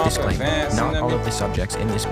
Disclaimer, not all of the subjects in this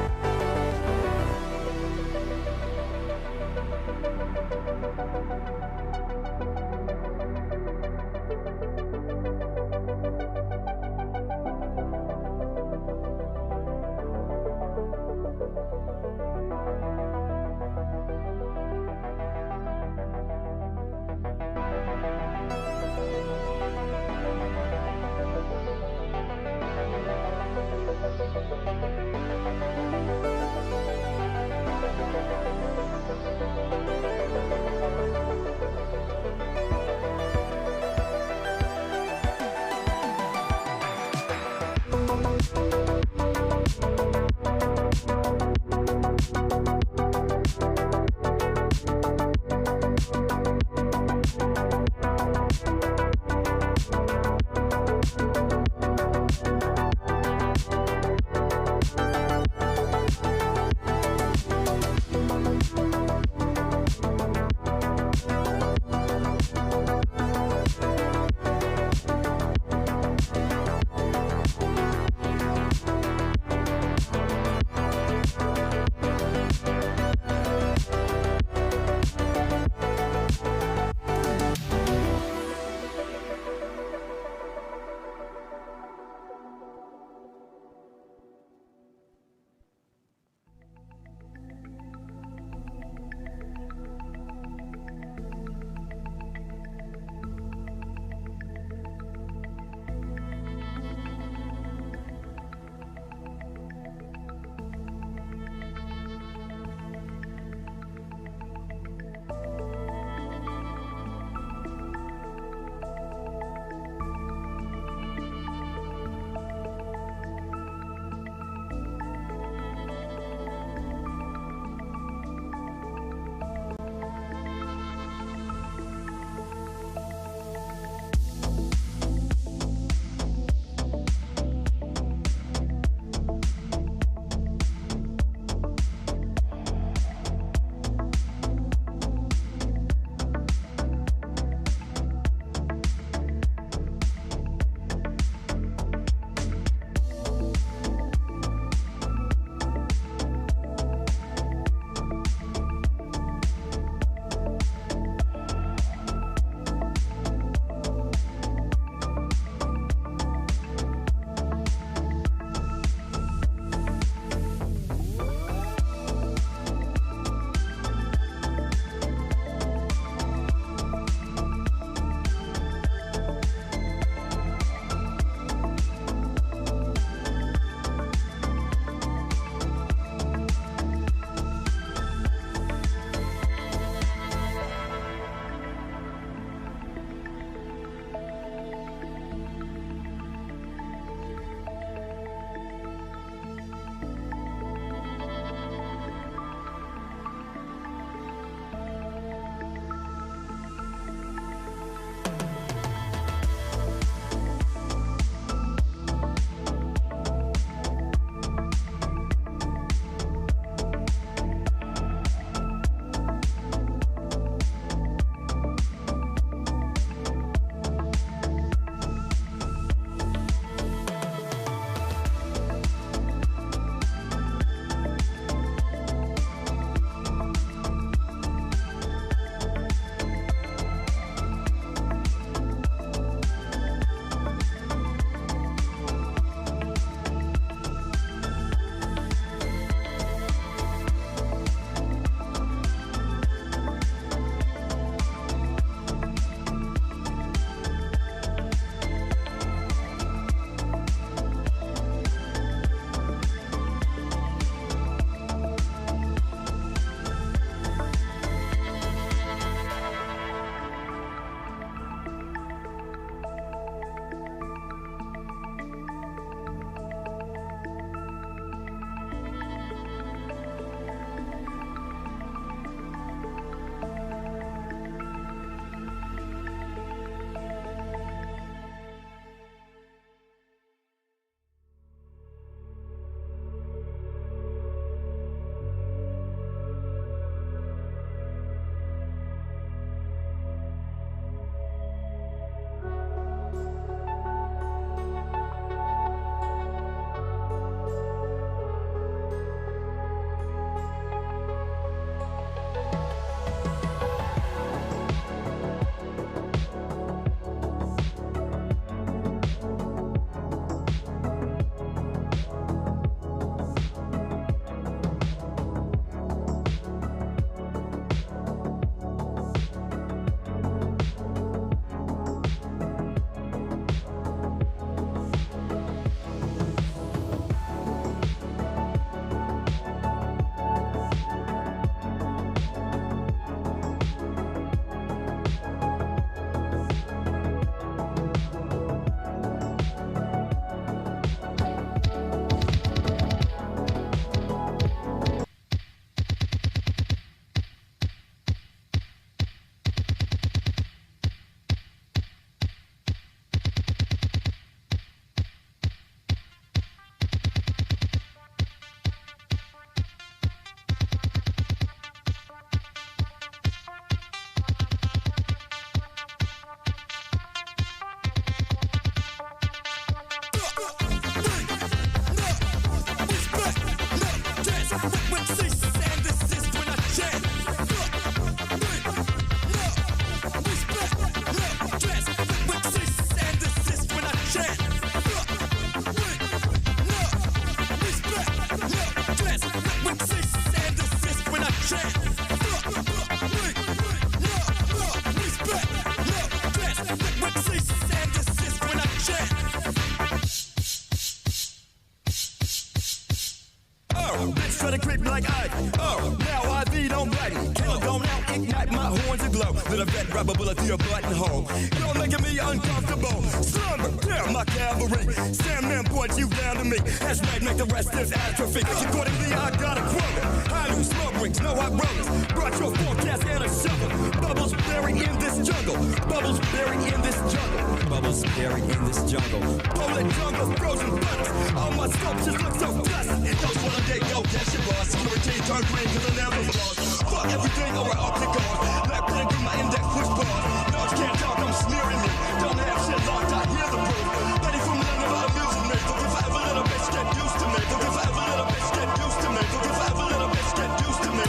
try to creep like I. Oh, now I be don't bite me. Killer gone out, ignite my horns aglow. Let a vet grab a bullet through your buttonhole. You're making me uncomfortable. Slumber down my cavalry. Sandman points you down to me. That's right, make the rest is atrophy. Accordingly, I got a quota. I do smoke rings, no hot rollers. Brought your forecast and a shovel. Bubbles buried in this jungle. Bubbles buried in this jungle. Bubbles buried in this jungle. Polar jungle, frozen butters. All my sculptures look so pleasant. Those one day go, that's your boss. Security turn green, cause I never lost. Fuck everything over up to God. Left hand through my index, push pause. No, you can't talk, I'm smearing me. Don't have shit locked, I hear the proof. Ready from the never amusing me. Look if I ever little bitch get used to me. Look if I ever little bitch get used to me. Look if I ever little bitch get used to me.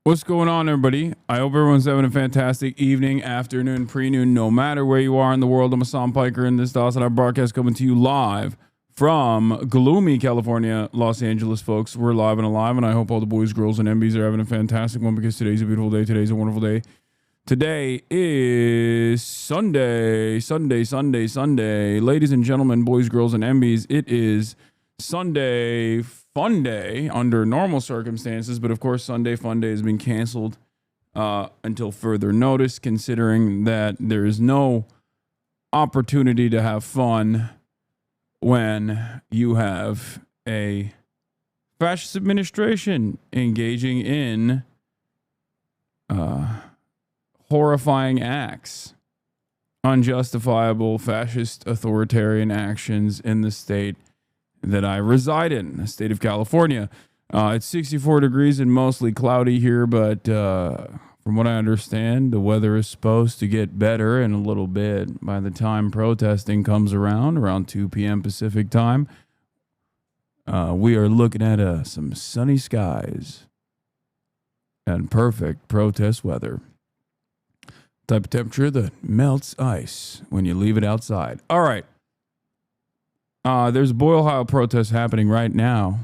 What's going on, everybody? I hope everyone's having a fantastic evening, afternoon, pre-noon, no matter where you are in the world. I'm Hasan Piker, and this HasanAbi broadcast coming to you live from gloomy California, Los Angeles, folks. We're live and alive, and I hope all the boys, girls, and MBs are having a fantastic one because today's a beautiful day. Today's a wonderful day. Today is Sunday. Ladies and gentlemen, boys, girls, and MBs, it is Sunday Fun Day under normal circumstances, but of course Sunday Fun Day has been canceled until further notice, considering that there is no opportunity to have fun when you have a fascist administration engaging in horrifying acts, unjustifiable fascist authoritarian actions in the state that I reside in, the state of California. It's 64 degrees and mostly cloudy here, but from what I understand, the weather is supposed to get better in a little bit by the time protesting comes around 2 p.m. Pacific time. We are looking at some sunny skies and perfect protest weather. Type of temperature that melts ice when you leave it outside. All right. There's a Boyle, Ohio protest happening right now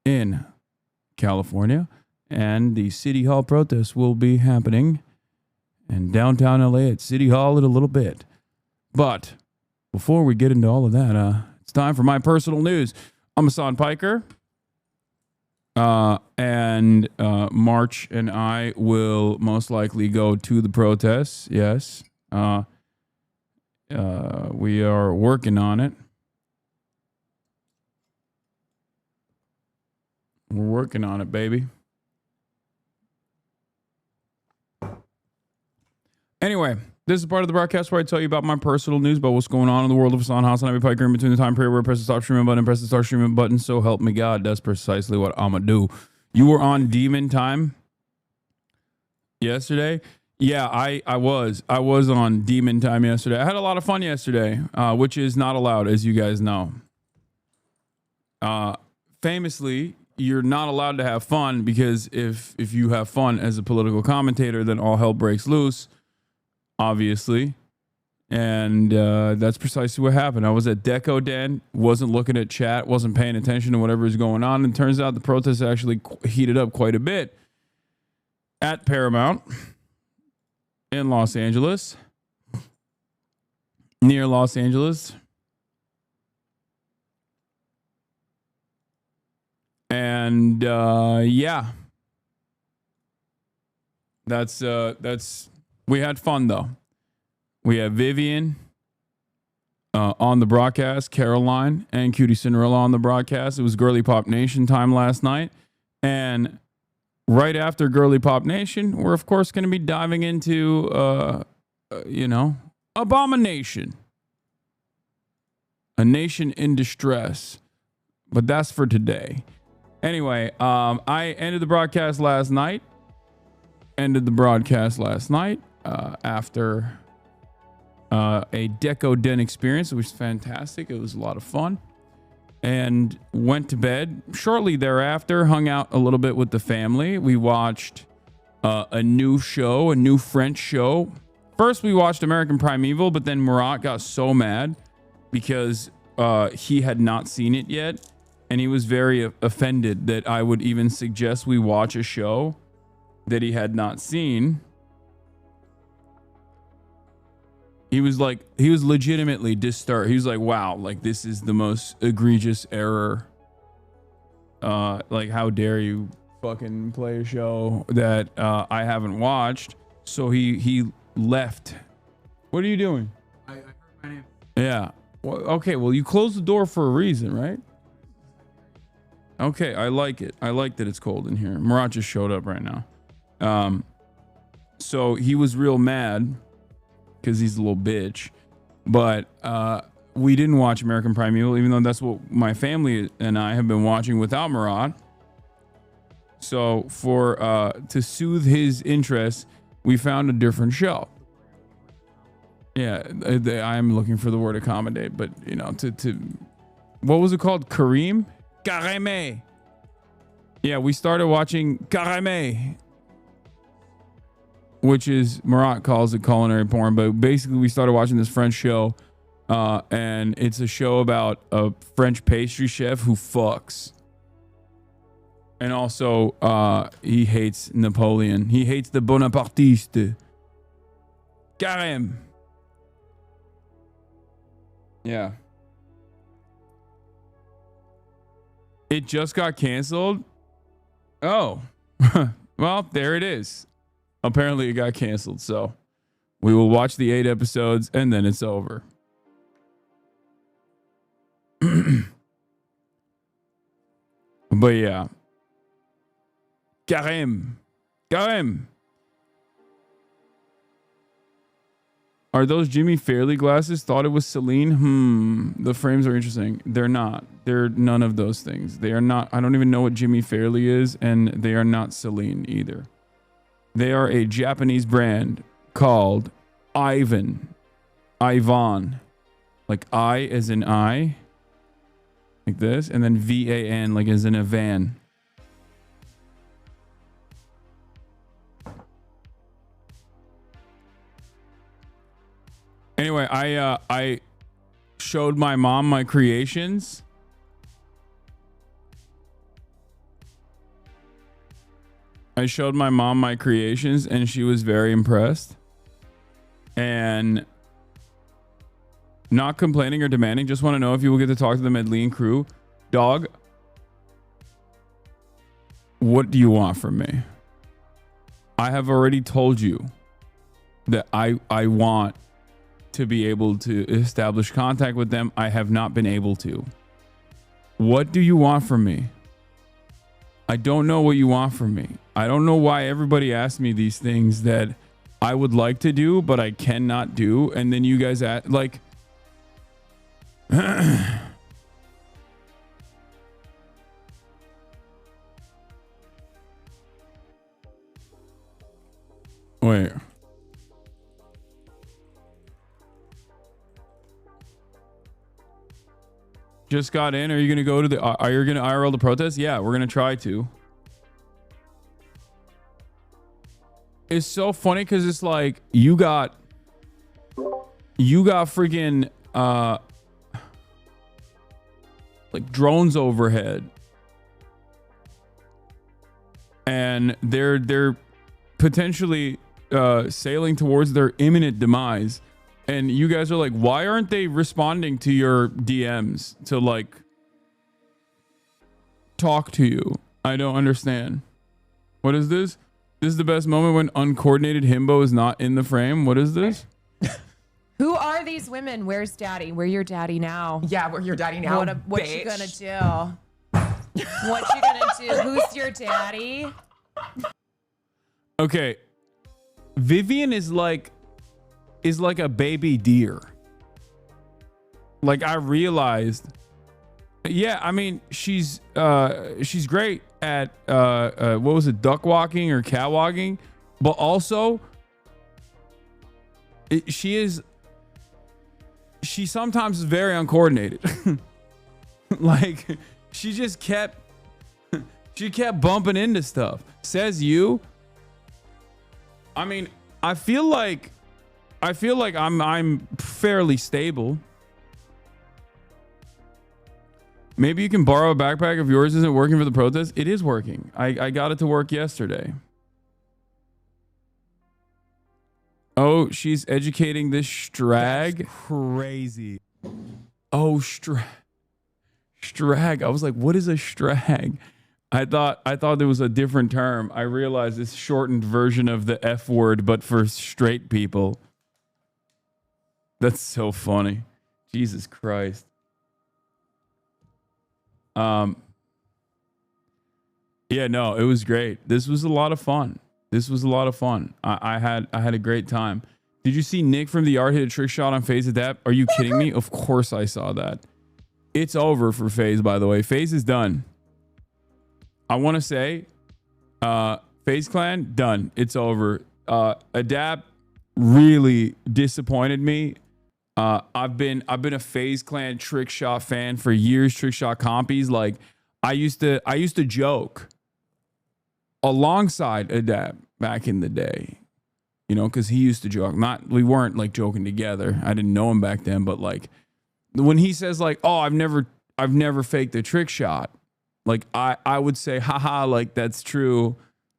in California, and the City Hall protest will be happening in downtown LA at City Hall in a little bit. But before we get into all of that, it's time for my personal news. I'm Hasan Piker, and March and I will most likely go to the protests. Yes, we are working on it. We're working on it, baby. Anyway, this is part of the broadcast where I tell you about my personal news, about what's going on in the world of HasanAbi Piker in between the time period where I press the stop streaming button and press the start streaming button. So help me God, that's precisely what I'm going to do. You were on Demon Time yesterday? Yeah, I was on Demon Time yesterday. I had a lot of fun yesterday, which is not allowed, as you guys know. Famously, you're not allowed to have fun because if you have fun as a political commentator, then all hell breaks loose, obviously. And that's precisely what happened. I was at Deco Den, wasn't looking at chat, wasn't paying attention to whatever is going on. And it turns out the protests actually heated up quite a bit at Paramount in Los Angeles, near Los Angeles. And yeah, that's we had fun though. We had Vivian on the broadcast, Caroline and Cutie Cinderella on the broadcast. It was Girly Pop Nation time last night, and right after Girly Pop Nation, we're of course going to be diving into Abomination, a nation in distress, but that's for today. Anyway, I ended the broadcast last night. After a Deco Den experience. It was fantastic. It was a lot of fun. And went to bed. Shortly thereafter, hung out a little bit with the family. We watched a new show, a new French show. First, we watched American Primeval, but then Murat got so mad because he had not seen it yet. and he was very offended that I would even suggest we watch a show that he had not seen. He was legitimately disturbed. He was like, wow, like this is the most egregious error. Like, how dare you fucking play a show that I haven't watched? So he left. What are you doing? I heard my name. Yeah. Well, okay, well, you closed the door for a reason, right? Okay, I like it. I like that it's cold in here. Murat just showed up right now. So he was real mad because he's a little bitch. But we didn't watch American Primeval, even though that's what my family and I have been watching without Murat. So to soothe his interest, we found a different show. Yeah, I'm looking for the word accommodate, but you know, what was it called? Kareem? Kareme. Yeah, we started watching Kareme, which is, Murat calls it culinary porn, but basically we started watching this French show, and it's a show about a French pastry chef who fucks. And also, he hates Napoleon. He hates the Bonapartiste. Karem. Yeah. It just got canceled. Oh. Well, there it is. Apparently it got canceled. So we will watch the 8 episodes and then it's over. But yeah. Karem. Are those Jimmy Fairley glasses? Thought it was Celine. The frames are interesting. They're not. They're none of those things. They are not. I don't even know what Jimmy Fairley is, and they are not Celine either. They are a Japanese brand called Ivan. Like I as in I. Like this. And then VAN, like as in a van. Anyway, I showed my mom my creations. And she was very impressed. And not complaining or demanding, just want to know if you will get to talk to the Medellin crew. Dog, what do you want from me? I have already told you that I want to be able to establish contact with them. I have not been able to. What do you want from me? I don't know what you want from me. I don't know why everybody asks me these things that I would like to do, but I cannot do. And then you guys ask, like, wait. Just got in. Are you gonna go to the? Are you gonna IRL the protest? Yeah, we're gonna try to. It's so funny because it's like you got freaking like drones overhead, and they're potentially sailing towards their imminent demise. And you guys are like, why aren't they responding to your DMs to like talk to you? I don't understand. What is this? This is the best moment when uncoordinated himbo is not in the frame. What is this? Who are these women? Where's daddy? Where your daddy now? Yeah, we're your daddy now. What you gonna do? What you gonna do? Who's your daddy? Okay. Vivian is like a baby deer. Like, I realized, yeah, I mean, she's great at what was it, duck walking or cat walking, but also she sometimes is very uncoordinated. Like, she kept bumping into stuff. Says you. I mean, I feel like I'm fairly stable. Maybe you can borrow a backpack if yours isn't working for the protest. It is working. I got it to work yesterday. Oh, she's educating this strag. That's crazy. Oh, strag. I was like, what is a strag? I thought there was a different term. I realized it's shortened version of the F word, but for straight people. That's so funny. Jesus Christ. Yeah, no, it was great. This was a lot of fun. I had a great time. Did you see Nick from the Art hit a trick shot on FaZe Adapt? Are you kidding me? Of course I saw that. It's over for FaZe, by the way. FaZe is done. I want to say, FaZe Clan, done. It's over. Adapt really disappointed me. I've been a FaZe Clan trick shot fan for years. Trick shot compies. Like I used to joke alongside Adapt back in the day, you know, because he used to joke. We weren't like joking together. I didn't know him back then, but like when he says like, "Oh, I've never faked a trick shot," like I would say, "Haha, like that's true."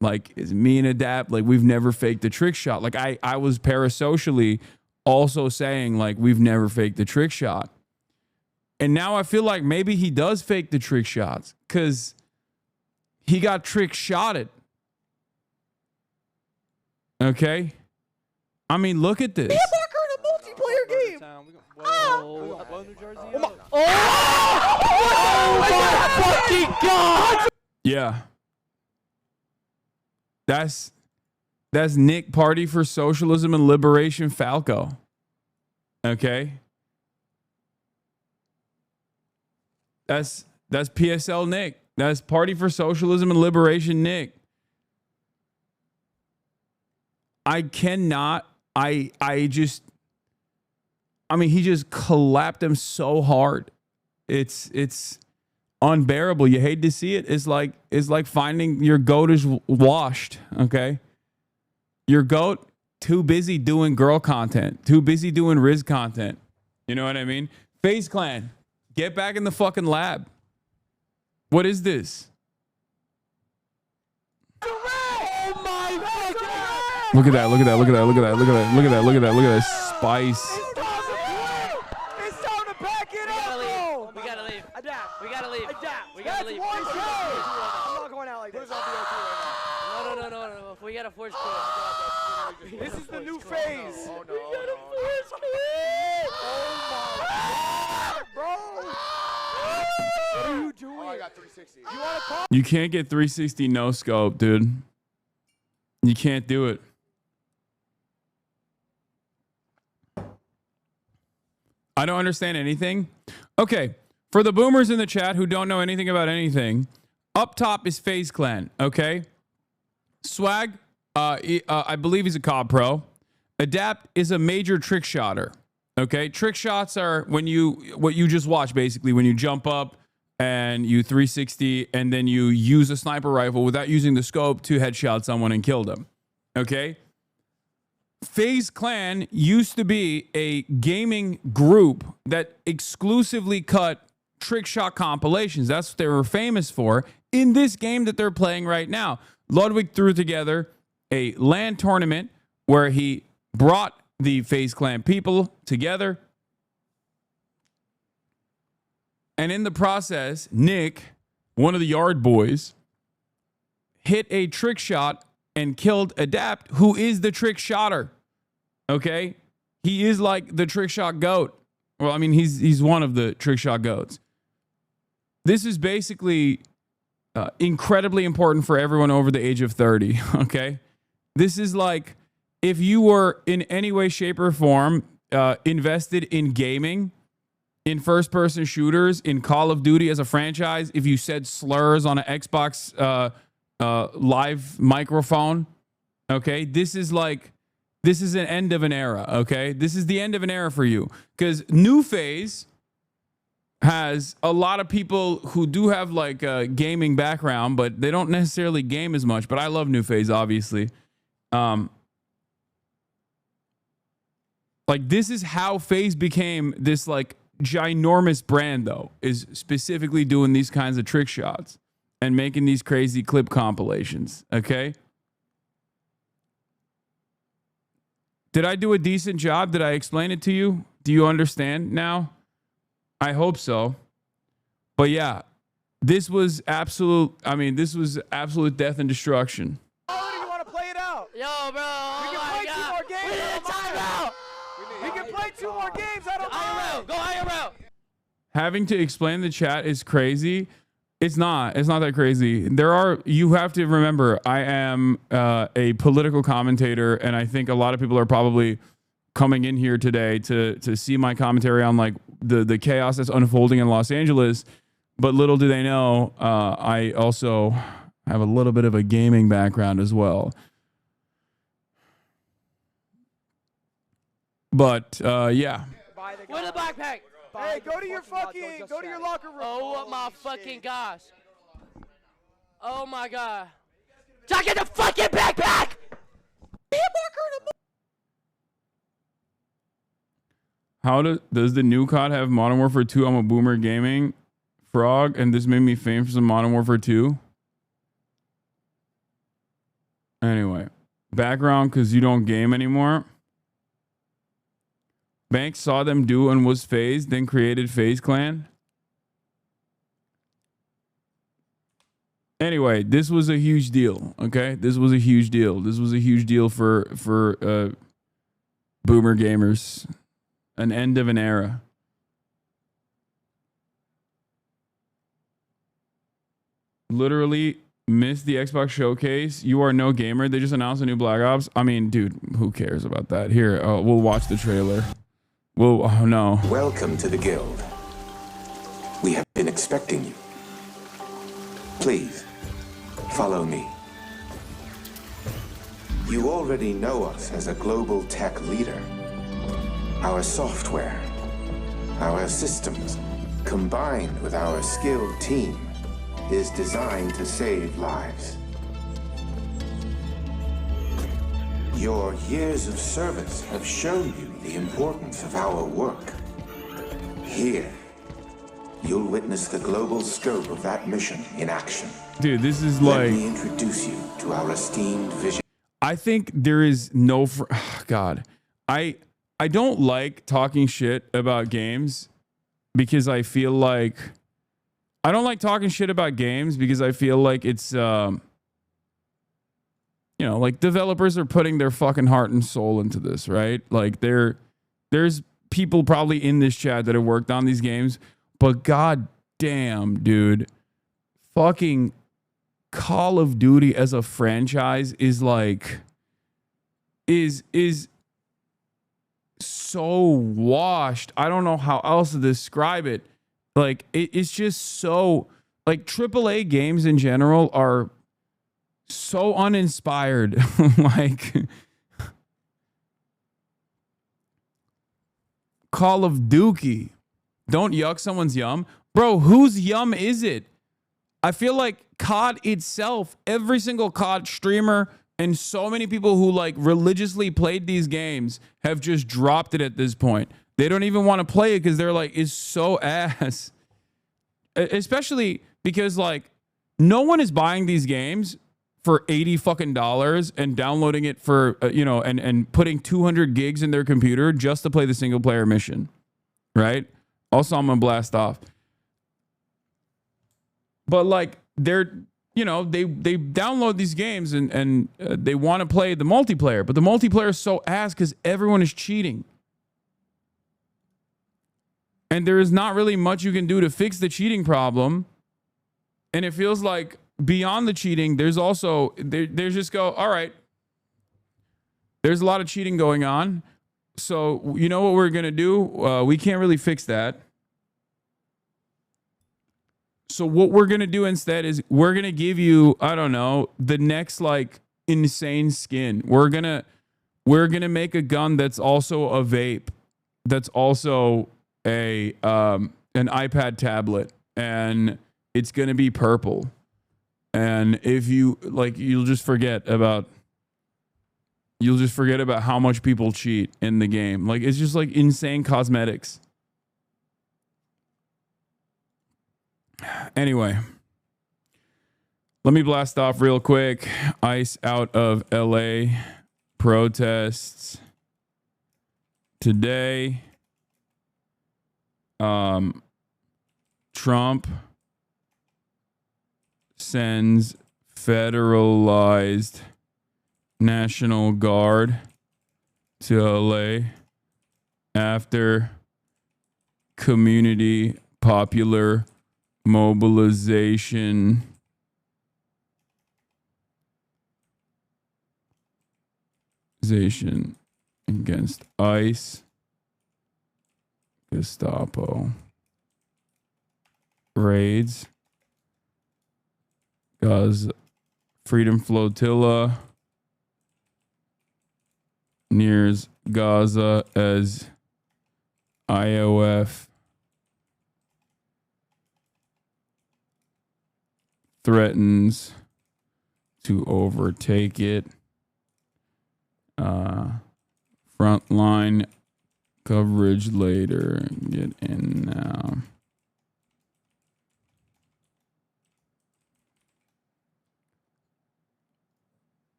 Like is me and Adapt, like we've never faked a trick shot. Like I was parasocially also saying like we've never faked the trick shot. And now I feel like maybe he does fake the trick shots because he got trick shotted. Okay? I mean, look at this. in a multiplayer game. Oh my fucking God! Yeah. That's Nick Party for Socialism and Liberation Falco. Okay? That's PSL Nick. That's Party for Socialism and Liberation Nick. I cannot. I mean, he just collapsed him so hard. It's unbearable. You hate to see it. It's like finding your goat is washed. Okay, your goat too busy doing girl content, too busy doing Riz content. You know what I mean? FaZe Clan, get back in the fucking lab. What is this? Look at that. Look at that. Look at that. Look at that. Look at that. Look at that. Look at that. Look at that spice. It's time to back it up. We gotta leave. Adapt. We gotta leave. Adapt. We gotta leave. That's one kill. I'm not going out like this. No. We gotta force kill. This is the new phase. Oh no. We gotta force kill. Oh my God, bro. What are you doing? I got 360. You want to call? You can't get 360 no scope, dude. You can't do it. I don't understand anything. Okay, for the boomers in the chat who don't know anything about anything, up top is FaZe Clan, okay? Swag, I believe he's a COD pro. Adapt is a major trick shotter, okay? Trick shots are what you just watched, basically, when you jump up and you 360 and then you use a sniper rifle without using the scope to headshot someone and kill them, okay? FaZe Clan used to be a gaming group that exclusively cut trick shot compilations. That's what they were famous for in this game that they're playing right now. Ludwig threw together a LAN tournament where he brought the FaZe Clan people together. And in the process, Nick, one of the Yard boys, hit a trick shot and killed Adapt, who is the trick shotter. Okay? He is like the trick shot goat. Well, I mean, he's one of the trick shot goats. This is basically incredibly important for everyone over the age of 30. Okay? This is like if you were in any way, shape, or form invested in gaming, in first-person shooters, in Call of Duty as a franchise, if you said slurs on an Xbox live microphone, okay, this is an end of an era, okay? This is the end of an era for you. Because New FaZe has a lot of people who do have like a gaming background, but they don't necessarily game as much. But I love New FaZe, obviously. Like this is how FaZe became this like ginormous brand though is specifically doing these kinds of trick shots and making these crazy clip compilations. Okay. Did I do a decent job? Did I explain it to you? Do you understand now? I hope so. But yeah, this was absolute. I mean, this was absolute death and destruction. You want to play it out? Yo, bro. We can play 2 more games. We need a timeout. We can play 2 more games. I don't IRL. mind. Go IRL. Having to explain the chat is crazy. It's not that crazy. You have to remember, I am a political commentator, and I think a lot of people are probably coming in here today to see my commentary on like the chaos that's unfolding in Los Angeles. But little do they know, I also have a little bit of a gaming background as well. But yeah. Where's the backpack? Hey, go to your locker room. Oh my fucking gosh. Oh my god. Jack, get the fucking backpack! How does the new COD have Modern Warfare 2? I'm a boomer gaming frog, and this made me famous in Modern Warfare 2. Anyway, background because you don't game anymore. Banks saw them do and was FaZe, then created FaZe Clan. Anyway, this was a huge deal. Okay, this was a huge deal. This was a huge deal for boomer gamers. An end of an era. Literally missed the Xbox showcase. You are no gamer. They just announced a new Black Ops. I mean, dude, who cares about that? Here, we'll watch the trailer. Oh no. Welcome to the guild. We have been expecting you. Please, follow me. You already know us as a global tech leader. Our software, our systems, combined with our skilled team, is designed to save lives. Your years of service have shown you the importance of our work. Here, you'll witness the global scope of that mission in action. Dude, this is Let me introduce you to our esteemed vision. I think there is no... God. I don't like talking shit about games because I feel like... I don't like talking shit about games because I feel like it's... you know, like developers are putting their fucking heart and soul into this, right? Like there's people probably in this chat that have worked on these games, but god damn, dude, fucking Call of Duty as a franchise is like is so washed. I don't know how else to describe it. Like it's just so like AAA games in general are so uninspired. Like Call of Duty. Don't yuck someone's yum. Bro, whose yum is it? I feel like COD itself, every single COD streamer and so many people who like religiously played these games have just dropped it at this point. They don't even want to play it because they're like, it's so ass. Especially because like no one is buying these games for $80 fucking and downloading it for, and putting 200 gigs in their computer just to play the single player mission. Right? Also, I'm going to blast off. But like they're, they download these games and they want to play the multiplayer, but the multiplayer is so ass because everyone is cheating. And there is not really much you can do to fix the cheating problem. And it feels like beyond the cheating, there's also, there's just go, all right, there's a lot of cheating going on. So you know what we're going to do? We can't really fix that. So what we're going to do instead is we're going to give you, I don't know, the next like insane skin. We're going to make a gun that's also a vape. That's also an iPad tablet, and it's going to be purple. And if you like, you'll just forget about how much people cheat in the game. Like, it's just like insane cosmetics. Anyway, let me blast off real quick. ICE out of LA protests today. Trump sends federalized National Guard to LA after community popular mobilization against ICE, Gestapo raids, Gaza, Freedom Flotilla nears Gaza as IOF threatens to overtake it. Frontline coverage later. Get in now.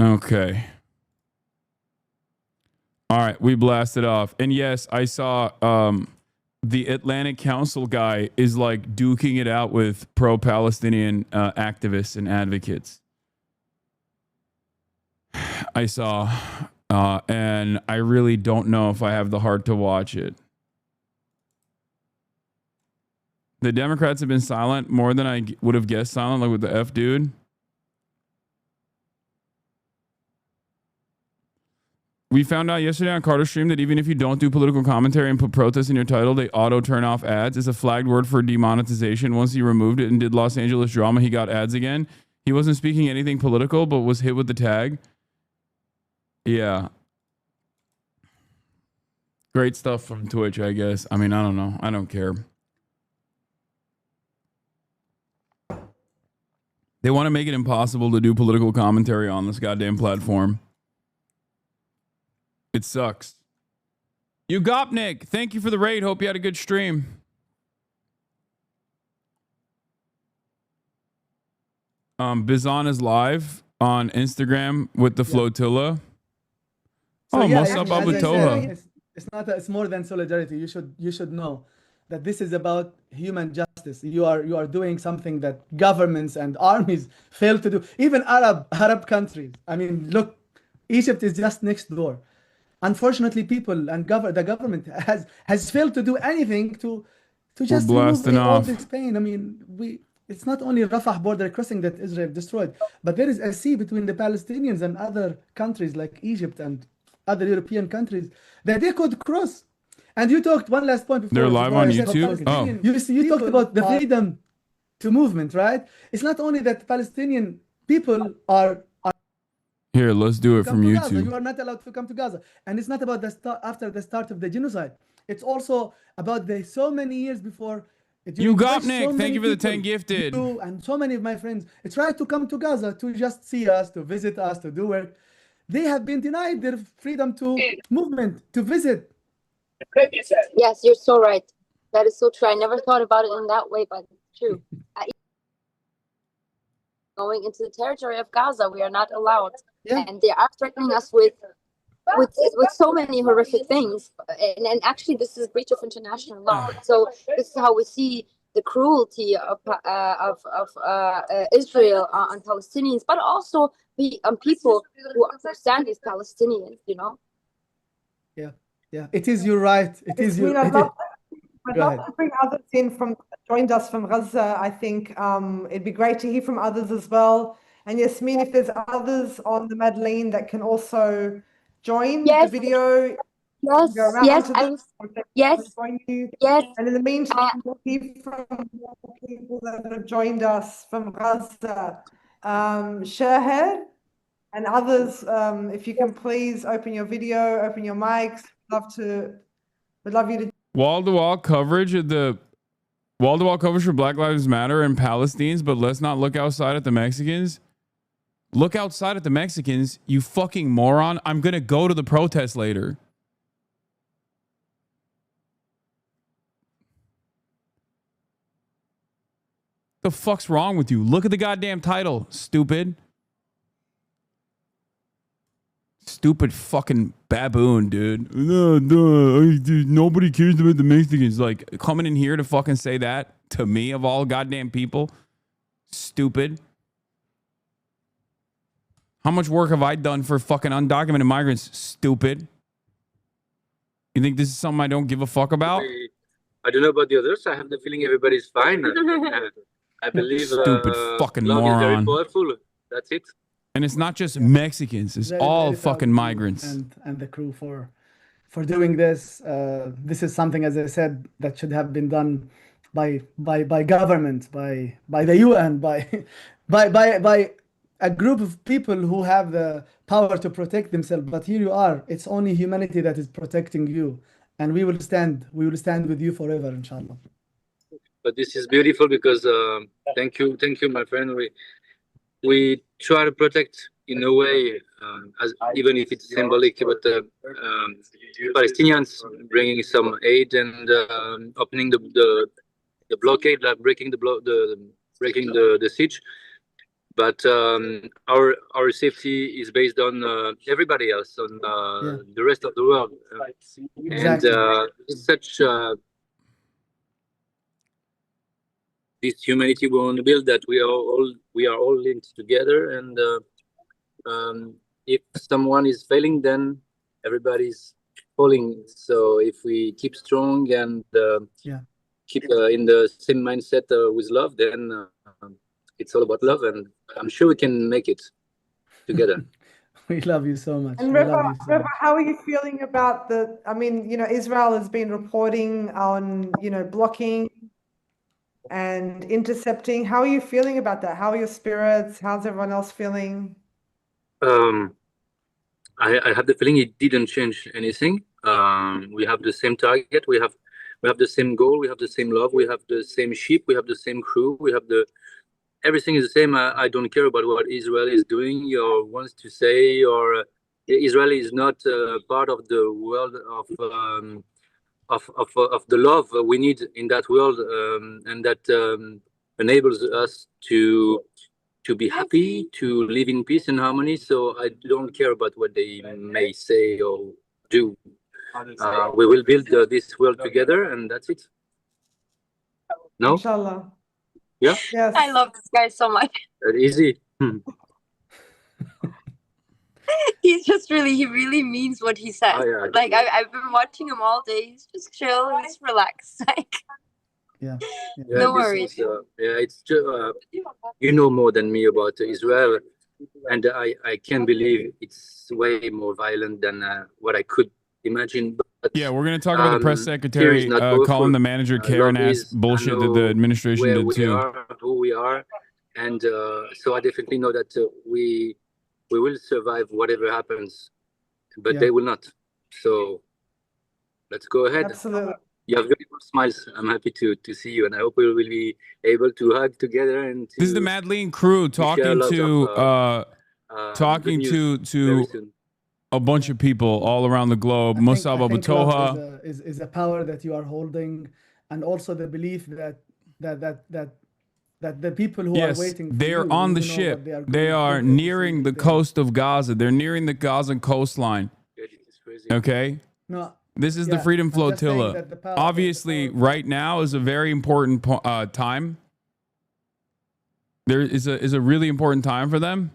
Okay. All right, we blasted off. And yes, I saw the Atlantic Council guy is like duking it out with pro-Palestinian activists and advocates. I saw, and I really don't know if I have the heart to watch it. The Democrats have been silent more than I would have guessed silent, like with the F dude. We found out yesterday on Carter's stream that even if you don't do political commentary and put protest in your title, they auto turn off ads. It's a flagged word for demonetization. Once he removed it and did Los Angeles drama, he got ads again. He wasn't speaking anything political, but was hit with the tag. Yeah. Great stuff from Twitch, I guess. I mean, I don't know. I don't care. They want to make it impossible to do political commentary on this goddamn platform. It sucks. You Gopnik, thank you for the raid. Hope you had a good stream. Bizon is live on Instagram with the Flotilla. So oh, yeah, what's up, Abu Toha? It's not. It's more than solidarity. You should know that this is about human justice. You are doing something that governments and armies fail to do. Even Arab countries. I mean, look, Egypt is just next door. Unfortunately, people and the government has failed to do anything to just remove all this pain. I mean, it's not only Rafah border crossing that Israel destroyed, but there is a sea between the Palestinians and other countries like Egypt and other European countries that they could cross. And you talked one last point before. They're live on YouTube. Oh, you talked about the freedom to movement, right? It's not only that Palestinian people are here, let's do it from YouTube. Gaza. You are not allowed to come to Gaza. And it's not about after the start of the genocide. It's also about the so many years before. You got Nick. Thank you for the 10 gifted. And so many of my friends tried to come to Gaza to just see us, to visit us, to do work. They have been denied their freedom to movement, to visit. Yes, you're so right. That is so true. I never thought about it in that way, but it's true. Going into the territory of Gaza, we are not allowed. Yeah. And they are threatening us with so many horrific things. And actually, this is a breach of international law. So this is how we see the cruelty of Israel on Palestinians, but also on people who understand these Palestinians, you know? Yeah. It is your right. It is your right. I'd love to bring others joined us from Gaza. I think it'd be great to hear from others as well. And Yasmin, if there's others on the Madeleine that can also join the video. Yes. And in the meantime, we'll hear from more people that have joined us from Gaza. Shahed and others, if you can please open your video, open your mics. We'd love you to wall-to-wall coverage for Black Lives Matter and Palestinians, but let's not look outside at the Mexicans. Look outside at the Mexicans, you fucking moron. I'm gonna go to the protest later. The fuck's wrong with you? Look at the goddamn title, stupid. Stupid fucking baboon, dude. Nobody cares about the Mexicans. Like, coming in here to fucking say that to me of all goddamn people. Stupid. How much work have I done for fucking undocumented migrants? Stupid. You think this is something I don't give a fuck about? I don't know about the others. I have the feeling everybody's fine. I believe stupid fucking love moron. is very powerful. That's it. And it's not just Mexicans. It's all fucking migrants. And the crew for doing this. This is something, as I said, that should have been done by government, by the UN, by a group of people who have the power to protect themselves. But here you are. It's only humanity that is protecting you, and we will stand with you forever, inshallah. But this is beautiful because thank you, my friend. We try to protect in a way, even if it's symbolic, but Palestinians bringing some aid and opening the blockade, like breaking the siege. But our safety is based on everybody else, on the rest of the world, exactly. And it's such this humanity we want to build that we are all linked together, and if someone is failing, then everybody's falling. So if we keep strong and keep in the same mindset with love, then it's all about love, and I'm sure we can make it together. We love you so much. And Reva, how are you feeling about Israel has been reporting on, blocking and intercepting. How are you feeling about that? How are your spirits? How's everyone else feeling? I have the feeling it didn't change anything. We have the same target. We have the same goal. We have the same love. We have the same ship. We have the same crew. We have everything is the same. I don't care about what Israel is doing or wants to say, or Israel is not part of the world of the love we need in that world, and that enables us to be happy, to live in peace and harmony. So I don't care about what they may say or do. We will build this world together, and that's it. No? Inshallah. Yeah? Yes. I love this guy so much. Easy. He really means what he says. Oh, yeah. Like I've been watching him all day. He's just chill, he's relaxed. Like no worries. It's just, you know more than me about Israel, and I can't believe it's way more violent than what I could imagine. But, we're going to talk about the press secretary calling the manager Karen ass bullshit that the administration did too. Who we are, and so I definitely know that we will survive whatever happens, but they will not. So let's go ahead. Absolutely. You have very good smiles. I'm happy to see you, and I hope we will be able to hug together. And this is the Mad Lean crew talking to a bunch of people all around the globe. Musab Abu Toha is a power that you are holding, and also the belief that the people who are waiting for they're on the ship. They are nearing the coast of Gaza. They're nearing the Gaza coastline. Okay? No. This is the Freedom Flotilla. Obviously, right now is a very important time. There is a really important time for them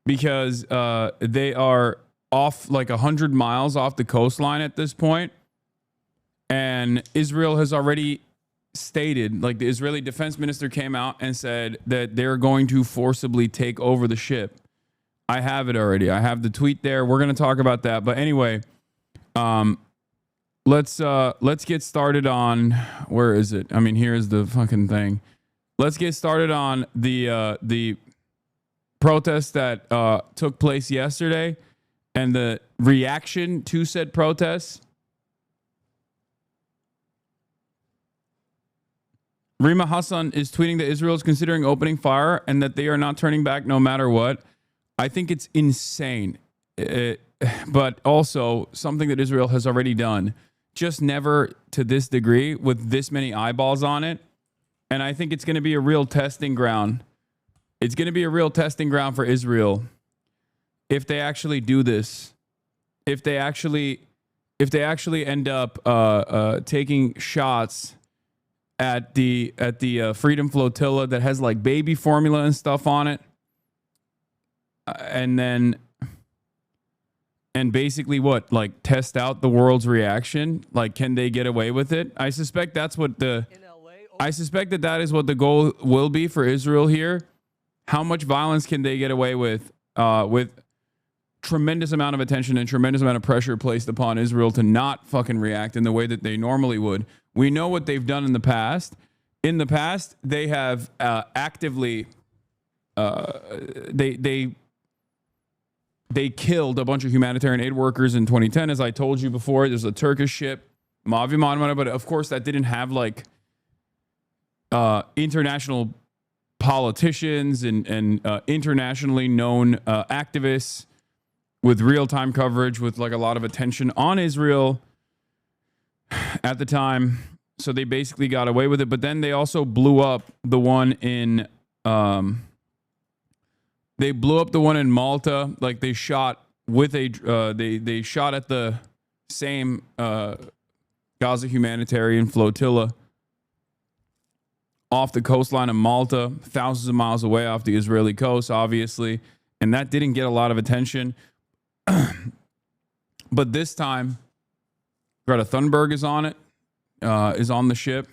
because they are off like 100 miles off the coastline at this point. And Israel has already stated, like the Israeli defense minister came out and said that they're going to forcibly take over the ship. I have it already. I have the tweet there. We're going to talk about that. But anyway, let's get started on, where is it? I mean, here's the fucking thing. Let's get started on the protest that took place yesterday and the reaction to said protests. Rima Hasan is tweeting that Israel is considering opening fire and that they are not turning back no matter what. I think it's insane, but also something that Israel has already done. Just never to this degree with this many eyeballs on it. And I think it's going to be a real testing ground. It's going to be a real testing ground for Israel if they actually do this. If they actually end up taking shots at the Freedom Flotilla that has like baby formula and stuff on it, and basically what, like, test out the world's reaction? Like, can they get away with it? I suspect that's what I suspect that is what the goal will be for Israel here. How much violence can they get away with tremendous amount of attention and tremendous amount of pressure placed upon Israel to not fucking react in the way that they normally would? We know what they've done in the past. In the past, they have actively they killed a bunch of humanitarian aid workers in 2010. As I told you before, there's a Turkish ship, Mavi Marmara, but of course that didn't have like international politicians and internationally known activists with real-time coverage, with like a lot of attention on Israel at the time. So they basically got away with it. But then they also blew up the one in Malta. Like they shot with they shot at the same Gaza humanitarian flotilla off the coastline of Malta, thousands of miles away off the Israeli coast, obviously. And that didn't get a lot of attention. But this time, Greta Thunberg is on it, is on the ship.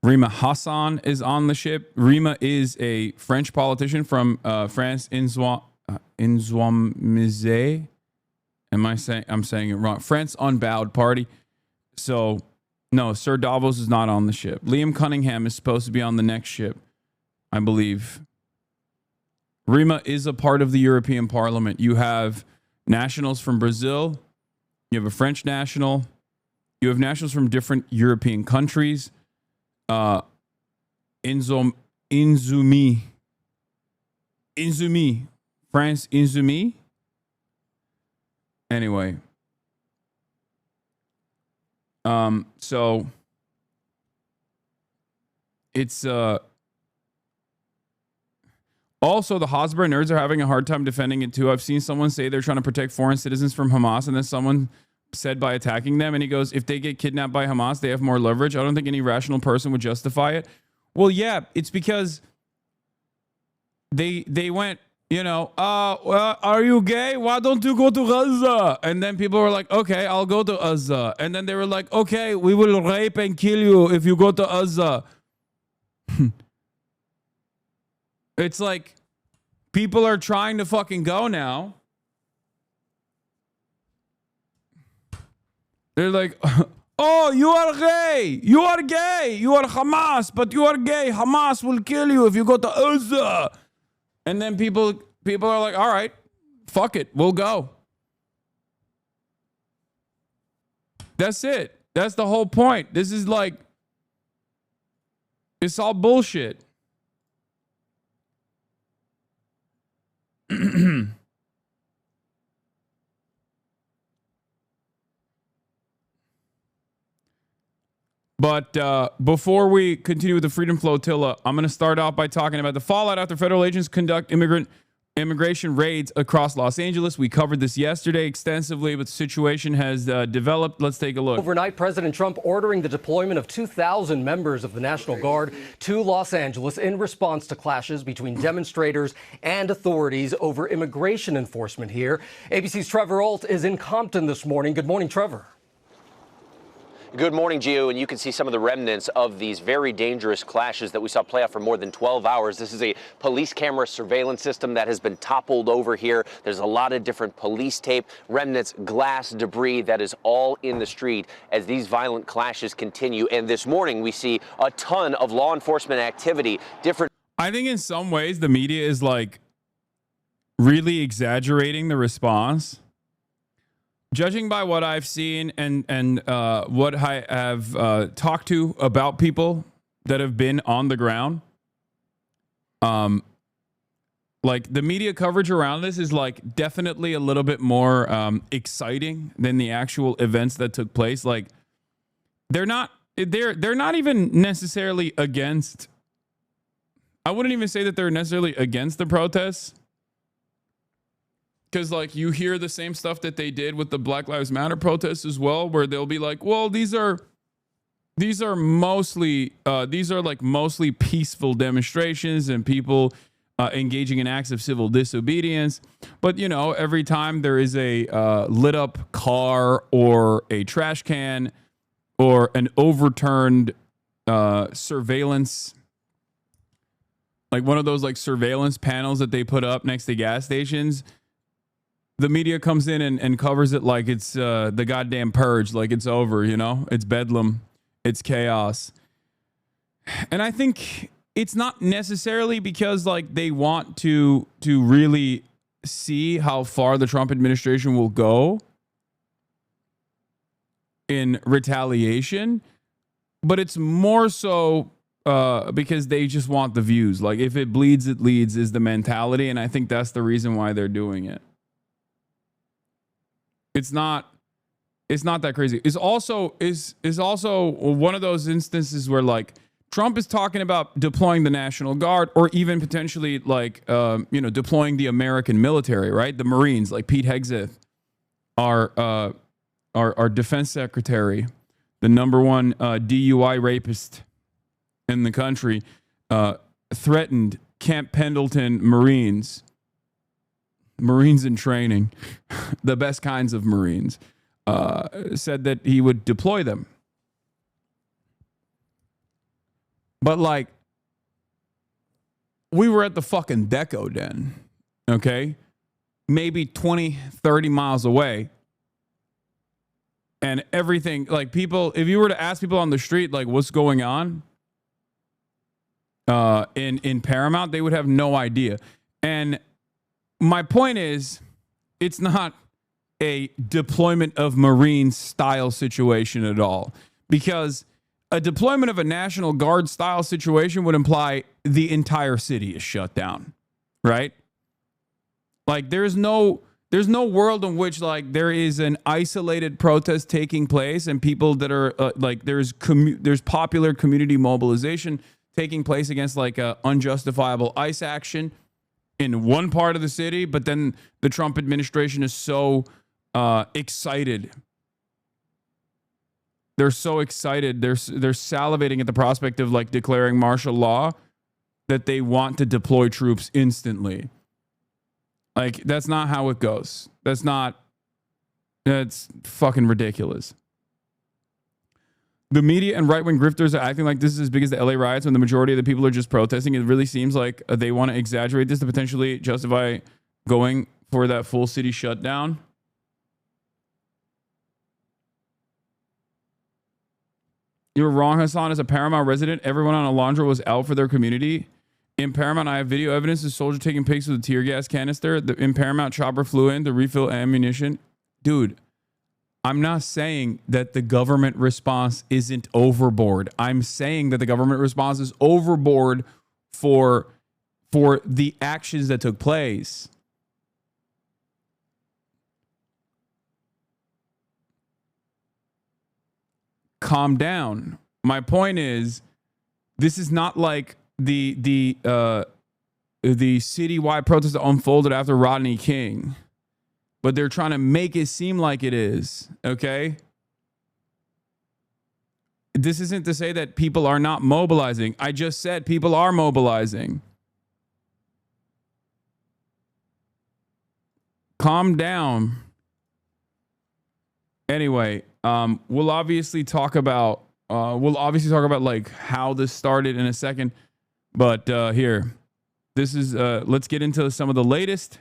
Rima Hasan is on the ship. Rima is a French politician from France, Insoumise. I'm saying it wrong. France Unbowed Party. So, no, Sir Davos is not on the ship. Liam Cunningham is supposed to be on the next ship, I believe. Rima is a part of the European Parliament. You have nationals from Brazil. You have a French national. You have nationals from different European countries. Inzumi. France Inzumi. Anyway. So it's also, the Hosbra nerds are having a hard time defending it too. I've seen someone say they're trying to protect foreign citizens from Hamas, and then someone said by attacking them, and he goes, if they get kidnapped by Hamas, they have more leverage. I don't think any rational person would justify it. Well, yeah, it's because they went, are you gay? Why don't you go to Gaza? And then people were like, okay, I'll go to Gaza. And then they were like, okay, we will rape and kill you if you go to Gaza. It's like people are trying to fucking go now. They're like, oh, you are gay. You are gay. You are Hamas, but you are gay. Hamas will kill you if you go to Gaza. And then people are like, all right, fuck it. We'll go. That's it. That's the whole point. This is like, it's all bullshit. But before we continue with the Freedom Flotilla, I'm going to start off by talking about the fallout after federal agents conduct immigration raids across Los Angeles. We covered this yesterday extensively, but the situation has developed. Let's take a look. Overnight, President Trump ordering the deployment of 2,000 members of the National Guard to Los Angeles in response to clashes between demonstrators and authorities over immigration enforcement here. ABC's Trevor Alt is in Compton this morning. Good morning, Trevor. Good morning, Gio, and you can see some of the remnants of these very dangerous clashes that we saw play out for more than 12 hours. This is a police camera surveillance system that has been toppled over here. There's a lot of different police tape, remnants, glass, debris that is all in the street as these violent clashes continue. And this morning we see a ton of law enforcement activity. I think in some ways the media is like really exaggerating the response. Judging by what I've seen and what I have talked to about people that have been on the ground, like the media coverage around this is like definitely a little bit more exciting than the actual events that took place. Like they're not they're not even necessarily against. I wouldn't even say that they're necessarily against the protests. Because, like, you hear the same stuff that they did with the Black Lives Matter protests as well, where they'll be like, well, these are mostly peaceful demonstrations and people engaging in acts of civil disobedience. But, you know, every time there is a lit up car or a trash can or an overturned surveillance, like one of those like surveillance panels that they put up next to gas stations, the media comes in and covers it like it's the goddamn purge, like it's over, you know? It's bedlam. It's chaos. And I think it's not necessarily because like they want to really see how far the Trump administration will go in retaliation, but it's more so because they just want the views. Like if it bleeds, it leads is the mentality, and I think that's the reason why they're doing it. It's not that crazy. It's also one of those instances where like Trump is talking about deploying the National Guard or even potentially like deploying the American military, right? The Marines, like Pete Hegseth, our defense secretary, the number one DUI rapist in the country, threatened Camp Pendleton Marines in training, the best kinds of Marines, said that he would deploy them. But like, we were at the fucking Deco Den, okay? Maybe 20, 30 miles away. And everything, like people, if you were to ask people on the street, like what's going on in Paramount, they would have no idea. And my point is, it's not a deployment of Marines style situation at all, because a deployment of a National Guard style situation would imply the entire city is shut down, right? Like there's no world in which like there is an isolated protest taking place and people that are like there's popular community mobilization taking place against like a unjustifiable ICE action in one part of the city, but then the Trump administration is so excited. They're so excited. They're salivating at the prospect of like declaring martial law that they want to deploy troops instantly. Like that's not how it goes. That's fucking ridiculous. The media and right-wing grifters are acting like this is as big as the LA riots when the majority of the people are just protesting. It really seems like they want to exaggerate this to potentially justify going for that full city shutdown. You're wrong, Hasan. As a Paramount resident, everyone on Alondra was out for their community. In Paramount, I have video evidence of soldier taking pics with a tear gas canister. In Paramount, chopper flew in to refill ammunition. Dude, I'm not saying that the government response isn't overboard. I'm saying that the government response is overboard for the actions that took place. Calm down. My point is, this is not like the citywide protest that unfolded after Rodney King, but they're trying to make it seem like it is. Okay. This isn't to say that people are not mobilizing. I just said people are mobilizing. Calm down. Anyway, we'll obviously talk about like how this started in a second, but here, this is let's get into some of the latest.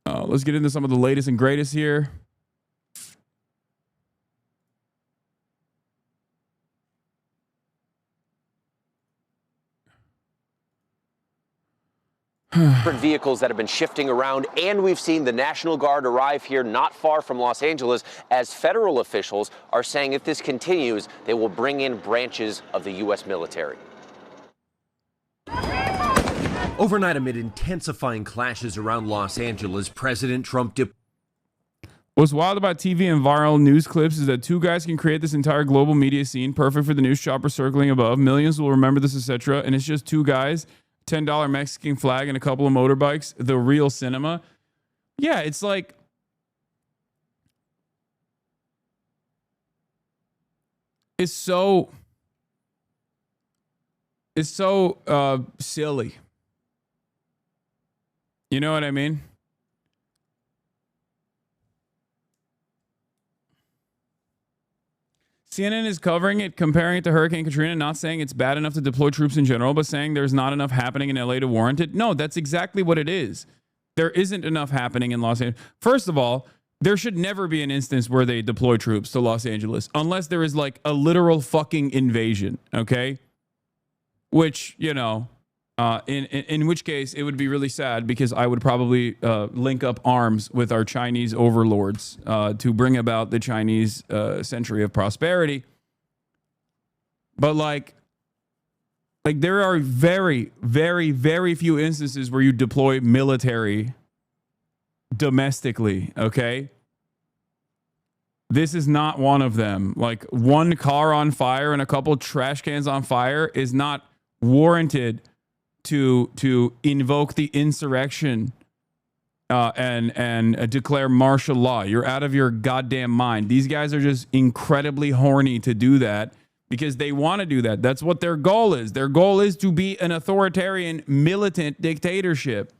Let's get into some of the latest and greatest here. Different vehicles that have been shifting around, and we've seen the National Guard arrive here not far from Los Angeles, as federal officials are saying if this continues, they will bring in branches of the U.S. military. Overnight, amid intensifying clashes around Los Angeles, President Trump What's wild about TV and viral news clips is that two guys can create this entire global media scene, perfect for the news chopper circling above. Millions will remember this, etc. And it's just two guys, $10 Mexican flag, and a couple of motorbikes. The real cinema. Yeah, it's like, it's so silly. You know what I mean? CNN is covering it, comparing it to Hurricane Katrina, not saying it's bad enough to deploy troops in general, but saying there's not enough happening in LA to warrant it. No, that's exactly what it is. There isn't enough happening in Los Angeles. First of all, there should never be an instance where they deploy troops to Los Angeles unless there is like a literal fucking invasion, okay? Which, you know, in which case it would be really sad because I would probably link up arms with our Chinese overlords to bring about the Chinese century of prosperity. But like there are very, very, very few instances where you deploy military domestically, okay? This is not one of them. Like one car on fire and a couple trash cans on fire is not warranted to invoke the insurrection and declare martial law. You're out of your goddamn mind. These guys are just incredibly horny to do that because they want to do that. That's what their goal is. Their goal is to be an authoritarian, militant dictatorship.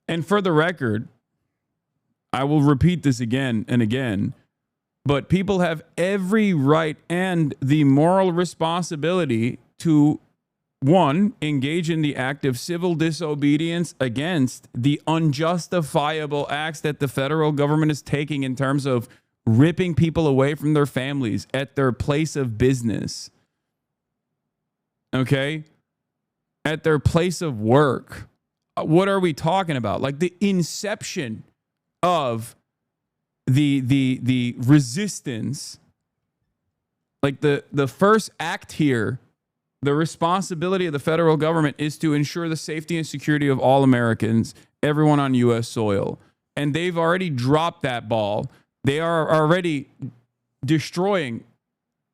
And for the record, I will repeat this again and again, but people have every right and the moral responsibility to, one, engage in the act of civil disobedience against the unjustifiable acts that the federal government is taking in terms of ripping people away from their families at their place of business. Okay? At their place of work. What are we talking about? Like the inception of the resistance, like the first act here, the responsibility of the federal government is to ensure the safety and security of all Americans, everyone on U.S. soil. And they've already dropped that ball. They are already destroying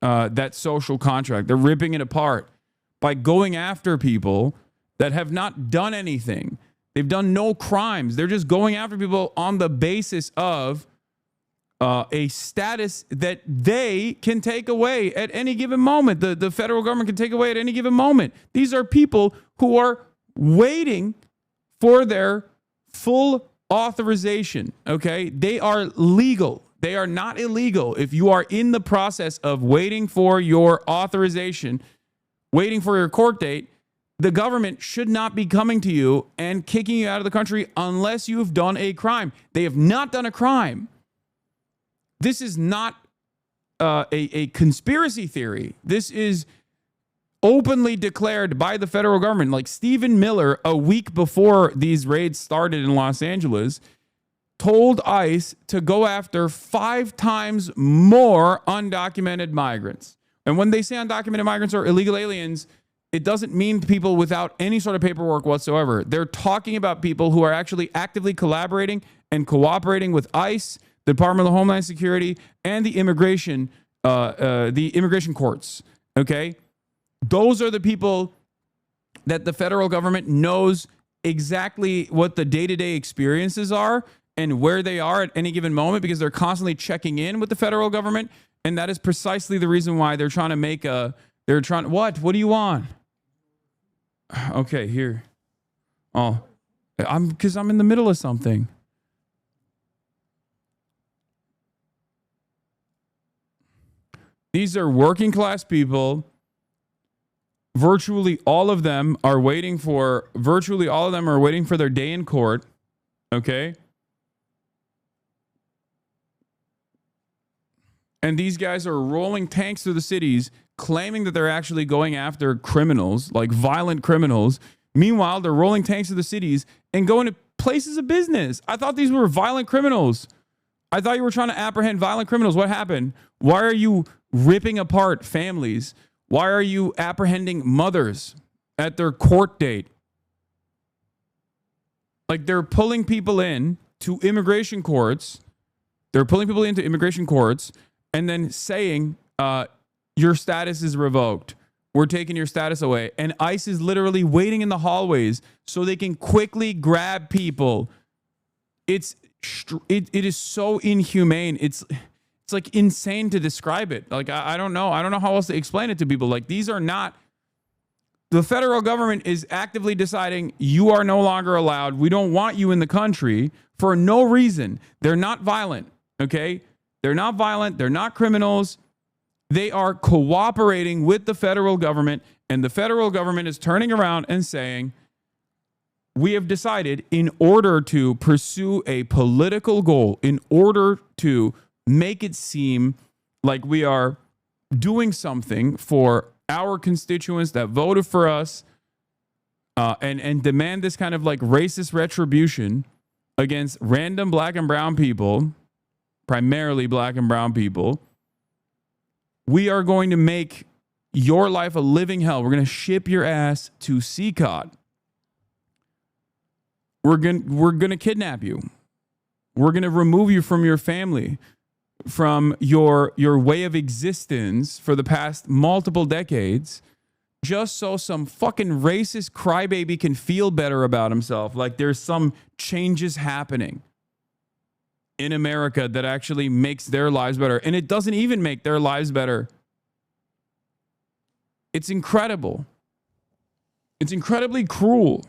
that social contract. They're ripping it apart by going after people that have not done anything. They've done no crimes. They're just going after people on the basis of a status that they can take away at any given moment. The federal government can take away at any given moment. These are people who are waiting for their full authorization, okay? They are legal. They are not illegal. If you are in the process of waiting for your authorization, waiting for your court date, the government should not be coming to you and kicking you out of the country unless you have done a crime. They have not done a crime. This is not a conspiracy theory. This is openly declared by the federal government. Like Stephen Miller, a week before these raids started in Los Angeles, told ICE to go after 5 times more undocumented migrants. And when they say undocumented migrants or illegal aliens, it doesn't mean people without any sort of paperwork whatsoever. They're talking about people who are actually actively collaborating and cooperating with ICE, the Department of Homeland Security, and the immigration courts. Okay? Those are the people that the federal government knows exactly what the day-to-day experiences are and where they are at any given moment because they're constantly checking in with the federal government. And that is precisely the reason why they're trying to make what do you want? Okay, here. Oh, because I'm in the middle of something. These are working class people. Virtually all of them are waiting for their day in court. Okay. And these guys are rolling tanks through the cities, claiming that they're actually going after criminals, like violent criminals. Meanwhile, they're rolling tanks through the cities and going to places of business. I thought these were violent criminals. I thought you were trying to apprehend violent criminals. What happened? Why are you ripping apart families? Why are you apprehending mothers at their court date? Like, they're pulling people in to immigration courts. They're pulling people into immigration courts and then saying, your status is revoked. We're taking your status away. And ICE is literally waiting in the hallways so they can quickly grab people. It is so inhumane. It's like insane to describe it. Like, I don't know. I don't know how else to explain it to people. Like, these are not, the federal government is actively deciding you are no longer allowed. We don't want you in the country for no reason. They're not violent. Okay. They're not violent. They're not criminals. They are cooperating with the federal government, and the federal government is turning around and saying, we have decided, in order to pursue a political goal, in order to make it seem like we are doing something for our constituents that voted for us, and demand this kind of like racist retribution against random black and brown people, primarily black and brown people. We are going to make your life a living hell. We're going to ship your ass to CCOT. We're going to kidnap you. We're going to remove you from your family, from your way of existence for the past multiple decades, just so some fucking racist crybaby can feel better about himself. Like there's some changes happening in America that actually makes their lives better. And it doesn't even make their lives better. It's incredible. It's incredibly cruel.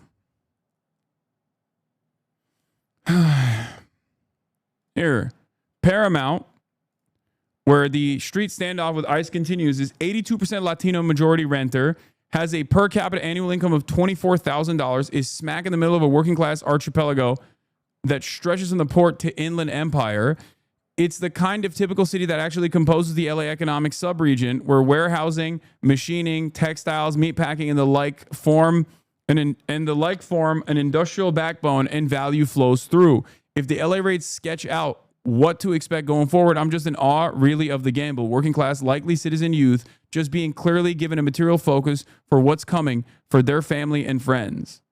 Here, Paramount, where the street standoff with ICE continues, is 82% Latino majority renter, has a per capita annual income of $24,000, is smack in the middle of a working class archipelago that stretches from the port to inland empire. It's the kind of typical city that actually composes the LA economic subregion, where warehousing, machining, textiles, meatpacking, and the like form an industrial backbone and value flows through. If the LA rates sketch out what to expect going forward, I'm just in awe, really, of the gamble. Working class, likely citizen youth, just being clearly given a material focus for what's coming for their family and friends.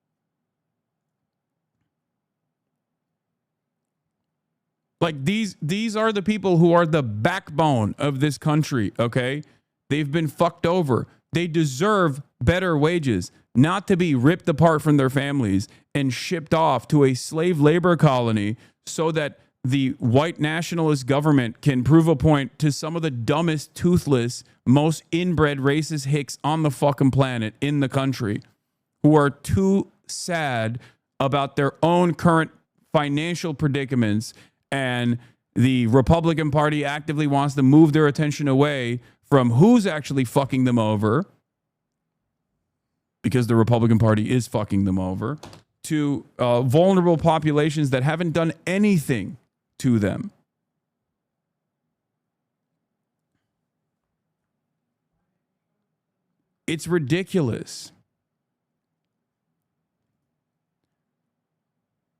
Like these are the people who are the backbone of this country, okay? They've been fucked over. They deserve better wages, not to be ripped apart from their families and shipped off to a slave labor colony so that the white nationalist government can prove a point to some of the dumbest, toothless, most inbred racist hicks on the fucking planet in the country, who are too sad about their own current financial predicaments. And the Republican Party actively wants to move their attention away from who's actually fucking them over, because the Republican Party is fucking them over, to vulnerable populations that haven't done anything to them. It's ridiculous.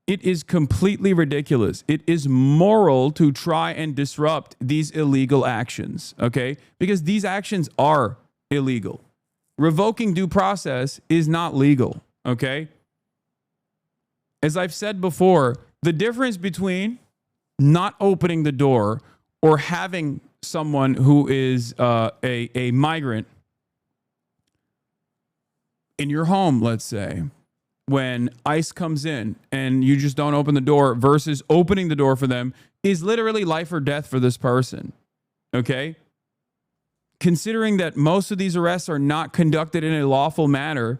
It is completely ridiculous. It is moral to try and disrupt these illegal actions, okay? Because these actions are illegal. Revoking due process is not legal, okay? As I've said before, the difference between not opening the door or having someone who is a migrant in your home, let's say, when ICE comes in and you just don't open the door versus opening the door for them, is literally life or death for this person, okay? Considering that most of these arrests are not conducted in a lawful manner,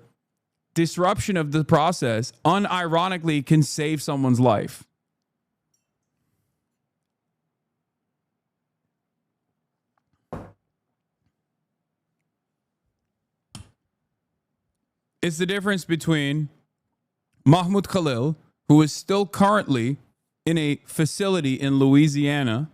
disruption of the process unironically can save someone's life. It's the difference between Mahmoud Khalil, who is still currently in a facility in Louisiana,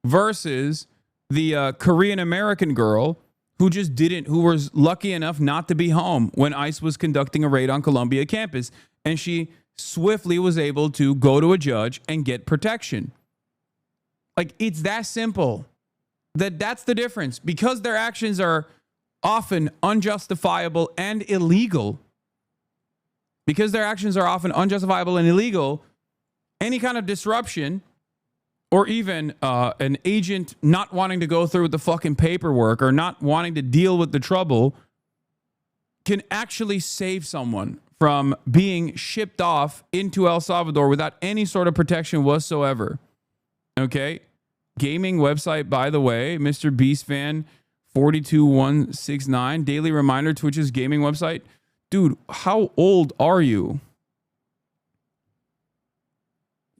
versus the Korean American girl who was lucky enough not to be home when ICE was conducting a raid on Columbia campus. And she swiftly was able to go to a judge and get protection. Like, it's that simple. That's the difference. Because their actions are often unjustifiable and illegal, because their actions are often unjustifiable and illegal, any kind of disruption or even an agent not wanting to go through with the fucking paperwork or not wanting to deal with the trouble can actually save someone from being shipped off into El Salvador without any sort of protection whatsoever. Okay? Gaming website, by the way, Mr. Beast Fan 42169, daily reminder, Twitch's gaming website. Dude, how old are you?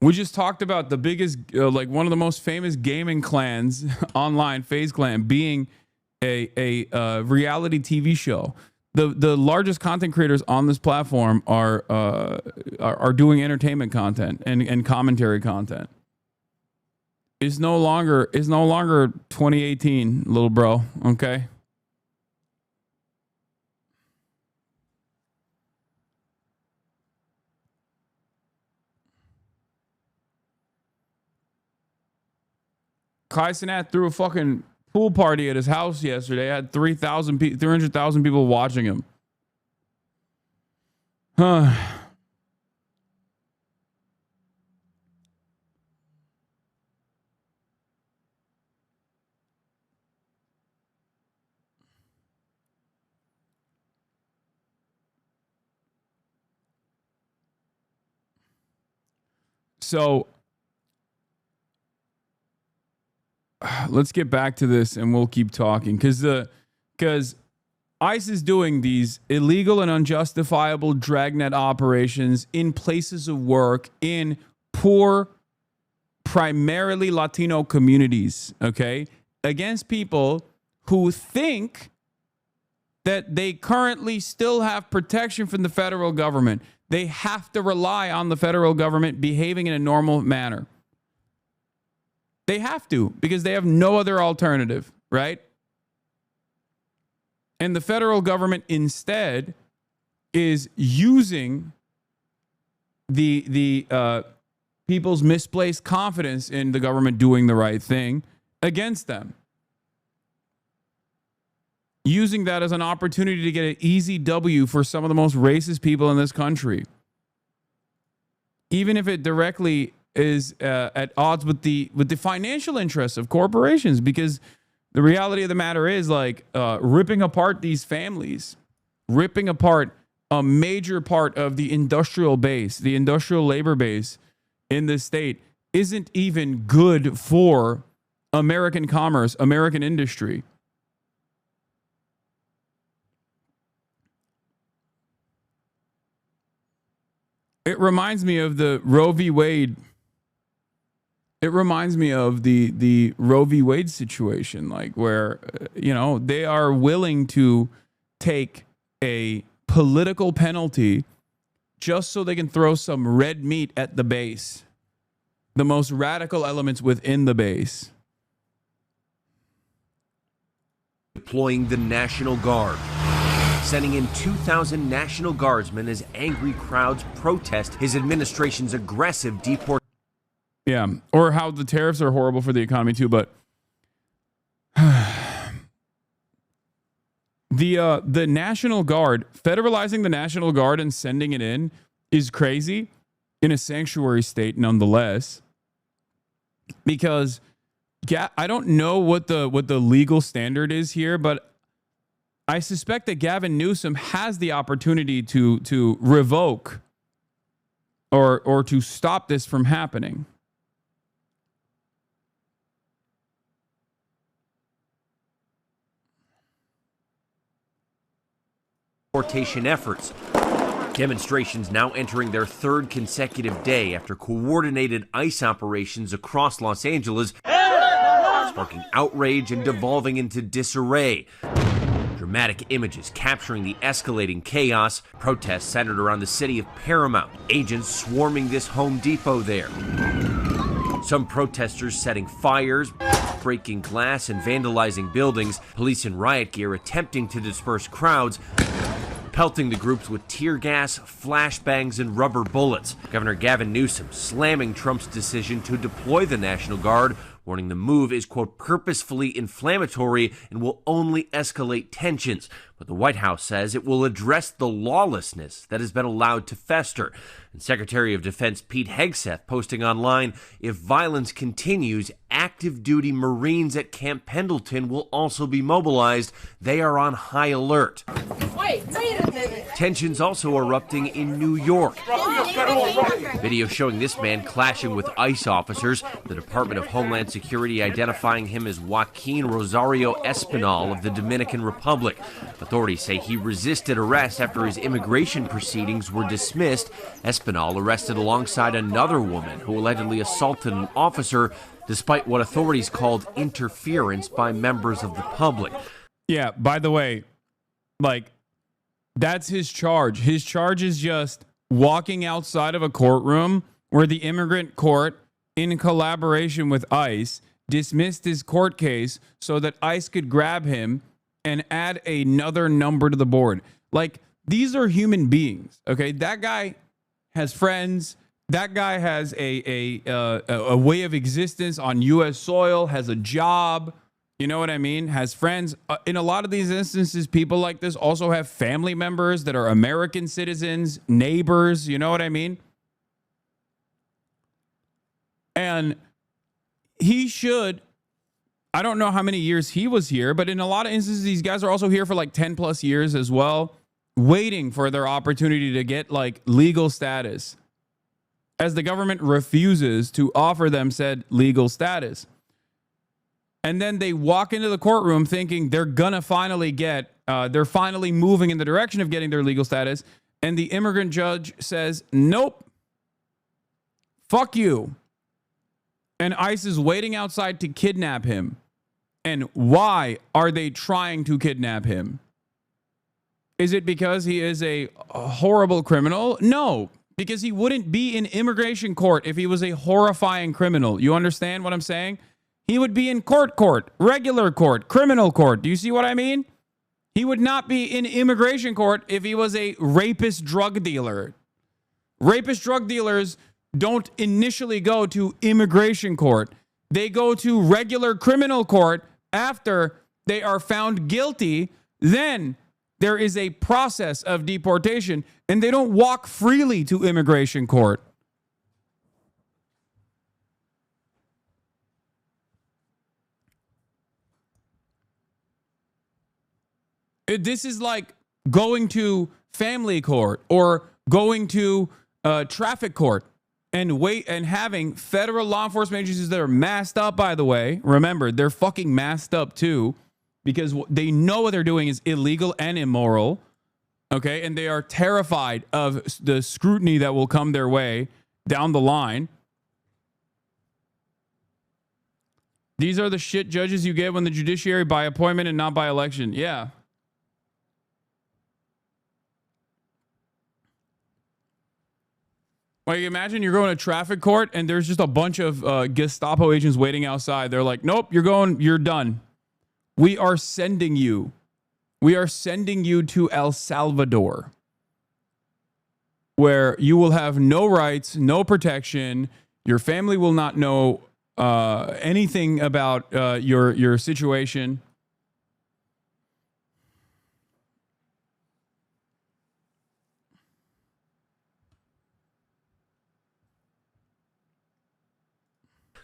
We just talked about the biggest, like one of the most famous gaming clans online, FaZe Clan, being a reality TV show. The largest content creators on this platform are doing entertainment content and commentary content. It's no longer 2018, little bro. Okay. Kaisenat threw a fucking pool party at his house yesterday. Had 300,000 people watching him. Huh. So let's get back to this and we'll keep talking, because ICE is doing these illegal and unjustifiable dragnet operations in places of work in poor, primarily Latino communities, okay, against people who think that they currently still have protection from the federal government. They have to rely on the federal government behaving in a normal manner. They have to, because they have no other alternative, right? And the federal government instead is using the people's misplaced confidence in the government doing the right thing against them. Using that as an opportunity to get an easy W for some of the most racist people in this country. Even if it directly is at odds with the financial interests of corporations, because the reality of the matter is, like, ripping apart these families, ripping apart a major part of the industrial base, the industrial labor base in this state, isn't even good for American commerce, American industry. It reminds me of the Roe v. Wade. It reminds me of the Roe v. Wade situation, like where, they are willing to take a political penalty just so they can throw some red meat at the base, the most radical elements within the base. Deploying the National Guard, sending in 2,000 National Guardsmen as angry crowds protest his administration's aggressive deportation. Yeah, or how the tariffs are horrible for the economy too, but the National Guard, federalizing the National Guard and sending it in is crazy in a sanctuary state nonetheless, because I don't know what the legal standard is here, but I suspect that Gavin Newsom has the opportunity to revoke or to stop this from happening. Deportation efforts. Demonstrations now entering their third consecutive day after coordinated ICE operations across Los Angeles, sparking outrage and devolving into disarray. Dramatic images capturing the escalating chaos. Protests centered around the city of Paramount. Agents swarming this Home Depot there. Some protesters setting fires, breaking glass and vandalizing buildings. Police in riot gear attempting to disperse crowds. pelting the groups with tear gas, flashbangs, and rubber bullets. Governor Gavin Newsom slamming Trump's decision to deploy the National Guard, warning the move is, quote, purposefully inflammatory and will only escalate tensions. But the White House says it will address the lawlessness that has been allowed to fester. And Secretary of Defense Pete Hegseth posting online, if violence continues, active duty Marines at Camp Pendleton will also be mobilized. They are on high alert. Wait a minute. Tensions also erupting in New York. Video showing this man clashing with ICE officers. The Department of Homeland Security identifying him as Joaquin Rosario Espinal of the Dominican Republic. Authorities say he resisted arrest after his immigration proceedings were dismissed. Espinal arrested alongside another woman who allegedly assaulted an officer despite what authorities called interference by members of the public. Yeah, by the way, like, that's his charge. His charge is just walking outside of a courtroom where the immigrant court, in collaboration with ICE, dismissed his court case so that ICE could grab him and add another number to the board. Like, these are human beings, okay? That guy has friends. That guy has a way of existence on U.S. soil, has a job. You know what I mean? Has friends. In a lot of these instances, people like this also have family members that are American citizens, neighbors. You know what I mean? And he should, I don't know how many years he was here, but in a lot of instances, these guys are also here for like 10 plus years as well, waiting for their opportunity to get like legal status, as the government refuses to offer them said legal status. And then they walk into the courtroom thinking they're gonna finally get, they're finally moving in the direction of getting their legal status. And the immigrant judge says, nope, fuck you. And ICE is waiting outside to kidnap him. And why are they trying to kidnap him? Is it because he is a horrible criminal? No, because he wouldn't be in immigration court if he was a horrifying criminal. You understand what I'm saying? He would be in court, regular court, criminal court. Do you see what I mean? He would not be in immigration court if he was a rapist drug dealer. Rapist drug dealers don't initially go to immigration court. They go to regular criminal court after they are found guilty. Then there is a process of deportation, and they don't walk freely to immigration court. This is like going to family court or going to traffic court and wait and having federal law enforcement agencies that are masked up, by the way. Remember, they're fucking masked up too, because they know what they're doing is illegal and immoral. Okay. And they are terrified of the scrutiny that will come their way down the line. These are the shit judges you get when the judiciary by appointment and not by election. Yeah. Like, imagine you're going to traffic court and there's just a bunch of Gestapo agents waiting outside. They're like, nope, you're done. We are sending you to El Salvador, where you will have no rights, no protection. Your family will not know anything about your situation.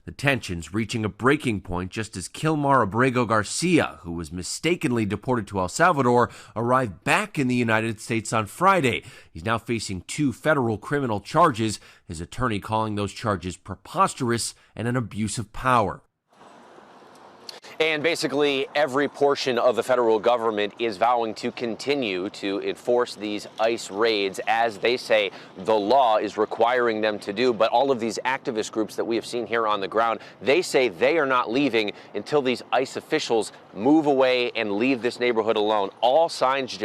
The tensions reaching a breaking point just as Kilmar Abrego Garcia, who was mistakenly deported to El Salvador, arrived back in the United States on Friday. He's now facing 2 federal criminal charges, his attorney calling those charges preposterous and an abuse of power. And basically every portion of the federal government is vowing to continue to enforce these ICE raids as they say the law is requiring them to do. But all of these activist groups that we have seen here on the ground, they say they are not leaving until these ICE officials move away and leave this neighborhood alone. All signs.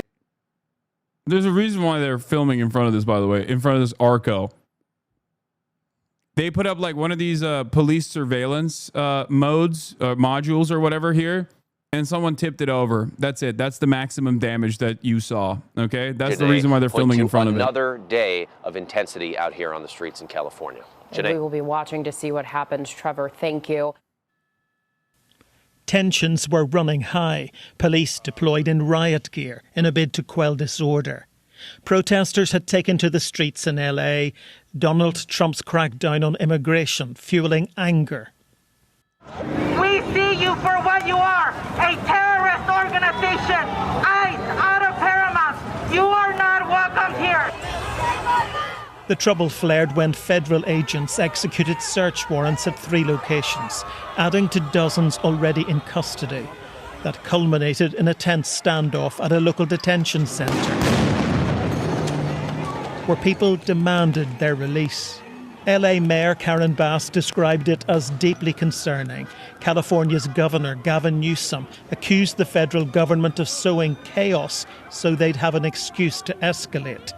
There's a reason why they're filming in front of this, by the way, in front of this Arco. They put up like one of these police surveillance modules or whatever here. and someone tipped it over. That's it. That's the maximum damage that you saw. Okay, that's the reason why they're filming in front of it. Another day of intensity out here on the streets in California. We will be watching to see what happens. Trevor, thank you. Tensions were running high. Police deployed in riot gear in a bid to quell disorder. Protesters had taken to the streets in LA. Donald Trump's crackdown on immigration fueling anger. We see you for what you are, a terrorist organization. ICE, out of Paramount. You are not welcome here. The trouble flared when federal agents executed search warrants at 3 locations, adding to dozens already in custody. That culminated in a tense standoff at a local detention centre, where people demanded their release. LA Mayor Karen Bass described it as deeply concerning. California's Governor Gavin Newsom accused the federal government of sowing chaos so they'd have an excuse to escalate.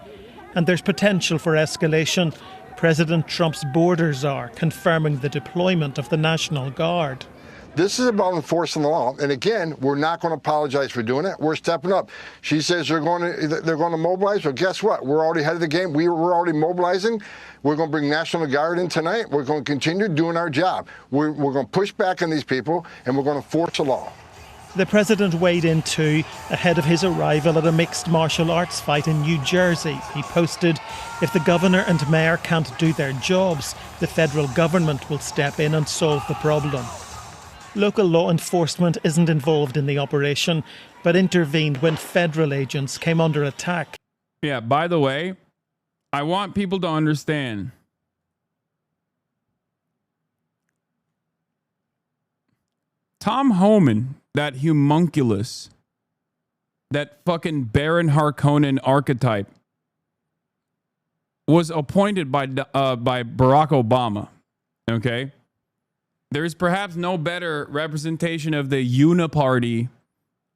And there's potential for escalation. President Trump's border czar confirming the deployment of the National Guard. This is about enforcing the law. And again, we're not going to apologize for doing it. We're stepping up. She says they're going to mobilize. Well, guess what? We're already ahead of the game. We're already mobilizing. We're going to bring National Guard in tonight. We're going to continue doing our job. We're going to push back on these people, and we're going to force the law. The president weighed in too, ahead of his arrival at a mixed martial arts fight in New Jersey. He posted, "If the governor and mayor can't do their jobs, the federal government will step in and solve the problem." Local law enforcement isn't involved in the operation, but intervened when federal agents came under attack. Yeah, by the way, I want people to understand. Tom Homan, that homunculus, that fucking Baron Harkonnen archetype, was appointed by Barack Obama. Okay? There is perhaps no better representation of the uniparty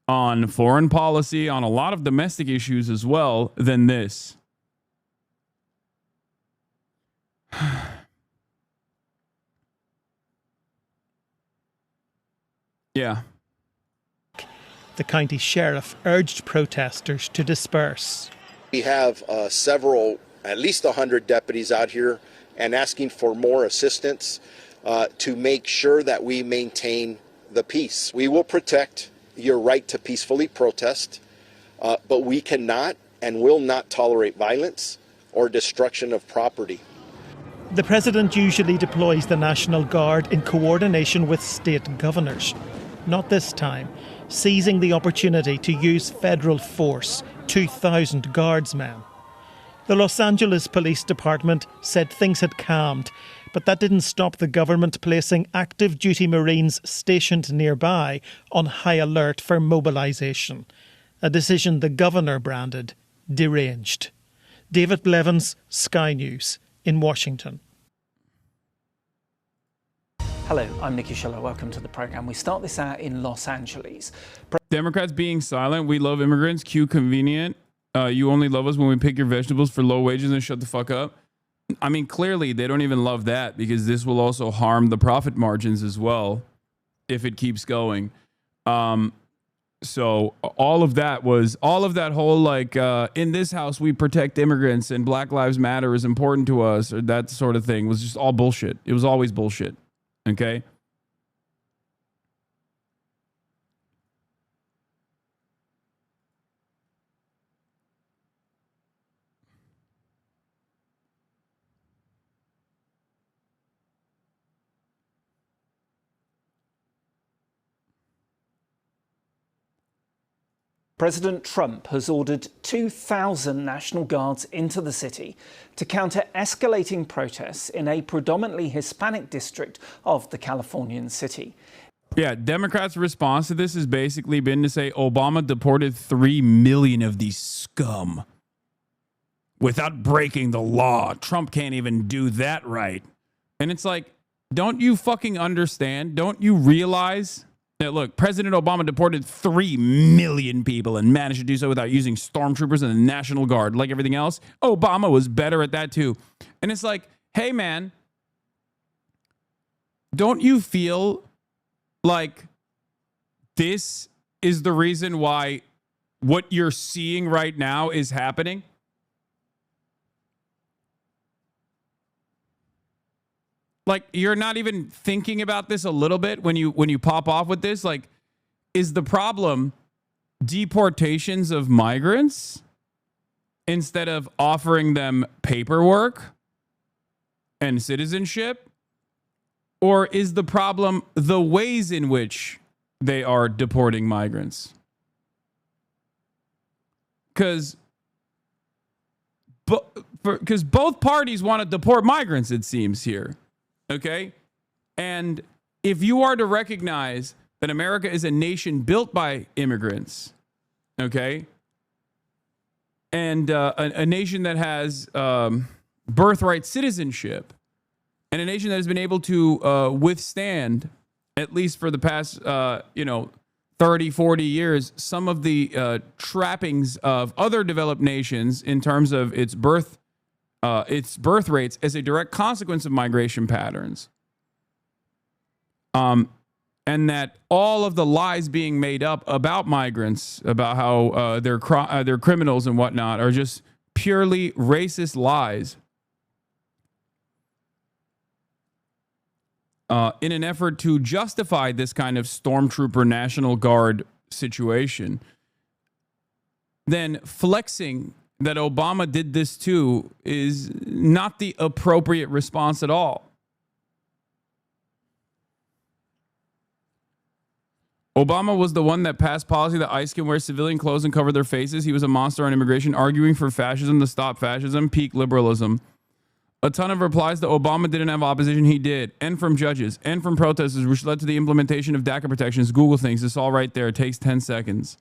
on foreign policy, on a lot of domestic issues as well, than this. Yeah. The county sheriff urged protesters to disperse. We have several, at least 100 deputies out here and asking for more assistance to make sure that we maintain the peace. We will protect your right to peacefully protest, but we cannot and will not tolerate violence or destruction of property. The president usually deploys the National Guard in coordination with state governors. Not this time, seizing the opportunity to use federal force, 2,000 guardsmen. The Los Angeles Police Department said things had calmed, but that didn't stop the government placing active duty Marines stationed nearby on high alert for mobilization, a decision the governor branded deranged. David Blevins, Sky News, in Washington. Hello, I'm Nikki Schiller. Welcome to the program. We start this out in Los Angeles. Democrats being silent. We love immigrants. Cue convenient. You only love us when we pick your vegetables for low wages and shut the fuck up. I mean, clearly they don't even love that, because this will also harm the profit margins as well if it keeps going. So all of that whole like, in this house we protect immigrants and Black Lives Matter is important to us, or that sort of thing, was just all bullshit. It was always bullshit. Okay. President Trump has ordered 2,000 National Guards into the city to counter escalating protests in a predominantly Hispanic district of the Californian city. Yeah, Democrats' response to this has basically been to say Obama deported 3 million of these scum without breaking the law. Trump can't even do that right. And it's like, don't you fucking understand? Don't you realize that, look, President Obama deported 3 million people and managed to do so without using stormtroopers and the National Guard. Like everything else, Obama was better at that too. And it's like, hey, man, don't you feel like this is the reason why what you're seeing right now is happening? Like, you're not even thinking about this a little bit when you pop off with this? Like, is the problem deportations of migrants instead of offering them paperwork and citizenship? Or is the problem the ways in which they are deporting migrants? Because both parties want to deport migrants, it seems here. Okay? And if you are to recognize that America is a nation built by immigrants, okay, and a nation that has birthright citizenship, and a nation that has been able to withstand, at least for the past, 30, 40 years, some of the trappings of other developed nations in terms of its birth rates as a direct consequence of migration patterns. And that all of the lies being made up about migrants, about how they're criminals and whatnot, are just purely racist lies. In an effort to justify this kind of stormtrooper National Guard situation, then flexing that Obama did this too is not the appropriate response at all. Obama was the one that passed policy that ICE can wear civilian clothes and cover their faces. He was a monster on immigration, arguing for fascism to stop fascism, peak liberalism. A ton of replies that Obama didn't have opposition. He did. And from judges and from protesters, which led to the implementation of DACA protections. Google things. It's all right there. It takes 10 seconds.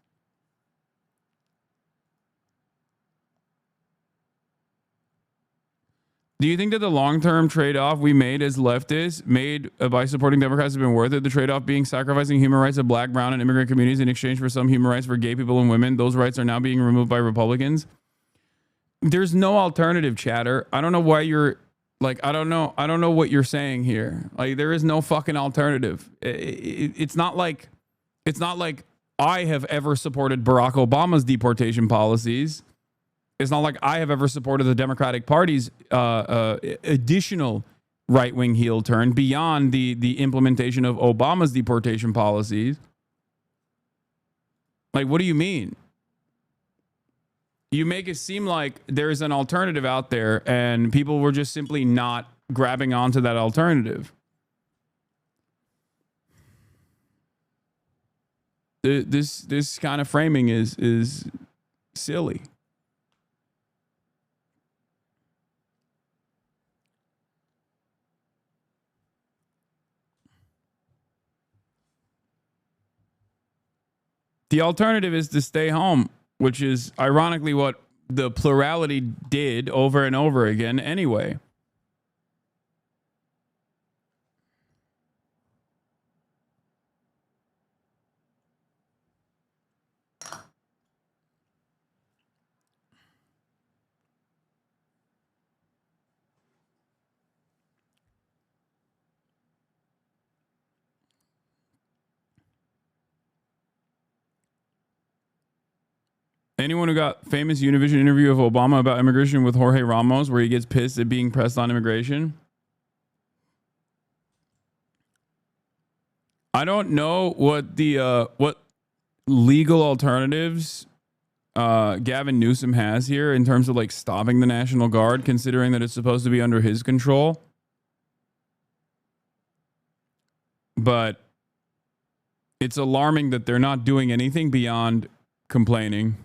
Do you think that the long-term trade-off we made as leftists, made by supporting Democrats, has been worth it? The trade-off being sacrificing human rights of black, brown, and immigrant communities in exchange for some human rights for gay people and women. Those rights are now being removed by Republicans. There's no alternative, chatter. I don't know why you're like, I don't know what you're saying here. Like, there is no fucking alternative. It's not like I have ever supported Barack Obama's deportation policies. It's not like I have ever supported the Democratic Party's additional right-wing heel turn beyond the implementation of Obama's deportation policies. Like, what do you mean? You make it seem like there's an alternative out there and people were just simply not grabbing onto that alternative. This kind of framing is silly. The alternative is to stay home, which is ironically what the plurality did over and over again anyway. Anyone who got famous Univision interview of Obama about immigration with Jorge Ramos, where he gets pissed at being pressed on immigration? I don't know what the what legal alternatives Gavin Newsom has here in terms of like stopping the National Guard, considering that it's supposed to be under his control. But it's alarming that they're not doing anything beyond complaining.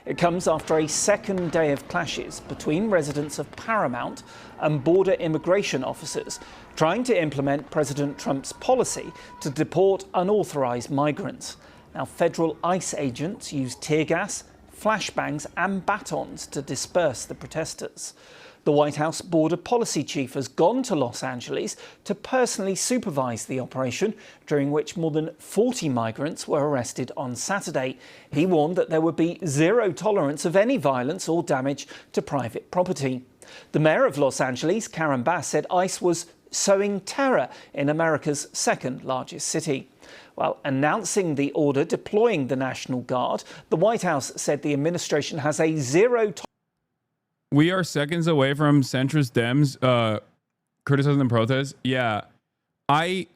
It comes after a second day of clashes between residents of Paramount and border immigration officers trying to implement President Trump's policy to deport unauthorized migrants. Now, federal ICE agents used tear gas, flashbangs and batons to disperse the protesters. The White House border policy chief has gone to Los Angeles to personally supervise the operation, during which more than 40 migrants were arrested on Saturday. He warned that there would be zero tolerance of any violence or damage to private property. The mayor of Los Angeles, Karen Bass, said ICE was sowing terror in America's second largest city. Well, announcing the order deploying the National Guard, the White House said the administration has a zero tolerance. We are seconds away from centrist Dems criticizing the protests. Yeah, I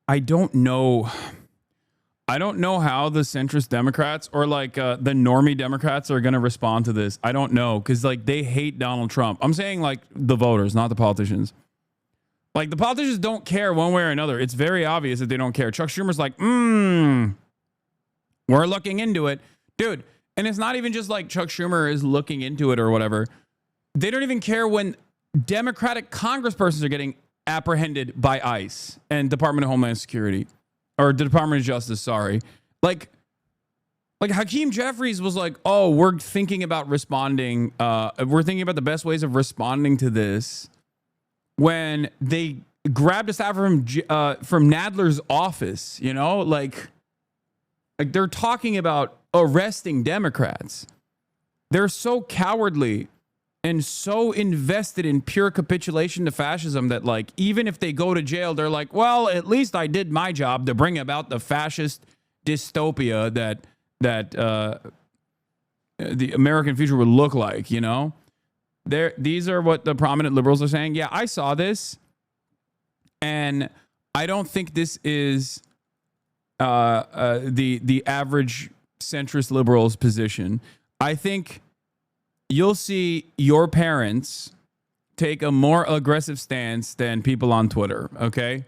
don't know. I don't know how the centrist Democrats or like the normie Democrats are going to respond to this. I don't know, because like they hate Donald Trump. I'm saying like the voters, not the politicians. Like the politicians don't care one way or another. It's very obvious that they don't care. Chuck Schumer's like, we're looking into it, dude. And it's not even just like Chuck Schumer is looking into it or whatever. They don't even care when Democratic congresspersons are getting apprehended by ICE and Department of Homeland Security, or the Department of Justice, sorry. Like Hakeem Jeffries was like, oh, we're thinking about responding. We're thinking about the best ways of responding to this, when they grabbed a staffer from Nadler's office, you know, like they're talking about arresting Democrats. They're so cowardly and so invested in pure capitulation to fascism that, like, even if they go to jail, they're like, well, at least I did my job to bring about the fascist dystopia that the American future would look like, you know? These are what the prominent liberals are saying. Yeah, I saw this, and I don't think this is the average centrist liberal's position. I think you'll see your parents take a more aggressive stance than people on Twitter, okay?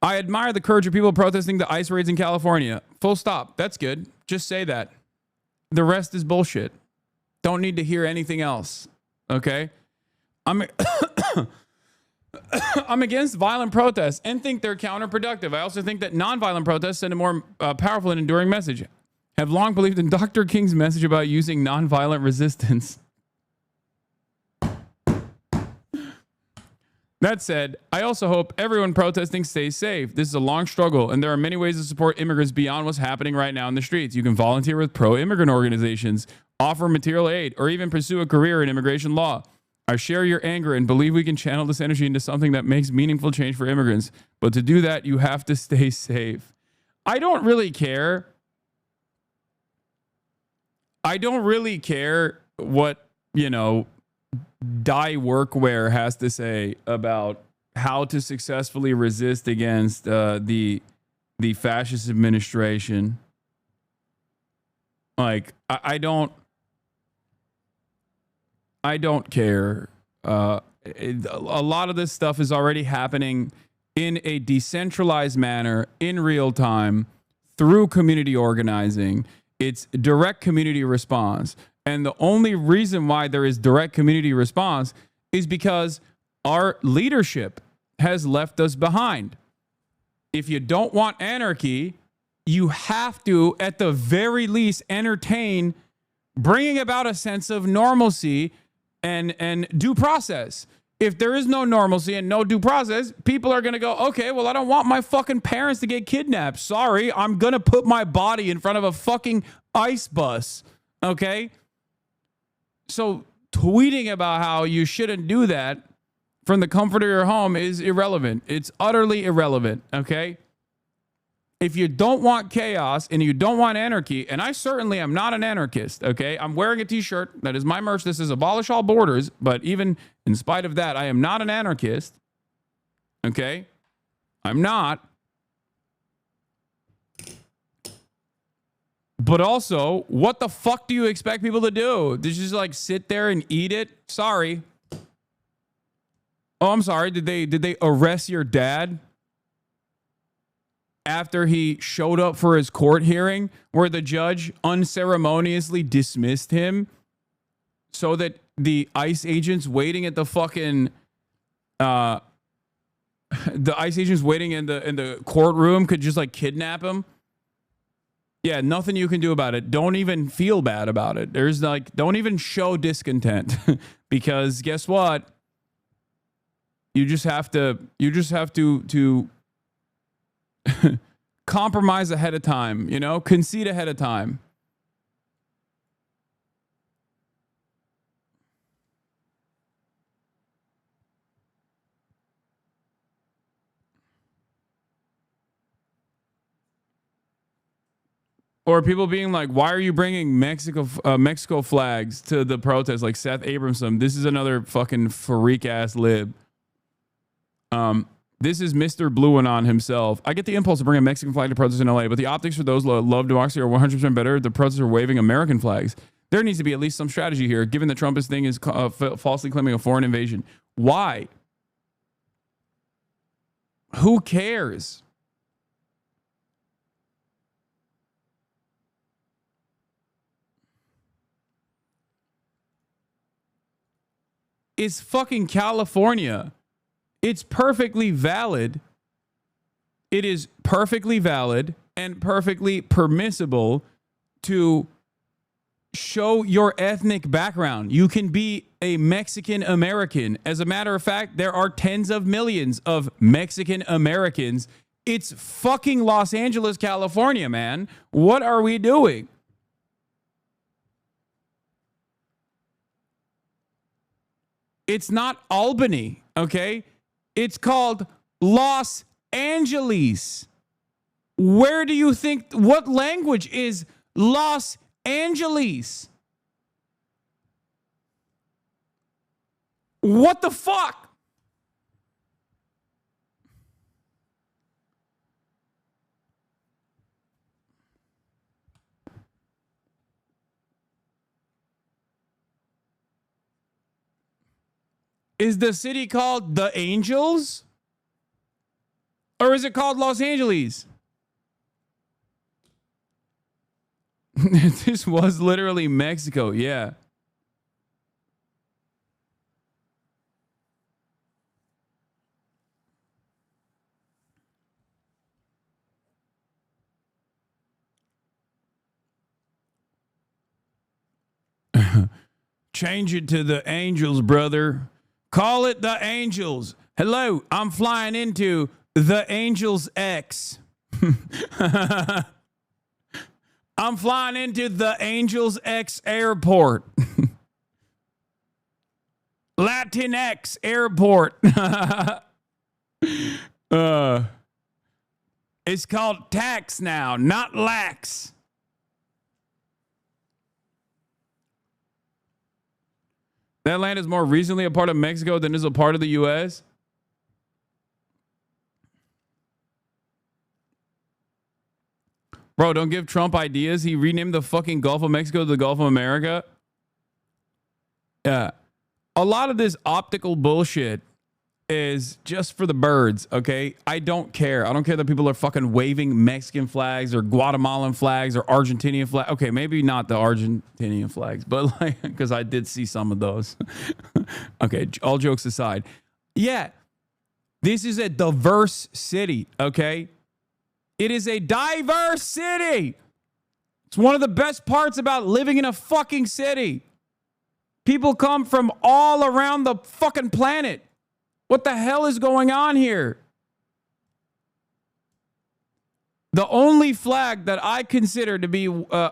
I admire the courage of people protesting the ICE raids in California. Full stop. That's good. Just say that. The rest is bullshit. Don't need to hear anything else, okay? I'm against violent protests and think they're counterproductive. I also think that nonviolent protests send a more powerful and enduring message. Have long believed in Dr. King's message about using nonviolent resistance. That said, I also hope everyone protesting stays safe. This is a long struggle, and there are many ways to support immigrants beyond what's happening right now in the streets. You can volunteer with pro-immigrant organizations, offer material aid, or even pursue a career in immigration law. I share your anger and believe we can channel this energy into something that makes meaningful change for immigrants. But to do that, you have to stay safe. I don't really care. I don't really care what, you know, Dye Workwear has to say about how to successfully resist against the fascist administration. Like, I don't care. A lot of this stuff is already happening in a decentralized manner, in real time, through community organizing. It's direct community response. And the only reason why there is direct community response is because our leadership has left us behind. If you don't want anarchy, you have to, at the very least, entertain bringing about a sense of normalcy and due process. If there is no normalcy and no due process, people are going to go, okay, well, I don't want my fucking parents to get kidnapped. Sorry, I'm going to put my body in front of a fucking ICE bus, okay? So tweeting about how you shouldn't do that from the comfort of your home is irrelevant. It's utterly irrelevant, okay? If you don't want chaos and you don't want anarchy, and I certainly am not an anarchist, okay? I'm wearing a t-shirt that is my merch. This is Abolish All Borders, but even in spite of that, I am not an anarchist, okay? I'm not. But also, what the fuck do you expect people to do? Did you just like sit there and eat it? Sorry. Oh, I'm sorry. Did they arrest your dad after he showed up for his court hearing where the judge unceremoniously dismissed him so that the ICE agents waiting at the fucking the ICE agents waiting in the courtroom could just like kidnap him? Yeah, nothing you can do about it. Don't even feel bad about it. There's like, don't even show discontent because guess what? You just have to compromise ahead of time, you know, concede ahead of time. Or people being like, why are you bringing Mexico flags to the protest? Like Seth Abramson. This is another fucking freak ass lib. This is Mr. Blue Anon himself. I get the impulse to bring a Mexican flag to protests in LA, but the optics for those who love democracy are 100% better. The protesters are waving American flags. There needs to be at least some strategy here, given the Trumpist thing is falsely claiming a foreign invasion. Why? Who cares? It's fucking California. It's perfectly valid. It is perfectly valid and perfectly permissible to show your ethnic background. You can be a Mexican American. As a matter of fact, there are tens of millions of Mexican Americans. It's fucking Los Angeles, California, man. What are we doing? It's not Albany, okay? It's called Los Angeles. Where do you think, what language is Los Angeles? What the fuck? Is the city called the Angels? Or is it called Los Angeles? This was literally Mexico, yeah. Change it to the Angels, brother. Call it the Angels. Hello, I'm flying into the Angels X. I'm flying into the Angels X airport. Latinx airport. It's called tax now, not lax. That land is more recently a part of Mexico than is a part of the U.S. Bro, don't give Trump ideas. He renamed the fucking Gulf of Mexico to the Gulf of America. Yeah. A lot of this optical bullshit is just for the birds, okay? I don't care. I don't care that people are fucking waving Mexican flags or Guatemalan flags or Argentinian flags. Okay, maybe not the Argentinian flags, but like, because I did see some of those. Okay, all jokes aside. Yeah, this is a diverse city, okay? It is a diverse city. It's one of the best parts about living in a fucking city. People come from all around the fucking planet. What the hell is going on here? The only flag that I consider to be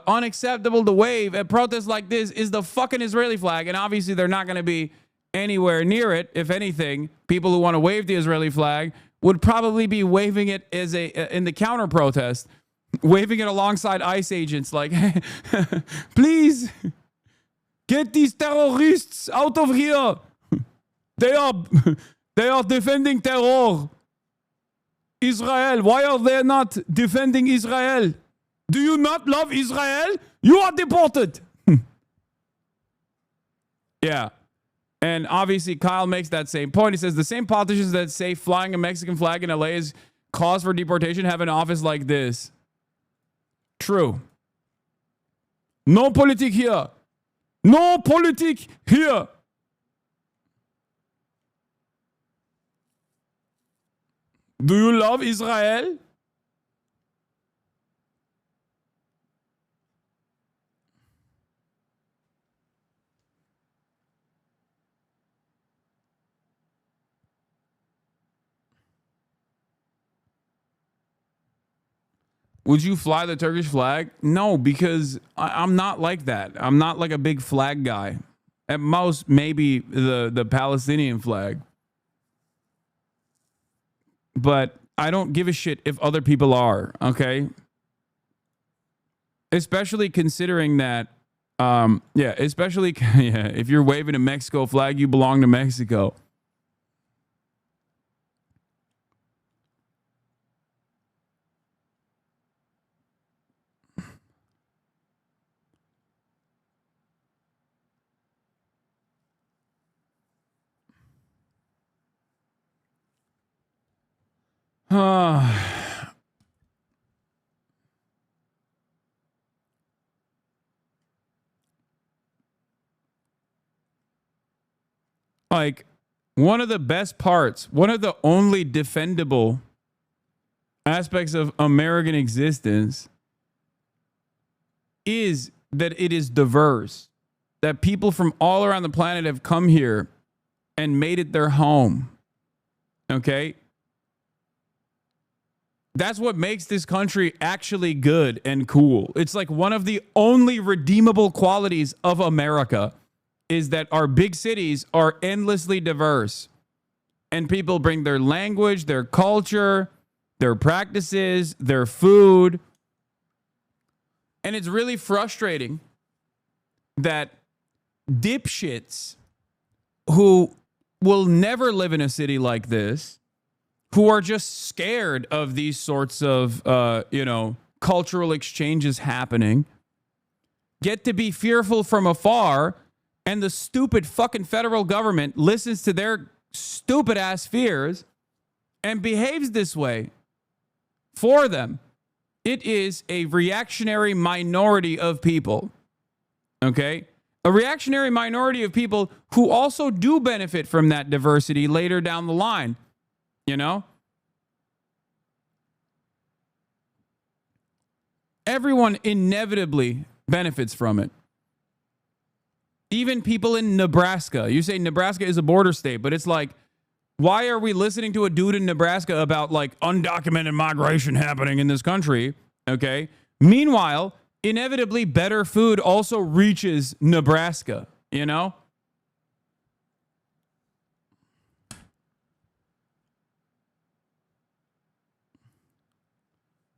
unacceptable to wave at protests like this is the fucking Israeli flag. And obviously they're not going to be anywhere near it. If anything, people who want to wave the Israeli flag would probably be waving it as in the counter protest, waving it alongside ICE agents like, please get these terrorists out of here. They are defending terror. Israel, why are they not defending Israel? Do you not love Israel? You are deported. Yeah. And obviously Kyle makes that same point. He says the same politicians that say flying a Mexican flag in LA is cause for deportation have an office like this. True. No politic here. No politic here. Do you love Israel? Would you fly the Turkish flag? No, because I'm not like that. I'm not like a big flag guy. At most, maybe the Palestinian flag. But I don't give a shit if other people are, okay? Especially considering that, especially if you're waving a Mexico flag, you belong to Mexico. Like, one of the best parts, one of the only defendable aspects of American existence is that it is diverse, that people from all around the planet have come here and made it their home. Okay? That's what makes this country actually good and cool. It's like one of the only redeemable qualities of America is that our big cities are endlessly diverse. And people bring their language, their culture, their practices, their food. And it's really frustrating that dipshits who will never live in a city like this, who are just scared of these sorts of, cultural exchanges happening, get to be fearful from afar, and the stupid fucking federal government listens to their stupid ass fears and behaves this way for them. It is a reactionary minority of people, okay? A reactionary minority of people who also do benefit from that diversity later down the line. You know? Everyone inevitably benefits from it. Even people in Nebraska. You say Nebraska is a border state, but it's like, why are we listening to a dude in Nebraska about like undocumented migration happening in this country? Okay. Meanwhile, inevitably better food also reaches Nebraska, you know?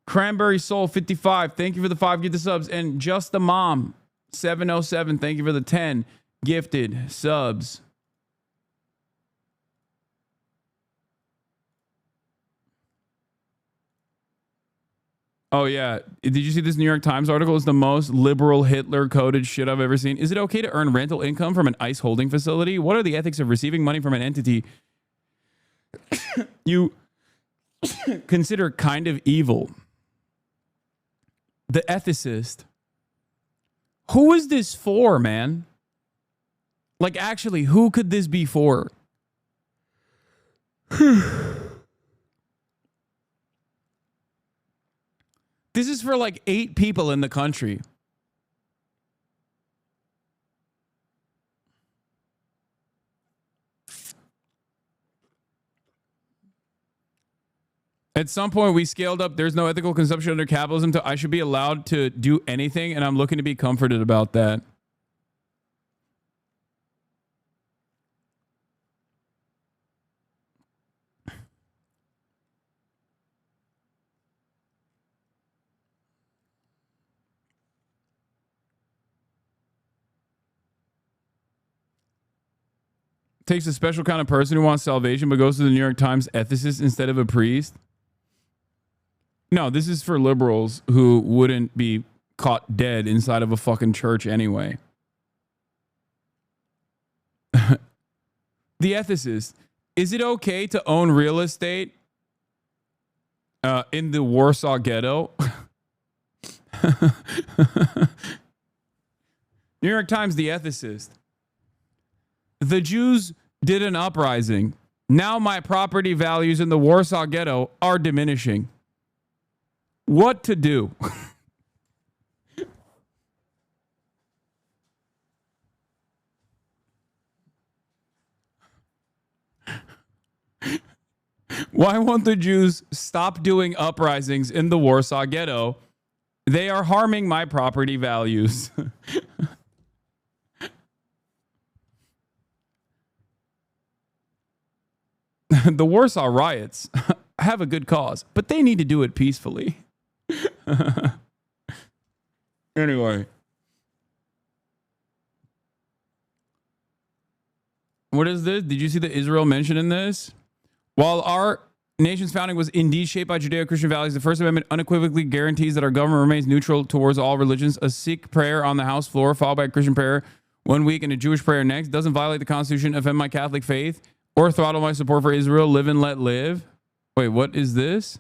Cranberry Soul 55, thank you for the 5 gifted subs. And Just the Mom 707, thank you for the 10 gifted subs. Oh, yeah. Did you see this New York Times article? It's the most liberal Hitler-coded shit I've ever seen. Is it okay to earn rental income from an ICE holding facility? What are the ethics of receiving money from an entity you consider kind of evil? The ethicist. Who is this for, man? Like, actually, who could this be for? This is for like 8 people in the country. At some point, we scaled up. There's no ethical consumption under capitalism. I should be allowed to do anything, and I'm looking to be comforted about that. Takes a special kind of person who wants salvation, but goes to the New York Times ethicist instead of a priest. No, this is for liberals who wouldn't be caught dead inside of a fucking church anyway. The ethicist. Is it okay to own real estate in the Warsaw Ghetto? New York Times, the ethicist. The Jews did an uprising. Now my property values in the Warsaw Ghetto are diminishing. What to do? Why won't the Jews stop doing uprisings in the Warsaw Ghetto? They are harming my property values. The Warsaw riots have a good cause, but they need to do it peacefully. Anyway. What is this? Did you see the Israel mention in this? While our nation's founding was indeed shaped by Judeo-Christian values, the First Amendment unequivocally guarantees that our government remains neutral towards all religions. A Sikh prayer on the House floor, followed by a Christian prayer one week and a Jewish prayer next, doesn't violate the Constitution, offend my Catholic faith, or throttle my support for Israel. Live and let live. Wait, what is this?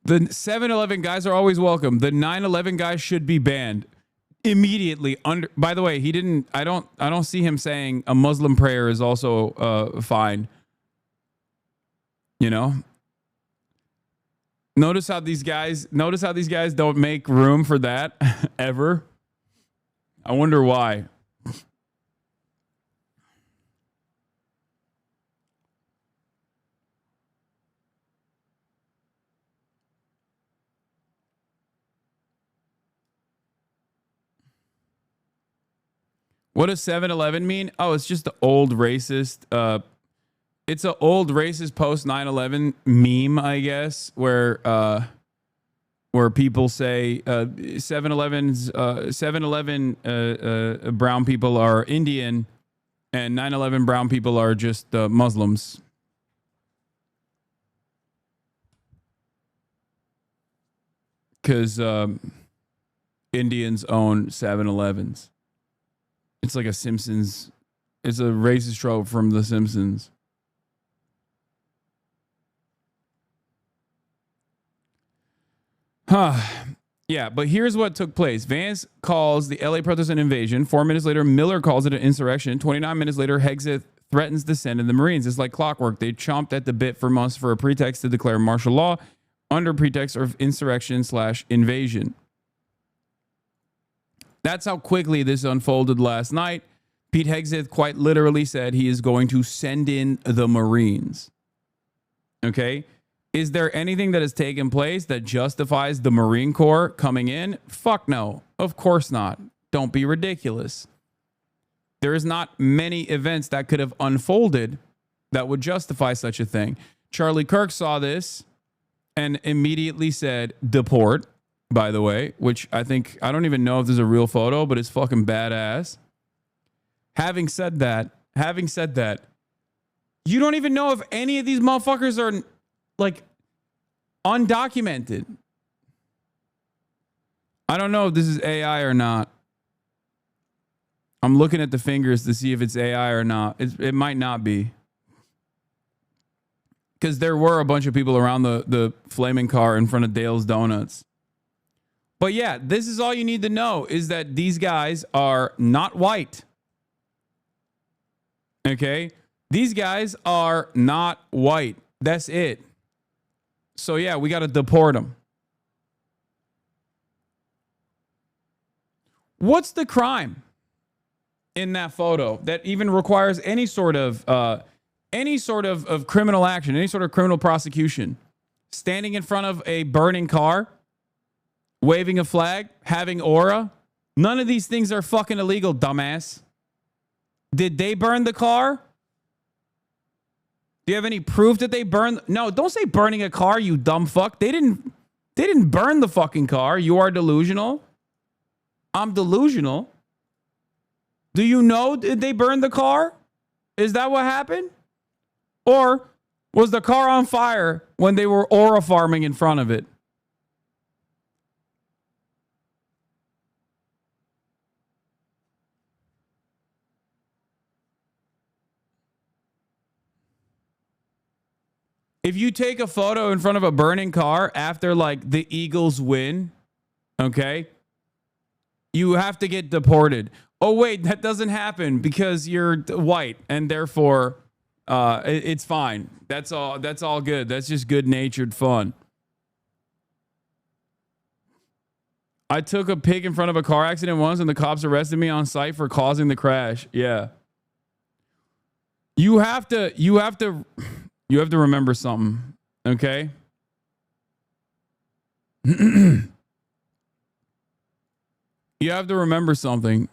The 7-Eleven guys are always welcome. The 9/11 guys should be banned immediately. By the way, he didn't. I don't see him saying a Muslim prayer is also fine. You know. Notice how these guys don't make room for that ever. I wonder why. What does 7-Eleven mean? Oh, it's just the old racist. It's an old racist post 9/11 meme, I guess, where people say 7-Eleven brown people are Indian, and 9/11 brown people are just Muslims. Because Indians own 7-Elevens. It's like a Simpsons. It's a racist trope from The Simpsons. Yeah, but here's what took place. Vance calls the LA protest an invasion. 4 minutes later, Miller calls it an insurrection. 29 minutes later, Hegseth threatens to send in the Marines. It's like clockwork. They chomped at the bit for months for a pretext to declare martial law under pretext of insurrection/invasion. That's how quickly this unfolded last night. Pete Hegseth quite literally said he is going to send in the Marines. Okay? Is there anything that has taken place that justifies the Marine Corps coming in? Fuck no. Of course not. Don't be ridiculous. There is not many events that could have unfolded that would justify such a thing. Charlie Kirk saw this and immediately said, deport. By the way, which I don't even know if there's a real photo, but it's fucking badass. Having said that, you don't even know if any of these motherfuckers are like undocumented. I don't know if this is AI or not. I'm looking at the fingers to see if it's AI or not. It might not be. Because there were a bunch of people around the flaming car in front of Dale's Donuts. But yeah, this is all you need to know is that these guys are not white. Okay? These guys are not white. That's it. So yeah, we got to deport them. What's the crime in that photo that even requires any sort of criminal action, any sort of criminal prosecution? Standing in front of a burning car? Waving a flag, having aura. None of these things are fucking illegal, dumbass. Did they burn the car? Do you have any proof that they burned? No, don't say burning a car, you dumb fuck. They didn't burn the fucking car. You are delusional. I'm delusional. Do you know did they burn the car? Is that what happened? Or was the car on fire when they were aura farming in front of it? If you take a photo in front of a burning car after like the Eagles win, okay, you have to get deported. Oh, wait, that doesn't happen because you're white and therefore it's fine. That's all good. That's just good natured fun. I took a pic in front of a car accident once and the cops arrested me on site for causing the crash. Yeah. You have to remember something, okay? You have to remember something.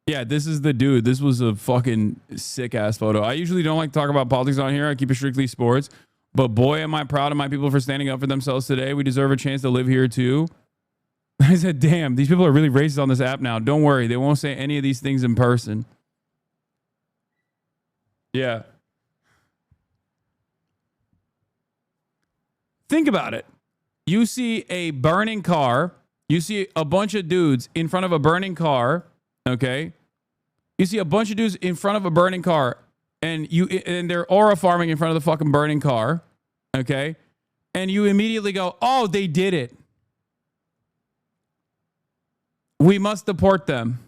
Yeah, this is the dude. This was a fucking sick ass photo. I usually don't like to talk about politics on here. I keep it strictly sports. But boy, am I proud of my people for standing up for themselves today. We deserve a chance to live here too. I said, damn, these people are really racist on this app now. Don't worry. They won't say any of these things in person. Yeah. Think about it. You see a burning car. You see a bunch of dudes in front of a burning car. Okay. You see a bunch of dudes in front of a burning car and they're aura farming in front of the fucking burning car. Okay. And you immediately go, oh, they did it. We must deport them.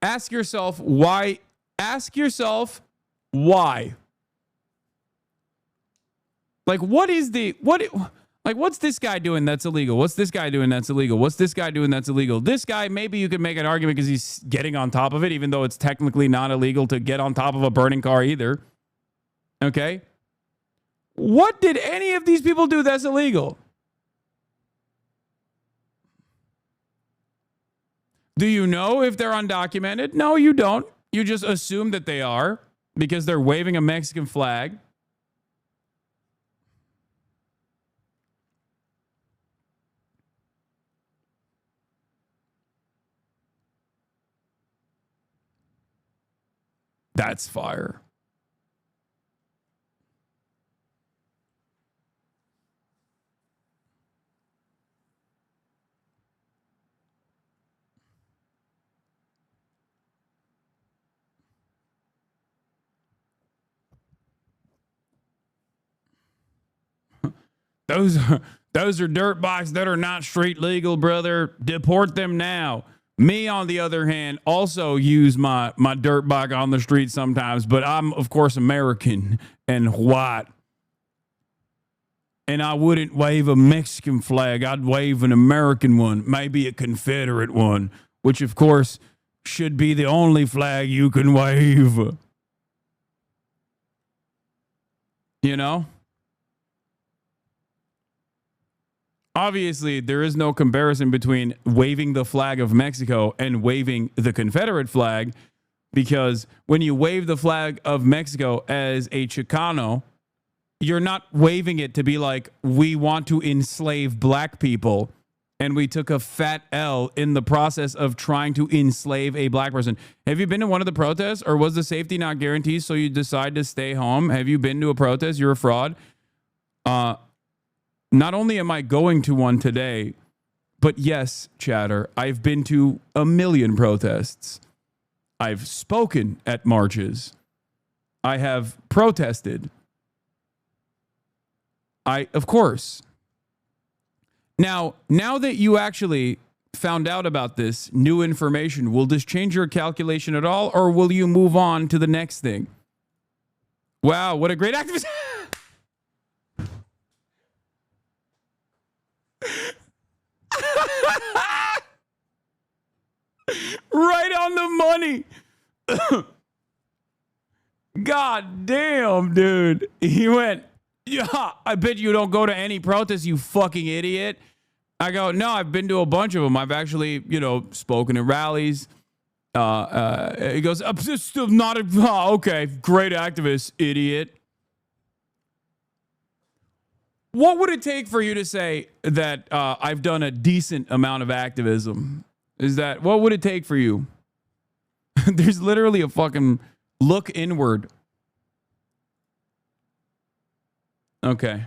Ask yourself why. Ask yourself why. Like, what's this guy doing that's illegal? What's this guy doing that's illegal? What's this guy doing that's illegal? This guy, maybe you could make an argument because he's getting on top of it, even though it's technically not illegal to get on top of a burning car either. Okay? What did any of these people do that's illegal? Do you know if they're undocumented? No, you don't. You just assume that they are because they're waving a Mexican flag. That's fire. Those are dirt bikes that are not street legal, brother. Deport them now. Me, on the other hand, also use my dirt bike on the street sometimes, but I'm, of course, American and white. And I wouldn't wave a Mexican flag. I'd wave an American one, maybe a Confederate one, which, of course, should be the only flag you can wave. You know? Obviously, there is no comparison between waving the flag of Mexico and waving the Confederate flag, because when you wave the flag of Mexico as a Chicano, you're not waving it to be like, we want to enslave black people, and we took a fat L in the process of trying to enslave a black person. Have you been to one of the protests, or was the safety not guaranteed, so you decide to stay home? Have you been to a protest? You're a fraud. Not only am I going to one today, but yes, chatter, I've been to a million protests. I've spoken at marches. I have protested. Of course. Now that you actually found out about this new information, will this change your calculation at all, or will you move on to the next thing? Wow, what a great activist. Right on the money. God damn, dude. He went, yeah, I bet you don't go to any protests, you fucking idiot. I go, no, I've been to a bunch of them. I've actually, spoken at rallies. He goes, I'm just still not okay, great activist, idiot. What would it take for you to say that I've done a decent amount of activism? What would it take for you? There's literally a fucking look inward. Okay.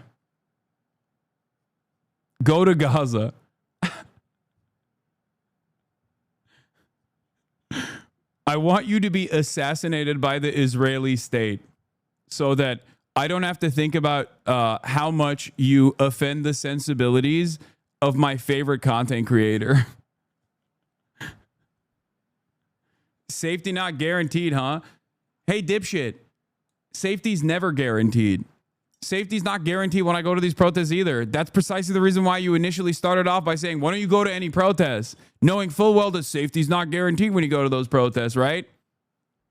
Go to Gaza. I want you to be assassinated by the Israeli state so that I don't have to think about how much you offend the sensibilities of my favorite content creator. Safety not guaranteed, huh? Hey, dipshit. Safety's never guaranteed. Safety's not guaranteed when I go to these protests either. That's precisely the reason why you initially started off by saying, why don't you go to any protests? Knowing full well that safety's not guaranteed when you go to those protests, right?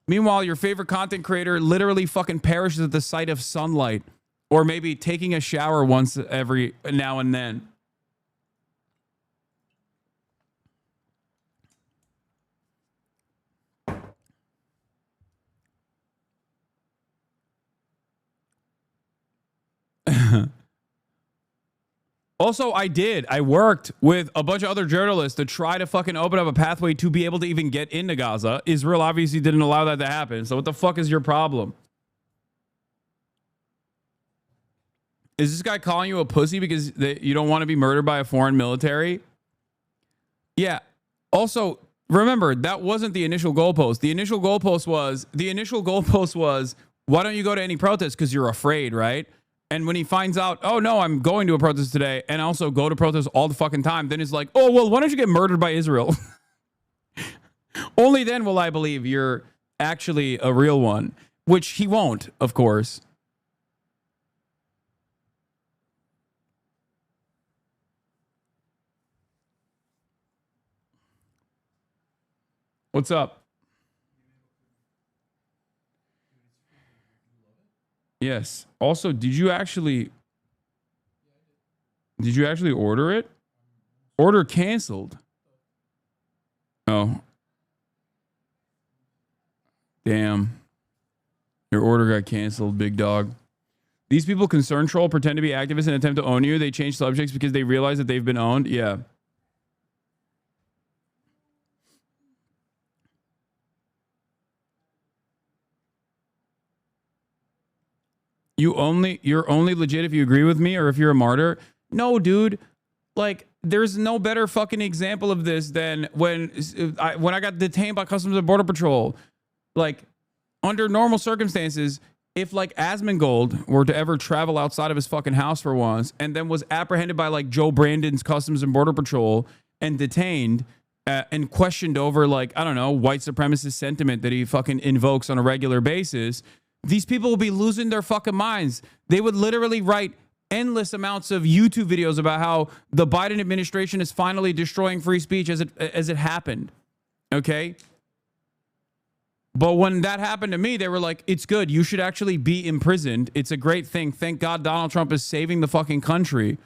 Meanwhile, your favorite content creator literally fucking perishes at the sight of sunlight, or maybe taking a shower once every now and then. Also, I worked with a bunch of other journalists to try to fucking open up a pathway to be able to even get into Gaza. Israel obviously didn't allow that to happen. So what the fuck is your problem? Is this guy calling you a pussy because you don't want to be murdered by a foreign military? Yeah. Also, remember, that wasn't the initial goalpost. The initial goalpost was, why don't you go to any protest? Because you're afraid, right? And when he finds out, oh no, I'm going to a protest today and also go to protests all the fucking time, then it's like, oh, well, why don't you get murdered by Israel? Only then will I believe you're actually a real one, which he won't, of course. What's up? Yes. Also, did you actually order it? Order canceled. Oh. Damn. Your order got canceled, big dog. These people concern troll, pretend to be activists and attempt to own you. They change subjects because they realize that they've been owned. Yeah. You're only legit if you agree with me or if you're a martyr. No, dude. Like, there's no better fucking example of this than when I got detained by Customs and Border Patrol. Like, under normal circumstances, if like Asmongold were to ever travel outside of his fucking house for once and then was apprehended by like Joe Brandon's Customs and Border Patrol and detained and questioned over like, I don't know, white supremacist sentiment that he fucking invokes on a regular basis, these people will be losing their fucking minds. They would literally write endless amounts of YouTube videos about how the Biden administration is finally destroying free speech as it happened. Okay? But when that happened to me, they were like, it's good. You should actually be imprisoned. It's a great thing. Thank God Donald Trump is saving the fucking country.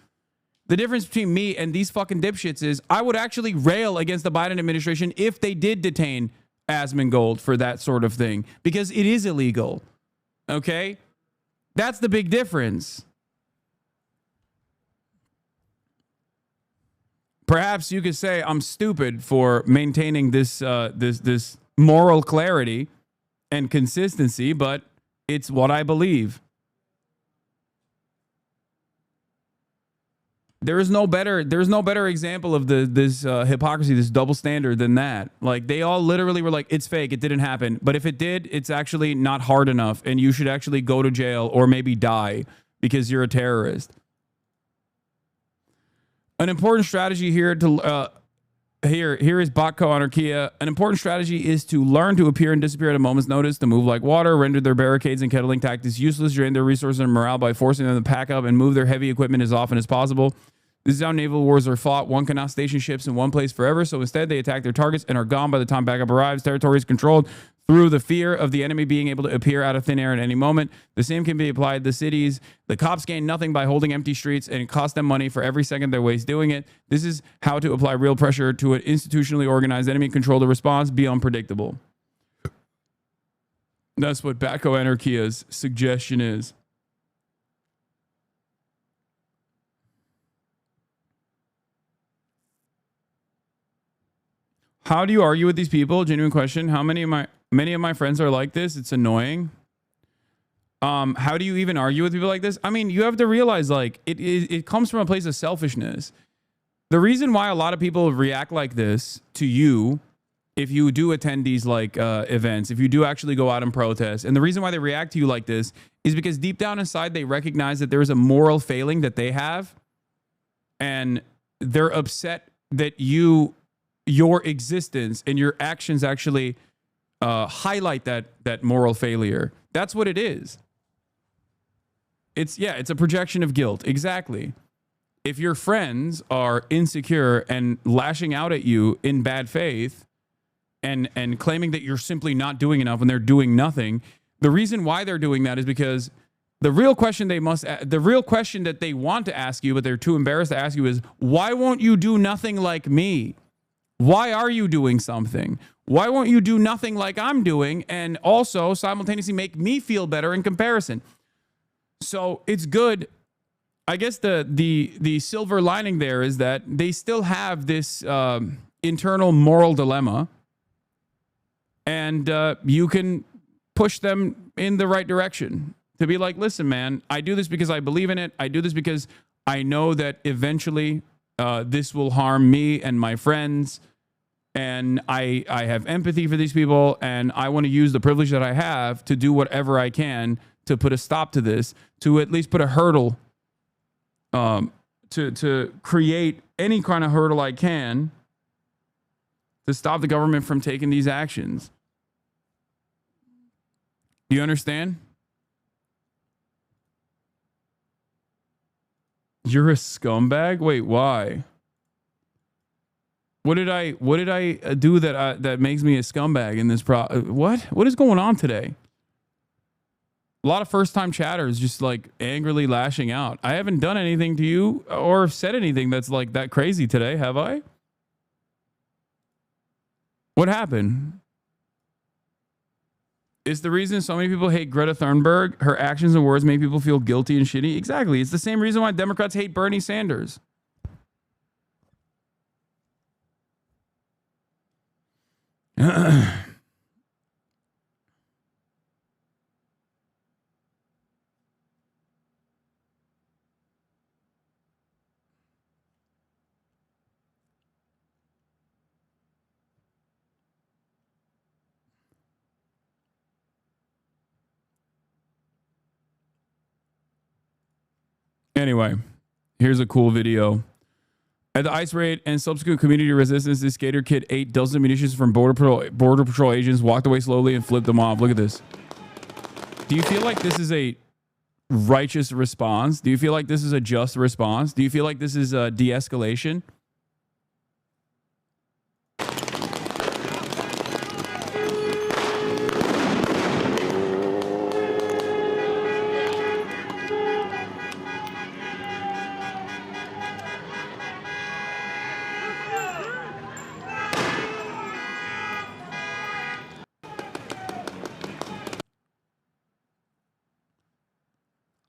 The difference between me and these fucking dipshits is I would actually rail against the Biden administration if they did detain Asmongold for that sort of thing, because it is illegal. Okay? That's the big difference. Perhaps you could say I'm stupid for maintaining this this moral clarity and consistency, but it's what I believe. There's no better example of this hypocrisy, this double standard than that. Like, they all literally were like, it's fake, it didn't happen. But if it did, it's actually not hard enough, and you should actually go to jail or maybe die because you're a terrorist. An important strategy here to here is Botco Anarchia. An important strategy is to learn to appear and disappear at a moment's notice, to move like water, render their barricades and kettling tactics useless, drain their resources and morale by forcing them to pack up and move their heavy equipment as often as possible. This is how naval wars are fought. One cannot station ships in one place forever, so instead they attack their targets and are gone by the time backup arrives. Territory is controlled through the fear of the enemy being able to appear out of thin air at any moment. The same can be applied to cities. The cops gain nothing by holding empty streets, and it costs them money for every second they're wasting doing it. This is how to apply real pressure to an institutionally organized enemy. Control the response. Be unpredictable. That's what Bacco Anarchia's suggestion is. How do you argue with these people? Genuine question. How many of my friends are like this? It's annoying. How do you even argue with people like this? I mean, you have to realize, like, it comes from a place of selfishness. The reason why a lot of people react like this to you, if you do attend these like events, if you do actually go out and protest, and the reason why they react to you like this is because deep down inside they recognize that there is a moral failing that they have, and they're upset that your existence and your actions actually highlight that moral failure. That's what it is. It's a projection of guilt. Exactly. If your friends are insecure and lashing out at you in bad faith and claiming that you're simply not doing enough when they're doing nothing, the reason why they're doing that is because the real question that they want to ask you, but they're too embarrassed to ask you is, why won't you do nothing like me? Why are you doing something? Why won't you do nothing like I'm doing and also simultaneously make me feel better in comparison? So it's good. I guess the silver lining there is that they still have this internal moral dilemma, and you can push them in the right direction to be like, listen, man, I do this because I believe in it. I do this because I know that eventually this will harm me and my friends, and I have empathy for these people, and I want to use the privilege that I have to do whatever I can to put a stop to this, to at least put a hurdle, to create any kind of hurdle I can to stop the government from taking these actions. Do you understand? You're a scumbag? Wait, why? What did I do that makes me a scumbag in this What is going on today? A lot of first-time chatters just like angrily lashing out. I haven't done anything to you or said anything that's like that crazy today, have I? What happened? Is the reason so many people hate Greta Thunberg, her actions and words make people feel guilty and shitty? Exactly. It's the same reason why Democrats hate Bernie Sanders. Anyway, here's a cool video. At the ICE raid and subsequent community resistance, this skater kid ate dozens of munitions from Border Patrol agents, walked away slowly, and flipped them off. Look at this. Do you feel like this is a righteous response? Do you feel like this is a just response? Do you feel like this is a de-escalation?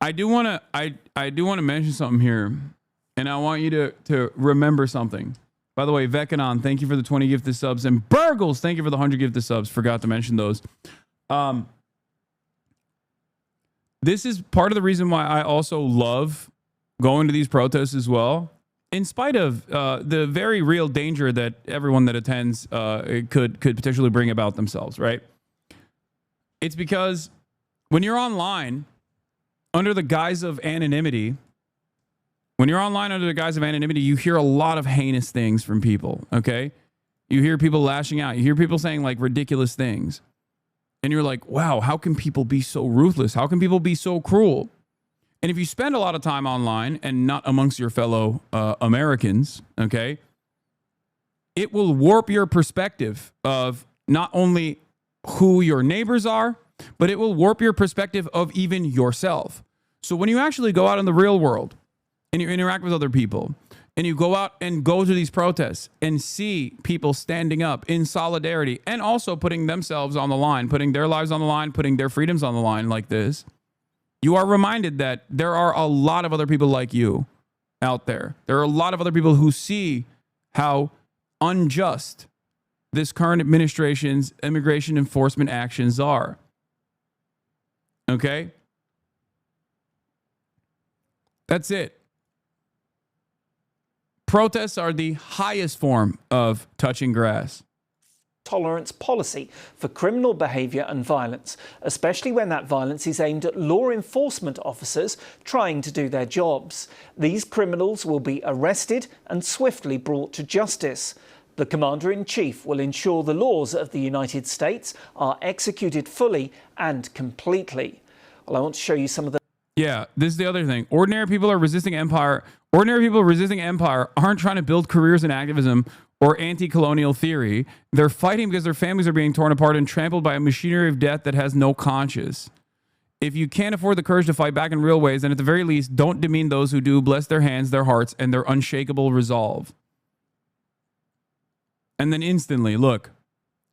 I do want to mention something here, and I want you to remember something. By the way, Vekanon, thank you for the 20 gifted subs, and Burgles, thank you for the 100 gifted subs. Forgot to mention those. This is part of the reason why I also love going to these protests as well, in spite of the very real danger that everyone that attends could potentially bring about themselves, right? It's because when you're online under the guise of anonymity, you hear a lot of heinous things from people, okay? You hear people lashing out. You hear people saying like ridiculous things. And you're like, wow, how can people be so ruthless? How can people be so cruel? And if you spend a lot of time online and not amongst your fellow Americans, okay, it will warp your perspective of not only who your neighbors are, but it will warp your perspective of even yourself. So when you actually go out in the real world and you interact with other people and you go out and go to these protests and see people standing up in solidarity and also putting themselves on the line, putting their lives on the line, putting their freedoms on the line like this, you are reminded that there are a lot of other people like you out there. There are a lot of other people who see how unjust this current administration's immigration enforcement actions are. Okay? That's it. Protests are the highest form of touching grass. Tolerance policy for criminal behaviour and violence, especially when that violence is aimed at law enforcement officers trying to do their jobs. These criminals will be arrested and swiftly brought to justice. The Commander-in-Chief will ensure the laws of the United States are executed fully and completely. Well, I want to show you some of the... Yeah, this is the other thing. Ordinary people are resisting empire. Ordinary people resisting empire aren't trying to build careers in activism or anti-colonial theory. They're fighting because their families are being torn apart and trampled by a machinery of death that has no conscience. If you can't afford the courage to fight back in real ways, then at the very least, don't demean those who do. Bless their hands, their hearts, and their unshakable resolve. And then instantly, look.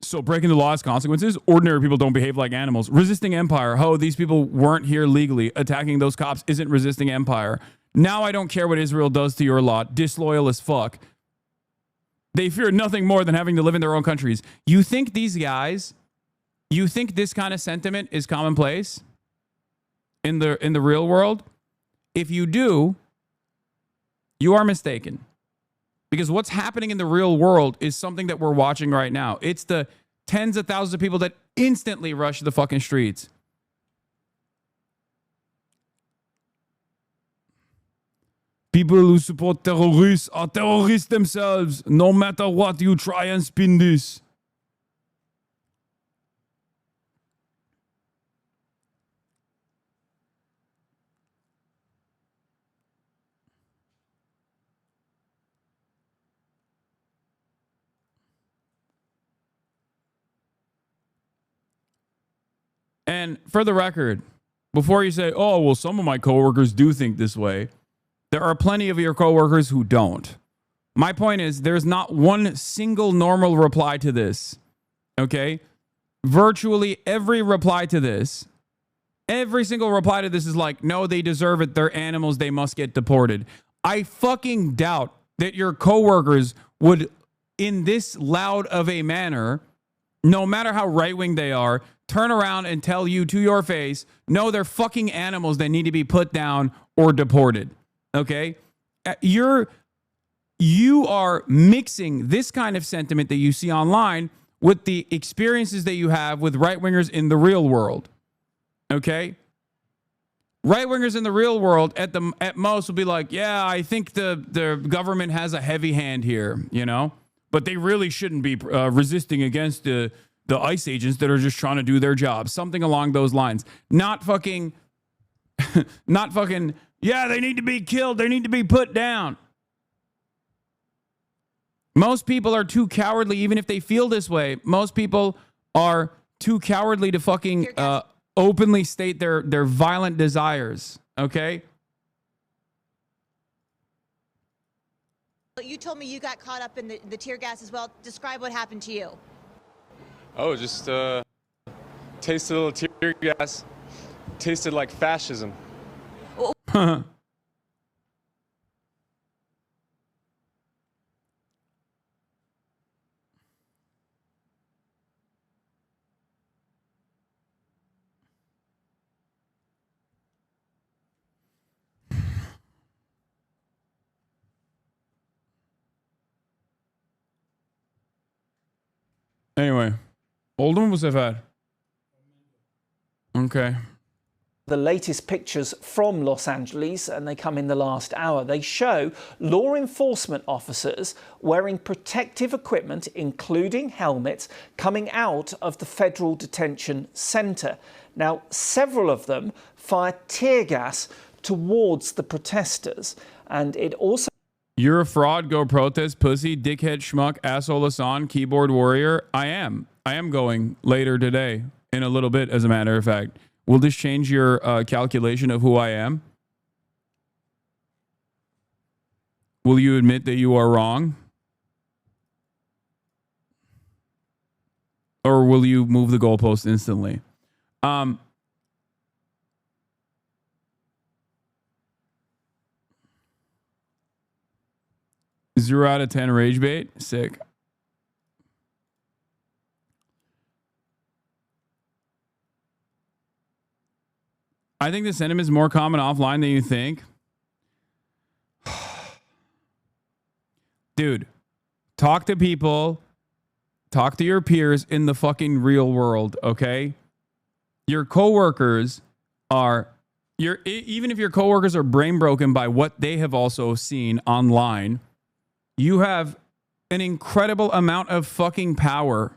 So breaking the law has consequences. Ordinary people don't behave like animals. Resisting empire. Oh, these people weren't here legally. Attacking those cops isn't resisting empire. Now I don't care what Israel does to your lot. Disloyal as fuck. They fear nothing more than having to live in their own countries. You think these guys, you think this kind of sentiment is commonplace in the real world? If you do, you are mistaken. Because what's happening in the real world is something that we're watching right now. It's the tens of thousands of people that instantly rush the fucking streets. People who support terrorists are terrorists themselves, no matter what you try and spin this. And for the record, before you say, oh, well, some of my coworkers do think this way, there are plenty of your coworkers who don't. My point is, there's not one single normal reply to this, okay? Virtually every reply to this, every single reply to this is like, no, they deserve it. They're animals. They must get deported. I fucking doubt that your coworkers would, in this loud of a manner, no matter how right-wing they are, turn around and tell you to your face, no, they're fucking animals that need to be put down or deported. Okay? You are mixing this kind of sentiment that you see online with the experiences that you have with right-wingers in the real world. Okay? Right-wingers in the real world at most will be like, yeah, I think the government has a heavy hand here, you know? But they really shouldn't be resisting against the ICE agents that are just trying to do their job. Something along those lines. Not fucking, yeah, they need to be killed. They need to be put down. Most people are too cowardly, even if they feel this way. Most people are too cowardly to fucking openly state their violent desires. Okay? You told me you got caught up in the tear gas as well. Describe what happened to you. Oh, just tasted a little tear gas. Tasted like fascism. Anyway. Oldu mu bu sefer? Okay. The latest pictures from Los Angeles, and they come in the last hour, they show law enforcement officers wearing protective equipment, including helmets, coming out of the federal detention center. Now, several of them fire tear gas towards the protesters, and it also... You're a fraud, go protest, pussy, dickhead, schmuck, asshole, Hasan, keyboard warrior. I am going later today, in a little bit, as a matter of fact. Will this change your calculation of who I am? Will you admit that you are wrong? Or will you move the goalpost instantly? 0 out of 10 rage bait. Sick. I think the sentiment is more common offline than you think. Dude, talk to people. Talk to your peers in the fucking real world, okay? Your coworkers are... even if your coworkers are brain broken by what they have also seen online, you have an incredible amount of fucking power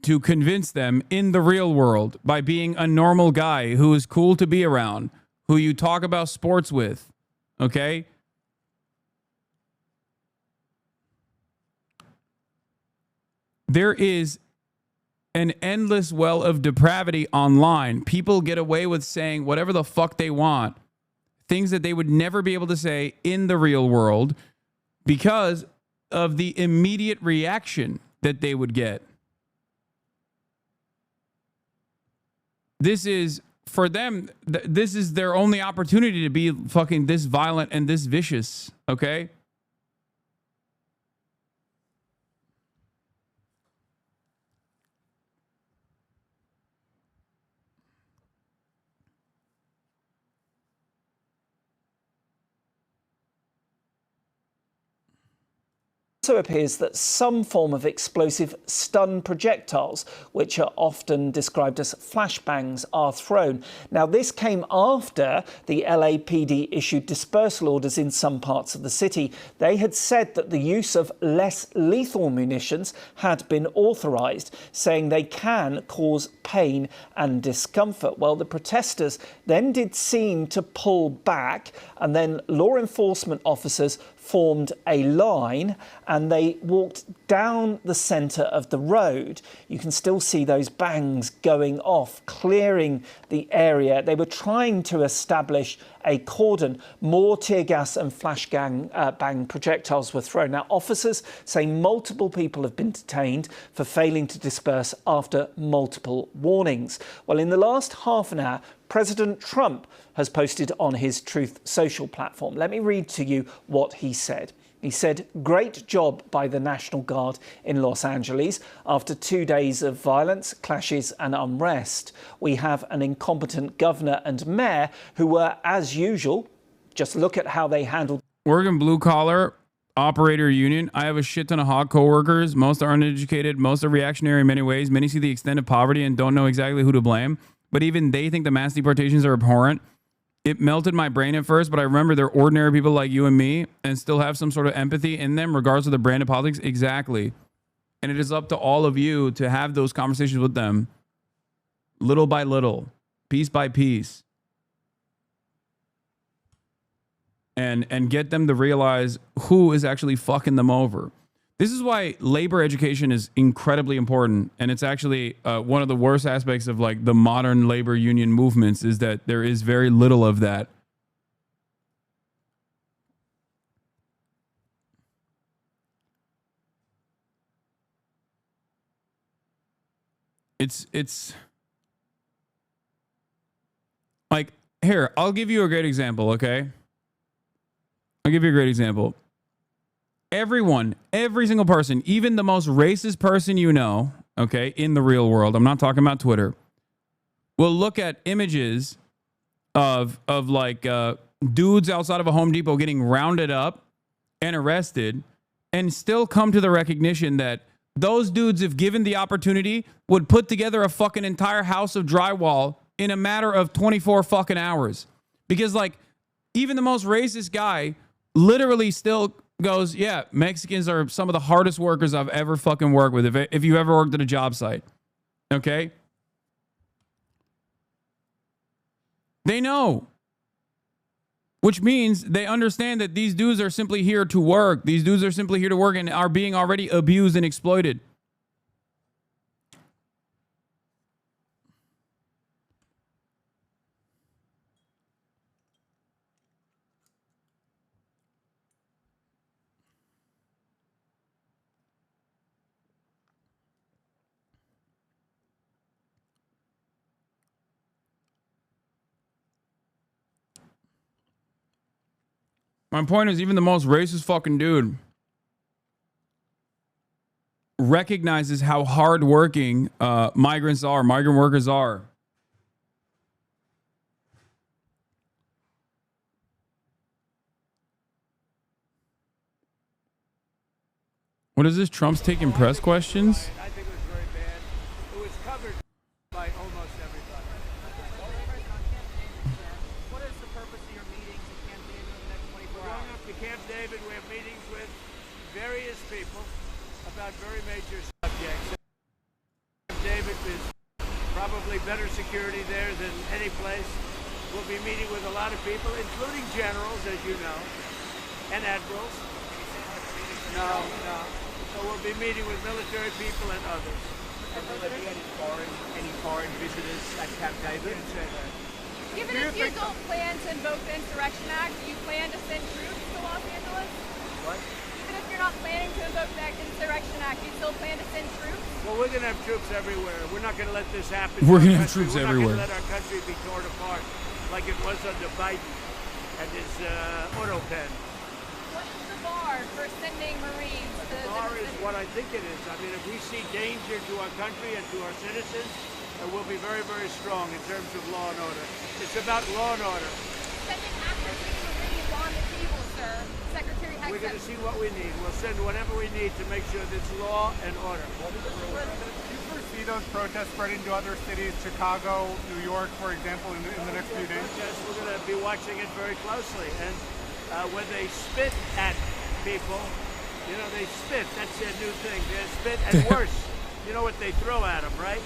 to convince them in the real world by being a normal guy who is cool to be around, who you talk about sports with, okay? There is an endless well of depravity online. People get away with saying whatever the fuck they want, things that they would never be able to say in the real world because of the immediate reaction that they would get. This is, for them, this is their only opportunity to be fucking this violent and this vicious, okay? Also appears that some form of explosive stun projectiles, which are often described as flashbangs, are thrown. Now, this came after the LAPD issued dispersal orders in some parts of the city. They had said that the use of less lethal munitions had been authorised, saying they can cause pain and discomfort. Well, the protesters then did seem to pull back, and then law enforcement officers formed a line and they walked down the centre of the road. You can still see those bangs going off, clearing the area. They were trying to establish a cordon. More tear gas and bang projectiles were thrown. Now, officers say multiple people have been detained for failing to disperse after multiple warnings. Well, in the last half an hour, President Trump has posted on his Truth Social platform. Let me read to you what he said. He said, "Great job by the National Guard in Los Angeles. After 2 days of violence, clashes and unrest, we have an incompetent governor and mayor who were, as usual, just look at how they handled." Oregon blue collar operator union. I have a shit ton of hog coworkers. Most are uneducated. Most are reactionary in many ways. Many see the extent of poverty and don't know exactly who to blame. But even they think the mass deportations are abhorrent. It melted my brain at first, but I remember they're ordinary people like you and me and still have some sort of empathy in them, regardless of the brand of politics. Exactly. And it is up to all of you to have those conversations with them little by little, piece by piece, and get them to realize who is actually fucking them over. This is why labor education is incredibly important. And it's actually one of the worst aspects of like the modern labor union movements is that there is very little of that. It's like, here, I'll give you a great example, okay? I'll give you a great example. Everyone, every single person, even the most racist person you know, okay, in the real world, I'm not talking about Twitter, will look at images of like dudes outside of a Home Depot getting rounded up and arrested and still come to the recognition that those dudes, if given the opportunity, would put together a fucking entire house of drywall in a matter of 24 fucking hours. Because like even the most racist guy literally still goes, yeah, Mexicans are some of the hardest workers I've ever fucking worked with. If you ever worked at a job site, okay? They know. Which means they understand that these dudes are simply here to work. These dudes are simply here to work and are being already abused and exploited. My point is, even the most racist fucking dude recognizes how hardworking migrant workers are. What is this? Trump's taking press questions? I think it was very bad. It was covered by almost everybody. What is the purpose of your meetings at Camp David in the next 24 hours? We're going up to Camp David. We have meetings with various people about very major subjects. Camp David is probably better security there than any place. We'll be meeting with a lot of people, including generals, as you know, and admirals. No. So we'll be meeting with military people and others. And will there be any foreign visitors at Camp David? Even if you don't plan to invoke the Insurrection Act, do you plan to send troops to Los Angeles? What? Even if you're not planning to invoke the Insurrection Act, you still plan to send troops? Well, we're going to have troops everywhere. We're not going to let this happen. We're going to have troops everywhere. We're not going to let our country be torn apart like it was under Biden and his auto pen. What is the bar for sending Marines? The bar is what I think it is. I mean, if we see danger to our country and to our citizens, we'll be very, very strong in terms of law and order. It's about law and order. Sending active Marines on the table, sir. Secretary Hasan. We're going to see what we need. We'll send whatever we need to make sure there's law and order. Do you foresee those protests spreading to other cities, Chicago, New York, for example, in the next few days? Yes, we're going to be watching it very closely. And when they spit at people, you know, they spit. That's their new thing. They spit, and worse, you know what they throw at them, right?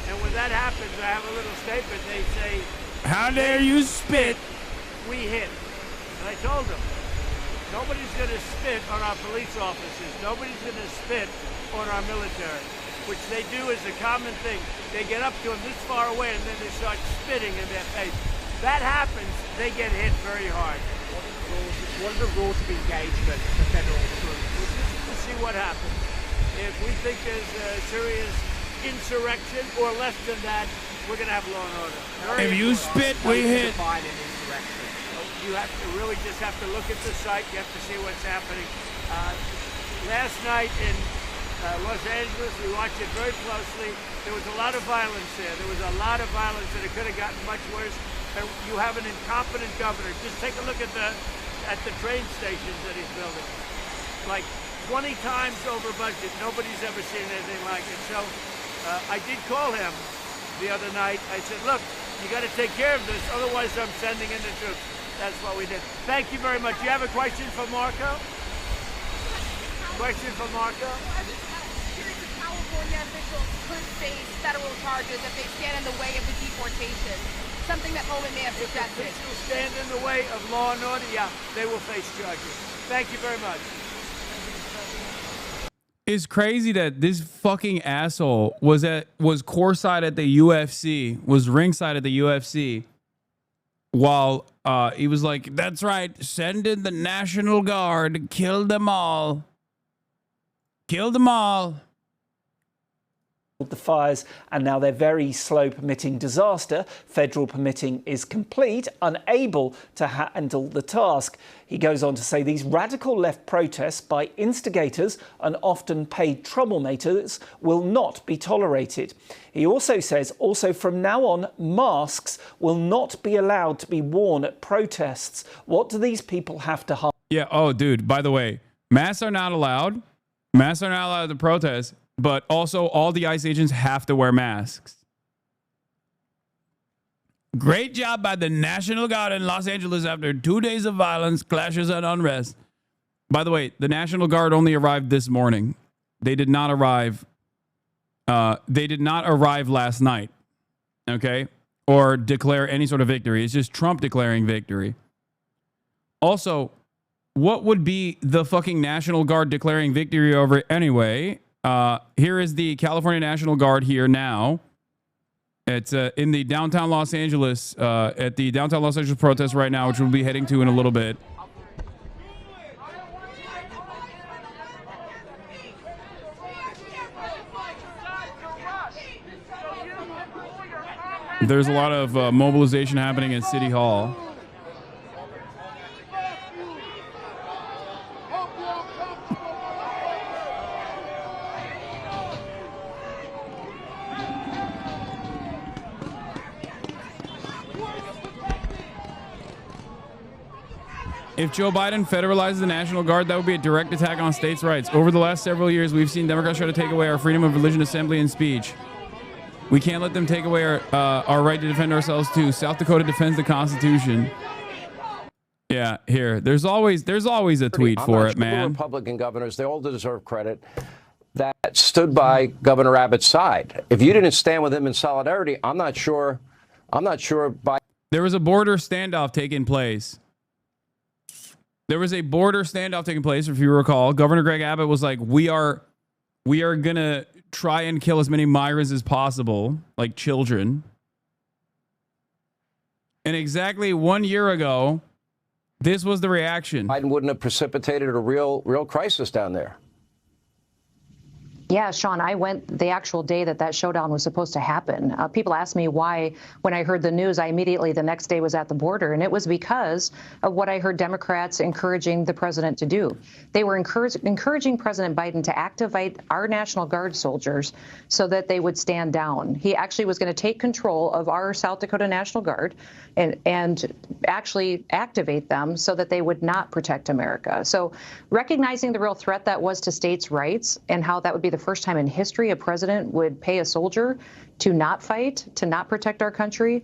And when that happens, I have a little statement. They say, "How dare you spit? We hit." And I told them, nobody's going to spit on our police officers. Nobody's going to spit on our military, which they do as a common thing. They get up to them this far away, and then they start spitting in their face. That happens, they get hit very hard. What are the rules of engagement for federal troops? We'll see what happens. If we think there's a serious insurrection or less than that, we're going to have law and order. If you spit, we hit. You have to really just have to look at the site. You have to see what's happening. Last night in Los Angeles, we watched it very closely. There was a lot of violence there. There was a lot of violence, and it could have gotten much worse. And you have an incompetent governor. Just take a look at the train stations that he's building. Like 20 times over budget. Nobody's ever seen anything like it. So I did call him the other night. I said, look, you got to take care of this. Otherwise, I'm sending in the troops. That's what we did. Thank you very much. You have a question for Marco? Question for Marco? California officials could face federal charges if they stand in the way of the deportation. Something that Holman may have suggested. If officials stand in the way of law and order, yeah, they will face charges. Thank you very much. It's crazy that this fucking asshole was courtside at the UFC, was ringside at the UFC, while he was like, "That's right, send in the National Guard, kill them all, kill them all." The fires, and now their very slow permitting disaster, federal permitting, is complete, unable to handle the task. He goes on to say these radical left protests by instigators and often paid troublemakers will not be tolerated. He also says, from now on, masks will not be allowed to be worn at protests. What do these people have to hide? Yeah. Oh, dude, by the way, masks are not allowed. Masks are not allowed at the protest. But also, all the ICE agents have to wear masks. Great job by the National Guard in Los Angeles after 2 days of violence, clashes, and unrest. By the way, the National Guard only arrived this morning. They did not arrive. They did not arrive last night. Okay, or declare any sort of victory. It's just Trump declaring victory. Also, what would be the fucking National Guard declaring victory over anyway? Here is the California National Guard here now. It's in the downtown Los Angeles, at the downtown Los Angeles protest right now, which we'll be heading to in a little bit. There's a lot of mobilization happening at City Hall. If Joe Biden federalizes the National Guard, that would be a direct attack on states' rights. Over the last several years, we've seen Democrats try to take away our freedom of religion, assembly, and speech. We can't let them take away our right to defend ourselves, too. South Dakota defends the Constitution. Yeah, here. There's always a tweet for it, man. The Republican governors, they all deserve credit, that stood by Governor Abbott's side. If you didn't stand with him in solidarity, I'm not sure Biden. There was a border standoff taking place. If you recall. Governor Greg Abbott was like, we are gonna try and kill as many migrants as possible, like children. And exactly 1 year ago, this was the reaction. Biden wouldn't have precipitated a real crisis down there. Yeah, Sean, I went the actual day that showdown was supposed to happen. People asked me why, when I heard the news, I immediately the next day was at the border. And it was because of what I heard Democrats encouraging the president to do. They were encouraging President Biden to activate our National Guard soldiers so that they would stand down. He actually was going to take control of our South Dakota National Guard and actually activate them so that they would not protect America. So recognizing the real threat that was to states' rights and how that would be the first time in history a president would pay a soldier to not fight, to not protect our country,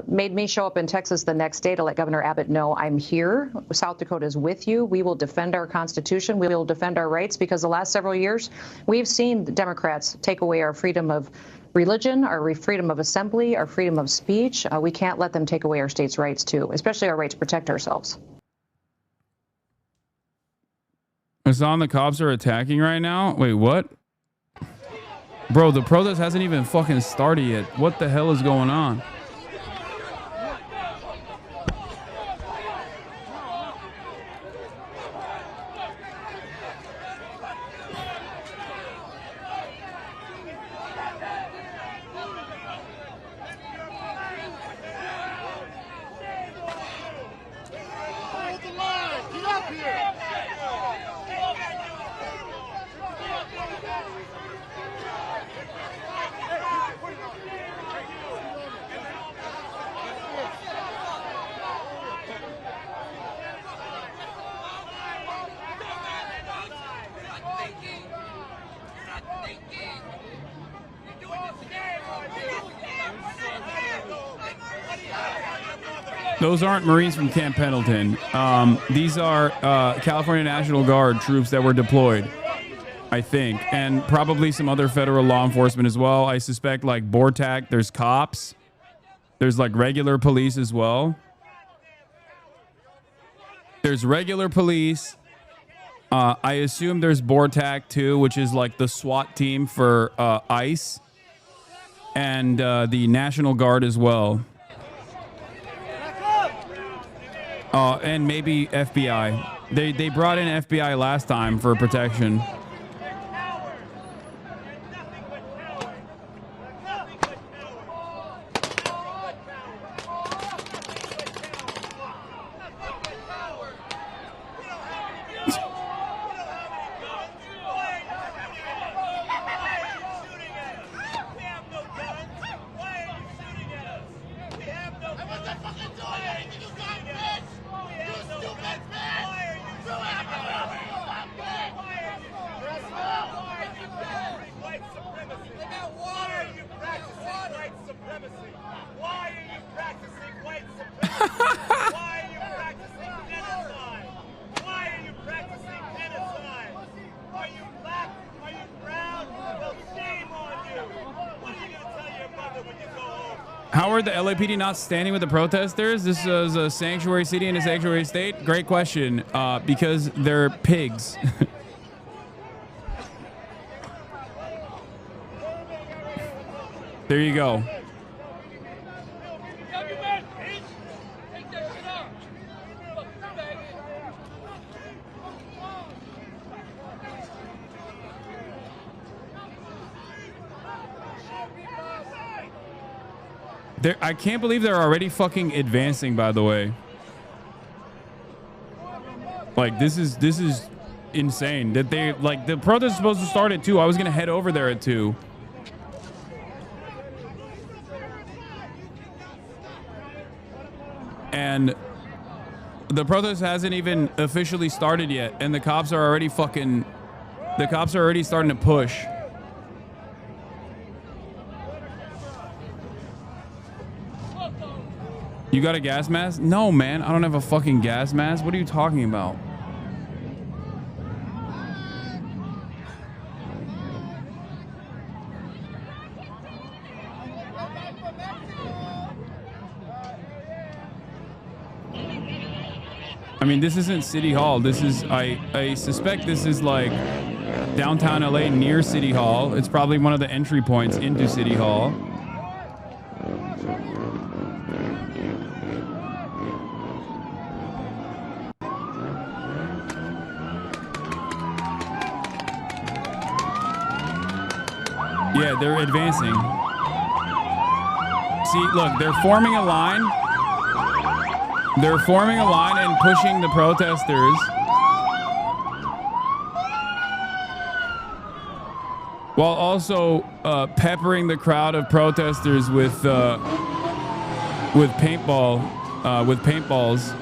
made me show up in Texas the next day to let Governor Abbott know I'm here. South Dakota is with you. We will defend our Constitution. We will defend our rights, because the last several years we've seen the Democrats take away our freedom of religion, our freedom of assembly, our freedom of speech. We can't let them take away our states' rights too, especially our right to protect ourselves. Hasan, the cops are attacking right now? Wait, what? Bro, the protest hasn't even fucking started yet. What the hell is going on? Those aren't Marines from Camp Pendleton. These are California National Guard troops that were deployed, I think, and probably some other federal law enforcement as well. I suspect like BORTAC, there's cops. There's like regular police as well. There's regular police. I assume there's BORTAC too, which is like the SWAT team for ICE, and the National Guard as well. And maybe FBI. They brought in FBI last time for protection. How are the LAPD not standing with the protesters? This is a sanctuary city and a sanctuary state. Great question. Because they're pigs. There you go. I can't believe they're already fucking advancing, by the way. Like, this is insane. That they, like, the protest is supposed to start at 2. I was going to head over there at 2. And the protest hasn't even officially started yet. And the cops are already starting to push. You got a gas mask? No, man. I don't have a fucking gas mask. What are you talking about? I mean, this isn't City Hall. This is, I suspect this is like downtown LA near City Hall. It's probably one of the entry points into City Hall. Yeah, they're advancing. See, look, they're forming a line. They're forming a line and pushing the protesters. While also peppering the crowd of protesters with paintballs.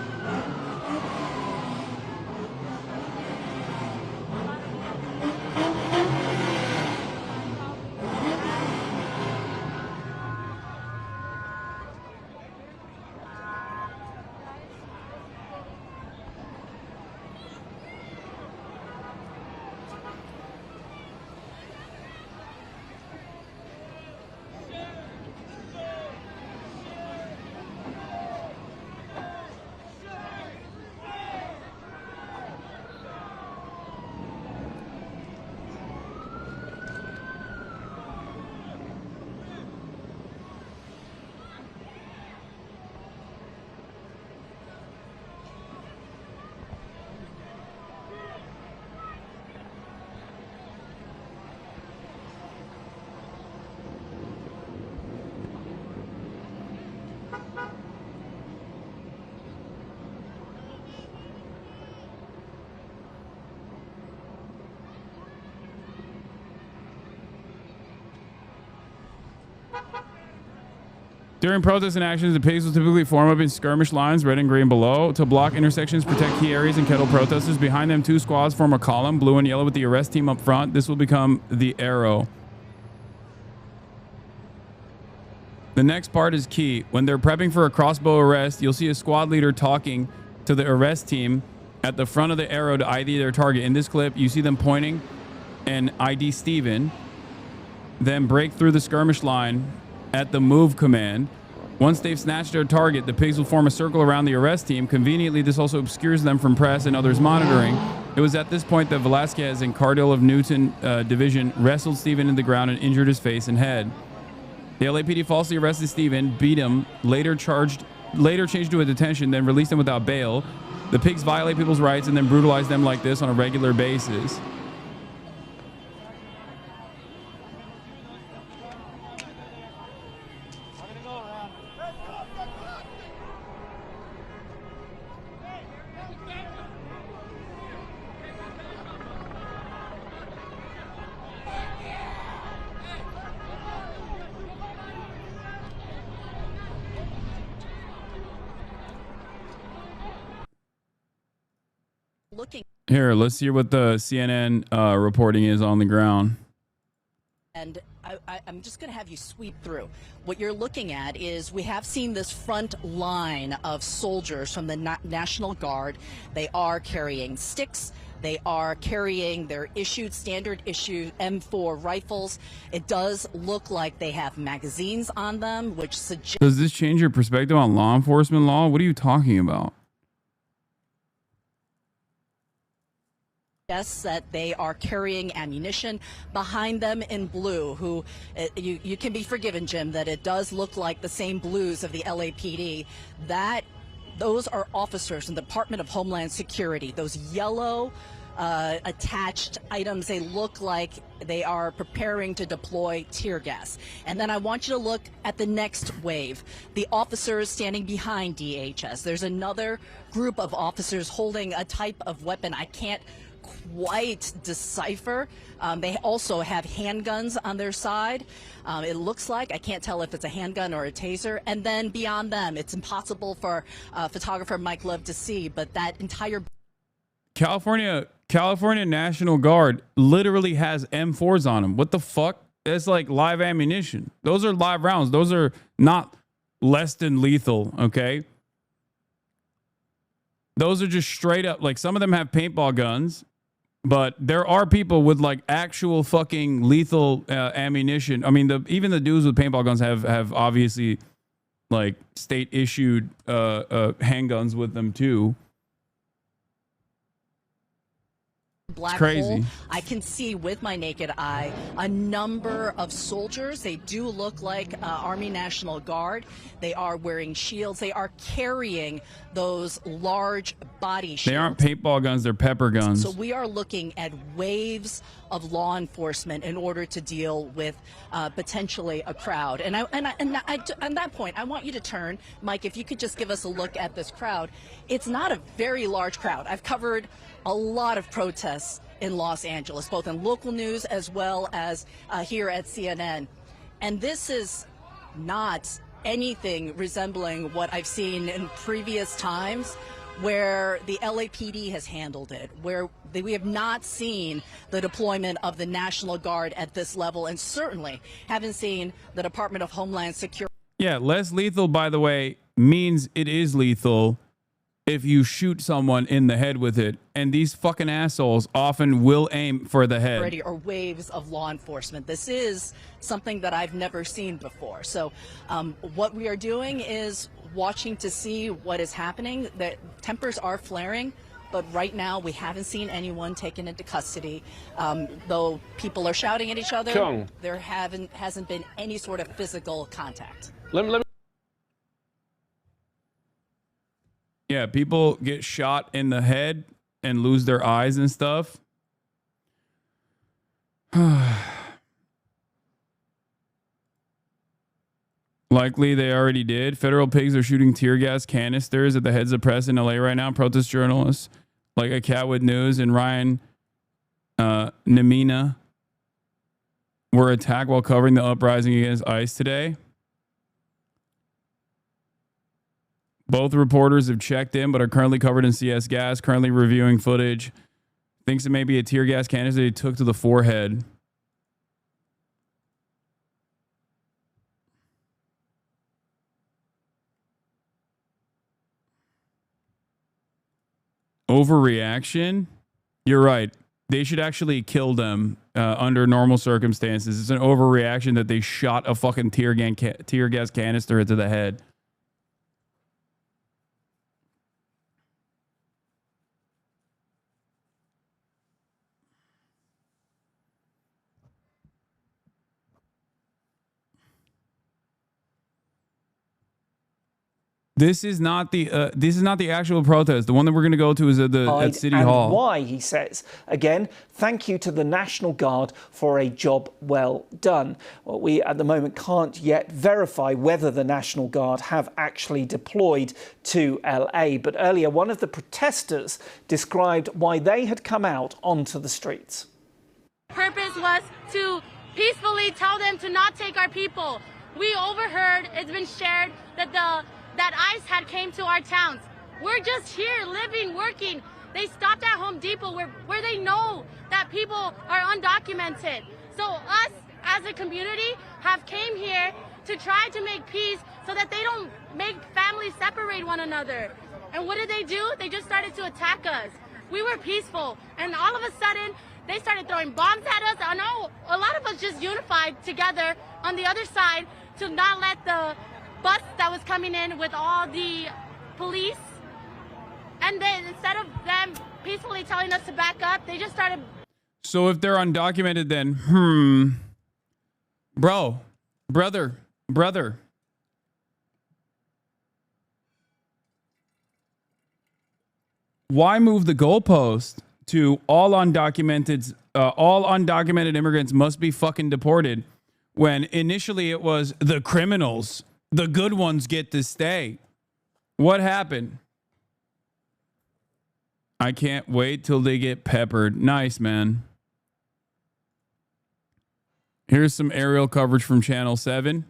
During protests and actions, the pigs will typically form up in skirmish lines, red and green below, to block intersections, protect key areas, and kettle protesters. Behind them, 2 squads form a column, blue and yellow, with the arrest team up front. This will become the arrow. The next part is key. When they're prepping for a crossbow arrest, you'll see a squad leader talking to the arrest team at the front of the arrow to ID their target. In this clip, you see them pointing and ID Steven, then break through the skirmish line at the move command. Once they've snatched their target, the pigs will form a circle around the arrest team. Conveniently, this also obscures them from press and others monitoring. It was at this point that Velasquez and Cardinal of Newton Division wrestled Steven in the ground and injured his face and head. The LAPD falsely arrested Steven, beat him, later changed to a detention, then released him without bail. The pigs violate people's rights and then brutalize them like this on a regular basis. Here, let's hear what the CNN reporting is on the ground. And I'm just going to have you sweep through. What you're looking at is we have seen this front line of soldiers from the National Guard. They are carrying sticks. They are carrying their standard issue M4 rifles. It does look like they have magazines on them, which suggests... Does this change your perspective on law enforcement law? What are you talking about? That they are carrying ammunition. Behind them in blue, who you can be forgiven, Jim, that it does look like the same blues of the LAPD. Those are officers in the Department of Homeland Security. Those yellow attached items, they look like they are preparing to deploy tear gas. And then I want you to look at the next wave, the officers standing behind DHS. There's another group of officers holding a type of weapon I can't quite decipher. They also have handguns on their side. It looks like, I can't tell if it's a handgun or a taser. And then beyond them, it's impossible for photographer Mike Love to see, but that entire... California National Guard literally has M4s on them. What the fuck? It's like live ammunition. Those are live rounds. Those are not less than lethal, okay? Those are just straight up, like, some of them have paintball guns, but there are people with like actual fucking lethal ammunition. I mean, even the dudes with paintball guns have obviously like state issued handguns with them too. black crazy. hole. I can see with my naked eye a number of soldiers. They do look like Army National Guard. They are wearing shields. They are carrying those large body shields. They aren't paintball guns, they're pepper guns. So we are looking at waves of law enforcement in order to deal with potentially a crowd. And on that point, I want you to turn, Mike, if you could just give us a look at this crowd. It's not a very large crowd. I've covered a lot of protests in Los Angeles, both in local news as well as here at CNN. And this is not anything resembling what I've seen in previous times where the LAPD has handled it, where we have not seen the deployment of the National Guard at this level, and certainly haven't seen the Department of Homeland Security. Yeah, less lethal, by the way, means it is lethal if you shoot someone in the head with it. And these fucking assholes often will aim for the head. Or waves of law enforcement. This is something that I've never seen before. So what we are doing is watching to see what is happening. The tempers are flaring, but right now we haven't seen anyone taken into custody. Though people are shouting at each other, there hasn't been any sort of physical contact. Yeah, people get shot in the head and lose their eyes and stuff. Likely they already did. Federal pigs are shooting tear gas canisters at the heads of press in LA right now. Protest journalists like A Cat with News and Ryan Nemina were attacked while covering the uprising against ICE today. Both reporters have checked in but are currently covered in CS gas, currently reviewing footage. Thinks it may be a tear gas canister they took to the forehead. Overreaction? You're right. They should actually kill them under normal circumstances. It's an overreaction that they shot a fucking tear gas canister into the head. This is not the actual protest. The one that we're going to go to is at City Hall. Why, he says. Again, thank you to the National Guard for a job well done. Well, we at the moment can't yet verify whether the National Guard have actually deployed to LA. But earlier, one of the protesters described why they had come out onto the streets. Purpose was to peacefully tell them to not take our people. We overheard, it's been shared, that ICE had came to our towns. We're just here living, working. They stopped at Home Depot where they know that people are undocumented. So us as a community have came here to try to make peace so that they don't make families separate one another. And what did they do? They just started to attack us. We were peaceful, and all of a sudden they started throwing bombs at us. I know a lot of us just unified together on the other side to not let the bus that was coming in with all the police, and then instead of them peacefully telling us to back up, they just started. So if they're undocumented, then brother, why move the goalpost to all undocumented immigrants must be fucking deported when initially it was the criminals? The good ones get to stay. What happened? I can't wait till they get peppered. Nice, man. Here's some aerial coverage from Channel 7.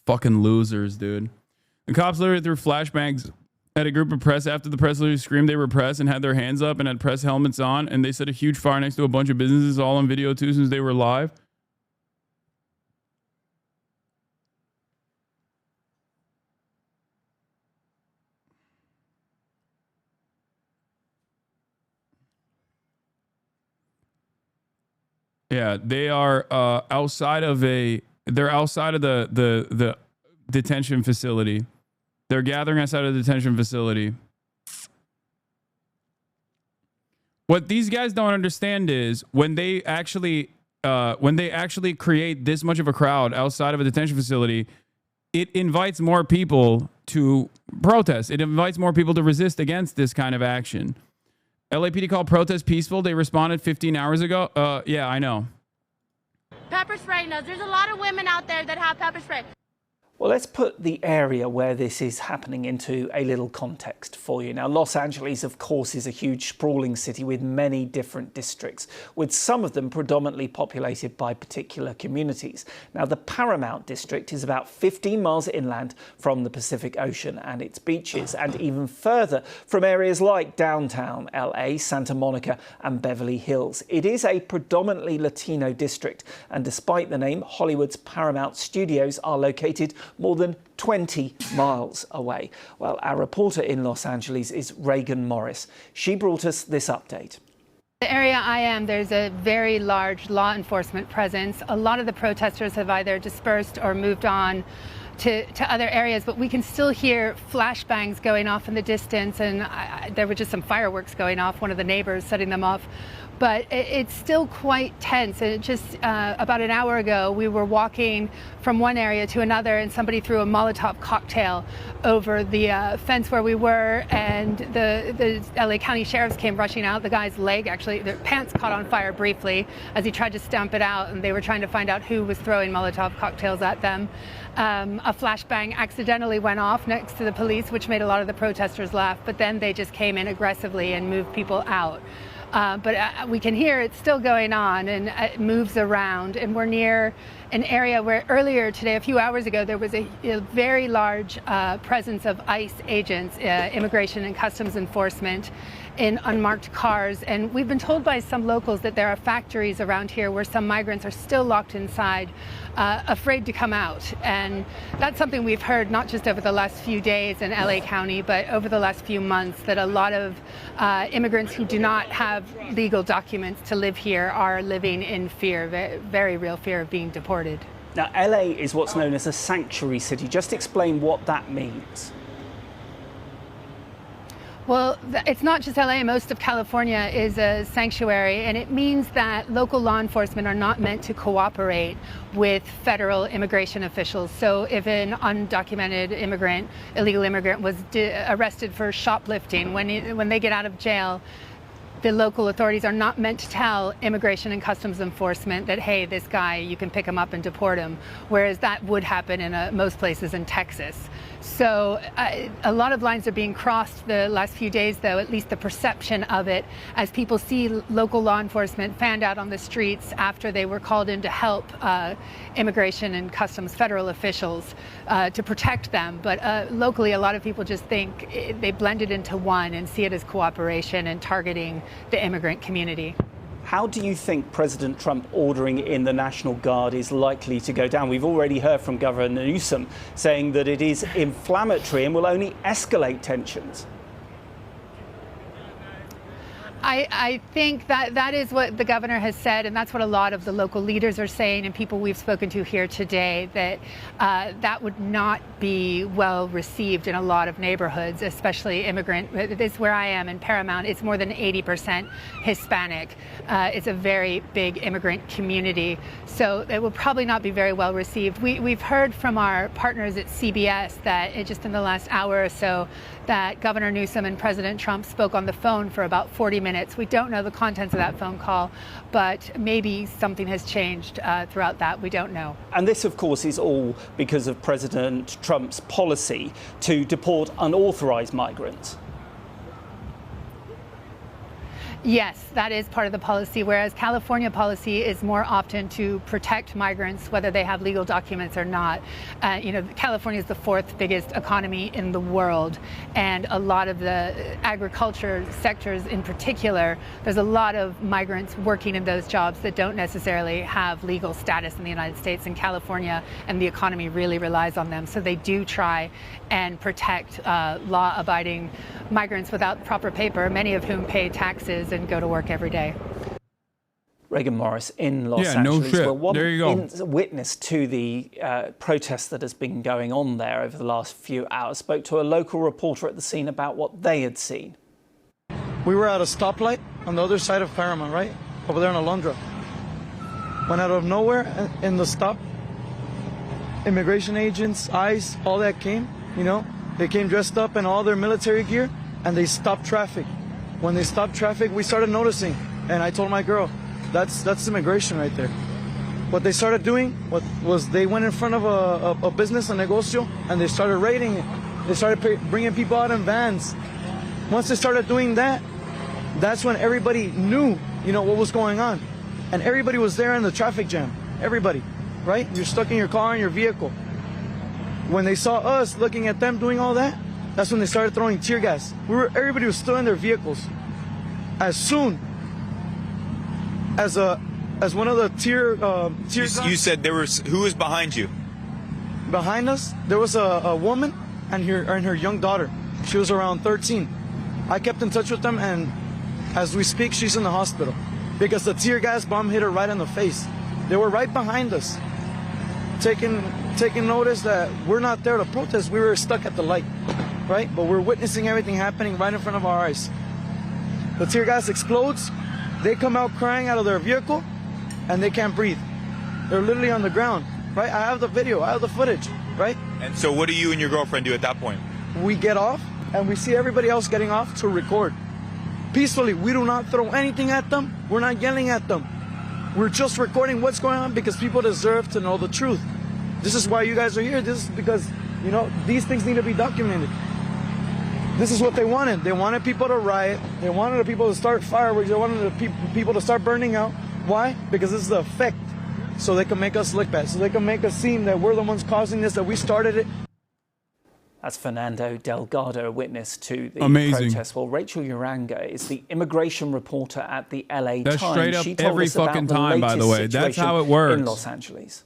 Fucking losers, dude. The cops literally threw flashbangs at a group of press after the press literally screamed they were press and had their hands up and had press helmets on, and they set a huge fire next to a bunch of businesses, all on video too, since they were live. Yeah, they are outside of a They're outside of the detention facility. They're gathering outside of the detention facility. What these guys don't understand is when they actually create this much of a crowd outside of a detention facility, it invites more people to protest. It invites more people to resist against this kind of action. LAPD called protest peaceful. They responded 15 hours ago. Yeah, I know. Pepper spraying us. There's a lot of women out there that have pepper spray. Well, let's put the area where this is happening into a little context for you. Now, Los Angeles, of course, is a huge sprawling city with many different districts, with some of them predominantly populated by particular communities. Now, the Paramount district is about 15 miles inland from the Pacific Ocean and its beaches, and even further from areas like downtown LA, Santa Monica and Beverly Hills. It is a predominantly Latino district, and despite the name, Hollywood's Paramount Studios are located more than 20 miles away. Well, our reporter in Los Angeles is Reagan Morris. She brought us this update. The area I am, there's a very large law enforcement presence. A lot of the protesters have either dispersed or moved on to other areas, but we can still hear flashbangs going off in the distance, and there were just some fireworks going off, one of the neighbors setting them off. But it's still quite tense. And just about an hour ago, we were walking from one area to another, and somebody threw a Molotov cocktail over the fence where we were, and the LA County sheriffs came rushing out. The guy's leg, actually, their pants caught on fire briefly as he tried to stamp it out, and they were trying to find out who was throwing Molotov cocktails at them. A flashbang accidentally went off next to the police, which made a lot of the protesters laugh, but then they just came in aggressively and moved people out. But we can hear it's still going on, and it moves around. And we're near an area where earlier today, a few hours ago, there was a very large presence of ICE agents, Immigration and Customs Enforcement, in unmarked cars. And we've been told by some locals that there are factories around here where some migrants are still locked inside, afraid to come out. And that's something we've heard not just over the last few days in LA County, but over the last few months, that a lot of immigrants who do not have legal documents to live here are living in fear, very real fear of being deported. Now, LA is what's known as a sanctuary city. Just explain what that means. Well, it's not just LA. Most of California is a sanctuary, and it means that local law enforcement are not meant to cooperate with federal immigration officials. So if an undocumented immigrant, illegal immigrant, was arrested for shoplifting, when they get out of jail, the local authorities are not meant to tell Immigration and Customs Enforcement that, hey, this guy, you can pick him up and deport him, whereas that would happen in most places in Texas. So a lot of lines are being crossed the last few days, though, at least the perception of it, as people see local law enforcement fanned out on the streets after they were called in to help Immigration and Customs federal officials to protect them. But locally, a lot of people just think they blend it into one and see it as cooperation and targeting the immigrant community. How do you think President Trump ordering in the National Guard is likely to go down? We've already heard from Governor Newsom saying that it is inflammatory and will only escalate tensions. I think that is what the governor has said, and that's what a lot of the local leaders are saying, and people we've spoken to here today, that that would not be well received in a lot of neighborhoods, especially immigrant. This is where I am in Paramount. It's more than 80% Hispanic. It's a very big immigrant community, so it will probably not be very well received. We've heard from our partners at CBS that just in the last hour or so, that Governor Newsom and President Trump spoke on the phone for about 40 minutes. We don't know the contents of that phone call, but maybe something has changed throughout that. We don't know. And this, of course, is all because of President Trump's policy to deport unauthorized migrants. Yes, that is part of the policy, whereas California policy is more often to protect migrants, whether they have legal documents or not. California is the fourth biggest economy in the world, and a lot of the agriculture sectors in particular, there's a lot of migrants working in those jobs that don't necessarily have legal status in the United States and California, and the economy really relies on them. So they do try and protect law-abiding migrants without proper paper, many of whom pay taxes and go to work every day. Reagan Morris in Los Yeah, no Angeles. shit. Well, one There you go. witness to the protest that has been going on there over the last few hours spoke to a local reporter at the scene about what they had seen. We were at a stoplight on the other side of Paramount, right? Over there in Alondra. When out of nowhere, in the stop, immigration agents, ICE, all that came, you know? They came dressed up in all their military gear, and they stopped traffic. When they stopped traffic, we started noticing, and I told my girl, that's immigration right there. What they started doing was they went in front of a business, a negocio, and they started raiding it. They started bringing people out in vans. Once they started doing that, that's when everybody knew, you know, what was going on. And everybody was there in the traffic jam. Everybody, right? You're stuck in your car, in your vehicle. When they saw us looking at them doing all that, that's when they started throwing tear gas. Everybody was still in their vehicles. As soon as one of the tear gas. You said who was behind you? Behind us, there was a woman and her young daughter. She was around 13. I kept in touch with them, and as we speak, she's in the hospital because the tear gas bomb hit her right in the face. They were right behind us, taking notice that we're not there to protest. We were stuck at the light, right? But we're witnessing everything happening right in front of our eyes. The tear gas explodes. They come out crying out of their vehicle, and they can't breathe. They're literally on the ground, right? I have the video. I have the footage, right? And so what do you and your girlfriend do at that point? We get off, and we see everybody else getting off to record. Peacefully, we do not throw anything at them. We're not yelling at them. We're just recording what's going on because people deserve to know the truth. This is why you guys are here. This is because, you know, these things need to be documented. This is what they wanted. They wanted people to riot. They wanted the people to start fireworks. They wanted the people to start burning out. Why? Because this is the effect. So they can make us look bad. So they can make us seem that we're the ones causing this, that we started it. That's Fernando Delgado, a witness to the Amazing. protest. Well, Rachel Uranga is the immigration reporter at the LA That's Times. straight up She told every us about fucking the time, by the latest way. That's situation how it works. in Los Angeles.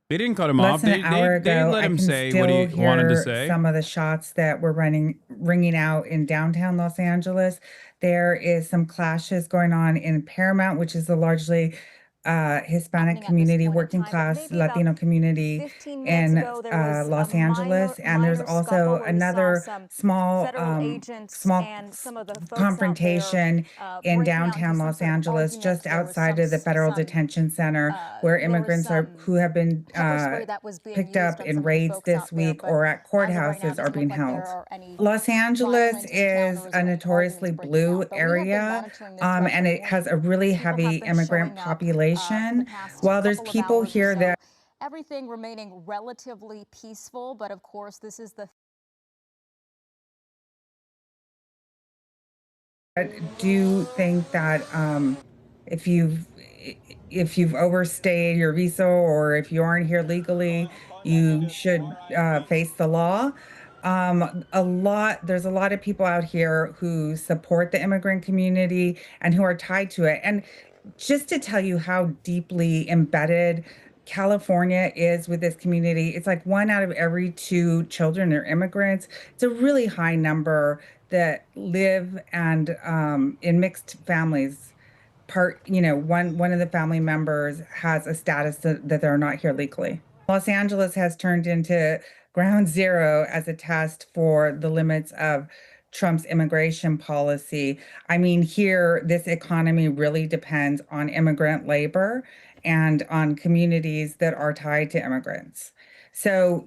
They didn't cut him Less off. than They an hour ago, let I him can say still what he wanted to hear say. some of the shots that were ringing out in downtown Los Angeles. There is some clashes going on in Paramount, which is the largely Hispanic community, working class Latino community in Los Angeles, and there's also another small confrontation in downtown Los Angeles, just outside of the federal detention center, where immigrants who have been picked up in raids this week or at courthouses are being held. Los Angeles is a notoriously blue area, and it has a really heavy immigrant population. While there's people here that everything remaining relatively peaceful, but of course this is the do think that if you've overstayed your visa or if you aren't here legally, you should face the law. There's a lot of people out here who support the immigrant community and who are tied to it. And just to tell you how deeply embedded California is with this community, it's like 1 out of every 2 children are immigrants. It's a really high number that live and in mixed families. One of the family members has a status that they're not here legally. Los Angeles has turned into ground zero as a test for the limits of Trump's immigration policy. I mean, here, this economy really depends on immigrant labor and on communities that are tied to immigrants. So,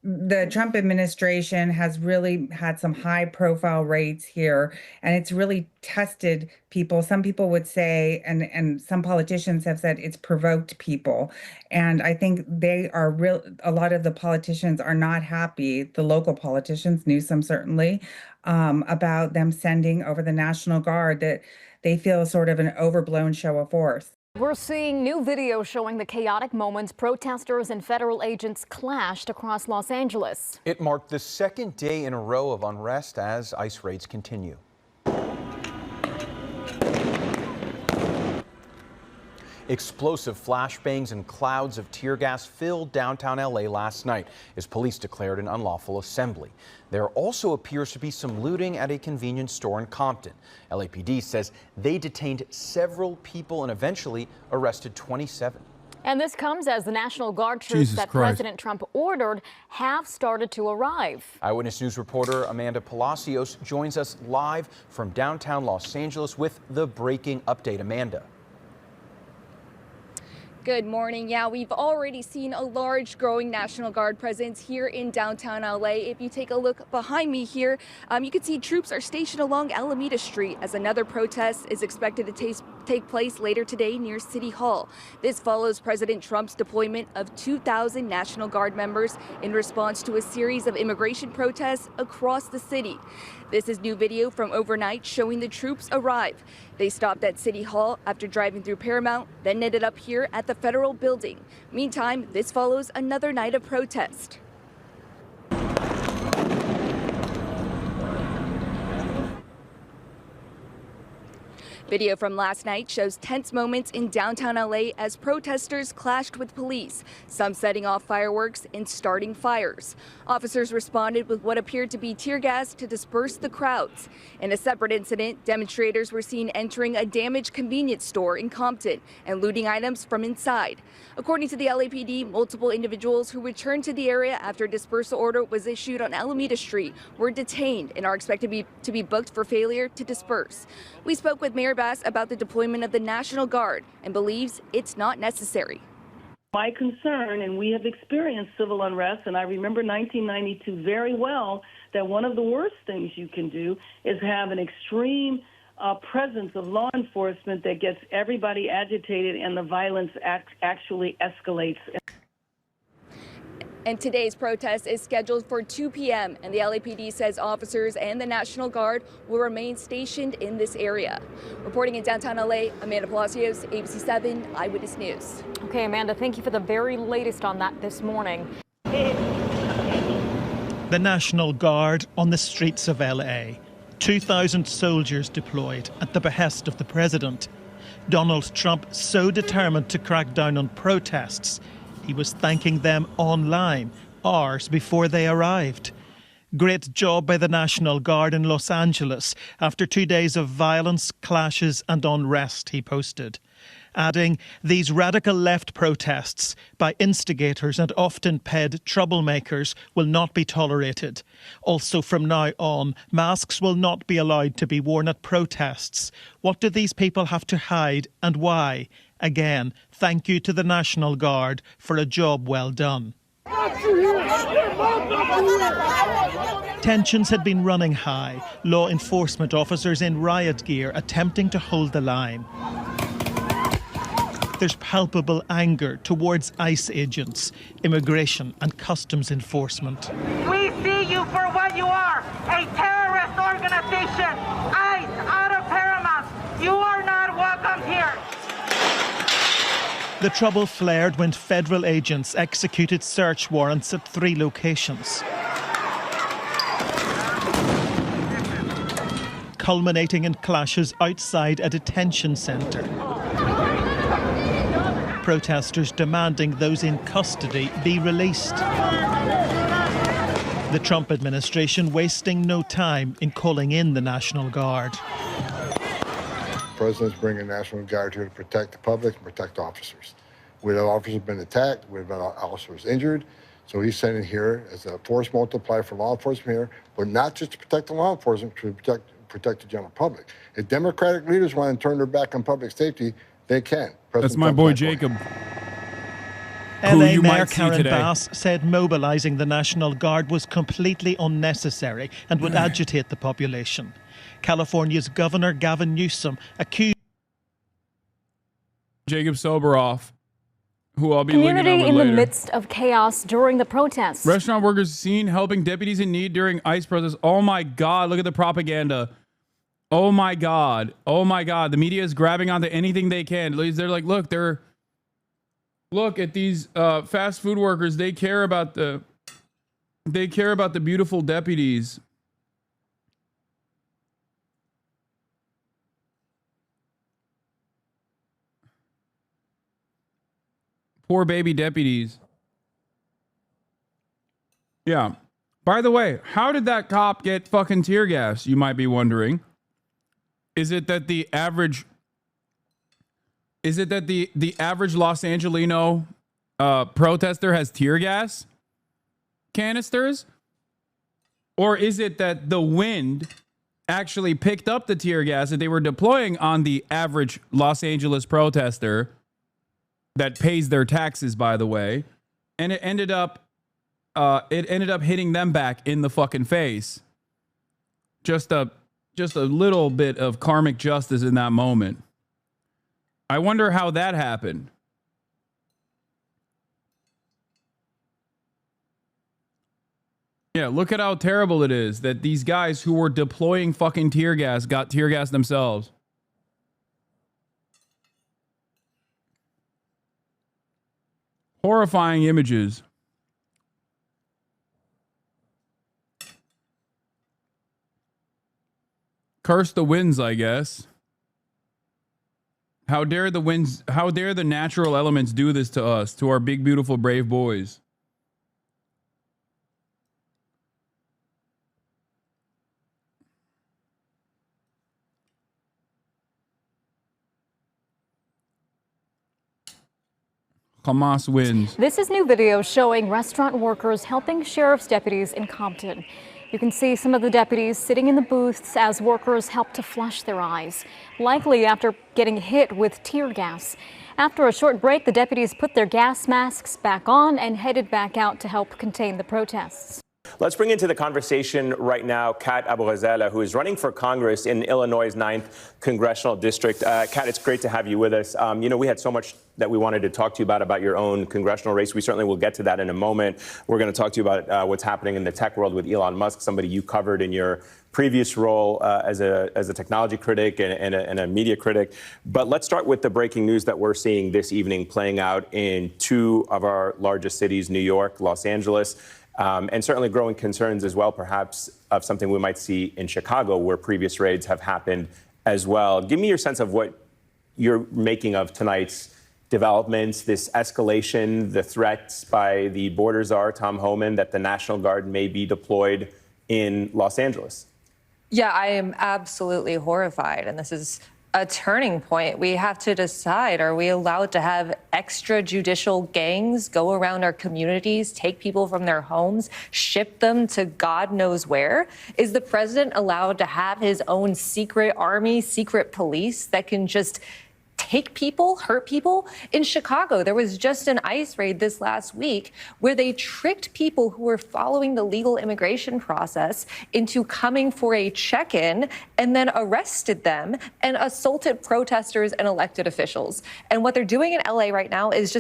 the Trump administration has really had some high profile rates here, and it's really tested people. Some people would say, and some politicians have said, it's provoked people. And I think a lot of the politicians are not happy, the local politicians, Newsom certainly, about them sending over the National Guard, that they feel sort of an overblown show of force. We're seeing new video showing the chaotic moments protesters and federal agents clashed across Los Angeles. It marked the second day in a row of unrest as ICE raids continue. Explosive flashbangs and clouds of tear gas filled downtown LA last night as police declared an unlawful assembly. There also appears to be some looting at a convenience store in Compton. LAPD says they detained several people and eventually arrested 27. And this comes as the National Guard troops that President Trump ordered have started to arrive. Eyewitness News reporter Amanda Palacios joins us live from downtown Los Angeles with the breaking update. Amanda. Good morning. Yeah, we've already seen a large growing National Guard presence here in downtown LA. If you take a look behind me here, you can see troops are stationed along Alameda Street as another protest is expected to take place later today near City Hall. This follows President Trump's deployment of 2,000 National Guard members in response to a series of immigration protests across the city. This is new video from overnight showing the troops arrive. They stopped at City Hall after driving through Paramount, then ended up here at the Federal Building. Meantime, this follows another night of protest. Video from last night shows tense moments in downtown LA as protesters clashed with police, some setting off fireworks and starting fires. Officers responded with what appeared to be tear gas to disperse the crowds. In a separate incident, demonstrators were seen entering a damaged convenience store in Compton and looting items from inside. According to the LAPD, multiple individuals who returned to the area after a dispersal order was issued on Alameda Street were detained and are expected to be booked for failure to disperse. We spoke with Mayor Bass about the deployment of the National Guard and believes it's not necessary. My concern, and we have experienced civil unrest, and I remember 1992 very well, that one of the worst things you can do is have an extreme presence of law enforcement that gets everybody agitated and the violence actually escalates. And today's protest is scheduled for 2 p.m. and the LAPD says officers and the National Guard will remain stationed in this area. Reporting in downtown LA, Amanda Palacios, ABC 7 Eyewitness News. Okay, Amanda, thank you for the very latest on that this morning. The National Guard on the streets of LA. 2,000 soldiers deployed at the behest of the president. Donald Trump so determined to crack down on protests, he was thanking them online hours before they arrived. Great job by the National Guard in Los Angeles after 2 days of violence, clashes and unrest, he posted. Adding, these radical left protests by instigators and often paid troublemakers will not be tolerated. Also from now on, masks will not be allowed to be worn at protests. What do these people have to hide and why? Again, thank you to the National Guard for a job well done. Tensions had been running high, law enforcement officers in riot gear attempting to hold the line. There's palpable anger towards ICE agents, immigration and customs enforcement. We see you for what you are, a terrorist organization. ICE out of Paramount. You are not welcome here. The trouble flared when federal agents executed search warrants at 3 locations, culminating in clashes outside a detention centre. Protesters demanding those in custody be released. The Trump administration wasting no time in calling in the National Guard. The president's bringing National Guard here to protect the public and protect officers. We have officers been attacked, we have officers injured, so he's sending here as a force multiplier for law enforcement here, but not just to protect the law enforcement, to protect the general public. If Democratic leaders want to turn their back on public safety, they can. That's my boy Jacob. LA Mayor Karen Bass said mobilizing the National Guard was completely unnecessary and would agitate the population. California's Governor Gavin Newsom accused Jacob Soboroff, who I'll be linking Community over in later. the midst of chaos during the protests. Restaurant workers seen helping deputies in need during ICE protests. Oh my God, look at the propaganda. Oh my God. Oh my God. The media is grabbing onto anything they can. They're like, look at these fast food workers. They care about the beautiful deputies. Poor baby deputies. Yeah. By the way, how did that cop get fucking tear gas, you might be wondering? Is it that the average Los Angelino protester has tear gas canisters? Or is it that the wind actually picked up the tear gas that they were deploying on the average Los Angeles protester that pays their taxes, by the way, and it ended up hitting them back in the fucking face? Just a little bit of karmic justice in that moment. I wonder how that happened. Yeah, look at how terrible it is that these guys who were deploying fucking tear gas got tear gas themselves. Horrifying images. Curse the winds, I guess. How dare the winds, how dare the natural elements do this to us, to our big, beautiful, brave boys? Hamas wins. This is new video showing restaurant workers helping sheriff's deputies in Compton. You can see some of the deputies sitting in the booths as workers help to flush their eyes, likely after getting hit with tear gas. After a short break, the deputies put their gas masks back on and headed back out to help contain the protests. Let's bring into the conversation right now Kat Abu-Ghazala, who is running for Congress in Illinois' 9th Congressional District. Kat, it's great to have you with us. We had so much that we wanted to talk to you about your own congressional race. We certainly will get to that in a moment. We're going to talk to you about what's happening in the tech world with Elon Musk, somebody you covered in your previous role as a technology critic and a media critic. But let's start with the breaking news that we're seeing this evening playing out in two of our largest cities, New York, Los Angeles. And certainly growing concerns as well, perhaps, of something we might see in Chicago, where previous raids have happened as well. Give me your sense of what you're making of tonight's developments, this escalation, the threats by the border czar, Tom Homan, that the National Guard may be deployed in Los Angeles. Yeah, I am absolutely horrified. And this is a turning point. We have to decide, are we allowed to have extrajudicial gangs go around our communities, take people from their homes, ship them to God knows where? Is the president allowed to have his own secret army, secret police that can just take people, hurt people? In Chicago, there was just an ICE raid this last week where they tricked people who were following the legal immigration process into coming for a check-in and then arrested them and assaulted protesters and elected officials. And what they're doing in LA right now is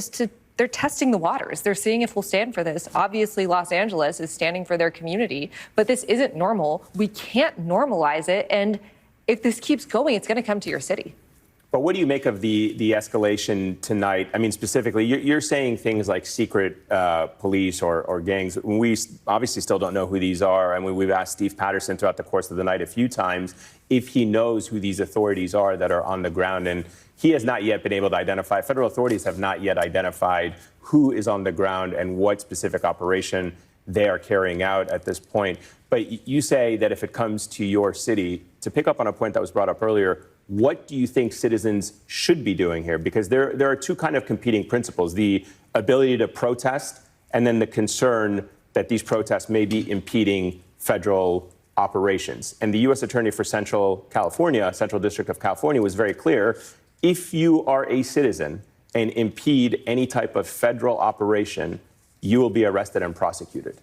they're testing the waters. They're seeing if we'll stand for this. Obviously, Los Angeles is standing for their community, but this isn't normal. We can't normalize it. And if this keeps going, it's going to come to your city. But what do you make of the escalation tonight? I mean, specifically, you're saying things like secret police or gangs. We obviously still don't know who these are. I mean, we've asked Steve Patterson throughout the course of the night a few times if he knows who these authorities are that are on the ground. And he has not yet been able to identify, federal authorities have not yet identified who is on the ground and what specific operation they are carrying out at this point. But you say that if it comes to your city, to pick up on a point that was brought up earlier, what do you think citizens should be doing here? Because there are two kind of competing principles, the ability to protest and then the concern that these protests may be impeding federal operations. And the U.S. Attorney for Central District of California was very clear. If you are a citizen and impede any type of federal operation, you will be arrested and prosecuted.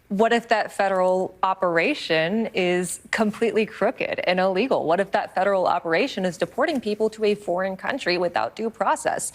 What if that federal operation is completely crooked and illegal? What if that federal operation is deporting people to a foreign country without due process?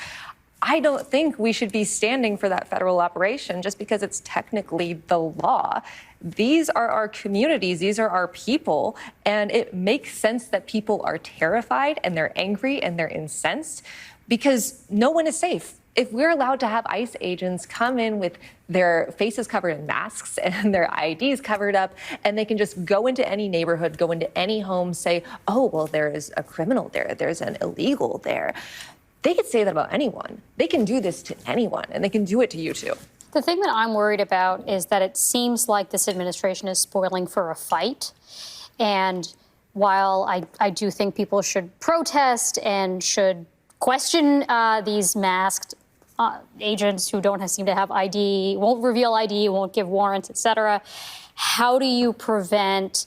I don't think we should be standing for that federal operation just because it's technically the law. These are our communities. These are our people. And it makes sense that people are terrified and they're angry and they're incensed because no one is safe. If we're allowed to have ICE agents come in with their faces covered in masks and their IDs covered up, and they can just go into any neighborhood, go into any home, say, oh, well, there is a criminal there, there's an illegal there. they could say that about anyone. They can do this to anyone, and they can do it to you too. The thing that I'm worried about is that it seems like this administration is spoiling for a fight. And while I do think people should protest and should question these masked agents who don't seem to have ID, won't reveal ID, won't give warrants, et cetera, how do you prevent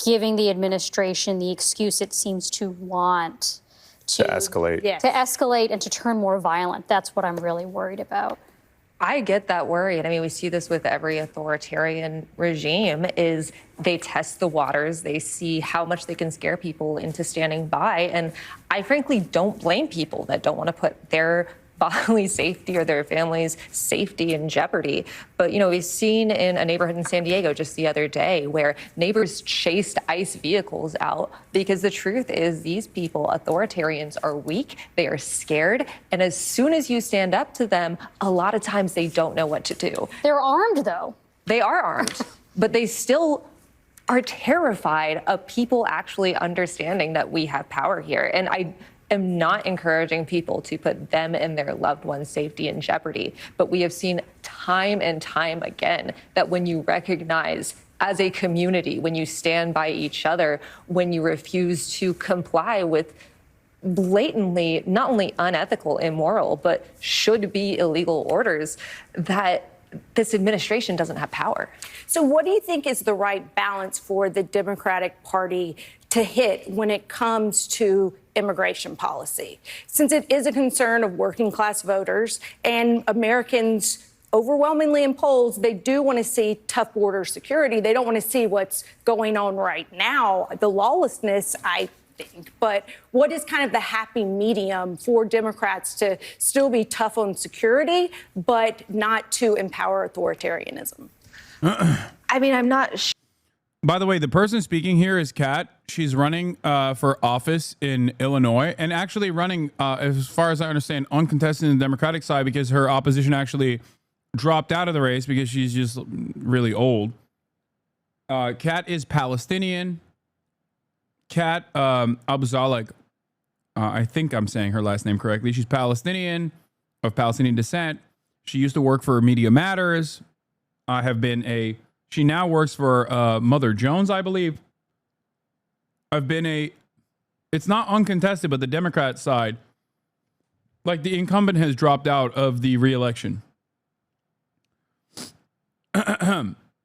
giving the administration the excuse it seems to want to escalate? To escalate and to turn more violent? That's what I'm really worried about. I get that worry. And I mean, we see this with every authoritarian regime is they test the waters. They see how much they can scare people into standing by. And I frankly don't blame people that don't want to put their bodily safety or their family's safety in jeopardy. But, you know, we've seen in a neighborhood in San Diego just the other day where neighbors chased ICE vehicles out because the truth is these people, authoritarians, are weak. They are scared. And as soon as you stand up to them, a lot of times they don't know what to do. They're armed, though. They are armed, but they still are terrified of people actually understanding that we have power here. And I am not encouraging people to put them and their loved ones' safety in jeopardy. But we have seen time and time again that when you recognize as a community, when you stand by each other, when you refuse to comply with blatantly not only unethical, immoral, but should be illegal orders, that this administration doesn't have power. So what do you think is the right balance for the Democratic Party to hit when it comes to immigration policy? Since it is a concern of working class voters and Americans overwhelmingly in polls, they do want to see tough border security. They don't want to see what's going on right now, the lawlessness, I think. But what is kind of the happy medium for Democrats to still be tough on security, but not to empower authoritarianism? I mean, I'm not sure. By the way, the person speaking here is Kat. She's running for office in Illinois and actually running, as far as I understand, uncontested in the Democratic side because her opposition actually dropped out of the race because she's just really old. Kat is Palestinian. Kat Abuzalek, I think I'm saying her last name correctly. She's Palestinian, of Palestinian descent. She used to work for Media Matters. She now works for Mother Jones, I believe. It's not uncontested, but the Democrat side, like the incumbent has dropped out of the re-election.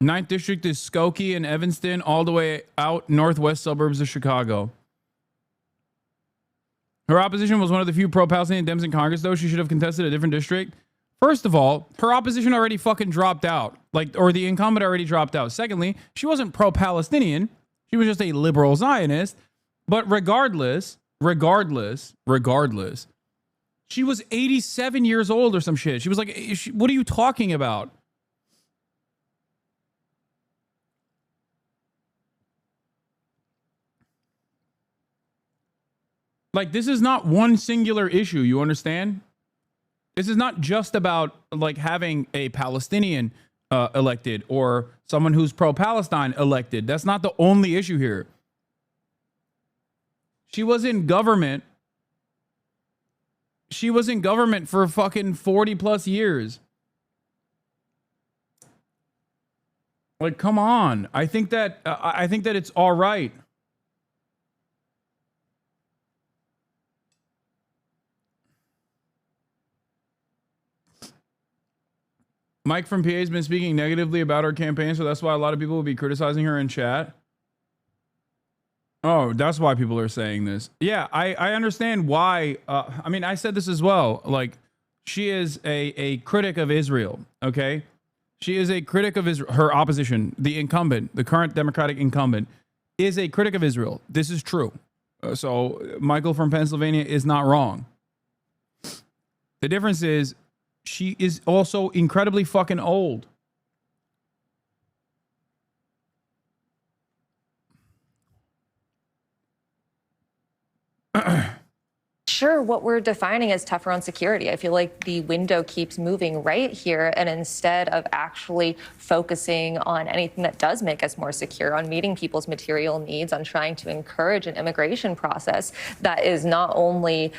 9th District is Skokie and Evanston, all the way out northwest suburbs of Chicago. Her opposition was one of the few pro-Palestinian Dems in Congress, though. She should have contested a different district. First of all, her opposition already fucking dropped out. Or the incumbent already dropped out. Secondly, she wasn't pro-Palestinian. She was just a liberal Zionist. But regardless, she was 87 years old or some shit. She was like, what are you talking about? Like, this is not one singular issue, you understand? This is not just about, like, having a Palestinian elected or someone who's pro-Palestine elected. That's not the only issue here. She was in government. She was in government for fucking 40 plus years. Like, come on. I think that it's all right. Mike from PA has been speaking negatively about her campaign, so that's why a lot of people will be criticizing her in chat. Oh, that's why people are saying this. Yeah, I understand why. I mean, I said this as well. Like, she is a critic of Israel, okay? She is a critic of Israel. Her opposition, the incumbent, the current Democratic incumbent, is a critic of Israel. This is true. So Michael from Pennsylvania is not wrong. The difference is she is also incredibly fucking old. sure what we're defining as tougher on security. I feel like the window keeps moving right here, and instead of actually focusing on anything that does make us more secure, on meeting people's material needs, on trying to encourage an immigration process that is not only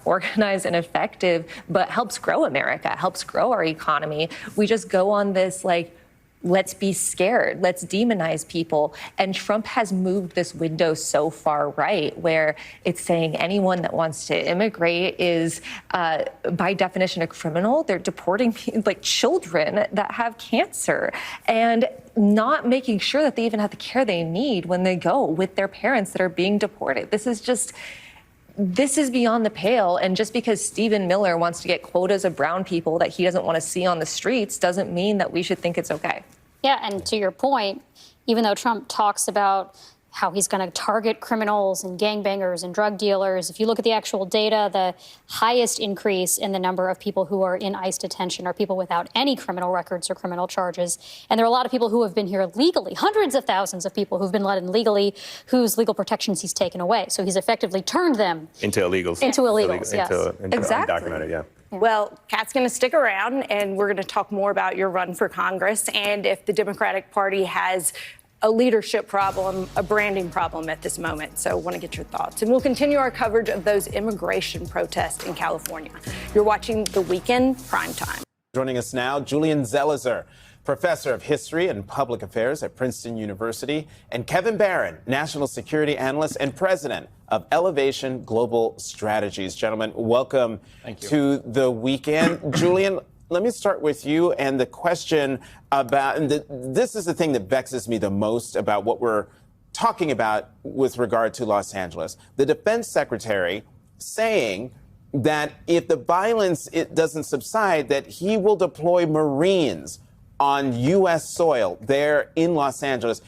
organized and effective, but helps grow America, helps grow our economy, we just go on this like, let's be scared, let's demonize people. And Trump has moved this window so far right, where it's saying anyone that wants to immigrate is, by definition, a criminal. They're deporting like children that have cancer and not making sure that they even have the care they need when they go with their parents that are being deported. This is beyond the pale. And just because Stephen Miller wants to get quotas of brown people that he doesn't want to see on the streets doesn't mean that we should think it's okay. Yeah, and to your point, even though Trump talks about how he's going to target criminals and gangbangers and drug dealers, if you look at the actual data, the highest increase in the number of people who are in ICE detention are people without any criminal records or criminal charges. And there are a lot of people who have been here legally, hundreds of thousands of people who've been let in legally, whose legal protections he's taken away. So he's effectively turned them into illegals. Into illegals, yes. Into Exactly. undocumented, yeah. Well, Kat's going to stick around, and we're going to talk more about your run for Congress and if the Democratic Party has a leadership problem, a branding problem at this moment. So I want to get your thoughts. And we'll continue our coverage of those immigration protests in California. You're watching The Weekend Primetime. Joining us now, Julian Zelizer, professor of history and public affairs at Princeton University, and Kevin Barron, national security analyst and president of Elevation Global Strategies. Gentlemen, welcome to The Weekend. Julian, let me start with you and the question about, and this is the thing that vexes me the most about what we're talking about with regard to Los Angeles. The defense secretary saying that if the violence doesn't subside, that he will deploy Marines on U.S. soil there in Los Angeles.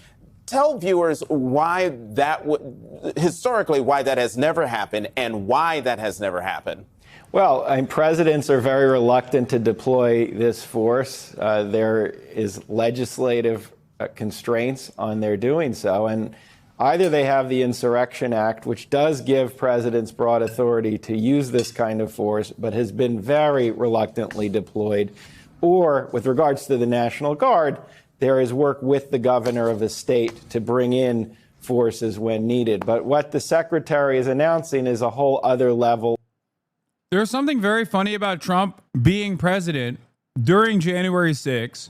Tell viewers why that historically why that has never happened and why that has never happened. Well, presidents are very reluctant to deploy this force. There is legislative constraints on their doing so, and either they have the Insurrection Act, which does give presidents broad authority to use this kind of force, but has been very reluctantly deployed, or with regards to the National Guard, there is work with the governor of a state to bring in forces when needed. But what the secretary is announcing is a whole other level. There's something very funny about Trump being president during January 6th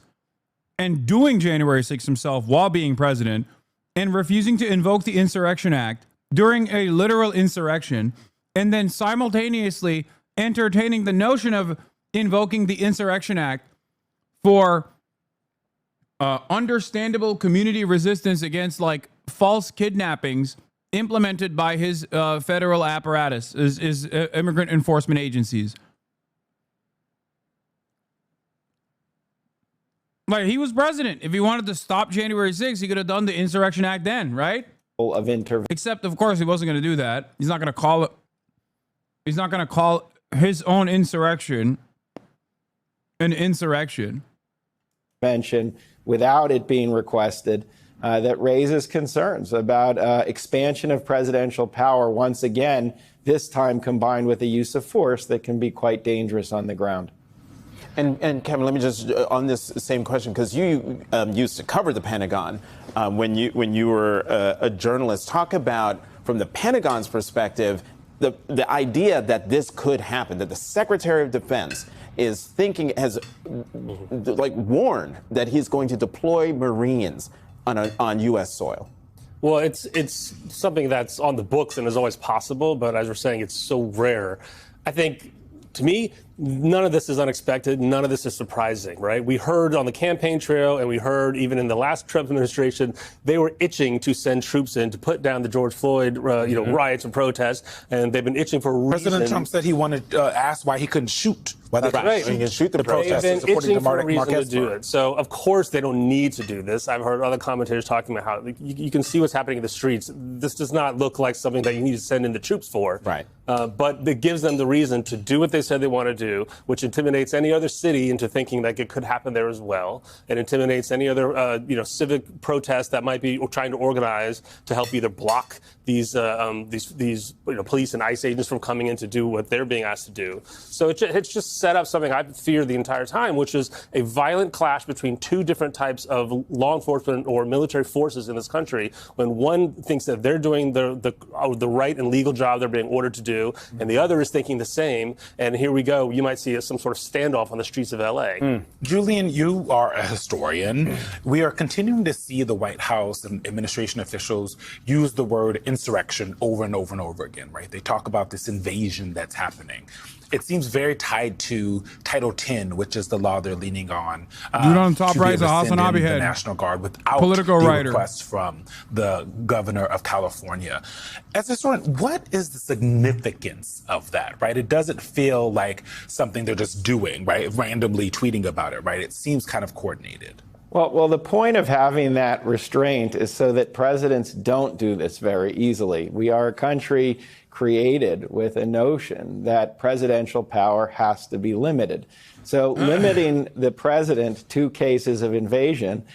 and doing January 6th himself while being president and refusing to invoke the Insurrection Act during a literal insurrection, and then simultaneously entertaining the notion of invoking the Insurrection Act for understandable community resistance against like false kidnappings implemented by his federal apparatus, his immigrant enforcement agencies. Like, he was president. If he wanted to stop January 6th, he could have done the Insurrection Act then, right? Of Except, of course, he wasn't going to do that. He's not going to call it. He's not going to call his own insurrection an insurrection. Mention without it being requested. That raises concerns about expansion of presidential power once again, this time combined with the use of force that can be quite dangerous on the ground. And Kevin, let me just, on this same question, because you used to cover the Pentagon when you were a journalist. Talk about, from the Pentagon's perspective, the idea that this could happen, that the Secretary of Defense is thinking, has like warned that he's going to deploy Marines on U.S. soil. Well, it's something that's on the books and is always possible, but as we're saying, it's so rare. I think, to me, none of this is unexpected. None of this is surprising, right? We heard on the campaign trail, and we heard even in the last Trump administration, they were itching to send troops in to put down the George Floyd, riots and protests, and they've been itching for a reason. President Trump said he wanted asked why he couldn't shoot. That's right. He can shoot the protesters. They've been itching for a reason Marquez to do it. So, of course, they don't need to do this. I've heard other commentators talking about how you can see what's happening in the streets. This does not look like something that you need to send in the troops for. Right. But it gives them the reason to do what they said they want to do, which intimidates any other city into thinking that it could happen there as well. It intimidates any other, civic protest that might be trying to organize to help either block these police and ICE agents from coming in to do what they're being asked to do. So it's just set up something I've feared the entire time, which is a violent clash between two different types of law enforcement or military forces in this country, when one thinks that they're doing the right and legal job they're being ordered to do, and the other is thinking the same. And here we go. You might see some sort of standoff on the streets of LA. Julian, you are a historian. We are continuing to see the White House and administration officials use the word insurrection over and over and over again, right? They talk about this invasion that's happening. It seems very tied to Title 10, which is the law they're leaning on. Dude on top to right is be a able to send HasanAbi in the head. National Guard without Political the writer. request from the governor of California. As a historian, what is the significance of that, right? It doesn't feel like something they're just doing, right? Randomly tweeting about it, right? It seems kind of coordinated. Well, the point of having that restraint is so that presidents don't do this very easily. We are a country created with a notion that presidential power has to be limited. So limiting the president to cases of invasion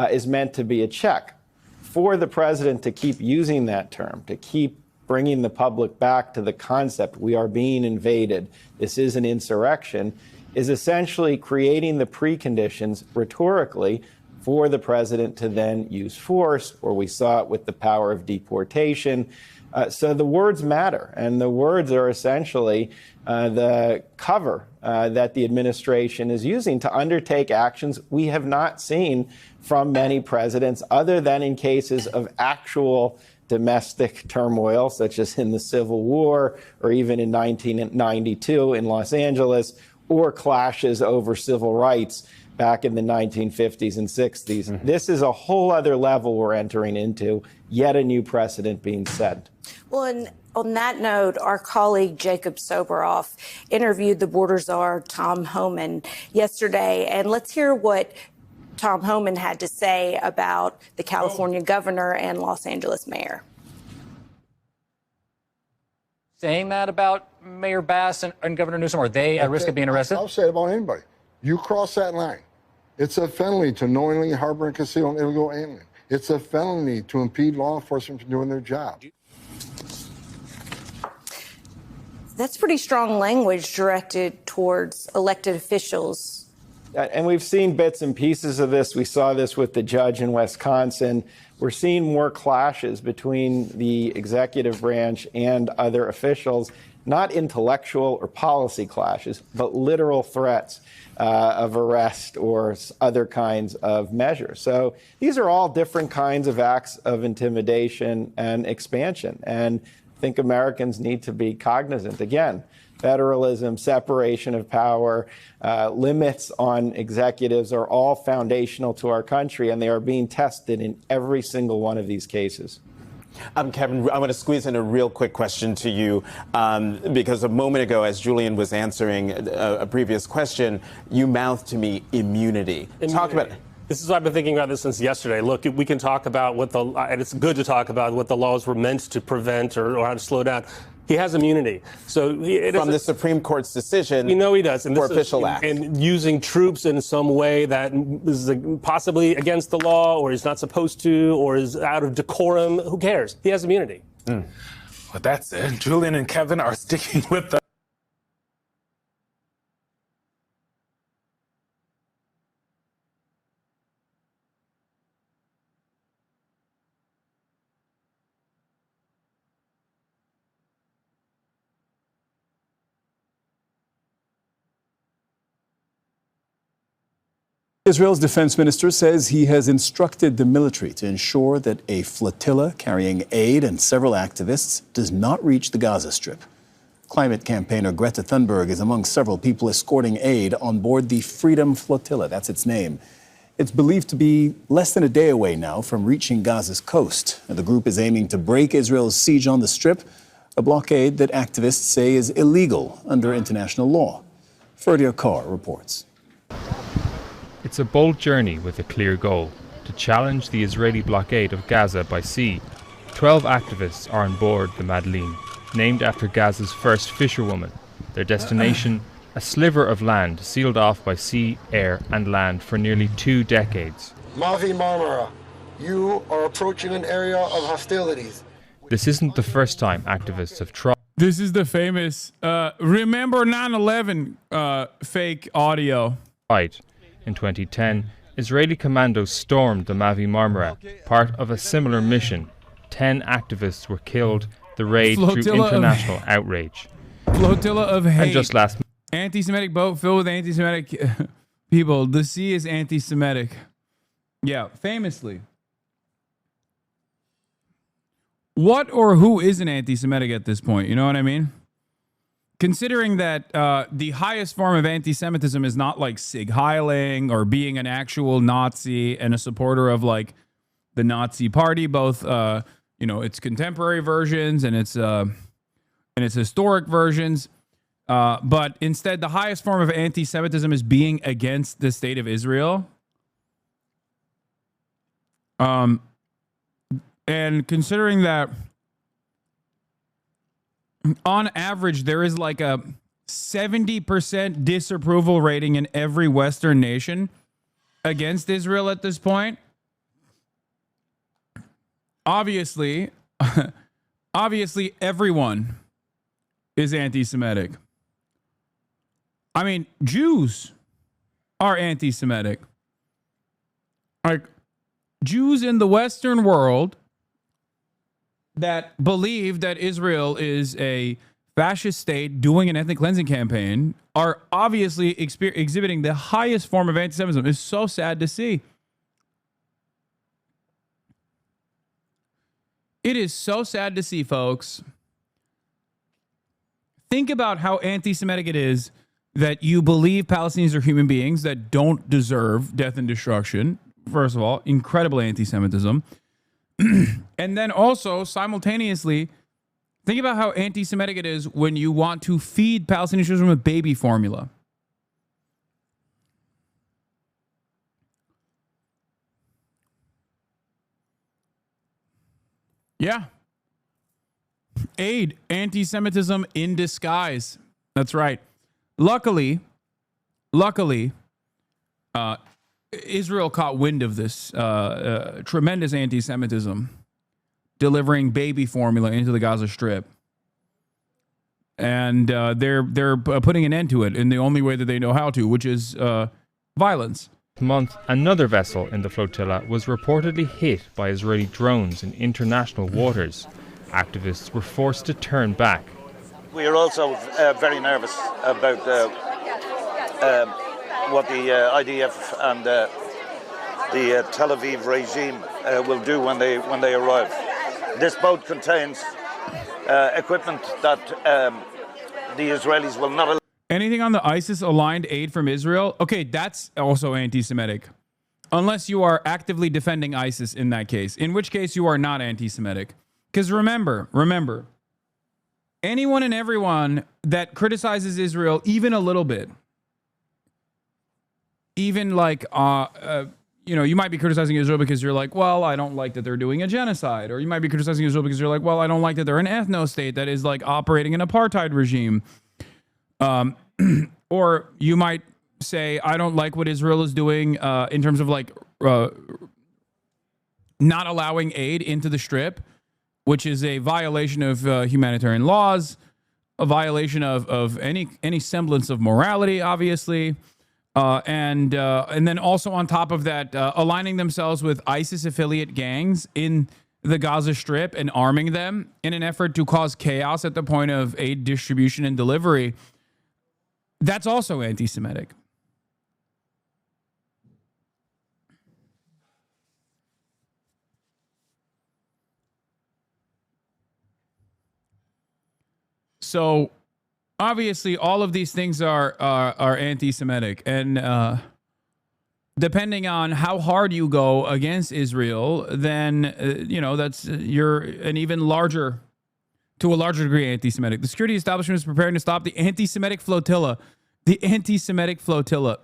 is meant to be a check. For the president to keep using that term, to keep bringing the public back to the concept we are being invaded, this is an insurrection, is essentially creating the preconditions rhetorically for the president to then use force, or we saw it with the power of deportation. So the words matter, and the words are essentially the cover that the administration is using to undertake actions we have not seen from many presidents, other than in cases of actual domestic turmoil, such as in the Civil War, or even in 1992 in Los Angeles, or clashes over civil rights back in the 1950s and 60s. This is a whole other level we're entering into, yet a new precedent being set. Well, and on that note, our colleague Jacob Soboroff interviewed the border czar, Tom Homan, yesterday. And let's hear what Tom Homan had to say about the California governor and Los Angeles mayor. Saying that about Mayor Bass and Governor Newsom? Are they at risk of being arrested? I'll say it about anybody. You cross that line. It's a felony to knowingly harbor and conceal an illegal alien. It's a felony to impede law enforcement from doing their job. That's pretty strong language directed towards elected officials. And we've seen bits and pieces of this. We saw this with the judge in Wisconsin. We're seeing more clashes between the executive branch and other officials, not intellectual or policy clashes, but literal threats of arrest or other kinds of measures. So these are all different kinds of acts of intimidation and expansion. And I think Americans need to be cognizant. Again, federalism, separation of power, limits on executives are all foundational to our country, and they are being tested in every single one of these cases. Kevin, I want to squeeze in a real quick question to you, because a moment ago, as Julian was answering a previous question, you mouthed to me immunity. Talk about it. This is what I've been thinking about this since yesterday. Look, we can talk about and it's good to talk about what the laws were meant to prevent or how to slow down. He has immunity. So from the Supreme Court's decision, we know he does, and for official act. And using troops in some way that is possibly against the law, or he's not supposed to, or is out of decorum. Who cares? He has immunity. Well, that's it. Julian and Kevin are sticking with the Israel's defense minister says he has instructed the military to ensure that a flotilla carrying aid and several activists does not reach the Gaza Strip. Climate campaigner Greta Thunberg is among several people escorting aid on board the Freedom Flotilla. That's its name. It's believed to be less than a day away now from reaching Gaza's coast. The group is aiming to break Israel's siege on the Strip, a blockade that activists say is illegal under international law. Ferdia Carr reports. It's a bold journey with a clear goal: to challenge the Israeli blockade of Gaza by sea. 12 activists are on board the Madeleine, named after Gaza's first fisherwoman. Their destination, a sliver of land sealed off by sea, air and land for nearly 2 decades. Mavi Marmara, you are approaching an area of hostilities. This isn't the first time activists have tried. This is the famous remember 9/11 fake audio. In 2010, Israeli commandos stormed the Mavi Marmara, part of a similar mission. 10 activists were killed. The raid drew international outrage. Flotilla of hate. And just last anti-Semitic boat filled with anti-Semitic people. The sea is anti-Semitic. Yeah, famously. What or who isn't anti-Semitic at this point? You know what I mean? Considering that the highest form of anti-Semitism is not like Sig Heiling or being an actual Nazi and a supporter of like the Nazi party, both its contemporary versions and its historic versions. But instead, the highest form of anti-Semitism is being against the state of Israel. And considering that on average, there is like a 70% disapproval rating in every Western nation against Israel at this point. Obviously everyone is anti-Semitic. I mean, Jews are anti-Semitic. Like, Jews in the Western world that believe that Israel is a fascist state doing an ethnic cleansing campaign are obviously exhibiting the highest form of anti-Semitism. It's so sad to see. It is so sad to see, folks. Think about how anti-Semitic it is that you believe Palestinians are human beings that don't deserve death and destruction. First of all, incredible anti-Semitism. And then also, simultaneously, think about how anti-Semitic it is when you want to feed Palestinian children with baby formula. Yeah. Aid, anti-Semitism in disguise. That's right. Luckily, Israel caught wind of this tremendous anti-Semitism, delivering baby formula into the Gaza Strip, and they're putting an end to it in the only way that they know how to, which is violence. Month, another vessel in the flotilla was reportedly hit by Israeli drones in international waters. Activists were forced to turn back. We are also very nervous about what the IDF and the Tel Aviv regime will do when they arrive. This boat contains equipment that the Israelis will not allow. Anything on the ISIS-aligned aid from Israel? Okay, that's also anti-Semitic. Unless you are actively defending ISIS in that case, in which case you are not anti-Semitic. Because remember, anyone and everyone that criticizes Israel even a little bit, even like, you might be criticizing Israel because you're like, well, I don't like that they're doing a genocide. Or you might be criticizing Israel because you're like, well, I don't like that they're an ethno-state that is like operating an apartheid regime. Or you might say, I don't like what Israel is doing in terms of like not allowing aid into the Strip, which is a violation of humanitarian laws, a violation of any semblance of morality, obviously. And then also on top of that, aligning themselves with ISIS affiliate gangs in the Gaza Strip and arming them in an effort to cause chaos at the point of aid distribution and delivery. That's also anti-Semitic. So obviously, all of these things are anti-Semitic, and depending on how hard you go against Israel, then that's you're an even larger, to a larger degree, anti-Semitic. The security establishment is preparing to stop the anti-Semitic flotilla. The anti-Semitic flotilla.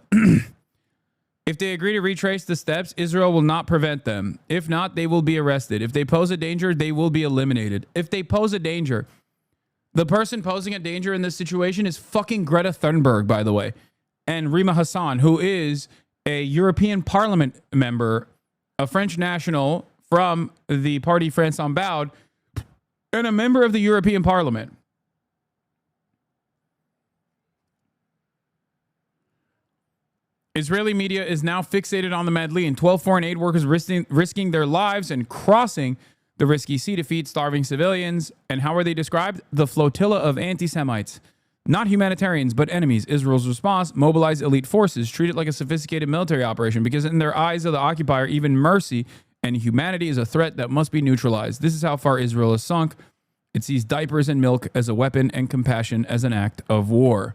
If they agree to retrace the steps, Israel will not prevent them. If not, they will be arrested. If they pose a danger, they will be eliminated. If they pose a danger. The person posing a danger in this situation is fucking Greta Thunberg, by the way, and Rima Hasan, who is a European Parliament member, a French national from the party France Unbowed, and a member of the European Parliament. Israeli media is now fixated on the Madleen. 12 foreign aid workers risking their lives and crossing the risky sea to feed starving civilians. And how are they described? The flotilla of anti-Semites. Not humanitarians, but enemies. Israel's response: mobilize elite forces, treat it like a sophisticated military operation, because in their eyes of the occupier, even mercy and humanity is a threat that must be neutralized. This is how far Israel has sunk. It sees diapers and milk as a weapon and compassion as an act of war.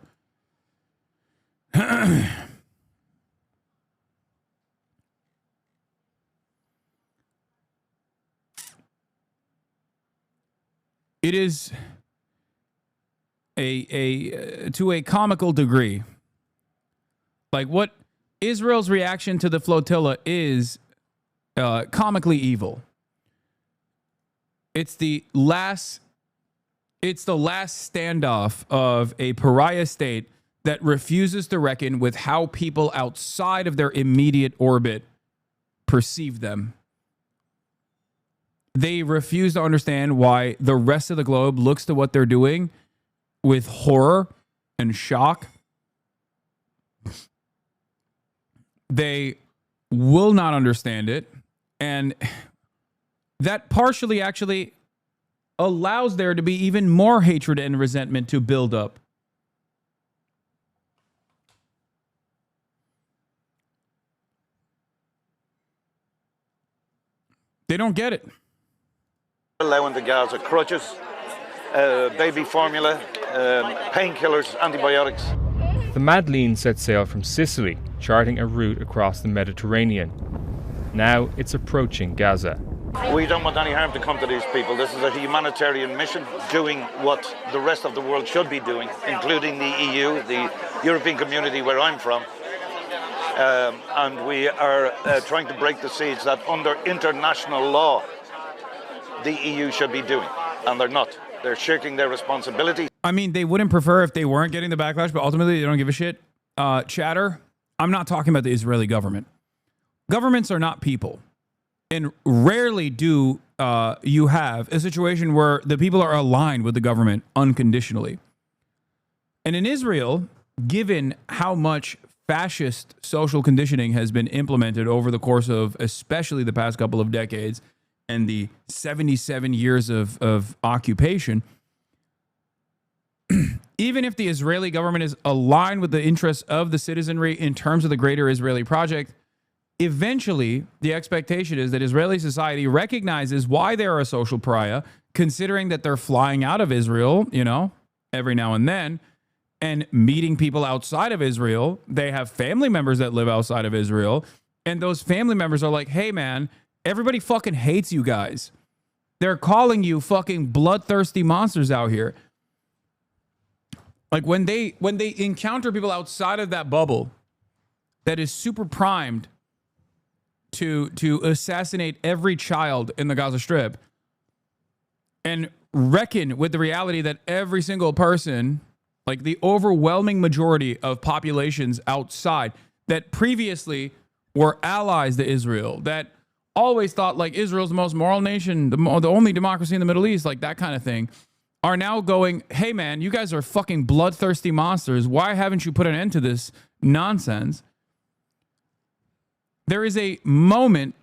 It is to a comical degree. Like, what Israel's reaction to the flotilla is comically evil. It's the last standoff of a pariah state that refuses to reckon with how people outside of their immediate orbit perceive them. They refuse to understand why the rest of the globe looks to what they're doing with horror and shock. They will not understand it. And that partially actually allows there to be even more hatred and resentment to build up. They don't get it. Allowing the Gaza crutches, baby formula, painkillers, antibiotics. The Madleen set sail from Sicily, charting a route across the Mediterranean. Now it's approaching Gaza. We don't want any harm to come to these people. This is a humanitarian mission, doing what the rest of the world should be doing, including the EU, the European community where I'm from. And we are trying to break the siege that under international law, the EU should be doing, and they're not. They're shirking their responsibility. I mean, they wouldn't prefer if they weren't getting the backlash, but ultimately they don't give a shit. Chatter, I'm not talking about the Israeli government. Governments are not people. And rarely do you have a situation where the people are aligned with the government unconditionally. And in Israel, given how much fascist social conditioning has been implemented over the course of especially the past couple of decades, and the 77 years of occupation, even if the Israeli government is aligned with the interests of the citizenry in terms of the greater Israeli project, eventually the expectation is that Israeli society recognizes why they're a social pariah, considering that they're flying out of Israel, you know, every now and then, and meeting people outside of Israel. They have family members that live outside of Israel, and those family members are like, hey, man, everybody fucking hates you guys. They're calling you fucking bloodthirsty monsters out here. Like, when they encounter people outside of that bubble that is super primed to assassinate every child in the Gaza Strip, and reckon with the reality that every single person, like the overwhelming majority of populations outside that previously were allies to Israel, that always thought like Israel's the most moral nation, the only democracy in the Middle East, like that kind of thing, are now going, hey man, you guys are fucking bloodthirsty monsters. Why haven't you put an end to this nonsense? There is a moment,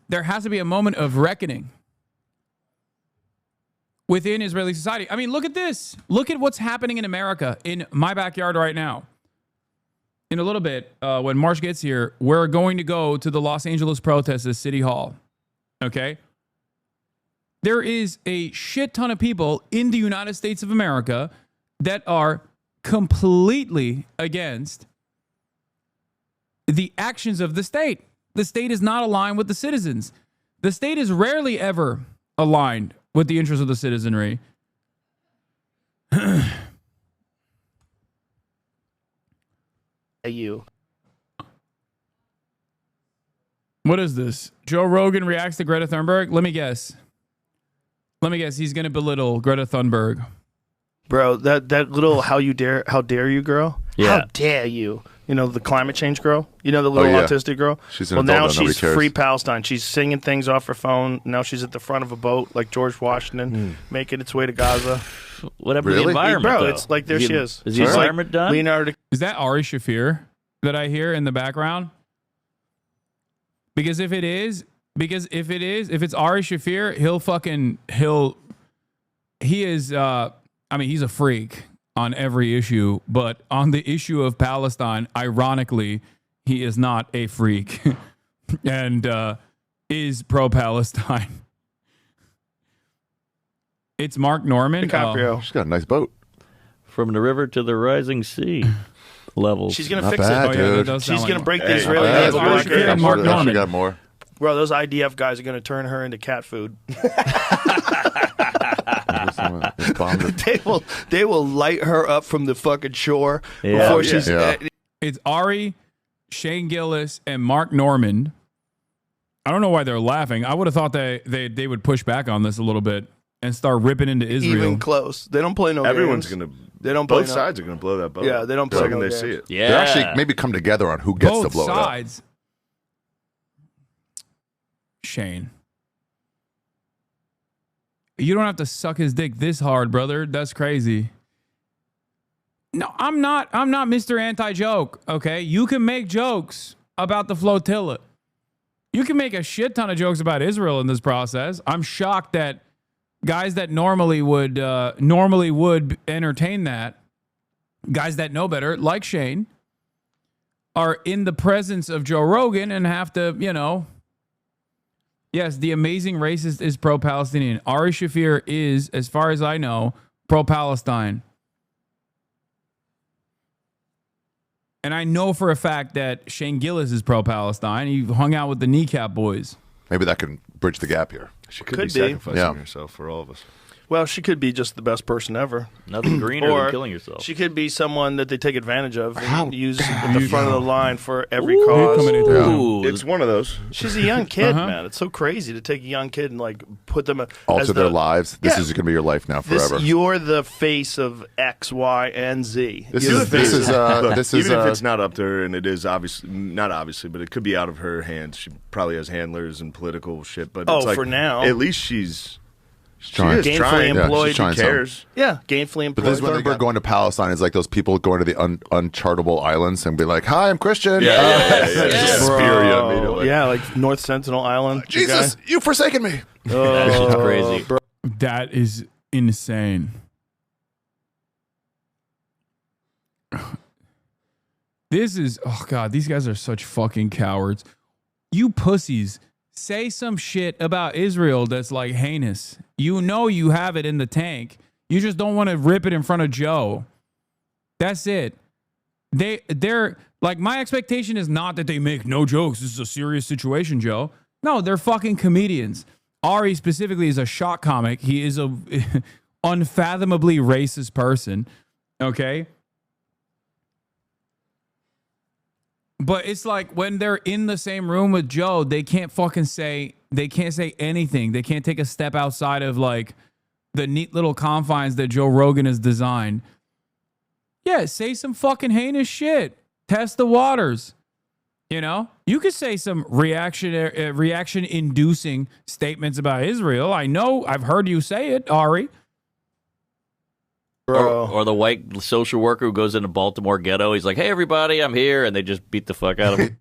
there has to be a moment of reckoning within Israeli society. I mean, look at this. Look at what's happening in America, in my backyard right now. In a little bit, when March gets here, we're going to go to the Los Angeles protests at City Hall. Okay? There is a shit ton of people in the United States of America that are completely against the actions of the state. The state is not aligned with the citizens. The state is rarely ever aligned with the interests of the citizenry. You. What is this? Joe Rogan reacts to Greta Thunberg? Let me guess. Let me guess. He's going to belittle Greta Thunberg. Bro, that little how dare you girl? Yeah. How dare you? You know, the climate change girl? You know, the little autistic girl? She's an well, now adult, nobody she's cares. free Palestine. She's singing things off her phone. Now she's at the front of a boat like George Washington, making its way to Gaza. Whatever the environment, Bro, though. it's like there she is. Is the It's environment like done? Leonardo. Is that Ari Shafir that I hear in the background? Because if it's Ari Shafir, he is, he's a freak on every issue, but on the issue of Palestine, ironically, he is not a freak and is pro-Palestine. It's Mark Norman. DiCaprio. She's got a nice boat. From the river to the rising sea levels. She's going to Not fix bad, it. dude. She's going to break the Hey, Israeli not hands. bad. Mark Actually Norman. got more. Bro, those IDF guys are going to turn her into cat food. They will light her up from the fucking shore before she's. It's Ari, Shane Gillis, and Mark Norman. I don't know why they're laughing. I would have thought they would push back on this a little bit and start ripping into Israel. Even close. They don't play no Everyone's games. gonna. They don't play Both sides are gonna blow that boat. Yeah, they don't the play second no they games. see it. They actually maybe come together on who gets to Both blow sides. Shane. You don't have to suck his dick this hard, brother. That's crazy. No, I'm not Mr. Anti-Joke, okay? You can make jokes about the flotilla. You can make a shit ton of jokes about Israel in this process. I'm shocked that guys that normally would entertain that, guys that know better, like Shane, are in the presence of Joe Rogan and have to, yes, the amazing racist is pro-Palestinian. Ari Shafir is, as far as I know, pro-Palestine. And I know for a fact that Shane Gillis is pro-Palestine. He hung out with the Kneecap Boys. Maybe that can bridge the gap here. She could be sacrificing herself for all of us. Well, she could be just the best person ever. Nothing greener Or than killing yourself. She could be someone that they take advantage of and use at the front of the line for every cause. It's one of those. She's a young kid, man. It's so crazy to take a young kid and like put them Alter their lives. This is going to be your life now forever. You're the face of X, Y, and Z. Look, even if it's not up to her, and it is not obviously, but it could be out of her hands. She probably has handlers and political shit. But it's like, for now, at least she's trying. gainfully employed. She cares. Yeah, gainfully employed. But this is when they're going to Palestine. It's like those people going to the unchartable islands and be like, "Hi, I'm Christian." Yeah. Spear you immediately. Yeah, like North Sentinel Island. Jesus, you've forsaken me. That shit's crazy. Bro. That is insane. This is, oh God, these guys are such fucking cowards. You pussies. Say some shit about Israel that's like heinous. You know you have it in the tank. You just don't want to rip it in front of Joe. That's it. They're like, my expectation is not that they make no jokes. This is a serious situation, Joe. No, they're fucking comedians. Ari specifically is a shock comic. He is a unfathomably racist person. Okay. But it's like when they're in the same room with Joe, they can't say anything. They can't take a step outside of like the neat little confines that Joe Rogan has designed. Yeah, say some fucking heinous shit. Test the waters. You could say some reaction-inducing statements about Israel. I know, I've heard you say it, Ari. Or the white social worker who goes into Baltimore ghetto. He's like, "Hey, everybody, I'm here," and they just beat the fuck out of him.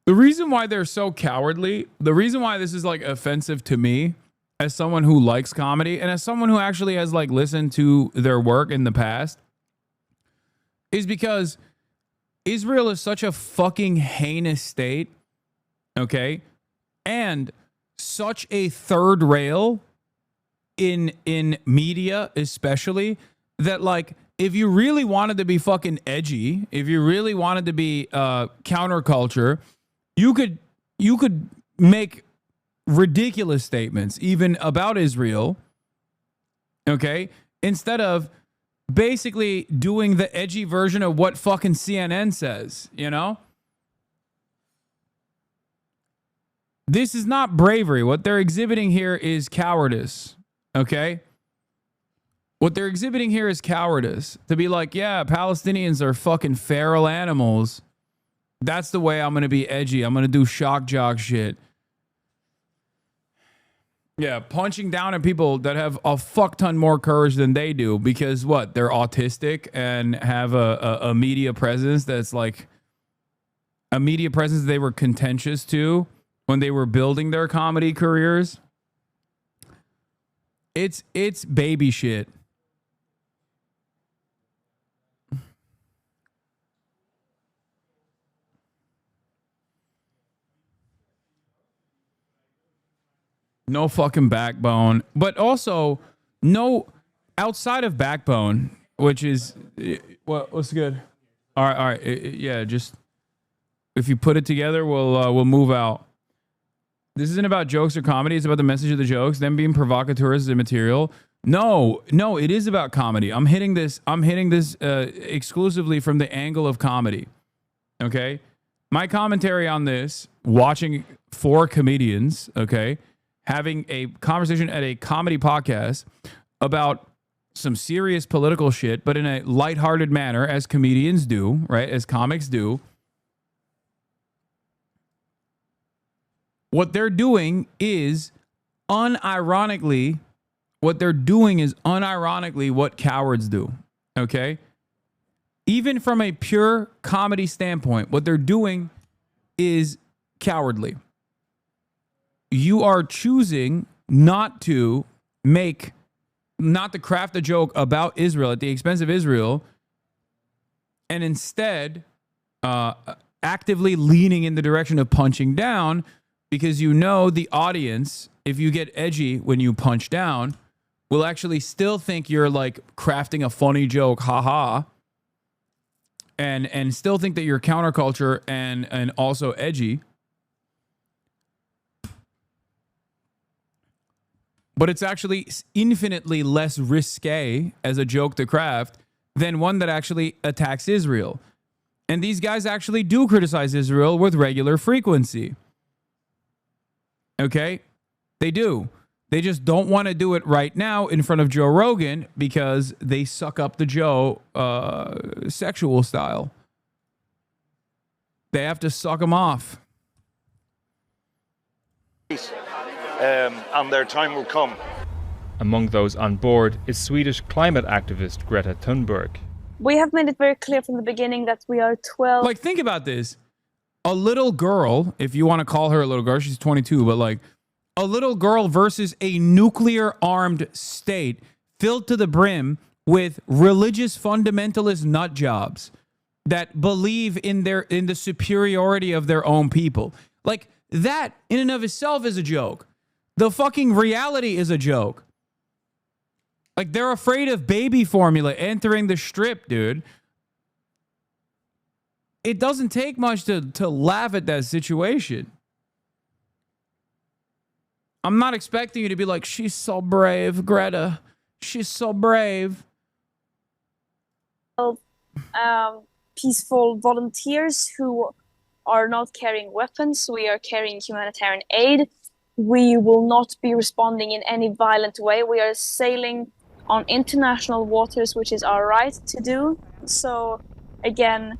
The reason why they're so cowardly, the reason why this is like offensive to me as someone who likes comedy and as someone who actually has like listened to their work in the past, is because Israel is such a fucking heinous state, okay? And such a third rail in media, especially, that like if you really wanted to be fucking edgy, if you really wanted to be counterculture, you could make ridiculous statements even about Israel, okay? Instead of basically doing the edgy version of what fucking CNN says, This is not bravery. What they're exhibiting here is cowardice. Okay? What they're exhibiting here is cowardice. To be like, yeah, Palestinians are fucking feral animals. That's the way I'm going to be edgy. I'm going to do shock jock shit. Yeah, punching down at people that have a fuck ton more courage than they do because what? They're autistic and have a media presence that's like a media presence they were contentious to when they were building their comedy careers. It's baby shit. No fucking backbone, but also no outside of backbone, which is what's good. All right, yeah. Just if you put it together, we'll move out. This isn't about jokes or comedy. It's about the message of the jokes. Them being provocateurs is immaterial. No, it is about comedy. I'm hitting this exclusively from the angle of comedy. Okay, my commentary on this, watching 4 comedians. Okay. Having a conversation at a comedy podcast about some serious political shit, but in a lighthearted manner, as comedians do, right? As comics do. What they're doing is unironically what cowards do, okay? Even from a pure comedy standpoint, what they're doing is cowardly. You are choosing not to craft a joke about Israel at the expense of Israel, and instead actively leaning in the direction of punching down because you know the audience, if you get edgy when you punch down, will actually still think you're like crafting a funny joke, haha, and still think that you're counterculture and also edgy. But it's actually infinitely less risque as a joke to craft than one that actually attacks Israel. And these guys actually do criticize Israel with regular frequency. Okay? They do. They just don't want to do it right now in front of Joe Rogan because they suck up the Joe sexual style. They have to suck him off. And their time will come. Among those on board is Swedish climate activist Greta Thunberg. We have made it very clear from the beginning that we are 12. Like, think about this. A little girl, if you want to call her a little girl, she's 22, but like a little girl versus a nuclear armed state filled to the brim with religious fundamentalist nut jobs that believe in the superiority of their own people. Like, that in and of itself is a joke. The fucking reality is a joke. Like, they're afraid of baby formula entering the strip, dude. It doesn't take much to laugh at that situation. I'm not expecting you to be like, she's so brave, Greta. She's so brave. Peaceful volunteers who are not carrying weapons. We are carrying humanitarian aid. We will not be responding in any violent way. We are sailing on international waters, which is our right to do. So, again,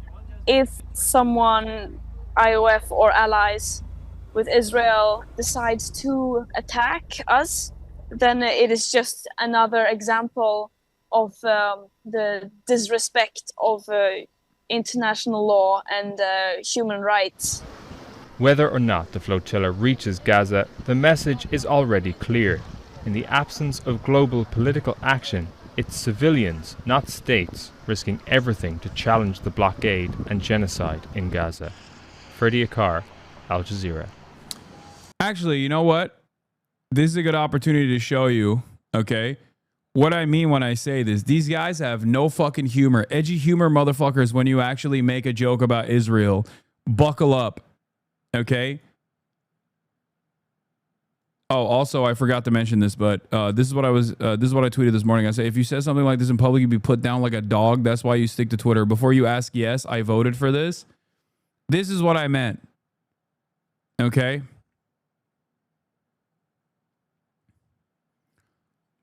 if someone, IOF or allies with Israel, decides to attack us, then it is just another example of the disrespect of international law and human rights. Whether or not the flotilla reaches Gaza, the message is already clear. In the absence of global political action, it's civilians, not states, risking everything to challenge the blockade and genocide in Gaza. Freddie Akar, Al Jazeera. Actually, you know what? This is a good opportunity to show you, okay, what I mean when I say this. These guys have no fucking humor. Edgy humor, motherfuckers, when you actually make a joke about Israel. Buckle up. Okay. Oh, also, I forgot to mention this, but this is what I tweeted this morning. I say, if you said something like this in public, you'd be put down like a dog. That's why you stick to Twitter. Before you ask, yes, I voted for this. This is what I meant. Okay.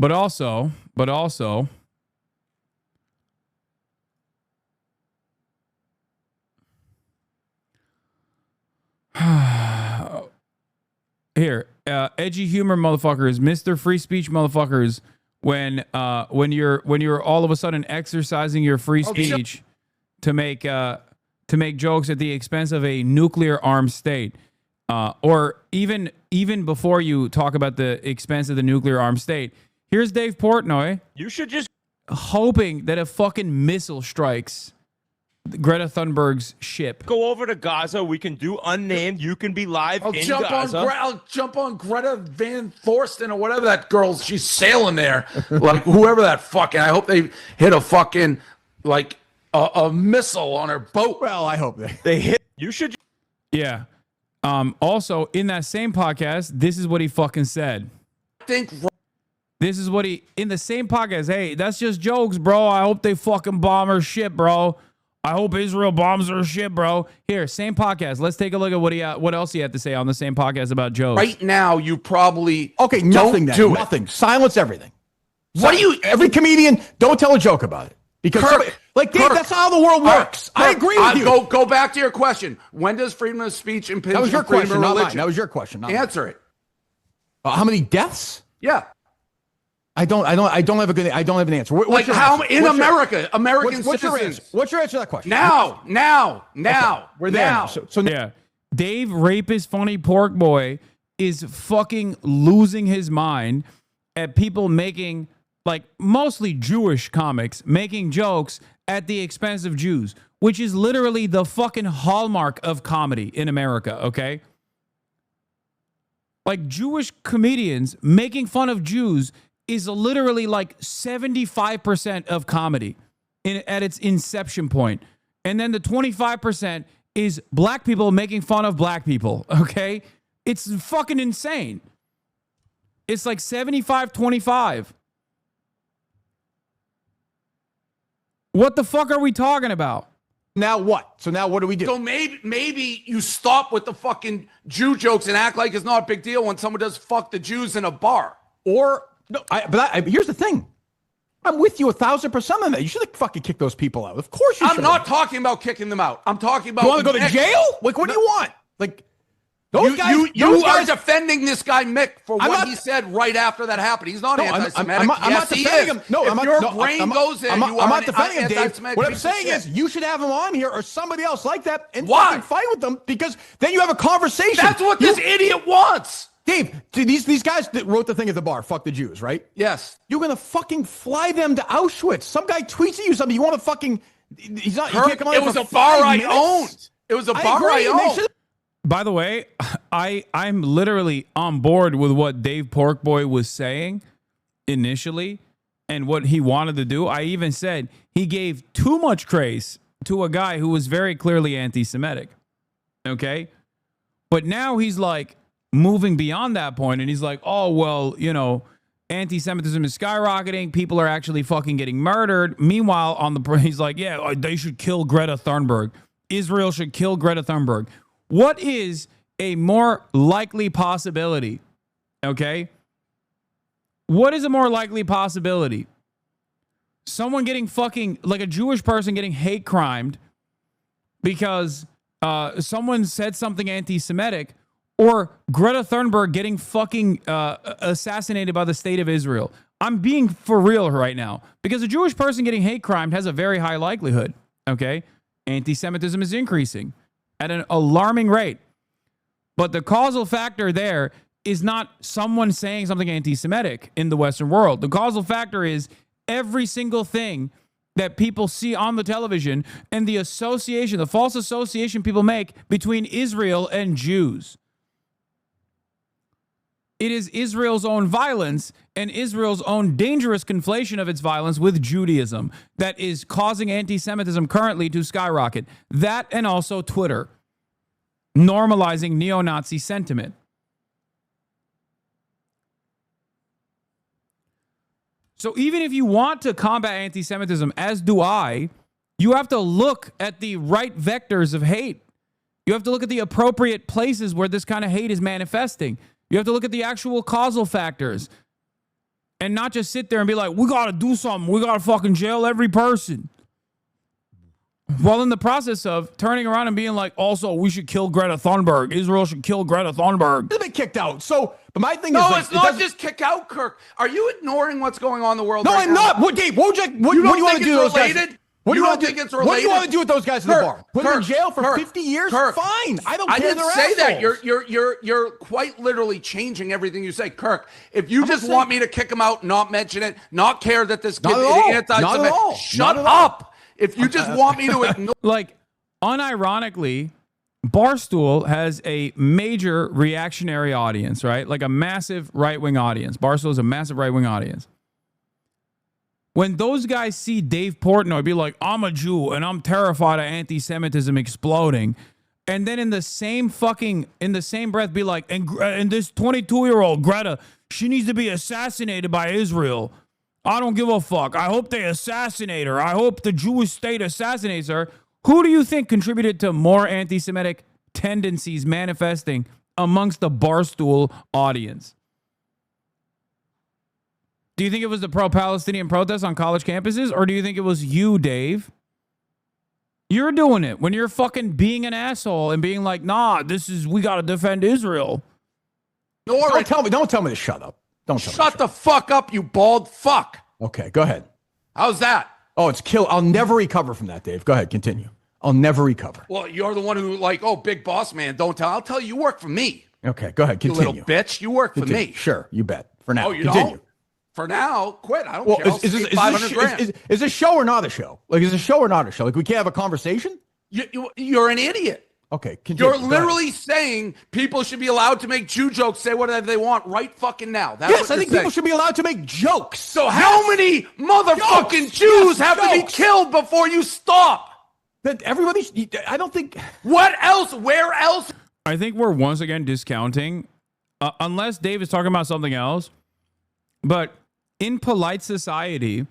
But also, here, edgy humor motherfuckers, Mr. Free Speech motherfuckers, when you're all of a sudden exercising your free speech to make jokes at the expense of a nuclear armed state, or even before you talk about the expense of the nuclear armed state. Here's Dave Portnoy. You should just hoping that a fucking missile strikes Greta Thunberg's ship. go over to Gaza. We can do unnamed. You can be live in jump Gaza. I'll jump on Greta Van Thorsten or whatever that girl's. She's sailing there, like whoever that fucking. I hope they hit a fucking like a missile on her boat. Well, I hope They hit. You should. Yeah. Also, in that same podcast, this is what he fucking said. This is what he, in the same podcast, hey, that's just jokes, bro. I hope they fucking bomb her ship, bro. I hope Israel bombs her ship, bro. Here, same podcast. Let's take a look at what else he had to say on the same podcast about jokes. Right now, you probably nothing. don't do it. Nothing. Silence everything. What do you? Every comedian, don't tell a joke about it because Dave, that's how the world works. I agree with you. Go back to your question. When does freedom of speech impinge That was your on freedom question, of not religion? mine. That was your question. Not Answer it. How many deaths? Yeah. I don't have an answer. Like how in America, American what's your citizens. answer? What's your answer to that question? Now. We're there. Now. So yeah, Dave Rapist Funny Pork Boy is fucking losing his mind at people making, like, mostly Jewish comics making jokes at the expense of Jews, which is literally the fucking hallmark of comedy in America, okay? Like, Jewish comedians making fun of Jews is literally like 75% of comedy at its inception point. And then the 25% is black people making fun of black people, okay? It's fucking insane. It's like 75-25. What the fuck are we talking about? Now what? So now what do we do? So maybe you stop with the fucking Jew jokes and act like it's not a big deal when someone does fuck the Jews in a bar. Or no, here's the thing. I'm with you 1,000% on that. You should have fucking kicked those people out. Of course you should. I'm not talking about kicking them out. I'm talking about. You want to go to jail? Like, what do you want? Like, those guys. You are defending this guy Mick for what he said right after that happened. He's not anti-Semitic. I'm not defending him. No, if your brain goes in, I'm not defending him, Dave. What I'm piece saying of is, you should have him on here or somebody else like that and Why? fucking fight with them, because then you have a conversation. That's what this idiot wants. Dave, these guys that wrote the thing at the bar, fuck the Jews, right? Yes. You're going to fucking fly them to Auschwitz. Some guy tweets at you something. You want to fucking... He's not... Kirk, you can't come on it was for a bar 5 I minutes. owned. It was a bar I owned. By the way, I'm literally on board with what Dave Porkboy was saying initially and what he wanted to do. I even said he gave too much grace to a guy who was very clearly anti-Semitic. Okay? But now he's like moving beyond that point and he's like, oh, well, you know, anti-Semitism is skyrocketing. People are actually fucking getting murdered. Meanwhile, he's like, yeah, they should kill Greta Thunberg. Israel should kill Greta Thunberg. What is a more likely possibility? Okay? What is a more likely possibility? Someone getting fucking, like a Jewish person getting hate crimed because someone said something anti-Semitic, or Greta Thunberg getting fucking assassinated by the state of Israel. I'm being for real right now, because a Jewish person getting hate crimed has a very high likelihood, okay? Anti-Semitism is increasing at an alarming rate. But the causal factor there is not someone saying something anti-Semitic in the Western world. The causal factor is every single thing that people see on the television and the association, the false association people make between Israel and Jews. It is Israel's own violence and Israel's own dangerous conflation of its violence with Judaism that is causing anti-Semitism currently to skyrocket. That, and also Twitter normalizing neo-Nazi sentiment. So even if you want to combat anti-Semitism, as do I, you have to look at the right vectors of hate. You have to look at the appropriate places where this kind of hate is manifesting. You have to look at the actual causal factors. and not just sit there and be like, we got to do something. We got to fucking jail every person. While in the process of turning around and being like, also, we should kill Greta Thunberg. Israel should kill Greta Thunberg. He's been kicked out. So, but my thing no, is, like, it's not just kick out, Kirk. Are you ignoring what's going on in the world? No, right I'm now? not. What, Dave? What do you want to do with those guys? What do you want to do? What do you want to do with those guys in the bar? Put them in jail for 50 years? Fine. I don't care. I didn't they're say assholes. that. You're quite literally changing everything you say, Kirk. If you just want me to kick him out, not mention it, not care that this kid Not at is all. anti-Semitic, Not at all. shut Not at all. up. If you just want me to ignore, like, unironically, Barstool has a major reactionary audience, right? Like a massive right-wing audience. Barstool is a massive right-wing audience. When those guys see Dave Portnoy be like, I'm a Jew and I'm terrified of anti-Semitism exploding, and then in the same breath be like, and this 22-year-old Greta, she needs to be assassinated by Israel. I don't give a fuck. I hope they assassinate her. I hope the Jewish state assassinates her. Who do you think contributed to more anti-Semitic tendencies manifesting amongst the Barstool audience? Do you think it was the pro-Palestinian protests on college campuses, or do you think it was you, Dave? You're doing it when you're fucking being an asshole and being like, nah, we got to defend Israel. Don't tell me to shut up. Shut the fuck up, you bald fuck. Okay, go ahead. How's that? Oh, it's kill. I'll never recover from that, Dave. Go ahead, continue. I'll never recover. Well, you're the one who big boss man, don't tell. I'll tell you work for me. Okay, go ahead, continue. You little bitch, you work for me. Sure, you bet. For now, oh, you continue. don't? For now, quit. I don't care. Is this show or not a show? Like, is this a show or not a show? Like, we can't have a conversation? You're an idiot. Okay, continue. You're literally saying people should be allowed to make Jew jokes, say whatever they want right fucking now. That's yes, I think people should be allowed to make jokes. So how many motherfucking Jews have to be killed before you stop? That I don't think. What else? Where else? I think we're once again discounting, unless Dave is talking about something else, but in polite society,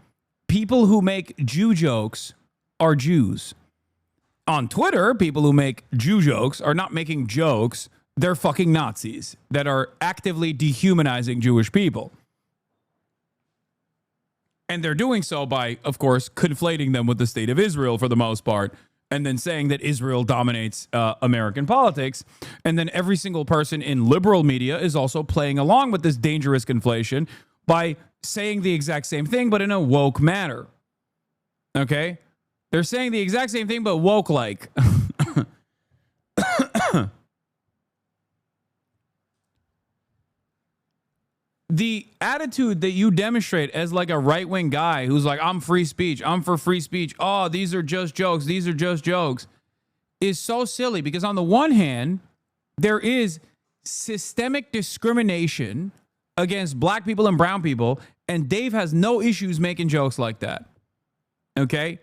people who make Jew jokes are Jews. On Twitter, people who make Jew jokes are not making jokes. They're fucking Nazis that are actively dehumanizing Jewish people. And they're doing so by, of course, conflating them with the state of Israel for the most part, and then saying that Israel dominates American politics. And then every single person in liberal media is also playing along with this dangerous conflation by saying the exact same thing, but in a woke manner. Okay? They're saying the exact same thing, but woke-like. The attitude that you demonstrate as like a right-wing guy who's like, I'm free speech, I'm for free speech, oh, these are just jokes, is so silly because on the one hand, there is systemic discrimination against black people and brown people, and Dave has no issues making jokes like that. Okay?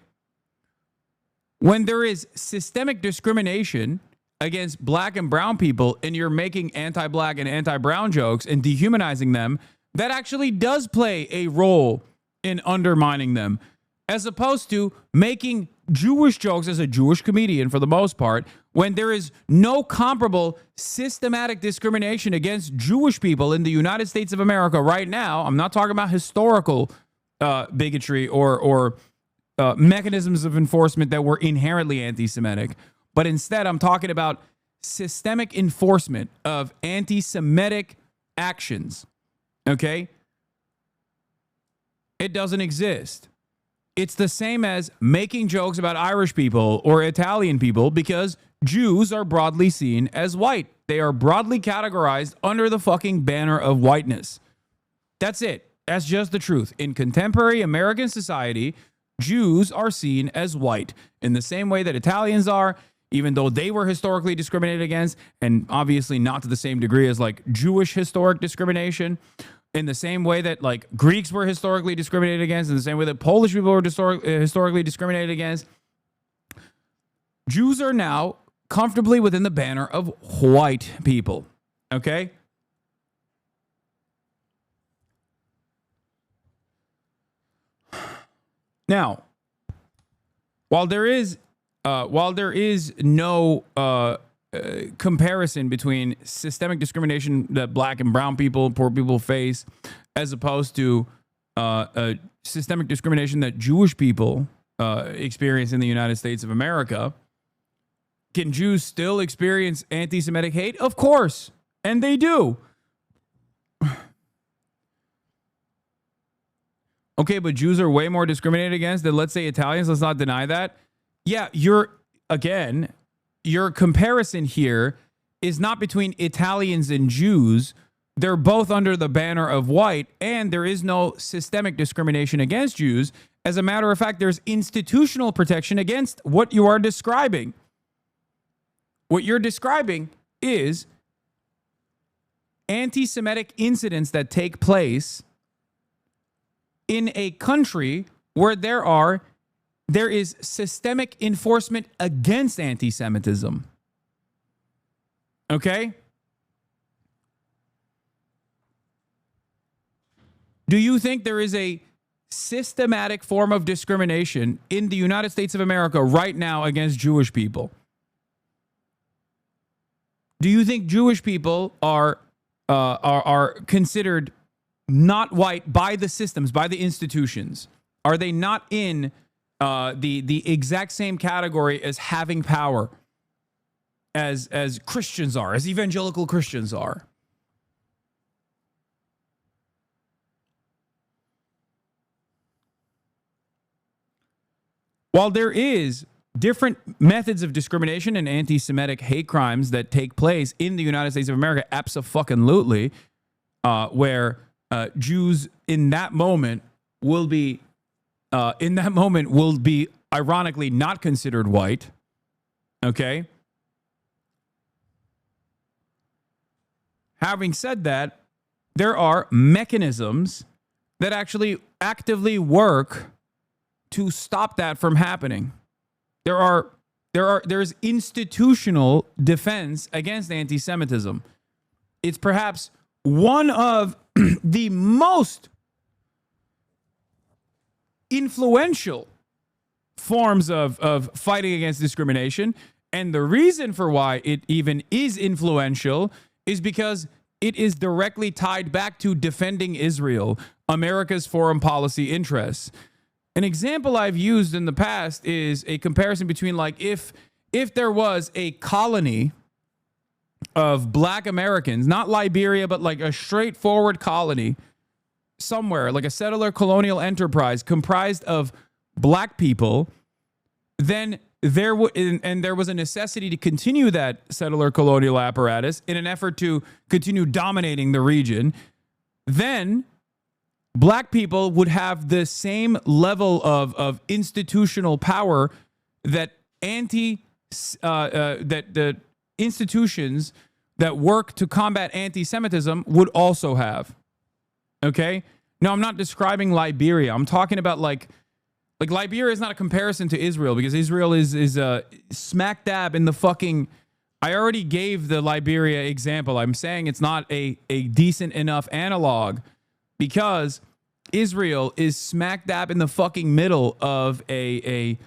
When there is systemic discrimination against black and brown people and you're making anti-black and anti-brown jokes and dehumanizing them, that actually does play a role in undermining them, as opposed to making Jewish jokes as a Jewish comedian for the most part, when there is no comparable systematic discrimination against Jewish people in the United States of America right now. I'm not talking about historical bigotry or mechanisms of enforcement that were inherently anti-Semitic. But instead, I'm talking about systemic enforcement of anti-Semitic actions. Okay? It doesn't exist. It's the same as making jokes about Irish people or Italian people because Jews are broadly seen as white. They are broadly categorized under the fucking banner of whiteness. That's it. That's just the truth. In contemporary American society, Jews are seen as white in the same way that Italians are, even though they were historically discriminated against, and obviously not to the same degree as like Jewish historic discrimination, in the same way that like Greeks were historically discriminated against, in the same way that Polish people were historically discriminated against. Jews are now comfortably within the banner of white people. Okay? Now, while there is no comparison between systemic discrimination that black and brown people, poor people face, as opposed to systemic discrimination that Jewish people experience in the United States of America, can Jews still experience anti-Semitic hate? Of course, and they do. Okay, but Jews are way more discriminated against than, let's say, Italians. Let's not deny that. Yeah, your comparison here is not between Italians and Jews. They're both under the banner of white, and there is no systemic discrimination against Jews. As a matter of fact, there's institutional protection against what you are describing. What you're describing is anti-Semitic incidents that take place in a country where there is systemic enforcement against anti-Semitism. Okay? Do you think there is a systematic form of discrimination in the United States of America right now against Jewish people? Do you think Jewish people are considered not white by the systems, by the institutions? Are they not in the exact same category as having power as Christians are, as evangelical Christians are? While there is different methods of discrimination and anti-Semitic hate crimes that take place in the United States of America, abso-fucking-lutely, where Jews in that moment will be ironically not considered white. Okay. Having said that, there are mechanisms that actually actively work to stop that from happening. There's institutional defense against anti-Semitism. It's perhaps one of the most influential forms of fighting against discrimination. And the reason for why it even is influential is because it is directly tied back to defending Israel, America's foreign policy interests. An example I've used in the past is a comparison between, like, if there was a colony of black Americans, not Liberia, but like a straightforward colony somewhere, like a settler colonial enterprise comprised of black people, then there was a necessity to continue that settler colonial apparatus in an effort to continue dominating the region. Then black people would have the same level of institutional power that the institutions that work to combat anti-Semitism would also have. Okay? Now, I'm not describing Liberia. I'm talking about like Liberia is not a comparison to Israel, because Israel is smack dab in the fucking... I already gave the Liberia example. I'm saying it's not a decent enough analog, because Israel is smack dab in the fucking middle of a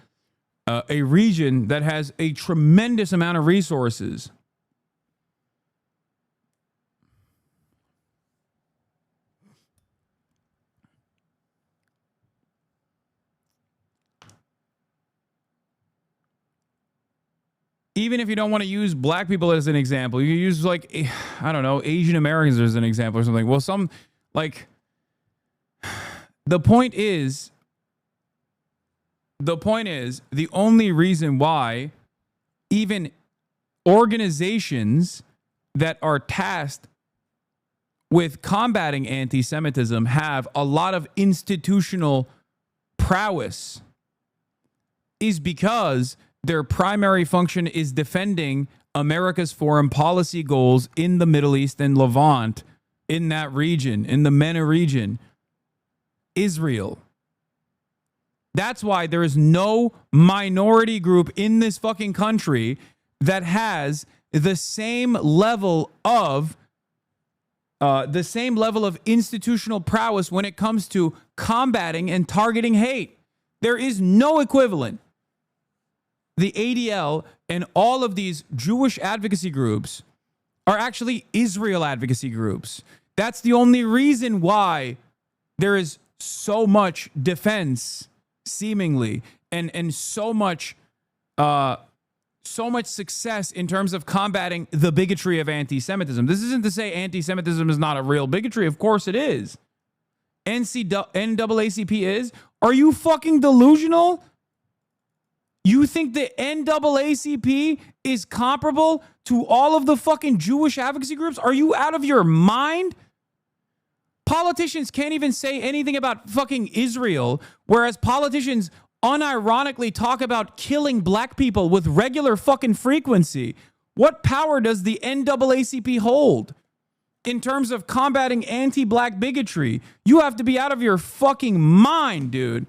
region that has a tremendous amount of resources. Even if you don't want to use black people as an example, you use, like, I don't know, Asian Americans as an example or something. Well, the point is the only reason why even organizations that are tasked with combating anti-Semitism have a lot of institutional prowess is because their primary function is defending America's foreign policy goals in the Middle East and Levant, in that region, in the MENA region, Israel. That's why there is no minority group in this fucking country that has the same level of institutional prowess when it comes to combating and targeting hate. There is no equivalent. The ADL and all of these Jewish advocacy groups are actually Israel advocacy groups. That's the only reason why there is so much defense, seemingly, and so much success in terms of combating the bigotry of anti-Semitism. This isn't to say anti-Semitism is not a real bigotry. Of course it is. NAACP is? Are you fucking delusional? You think the NAACP is comparable to all of the fucking Jewish advocacy groups? Are you out of your mind? Politicians can't even say anything about fucking Israel, whereas politicians unironically talk about killing black people with regular fucking frequency. What power does the NAACP hold in terms of combating anti-black bigotry? You have to be out of your fucking mind, dude.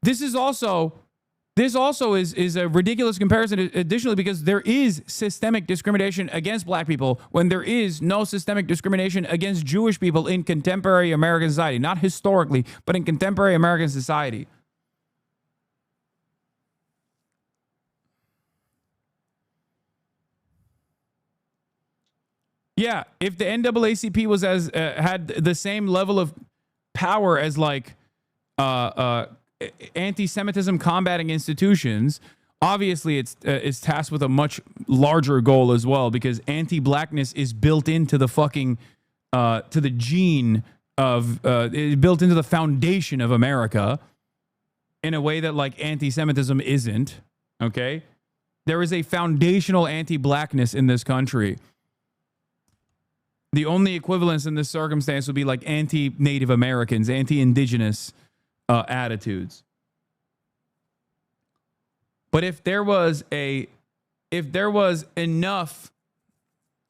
This also is a ridiculous comparison additionally because there is systemic discrimination against black people when there is no systemic discrimination against Jewish people in contemporary American society. Not historically, but in contemporary American society. Yeah, if the NAACP was had the same level of power as like anti-Semitism combating institutions, obviously it's tasked with a much larger goal as well, because anti-blackness is built into the fucking to the gene of built into the foundation of America in a way that like anti-Semitism isn't. Okay, there is a foundational anti-blackness in this country. The only equivalence in this circumstance would be like anti-Native Americans, anti-indigenous attitudes. But if there was enough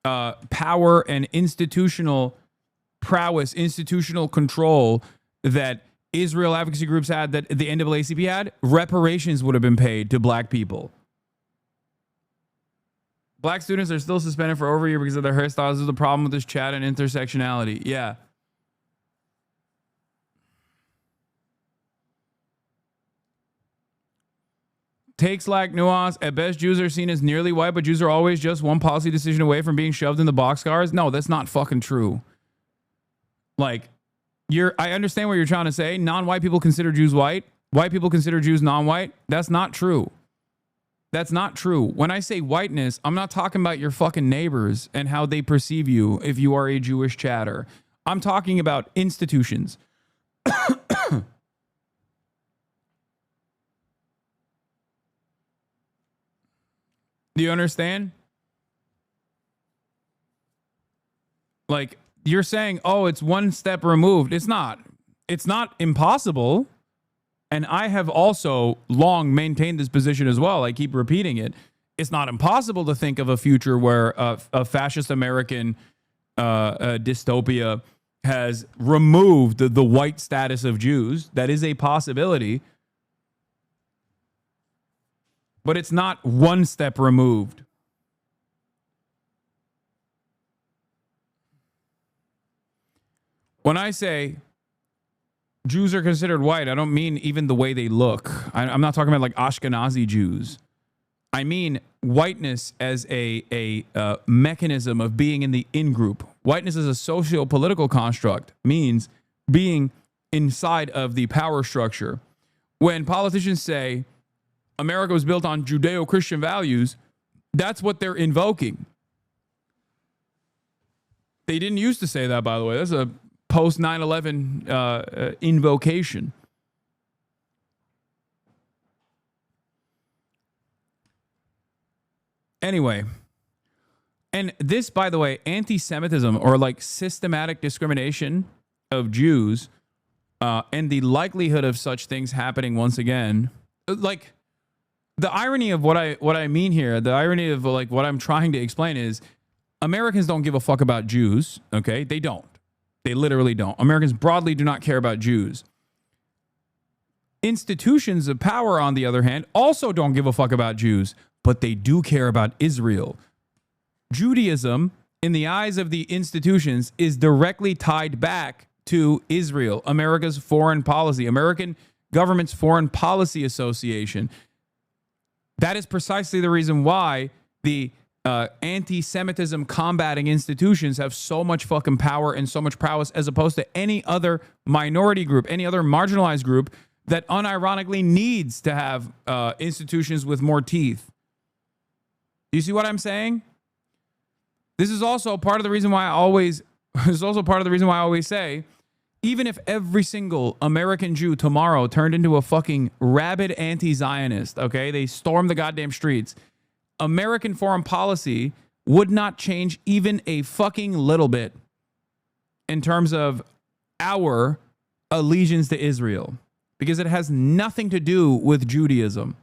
power and institutional prowess, institutional control that Israel advocacy groups had, that the NAACP had, reparations would have been paid to black people. Black students are still suspended for over a year because of their hairstyles. This is the problem with this chat and intersectionality. Yeah. Takes lack nuance. At best, Jews are seen as nearly white, but Jews are always just one policy decision away from being shoved in the boxcars. No, that's not fucking true. Like, I understand what you're trying to say. Non-white people consider Jews white. White people consider Jews non-white. That's not true. That's not true. When I say whiteness, I'm not talking about your fucking neighbors and how they perceive you if you are a Jewish chatter. I'm talking about institutions. Do you understand? Like, you're saying, oh, it's one step removed. It's not. It's not impossible. And I have also long maintained this position as well. I keep repeating it. It's not impossible to think of a future where a fascist American dystopia has removed the white status of Jews. That is a possibility. But it's not one step removed. When I say Jews are considered white, I don't mean even the way they look. I'm not talking about like Ashkenazi Jews. I mean whiteness as a mechanism of being in the in-group. Whiteness as a socio-political construct means being inside of the power structure. When politicians say America was built on Judeo-Christian values, that's what they're invoking. They didn't used to say that, by the way. That's a post 9/11 invocation. Anyway, and this, by the way, anti-Semitism or like systematic discrimination of Jews and the likelihood of such things happening once again, like the irony of what I mean here, the irony of like what I'm trying to explain is Americans don't give a fuck about Jews. Okay, they don't. They literally don't. Americans broadly do not care about Jews. Institutions of power, on the other hand, also don't give a fuck about Jews, but they do care about Israel. Judaism, in the eyes of the institutions, is directly tied back to Israel, America's foreign policy, American government's foreign policy association. That is precisely the reason why the anti-Semitism combating institutions have so much fucking power and so much prowess as opposed to any other minority group, any other marginalized group that unironically needs to have institutions with more teeth. Do you see what I'm saying? This is also part of the reason why I always say, even if every single American Jew tomorrow turned into a fucking rabid anti-Zionist, okay, they stormed the goddamn streets, American foreign policy would not change even a fucking little bit in terms of our allegiance to Israel, because it has nothing to do with Judaism.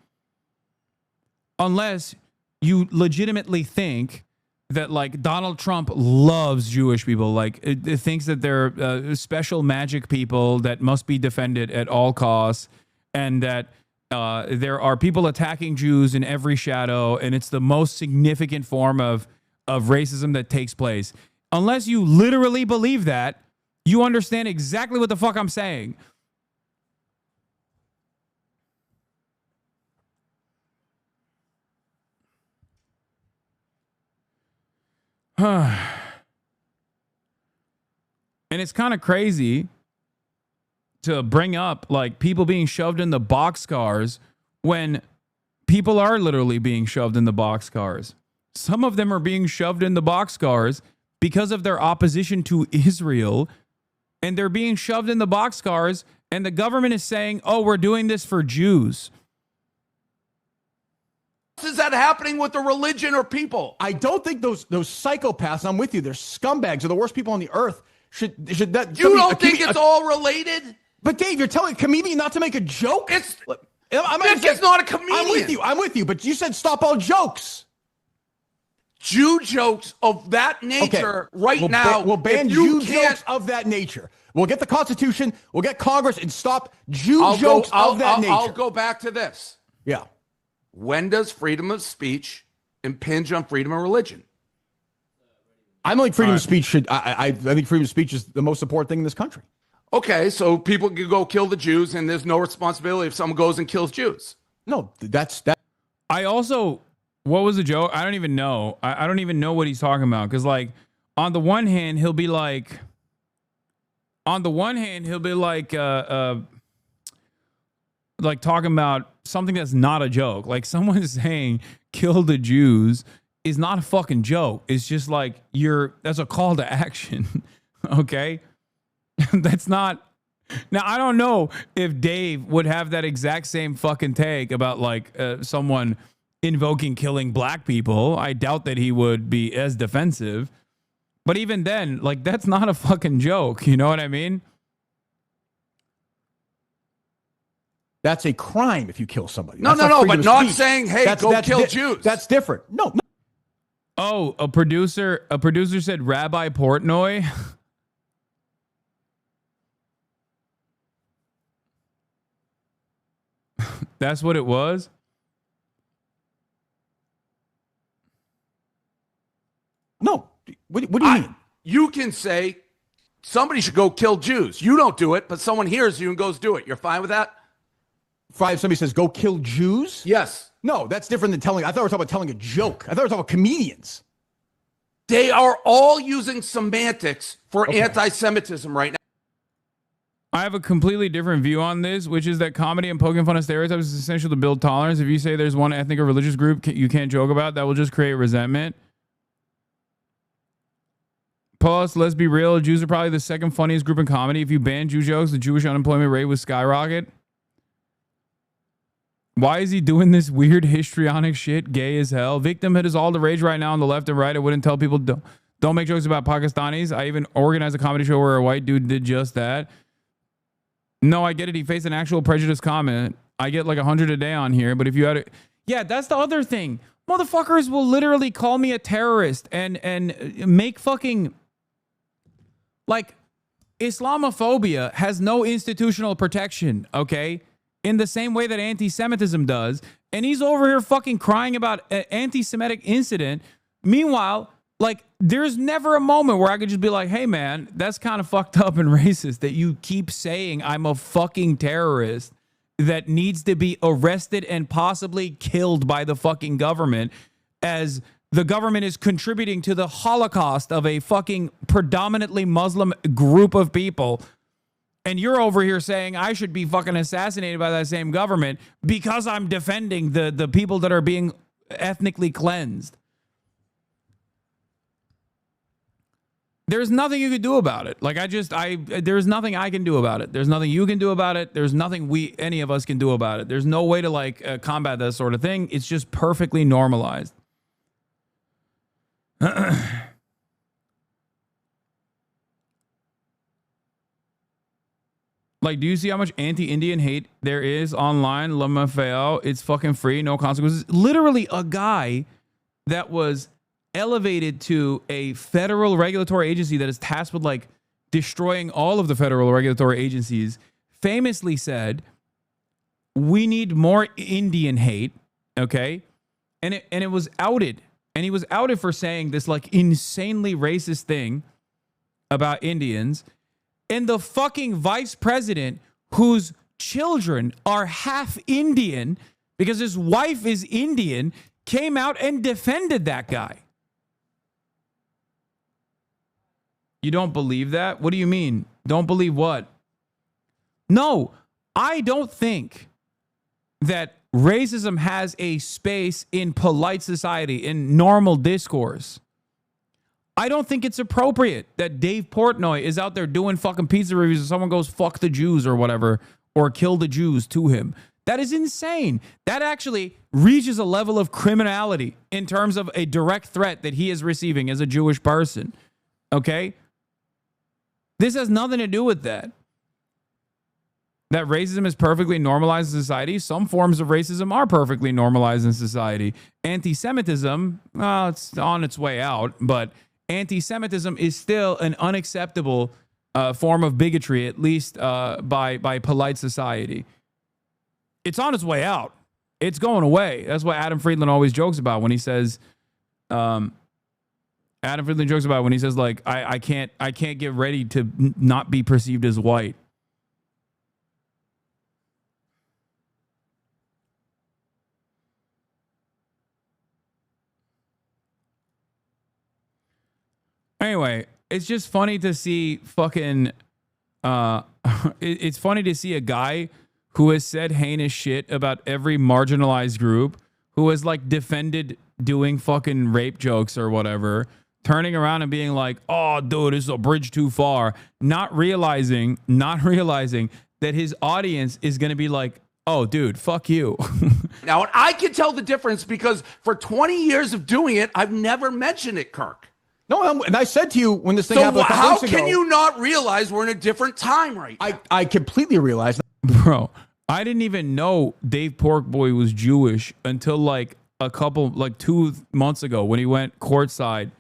Unless you legitimately think that like Donald Trump loves Jewish people, like it thinks that they're special magic people that must be defended at all costs, and that there are people attacking Jews in every shadow, and it's the most significant form of racism that takes place. Unless you literally believe that, you understand exactly what the fuck I'm saying. And it's kind of crazy to bring up like people being shoved in the boxcars when people are literally being shoved in the boxcars. Some of them are being shoved in the boxcars because of their opposition to Israel, and they're being shoved in the boxcars, and the government is saying, oh, we're doing this for Jews. Is that happening with the religion or people? I don't think those psychopaths, I'm with you, they're scumbags, are the worst people on the earth. Should that you don't think it's all related? But Dave, you're telling a comedian not to make a joke? It's not a comedian. I'm with you, but you said stop all jokes. Jew jokes of that nature now. We'll ban Jew jokes of that nature. We'll get the Constitution, we'll get Congress, and stop Jew jokes of that nature. I'll go back to this. Yeah. When does freedom of speech impinge on freedom of religion? I don't think freedom of speech should. I think freedom of speech is the most important thing in this country. Okay, so people can go kill the Jews, and there's no responsibility if someone goes and kills Jews. No, that's that. I also, what was the joke? I don't even know. I don't even know what he's talking about, because like on the one hand he'll be like, talking about something that's not a joke. Like someone saying kill the Jews is not a fucking joke. It's just like that's a call to action. Okay? That's not. Now, I don't know if Dave would have that exact same fucking take about like someone invoking killing black people. I doubt that he would be as defensive. But even then, like that's not a fucking joke. You know what I mean? That's a crime if you kill somebody. No, but not saying, hey, go kill Jews. That's different. No. Oh, a producer said Rabbi Portnoy. That's what it was? No. What do you mean? You can say somebody should go kill Jews. You don't do it, but someone hears you and goes do it. You're fine with that? If somebody says, go kill Jews? Yes. No, that's different than telling. I thought we were talking about telling a joke. I thought we were talking about comedians. They are all using semantics for anti-Semitism right now. I have a completely different view on this, which is that comedy and poking fun of stereotypes is essential to build tolerance. If you say there's one ethnic or religious group you can't joke about, that will just create resentment. Plus, let's be real, Jews are probably the second funniest group in comedy. If you ban Jew jokes, the Jewish unemployment rate would skyrocket. Why is he doing this weird histrionic shit? Gay as hell. Victimhood is all the rage right now on the left and right. I wouldn't tell people don't make jokes about Pakistanis. I even organized a comedy show where a white dude did just that. No, I get it. He faced an actual prejudice comment. I get like 100 a day on here, but if you had it, yeah, that's the other thing. Motherfuckers will literally call me a terrorist and make fucking like Islamophobia has no institutional protection, okay? In the same way that anti-Semitism does. And he's over here fucking crying about an anti-Semitic incident. Meanwhile, like, there's never a moment where I could just be like, hey, man, that's kind of fucked up and racist that you keep saying I'm a fucking terrorist that needs to be arrested and possibly killed by the fucking government as the government is contributing to the Holocaust of a fucking predominantly Muslim group of people. And you're over here saying I should be fucking assassinated by that same government because I'm defending the people that are being ethnically cleansed. There's nothing you can do about it. Like there's nothing I can do about it. There's nothing you can do about it. There's nothing any of us can do about it. There's no way to like combat that sort of thing. It's just perfectly normalized. Like, do you see how much anti-Indian hate there is online? LMFAO, it's fucking free, no consequences. Literally a guy that was elevated to a federal regulatory agency that is tasked with like destroying all of the federal regulatory agencies famously said, we need more Indian hate, okay? And it was outed. And he was outed for saying this like insanely racist thing about Indians. And the fucking vice president, whose children are half Indian because his wife is Indian, came out and defended that guy. You don't believe that? What do you mean? Don't believe what? No, I don't think that racism has a space in polite society, in normal discourse. I don't think it's appropriate that Dave Portnoy is out there doing fucking pizza reviews and someone goes, fuck the Jews or whatever, or kill the Jews to him. That is insane. That actually reaches a level of criminality in terms of a direct threat that he is receiving as a Jewish person. Okay? This has nothing to do with that. That racism is perfectly normalized in society. Some forms of racism are perfectly normalized in society. Anti-Semitism, well, it's on its way out, but anti-Semitism is still an unacceptable form of bigotry, at least by polite society. It's on its way out. It's going away. That's what Adam Friedland always jokes about when he says, like, I can't get ready to not be perceived as white. Anyway, it's just funny to see fucking it's funny to see a guy who has said heinous shit about every marginalized group, who has like defended doing fucking rape jokes or whatever, turning around and being like, oh dude, this is a bridge too far, not realizing that his audience is going to be like, oh dude, fuck you. Now, and I can tell the difference because for 20 years of doing it, I've never mentioned it, Kirk. No, and I said to you when this thing happened. So how can you not realize we're in a different time right now? I completely realized. Bro, I didn't even know Dave Porkboy was Jewish until like 2 months ago when he went courtside,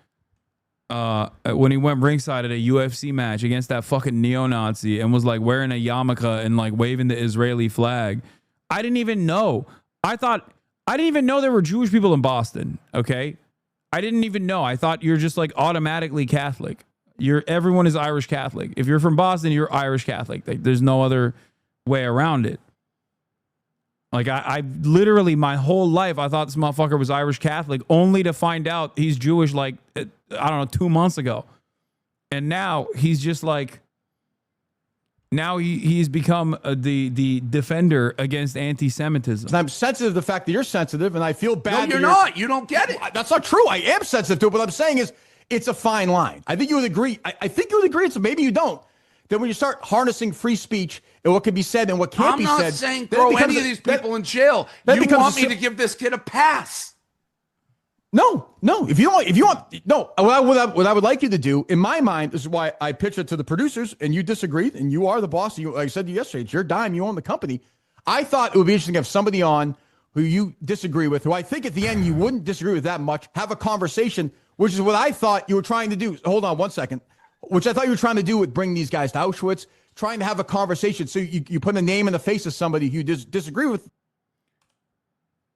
when he went ringside at a UFC match against that fucking neo-Nazi and was like wearing a yarmulke and like waving the Israeli flag. I didn't even know. I didn't even know there were Jewish people in Boston, okay? I didn't even know. I thought you're just like automatically Catholic. Everyone is Irish Catholic. If you're from Boston, you're Irish Catholic. Like, there's no other way around it. Like, I literally my whole life I thought this motherfucker was Irish Catholic, only to find out he's Jewish like, I don't know, 2 months ago. And now he's just like, now he's become the defender against anti-Semitism. And I'm sensitive to the fact that you're sensitive, and I feel bad. No, you're not. You don't get it. That's not true. I am sensitive to it. What I'm saying is it's a fine line. I think you would agree. I think you would agree. So maybe you don't. Then when you start harnessing free speech and what can be said and what can't be said. I'm not saying throw any of these people in jail. You want me to give this kid a pass. No. If you want, no. What I would like you to do, in my mind, this is why I pitched it to the producers, and you disagreed, and you are the boss. Like I said to you yesterday, it's your dime. You own the company. I thought it would be interesting to have somebody on who you disagree with, who I think at the end you wouldn't disagree with that much, have a conversation, which is what I thought you were trying to do. Hold on 1 second. Which I thought you were trying to do with bringing these guys to Auschwitz, trying to have a conversation. So you put a name in the face of somebody you disagree with.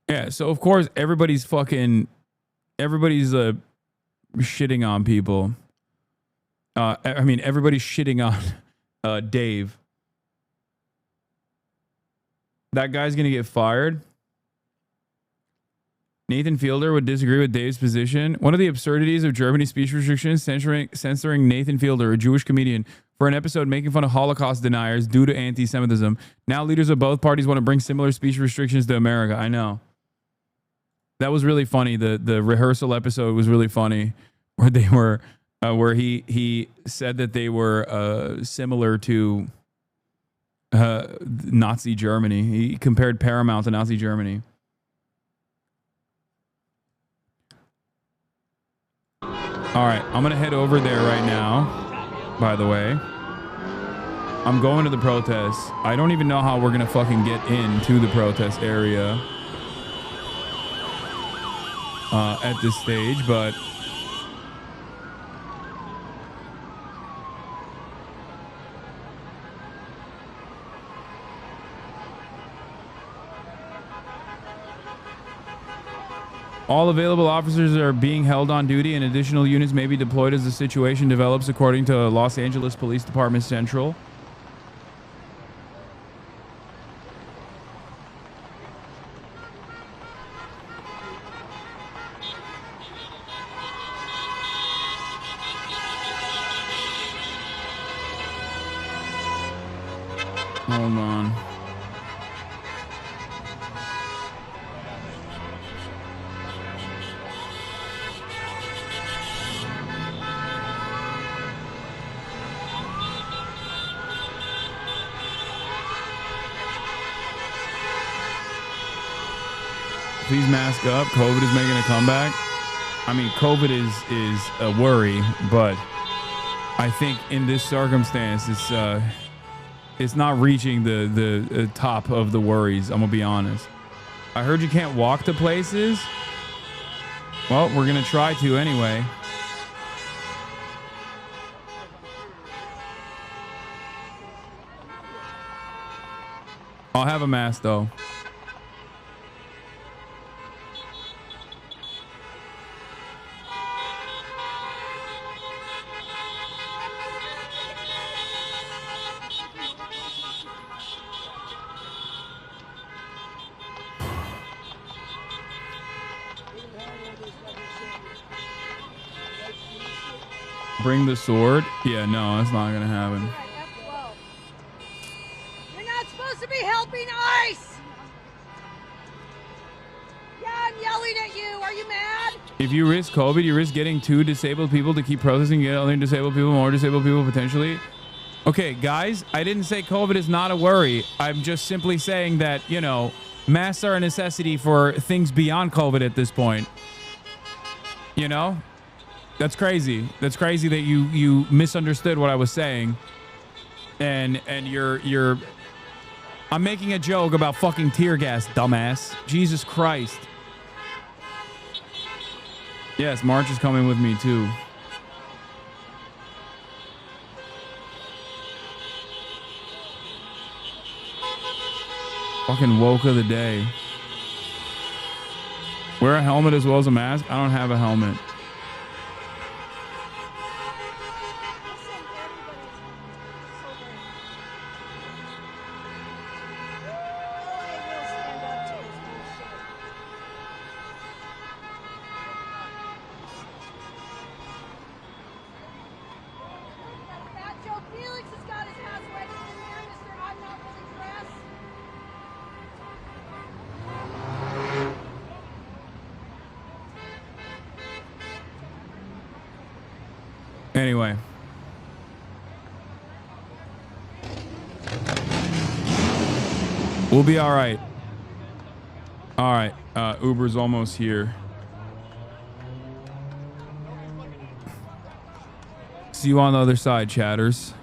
Yeah, so of course everybody's shitting on people. Everybody's shitting on Dave. That guy's gonna get fired. Nathan Fielder would disagree with Dave's position. One of the absurdities of Germany's speech restrictions censoring Nathan Fielder, a Jewish comedian, for an episode making fun of Holocaust deniers due to anti-Semitism. Now leaders of both parties want to bring similar speech restrictions to America. I know. That was really funny. The rehearsal episode was really funny, where they were, where he said that they were similar to Nazi Germany. He compared Paramount to Nazi Germany. All right, I'm gonna head over there right now. By the way, I'm going to the protest. I don't even know how we're gonna fucking get into the protest area at this stage, but all available officers are being held on duty and additional units may be deployed as the situation develops, according to Los Angeles Police Department Central. Hold on. Please mask up. COVID is making a comeback. I mean, COVID is a worry, but I think in this circumstance, it's not reaching the top of the worries. I'm gonna be honest. I heard you can't walk to places. Well, we're gonna try to anyway. I'll have a mask though. Bring the sword? Yeah, no, that's not gonna happen. You're not supposed to be helping ICE! Yeah, I'm yelling at you. Are you mad? If you risk COVID, you risk getting 2 disabled people to keep protesting, get other disabled people, more disabled people potentially. Okay, guys, I didn't say COVID is not a worry. I'm just simply saying that, you know, masks are a necessity for things beyond COVID at this point. You know? That's crazy. That's crazy that you misunderstood what I was saying. And you're I'm making a joke about fucking tear gas, dumbass. Jesus Christ. Yes, March is coming with me too. Fucking woke of the day. Wear a helmet as well as a mask? I don't have a helmet. Anyway. We'll be all right. All right. Uber's almost here. See you on the other side, chatters.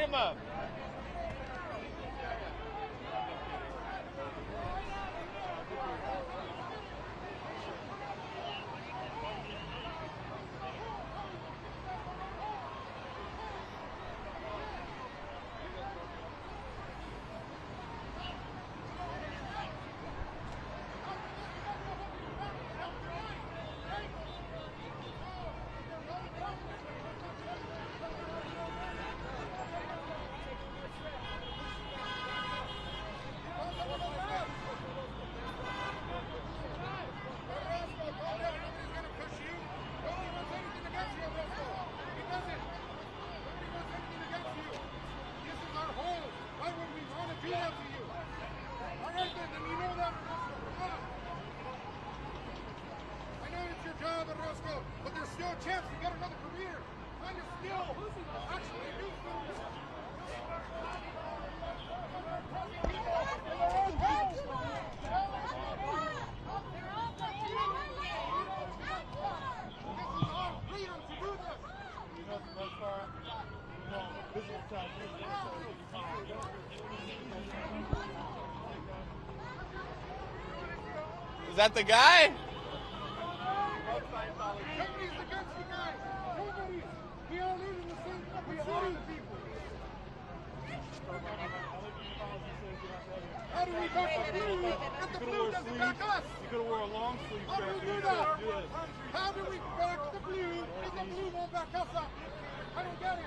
him up. But there's still a chance you get another career. Kind of still actually do things. Is that the guy? We all live in the same fucking city. How do we back the blue if the blue doesn't back us? You could have wore a long sleeve. How do we do that? How do we back the blue if the blue won't back us up? I don't get it.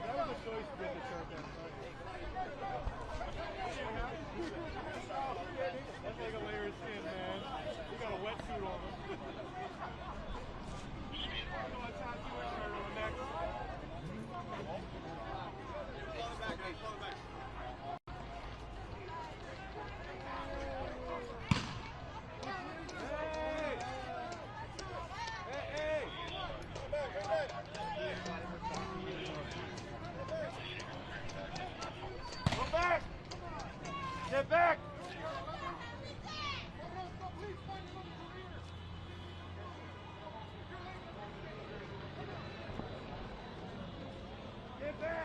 That was a choice to get the shirt down. That's like a layer of skin, man. You got a wetsuit on him. Get back! Get back!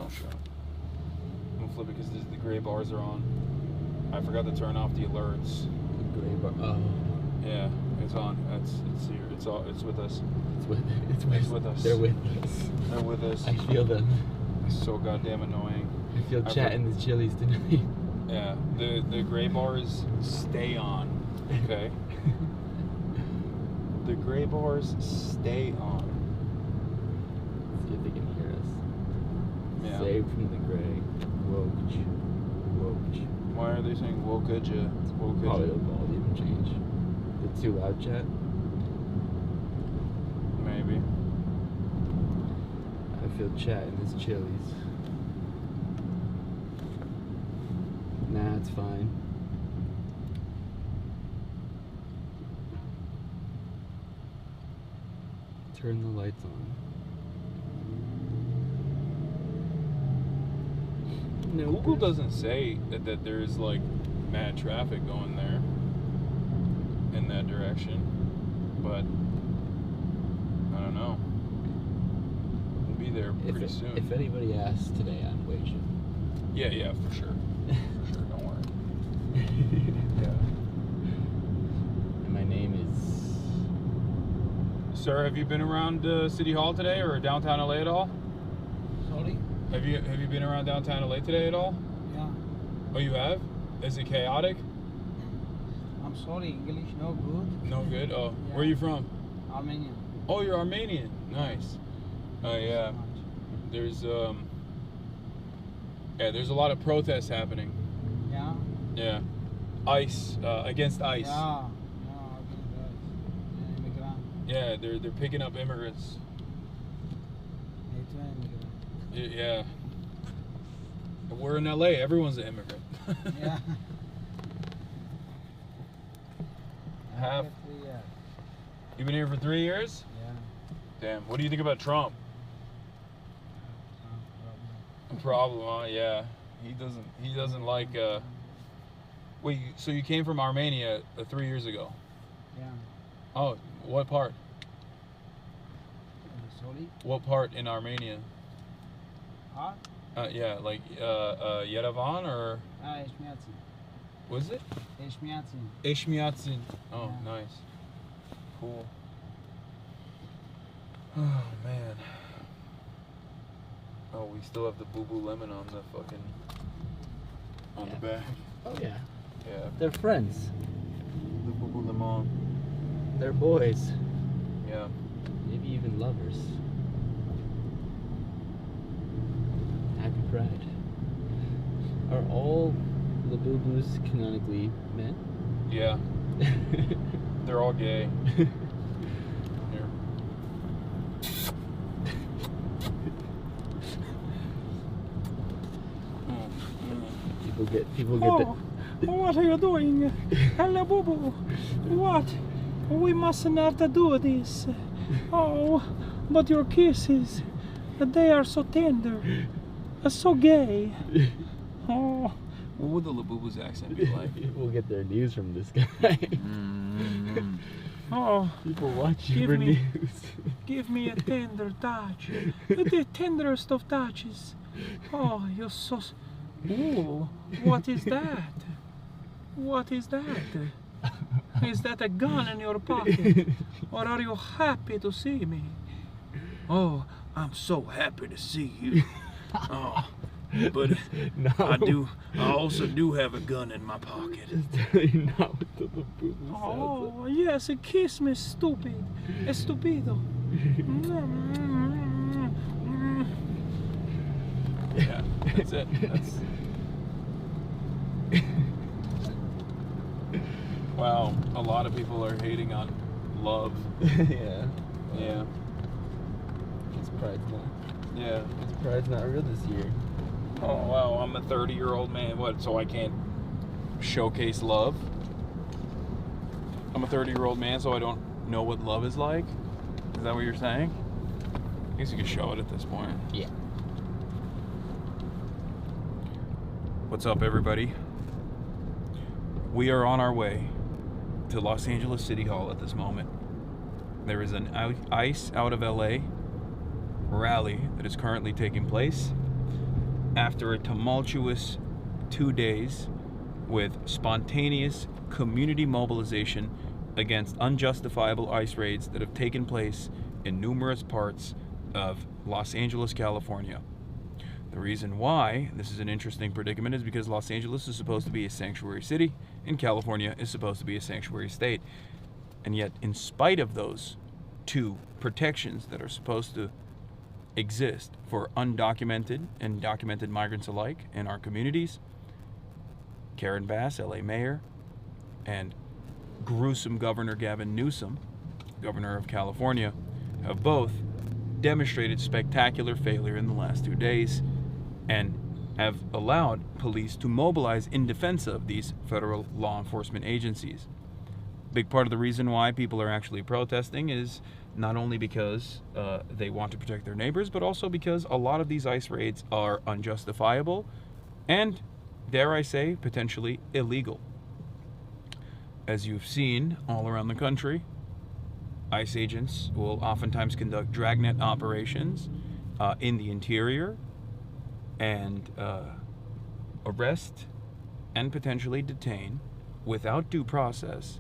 Don't show. I'm gonna flip it because the gray bars are on. I forgot to turn off the alerts. The gray bar. Oh. Yeah, it's on. It's here. It's with us. It's with us. They're with us. They're with us. I feel them. It's so goddamn annoying. I feel chat in the chilies tonight. Yeah, the gray bars stay on. Okay. The gray bars stay on. Let's see if they can hear us. Yeah. Saved from the gray. Woke. Why are they saying wokeja? Probably the volume change. The too loud chat. Maybe. I feel chat in this chilies. Nah, it's fine. Turn the lights on. No, Google doesn't say that there's like mad traffic going there in that direction, but I don't know. We'll be there pretty soon. If anybody asks today, I'm waging. Yeah, for sure. For sure, don't worry. Yeah. And my name is... Sir, have you been around City Hall today or downtown LA at all? Sorry? Have you been around downtown LA today at all? Yeah. Oh, you have? Is it chaotic? I'm sorry, English no good. No good? Oh, Yeah. where are you from? Armenian. Oh, you're Armenian. Nice. Oh, yeah. There's there's a lot of protests happening. Yeah. Yeah. ICE, against ICE. Yeah. Immigrant. Yeah, they're picking up immigrants. Yeah. We're in LA. Everyone's an immigrant. Yeah. Half. You've been here for 3 years? Yeah. Damn. What do you think about Trump? A problem, huh? Yeah. He doesn't like. Wait. So you came from Armenia 3 years ago? Yeah. Oh, what part? Sorry? What part in Armenia? Huh? Yeah, like Yerevan or Eshmiatsin. what is it? Eshmiatsin. Eshmiatsin. Oh, Yeah. nice. Cool. Oh man. Oh, we still have the boo boo lemon on the fucking the back. Oh yeah. Yeah. They're friends. The boo boo lemon. They're boys. Yeah. Maybe even lovers. Happy Pride. Are all the boo-boos canonically men? Yeah. They're all gay. Here. People get Oh, what are you doing? Hello, Boo Boo. What? We must not do this. Oh, but your kisses, they are so tender, so gay. Oh. What would the Labubu's accent be like? We'll get their news from this guy. Oh, people watch give for me, news. Give me a tender touch, the tenderest of touches. Oh, you're so. Ooh, what is that? What is that? Is that a gun in your pocket, or are you happy to see me? Oh, I'm so happy to see you. Oh, but No. I also do have a gun in my pocket. Not with the boo-boo Oh, yes, kiss me, stupid. Estupido. Yeah, that's it. That's... Wow, a lot of people are hating on love. Yeah. Yeah. His pride's not. Yeah. His pride's not real this year. Oh wow, I'm a 30-year-old man. What? So I can't showcase love? I'm a 30-year-old man, so I don't know what love is like? Is that what you're saying? I guess you could show it at this point. Yeah. What's up, everybody? We are on our way to Los Angeles City Hall at this moment. There is an ICE out of LA rally that is currently taking place. after a tumultuous 2 days with spontaneous community mobilization against unjustifiable ICE raids that have taken place in numerous parts of Los Angeles, California. The reason why this is an interesting predicament is because Los Angeles is supposed to be a sanctuary city and California is supposed to be a sanctuary state. And yet, in spite of those two protections that are supposed to exist for undocumented and documented migrants alike in our communities, Karen Bass, LA mayor, and gruesome Governor Gavin Newsom, governor of California, have both demonstrated spectacular failure in the last 2 days and have allowed police to mobilize in defense of these federal law enforcement agencies. Big part of the reason why people are actually protesting is not only because they want to protect their neighbors, but also because a lot of these ICE raids are unjustifiable and, dare I say, potentially illegal. As you've seen all around the country, ICE agents will oftentimes conduct dragnet operations in the interior and arrest and potentially detain without due process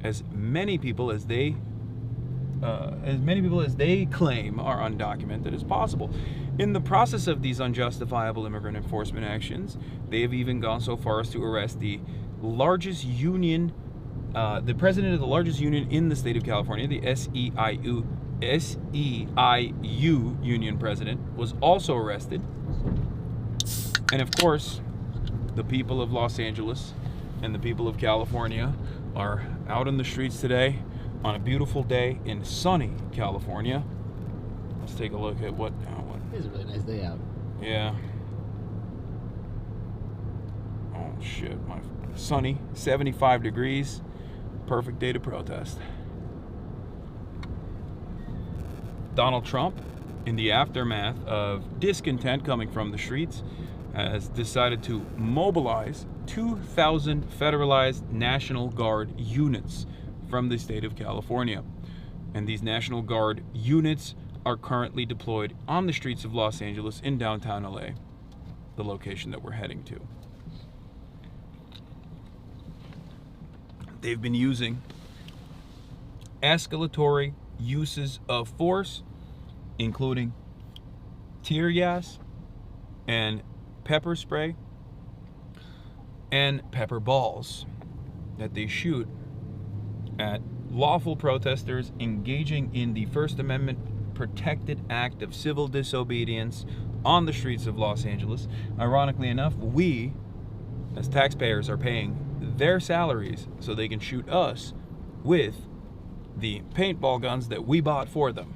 as many people as they claim are undocumented as possible. In the process of these unjustifiable immigrant enforcement actions, they have even gone so far as to arrest the largest union, the president of the largest union in the state of California, the SEIU union president, was also arrested. And of course, the people of Los Angeles and the people of California are out in the streets today on a beautiful day in sunny California. Let's take a look at what. It's a really nice day out. Yeah. Oh shit! Sunny, 75 degrees, perfect day to protest. Donald Trump, in the aftermath of discontent coming from the streets, has decided to mobilize 2,000 federalized National Guard units from the state of California. And these National Guard units are currently deployed on the streets of Los Angeles in downtown LA, the location that we're heading to. They've been using escalatory uses of force, including tear gas and pepper spray and pepper balls that they shoot at lawful protesters engaging in the First Amendment protected act of civil disobedience on the streets of Los Angeles. Ironically enough, we as taxpayers are paying their salaries so they can shoot us with the paintball guns that we bought for them,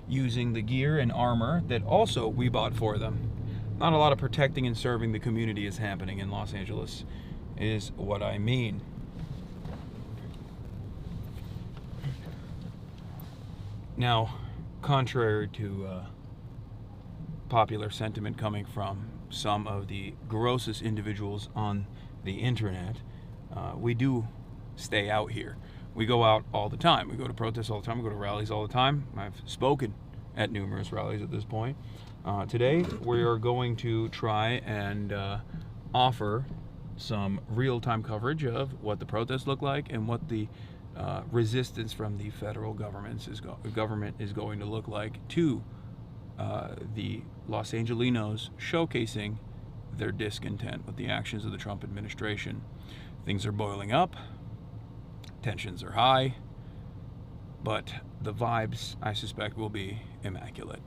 using the gear and armor that also we bought for them. Not a lot of protecting and serving the community is happening in Los Angeles, is what I mean. Now, contrary to popular sentiment coming from some of the grossest individuals on the internet, we do stay out here. We go out all the time. We go to protests all the time. We go to rallies all the time. I've spoken at numerous rallies at this point. Today, we are going to try and offer some real-time coverage of what the protests look like and what the resistance from the federal government is going to look like to the Los Angelinos, showcasing their discontent with the actions of the Trump administration. Things are boiling up, tensions are high, but the vibes, I suspect, will be immaculate.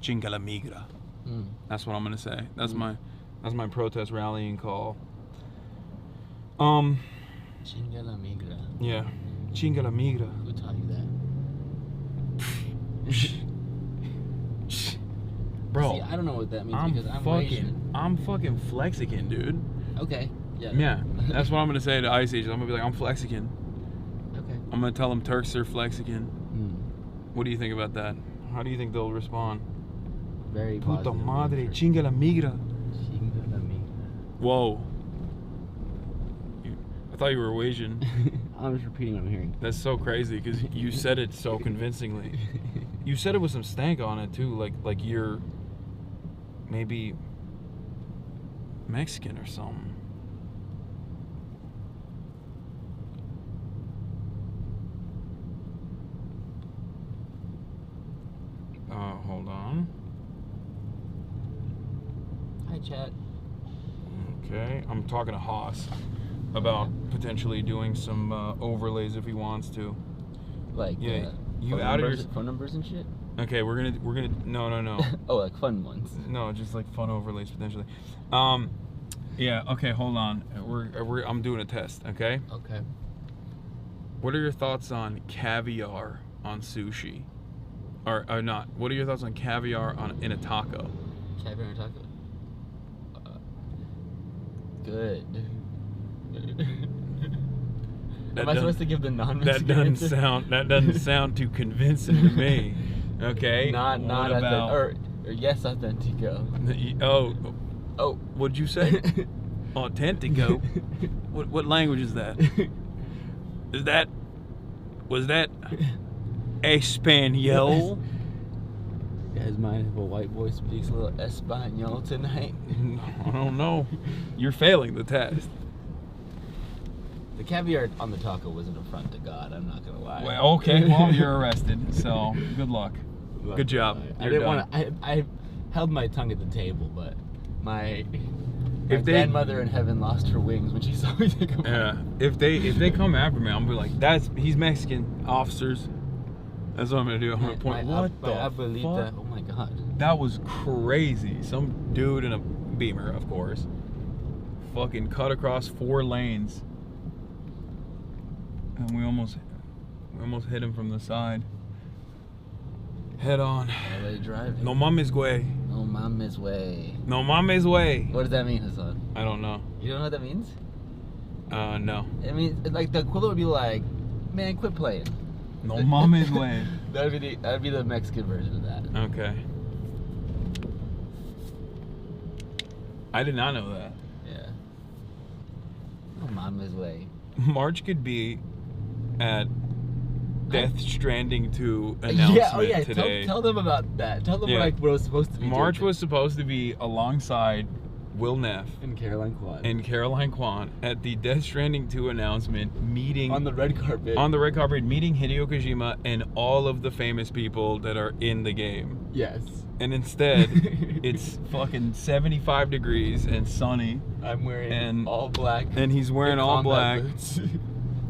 Chinga la migra. That's what I'm gonna say. That's my protest rallying call. Chinga la migra. Yeah. Chinga la migra. Who taught you that? Bro, see, I don't know what that means because I'm fucking Flexican, dude. Okay. Yeah. Yeah. That's what I'm gonna say to ICE agents. I'm gonna be like, I'm Flexican. Okay. I'm gonna tell them Turks are Flexican. What do you think about that? How do you think they'll respond? Very Puta positive. madre, chinga la migra. Chinga la migra. Whoa. I thought you were Asian. I'm just repeating what I'm hearing. That's so crazy because you said it so convincingly. You said it with some stank on it too, like you're maybe Mexican or something. Hold on. Hi, chat. Okay, I'm talking to Haas about potentially doing some overlays if he wants to. Like, yeah, you phone out numbers, of your phone numbers and shit? Okay, we're gonna no. Oh, like fun ones. No, just like fun overlays potentially. Yeah. Okay, hold on. I'm doing a test. Okay. Okay. What are your thoughts on caviar on sushi? Or not? What are your thoughts on caviar in a taco? Caviar in a taco. Good. Am I supposed to give the non-Mexican That doesn't sound too convincing to me. Okay. Not about or yes, authentico. Oh. What'd you say? Authentico. What language is that? Was that Espanol? Guys, mind if a white boy speaks a little Espanol tonight? I don't know. You're failing the test. The caviar on the taco was an affront to God. I'm not gonna lie. Well, okay. Well, you're arrested. So good luck. Good job. I didn't want to. I held my tongue at the table, but my grandmother in heaven lost her wings when she saw me take a bite. Yeah. If they come after me, I'm gonna be like, he's Mexican, officers. That's what I'm gonna do. I'm gonna point. What the fuck? Oh my God. That was crazy. Some dude in a Beamer, of course, fucking cut across 4 lanes, and we almost hit him from the side. Head on. LA driving. No mames way. No mames way. No mames way. What does that mean, Hasan? I don't know. You don't know what that means? No. It means like the equivalent would be like, man, quit playing. No mames way. That'd be the Mexican version of that. Okay. I did not know that. Yeah. No mames way. March could be at Death Stranding 2 announcement today. Tell them about that. Tell them what was supposed to be. March was supposed to be alongside Will Neff and Caroline Kwan at the Death Stranding 2 announcement meeting on the red carpet. On the red carpet, meeting Hideo Kojima and all of the famous people that are in the game. Yes. And instead, it's fucking 75 degrees and sunny. I'm wearing all black. And he's wearing all black. Boots.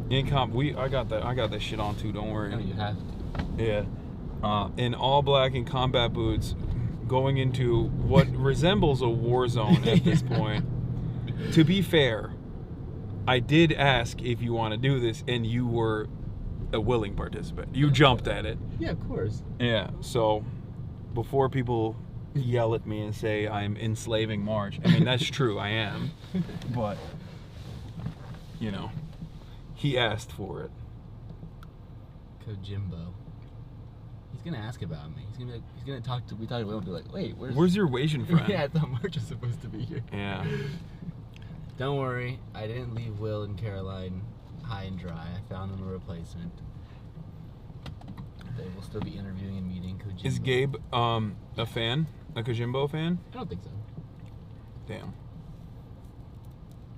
I got that shit on too. Don't worry. No, you have to. Yeah. In all black and combat boots, going into what resembles a war zone at this point. To be fair, I did ask if you want to do this, and you were a willing participant. You jumped at it. Yeah, of course. Yeah. So before people yell at me and say I'm enslaving March, I mean that's true. I am, but you know. He asked for it. Kojimbo. He's gonna ask about me. He's gonna talk to. We talked to Will and be like, wait, where's your Asian friend? Yeah, I thought March was supposed to be here. Yeah. Don't worry, I didn't leave Will and Caroline high and dry. I found them a replacement. They will still be interviewing and meeting Kojimbo. Is Gabe a fan? A Kojimbo fan? I don't think so. Damn.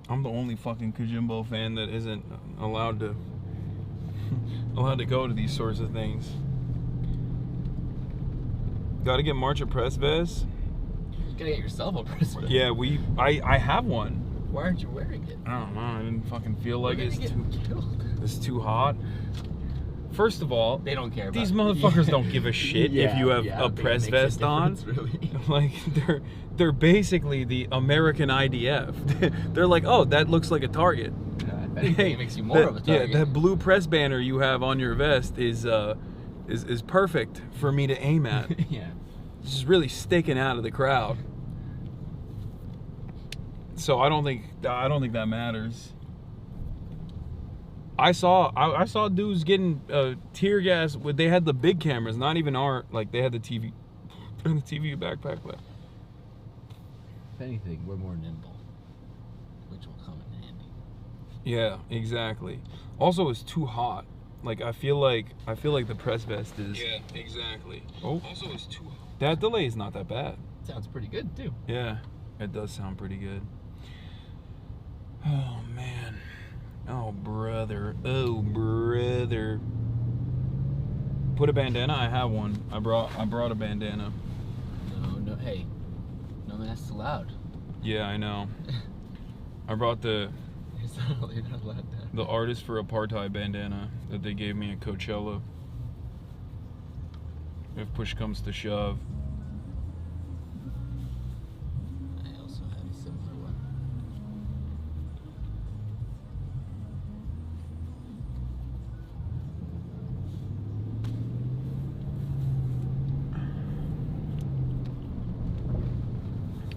I'm the only fucking Kojimbo fan that isn't allowed to go to these sorts of things. Gotta get March a press vest. You gotta get yourself a press vest. Yeah, I have one. Why aren't you wearing it? I don't know. I didn't fucking feel like it's too hot. First of all, they don't care. These motherfuckers don't give a shit if you have a press vest on. Really. Like they're basically the American IDF. They're like, oh, that looks like a target. It makes you more of a target. Yeah, that blue press banner you have on your vest is perfect for me to aim at. Yeah. It's just really sticking out of the crowd. So I don't think that matters. I saw dudes getting tear gas. They had the big cameras, not even they had the TV in the TV backpack. But if anything, we're more nimble, which will come in handy. Yeah, exactly. Also, it's too hot. Like I feel like the press vest is. Yeah, exactly. Oh. Also, it's too hot. That delay is not that bad. Sounds pretty good too. Yeah, it does sound pretty good. Oh man. Oh brother. Oh brother. Put a bandana. I have one. I brought a bandana. No. Hey, no masks allowed. Yeah, I know. I brought the You're not allowed that. the Artist for Apartheid bandana that they gave me at Coachella. If push comes to shove. I also have a similar one.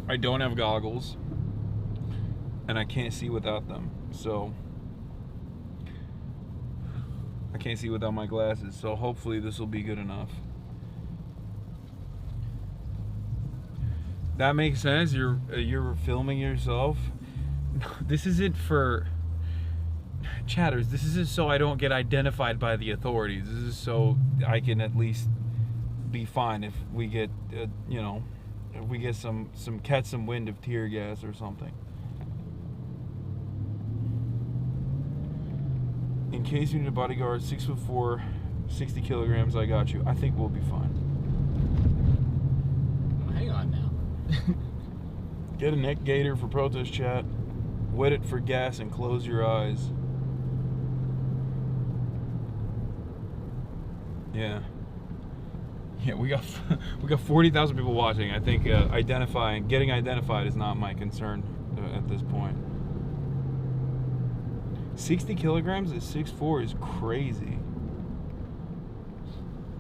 I don't have goggles, and I can't see without them, so I can't see without my glasses, so hopefully this will be good enough. That makes sense. You're filming yourself. This isn't for chatters. This isn't so I don't get identified by the authorities. This is so I can at least be fine if we get you know, if we get some catch some wind of tear gas or something. In case you need a bodyguard, 6'4", 60 kilograms, I got you. I think we'll be fine. Hang on now. Get a neck gaiter for protest chat. Wet it for gas and close your eyes. Yeah. Yeah, we got 40,000 people watching. I think getting identified is not my concern at this point. 60 kilograms at 6'4" is crazy.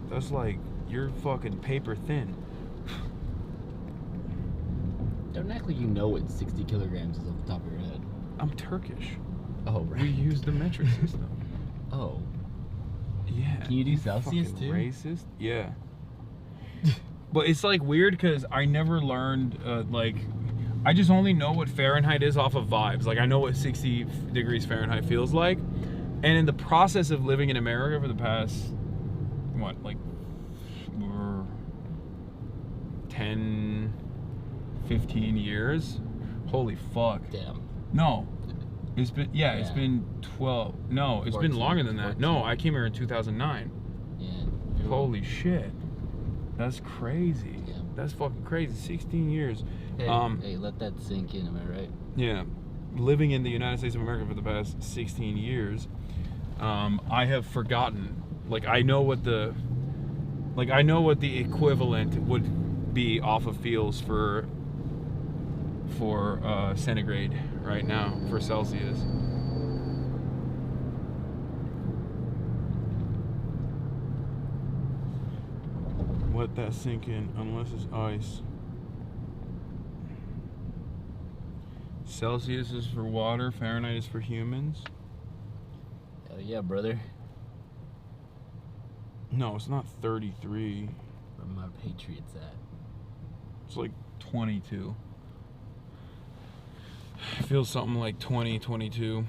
That's like, you're fucking paper thin. Don't act like you know what 60 kilograms is off the top of your head. I'm Turkish. Oh, right. We use the metric system. Oh. Yeah. Can you do Celsius fucking too? Racist? Yeah. But it's like weird because I never learned, like, I just only know what Fahrenheit is off of vibes. Like, I know what 60 degrees Fahrenheit feels like. And in the process of living in America for the past, what, like, 10, 15 years? Holy fuck. Damn. No. It's been, yeah, it's been 12. No, it's 14, been longer than that. 14. No, I came here in 2009. Yeah. Holy shit. That's crazy. Yeah. That's fucking crazy. 16 years. Hey, hey, let that sink in, am I right? Yeah. Living in the United States of America for the past 16 years, I have forgotten. Like, I know what the equivalent would be off of feels for centigrade right now, for Celsius. Let that sink in, unless it's ice. Celsius is for water, Fahrenheit is for humans. Hell yeah, brother. No, it's not 33. Where my Patriots at? It's like 22. It feels something like 20, 22.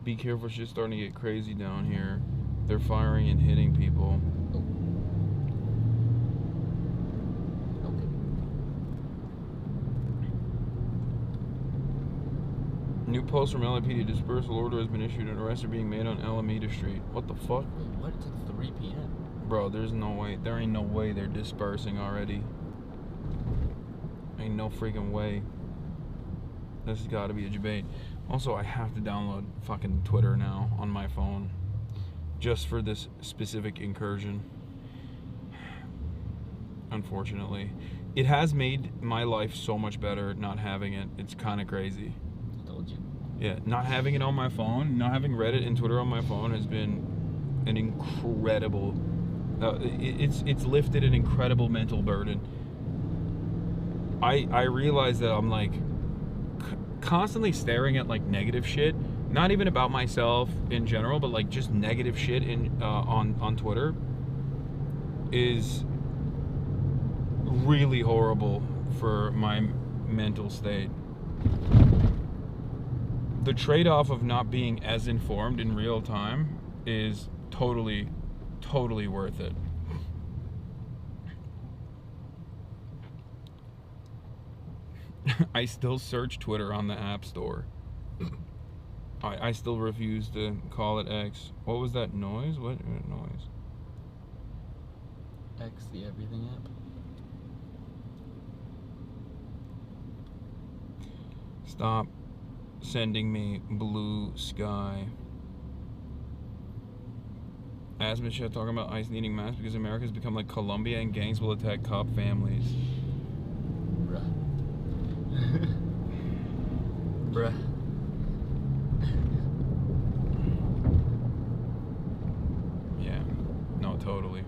Be careful, shit's starting to get crazy down here. They're firing and hitting people. New post from LAPD. Dispersal order has been issued and arrests are being made on Alameda Street. What the fuck? Wait, what? It's like 3 p.m. Bro, there's no way. There ain't no way they're dispersing already. Ain't no freaking way. This has got to be a debate. Also, I have to download fucking Twitter now on my phone. Just for this specific incursion. Unfortunately. It has made my life so much better not having it. It's kind of crazy. I told you. Yeah, not having it on my phone, not having Reddit and Twitter on my phone has been an incredible... it's lifted an incredible mental burden. I realize that I'm like constantly staring at like negative shit, not even about myself in general, but like just negative shit in on Twitter is really horrible for my mental state. The trade-off of not being as informed in real time is totally worth it. I still search Twitter on the App Store. I still refuse to call it X. What was that noise? What noise? X, the everything app. Stop sending me blue sky. Asthma shit talking about ICE needing masks because America's become like Colombia and gangs will attack cop families. Bruh. Bruh. Yeah. No, totally.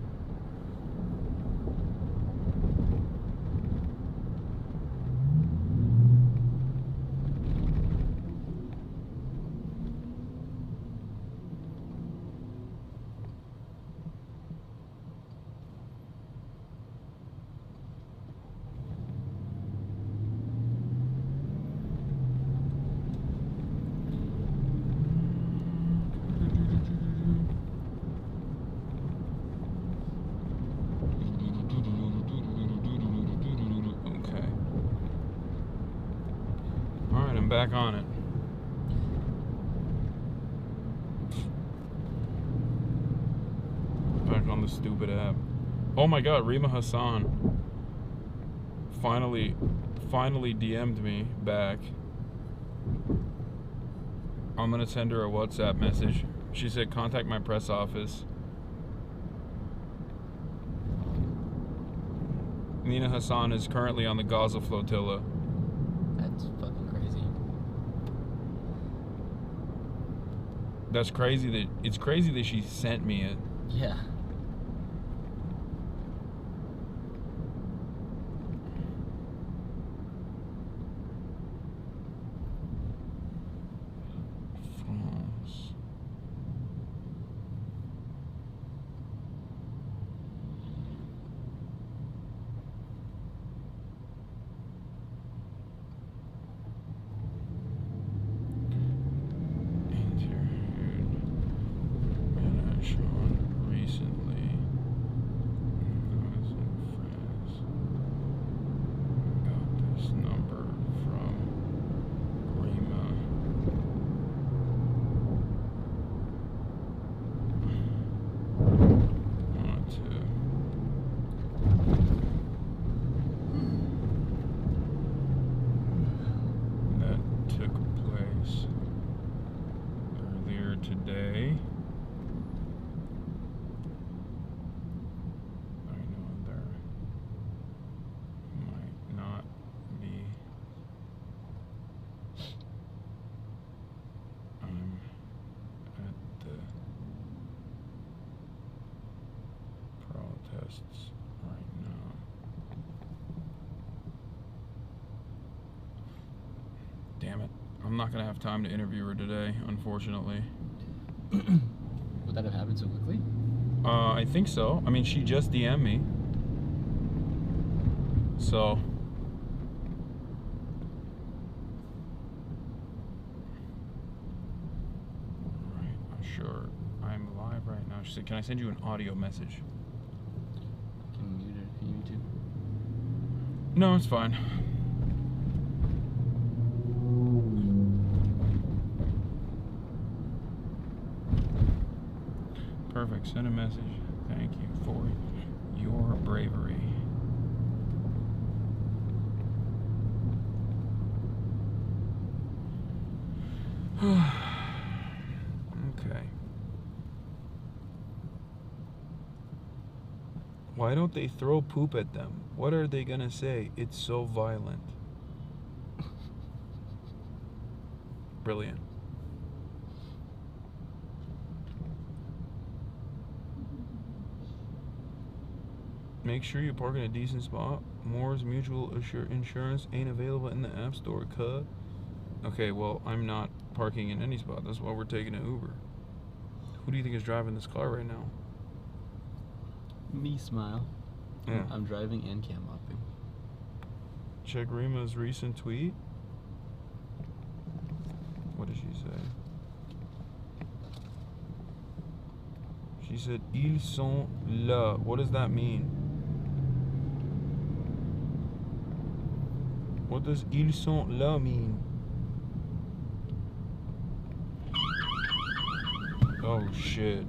Back on it. Back on the stupid app. Oh my god, Rima Hasan finally DM'd me back. I'm gonna send her a WhatsApp message. She said contact my press office. Nina Hasan is currently on the Gaza flotilla. That's fucking crazy. That's crazy that it's crazy that she sent me it. Yeah. France. Recently, I was in France. Got this number from Rima. Wanted to that took place earlier today. Right now. Damn it. I'm not gonna have time to interview her today, unfortunately. Would that have happened so quickly? I think so. I mean, she just DM'd me. So. Right, sure. I'm live right now. She said, can I send you an audio message? No, it's fine. Perfect. Send a message. Thank you for your bravery. Okay. Why don't they throw poop at them? What are they gonna say? It's so violent. Brilliant. Make sure you park in a decent spot. Moore's Mutual Insurance ain't available in the App Store, cuh. Okay, well, I'm not parking in any spot. That's why we're taking an Uber. Who do you think is driving this car right now? Me, Smile. Yeah. I'm driving and cam mopping. Check Rima's recent tweet. What did she say? She said, ils sont là. What does that mean? What does ils sont là mean? Oh shit.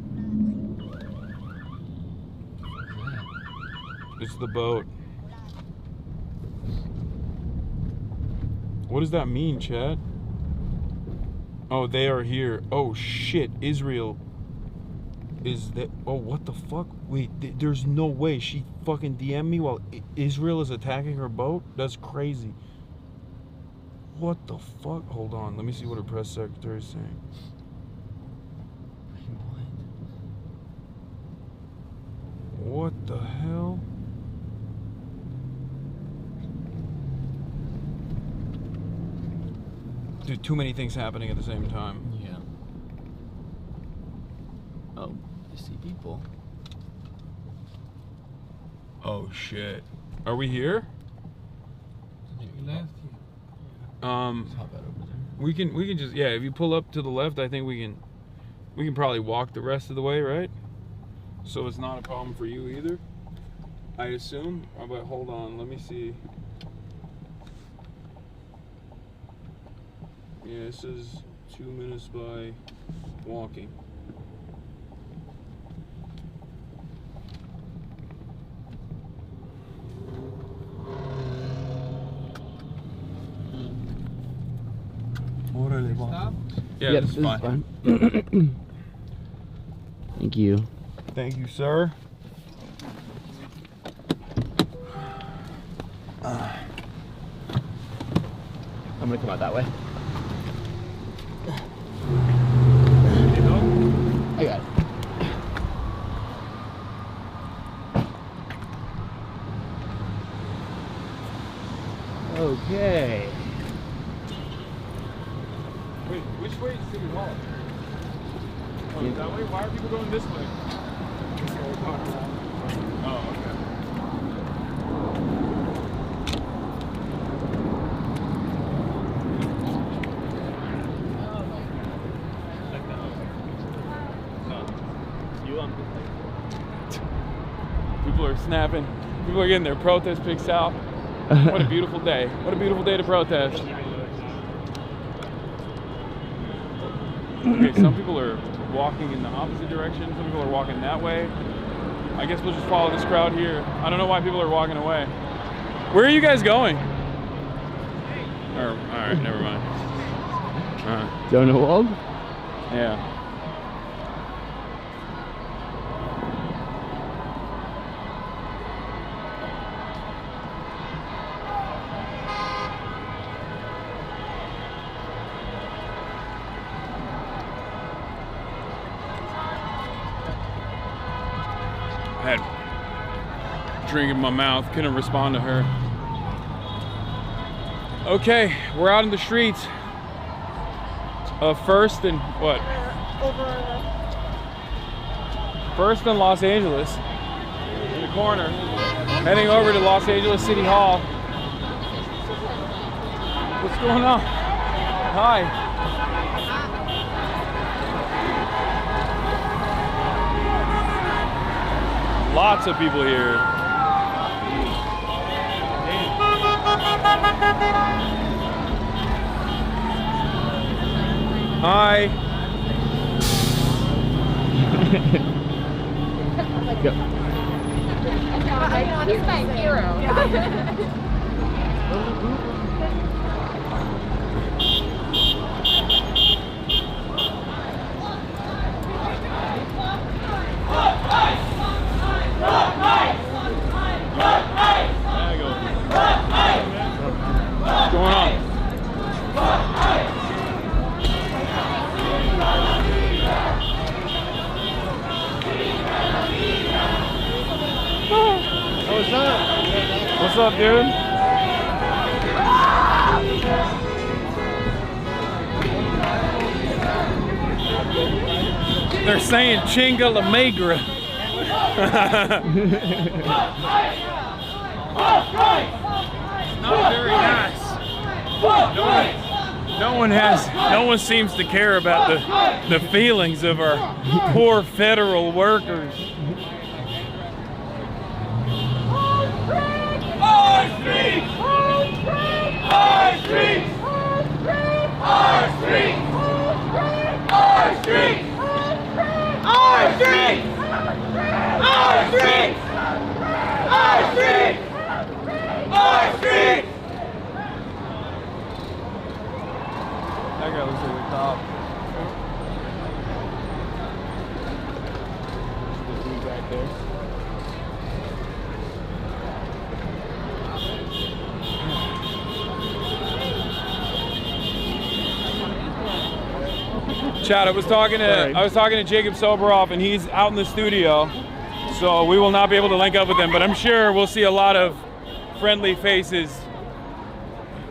It's the boat. What does that mean, Chad? Oh, they are here. Oh shit, Israel is that. Oh, what the fuck? Wait, there's no way she fucking DM'd me while Israel is attacking her boat? That's crazy. What the fuck? Hold on, let me see what her press secretary is saying. What the hell? Dude, too many things happening at the same time. Yeah. Oh, I see people. Oh shit. Are we here? We can just, yeah, if you pull up to the left, I think we can probably walk the rest of the way, right? So it's not a problem for you either, I assume. Oh, but hold on, let me see. Yeah, this is 2 minutes by walking. Yeah, yep, this is fine. Thank you. Thank you, sir. I'm gonna come out that way. I got it. Okay. Wait, which way is City Hall? Oh, that way? Why are people going this way? Oh, okay. People are snapping. People are getting their protest pics out. What a beautiful day. What a beautiful day to protest. Okay, some people are walking in the opposite direction. Some people are walking that way. I guess we'll just follow this crowd here. I don't know why people are walking away. Where are you guys going? All right, never mind. Donald? Yeah. I had drink in my mouth, couldn't respond to her. Okay, we're out in the streets of First and what? First and Los Angeles, in the corner, heading over to Los Angeles City Hall. What's going on? Hi. Lots of people here. Hi. Go. He's my hero. What's going on? What's up? What's up, dude? They're saying Chinga La Magra. Not very nice. No one seems to care about the feelings of our poor federal workers. Our streets! Our streets! Our streets! Our streets! Our streets! Our streets! Our streets! That guy looks like a cop. The dude back there. Chad, I was talking to Jacob Soberoff, and he's out in the studio, so we will not be able to link up with him. But I'm sure we'll see a lot of friendly faces.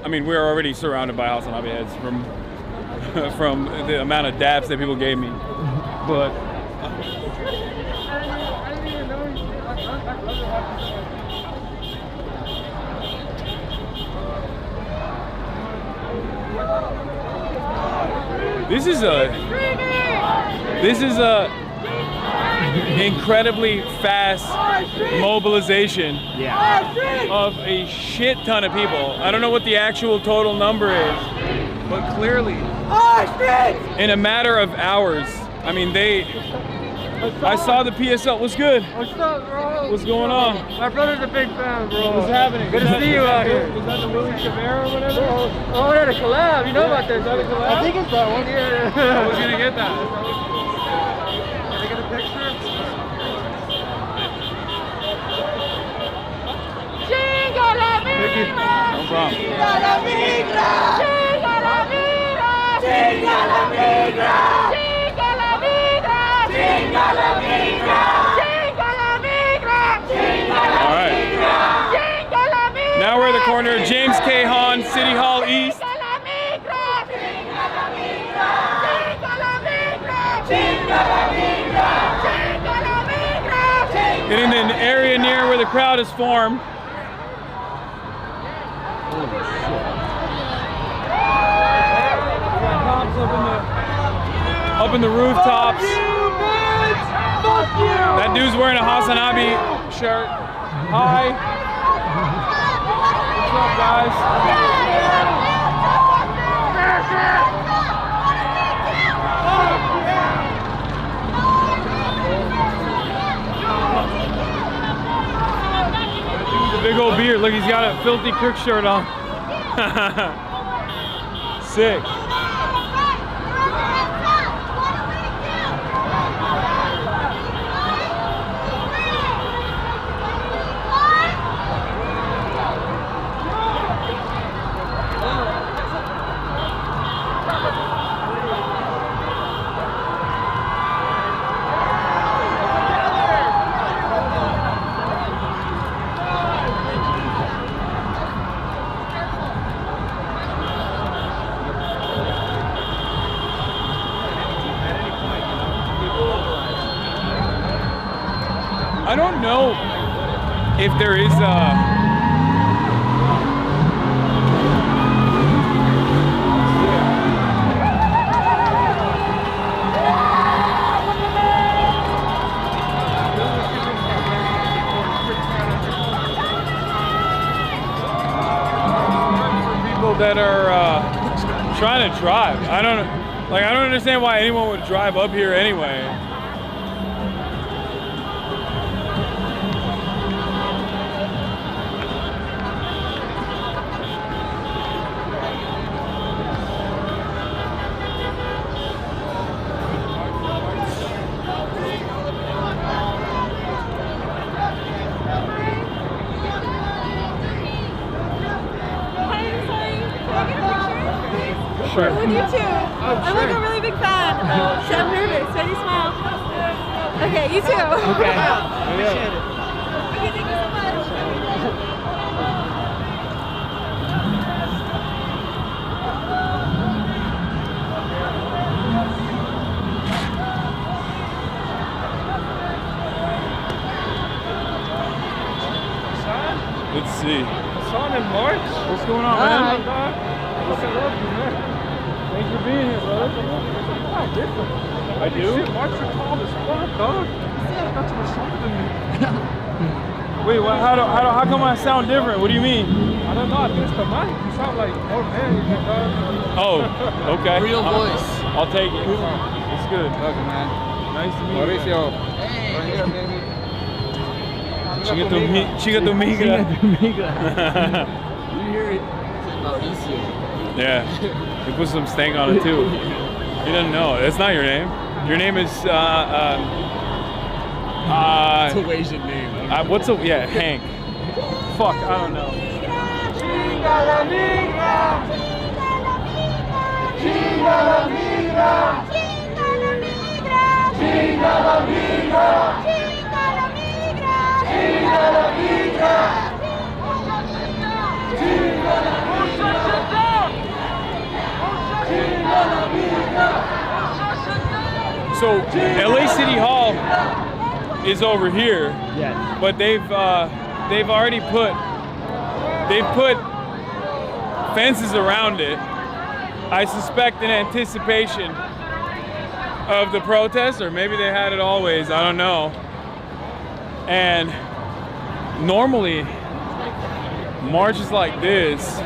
I mean, we're already surrounded by HasanAbi heads from the amount of dabs that people gave me. But this is a incredibly fast mobilization of a shit ton of people. I don't know what the actual total number is, but clearly in a matter of hours, I mean, I saw the PSL. What's good? What's up, bro? What's going on? My brother's a big fan, bro. What's happening? Good to see you out here. Is that the Willie Chavera or whatever? Oh, yeah, the collab. You know about this. Is that a collab? I think it's that one. Yeah. I was gonna get that. Can I get a picture? Chinga la migra! No problem. Chinga la migra! Chinga la migra! Chinga la migra! Chinga la migra! Chinga la migra! Chinga la migra! Chinga la All right. Chinga la migra! Now we're at the corner of James K. Hahn, City Hall East. Chinga la migra! Chinga la migra! Chinga la migra! Chinga la migra! Chinga la migra! Getting to an area near where the crowd is formed. Up in the rooftops. That dude's wearing a HasanAbi shirt. Hi. What's up, guys? The big old beard. Look, he's got a filthy crook shirt on. Sick. I don't know if there is people that are trying to drive. I don't understand why anyone would drive up here anyway. Sure. With you too. I'm like a really big fan. So I'm nervous. Ready, smile. Okay, you too. Okay. Appreciate it. Okay, thank you so much. Let's see. Hasan and March? What's going on, man? What's up, man? Thanks for being here, brother. I do? Shit, March are tall as fuck, dog. Not too much shorter than me. Wait, how come I sound different? What do you mean? I I don't know, I think it's the mic. You sound like more man. Oh, okay. Real voice. I'll take it. It's good. Okay, man. Nice to meet you. Mauricio. Hey. Right here, baby. Chica tu migra. You hear it? Mauricio. Yeah. We put some stank on it too. He doesn't know. That's not your name. Your name is It's a Asian name. what's a Hank. Fuck, I don't know. Chinga la migra. Chinga la migra. Chinga la migra. Chinga la migra. Chinga la migra. Chinga la migra. Chinga la migra. So LA City Hall is over here. Yes. But they've already put fences around it. I suspect in anticipation of the protest, or maybe they had it always, I don't know. And normally marches like this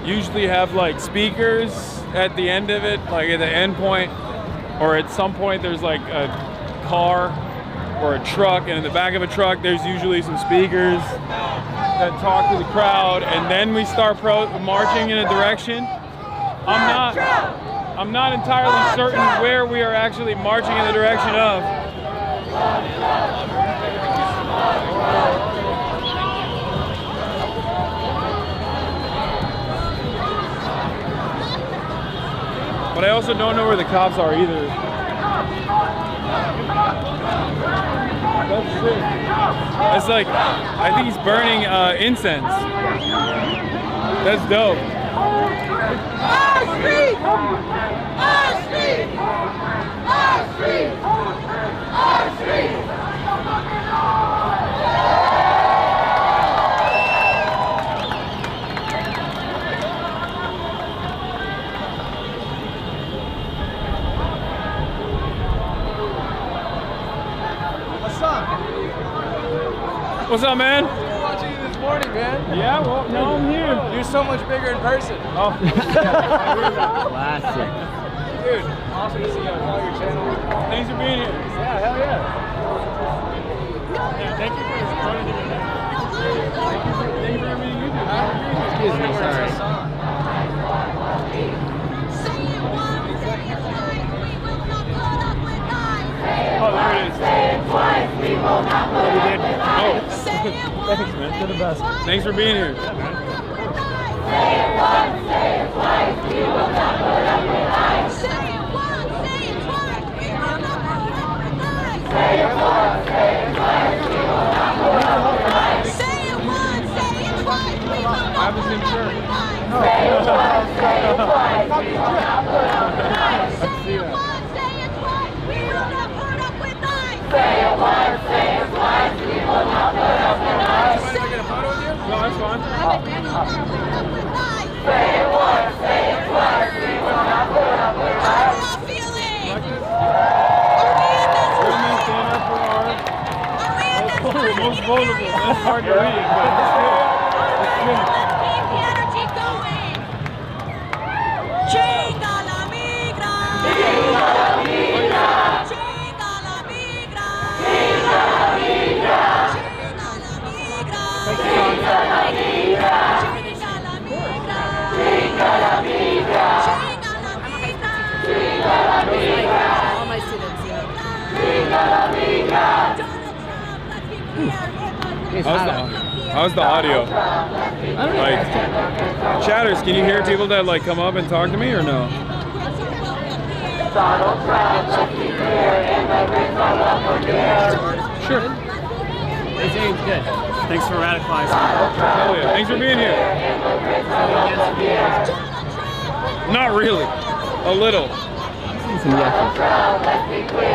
usually have like speakers at the end of it, like at the end point, or at some point there's like a car or a truck, and in the back of a truck there's usually some speakers that talk to the crowd, and then we start marching in a direction. I'm not entirely certain where we are actually marching in the direction of. But I also don't know where the cops are either. That's sick. It's like, I think he's burning incense. That's dope. Our street! Our street! Our street! Our street! Hasan. What's up, man? I've been watching you this morning, man. Yeah, well, now I'm here. You're so much bigger in person. Oh. Classic. Dude, awesome to see you on your channel. Thanks for being here. Yeah, hell yeah. Yeah, thank you for joining me. Thank you for everything you do. Excuse me, sorry. Oh, there it is. Say it twice, we will not put up with lies. Oh, thanks, man. You're the best. Thanks for being here. Say it once, say it twice, we will not put up with lies. Say it once, say it twice, we will not put up with lies. Say it once, say it twice, we will not put up with lies. Say it once, say it twice, we will not put up with lies. Say it once, say it twice, we will not put up with lies. Say it once, say it twice, we will not put up with lies. Say it once, say it twice, we will not put up with lies. No, that's fine. Say it once, say it twice, we will not put up with lies. We're most vulnerable. That's hard to read, but it's good. It's good. Chinga la migra! Chinga la migra! Chinga la migra! Chinga la migra! Chinga la migra! Chinga la migra! Chinga la migra! Chinga la migra! Chinga la migra! Chinga la migra! All my students, Chinga la migra! How's the audio? Like, chatters, can you hear people that like come up and talk to me or no? Sure. They say it's good. Thanks for radicalizing. Oh yeah, thanks for being here. Not really. A little. I'm seeing some yeses.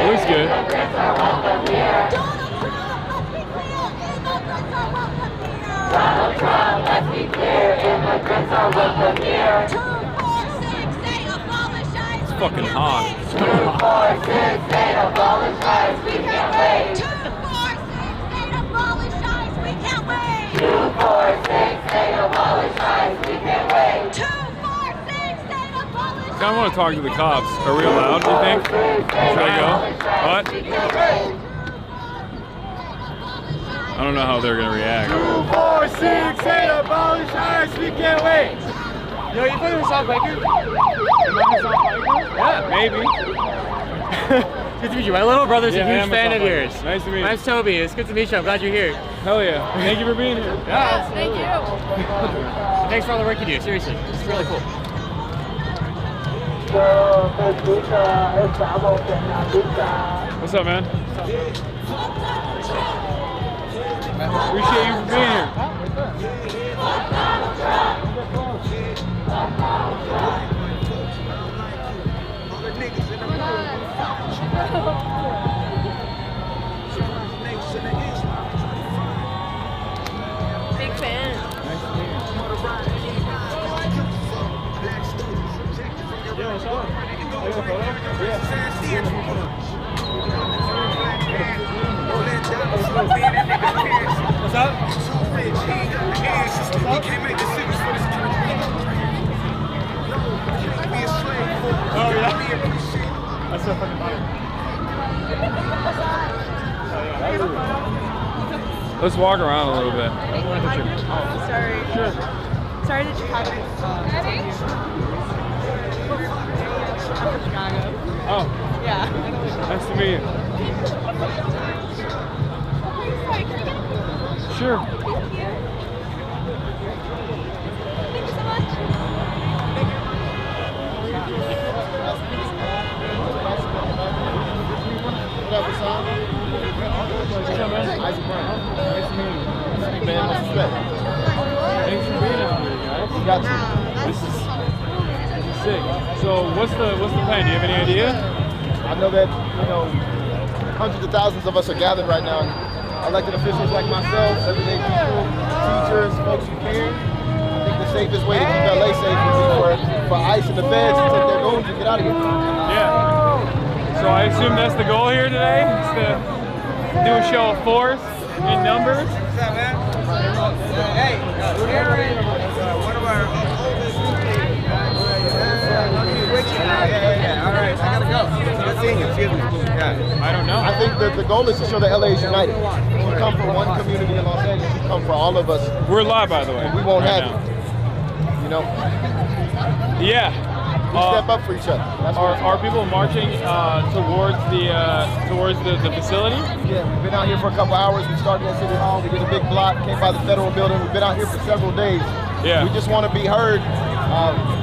Looks good. Donald Trump, let's be clear, immigrants are welcome here. 2, 4, 6, they abolish ICE. It's fucking hot. 2, 4, 6, they abolish ICE. We can't wait. 2, 4, 6, they abolish ICE. We can't wait. 2, 4, 6, they I want to talk to the cops. Are we allowed, do you think? Should I go? What? I don't know how they're going to react. 2, 4, 6, 8, abolish ICE, we can't wait. Yo, you play Hasan Biker? Yeah, maybe. Good to meet you. My little brother's Yeah, a huge fan of yours. Nice to meet you. My name's Toby. It's good to meet you. I'm glad you're here. Hell yeah. Thank you for being here. Yeah, absolutely. Thank you. Thanks for all the work you do. Seriously. It's really cool. What's up, man? Appreciate you for being here. Big fan. What's up? Oh yeah. That's so fucking funny. Let's walk around a little bit. Oh, sorry. Sure. Sorry that you haven't. I'm from Chicago. Oh. Yeah. Nice to meet you. Sure. Thank you. Thank you so much. What up, Hasan? What's up, man? Isaac Brown. Nice to meet you. Man, what's respect? Thanks for being out here, guys. Got you. This is sick. So what's the plan? Do you have any idea? I know that, hundreds of thousands of us are gathered right now. Elected officials like myself, everyday people, teachers, folks who care. I think the safest way to keep LA safe would be for ICE and the feds to take their goons and get out of here. Yeah. So I assume that's the goal here today, is to do a show of force in numbers. What's up, man? Hey, we're here in one of our oldest Yeah. All right, I gotta go. Good seeing you. Excuse me. Yeah. I don't know. I think that the goal is to show that LA is united. You come from one community in Los Angeles, you come for all of us. We're live, by the way. We won't right have now. it. You know? Yeah. We step up for each other. Are people marching towards the facility? Yeah, we've been out here for a couple hours. We started at City Hall. We did a big block, came by the federal building. We've been out here for several days. Yeah. We just want to be heard.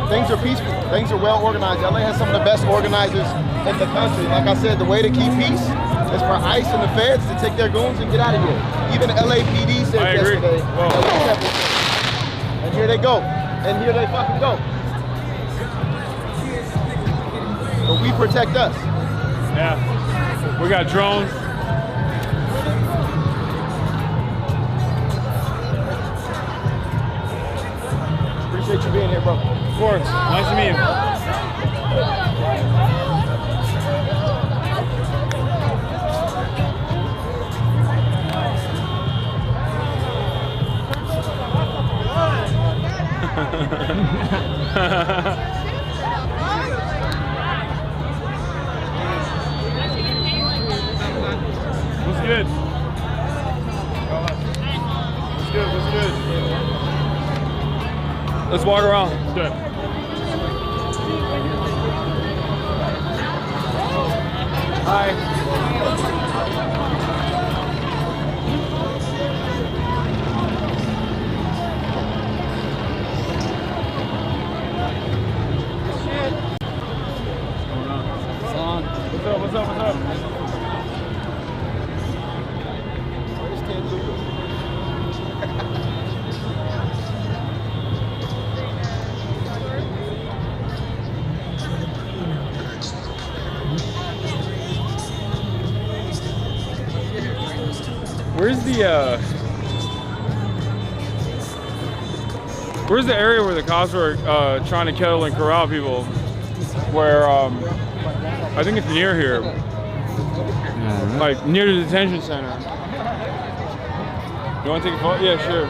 Things are peaceful. Things are well organized. LA has some of the best organizers in the country. Like I said, the way to keep peace is for ICE and the feds to take their goons and get out of here. Even LAPD said yesterday. And here they go. And here they fucking go. But we protect us. Yeah. We got drones. Appreciate you being here, bro. Of course. Nice to meet you. What's good? What's good? What's good? Let's walk around. Let's do it. Hi. What's up? What's up? What's up? Where's the area where the cops were trying to kill and corral people? Where I think it's near here, like near the detention center. You want to take a photo? Yeah, sure.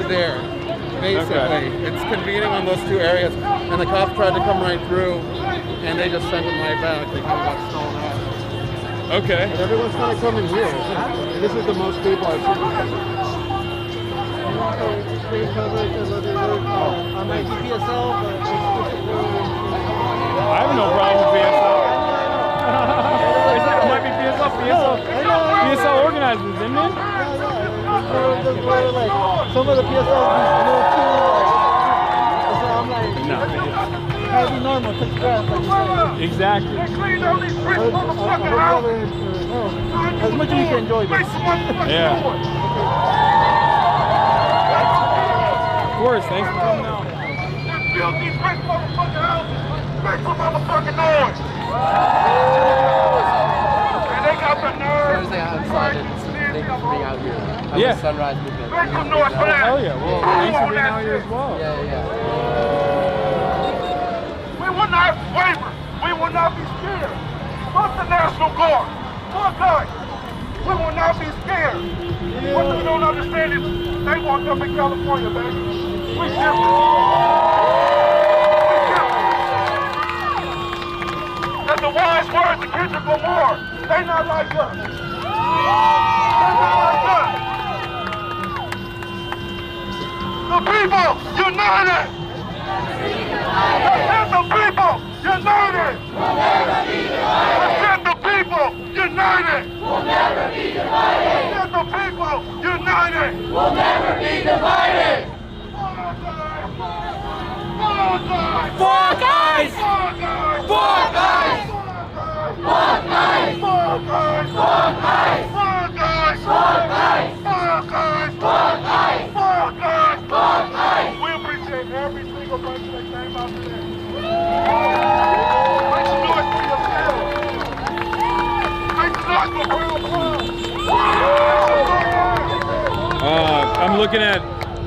there, basically. It's convening on those two areas, and the cops tried to come right through, and they just sent them right back. They kind of got stolen out. Okay. And everyone's kind of coming here. And this is the most people I've seen. Screen coverage and on my PSL, but I have no problem with PSL. It might be PSL. PSL organizers, isn't it? Like, some of the PSLs are a little too so I'm like, no. Gotta be normal, take stress, like you said. Exactly. As much as you can enjoy this. Yeah. Of course, thanks for coming out. Build these rich motherfucking houses. Make some motherfucking noise. And they got the nerve. Thursday outside and thank you for being out here. Yeah. Sunrise movement. Make some noise for that. Hell yeah. Well, thanks for being out here as well. Yeah. We will not waver. We will not be scared. Fuck the National Guard. Fuck us. We will not be scared. What they don't understand is they walked up in California, baby. We different. And the wise words of Kendrick Lamar, they not like us. They not like us. The people united. And the people united. We'll never be divided. And the people united. We'll never be divided. And the people united. We'll never be divided. Fuck ICE! Fuck ICE! Fuck ICE! Fuck ICE! Fuck ICE! Fuck ICE! Fuck ICE! Fuck ICE! Fuck ICE! Fuck ICE! Fuck ICE! Fuck ICE! We appreciate every single person that came out today. Make some noise for yourselves. Make some noise for Freedom Flotilla.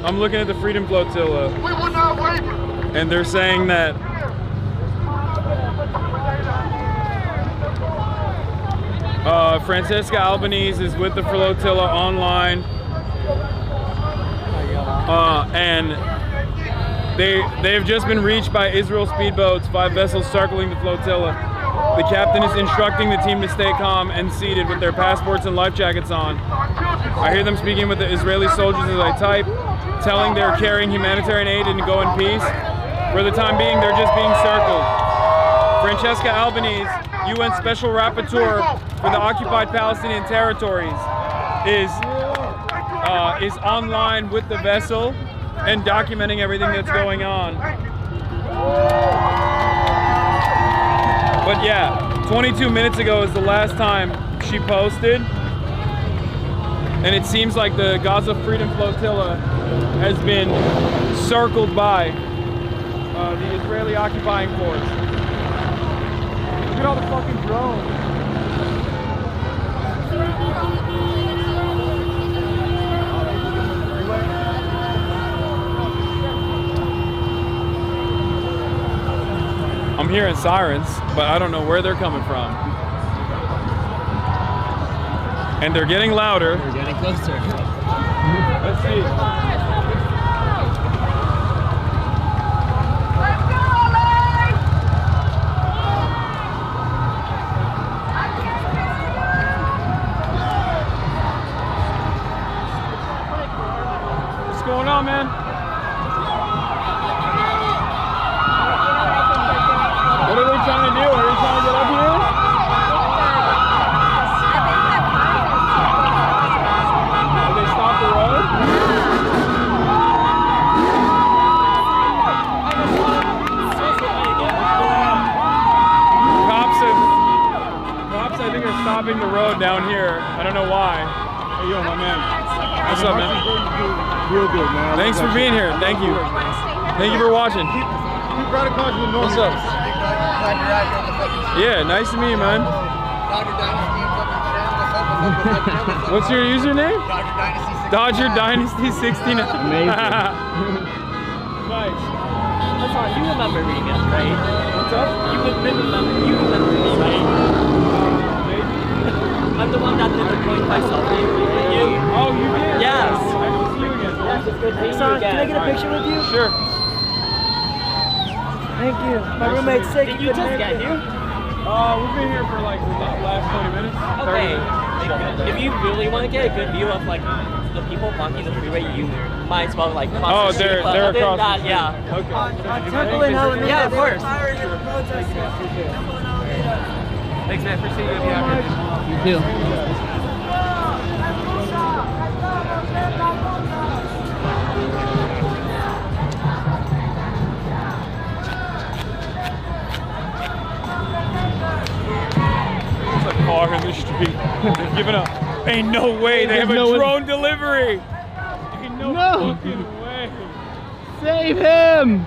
I'm looking at the Freedom Flotilla. We will not waver. And they're saying that Francesca Albanese is with the flotilla online, and they've just been reached by Israel speedboats, 5 vessels circling the flotilla. The captain is instructing the team to stay calm and seated with their passports and life jackets on. I hear them speaking with the Israeli soldiers as I type, telling they're carrying humanitarian aid and to go in peace. For the time being, they're just being circled. Francesca Albanese, UN Special Rapporteur for the occupied Palestinian territories, is online with the vessel and documenting everything that's going on. But yeah, 22 minutes ago is the last time she posted, and it seems like the Gaza Freedom Flotilla has been circled by the Israeli occupying force. Look at all the fucking drones. I'm hearing sirens, but I don't know where they're coming from. And they're getting louder. We're getting closer. Let's see. What's going on, man? What are they trying to do? Are they trying to get up here? Did they stop the road? Cops, I think, are stopping the road down here. I don't know why. How you doing, my man? What's up, man? Real good, man. Thanks for being here. Thank you. Thank you for watching. Keep right across the north. What's up? Yeah, nice to meet you, man. What's your username? Dodger Dynasty 69. Amazing. Nice. Hasan, you remember me, right? What's up? You remember me, right? I'm the one that did the 0.5 selfie with you. Oh, you did? Yes. I didn't see you again. Yes, Good seeing you Hasan, again. can I get a picture with you? Sure. Thank you. My roommate's sick. Did he you couldn't just make get it. here? We've been here for like the last 20 minutes. 30 Okay. minutes. If you really want to get a good view of like the people blocking the freeway, you might as well like cross the street. But they're other than across. that, yeah. Okay. Temple in Alameda. Yeah, of course. Thanks, man. Appreciate you. You too. There's a car in the street. They're giving up. Ain't no way. They have a drone delivery. Ain't no fucking way. Save him!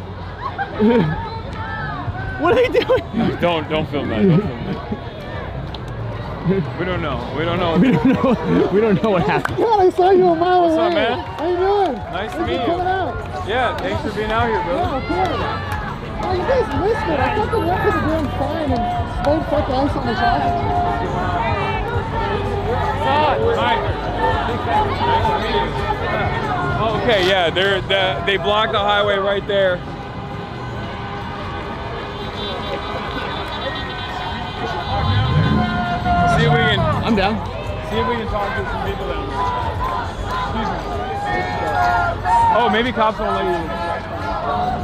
What are they doing? Don't film that. Don't film that. We don't know. We don't know. We don't know what happened. God, I saw you a mile away. What's up, man? How you doing? Nice to Thanks meet for you. coming out. Yeah, thanks for being out here, brother. Yeah, of course. Oh, you guys missed it. I thought they went to the damn sign and sprayed fuck ice on the shop. Hi. Nice to meet you. Oh, okay, yeah, they blocked the highway right there. See if we can. I'm down. See if we can talk to some people down there. Excuse me. Oh, maybe cops won't let you in.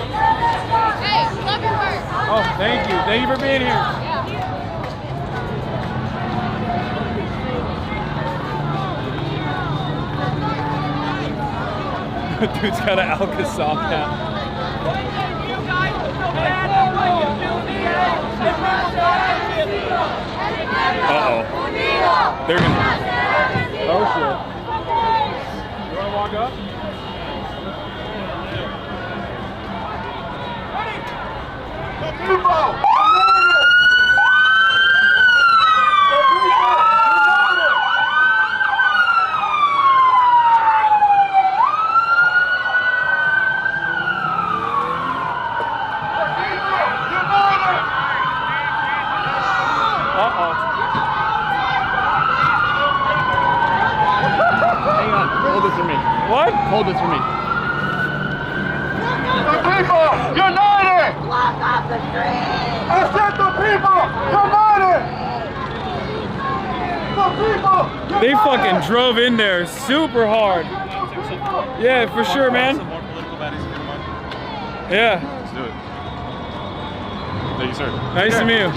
Hey, love your work. Oh, thank you. Thank you for being here. Dude's got an Alcazar hat. Uh-oh. They're gonna... Oh, shit. You wanna walk up? Hold this for me. The people united! Block off the street! I said the people united! The people! They fucking drove in there super hard. Yeah, for sure, man. Yeah. Let's do it. Thank you, sir. Nice to meet you.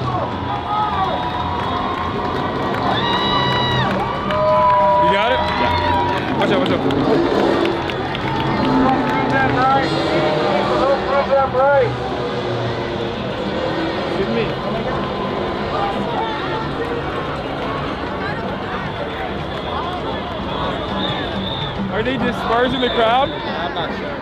You got it? Yeah. Watch out, watch out. Don't prove them right. Give me. Are they dispersing the crowd? I'm not sure.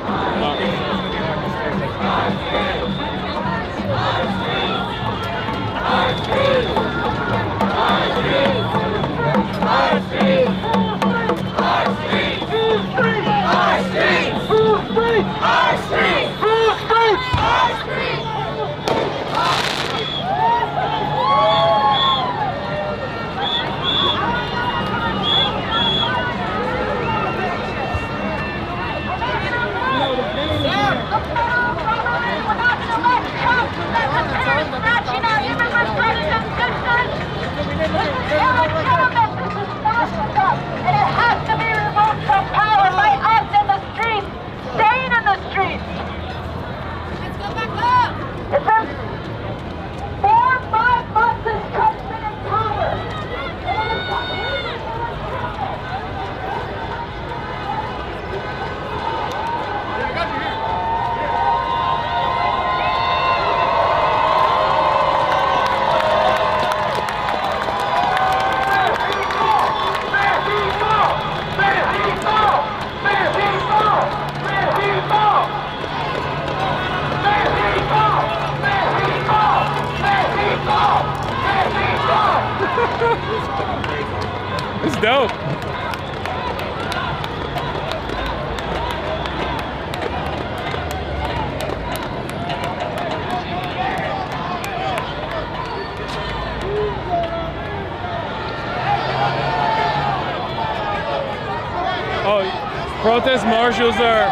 Protest marshals are,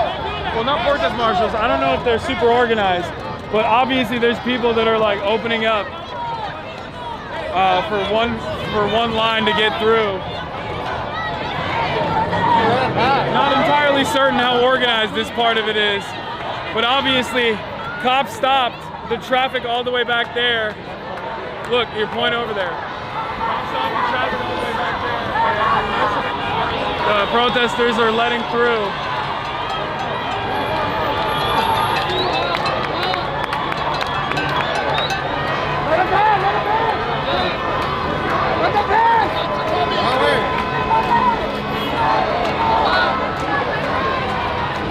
well, not protest marshals. I don't know if they're super organized, but obviously there's people that are like opening up for one line to get through. Not entirely certain how organized this part of it is, but obviously cops stopped the traffic all the way back there. Look, your point over there. Cops stopped the traffic all the way back there. The protesters are letting through.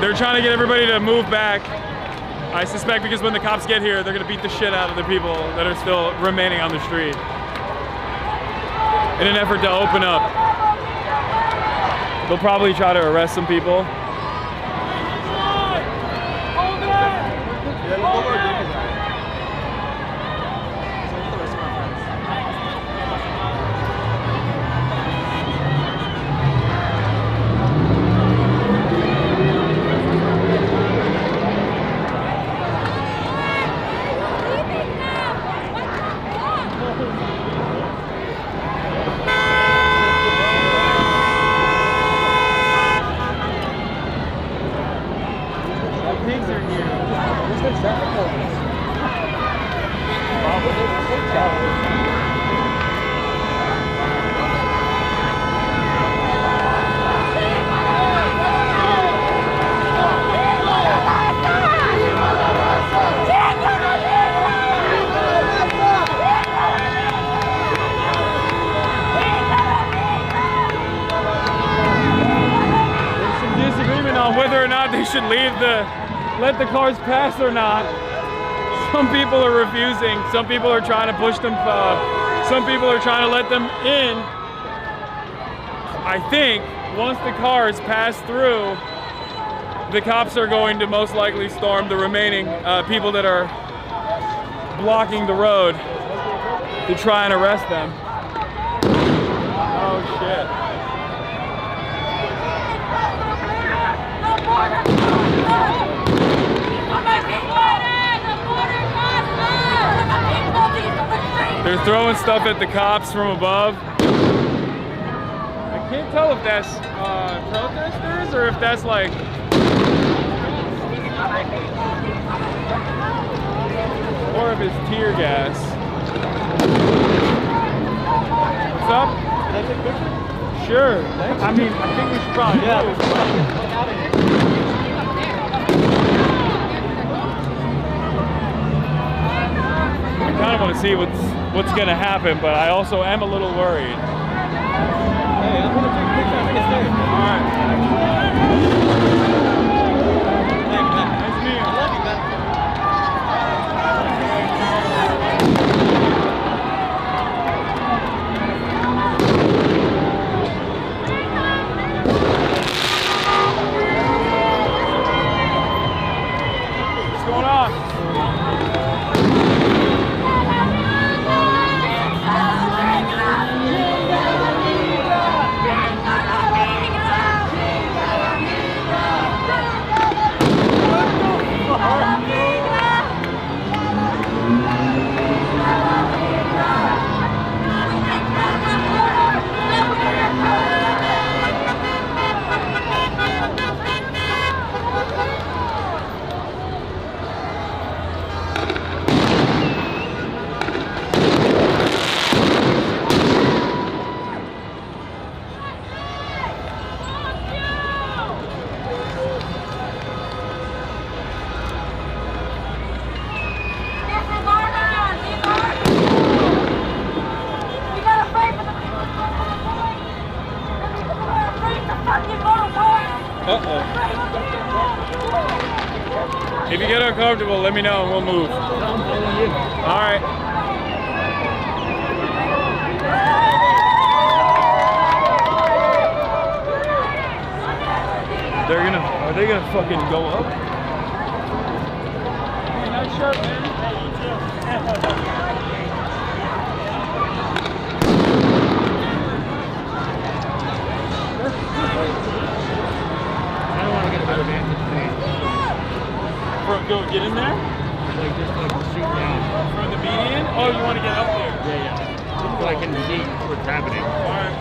They're trying to get everybody to move back. I suspect because when the cops get here, they're gonna beat the shit out of the people that are still remaining on the street in an effort to open up. They'll probably try to arrest some people. Should let the cars pass or not. Some people are refusing. Some people are trying to push them. Some people are trying to let them in. I think once the cars pass through, the cops are going to most likely storm the remaining people that are blocking the road to try and arrest them. Oh shit. They're throwing stuff at the cops from above. I can't tell if that's protesters or if that's like... or if it's tear gas. What's up? Can I take a picture? Sure. I mean, I think we should probably move. I kind of want to see what's going to happen, but I also am a little worried. Hey, I'm going to take a picture. I'm going to stay. All right. Nice to meet you. I love you, man. What's going on? If you get uncomfortable, let me know and we'll move. All right. Are they gonna fucking go up? Hey, nice shirt, man. get in there? Like just like shoot down. From the median? Oh, you want to get up there? Yeah, yeah. So I can see what's happening. All right.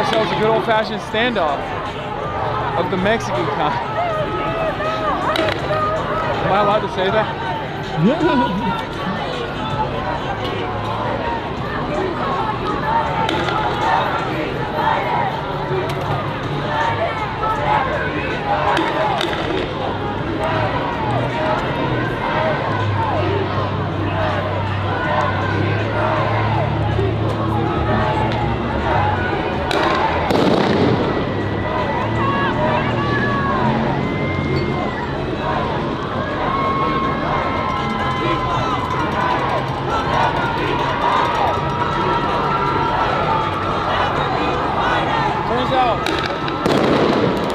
ourselves a good old-fashioned standoff of the Mexican kind. Am I allowed to say that? Turns out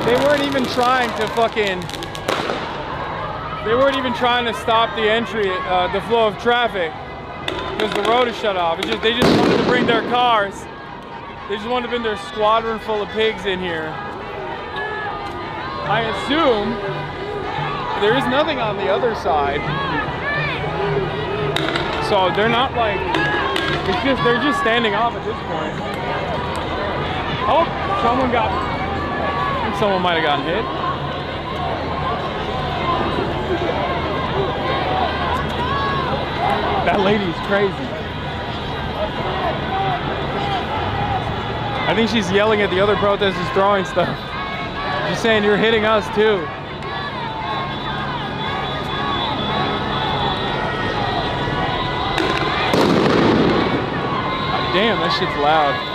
they weren't even trying to trying to stop the entry, the flow of traffic, because the road is shut off. It's just, they just wanted to bring their cars. They just wanted to bring their squadron full of pigs in here. I assume there is nothing on the other side. So they're not like, it's just, they're just standing off at this point. Oh, someone might have gotten hit. That lady's crazy. I think she's yelling at the other protesters throwing stuff. She's saying, you're hitting us too. God damn, that shit's loud.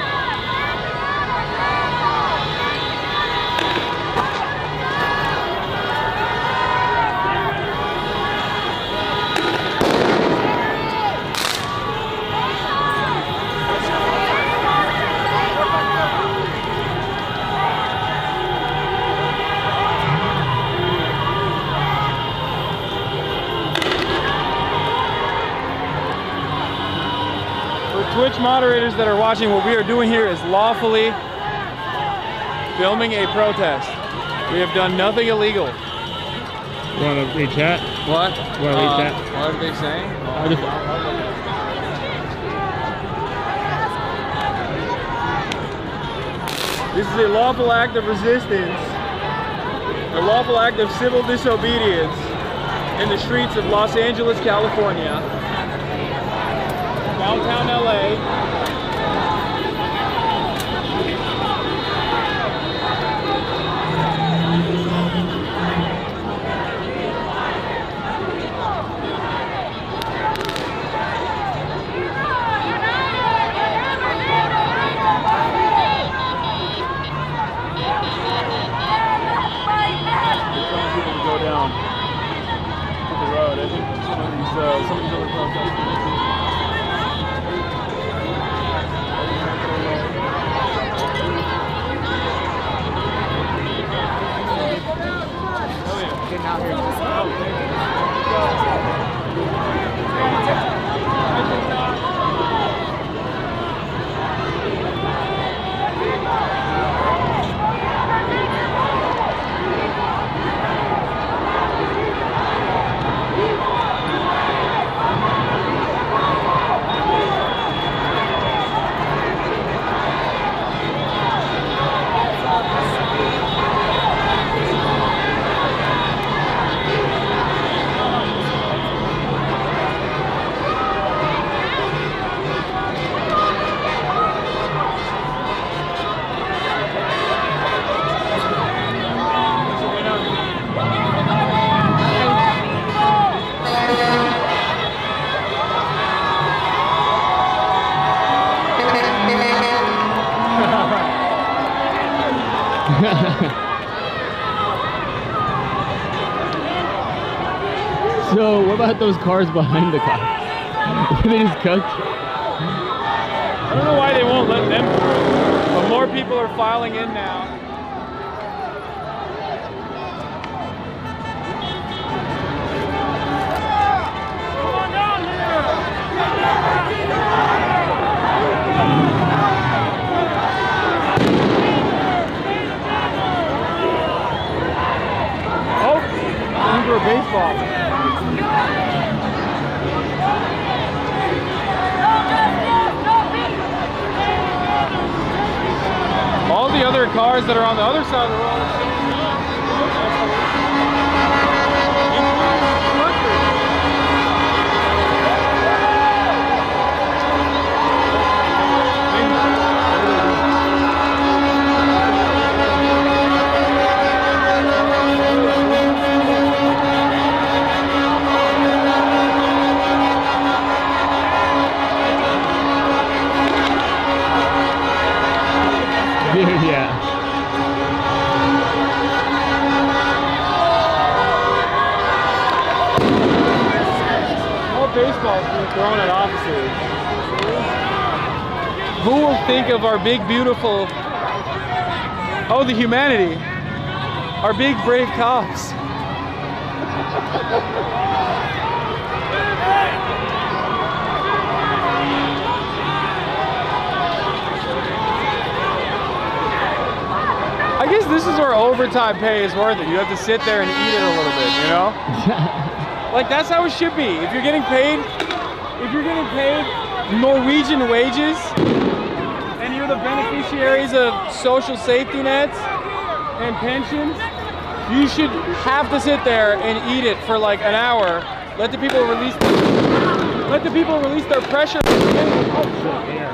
Twitch moderators that are watching, what we are doing here is lawfully filming a protest. We have done nothing illegal. You want to read chat? What? You want to read chat? What are they saying? This is a lawful act of resistance, a lawful act of civil disobedience in the streets of Los Angeles, California. Downtown LA. They're telling people to go down to the road. I think some of these other protesters. So, what about those cars behind the car? They just cooked? I don't know why they won't let them through, but more people are filing in now. Oh, these were baseball. All the other cars that are on the other side of the road are still Dude, yeah. all baseballs being thrown at officers. Who will think of our big, beautiful, oh, the humanity, our big, brave cops? I guess this is where overtime pay is worth it. You have to sit there and eat it a little bit, you know? Like, that's how it should be. If you're getting paid Norwegian wages and you're the beneficiaries of social safety nets and pensions, you should have to sit there and eat it for like an hour. Let the people release their pressure. Oh, shit.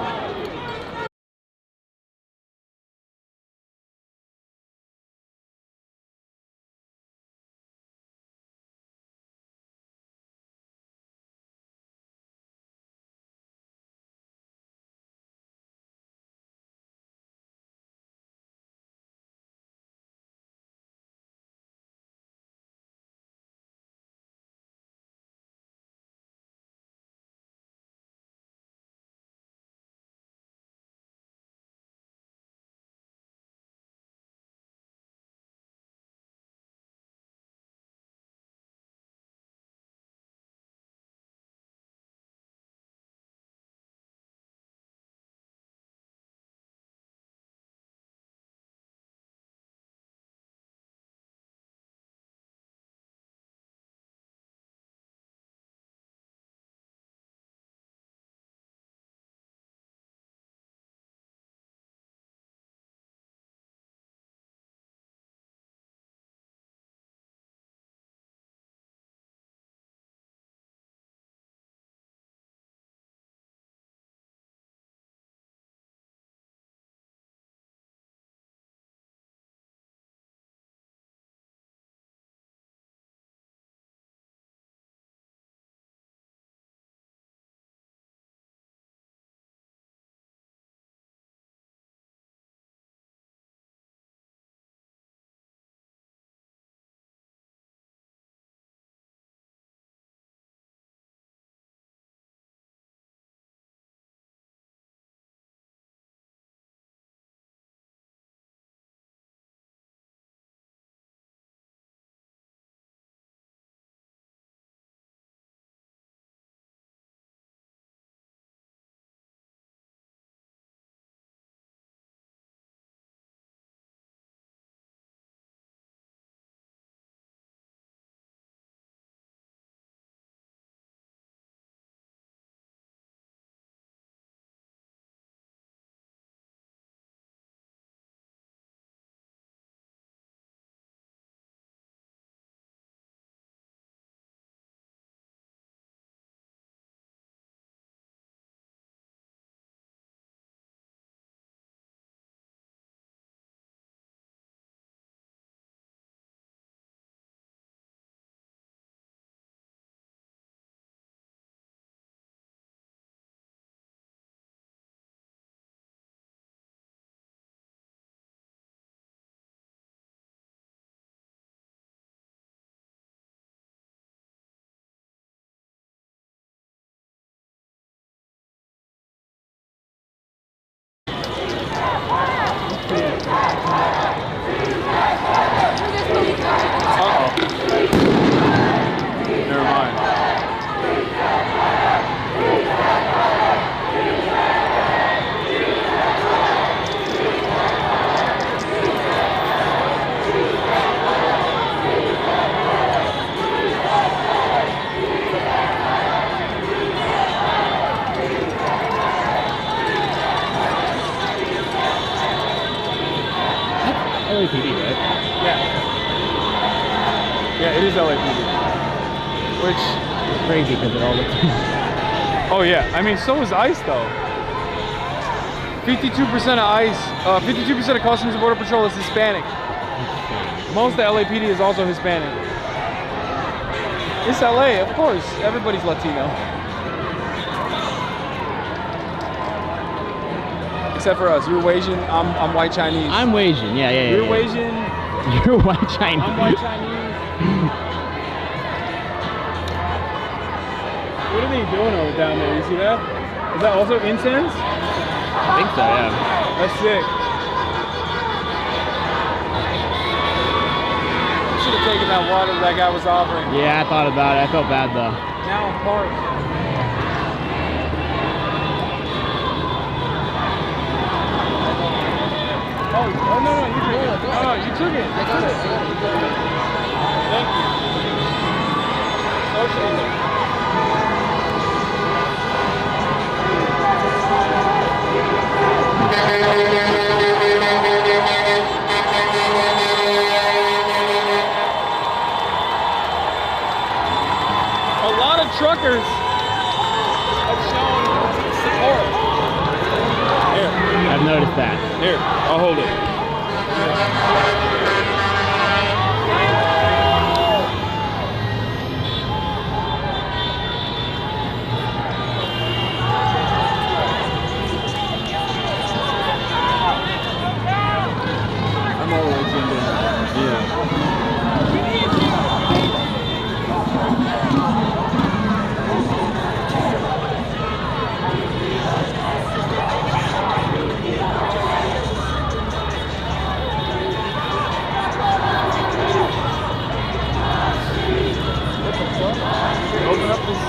LAPD, right? Yeah. Yeah, it is LAPD. Which is crazy because it all looks. Oh yeah, I mean, so is ICE though. 52% of ICE, 52% of Customs and Border Patrol is Hispanic. Most of the LAPD is also Hispanic. It's LA, of course. Everybody's Latino. Except for us. You're Asian, I'm white Chinese. I'm Asian, yeah. You're Asian. You're white Chinese. I'm white Chinese. What are they doing over down there? You see that? Is that also incense? I think so, yeah. That's sick. Should have taken that water that guy was offering. Yeah, I thought about it. I felt bad though. Now I'm parched. Oh no, you took it. Oh, you took it. I got it. Thank you. Socialism. A lot of truckers have shown support. Here. I've noticed that. Here, I'll hold it. I'm all the way tuned in. Yeah. Open up this.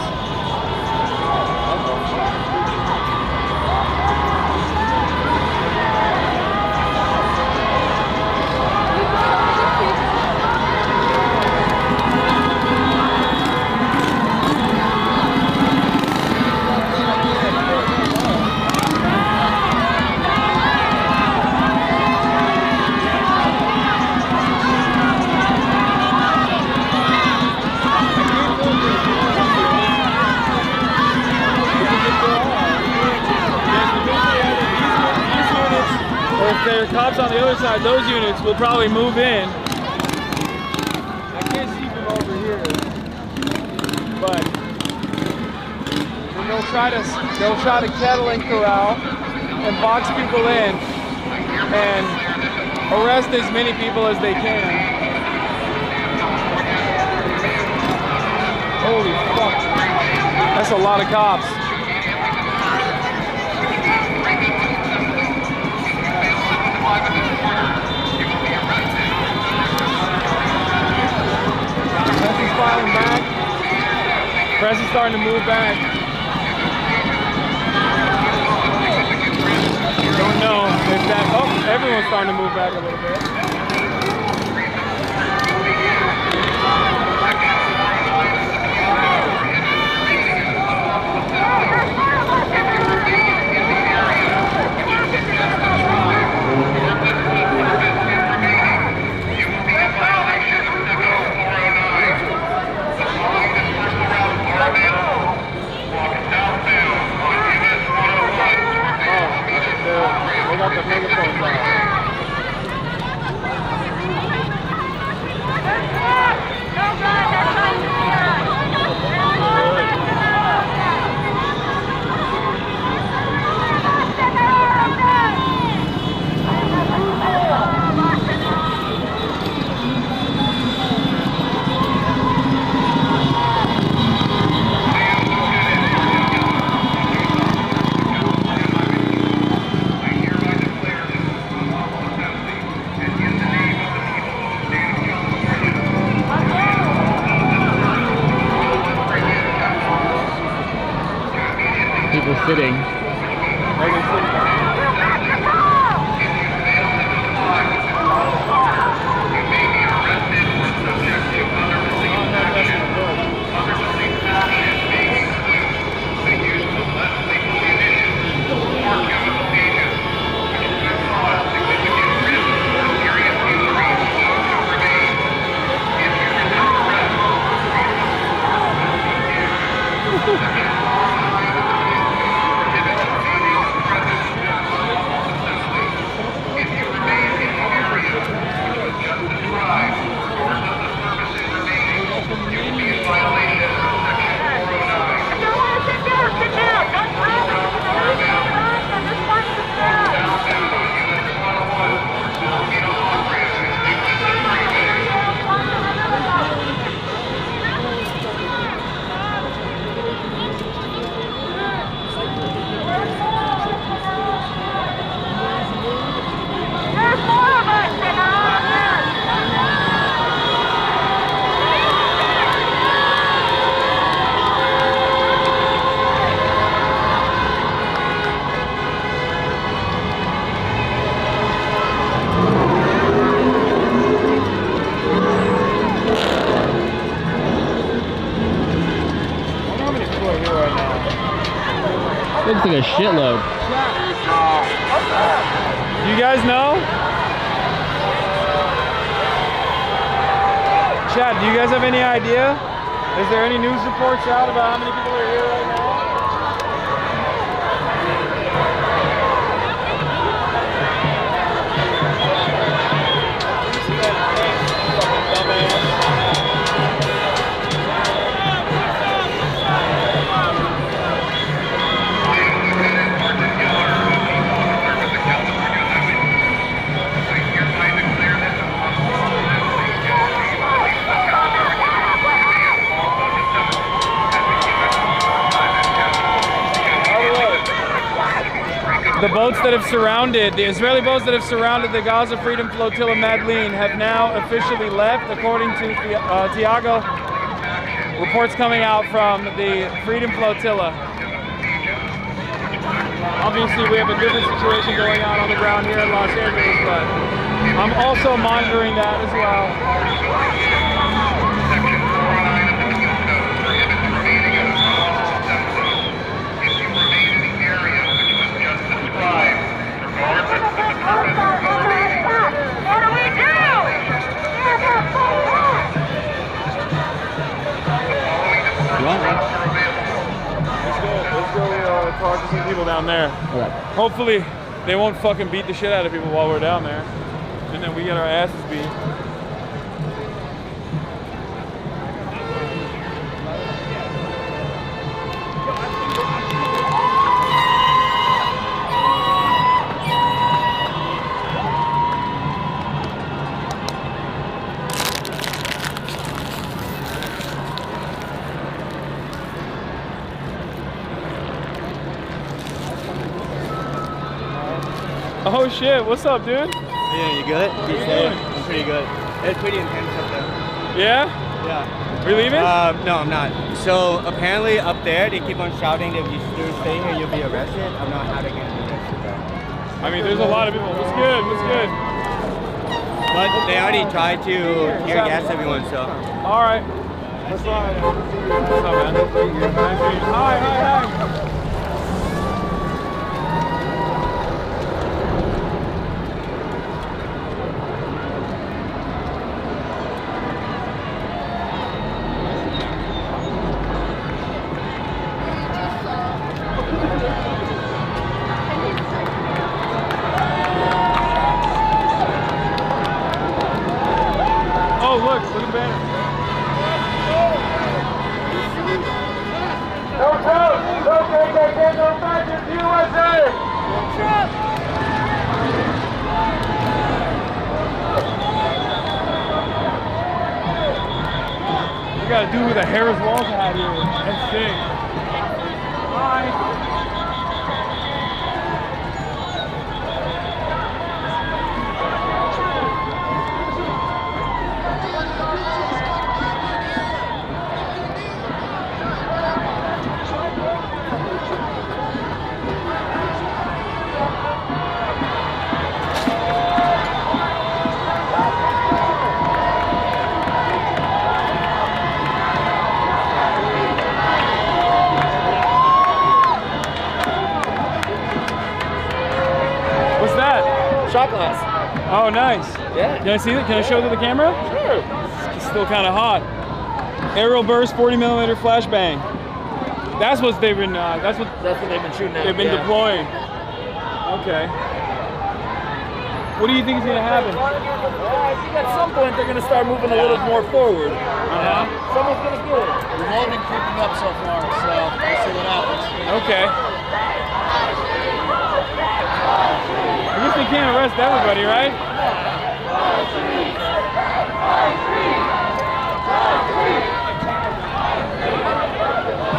If there are cops on the other side, those units will probably move in. I can't see from over here, but then they'll try to kettle and corral and box people in and arrest as many people as they can. Holy fuck! That's a lot of cops. Press is filing back. Press is starting to move back. Don't know if that. Oh, everyone's starting to move back a little bit. They got the megaphones on. People sitting. like a shitload. You guys know? Chad, do you guys have any idea? Is there any news reports out about how many people are here right now? The boats that have surrounded, the Israeli boats that have surrounded the Gaza Freedom Flotilla Madeleine have now officially left, according to Tiago. Reports coming out from the Freedom Flotilla. Obviously, we have a different situation going on the ground here in Los Angeles, but I'm also monitoring that as well. Let's go talk to some people down there. Okay. Hopefully they won't fucking beat the shit out of people while we're down there. And then we get our asses beat. Oh shit, what's up, dude? Yeah, you good? I'm pretty good. It's pretty intense up there. Yeah? Yeah. Are you leaving? No, I'm not. So apparently up there, they keep on shouting that if you still stay here, you'll be arrested. I'm not having any arrested though. I mean, there's a lot of people. What's good? What's good? But they already tried to tear gas everyone, so. All right. What's up, man? Hi. Look at the banner. No Trump! No KKK, no fascist USA! No Trump! We got a dude with a Harris Walls hat here. That's sick. Hi. Shot glass. Oh, nice. Yeah. Can I see it? Can I show it to the camera? Sure. It's still kind of hot. Aerial burst, 40mm flashbang. That's what they've been. That's what they've been shooting at. They've been deploying. Okay. What do you think is gonna happen? I think at some point they're gonna start moving a little more forward. Someone's gonna do it. We've only been creeping up so far, so we'll see what happens. Okay. I guess they can't arrest everybody, right?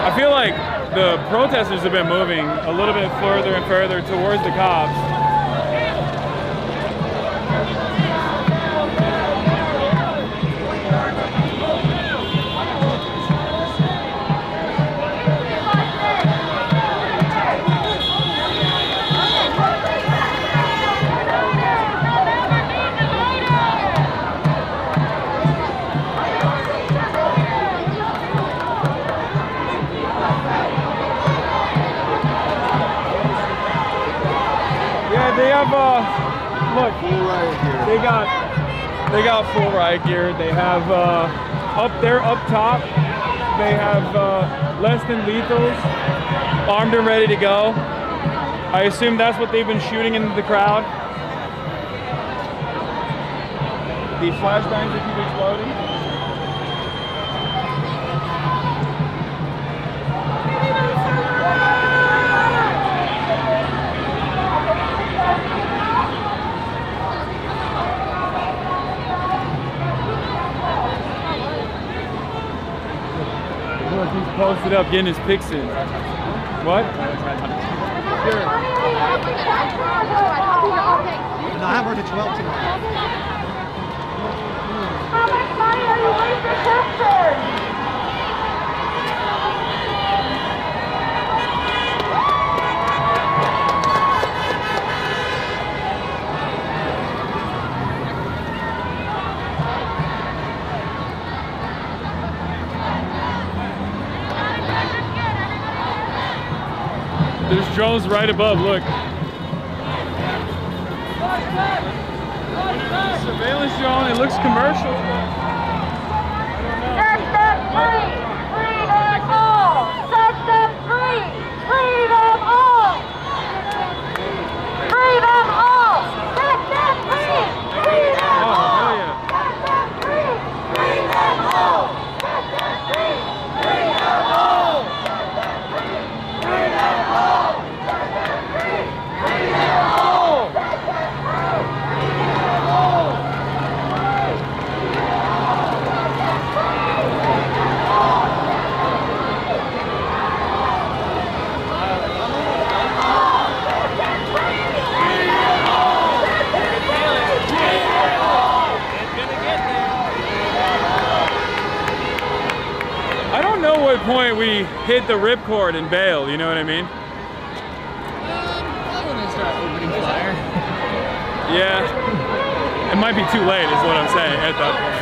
I feel like the protesters have been moving a little bit further and further towards the cops. They got full riot gear. They have up there, up top, they have less than lethals, armed and ready to go. I assume that's what they've been shooting into the crowd. The flashbangs that keep exploding. Look, he's posted up getting his pics in. What? Sure. No, I have her to 12 tonight. How much money are you waiting for sisters? There's drones right above, look. Surveillance drone, it looks commercial. Set them free! Freedom all! Set them free! Freedom all! Freedom all! Set them free! Freedom all! Set them free! Freedom all! Set them free! Freedom all! Freedom all! Set them free! Freedom all! Set them free! Freedom all! I don't know what point we hit the ripcord and bail, you know what I mean? Probably when they start opening fire. Yeah. It might be too late is what I'm saying at that point.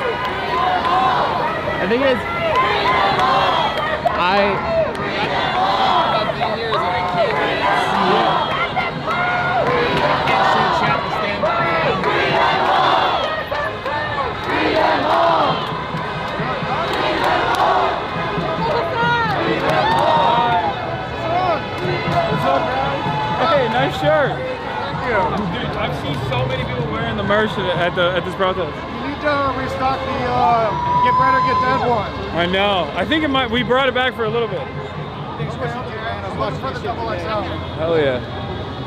I think it's... The thing here is that I can't really see it. I can't see chat to stand by. What's up, guys? Hey, nice shirt. Thank you. Dude, I've seen so many people wearing the merch at this protest. You need to restock the Get Better, Get Dead one. I know. I think it might. We brought it back for a little bit. Look for the double XL. Hell yeah.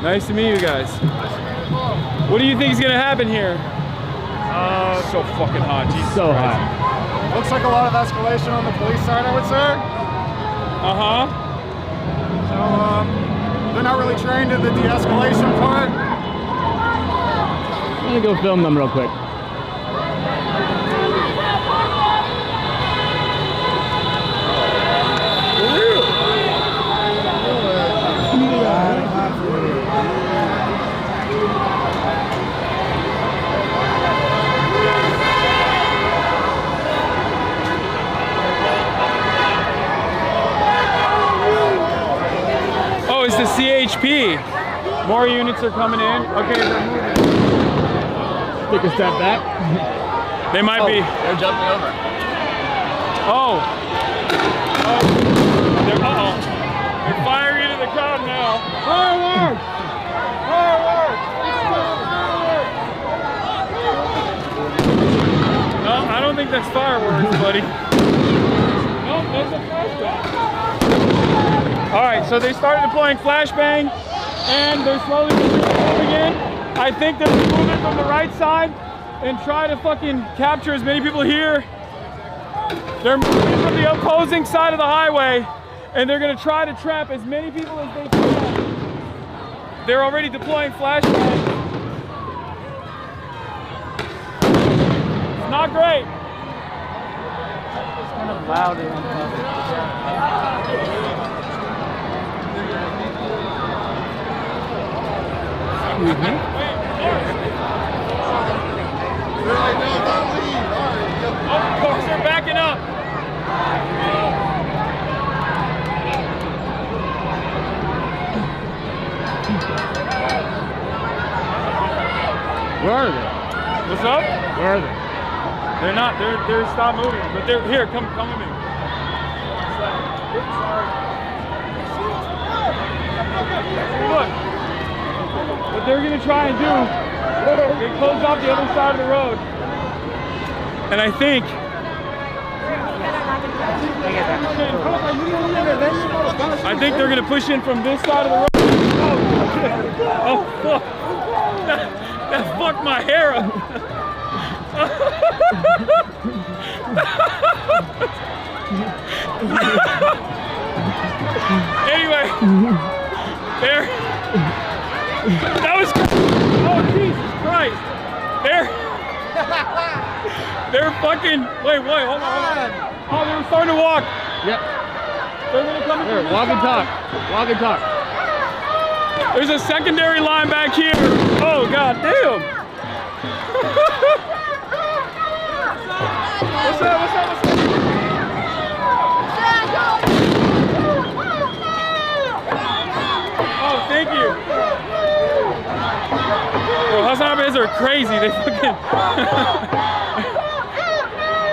Nice to meet you guys. What do you think is gonna happen here? So fucking hot. Jesus So Christ. hot. Looks like a lot of escalation on the police side, I would say. Uh-huh. So, they're not really trained in the de-escalation part. I'm gonna go film them real quick. Oh, it's the CHP. More units are coming in. Okay, they're moving. Take a step back. They might be. They're jumping over. Oh. Uh-oh. They're firing into the crowd now. Fireworks! Fireworks! No, I don't think that's fireworks, buddy. No, that's a flashbang. All right, so they started deploying flashbang, and they're slowly moving in. I think they're moving from the right side and try to fucking capture as many people here. They're moving from the opposing side of the highway, and they're gonna try to trap as many people as they can. They're already deploying flashbangs. It's not great. It's kind of loud and Excuse me. Of course, they're backing up. Where are they? What's up? Where are they? They're not. They're stop moving. But they're here. Come with me. Look. What they're gonna try and do, they close off the other side of the road. And I think they're gonna push in from this side of the road. Oh fuck! That fucked my hair up. Anyway, there. That was. Oh Jesus Christ! They're fucking. Wait, hold on. Oh, they were starting to walk. Yep. They're gonna come here. Walk and talk. Walk and talk. There's a secondary line back here. Oh god damn. What's up? Oh, thank you. Well, HasanAbis are crazy. They fucking.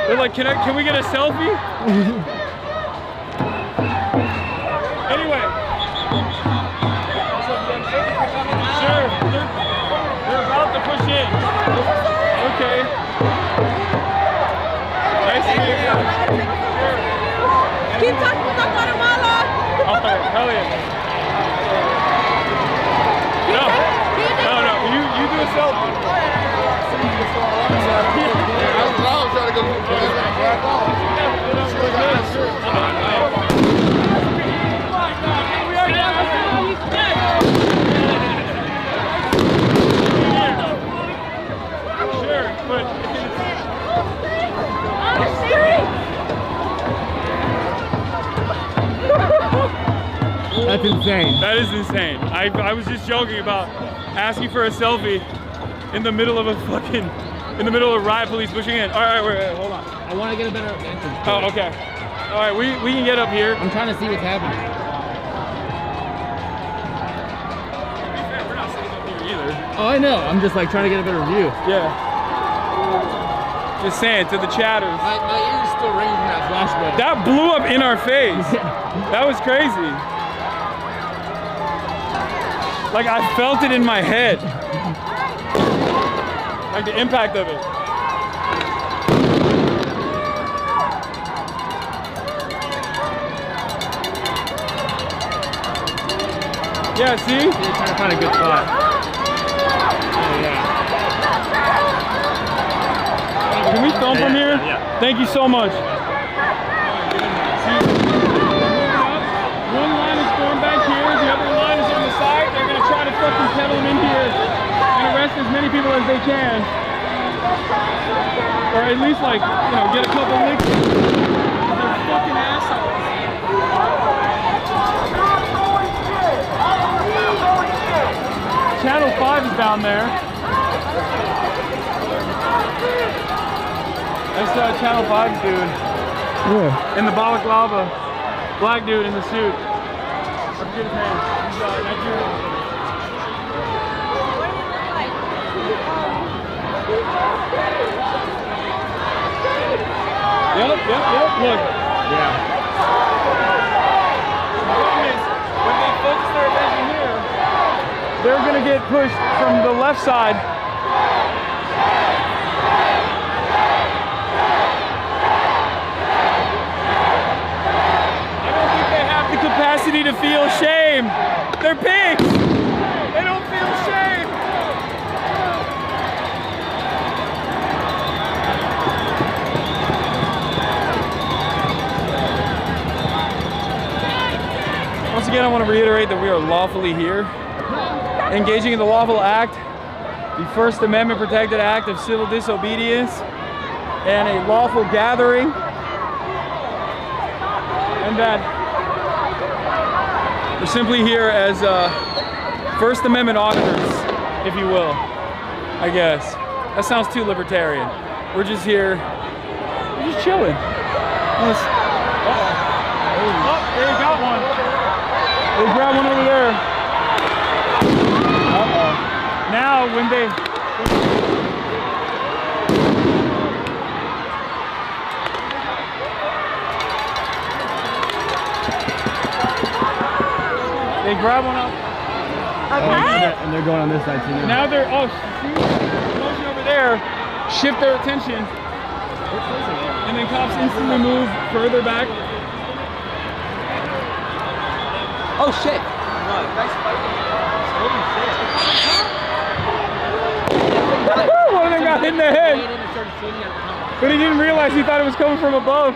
They're like, can we get a selfie? Anyway. Sure. They're about to push in. Okay. Nice to meet you. Keep talking about Guatemala. Oh, hell yeah. No. You do a selfie. I'll try to go. Sure, but that's insane. That is insane. I was just joking about asking for a selfie in the middle of a riot police pushing in. All right, wait, hold on. I want to get a better entrance. Oh, okay. All right, we can get up here. I'm trying to see what's happening. We're not sitting up here either. Oh, I know. I'm just like trying to get a better view. Yeah. Just saying to the chatters. My ears still ring from that flashbang. That blew up in our face. That was crazy. Like I felt it in my head. Like the impact of it. Yeah, see? You're trying to find a good spot. Oh, yeah. Can we film from here? Yeah. Thank you so much. See, one line is formed back here, the other line is on the side. They're going to try to fucking pedal them in here and arrest as many people as they can. Or at least, like, you know, get a couple licks. They're fucking assholes. Channel 5 is down there. That's Channel 5's dude. Yeah. In the balaclava. Black dude in the suit. I forget his name. He's Nigerian. Yep. Look. Yeah. The problem is, when they focus their attention here, they're gonna get pushed from the left side. I don't think they have the capacity to feel shame. They're pigs. They don't feel shame. Once again, I want to reiterate that we are lawfully here, engaging in the lawful act, the First Amendment protected act of civil disobedience, and a lawful gathering, and that we're simply here as First Amendment auditors, if you will, I guess. That sounds too libertarian. We're just here, we're just chilling. Oh, there you got one. They grabbed one over there. Uh-oh. Now, when they... They grab one up. Okay. And they're going on this side too. Now they're, oh, see? Motion over there, shift their attention. And then cops instantly move further back. Oh shit! One of them got hit in the head. But he didn't realize, he thought it was coming from above.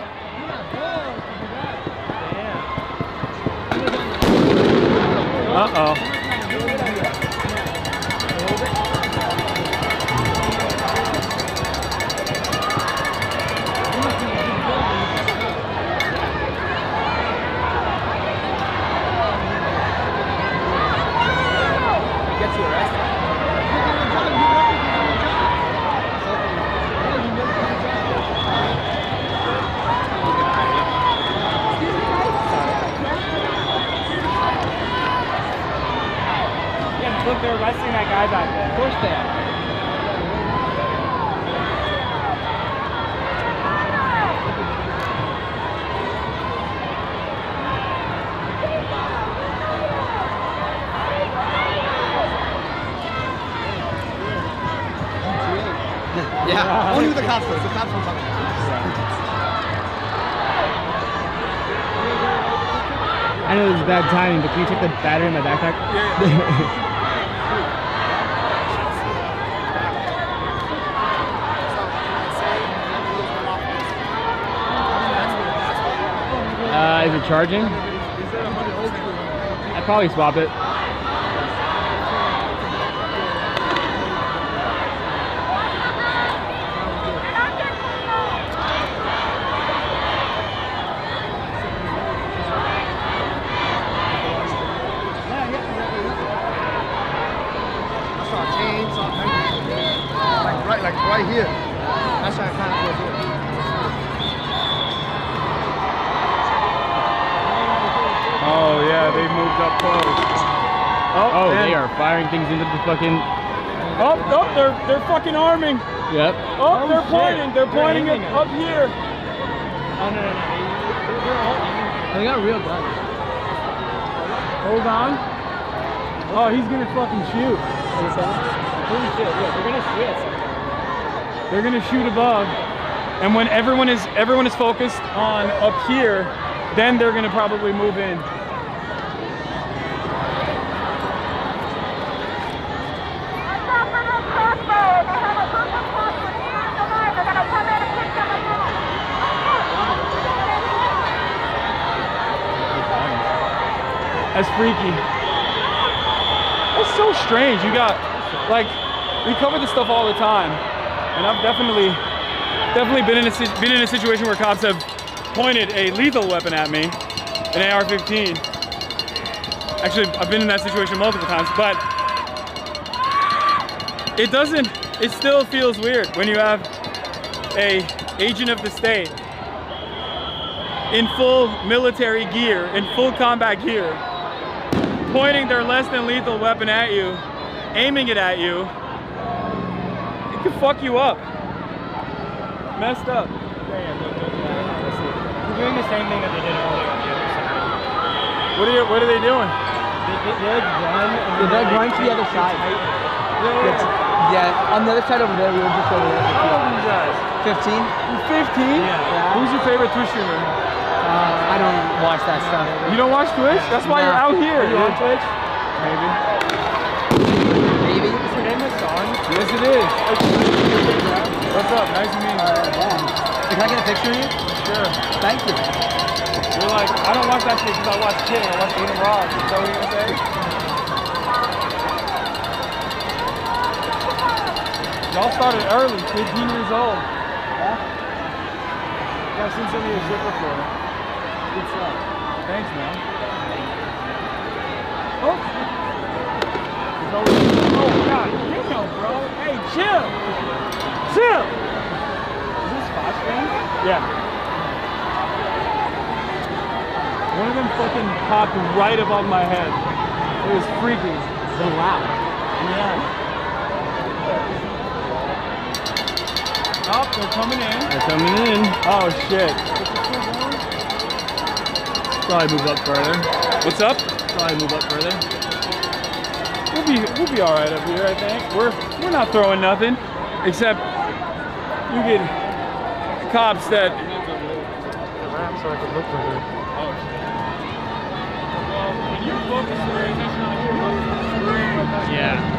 Uh-oh. Gets you arrested. Look, they're arresting that guy back there. Of course they are. Yeah, only with the cops though. The cops won't come. I know this is bad timing, but can you take the battery in my backpack? Is it charging? I'd probably swap it. Like right here. That's why I can't go here. Oh yeah, they moved up close. Oh, they are firing things into the fucking. Oh, they're fucking arming. Yep. Oh, they're pointing. They're pointing it up here. Oh no. They got real guns. Hold on. Oh, he's gonna fucking shoot. Holy shit! Yeah, they're gonna shoot at something. They're gonna shoot above, and when everyone is focused on up here, then they're gonna probably move in. That's freaky. That's so strange. You got, like, we cover this stuff all the time, and I've definitely been in a situation where cops have pointed a lethal weapon at me, an AR-15. Actually, I've been in that situation multiple times, but it still feels weird when you have a agent of the state in full military gear, in full combat gear, pointing their less than lethal weapon at you, aiming it at you. It could fuck you up. Messed up. They're doing the same thing that they did earlier on the other side. What are they doing? They're going to the other side. Yeah, on the other side over there, we were just over there. How old are you guys? 15. 15? Yeah. Who's your favorite Twitch streamer? I don't watch that stuff. You don't watch Twitch? That's why you're out here. Are you on Twitch? Maybe. Maybe. Is your name Hasan? Yes, it is. What's up? Nice to meet you. Can I get a picture of you? Sure. Thank you. You're like, I don't watch that shit because I watch Kid and I watch Eating Raw. Is that what you're gonna say? Y'all started early, 15 years old. Yeah? I've seen some of your shit before. Good stuff. Thanks, man. Oh! Oh, God damn, bro. Hey, chill! Chill! Is this fast thing? Yeah. One of them fucking popped right above my head. It was freaky. So loud. Yeah. Oh, they're coming in. They're coming in. Oh, shit. Probably move up further. What's up? probably move up further. We'll be all right up here. I think we're not throwing nothing, except you get cops that. So I could look for her. Well, when you're focused on Yeah.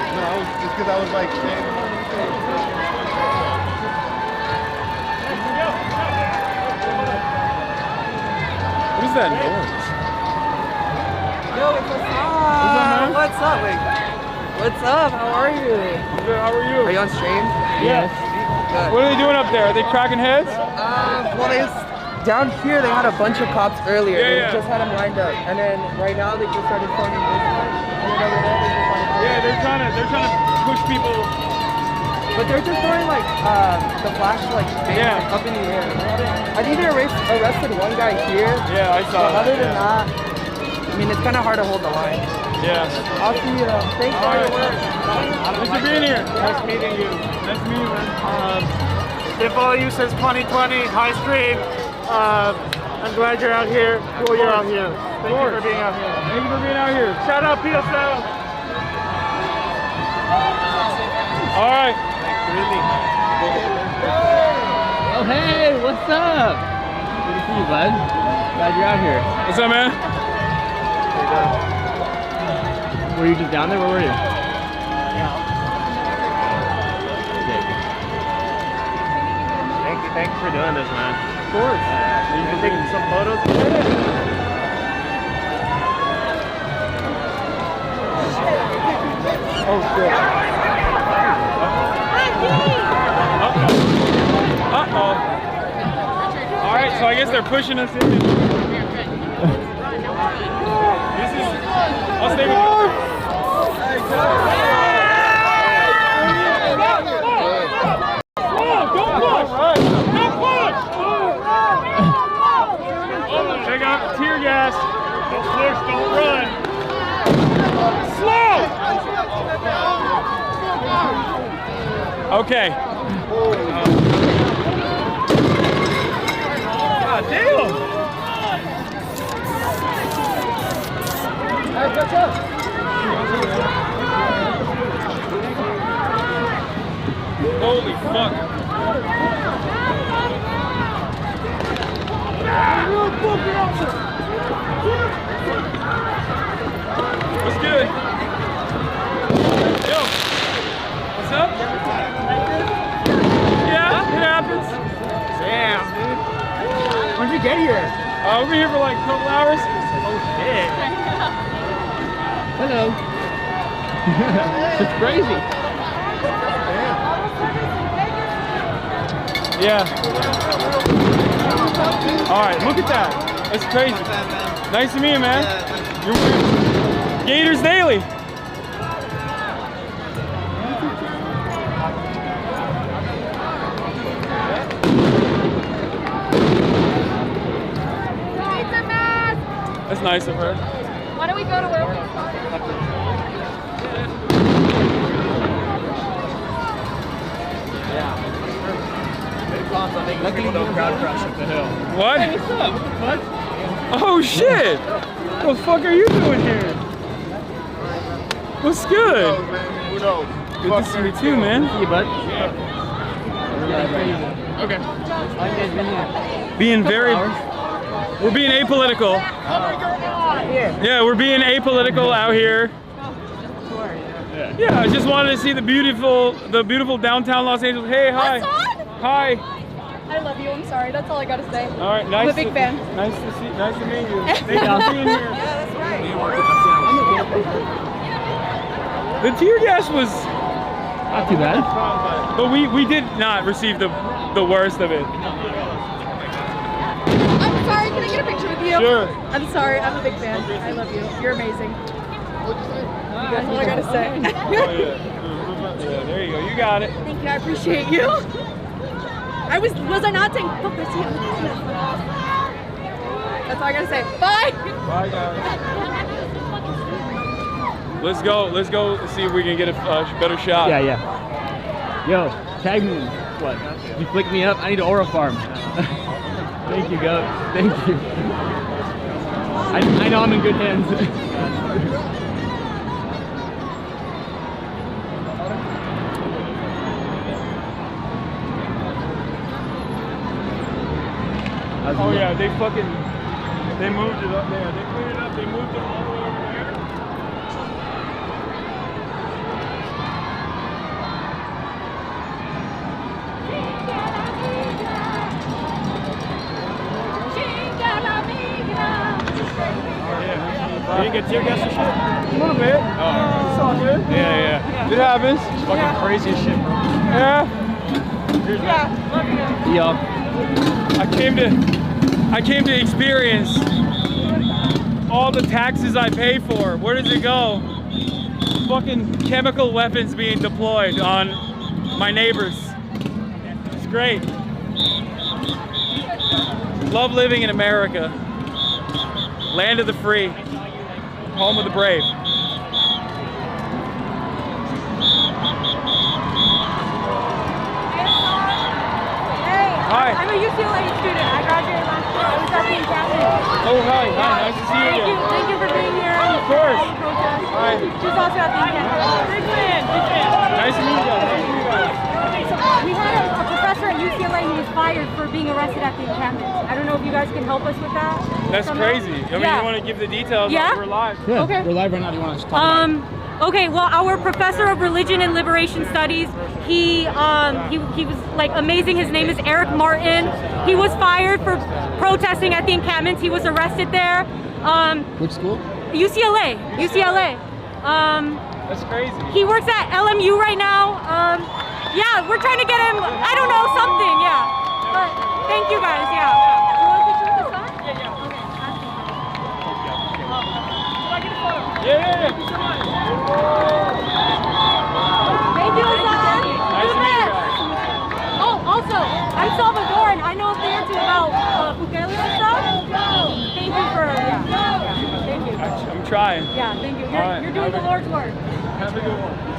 No, just because I was like saying. What is that noise? Yo, what's up? Wait. What's up? How are you? Good, how are you? Are you on stream? Yes. Good. What are they doing up there? Are they cracking heads? Well, down here they had a bunch of cops earlier. Yeah, They yeah. just had them lined up, and then right now they just started forming this one. And then over there they just started forming. Yeah, they're trying to push people. But they're just throwing like the flash like thing up in the air. I think they arrested one guy here. Yeah, I saw But other that, than that, I mean it's kind of hard to hold the line. Yeah. I'll see you. Thanks for your work. Thanks for being here. Nice meeting you. Nice to meet you, man. If all you says 2020 high stream, I'm glad you're out here. Cool, you're out here. Thank you for being out here. Thank you for being out here. Shout out PSL. All right. Oh, hey, what's up? Good to see you, bud. Glad you're out here. What's up, man? Were you just down there? Where were you? Thanks for doing this, man. Of course. You can take some photos. Oh, shit. Uh-oh. All right, so I guess they're pushing us in. This is... I'll stay with you. Check out the tear gas. Don't push, don't run. Slow! Okay. God damn! Hey, what's up? Holy fuck. What's good? Yo, what's up? Yeah, it happens. Damn, dude. When'd you get here? We've been here for like a couple hours. Oh shit. Hello. It's crazy. Yeah. All right, look at that. That's crazy. Nice to meet you, man. You're weird. Gators Daily. That's nice of her. Why don't we go to where we started? Luckily, no crowd crush up the hill. What? Hey, what's up? What the fuck? Oh shit! What the fuck are you doing here? What's good? Who knows? Good to see you too, man. See you, bud. Okay. Being very. We're being apolitical. Yeah, we're being apolitical out here. Yeah, I just wanted to see the beautiful downtown Los Angeles. Hey, hi. Hi. I love you. I'm sorry. That's all I gotta say. All right, nice. I'm a big fan. Nice to meet you. Thank you for being here. Yeah, that's right. The tear gas was not too bad, but we did not receive the worst of it. I'm sorry. Can I get a picture with you? Sure. I'm sorry. I'm a big fan. I love you. You're amazing. That's all I gotta say. Yeah, there you go. You got it. Thank you. I appreciate you. Was I not saying hypocrisy? That's all I gotta say. Bye. Bye, guys. Let's go see if we can get a better shot. Yeah. Yo, tag me. What? You flick me up? I need an aura farm. Thank you, Goat. Thank you. I know I'm in good hands. Oh yeah, they moved it up there. They cleared it up. They moved it all the way over there. You didn't get tear gas and shit? A little bit. Oh. It's all good. Yeah. It happens. It's fucking crazy as shit, bro. Yeah. Yo. I came to experience all the taxes I pay for. Where does it go? Fucking chemical weapons being deployed on my neighbors. It's great. Love living in America. Land of the free. Home of the brave. Hi. I'm a UCLA student. I graduated last year. I was at the academy. Oh, hi. Nice to see you. Thank you for being here. Of course. Hi. She's also at the academy. Big fan. Nice to meet you guys. We had a professor at UCLA who was fired for being arrested at the encampment. I don't know if you guys can help us with that. That's crazy. I mean, you want to give the details? Yeah. We're live. Yeah, okay. We're live right now. Do you want to talk about it? Okay, well, our professor of religion and liberation studies, he was like amazing. His name is Eric Martin. He was fired for protesting at the encampments. He was arrested there. Which school? UCLA. That's crazy. He works at LMU right now. Yeah, we're trying to get him, I don't know, something, yeah. But thank you guys, yeah. You want a picture with the sun? Yeah. Okay. Can I get a photo? Yeah. Thank you so much. Thank you, Hasan. Nice to meet you guys. Oh, also, I'm Salvadoran. I know a thing or two about ukulele and stuff. Thank you for, thank you. I'm trying. Yeah, thank you. Right. You're doing the Lord's work. Have a good one.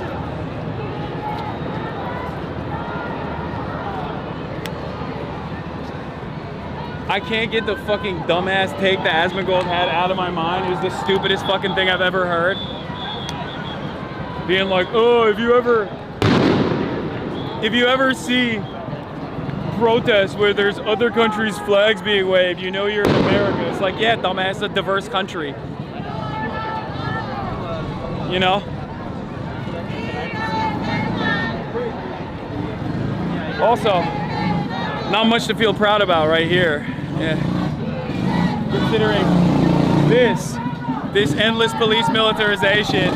I can't get the fucking dumbass take that Asmongold had out of my mind. It was the stupidest fucking thing I've ever heard. Being like, oh, if you ever see protests where there's other countries' flags being waved, you know you're in America. It's like, yeah, dumbass, it's a diverse country. You know? Also, not much to feel proud about right here. Yeah. Considering this endless police militarization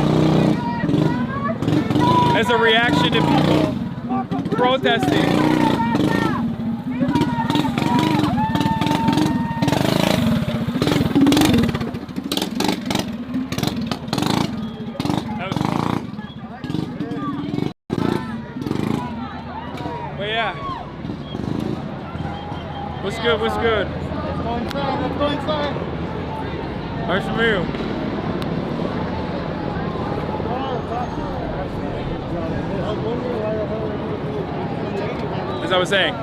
as a reaction to people protesting. But yeah. What's good? What's good? Let's go inside. Nice to meet you. As I was saying.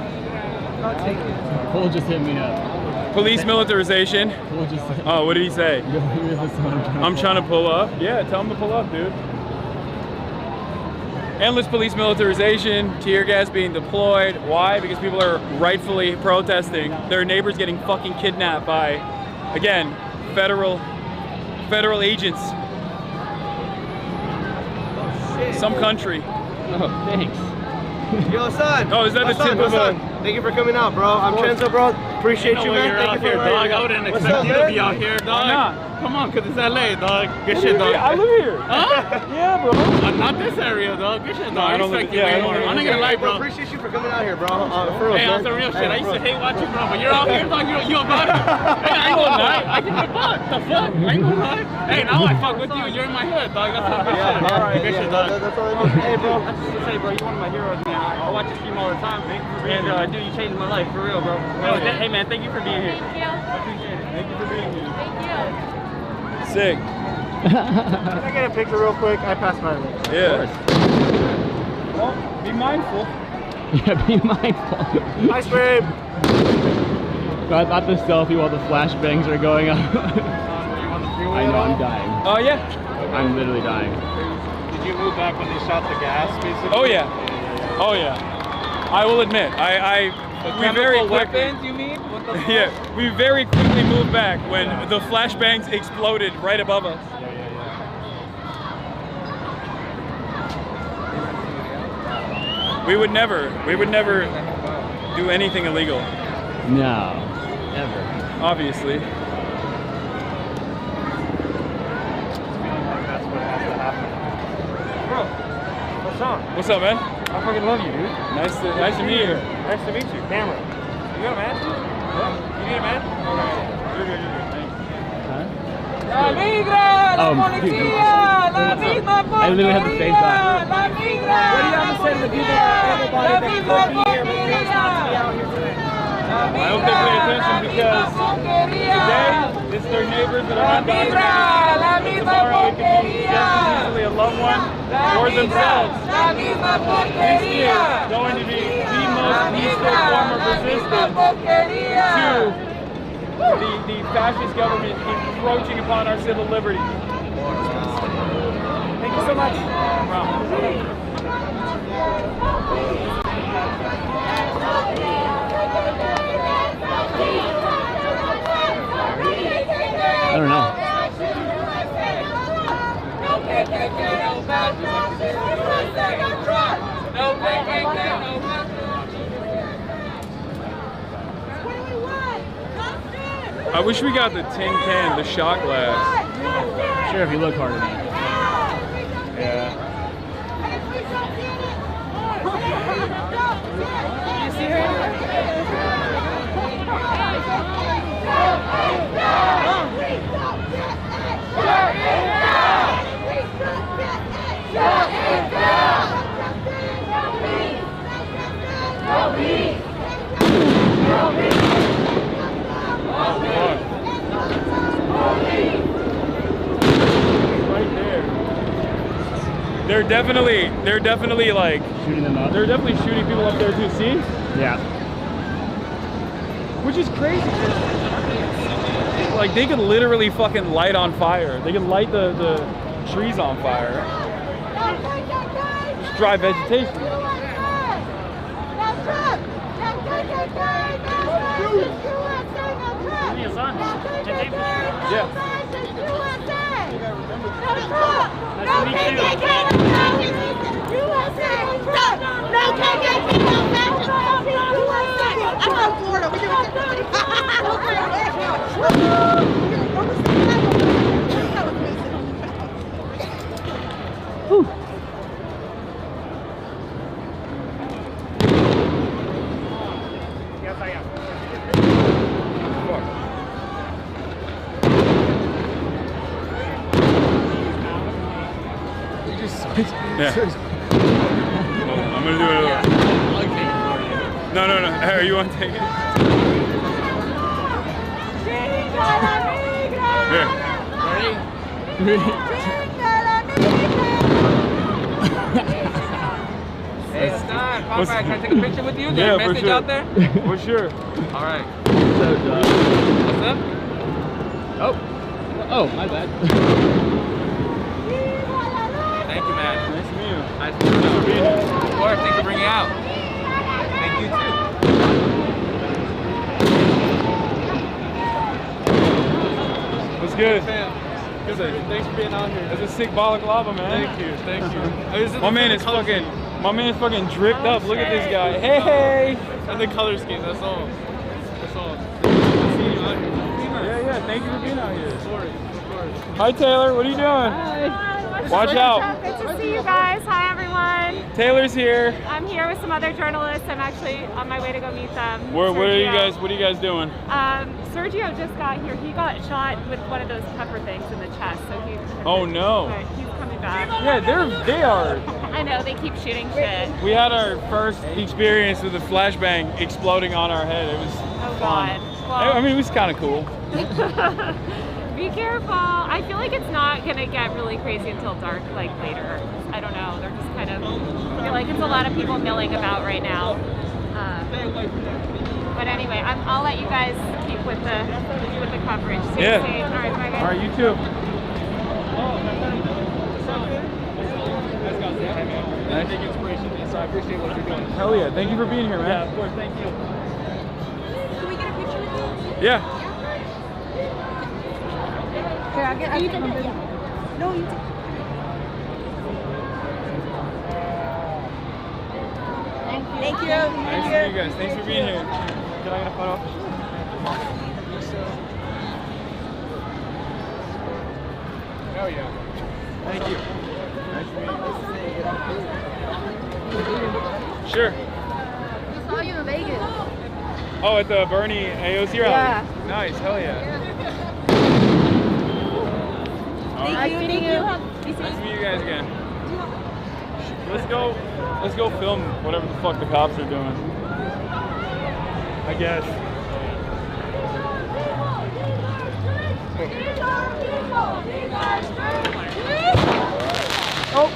Cole just hit me up. Police militarization. Cole just said, oh, what did he say? I'm trying to pull up. Yeah, tell him to pull up, dude. Endless police militarization, tear gas being deployed. Why? Because people are rightfully protesting. Their neighbors getting fucking kidnapped by, again, federal agents. Some country. Oh, thanks. Yo, Hasan. Oh, is that the tip of a... Thank you for coming out, bro. I'm Chenzo, bro. Appreciate you, man. Thank you for dog. I wouldn't expect you to be out here, dog. Come on, cause it's LA, dog. Good shit, dog. I live here. Huh? Yeah, bro. Not this area, dog. Good shit, dog. I don't respect live- you, yeah, I man. don't live- I'm not gonna lie, bro. Appreciate you for coming out here, bro. For real, Hey, on some real shit. I used to hate watching, bro, but you're out here, dog. You about it. Hey, I ain't gonna lie. I give a fuck. The fuck? I ain't gonna lie. Hey, now I fuck with you. You're in my hood, dog. That's some good shit. all right, Good yeah, shit, dog. that's all I need. Hey, bro. I just want to say, bro, you're one of my heroes, man. I watch your stream all the time. And, dude, you changed my life, for real, bro. Hey, man, thank you for being here. Thank you. I appreciate it. Thank you for being here. Thank you. Sick. Can I get a picture real quick? I passed my way. Yeah. Well, be mindful. Yeah, be mindful. Ice cream. Not the selfie while the flashbangs are going up. I know I'm dying. Oh yeah. I'm literally dying. Did you move back when they shot the gas, basically? Oh yeah. Oh yeah. I will admit, we very quickly. Weapons, you mean? What the fuck? Yeah, we very quickly moved back when the flashbangs exploded right above us. We would never do anything illegal. No, never. Obviously. Bro, what's up? What's up, man? I fucking love you, dude. Nice to meet you. Nice to meet you. Camera. You got a mask? What? You need a mask? Okay. You're good. Thanks. La migra, la policía, la misma I literally have the same thought. la migra. What do you have to say to the people, everybody that could be here but chose not to be out here today? I hope they pay attention because today, it's their neighbors that are undocumented. Tomorrow it could be just as easily a loved one or themselves. This is going to be the most peaceful form of resistance to the fascist government encroaching upon our civil liberties. Thank you so much. I don't know. I wish we got the tin can, the shot glass. Sure, if you look hard enough. Yeah. You see her? They're definitely like shooting them up. They're definitely shooting people up there too. See? Yeah. Which is crazy. Like they could literally fucking light on fire. They can light the trees on fire. Just dry vegetation. Yeah. I'm from Florida. We do Yes, I am. Yeah. I'm gonna do it. No. Hey, you want to take it? Here. Hey, it's done. Pop back. Can I take a picture with you? Is there Yeah, a for message sure. out there? For sure. All right. What's up? Oh, my bad. Thank you, man. Nice to meet you. Nice to meet you. for being here. Of course. Thanks for bringing out. Thank you, too. What's good? Thanks for being out here. That's a sick balaclava, man. Thank you. My man is fucking dripped up. Look at this guy. Hey! And the color scheme, that's all. That's all. Yeah, thank you for being out here. Of course. Hi, Taylor. What are you doing? Watch out. Good to see you guys. Hi, everyone. Taylor's here. I'm here with some other journalists. I'm actually on my way to go meet them. What are you guys? What are you guys doing? Sergio just got here. He got shot with one of those pepper things in the chest. So he's. Oh no. But he's coming back. Yeah, they are. I know they keep shooting shit. We had our first experience with a flashbang exploding on our head. It was fun. Well, I mean, it was kind of cool. Be careful. I feel like it's not gonna get really crazy until dark, like later. I don't know. They're just kind of. I feel like it's a lot of people milling about right now. But anyway, I'll let you guys keep with the coverage. Stay safe. All right, bye guys. All right, you too. I take inspiration from this, so I appreciate what you're doing. Hell yeah! Thank you for being here, man. Yeah, of course. Thank you. Can we get a picture with you? Yeah. Here, I'll get. You take it. No, you take it. Thank you. Nice to meet you guys. Thanks for being here. Can I get a photo? Hell yeah. Thank you. Sure. I saw you in Vegas. Oh, at the Bernie AOC rally? Yeah. Nice, hell yeah. Thank you. Nice to meet you guys again. Let's go film whatever the fuck the cops are doing. I guess. Oh.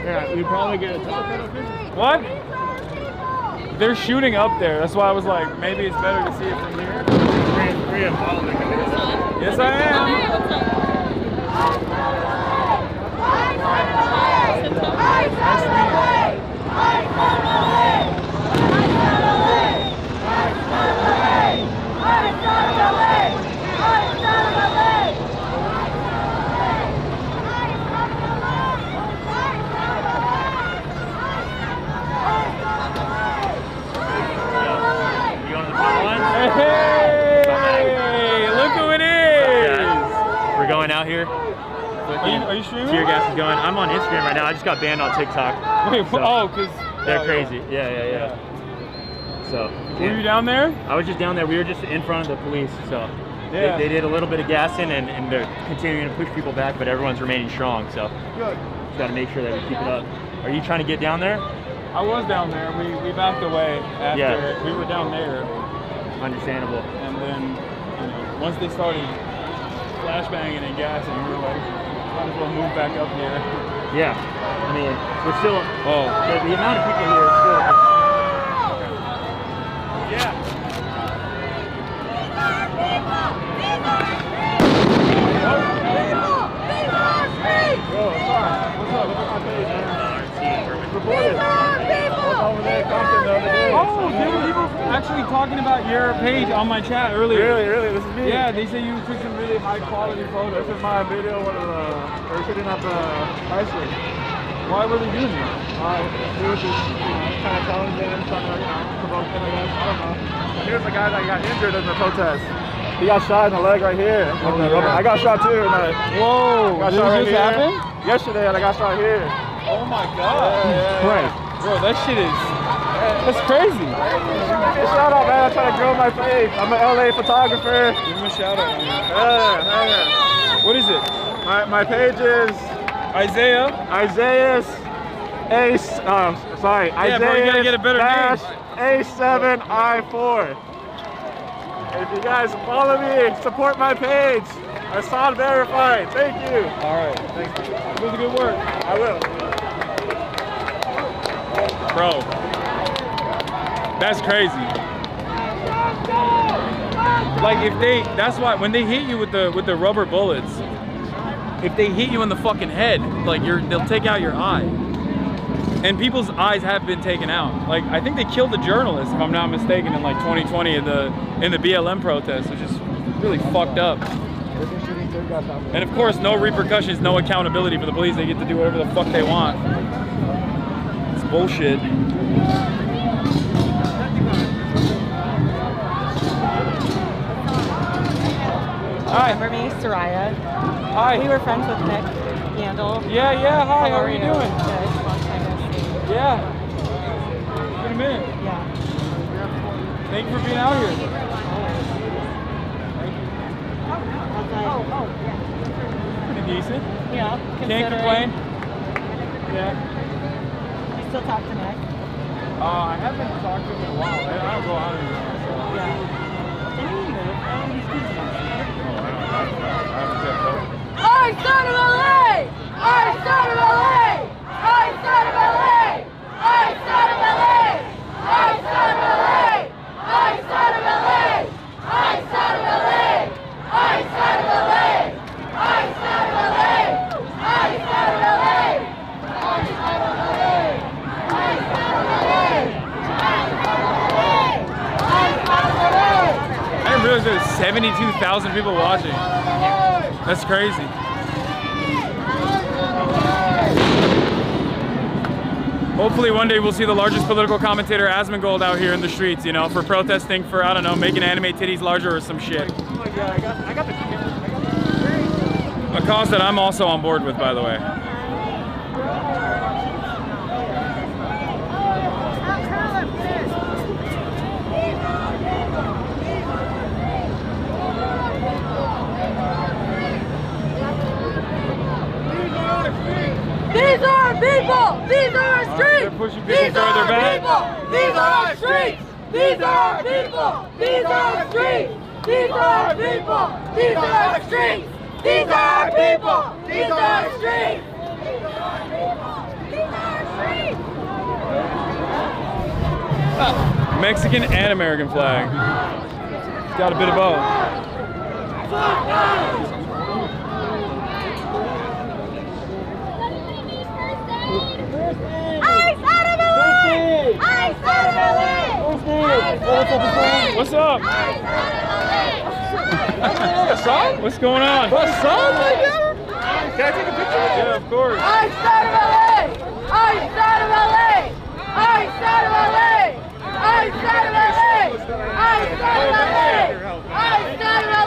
Yeah, we probably get a telephone. What? They're shooting up there. That's why I was like, maybe it's better to see it from here. Yes, I am. Hey, look who it is! We're going out here. Are you streaming? Tear gas is going. I'm on Instagram right now. I just got banned on TikTok. Wait, so because they're crazy. Yeah. So. Were you down there? I was just down there. We were just in front of the police. So yeah. they did a little bit of gassing and they're continuing to push people back, but everyone's remaining strong. So good. Just got to make sure that we keep it up. Are you trying to get down there? I was down there. We backed away after we were down there. Understandable. And then, once they started flashbanging and gassing, we were like, might as well move back up here. Yeah. I mean, we're still. Oh. The amount of people here is still. Yeah. Yo, sorry. What's up? Look at my page, man. Reported. Over there, Compton the other day. Oh, there were people actually talking about your page on my chat earlier. Really? This is me? Yeah, they say you took some really high quality photos. This is my video when they were shooting at the high school. Why were they doing that? He was just, kind of telling them, trying to, provoke them, I guess. I don't know. Here's the guy that got injured in the protest. He got shot in the leg right here. I got shot too. Whoa! Got Did shot this right here. happen? Yesterday, and I got shot here. Oh my god! Yeah. Bro, that shit is. That's crazy. Give me a shout out, man. I'm trying to grow my page. I'm an LA photographer. Give him a shout out, man. Yeah. What is it? My page is Isaiah's Ace. Sorry. Yeah, bro, you gotta get a better name. A7I4. If you guys follow me, support my page. Hasan verified. Thank you. All right. Thank you. Do the good work. I will. Bro, that's crazy. Like that's why when they hit you with the rubber bullets, if they hit you in the fucking head, like they'll take out your eye. And people's eyes have been taken out. Like I think they killed a journalist, if I'm not mistaken, in like 2020 in the BLM protest, which is really fucked up. And of course, no repercussions, no accountability for the police. They get to do whatever the fuck they want. It's bullshit. Hi. Remember me, Soraya? Hi. We were friends with Nick Yandel. Yeah, yeah. Hi. How are you doing? Good. Long time no see. Yeah. It's been a minute. Yeah. Thank you for being out here. Pretty decent. Yeah. Can't complain. Yeah. You still talk to Nick? I haven't talked to him in a while. I don't go out anymore. So. Yeah. I son of LA! I son of LA! I son of LA! I son of LA! I son of LA! I son of LA! I son of LA! I son of LA! I son of LA! I son of LA! I son of LA! I son of LA! I didn't realize there was 72,000 people watching. That's crazy. Hopefully one day we'll see the largest political commentator Asmongold out here in the streets, you know, for protesting for, I don't know, making anime titties larger or some shit. Oh my god, I got the A cause that I'm also on board with, by the way. These are our people! These are our streets! These are our people! These are our streets! These are our people! These are our streets! These are our people! These are our streets! These are our people! These are our streets! These are our people! These are our streets! Mexican and American flag. It's got a bit of both. What's up? Hasan? What's going on? Hasan, my God? Can I take a picture? Yeah, of course. I son of LA! I son of LA! I son of LA! I son of LA! I son of LA! I son of LA!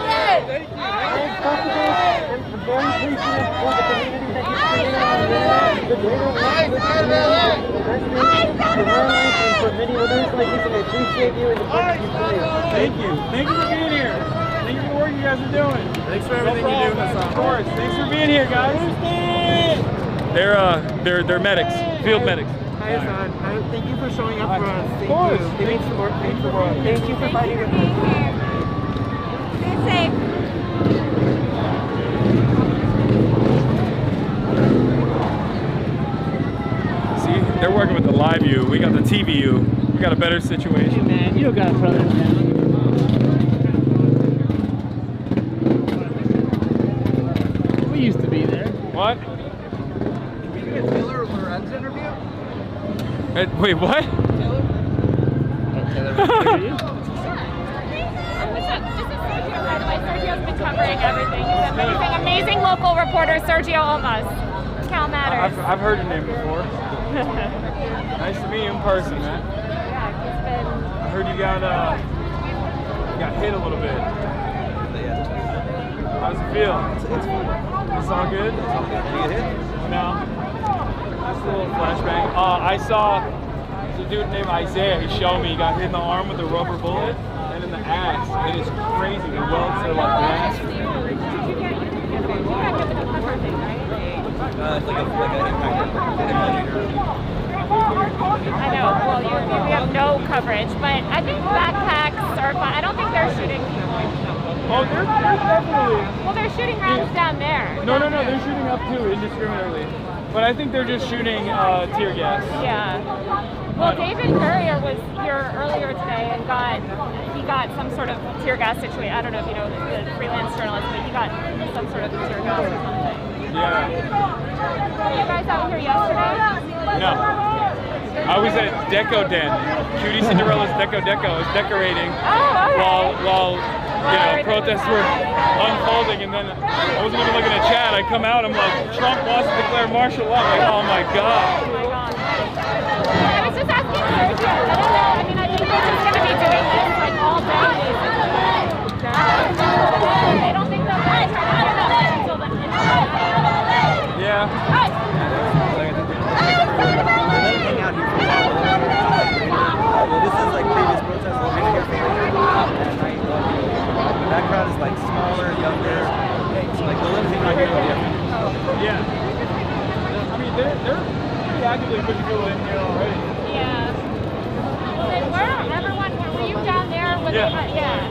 Thank you. Thank you for being here. Thank you for the work you guys are doing. Thanks for everything you do, Hasan. Of course. Thanks for being here, guys. They're medics, field medics. Hi, Hasan. Thank you for showing up for us. Of course. It means the world. Thank you for fighting with us. Be safe. See, they're working with the live view. We got the TV view. We got a better situation. Hey man, you don't gotta throw that down. We used to be there. What? Did we get Taylor Lorenz interview? Wait, what? What's up? This is Sergio, by the way. Sergio's been covering everything. He's amazing, amazing local reporter, Sergio Olmos. Cal Matters. I've heard your name before. Nice to meet you in person, man. Yeah, he's been... I heard you got hit a little bit. How's it feel? It's all good? Did you get hit? No. Just a little flashbang. I saw a dude named Isaiah. He showed me he got hit in the arm with a rubber bullet and in the ass. It is crazy. The welts are like glass. It's like a impact. I know. Well, we have no coverage, but I think backpacks are fine. I don't think they're shooting people. Oh, there's definitely. Well, they're shooting rounds down there. No, they're shooting up too indiscriminately. But I think they're just shooting tear gas. Yeah. Well, David Courier was here earlier today and he got some sort of tear gas situation. I don't know if you know the freelance journalist, but he got some sort of tear gas or something. Yeah. Were you guys out here yesterday? No. I was at Deco Den. Cutie Cinderella's Deco is decorating while protests were unfolding, and then I wasn't even looking at chat. I come out, I'm like, Trump wants to declare martial law. I'm like, oh my god. Oh my god. I was just asking Sergio. I don't know. I mean, I think they're just going to be doing this like all day. I don't think they'll Yeah. This is like previous protests. We've been here for that crowd is like smaller, younger. So like the limousine right here will be different. Yeah. I mean, they're pretty actively pushing people in here already. Yeah. Well, then where everyone, were you down there? When Yeah. Yeah.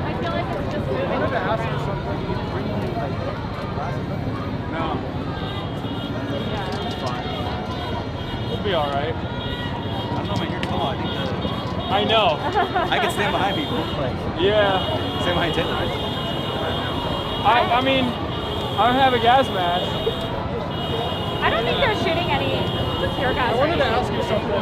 I feel like it's just moving. I wanted to ask you something. No. Yeah. It's fine. We'll be all right. I don't know, man. You're tall. I think I know. I can stand behind people. Like, Yeah. stand behind Taylor. I mean, I don't have a gas mask. I don't think they're shooting any tear gas. I wanted to ask you something.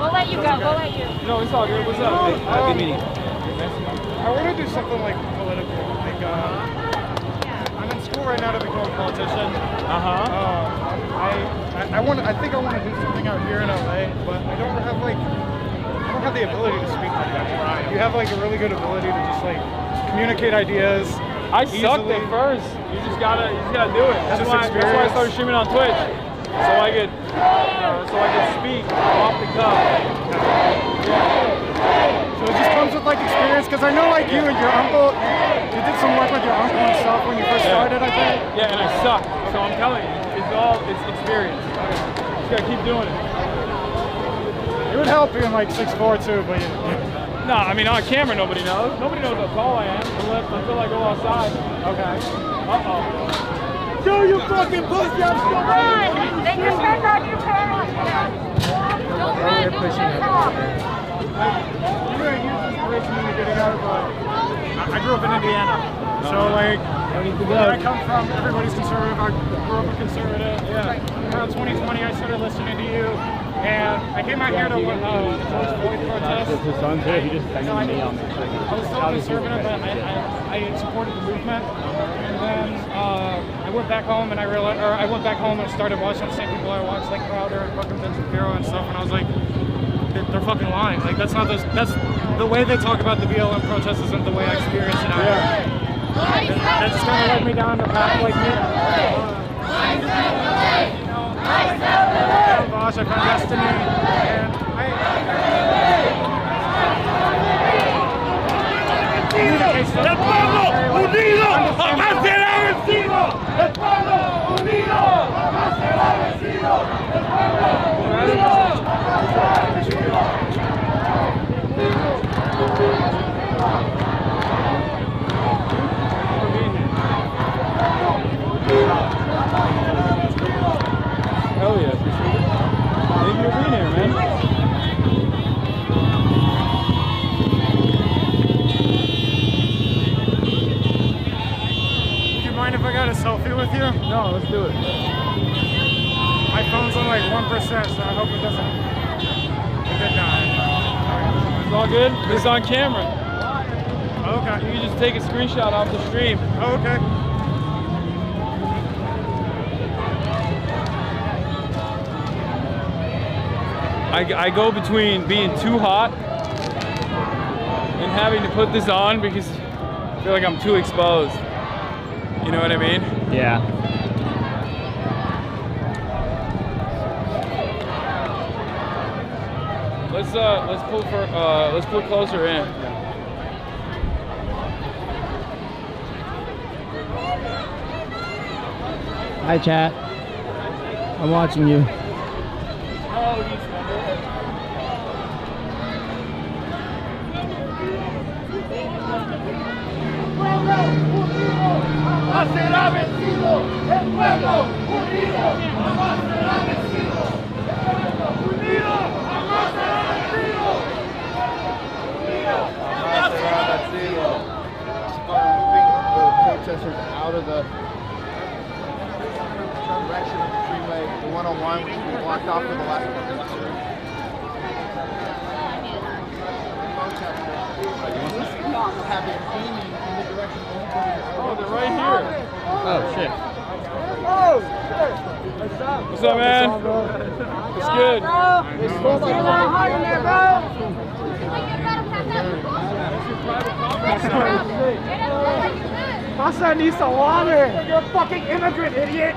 We'll let you go. We'll let you. No, it's all good. What's up? Good meeting. I want to do something like political. Like, I'm in school right now to become a politician. I think I want to do something out here in LA, but I don't have the ability to speak like that. You have like a really good ability to just like communicate ideas. I sucked at first. You just gotta do it. That's why I started streaming on Twitch, so I could speak off the cuff. So it just comes with like experience, because I know like you and your uncle, you did some work with your uncle and stuff when you first started, I think. Yeah, and I sucked. So I'm telling you, it's experience. Just gotta keep doing it. It would help being like 6'4" too, but No, I mean on camera nobody knows. Nobody knows how tall I am until I go outside. Okay. Uh-oh. Show you fucking pussy, I'm still Run! They depend on your parents. Don't run, don't let off. you were a huge inspiration when you're getting out of I grew up in Indiana. So like, where I come from, everybody's conservative. I grew up a conservative. Yeah. Around 2020, I started listening to you. And I came out here to George Floyd protest. His son's here. He just texted me on this. I was still conservative, but I supported the movement. And then I went back home and I went back home and started watching the same people I watched, like Crowder and fucking Vince Shapiro and stuff. And I was like, they're fucking lying. Like that's the way they talk about the BLM protest isn't the way I experience it out here. And that just kind of led me down the path like me. Boss, I found destiny, and ¡El pueblo unido jamás será vencido! ¡El pueblo unido jamás será vencido! ¡El pueblo unido jamás será vencido! Hell yeah, appreciate it. Thank you for being here, man. Would you mind if I got a selfie with you? No, let's do it. My phone's on like 1%, so I hope it doesn't die. It's all good? It's on camera. Okay. You can just take a screenshot off the stream. Oh, okay. I go between being too hot and having to put this on because I feel like I'm too exposed. You know what I mean? Yeah. Let's pull closer in. Hi, chat. I'm watching you. ¡Jamás será vencido! ¡El pueblo unido jamás será vencido! ¡El pueblo unido jamás será vencido! Jamás será vencido. Start moving the protesters out of the direction of the freeway, the 101, which we blocked off for the last couple of years. Have been aiming in the direction of Oh, they're right here. Oh, shit. What's up, man? It's good. It's supposed to be a little hot in there, bro. Hasan needs some water. You're a fucking immigrant, idiot.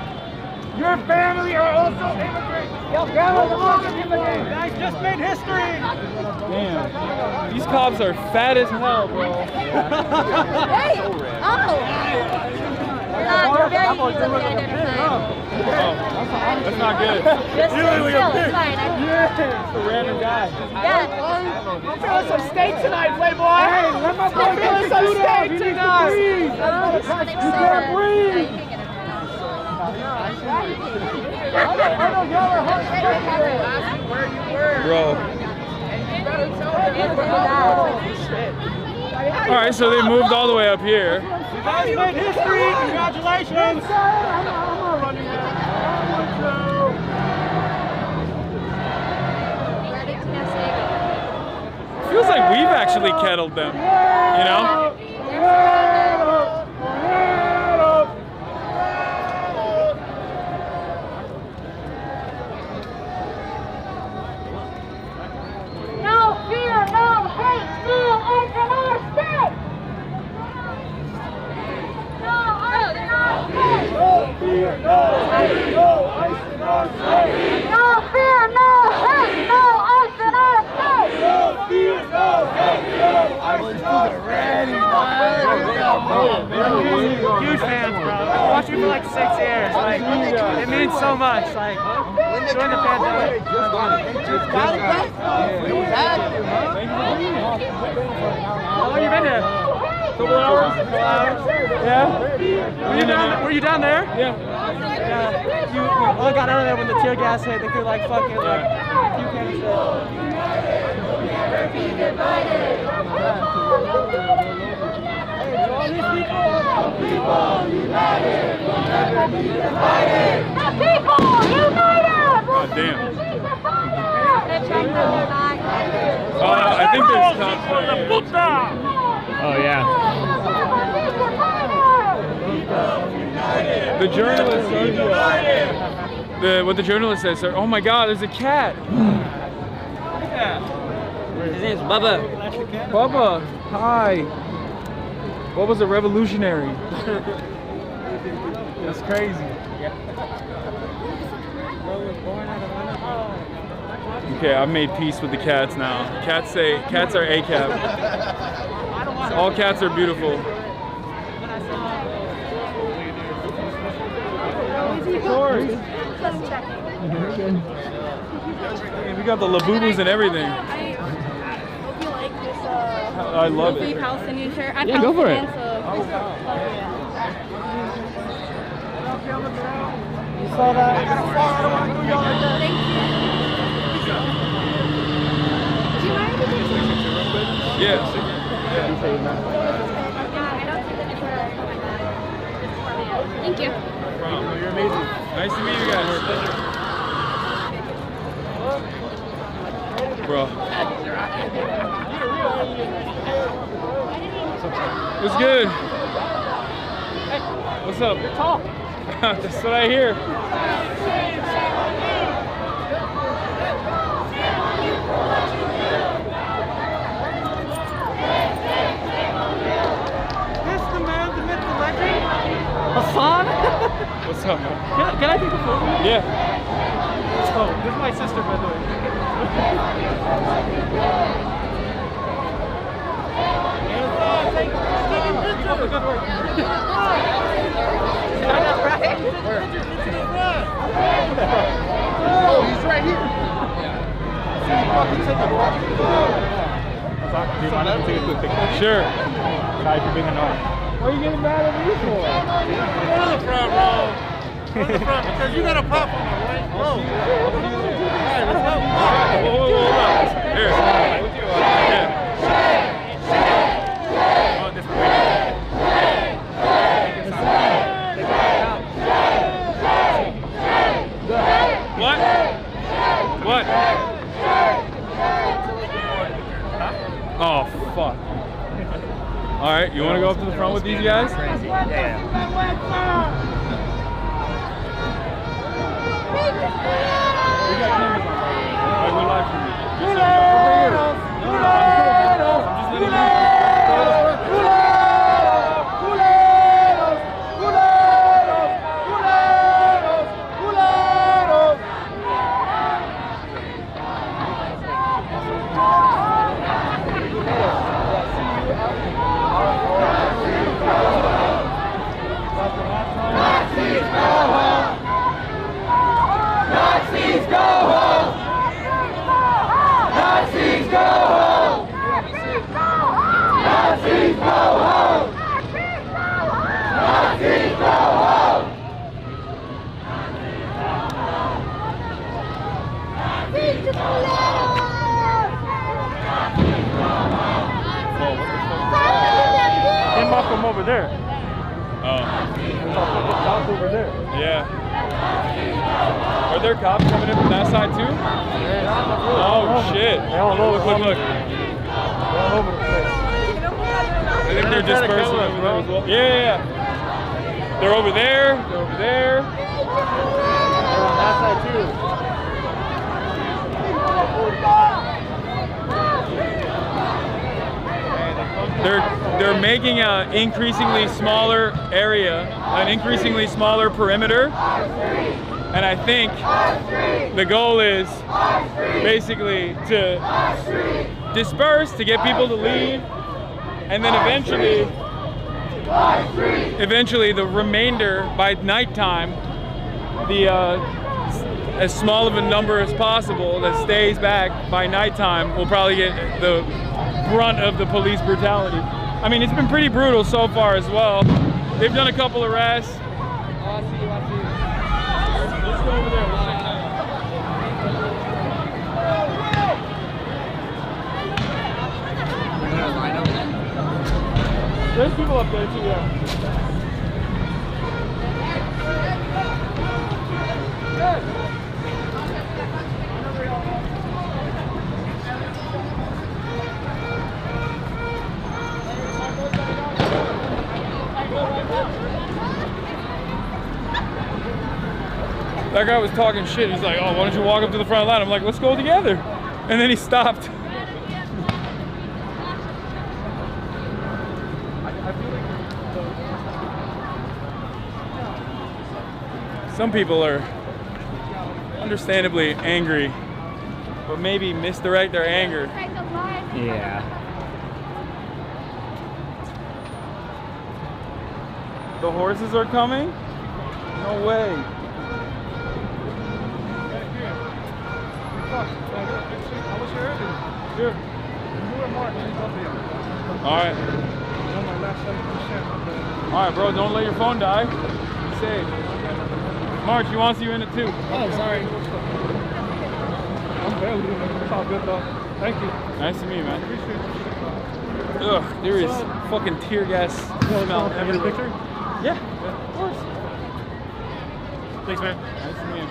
Your family are also immigrants. Your grandma's also immigrant. Guys just made history. Damn. These cops are fat as hell, bro. Hey! Oh! You're very easily identified. That's not good. Just still, it's fine. It's a random guy. Yeah. I'm feeling some steak tonight, Playboy. Hey, let my boy feeling some steak tonight. You can't breathe. Bro. All right, so they moved all the way up here. You guys made history. Congratulations. Feels like we've actually kettled them, you know? No fear, no hate, no ice in our state! No ice in our state! No fear, no hate, no ice in our state! No fear, no hate, no ice in our state! No fear, no hate, no ice in our state! Huge fans, bro. I've watched you for like 6 years. Like, it means so much. Like, during the pandemic. How long you been here? Couple hours. Yeah. Were you down there? Yeah. You all got out of there when the tear gas hit. They threw like fucking like a few cannons God damn. I think there's cops there. Oh yeah. The journalist what the journalist says, sir. Oh my God, there's a cat. His name's Bubba. Bubba, hi. Bubba's a revolutionary. That's crazy. Okay, I've made peace with the cats now. Cats are ACAB. All cats are beautiful. We got the labubus and everything. I love it. Palestinian shirt. Yeah, go for it. You saw that? Thank you. Do you mind if we take Yes. Thank you. You're amazing. Nice to meet you guys. Bro. What's good? What's up? You're tall. That's what I hear. This the man, the myth, the legend? Hasan? What's up, man? Can I take a photo? Yeah. Oh, this is my sister, by the way. Good work. Oh, he's right here. Do you mind if I take a quick picture? Sure. Sorry for being annoying. What are you getting mad at me for? Where the front, bro? Where the front? Because you got a pop on the right. Bro. Alright, let's go. Hold on. Here. Yeah. Oh, this way. What? What? Oh, fuck. All right, you want to go up to the front with these guys? Yeah. We got cameras on. All right, we're live from you. Just so you know. I'm just letting you. Nazis go home! Nazis go home! Nazis go home! Nazis go home! Came off from over there. Oh. Cops over there. Yeah. Are there cops coming in from that side too? Oh shit. Look. They're all over the place. I think they're dispersing over there as well. Yeah. They're over there. They're over there. They're on that side too. They're making an increasingly smaller area, an increasingly smaller perimeter, and I think the goal is basically to disperse, to get people to leave, and then eventually the remainder by nighttime, as small of a number as possible that stays back by nighttime will probably get the brunt of the police brutality. I mean, it's been pretty brutal so far as well. They've done a couple arrests. Let's go over there. There's people up there too, yeah. That guy was talking shit. He's like, oh, why don't you walk up to the front line? I'm like, let's go together. And then he stopped. Some people are understandably angry, but maybe misdirect their anger. Yeah. The horses are coming? No way. Sure. Alright. Alright, bro, don't let your phone die. Be safe. March, he wants you in it too. Oh, sorry. I'm barely doing it. It's all good though. Thank you. Nice to meet you, man. Appreciate it. Ugh, there is fucking tear gas smell everywhere. Picture? Yeah, of course. Thanks, man. Nice to meet you.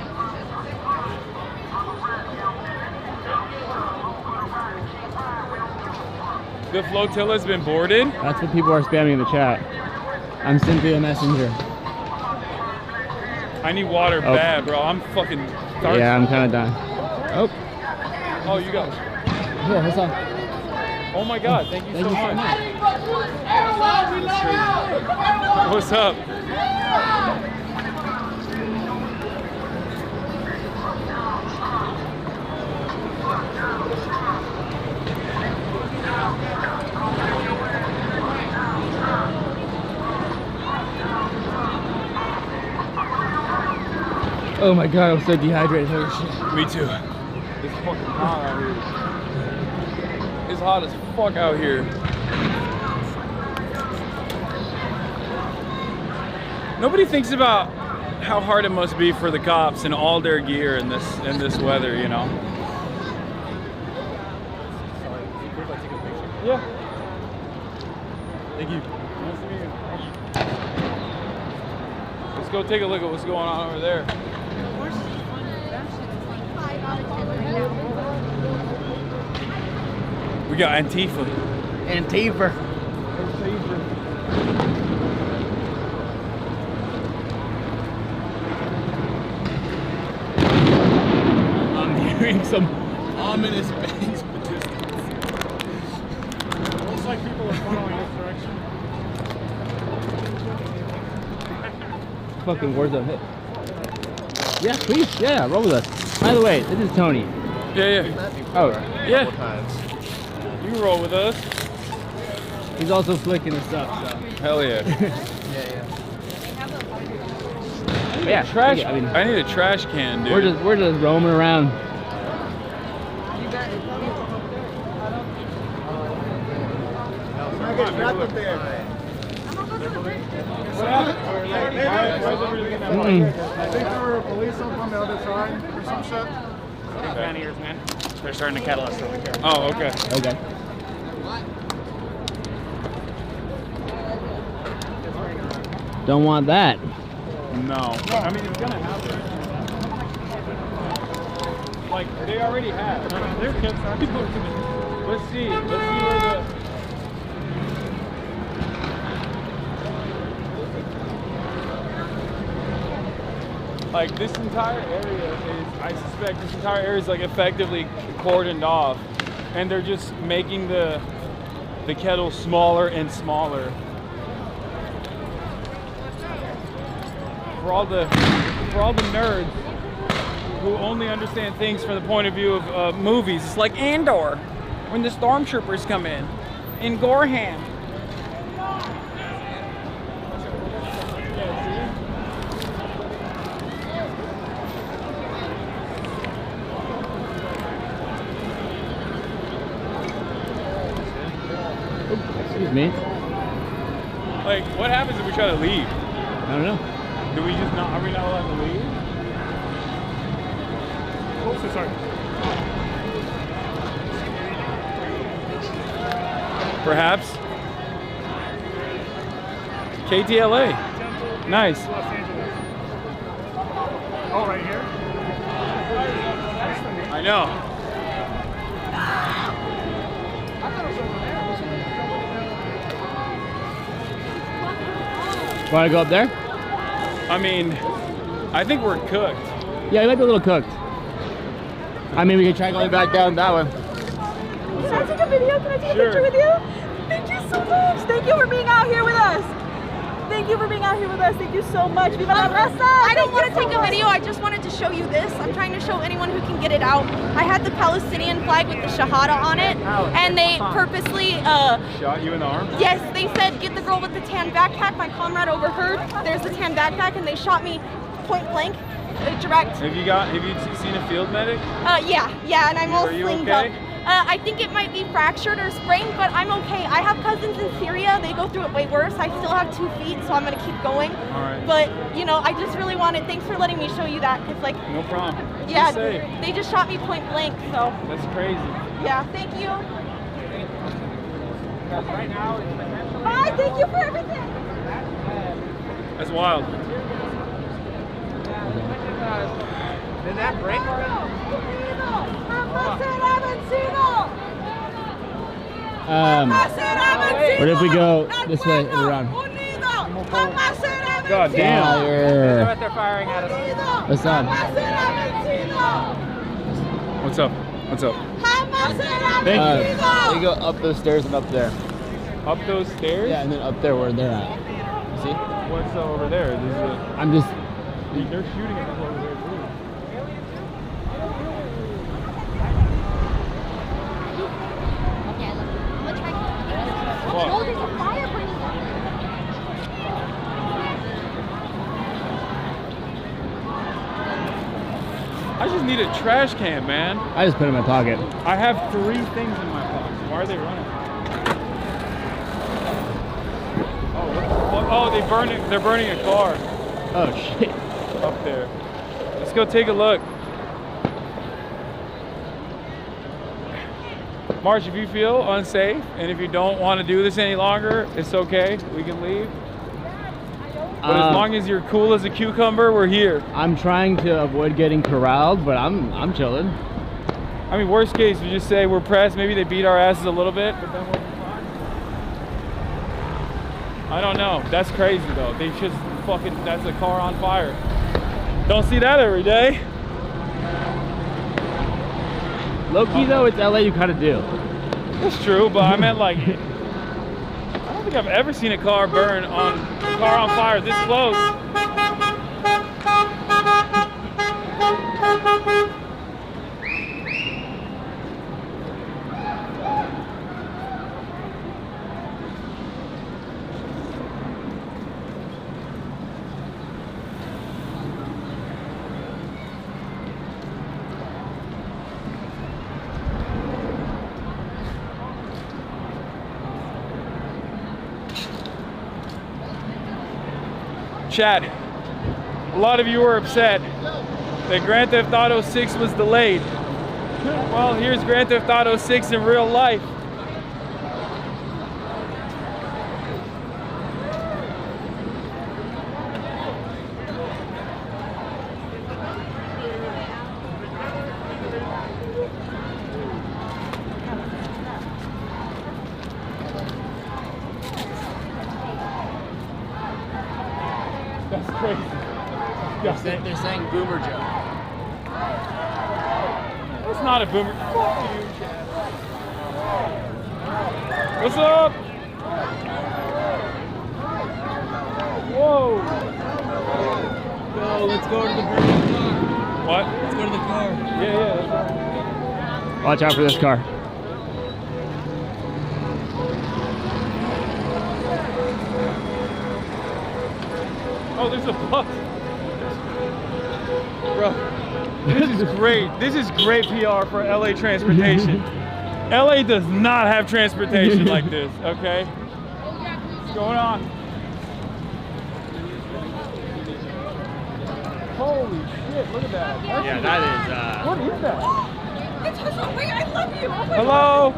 The flotilla's been boarded? That's what people are spamming in the chat. I'm simply a messenger. I need water bad, bro. I'm fucking thirsty. Yeah, I'm kind of dying. Oh. Oh, you got it. Here, Hasan. Oh my God, thank you so much. What's up? Oh my God, I'm so dehydrated. Holy shit. Me too. It's fucking hot out here. It's hot as fuck out here. Nobody thinks about how hard it must be for the cops in all their gear in this weather, you know. Yeah. Thank you. Nice to meet you. Let's go take a look at what's going on over there. We got Antifa. Antifa. I'm hearing some ominous bangs in the distance. Looks like people are following this direction. Fucking words of hit. Yeah, please. Yeah, roll with us. By the way, this is Tony. Yeah. Oh, yeah. You can roll with us. He's also flicking us up, so. Hell yeah. Yeah. Yeah, Trash. I mean, I need a trash can, dude. we're just roaming around. I think there were police up on the other side or some shit. Fan ears, man. They're starting to kettle us over here. Oh, okay. Okay. Don't want that. No. I mean, it's gonna happen. Like, they already have. They're kids. Let's see where the... Like, this entire area is, I suspect this entire area is like effectively cordoned off. And they're just making the kettle smaller and smaller. For all the nerds who only understand things from the point of view of movies, it's like Andor, when the stormtroopers come in Gorham. Excuse me. Like, what happens if we try to leave? I don't know. Do we just not? Are we not allowed to leave? Oh, so sorry. Perhaps. KTLA. Nice. Los Angeles. Oh, right here? I know. Want to go up there? I mean, I think we're cooked. Yeah, you might be a little cooked. I mean, we can try going back down that way. Can I take a video? Can I take a picture with you? Thank you so much. Thank you for being out here with us. Thank you for being out here with us. Thank you so much. Viva la raza. I don't want to take a video. I just wanted to show you this. I'm trying to show anyone who can get it out. I had the Palestinian flag with the Shahada on it, and they purposely shot you in the arm? Yes, they said get the girl with the tan backpack. My comrade overheard. There's the tan backpack, and they shot me point blank, direct. Have you seen a field medic? Yeah, and I'm all Are you slinged okay? up. I think it might be fractured or sprained, but I'm okay. I have cousins in Syria. They go through it way worse. I still have 2 feet, so I'm gonna keep going. All right. But you know, I just really wanted. Thanks for letting me show you that, cause like. No problem. Yeah, Be safe. they just shot me point blank. So. That's crazy. Yeah. Thank you. Right now, it's potentially. Bye. Thank you for everything. That's wild. Did that break already? What if we go this way and around? God damn. Fire. They're firing at us. What's on? What's up? What's up? Thank you. You go up those stairs and up there. Up those stairs? Yeah, and then up there where they're at. See? What's over there? I'm just. They're shooting at us over there too. Oh, there's a fire burning down. I just need a trash can, man. I just put it in my pocket. I have 3 things in my pocket. Why are they running? Oh, they're burning a car. Oh shit. Up there. Let's go take a look. March, if you feel unsafe and if you don't want to do this any longer, it's okay. We can leave. But as long as you're cool as a cucumber, we're here. I'm trying to avoid getting corralled, but I'm chilling. I mean, worst case, we just say we're pressed. Maybe they beat our asses a little bit, but then we'll be fine. I don't know. That's crazy though. They just fucking, that's a car on fire. Don't see that every day. Low key though, it's LA, you kind of do. That's true, but I meant like, I don't think I've ever seen a car burn on fire this close. Chat. A lot of you are upset that Grand Theft Auto 6 was delayed. Well, here's Grand Theft Auto 6 in real life. That's crazy. They're saying Boomer Joe. It's not a boomer. Fuck you, Chad. What's up? Whoa. Go, let's go to the burning car. What? Let's go to the car. Yeah. Watch out for this car. Oh, there's a bus. Bro, this is great. This is great PR for LA transportation. LA does not have transportation like this, okay? What's going on? Holy shit, look at that. Yeah, that is, What is that? It's Hasan. Wait, I love you. Oh my Hello?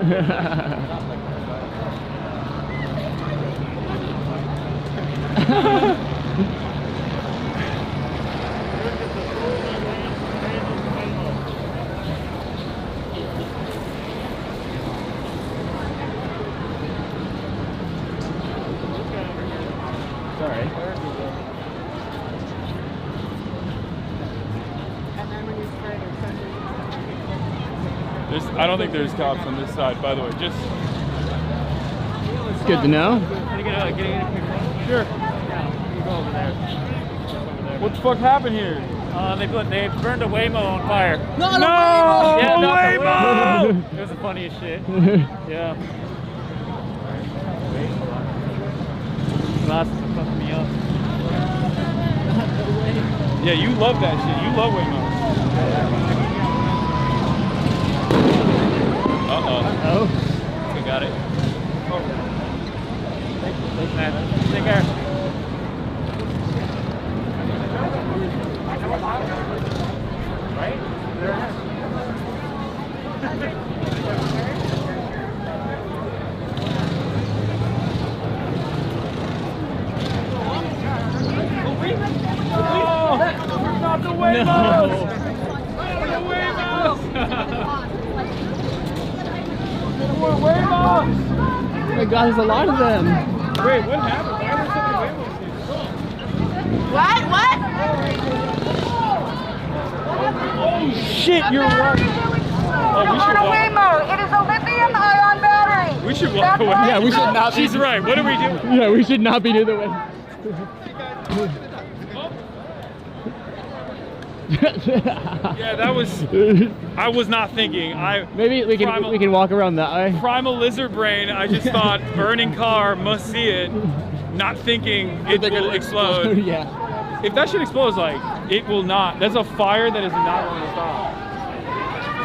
Sorry. I don't think there's cops on this side, by the way. Just. It's good to know. Can you get a picture? Sure. Yeah, you go over there. What the fuck happened here? They burned a Waymo on fire. No! Yeah, not the Waymo! It was the funniest shit. Yeah. Glasses are fucking me up. Yeah, you love that shit. You love Waymo. Uh-oh. We got it. Thanks, man. Take care. Right? Not the Waymos! No. The Waymos! More Waymos! Oh my god, there's a lot of them. Wait, what happened? Why are there so many Waymos here? What? What? Oh shit, you're right. Oh, we should walk. Waymo. It is a lithium-ion battery. We should walk away. Yeah, we should not be. She's right. What do we do? Yeah, we should not be near the way. Yeah, that was. I was not thinking. Maybe we can walk around that way. Primal lizard brain. I just thought burning car, must see it. Not thinking it will explode. Yeah. If that shit explodes, like it will not. That's a fire that is not going to stop.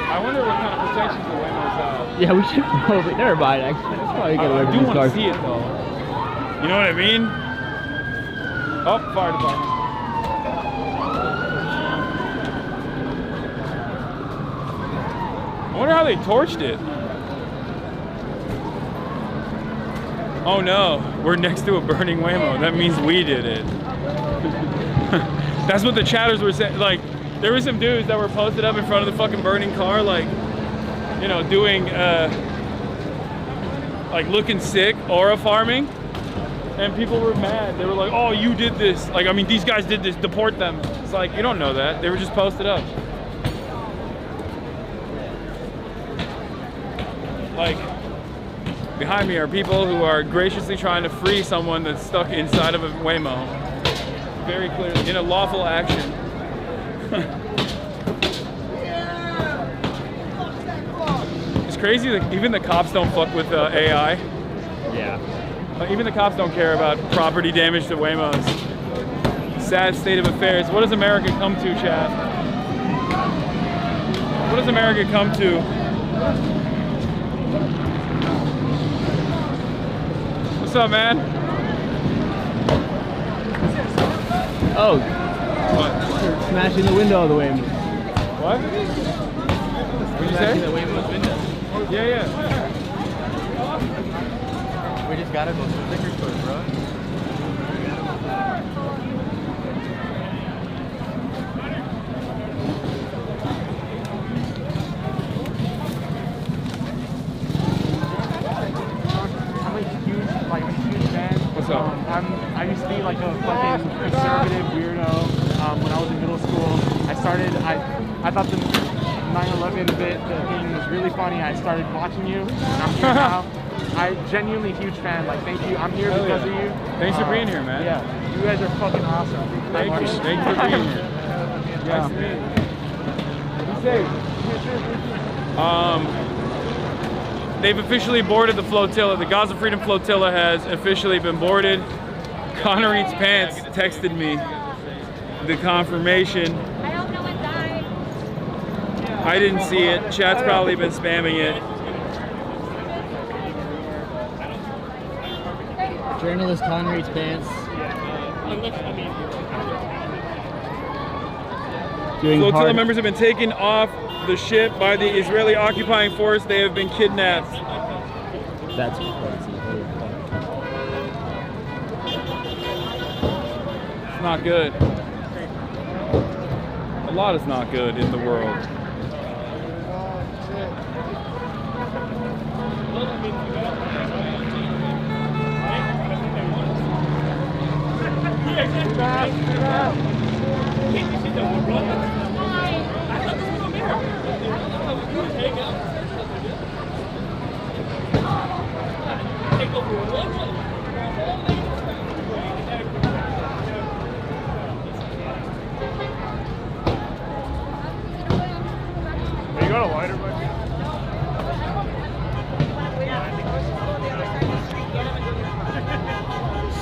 I wonder what kind of protections the Waymos have. Yeah, we should probably. Never mind. Actually, let's probably get away I from do these want to cars. see it though. You know what I mean? Oh, fire department. I wonder how they torched it. Oh no, we're next to a burning Waymo. That means we did it. That's what the chatters were saying. Like, there were some dudes that were posted up in front of the fucking burning car, like, you know, doing, like looking sick, aura farming. And people were mad. They were like, oh, you did this. Like, I mean, these guys did this, deport them. It's like, you don't know that. They were just posted up. Like, behind me are people who are graciously trying to free someone that's stuck inside of a Waymo. Very clearly, in a lawful action. It's crazy that even the cops don't fuck with AI. Yeah. Like, even the cops don't care about property damage to Waymos. Sad state of affairs. What does America come to, Chad? What does America come to? What's up, man? Oh. What? You're smashing the window of the Waymo. What? What did you say? The Waymo's window. Yeah. We just gotta go to the liquor store, bro. I'm a huge fan. What's up? I used to be like a fucking conservative weirdo when I was in middle school. I thought the 9/11 bit thing was really funny. I started watching you, and I'm here now. I genuinely huge fan. Like, thank you. I'm here because of you. Thanks for being here, man. Yeah, you guys are fucking awesome. Thank you for being here. Yeah. They've officially boarded the flotilla. The Gaza Freedom Flotilla has officially been boarded. Connor Eats Pants texted me the confirmation. I hope no one died. I didn't see it. Chat's probably been spamming it. Journalist Connor Eats Pants. Flotilla members have been taken off the ship by the Israeli occupying force. They have been kidnapped. That's crazy. It's not good. A lot is not good in the world. You got a lighter, buddy?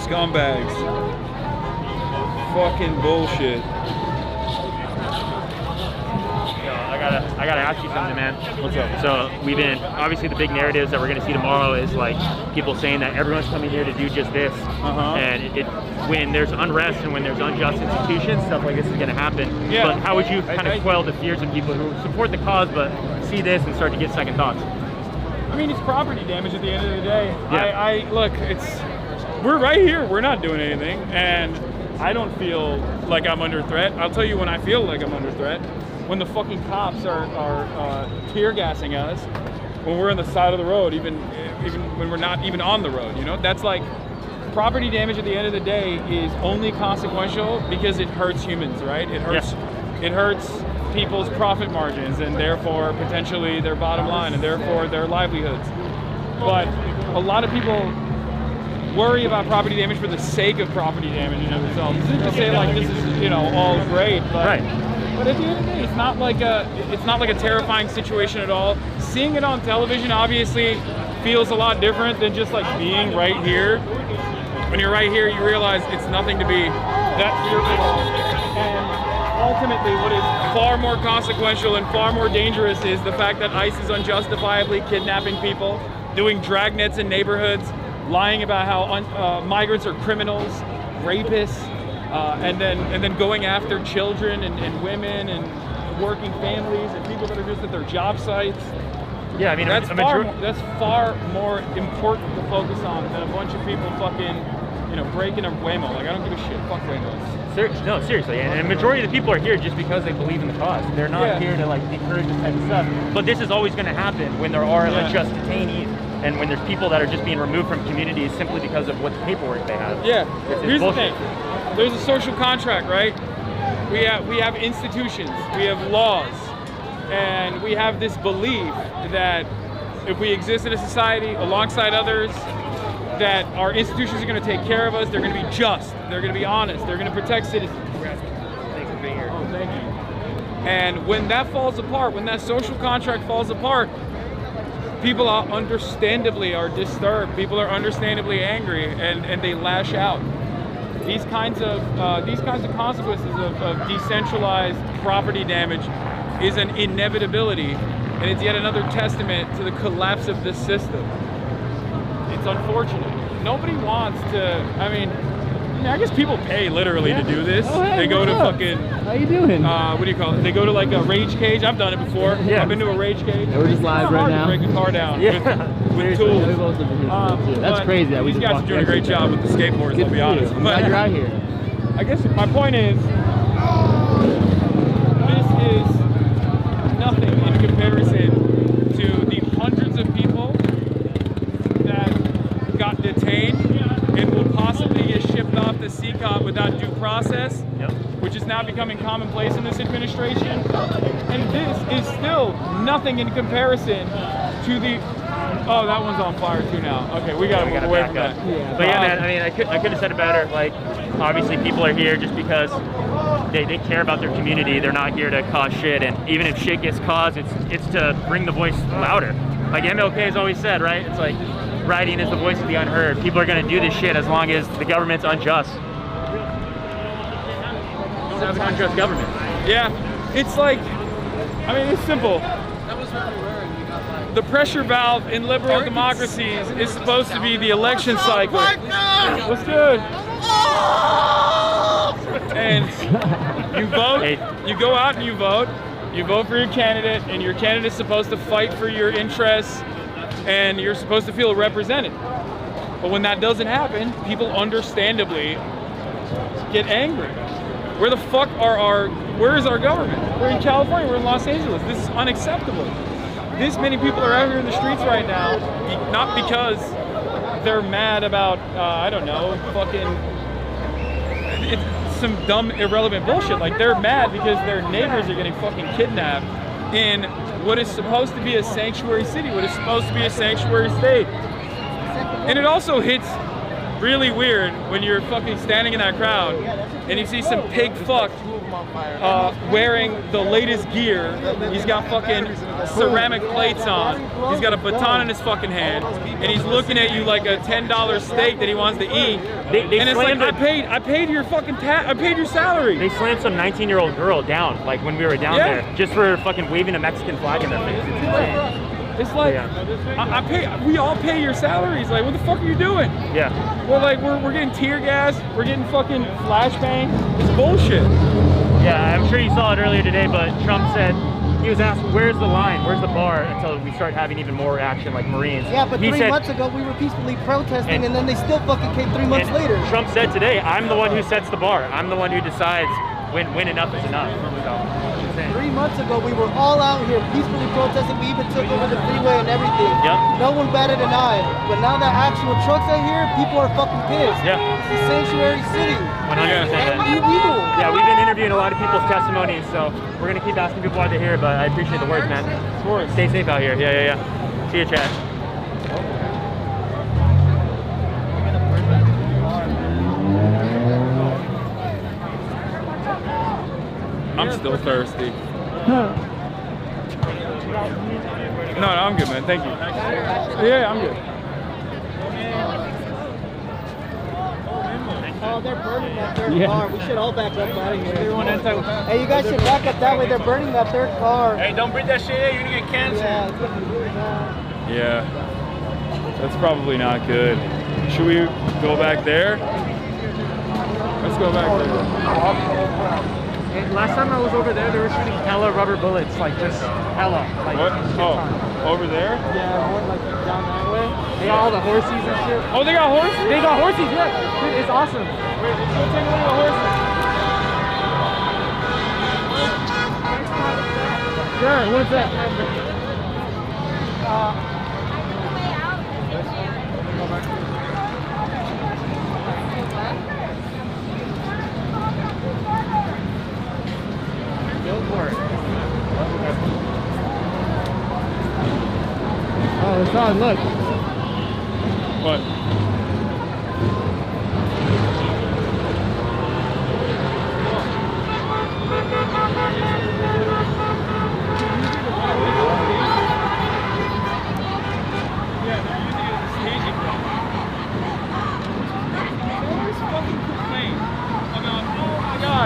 Scumbags. Fucking bullshit. I gotta ask you something, man. What's up? So we've been, obviously the big narratives that we're gonna see tomorrow is like people saying that everyone's coming here to do just this. And when there's unrest and when there's unjust institutions, stuff like this is gonna happen. Yeah. But how would you kind of quell the fears of people who support the cause but see this and start to get second thoughts? I mean, it's property damage at the end of the day. Yeah. Look, we're right here. We're not doing anything, and I don't feel like I'm under threat. I'll tell you when I feel like I'm under threat. When the fucking cops are tear gassing us, when we're on the side of the road, even when we're not even on the road, you know? That's like, property damage at the end of the day is only consequential because it hurts humans, right? It hurts people's profit margins and therefore potentially their bottom line and therefore their livelihoods. But a lot of people worry about property damage for the sake of property damage in of itself. This isn't to say like this is, you know, all great, but but at the end of the day, it's not like a terrifying situation at all. Seeing it on television obviously feels a lot different than just like being right here. When you're right here, you realize it's nothing to be that fearful. And ultimately, what is far more consequential and far more dangerous is the fact that ICE is unjustifiably kidnapping people, doing dragnets in neighborhoods, lying about how migrants are criminals, rapists, and then going after children and women and working families and people that are just at their job sites. Yeah, I mean, that's far more important to focus on than a bunch of people fucking, you know, breaking a Waymo. Like, I don't give a shit. Fuck Waymos. No, seriously, and a majority of the people are here just because they believe in the cause. They're not here to like encourage this type of stuff. But this is always going to happen when there are unjust detainees and when there's people that are just being removed from communities simply because of what the paperwork they have. Yeah. Here's bullshit. the thing. There's a social contract, right? We have institutions, we have laws, and we have this belief that if we exist in a society alongside others, that our institutions are going to take care of us, they're going to be just, they're going to be honest, they're going to protect citizens. Thanks for being here. Oh, thank you. And when that falls apart, when that social contract falls apart, people are understandably disturbed, people are understandably angry, and they lash out. These kinds of consequences of decentralized property damage is an inevitability, and it's yet another testament to the collapse of this system. It's unfortunate. Nobody wants to, I mean, mean, I guess people pay literally to do this. They go to fucking. How you doing? What do you call it? They go to like a rage cage. I've done it before. Yeah. I've been to a rage cage. We're just live right now. Break a car down with tools. That's crazy. That we these just guys are doing a great job with the skateboards. I'll be honest. I'm glad you're out here. I guess my point is, this is nothing in comparison to the hundreds of people that got detained and will possibly get shipped off to CCOP without due process, which is now becoming commonplace in this administration. And this is still nothing in comparison to the. Oh, that one's on fire too now. Okay, we gotta move away from that. But yeah, man, I mean, I could have said it better. Like, obviously people are here just because they care about their community. They're not here to cause shit, and even if shit gets caused, it's to bring the voice louder. Like MLK has always said, right? It's like writing is the voice of the unheard. People are gonna do this shit as long as the government's unjust. Don't have an unjust government. Yeah, it's like, I mean, it's simple. The pressure valve in liberal democracies is supposed to be the election cycle. What's good? And you vote, you go out and you vote for your candidate, and your candidate's supposed to fight for your interests, and you're supposed to feel represented. But when that doesn't happen, people understandably get angry. Where the fuck where is our government? We're in California, we're in Los Angeles. This is unacceptable. This many people are out here in the streets right now, not because they're mad about, I don't know, fucking, it's some dumb, irrelevant bullshit. Like, they're mad because their neighbors are getting fucking kidnapped in what is supposed to be a sanctuary city, what is supposed to be a sanctuary state. And it also hits really weird when you're fucking standing in that crowd and you see some pig fuck wearing the latest gear. He's got fucking ceramic plates on. He's got a baton in his fucking hand, and he's looking at you like a $10 steak that he wants to eat. And it's like, I paid your fucking I paid your salary. They slammed some 19-year-old girl down, like when we were down there, just for fucking waving a Mexican flag in their face. It's insane. It's like, we all pay your salaries. Like, what the fuck are you doing? Yeah. Well, like, we're getting tear gas, we're getting fucking flashbang. It's bullshit. Yeah, I'm sure you saw it earlier today, but Trump said, he was asked, where's the line, where's the bar, until we start having even more action like Marines. Yeah, but 3 months ago we were peacefully protesting, and then they still fucking came 3 months later. Trump said today, I'm the one who sets the bar. I'm the one who decides when enough is enough. So, 3 months ago, we were all out here peacefully protesting. We even took over the freeway and everything. Yep. No one batted an eye. But now that actual trucks are here, people are fucking pissed. Yeah. It's a sanctuary city. 100%. Illegal. Yeah, we've been interviewing a lot of people's testimonies, so we're going to keep asking people why they're here, but I appreciate the words, man. Stay safe out here. Yeah. See you, Chad. I'm still thirsty. No, I'm good, man. Thank you. Yeah, I'm good. Oh, they're burning up their car. We should all back up out of here. Hey, you guys should back up that way. They're burning up their car. Hey, don't breathe that shit in. You're gonna get cancer. Yeah, that's probably not good. Should we go back there? Let's go back there. Last time I was over there, they were shooting hella rubber bullets, like just hella. Like, what? Oh, over there? Yeah, more like down that way. They got all the horses and shit. Oh, they got horses? They got horses, yeah. Dude, it's awesome. Wait, let's go take a look at the horses. Yeah, what is that? Oh, it's on, look. What?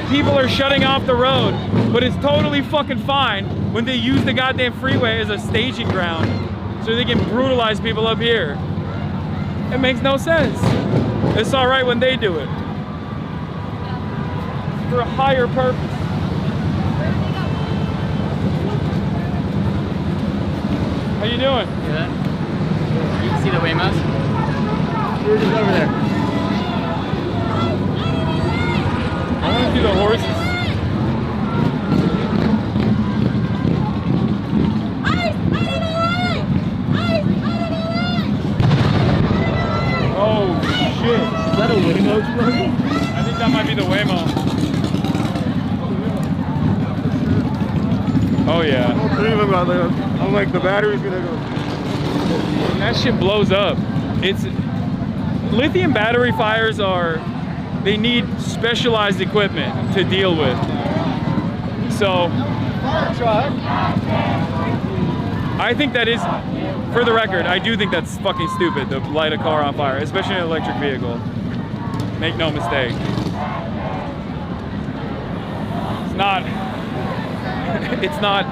People are shutting off the road, but it's totally fucking fine when they use the goddamn freeway as a staging ground so they can brutalize people up here. It makes no sense. It's all right when they do it. for a higher purpose. How you doing? Good. You can see the Waymos? We're just over there. I want to see the horses. Oh shit. Is that a Waymo explosion? I think that might be the Waymo. Oh yeah. All three of them got there. I'm like, the battery's gonna go. And that shit blows up. It's lithium battery fires they need specialized equipment to deal with. So Fire truck. I think that is, for the record, I do think that's fucking stupid to light a car on fire, especially an electric vehicle. Make no mistake. It's not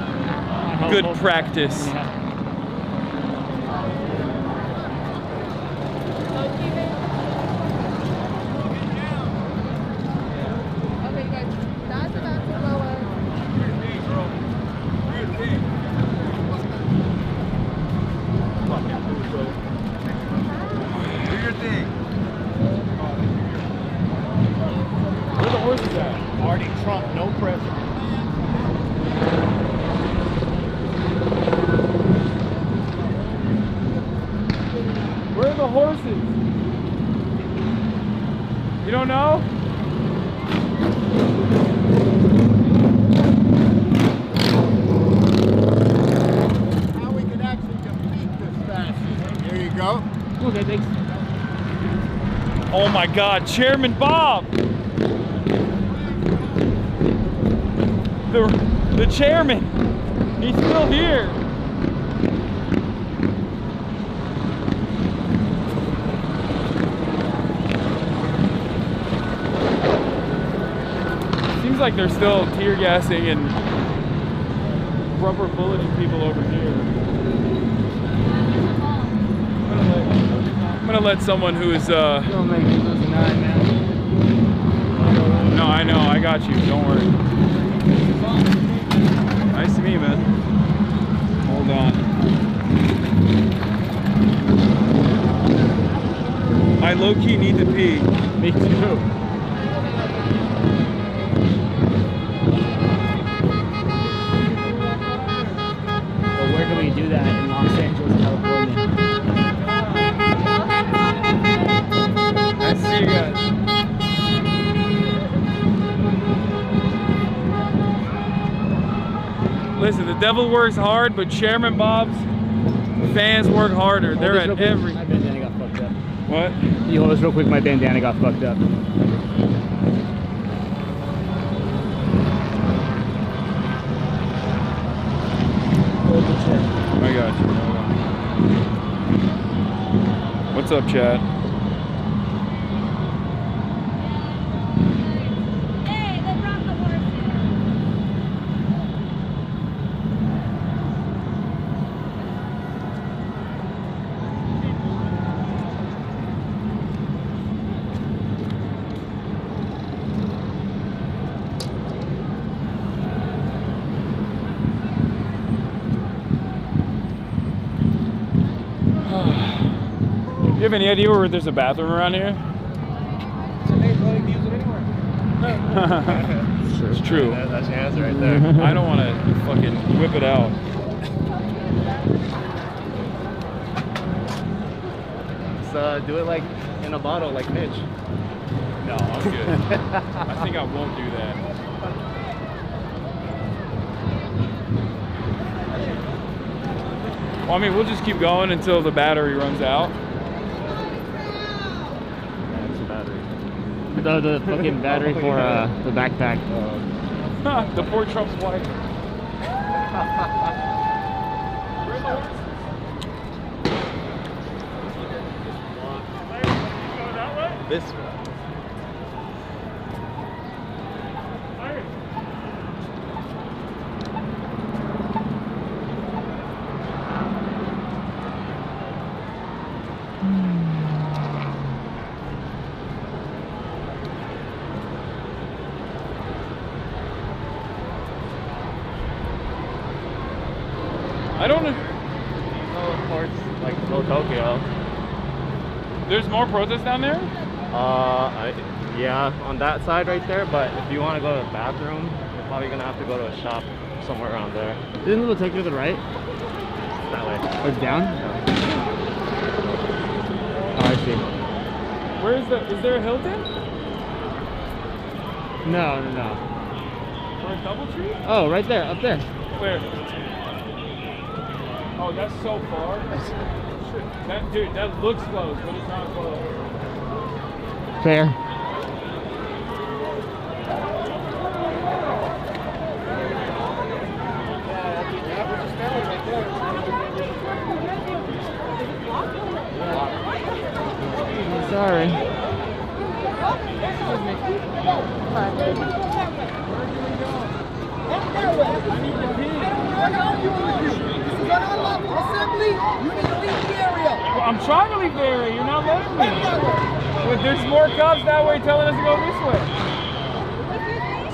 good practice. Where the horses at? Marty Trump, no president. Where are the horses? You don't know? How we can actually defeat this fascism. There you go. Okay, thanks. Oh my God, Chairman Bob! The chairman, he's still here. Seems like they're still tear gassing and rubber bulleting people over here. I'm gonna let someone who is Don't make me lose an eye, man. No, I know, I got you, don't worry. Nice to meet you, man. Hold on. I low-key need to pee. Me too. But where can we do that in Los Angeles, California? Nice to see you guys. Listen, the devil works hard, but Chairman Bob's fans work harder. They're at every... My bandana got fucked up. What? You hold this real quick, my bandana got fucked up. I got you. What's up, Chad? You have any idea where there's a bathroom around here? It's true. That's your answer right there. I don't want to fucking whip it out. So do it like in a bottle, like Mitch. No, I'm good. I think I won't do that. Well, I mean, we'll just keep going until the battery runs out. The fucking battery for the backpack. The poor Trump's wife. This one. I don't know. Oh, of course, like Little Tokyo. There's more protests down there? Yeah, on that side right there, but if you want to go to the bathroom, you're probably going to have to go to a shop somewhere around there. Isn't Little Tokyo to the right? That way. Oh, it's down? Yeah. Oh, I see. Where is there a Hilton? No. Or a DoubleTree? Oh, right there, up there. Where? Oh, that's so far. Dude, that looks close, but it's not close. Fair. Sorry. I'm trying to leave the area. You're not letting me. But there's more cops that way telling us to go this way.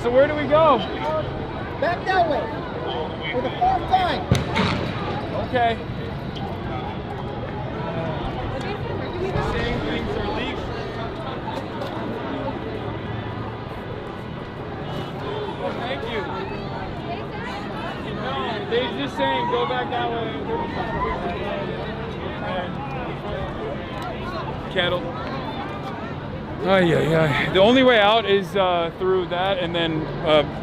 So where do we go? Back that way. For the fourth time. Okay. Saying things are legal. Oh, thank you. No, they're just saying go back that way. Cattle. Oh yeah. The only way out is through that, and then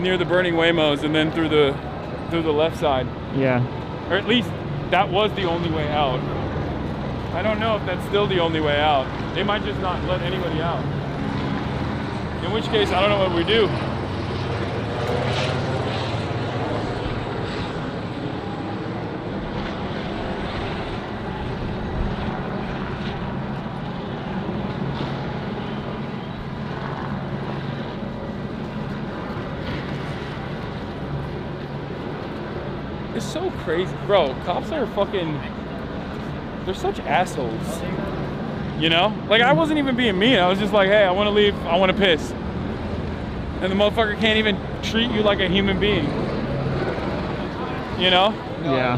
near the burning Waymos, and then through the left side. Yeah. Or at least that was the only way out. I don't know if that's still the only way out. They might just not let anybody out. In which case, I don't know what we do. It's so crazy. Bro, cops are fucking... They're such assholes. You know? Like, I wasn't even being mean. I was just like, hey, I want to leave. I want to piss. And the motherfucker can't even treat you like a human being. You know? Yeah.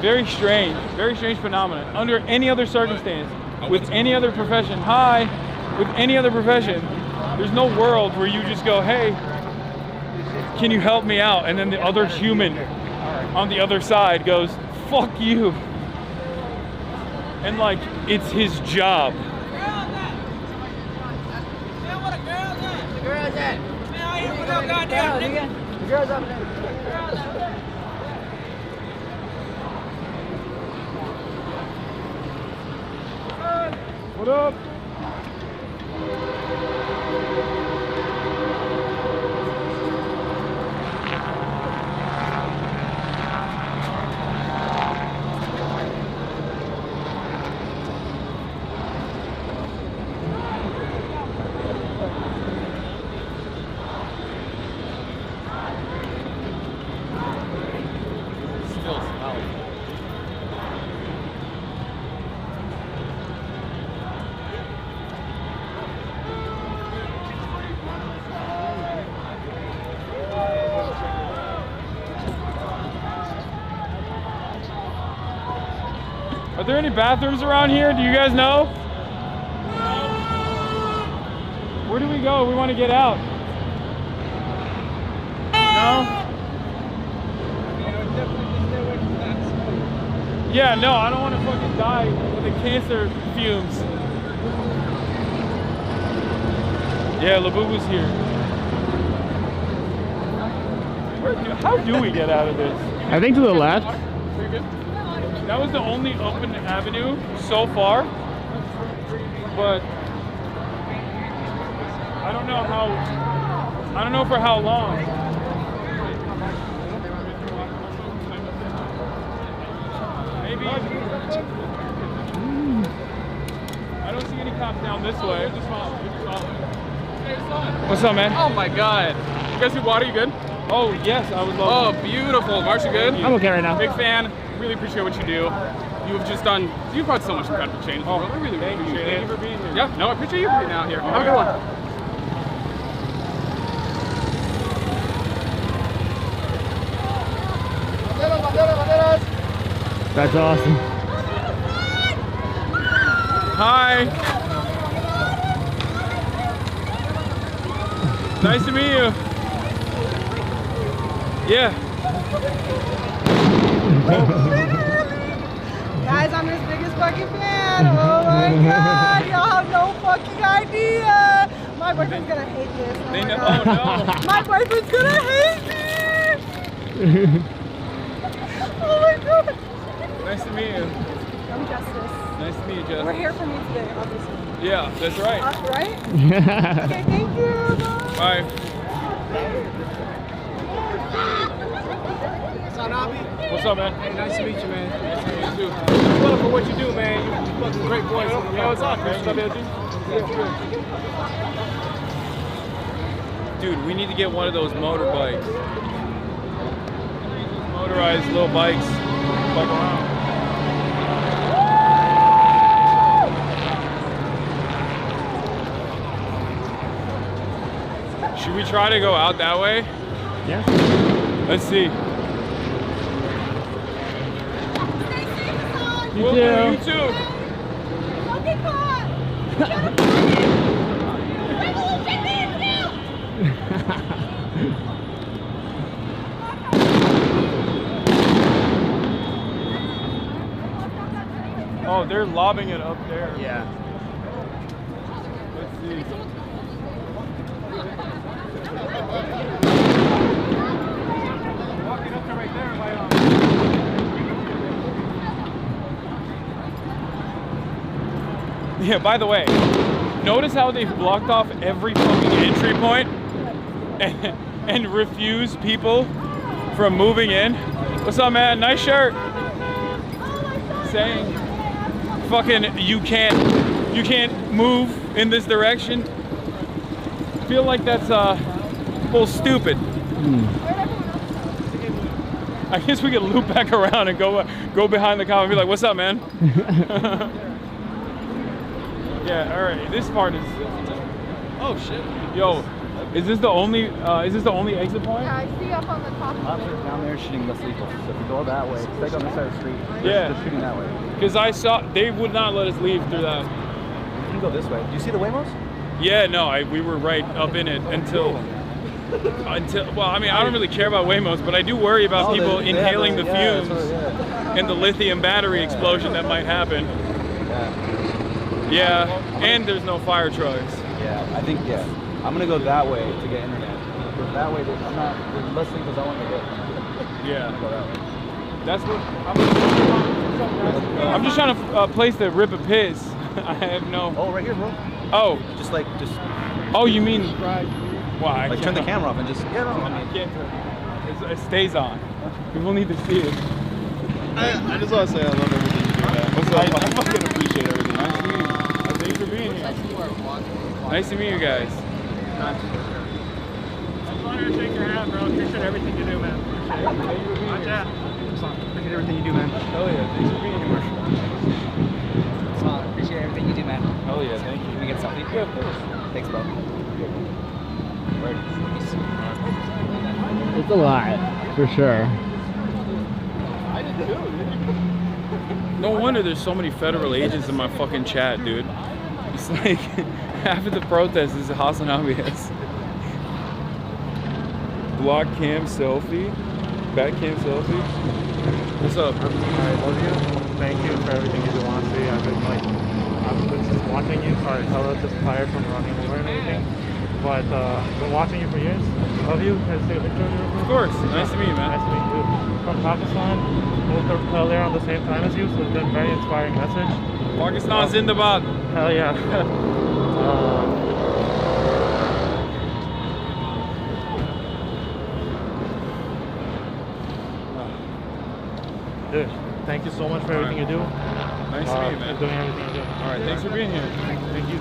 Very strange phenomenon. Under any other circumstance, with any other profession, with any other profession, there's no world where you just go, hey, can you help me out? And then the other human on the other side goes, fuck you. And like, it's his job. The girl's at. The girl's up there. What up? Are there any bathrooms around here? Do you guys know? Where do we go? We want to get out. No? Yeah, no, I don't want to fucking die with the cancer fumes. Yeah, Labubu's here. How do we get out of this? I think to the left. That was the only open avenue so far, but I don't know for how long. Maybe. I don't see any cops down this way. What's up, man? Oh my God. You guys need water? You good? Oh, yes, I would love Oh, beautiful. Marsh, you good? I'm okay right now. Big fan. Really appreciate what you do. You've brought so much incredible change in the world. I really appreciate it. Thank you for being here. Yeah, no, I appreciate you being out here. Have a good one. That's awesome. Hi. Nice to meet you. Yeah. Guys, I'm his biggest fucking fan. Oh my god, y'all have no fucking idea. My boyfriend's gonna hate this. Oh, my god. Oh no. My boyfriend's gonna hate me. Oh my god. Nice to meet you. I'm Justice. Nice to meet you, Justice. We're here for me today, obviously. Yeah, that's right. Right? Okay, thank you. Bye. HasanAbi. What's up, man? Hey, nice to meet you, man. Nice to meet you too. What up for what you do, man? You fucking great voice. Yeah, what's up, man? Dude, we need to get one of those motorbikes. Motorized little bikes. Bike around. Should we try to go out that way? Yeah. Let's see. You Will too. do, you too. Oh, they're lobbing it up there. Yeah. Let's see. Walking up to right there, like, Yeah, by the way, notice how they've blocked off every fucking entry point and refuse people from moving in. What's up, man? Nice shirt. Saying fucking you can't move in this direction. I feel like that's a little stupid. I guess we could loop back around and go behind the cop and be like, "What's up, man?" Yeah, all right. This part is. Oh shit. Yo, is this the only exit point? Yeah, I see up on the top. Officers down there shooting less lethal. So if you go that way, stay on the side of the street. Yeah. They're shooting that way. Because I saw they would not let us leave through that. You can go this way. Do you see the Waymos? Yeah, no, we were right up in it until. Well, I mean, I don't really care about Waymos, but I do worry about people inhaling the fumes and the lithium battery explosion that might happen. Yeah, and there's no fire trucks. Yeah, I think, I'm gonna go that way to get internet. Because that way, there's less things I want to get. Yeah. Go that way. That's what I'm just trying to place the rip a piss. I have no. Oh, right here, bro. Oh. Just. Oh, you mean? Why? Like turn the camera off and just. Yeah, no. I can't turn it. It stays on. People need to see it. I just want to say I love everything you do, man. What's up? I fucking appreciate everything. Nice to meet you. Thanks for being here. Nice to meet you guys. It's an honor to shake your hand, bro. Appreciate everything you do, man. Appreciate it. Appreciate everything you do, man. Hell yeah, thanks for being here. Appreciate everything you do, man. Hell yeah, thank you. Can we get something? Yeah, of course. Thanks, bro. It's a lot, for sure. No wonder there's so many federal agents in my fucking chat, dude. It's like half of the protest is HasanAbi. Block cam selfie. Back cam selfie. What's up? I love you. Thank you for everything you do, honestly. I've been just watching you. Sorry, I was just tired from running over and everything. But I've been watching you for years. Love you. Can I take a picture of you? Of course. Nice to meet you, man. Nice to meet you. From Pakistan, moved to there on the same time as you, so it's been a very inspiring message. Pakistan Zindabad. Hell yeah. Dude, thank you so much for everything you do. Nice to meet you, man. Doing everything you do. All right, thanks for being here. Thank you.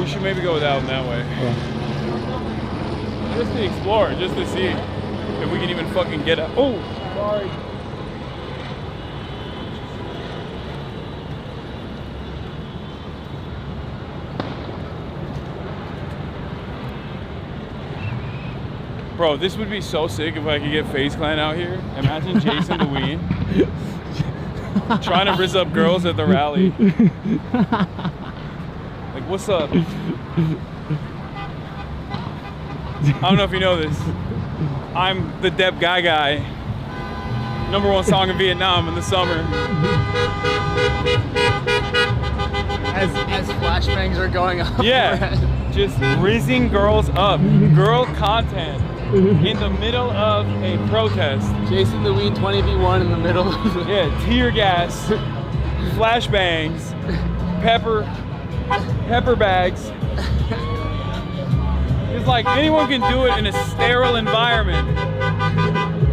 We should maybe go out that way. Just to explore, just to see if we can even fucking get out. Oh, sorry. Bro, this would be so sick if I could get FaZe Clan out here. Imagine Jason the Ween. Trying to rizz up girls at the rally. Like, what's up? I don't know if you know this. I'm the Dep Guy. #1 song in Vietnam in the summer. As flashbangs are going up. Yeah, just rizzing girls up. Girl content in the middle of a protest. Chasing the weed 20v1 in the middle. Yeah, tear gas, flashbangs, pepper bags. It's like anyone can do it in a sterile environment,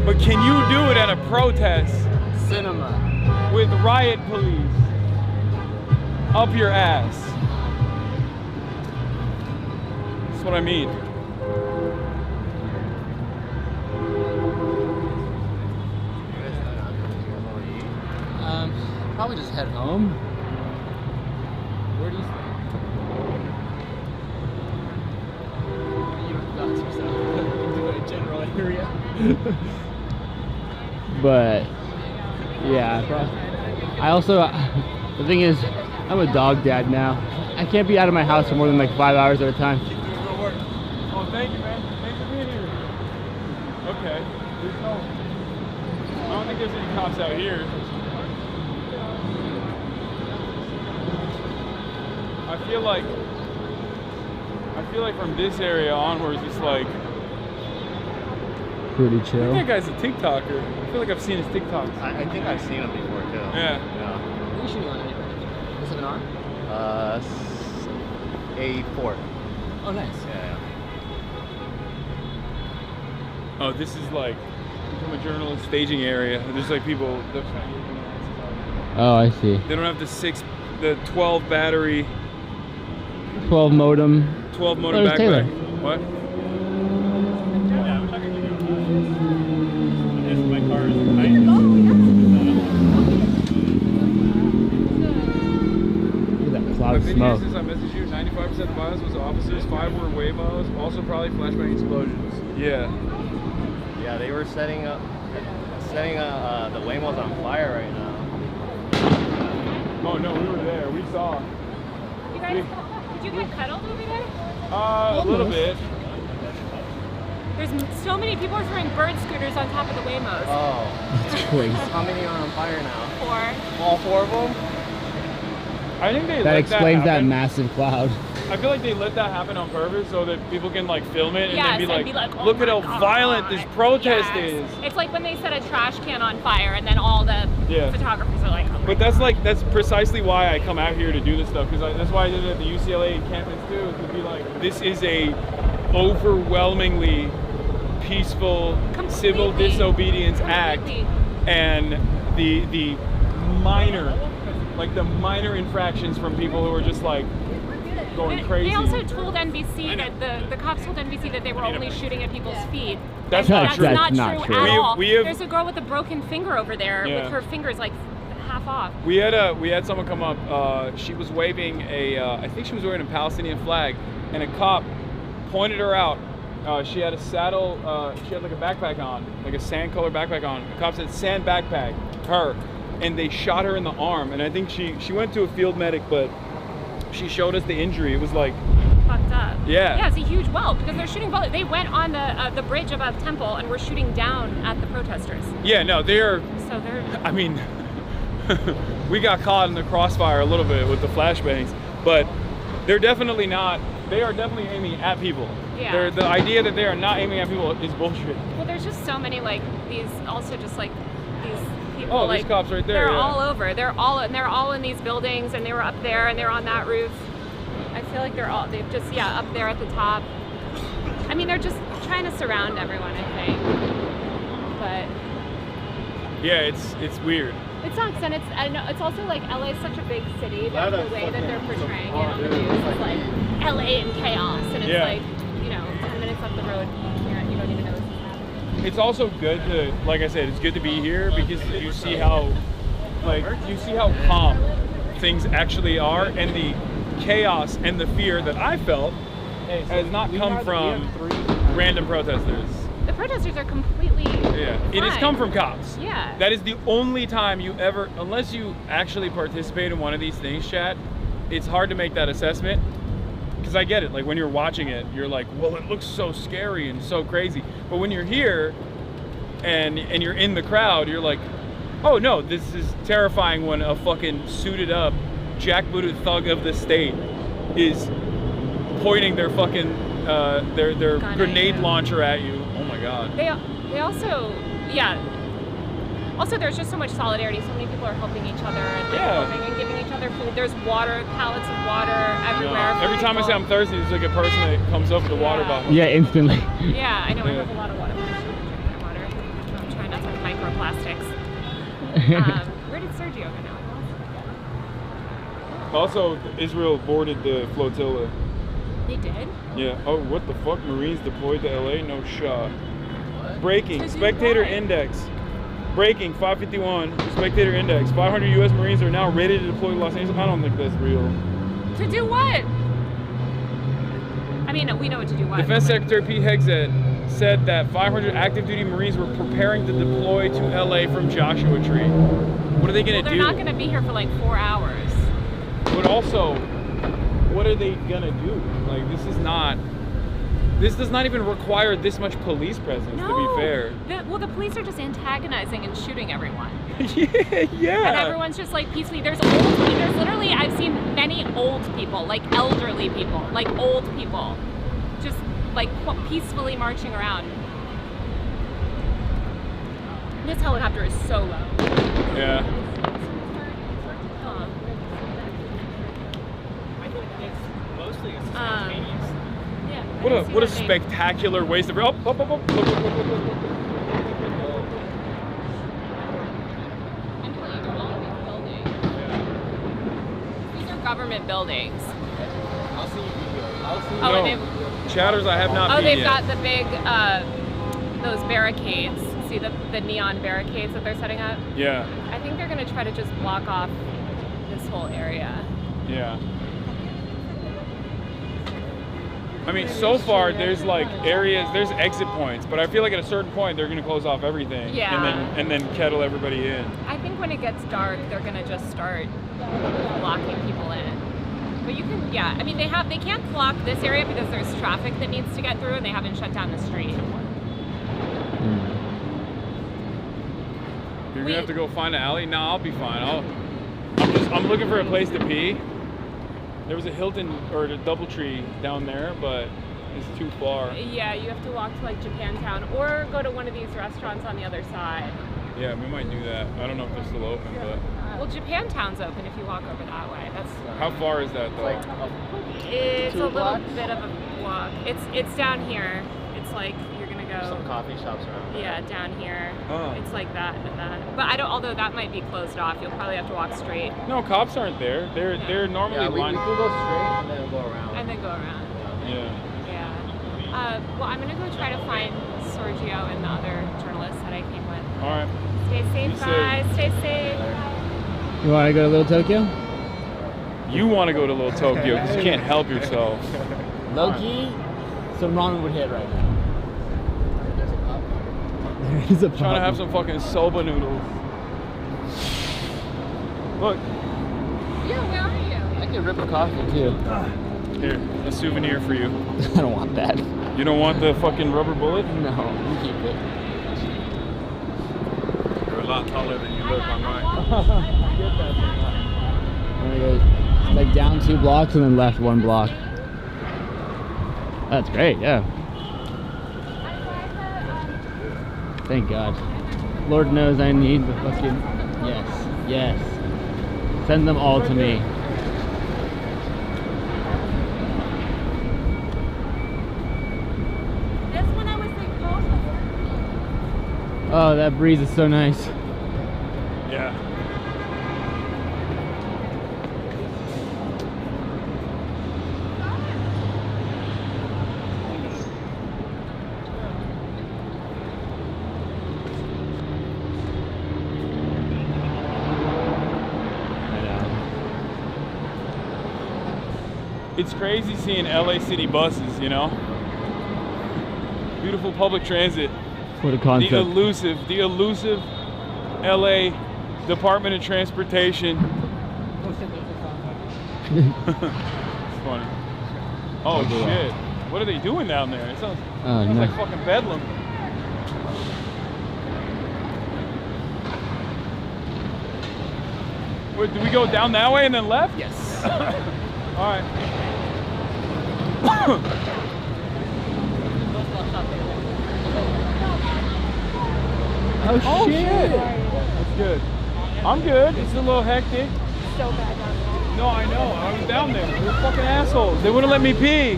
but can you do it at a protest? Cinema. With riot police up your ass. That's what I mean. Probably just head home. Where do you stay? You don't dox yourself. Do a general area. But yeah, I also, the thing is, I'm a dog dad now. I can't be out of my house for more than like 5 hours at a time. Oh, thank you, man. Thanks for being here. Okay. I don't think there's any cops out here. I feel like from this area onwards, it's like pretty I chill. think that guy's a TikToker. I feel like I've seen his TikToks. I think I've seen him before too. Yeah. What are you shooting on anyway? Is it an R? A4. Oh, nice. Yeah. Oh, this is like from a journalist staging area. There's like people. Oh, I see. They don't have the 12 battery. 12 modem. 12 modem There's Taylor. backpack. What? My car is Look at that cloud of smoke. Since I messaged you, 95% of the violence was officers, 5 were Waymos, also probably flashbang explosions. Yeah. Yeah, they were setting the Waymos on fire right now. Oh no, we were there. We saw. You guys, did you get cuddled over there? A little bit. There's so many people are throwing bird scooters on top of the Waymos. Oh. That's crazy. How many are on fire now? 4. All 4 of them? I think they That let explains that happen. massive cloud. I feel like they let that happen on purpose so that people can like film it and Yes, then be and like, oh look at my how violent this protest Yes. is. It's like when they set a trash can on fire and then all the Yeah. photographers are like, oh my But that's precisely why I come out here to do this stuff, because that's why I did it at the UCLA encampments too, is to be like, this is a overwhelmingly peaceful civil disobedience act, and the minor infractions from people who are just like going crazy. They also told NBC that the cops told NBC that they were only shooting at people's feet. That's And not true. That's That's not not true true. at all. We have- There's a girl with a broken finger over there Yeah. with her fingers like half off. We had someone come up. She was waving I think she was wearing a Palestinian flag, and a cop pointed her out. She had a saddle. She had like a backpack on, like a sand colored backpack on. The cop said, "Sand backpack," her, and they shot her in the arm. And I think she went to a field medic, but she showed us the injury. It was like Fucked up. Yeah. Yeah, it's a huge welt because they're shooting bullets. They went on the bridge above Temple and were shooting down at the protesters. Yeah, no, they're. So they're. I mean, we got caught in the crossfire a little bit with the flashbangs, but they're definitely not. They are definitely aiming at people. Yeah. The idea that they are not aiming at people is bullshit. Well, there's just so many like these. Also, just like these people. Oh, like, these cops right there. They're yeah. all over. They're all in these buildings, and they were up there, and they're on that roof. I feel like they've just up there at the top. I mean, they're just trying to surround everyone, I think. But Yeah, it's weird. it sucks, and I know it's also like LA is such a big city that the way that they're portraying it on the news is like LA in chaos, and it's Yeah. like 10 minutes up the road, you don't even know this is happening. It's also good to, like I said, it's good to be here because you see how calm things actually are, and the chaos and the fear that I felt has not come from random protesters. The protesters are completely Yeah, it has come from cops. Yeah. That is the only time you ever, unless you actually participate in one of these things, chat, it's hard to make that assessment. Because I get it, like when you're watching it, you're like, well, it looks so scary and so crazy. But when you're here and you're in the crowd, you're like, oh no, this is terrifying when a fucking suited up, jackbooted thug of the state is pointing their fucking, their grenade launcher at you. Oh my God. They also, yeah. Also, there's just so much solidarity. So many people are helping each other and like, helping and giving each other food. There's water, pallets of water everywhere. Every time I say I'm thirsty, there's like a person that comes up with a water bottle. Yeah, instantly. Yeah, I know. I have a lot of water. I'm trying not to have microplastics. Where did Sergio go now? Also, Israel boarded the flotilla. They did? Yeah. Oh, what the fuck? Marines deployed to LA? No shot. Breaking. Spectator index. Breaking 551. Spectator index. 500 U.S. Marines are now ready to deploy to Los Angeles. I don't think that's real. To do what? I mean, we know what to do. What? Defense Secretary Pete Hegseth said that 500 active duty Marines were preparing to deploy to LA from Joshua Tree. What are they going to do? They're not going to be here for like 4 hours. But also, what are they going to do? Like, this does not even require this much police presence, to be fair. Well, the police are just antagonizing and shooting everyone. Yeah. And everyone's just like peacefully. There's literally, I've seen many old people, like elderly people, like old people, just like peacefully marching around. This helicopter is so low. Yeah. Mostly it's What a spectacular waste of up. These are government buildings. I'll see you video. Oh, and Chatters, I have not. Oh, they've got the big those barricades. See the neon barricades that they're setting up? Yeah. I think they're gonna try to just block off this whole area. Yeah. I mean, so far there's like areas, there's exit points, but I feel like at a certain point they're gonna close off everything. Yeah. And then kettle everybody in. I think when it gets dark, they're gonna just start blocking people in. But you can, yeah. I mean, they can't block this area because there's traffic that needs to get through, and they haven't shut down the street. You're gonna have to go find an alley? Nah, I'll be fine. I'm looking for a place to pee. There was a Hilton or a DoubleTree down there, but it's too far. Yeah, you have to walk to like Japantown or go to one of these restaurants on the other side. Yeah, we might do that. I don't know if they're still open, but. Well, Japantown's open if you walk over that way. That's. How far is that though? It's a little bit of a walk. It's down here. It's like you're gonna go. Some coffee shops around. Yeah, down here. Oh. It's like that and that. But I don't. Although that might be closed off, you'll probably have to walk straight. No, cops aren't there. They're normally lined. We can go straight and then go around. And then go around. Yeah. Well, I'm gonna go try to find Sergio and the other journalists that I came with. All right. Stay safe, guys. Stay safe. You want to go to Little Tokyo? You want to go to Little Tokyo because you can't help yourself. Low-key, some ramen would hit right now. He's a trying to have some fucking soba noodles. Look. Yeah, where are you? I can rip a coffee too. Here, a souvenir for you. I don't want that. You don't want the fucking rubber bullet? No, you keep it. You're a lot taller than you look on mine. I'm gonna go like down 2 blocks and then left 1 block. That's great, yeah. Thank God. Lord knows I need the fucking, yes. Send them all to me. That's when I was like, Oh, that breeze is so nice. Yeah. It's crazy seeing LA City buses, you know? Beautiful public transit. What a concept. The elusive LA Department of Transportation. It's funny. Oh shit. What are they doing down there? It sounds like fucking bedlam. Wait, do we go down that way and then left? Yes. All right. Oh shit. That's good. I'm good. It's a little hectic. So bad down there. No, I know. I was down there. They were fucking assholes. They wouldn't let me pee.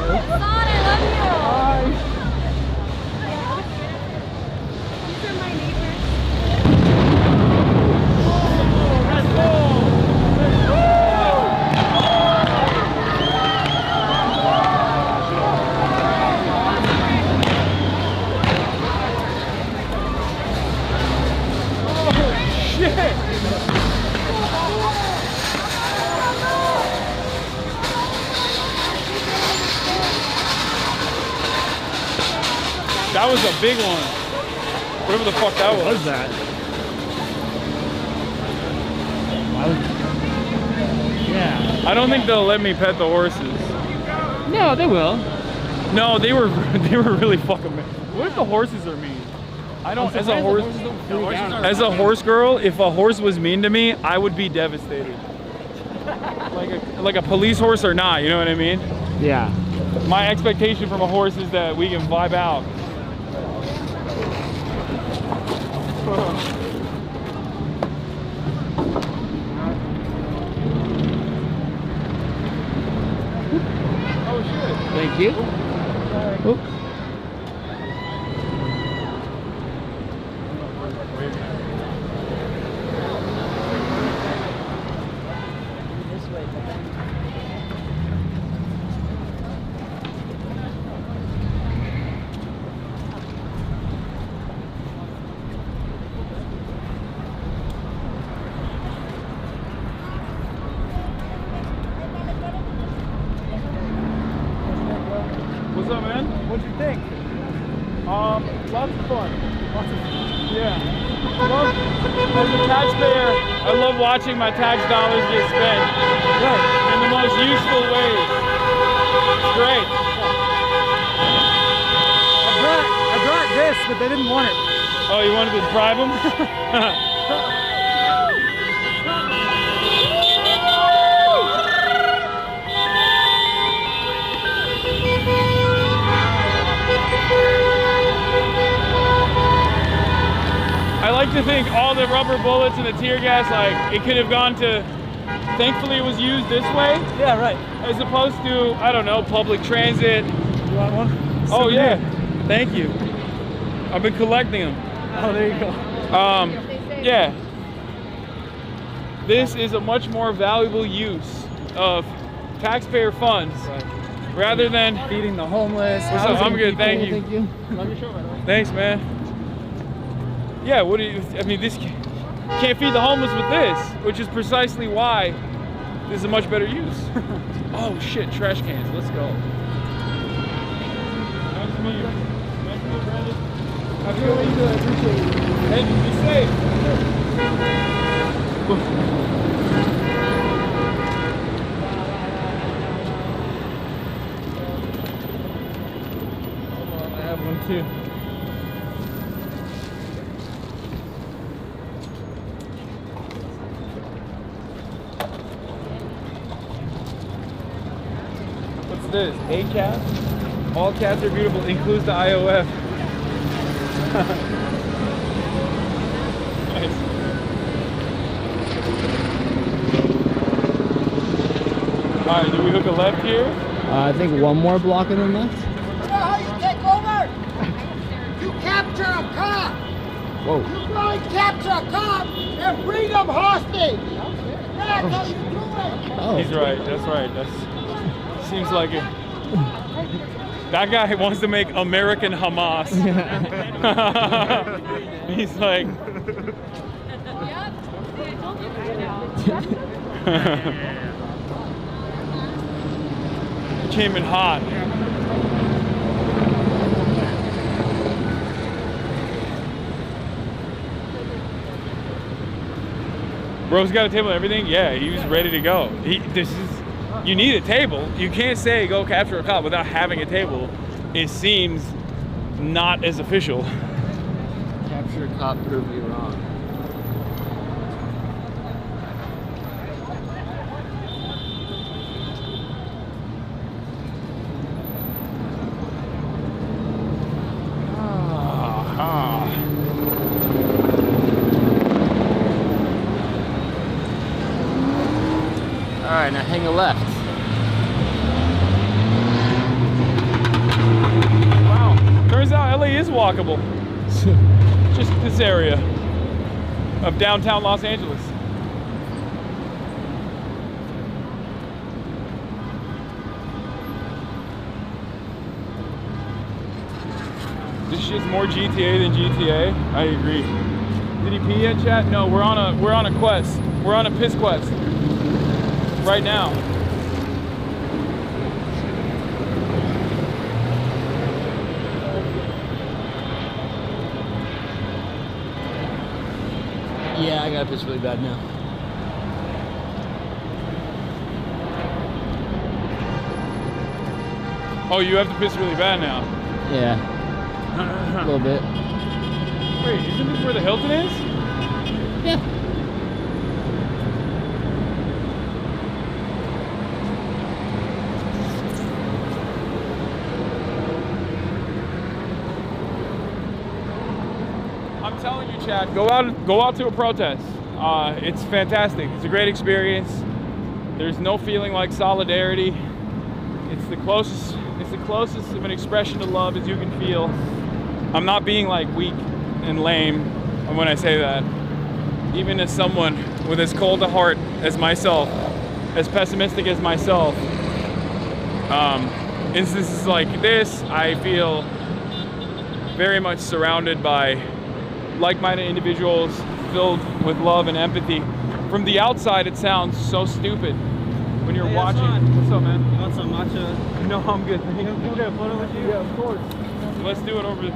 Hasan, I love you. Hi. These are my neighbors. Let's go. That was a big one. Whatever the fuck that was. What was that? Yeah. I don't think they'll let me pet the horses. No, they will. No, they were really fucking mean. What if the horses are mean? I don't. As a horse girl, if a horse was mean to me, I would be devastated. Like a police horse or not, you know what I mean? Yeah. My expectation from a horse is that we can vibe out. Oh shit. Thank you. Oop. What's up, man? What'd you think? Lots of fun. Lots of Yeah. As a taxpayer, I love watching my tax dollars get spent in the most useful ways. It's great. I brought this, but they didn't want it. Oh, you wanted to bribe them? I like to think all the rubber bullets and the tear gas, like, it could have gone to, thankfully it was used this way. Yeah, right. As opposed to, I don't know, public transit. You want one? Oh yeah, thank you. I've been collecting them. Oh, there you go. Yeah. This is a much more valuable use of taxpayer funds rather than feeding the homeless. What's up? I'm good, thank you. Thank you. Love your show, by the way. Thanks, man. Yeah, what do you, I mean, this, you can't feed the homeless with this, which is precisely why this is a much better use. Oh shit, trash cans, let's go. Nice to meet you. Nice to meet you, Brandon. Have a good one. I appreciate it. Hey, be safe. I have one too. What's this? A cat? All cats are beautiful, includes the IOF. Nice. Alright, do we hook a left here? I think one more block and then left. You know how you take over? You capture a cop. Whoa. You go and capture a cop and bring them hostage. That's how you do it. Oh. He's right, that's right. Seems like it. That guy wants to make American Hamas. He's like. Came in hot. Bro's got a table and everything. Yeah, he was ready to go. You need a table. You can't say go capture a cop without having a table. It seems not as official. Capture a cop, prove me wrong. Alright, now hang a left. Wow, turns out LA is walkable. Just this area of downtown Los Angeles. This shit's more GTA than GTA. I agree. Did he pee yet, chat? No, we're on a quest. We're on a piss quest. Right now. Yeah, I gotta piss really bad now. Oh, you have to piss really bad now. Yeah. A little bit. Wait, isn't this where the Hilton is? Yeah. I'm telling you, Chad, go out to a protest. It's fantastic. It's a great experience. There's no feeling like solidarity. It's the closest of an expression to love as you can feel. I'm not being like weak and lame when I say that. Even as someone with as cold a heart as myself, as pessimistic as myself, instances like this, I feel very much surrounded by like-minded individuals filled with love and empathy. From the outside, it sounds so stupid when you're watching. What's up, man? You want some matcha? No, I'm good. Can we get a photo with you? Yeah, of course. Let's do it over.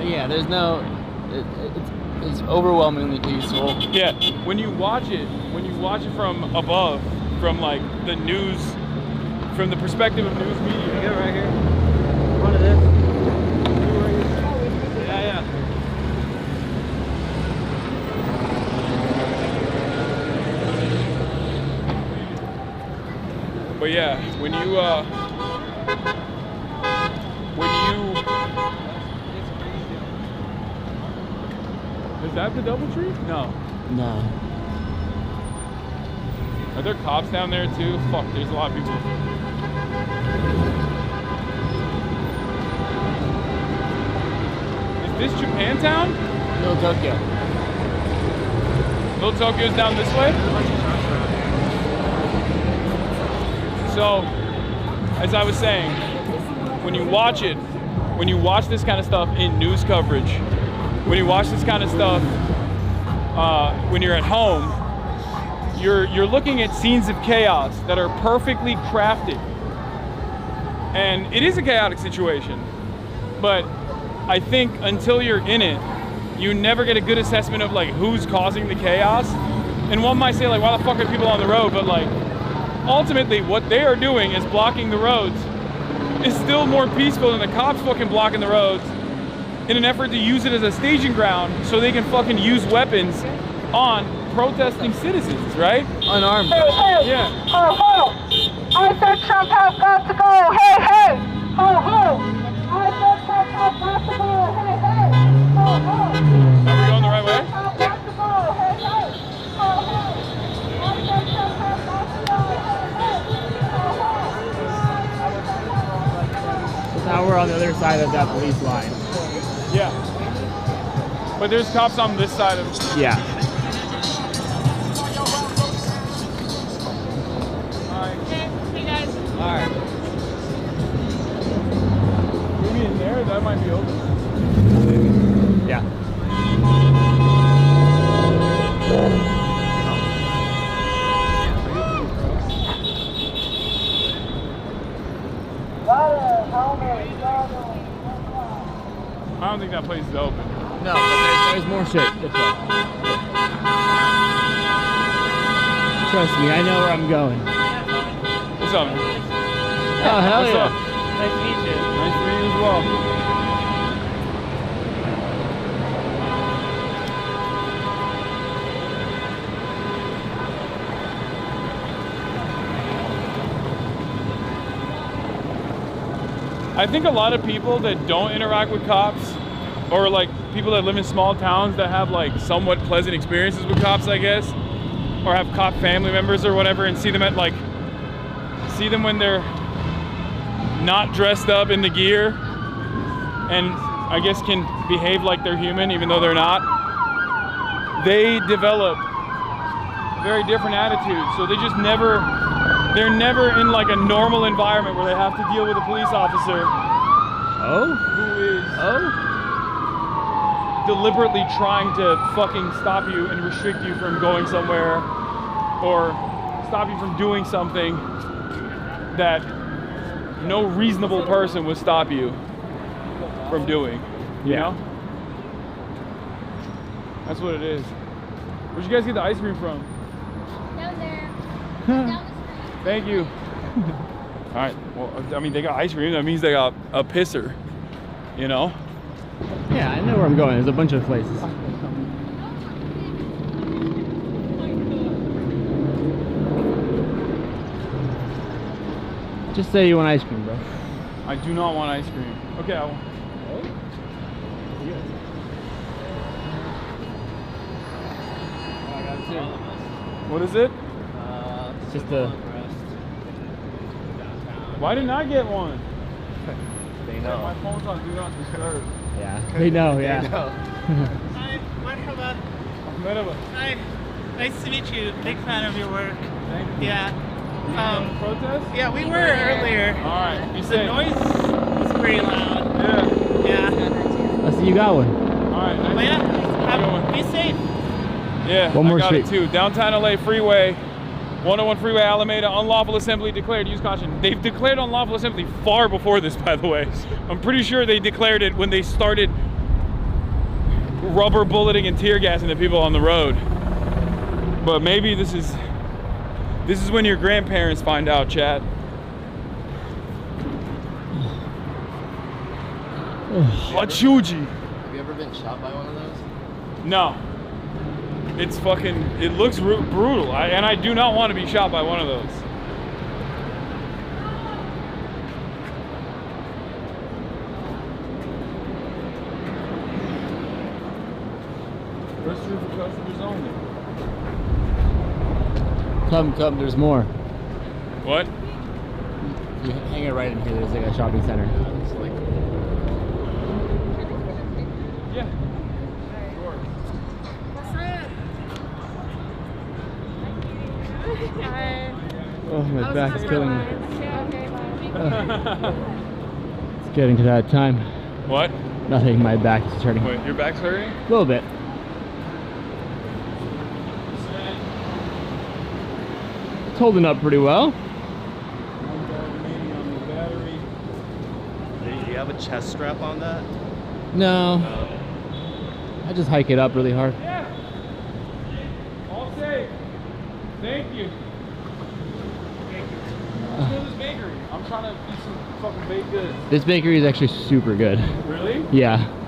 Yeah, there's no. It's overwhelmingly peaceful. Yeah, when you watch it from above, from like the news, from the perspective of news media. Get it right here. One of this. Yeah. But yeah, when you is that the DoubleTree? No. No. Are there cops down there too? Fuck, there's a lot of people. Is this Japantown? Little Tokyo. Little Tokyo's down this way? So, as I was saying, when you watch this kind of stuff in news coverage, when you watch this kind of stuff when you're at home, you're looking at scenes of chaos that are perfectly crafted. And it is a chaotic situation, but I think until you're in it, you never get a good assessment of like who's causing the chaos. And one might say like, why the fuck are people on the road? But like, ultimately what they are doing is blocking the roads is still more peaceful than the cops fucking blocking the roads in an effort to use it as a staging ground so they can fucking use weapons on protesting citizens, right? Unarmed. Hey, hey! Yeah. Ho, ho! I said Trump has got to go! Hey, hey! Ho, ho! I said Trump has got to go! Hey, hey! Ho, ho! Are we going the right way? Trump has to go! Hey, hey! Ho, ho! I said Trump has got to go! Hey, hey! Ho, ho! Now we're on the other side of that police line. Yeah. But there's cops on this side of it. Yeah. Hey guys. Alright. Maybe in there, that might be open. Yeah. I don't think that place is open. No, but there's more shit. That's right. Trust me, I know where I'm going. What's up, man? Oh, hell What's yeah. up? Nice to meet you. Nice to meet you as well. I think a lot of people that don't interact with cops, or like people that live in small towns that have like somewhat pleasant experiences with cops, I guess, or have cop family members or whatever, and see them when they're not dressed up in the gear, and I guess can behave like they're human even though they're not. They develop very different attitudes, so they're never in like a normal environment where they have to deal with a police officer who is deliberately trying to fucking stop you and restrict you from going somewhere, or stop you from doing something that no reasonable person would stop you from doing, you know? That's what it is. Where'd you guys get the ice cream from? Down there. Thank you. All right, well, I mean, they got ice cream. That means they got a pisser, you know? Yeah, I know where I'm going. There's a bunch of places. Just say you want ice cream, bro. I do not want ice cream. Okay, I want. What is it? It's just a... Why didn't I get one? They know. My phone's on Do Not Disturb. Yeah, they know, yeah. They know. Hi, merhaba. Merhaba. Hi, nice to meet you. Big fan of your work. Thank you. Yeah. Protest? Yeah, we were earlier. All right, be The safe. noise was pretty loud. Yeah. Yeah. I see you got one. All right. Nice. But yeah, be safe. Yeah, One more I got street. it too. Downtown LA Freeway, 101 Freeway, Alameda, unlawful assembly declared. Use caution. They've declared unlawful assembly far before this, by the way. I'm pretty sure they declared it when they started rubber bulleting and tear gassing the people on the road. But maybe this is when your grandparents find out, chat. Hachuji. Have you ever been shot by one of those? No. It's fucking, it looks brutal. And I do not want to be shot by one of those. Restroom for customers only. Come, there's more. What? You hang it right in here. There's like a shopping center. Yeah. Oh, my back is killing me. It's getting to that time. What? Nothing, my back is hurting. Wait, your back's hurting? A little bit. It's holding up pretty well. Do you have a chest strap on that? No. I just hike it up really hard. Yeah. All safe. Thank you. Let's go to this bakery. I'm trying to eat some fucking baked goods. This bakery is actually super good. Really? Yeah.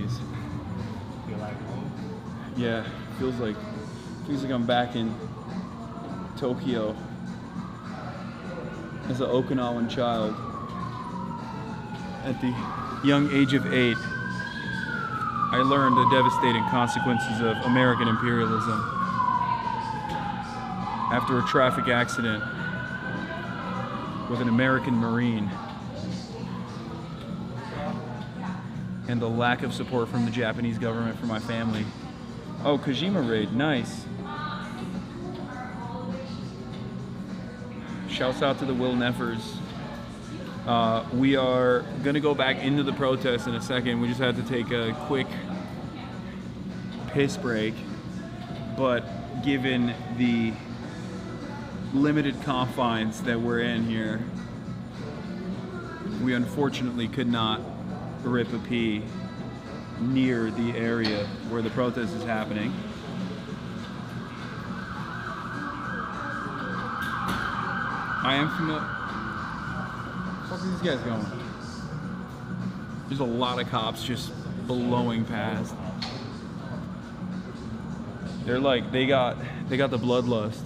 days. Yeah, feels like I'm back in Tokyo as an Okinawan child at the young age of 8. I learned the devastating consequences of American imperialism after a traffic accident with an American Marine and the lack of support from the Japanese government for my family. Oh, Kojima raid, nice. Shouts out to the Will Neffers. We are gonna go back into the protest in a second. We just had to take a quick piss break, but given the limited confines that we're in here, we unfortunately could not rip a pee near the area where the protest is happening. I am familiar. Where are these guys going? There's a lot of cops just blowing past. They're like, they got the bloodlust.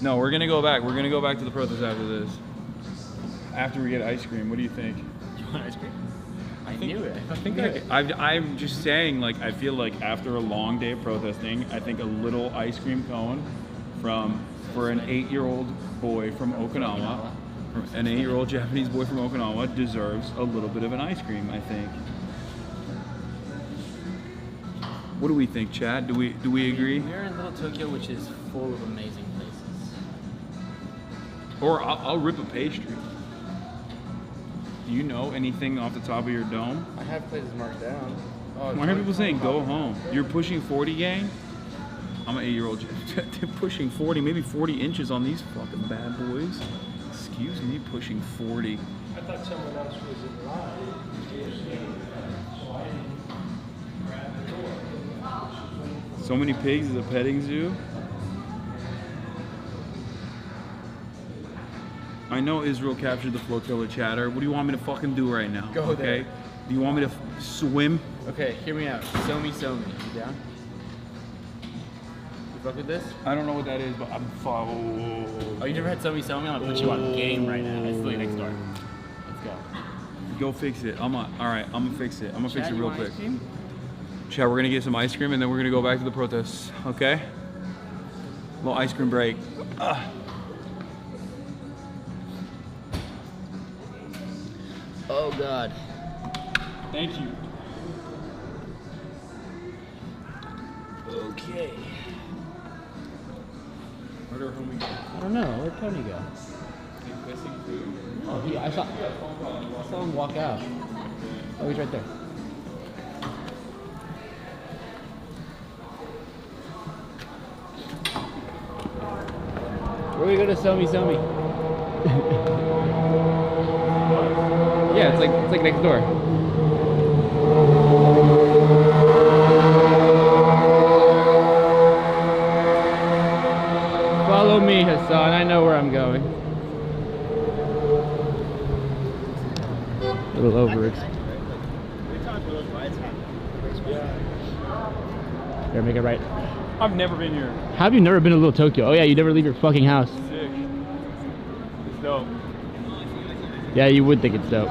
No, we're gonna go back. We're gonna go back to the protest after this. After we get ice cream, what do you think? You want ice cream? I knew it. I'm just saying, like, I feel like after a long day of protesting, I think a little ice cream cone for an 8-year-old boy from Okinawa, an 8-year-old Japanese boy from Okinawa deserves a little bit of an ice cream, I think. What do we think, Chad? Do we agree? We're in Little Tokyo, which is full of amazing places. Or I'll rip a pastry. Do you know anything off the top of your dome? I have places marked down. Why are people saying go home? You're pushing 40, gang? I'm an 8-year-old. Pushing 40, maybe 40 inches on these fucking bad boys. Excuse me, pushing 40. I thought someone else was in line. So many pigs is a petting zoo. I know Israel captured the flotilla, chatter. What do you want me to fucking do right now? Go there. Okay? Do you want me to swim? Okay, hear me out. Somi. You down? You fuck with this? I don't know what that is, but I'm Oh, you never had Somi? I'm gonna put you on game right now. It's literally next door. Let's go. Go fix it. Alright, I'm gonna fix it. I'm gonna fix it Chad, you real want quick. ice cream? Chad, we're gonna get some ice cream and then we're gonna go back to the protests, okay? Little ice cream break. Oh God. Thank you. Okay. Where'd our homie go? I don't know. Where'd Tony go? Oh, I saw him walk out. Oh, he's right there. Where we go to Somi? Yeah, it's like next door. Follow me, Hasan. I know where I'm going. A little over it. Here, make it right. I've never been here. How have you never been to Little Tokyo? Oh yeah, you never leave your fucking house. Sick. It's dope. Yeah, you would think it's dope.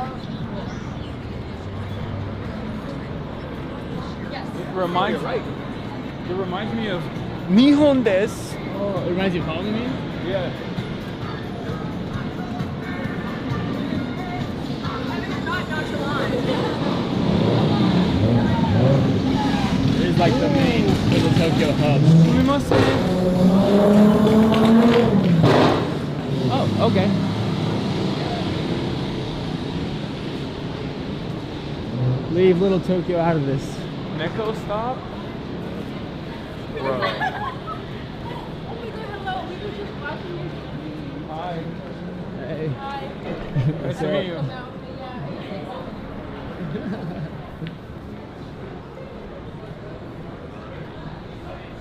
It reminds me of Nihon desu. Oh, it reminds you of home, me? Yeah. It is like the main Little Tokyo hub. Oh, okay. Leave Little Tokyo out of this. Neko stop? Bro. Hi. Hey. Nice to meet you.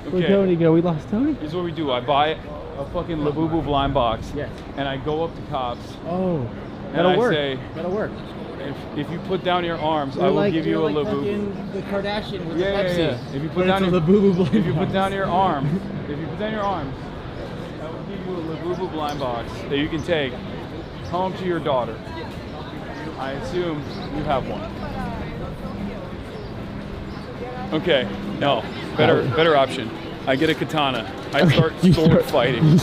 Where'd Tony go? We lost Tony? Here's what we do. I buy a fucking Labubu blind box. Yes. And I go up to cops. Oh. And I That'll work. say, That'll work. if you put down your arms, I will give you a labubu. The Kardashian with Yeah. If you put down your if you put down your arms, I will give you a labubu blind box that you can take home to your daughter. I assume you have one. Okay, no, better option. I get a katana. I start sword fighting.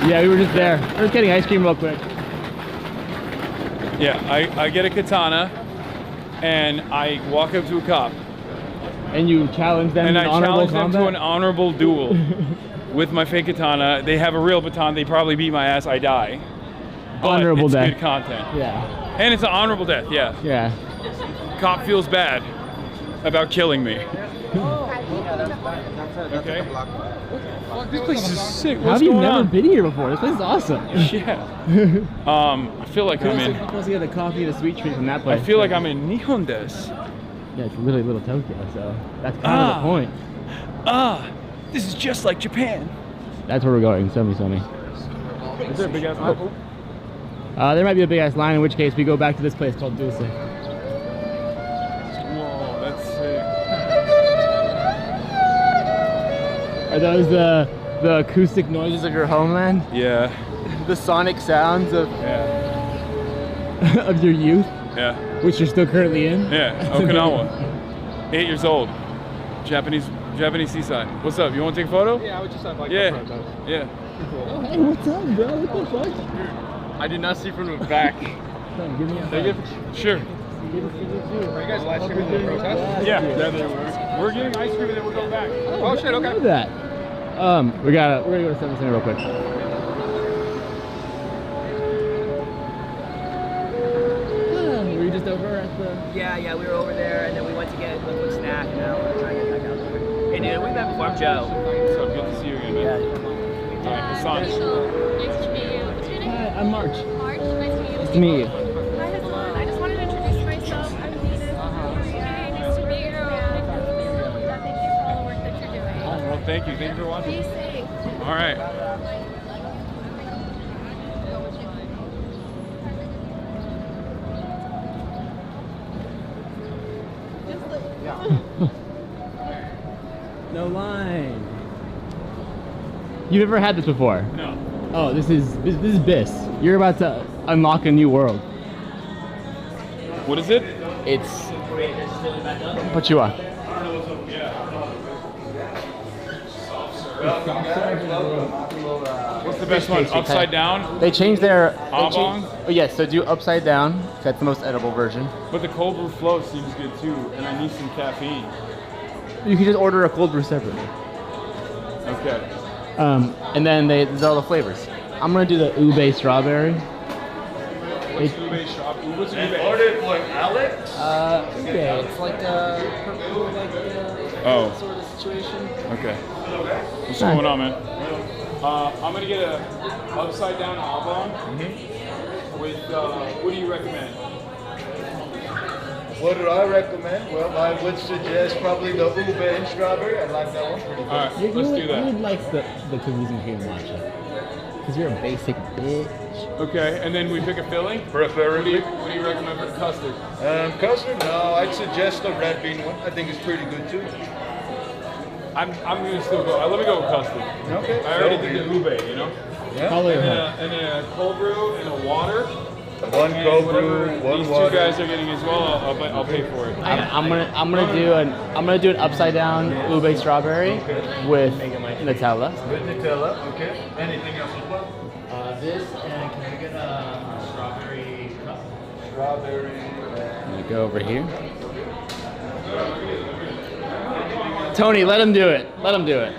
Yeah, we were just there. We were getting ice cream real quick. Yeah, I get a katana and I walk up to a cop. And you challenge them and in I honorable challenge them combat? to an honorable duel with my fake katana. They have a real baton. They probably beat my ass. I die. But Honorable it's death. good content. Yeah. And it's an honorable death. Yeah. Yeah. Cop feels bad about killing me. Okay. This place is sick. How What's have you going never on? been here before? This place is awesome. Yeah. I feel like I'm in. Plus you get the coffee and the sweet treat from that place. I feel like I'm in Nihon desu. Yeah, it's really little Tokyo, so that's kind of the point. This is just like Japan. That's where we're going. Semi. Is there a big ass line? There might be a big ass line, in which case we go back to this place called Dulce. Whoa, that's sick. Are those the acoustic noises of your homeland? Yeah. The sonic sounds of of your youth? Yeah. Which you're still currently in? Yeah, Okinawa. 8 years old. Japanese seaside. What's up? You want to take a photo? Yeah, I would just have like Yeah. a photo. Yeah. Oh, hey, what's up, bro? What the fuck? I did not see from the back. Give me a Sure. Are you guys live streaming the protest? Yeah. We're getting ice cream and then we'll go back. Oh shit, okay. Look at that. We're gonna go to 7 Center real quick. Were you just over at the... Yeah, we were over there, and then we went to get a quick snack, and now we're trying to get back out there. Hey, dude, we met before. I'm Joe. So good to see you again, man. All right, Hasan. Nice to meet you. What's your name? Hi, I'm March. March. Nice to meet you. Nice to meet you. Hi, Hasan. I just wanted to introduce myself. I'm Nina. Hey, nice to meet you. Thank you for all the work that you're doing. Well, thank you. Thank you for watching. Be safe. All right. No line. You've ever had this before? No. Oh, this is Biss. You're about to unlock a new world. What is it? It's... What you are. What's the best one? Upside down? They changed their... Oblong? Oh, yes, so do upside down. That's the most edible version. But the cold brew flow seems good too, and I need some caffeine. You can just order a cold brew separately. Okay. And then there's all the flavors. I'm gonna do the ube strawberry. What's ube shop? What's ube? Ordered for Alex? Ube. It's like the Oh. sort of situation. Okay. What's going on, man? I'm gonna get a upside down oblong with what do you recommend? What do I recommend? Well, I would suggest probably the ube and strawberry. I like that one pretty good. All right, You let's would, do that. You would like the cookies and cream matcha. Because you're a basic bitch. Okay, and then we pick a filling? Preferably. What do you recommend for the custard? Custard? No, I'd suggest the red bean one. I think it's pretty good too. I'm gonna still go. Let me go with custard. Okay. I already did the ube, you know? Yeah. And then a cold brew and a water. One And cold whatever brew, one these water. two guys are getting as well. I'll pay for it. I'm gonna do an upside down ube strawberry with Nutella. With Nutella, okay. Anything else as well? This and can I get a strawberry cup? Strawberry. I'm gonna go over here. Tony, let him do it. Let him do it.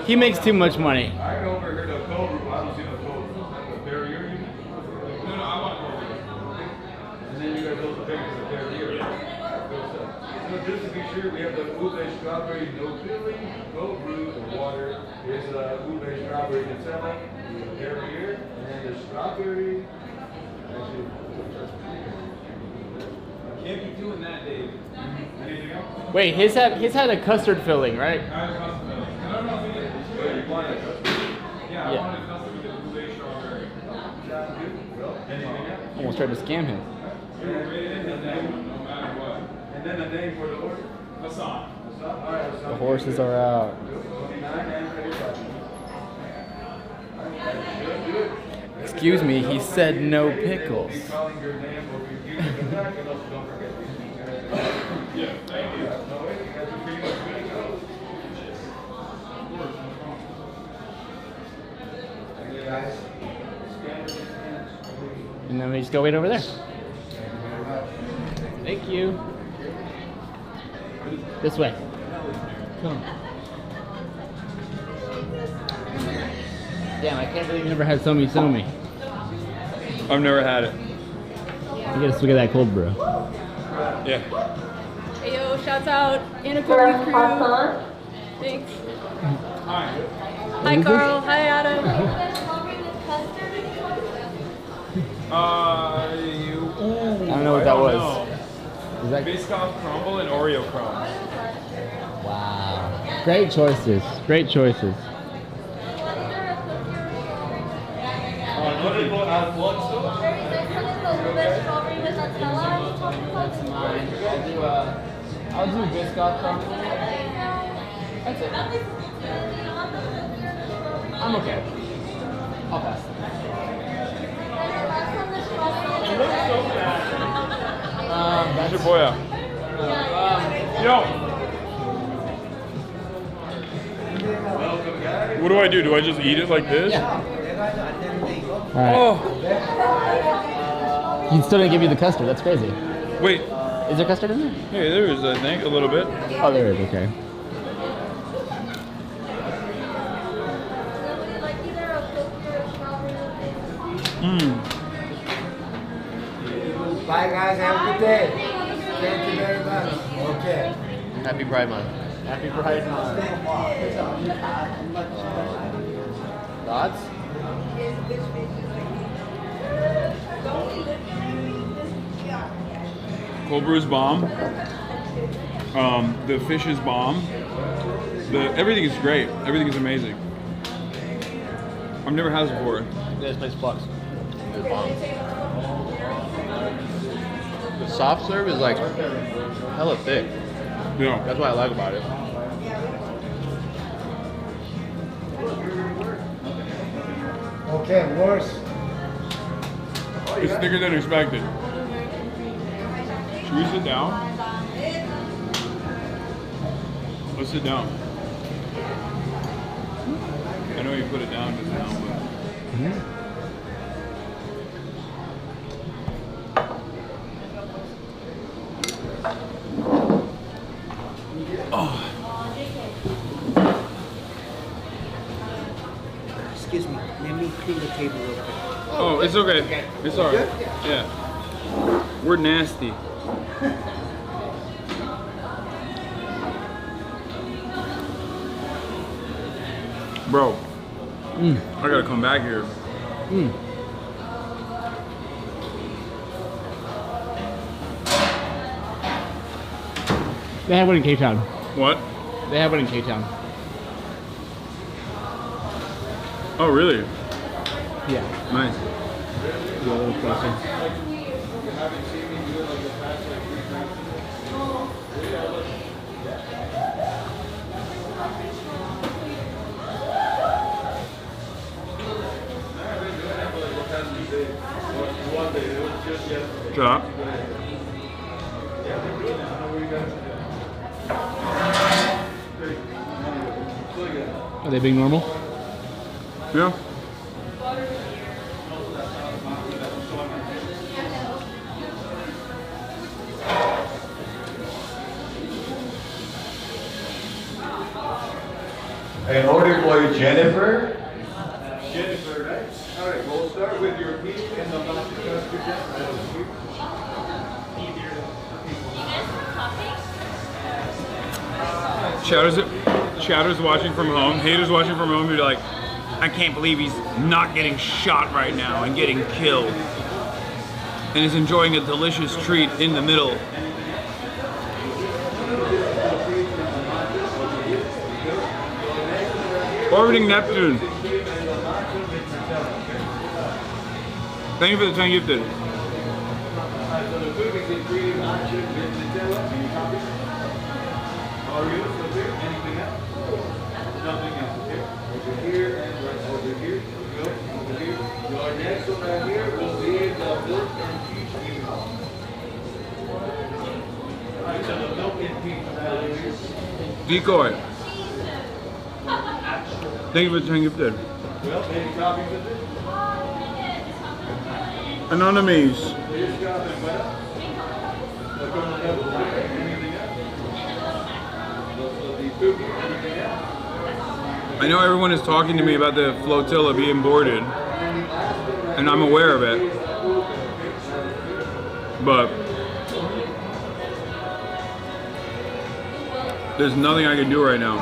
He makes too much money. I overheard a cold brew. I don't see no cold brew. A barrier, you mean? No, I want cold brew. And then you guys also take as a barrier. So just to be sure, we have the ube strawberry no filling, cold brew, the water. Here's the ube strawberry Nutella, the barrier, and then the strawberry. Actually, Can't be doing that, Dave. Anything else? Wait, his had a custard filling, right? I don't know if it is. You want a custard? Yeah, I Yeah. want a custard with the ube strawberry. Well, anything else? Almost tried to scam him. And then the name for the horse? Hasan. The horses are out. Excuse me, he said no pickles. And then we just go wait over there. Thank you. This way. Come. Damn, I can't believe you never had Somi Somi. I've never had it. You gotta look at that cold brew. Yeah. Hey yo, shouts out Anna Corey's crew. Thanks. Hi Carl. Hi Adam. I don't know what that was. Is that Biscoff crumble and Oreo crumble? Wow. Great choices. Great choices. That's mine. I'll do Biscoff crumble. That's it. I'm okay. I'll pass. That's your boy out. Yo! What do I do? Do I just eat it like this? Yeah. Oh! He still didn't give you the custard. That's crazy. Wait. Is there custard in there? Hey, there is, I think, a little bit. Oh, there is. Okay. Bye guys, have a good day. Thank you very much. Okay. Happy Pride Month. Happy Pride Month. Thoughts? Cold brew is bomb. The fish is bomb. Everything is great. Everything is amazing. I've never had this before. This place plucks. It's bomb. The soft serve is like hella thick. Yeah. That's what I like about it. Okay, worse. It's thicker than expected. Should we sit down? Let's sit down. I know you put it down just now, but... Oh. Excuse me, let me clean the table real quick. Oh, it's okay. It's alright. Yeah. We're nasty. Bro, I gotta come back here. They have one in K-Town. What? They have one in K-Town. Oh, really? Yeah. Nice. Yeah, a little closer. Chop. Are they being normal? Yeah. In order for Jennifer. Jennifer, right? All right, we'll start with your peach and the master custard. Shadow's watching from home. Haters watching from home. You're like, I can't believe he's not getting shot right now and getting killed, and is enjoying a delicious treat in the middle. Orbiting Neptune. Thank you for the 10 gifted. So the food we get free, chicken, Nutella. Any copies? Oreos over here. Anything else? Nothing else. Okay. Over here and right over here. Go over here. Your next one right here will be the milk and peach cream. Alright, so the milk and peach right here. Decoy. Thank you for the 10 gifted. Well, any copies of this? Anonymous. I know everyone is talking to me about the flotilla being boarded, and I'm aware of it, but there's nothing I can do right now.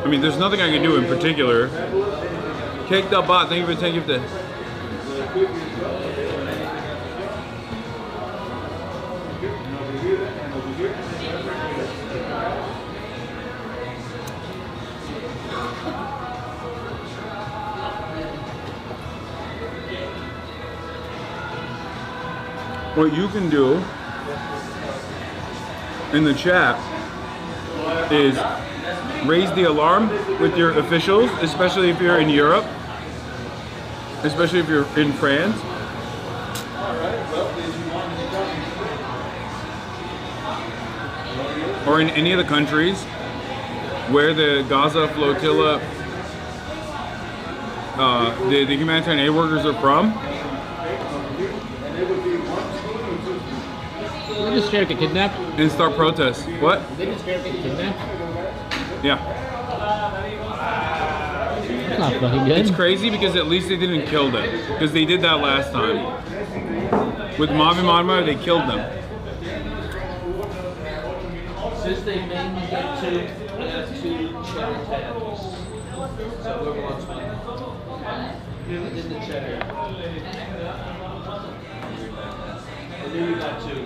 I mean, there's nothing I can do in particular. Caked up bot, thank you for 10 gifted. What you can do in the chat is raise the alarm with your officials, especially if you're in Europe, especially if you're in France. Or in any of the countries where the Gaza flotilla, the humanitarian aid workers are from. Did they just straight up get kidnapped? And start protests. What? Did they just straight up get kidnapped? Yeah. That's not fucking good. It's crazy because at least they didn't kill them. Because they did that last time. With Mavi Madma, they killed them. Since they mainly get two cheddar tabs. So whoever wants one. I did the cheddar. And then we got two.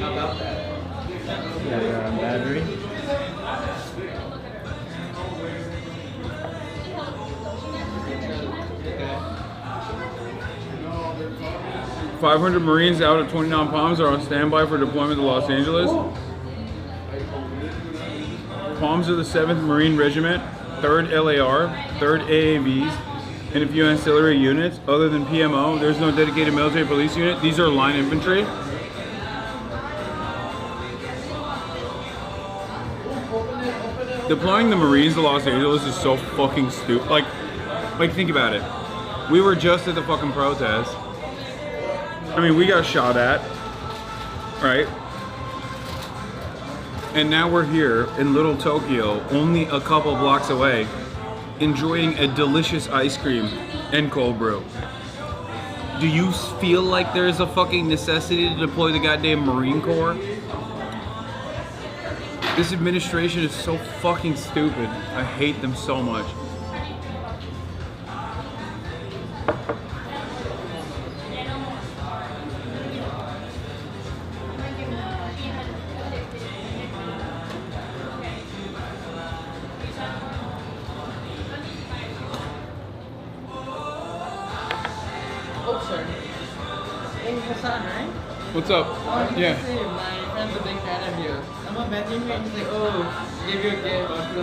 How about that? Yeah, you're on battery. Okay. 500 Marines out of 29 Palms are on standby for deployment to Los Angeles. Palms are the 7th Marine Regiment, 3rd LAR, 3rd AAVs, and a few ancillary units. Other than PMO, there's no dedicated military police unit. These are line infantry. Deploying the Marines to Los Angeles is so fucking stupid. Like think about it. We were just at the fucking protest. I mean, we got shot at, right? And now we're here in Little Tokyo, only a couple blocks away, enjoying a delicious ice cream and cold brew. Do you feel like there's a fucking necessity to deploy the goddamn Marine Corps? This administration is so fucking stupid. I hate them so much. Oh, sir. Hey, Hasan, right? What's up? Yeah. My friend's a big fan of you. I'm a betting and he's like, oh, give you a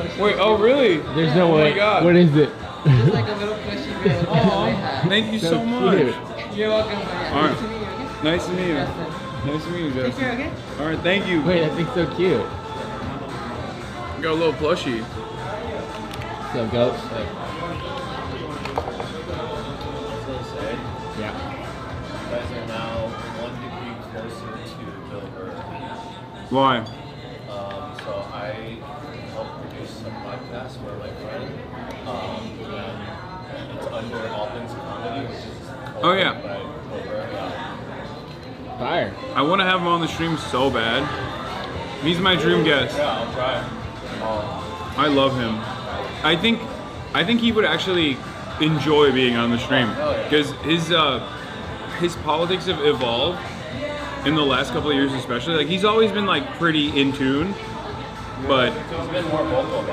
gift. Wait, oh really? There's no way. Oh my god. What is it? It's like a little plushy girl. Oh, thank you so much. You're welcome. Yeah. All Nice to right. meet you, okay? Nice to meet you. Nice to meet you, Justin. Take care, okay? All right, thank you. Wait, that thing's so cute. Got a little plushie. So goats. Yeah. You guys are now 1 degree closer to Bilber. Why? So I helped produce some podcasts for my friend. And it's under All Things Comedy, which is Oh yeah. by Bilber. Yeah. Fire. I want to have him on the stream so bad. He's my dream guest. Yeah, I'll try. I love him. I think I think he would actually enjoy being on the stream because his politics have evolved in the last couple of years, especially. Like he's always been like pretty in tune, but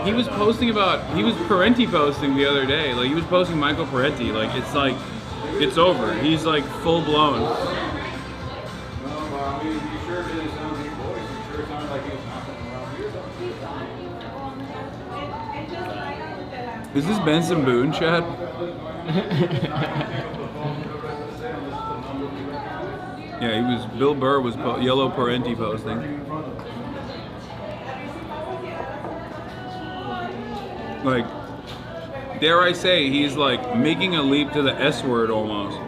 he was posting about Parenti posting the other day. Like he was posting Michael Parenti. Like it's over. He's like full blown. Is this Benson Boone, Chad? Yeah, he was. Bill Burr was Yellow Parenti posting. Like, dare I say, he's like making a leap to the S word almost.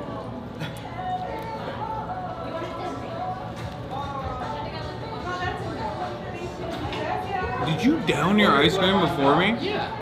Did you down your ice cream before me? Yeah.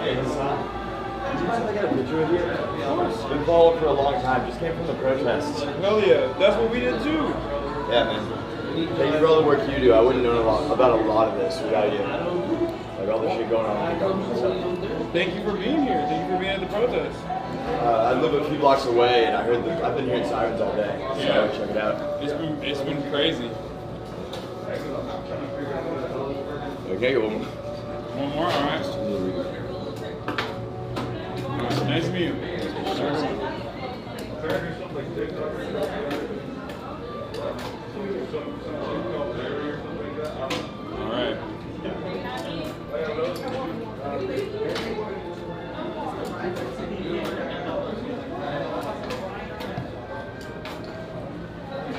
Hey, Hasan. Do you mind if I get a picture with you? Of course. Been following for a long time. Just came from the protests. Hell yeah, that's what we did too. Yeah, man. Thank you for all the work you do. I wouldn't know about a lot of this without you. Like all the shit going on in the government and stuff. Thank you for being here. Thank you for being at the protest. I live a few blocks away, and I've been hearing sirens all day. So Yeah. check it out. It's been crazy. Okay, well. One more, all right. Nice to meet you. All right.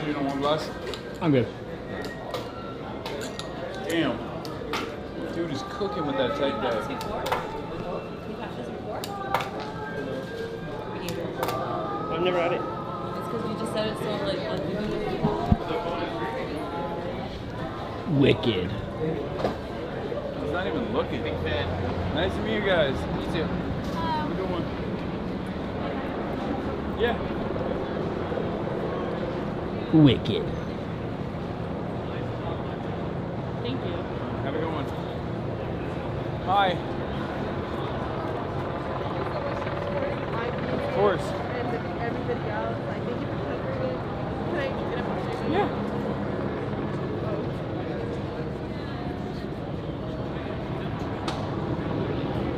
You don't want glass? I'm good. Damn. Dude is cooking with that tight bag. Wicked. He's not even looking. Big fan. Nice to meet you guys. You too. Have a good one. Yeah. Wicked. Thank you. Have a good one. Hi. Of course. Everybody else, I thank you for covering it. Can I get a picture? Yeah.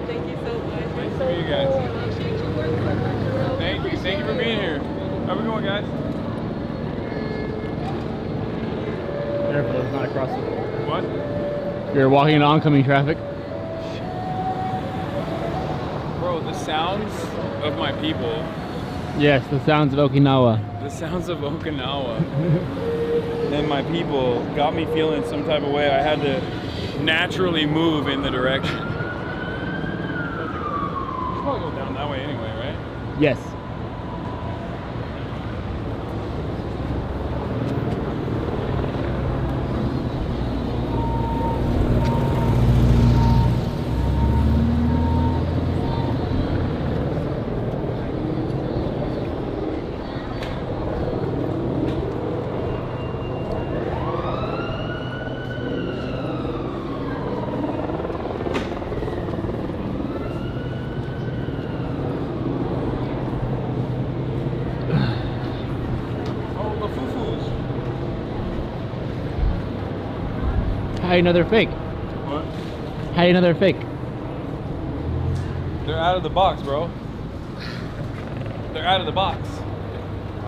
Thank you so much. Nice to meet you guys. Thank you. Thank you for being here. Have a good one, guys. Careful, it's not across the What? You're walking in oncoming traffic. Bro, the sounds of my people. Yes, the sounds of Okinawa. The sounds of Okinawa and my people got me feeling some type of way. I had to naturally move in the direction. Should probably go down that way anyway, right? Yes. How do you know they're fake? What? How do you know they're fake? They're out of the box, bro. They're out of the box.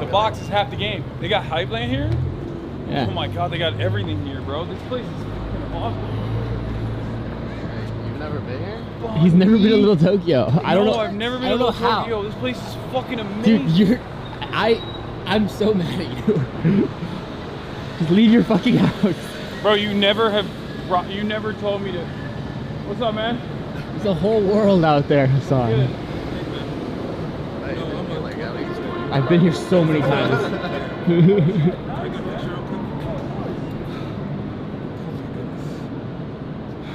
The box is half the game. They got hype land here? Yeah. Oh my god, they got everything here, bro. This place is fucking awesome. You've never been here? He's never been to Little Tokyo. I don't know. I've never been I to don't know Little how. Tokyo. This place is fucking amazing. Dude, I'm so mad at you. Just leave your fucking house. Bro, you never told me to. What's up, man? There's a whole world out there, Hasan. I've been here so many times.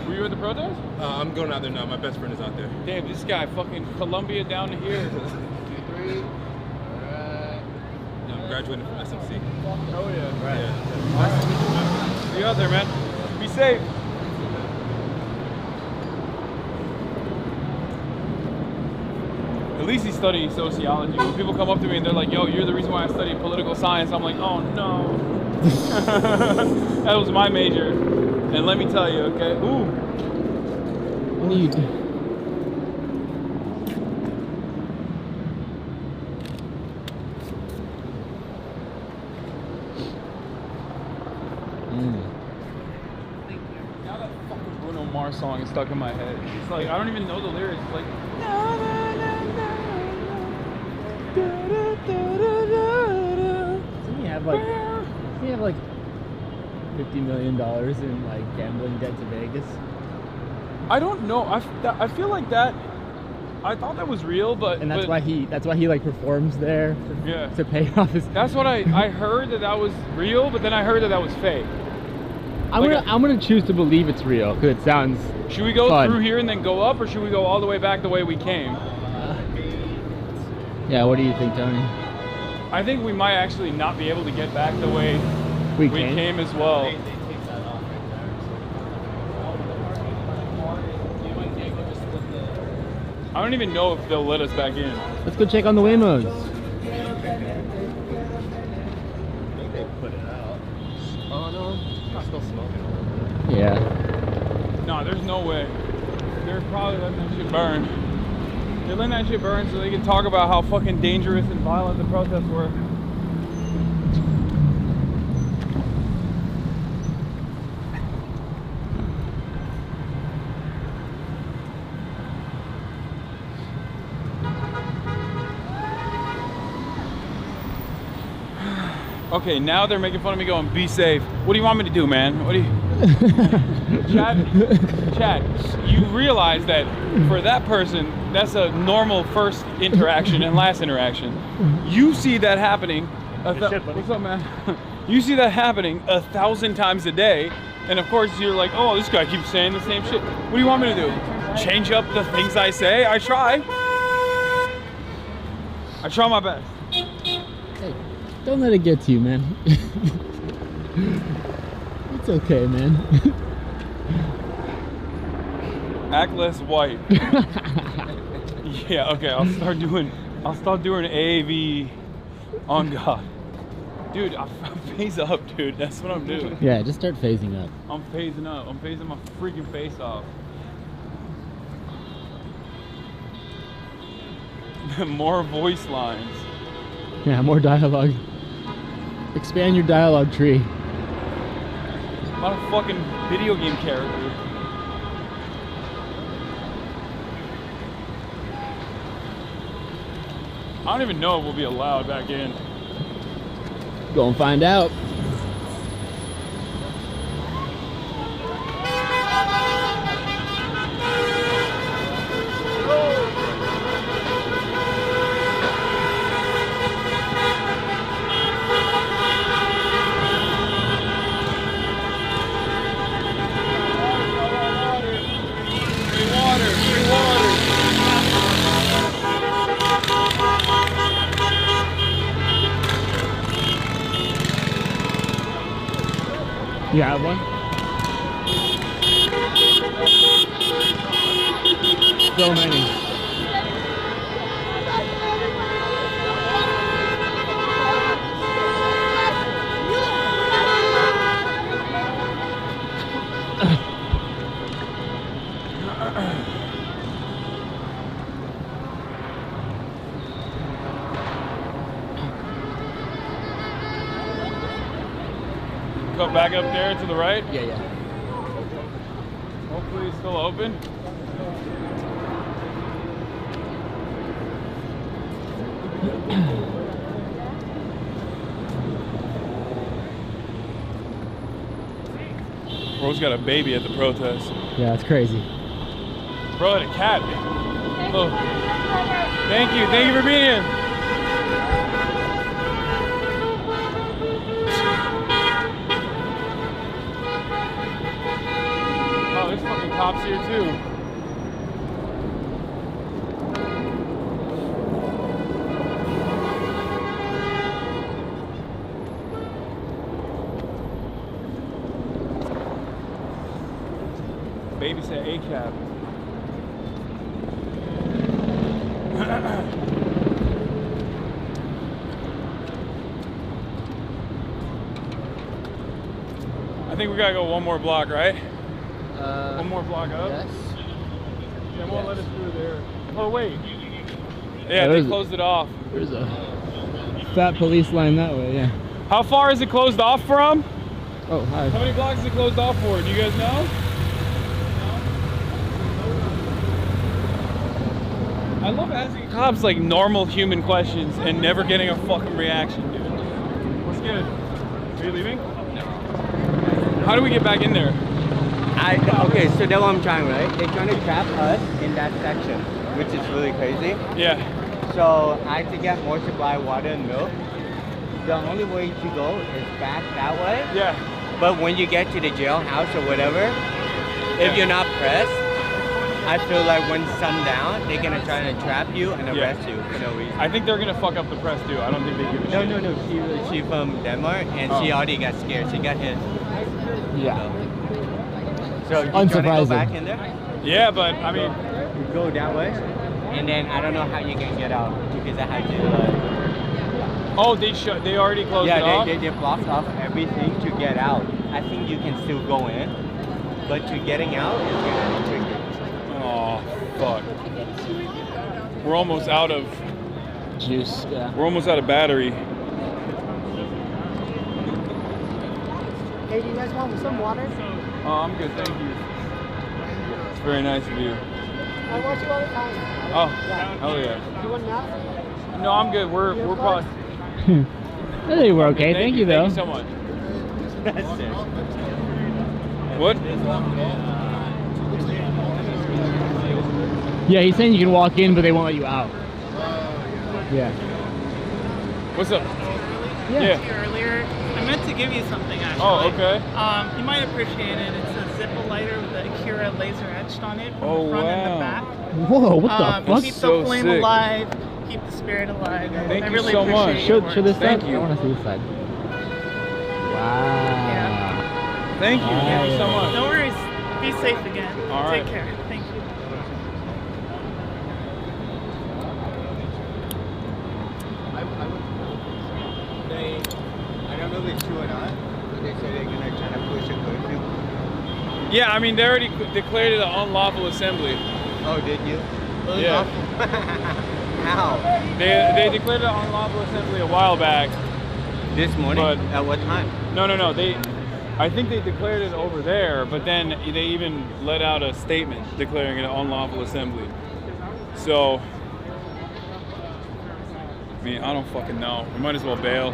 Were you at the protest? I'm going out there now. My best friend is out there. Damn, this guy fucking Colombia down to here. 2, 3. I'm graduating from SMC. Oh yeah. Right. Yeah. See you out there, man. Be safe. At least he's studying sociology. When people come up to me and they're like, yo, you're the reason why I study political science, I'm like, oh no. That was my major. And let me tell you, okay? Ooh. What are you doing? Now that fucking Bruno Mars song is stuck in my head. It's like, I don't even know the lyrics. Like, Doesn't he have like $50 million in like gambling debt to Vegas? I don't know. I feel like that. I thought that was real, but And that's why he like performs there to pay off his. That's what I heard that was real, but then I heard that was fake. I'm gonna choose to believe it's real because it sounds. Should we go fun. through here and then go up, or should we go all the way back the way we came? Yeah, what do you think, Tony? I think we might actually not be able to get back the way we came as well. I don't even know if they'll let us back in. Let's go check on the Waymos. I think they put it out. Oh no, it's still smoking a little bit. Yeah. No, there's no way. They're probably letting that shit burn. They're letting that shit burn so they can talk about how fucking dangerous and violent the protests were. Okay, now they're making fun of me going, be safe. What do you want me to do, man? What do you... Chad, you realize that for that person, that's a normal first interaction and last interaction. You see that happening... What's up, man? You see that happening 1,000 times a day, And of course you're like, oh, this guy keeps saying the same shit. What do you want me to do? Change up the things I say? I try. I try my best. Hey, don't let it get to you, man. It's okay, man. Act less white. Yeah, okay, I'll start doing AAV on God. Dude, I'm phase up, dude. That's what I'm doing. Yeah, just start phasing up. I'm phasing up. I'm phasing my freaking face off. More voice lines. Yeah, more dialogue. Expand your dialogue tree. I'm not a fucking video game character. I don't even know if we'll be allowed back in. Go and find out. You have one? So many. Go back up there to the right? Yeah, yeah. Hopefully it's still open. Bro's got a baby at the protest. Yeah, it's crazy. Bro had a cat. Oh. Thank you for being here. Oh, there's fucking cops here too. Baby said A-cab. I think we gotta go one more block, right? One more block up? Yes. They won't let us through there. Oh, wait. Yeah, they closed it off. There's a fat police line that way, yeah. How far is it closed off from? Oh, hi. How many blocks is it closed off for? Do you guys know? I love asking cops like normal human questions and never getting a fucking reaction, dude. What's good? Are you leaving? How do we get back in there? Okay, so that's what I'm trying, right? They're trying to trap us in that section, which is really crazy. Yeah. So I had to get more supply of water and milk. The only way to go is back that way. Yeah. But when you get to the jailhouse or whatever, if you're not pressed, I feel like when sundown, they're gonna try to trap you and arrest you for no reason. I think they're gonna fuck up the press too. I don't think they give a shit. No. She from Denmark and she already got scared. She got hit. Yeah. So you trying to go back in there? Yeah, but I mean, you go that way, and then I don't know how you can get out because I had to. Oh, they already closed it off? Yeah, they blocked off everything to get out. I think you can still go in, but to getting out is gonna be tricky. Oh, fuck. We're almost out of juice. Yeah. We're almost out of battery. Hey, do you guys want some water? Oh, I'm good, thank you. It's very nice of you. I watch you all the time. Oh, hell yeah. You want now? No, I'm good. We're probably. I think we're okay. Thank you, though. Thank you so much. What? Yeah, he's saying you can walk in, but they won't let you out. Yeah. What's up? Yeah. Earlier, I'm meant to give you something actually. Oh, okay. You might appreciate it. It's a Zippo lighter with the Akira laser etched on it from Oh, the front and wow. the back. Whoa, what the fuck? Keep So the flame sick. alive, keep the spirit alive. Thank I you really so much. appreciate your Show this Thank side. you. I want to see this side. Wow. Thank you. Thank you so much. No worries. Be safe again. All right. Take care. Thank you. I don't know if it's true or not, but they say they're gonna try to push a curfew. Yeah, I mean, they already declared it an unlawful assembly. Oh, did you? Yeah. How? They declared it an unlawful assembly a while back. This morning? But At what time? No. I think they declared it over there, but then they even let out a statement declaring it an unlawful assembly. So, I mean, I don't fucking know. We might as well bail.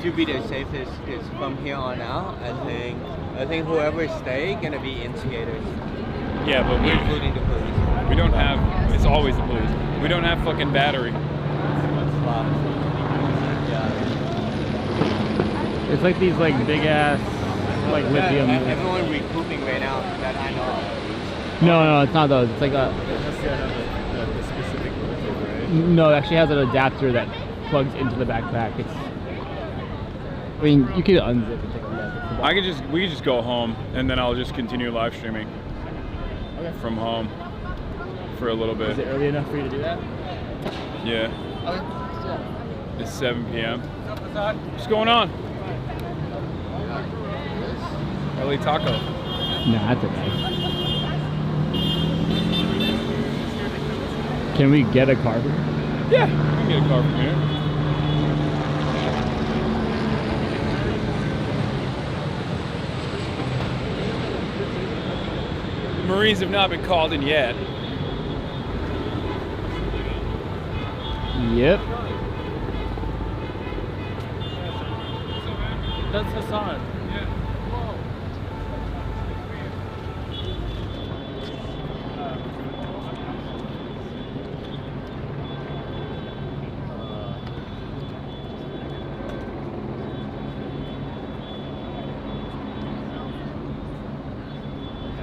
To be the safest is from here on out. I think whoever stay gonna be instigators. Yeah, but including the police. we don't have. It's always the police. We don't have fucking battery. It's like these like big ass like lithium. Everyone recouping right now that I know of. No, it's not those. It's like a. The specific lithium, right? No, it actually has an adapter that plugs into the backpack. It's. I mean, you could unzip and take a look. We could just go home, and then I'll just continue live streaming from home for a little bit. Is it early enough for you to do that? Yeah. Okay. It's 7 p.m. What's going on? LA Taco. Nah, that's okay. Can we get a car? Yeah, we can get a car from here. The Marines have not been called in yet. Yep. That's Hasan.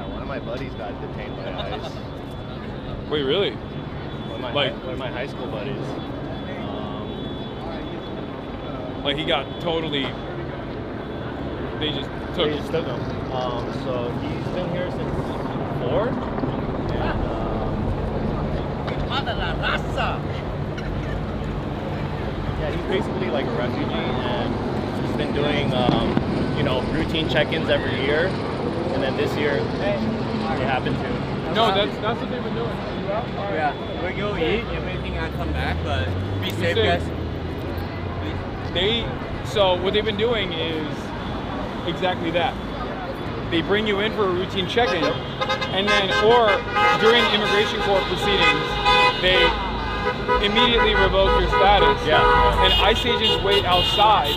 One of my buddies got detained by ICE. Wait, really? One of my high school buddies. Like he got totally. They just took him. So he's been here since 4. Yeah, he's basically like a refugee, and he's been doing, routine check-ins every year, and then this year it happened to. No, that's what they've been doing. Yeah, we're gonna eat everything. I come back, but be safe, guys. So what they've been doing is exactly that. They bring you in for a routine check-in, and then, or during immigration court proceedings, they immediately revoke your status. Yeah. And ICE agents wait outside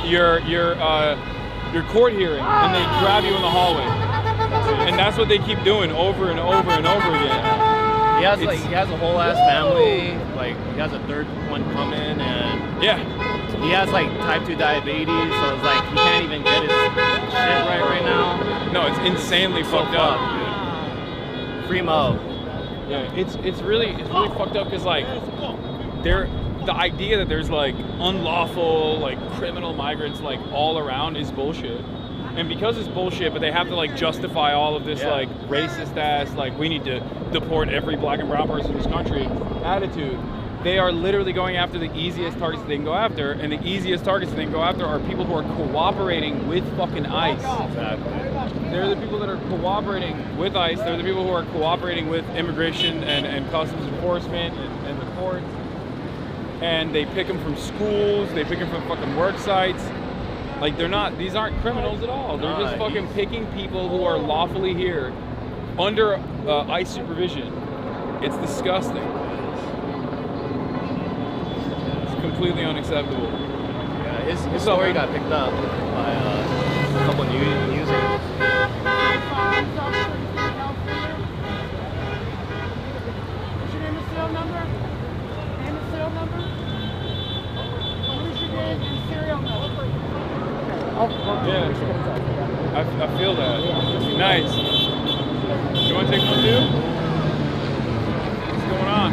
your court hearing, and they grab you in the hallway. And that's what they keep doing over and over and over again. He has a whole ass family. Like he has a third one coming, and yeah, he has like type 2 diabetes, so it's like he can't even get his shit right now. No, it's insanely fucked up. Dude. Free Mo. Yeah, it's really fucked up because like the idea that there's like unlawful like criminal migrants like all around is bullshit. And because it's bullshit, but they have to like justify all of this like racist ass, like we need to deport every black and brown person in this country attitude. They are literally going after the easiest targets that they can go after, and the easiest targets that they can go after are people who are cooperating with fucking ICE. Exactly. They're the people that are cooperating with ICE. They're the people who are cooperating with immigration and customs enforcement and the courts. And they pick them from schools. They pick them from fucking work sites. Like these aren't criminals at all. They're just fucking picking people who are lawfully here under ICE supervision. It's disgusting. It's completely unacceptable. Yeah, his story got picked up by a couple of news anchors. What's your name and serial number? Name and serial number? What is your name and serial Yeah. I feel that. Nice. You want to take one too? What's going on?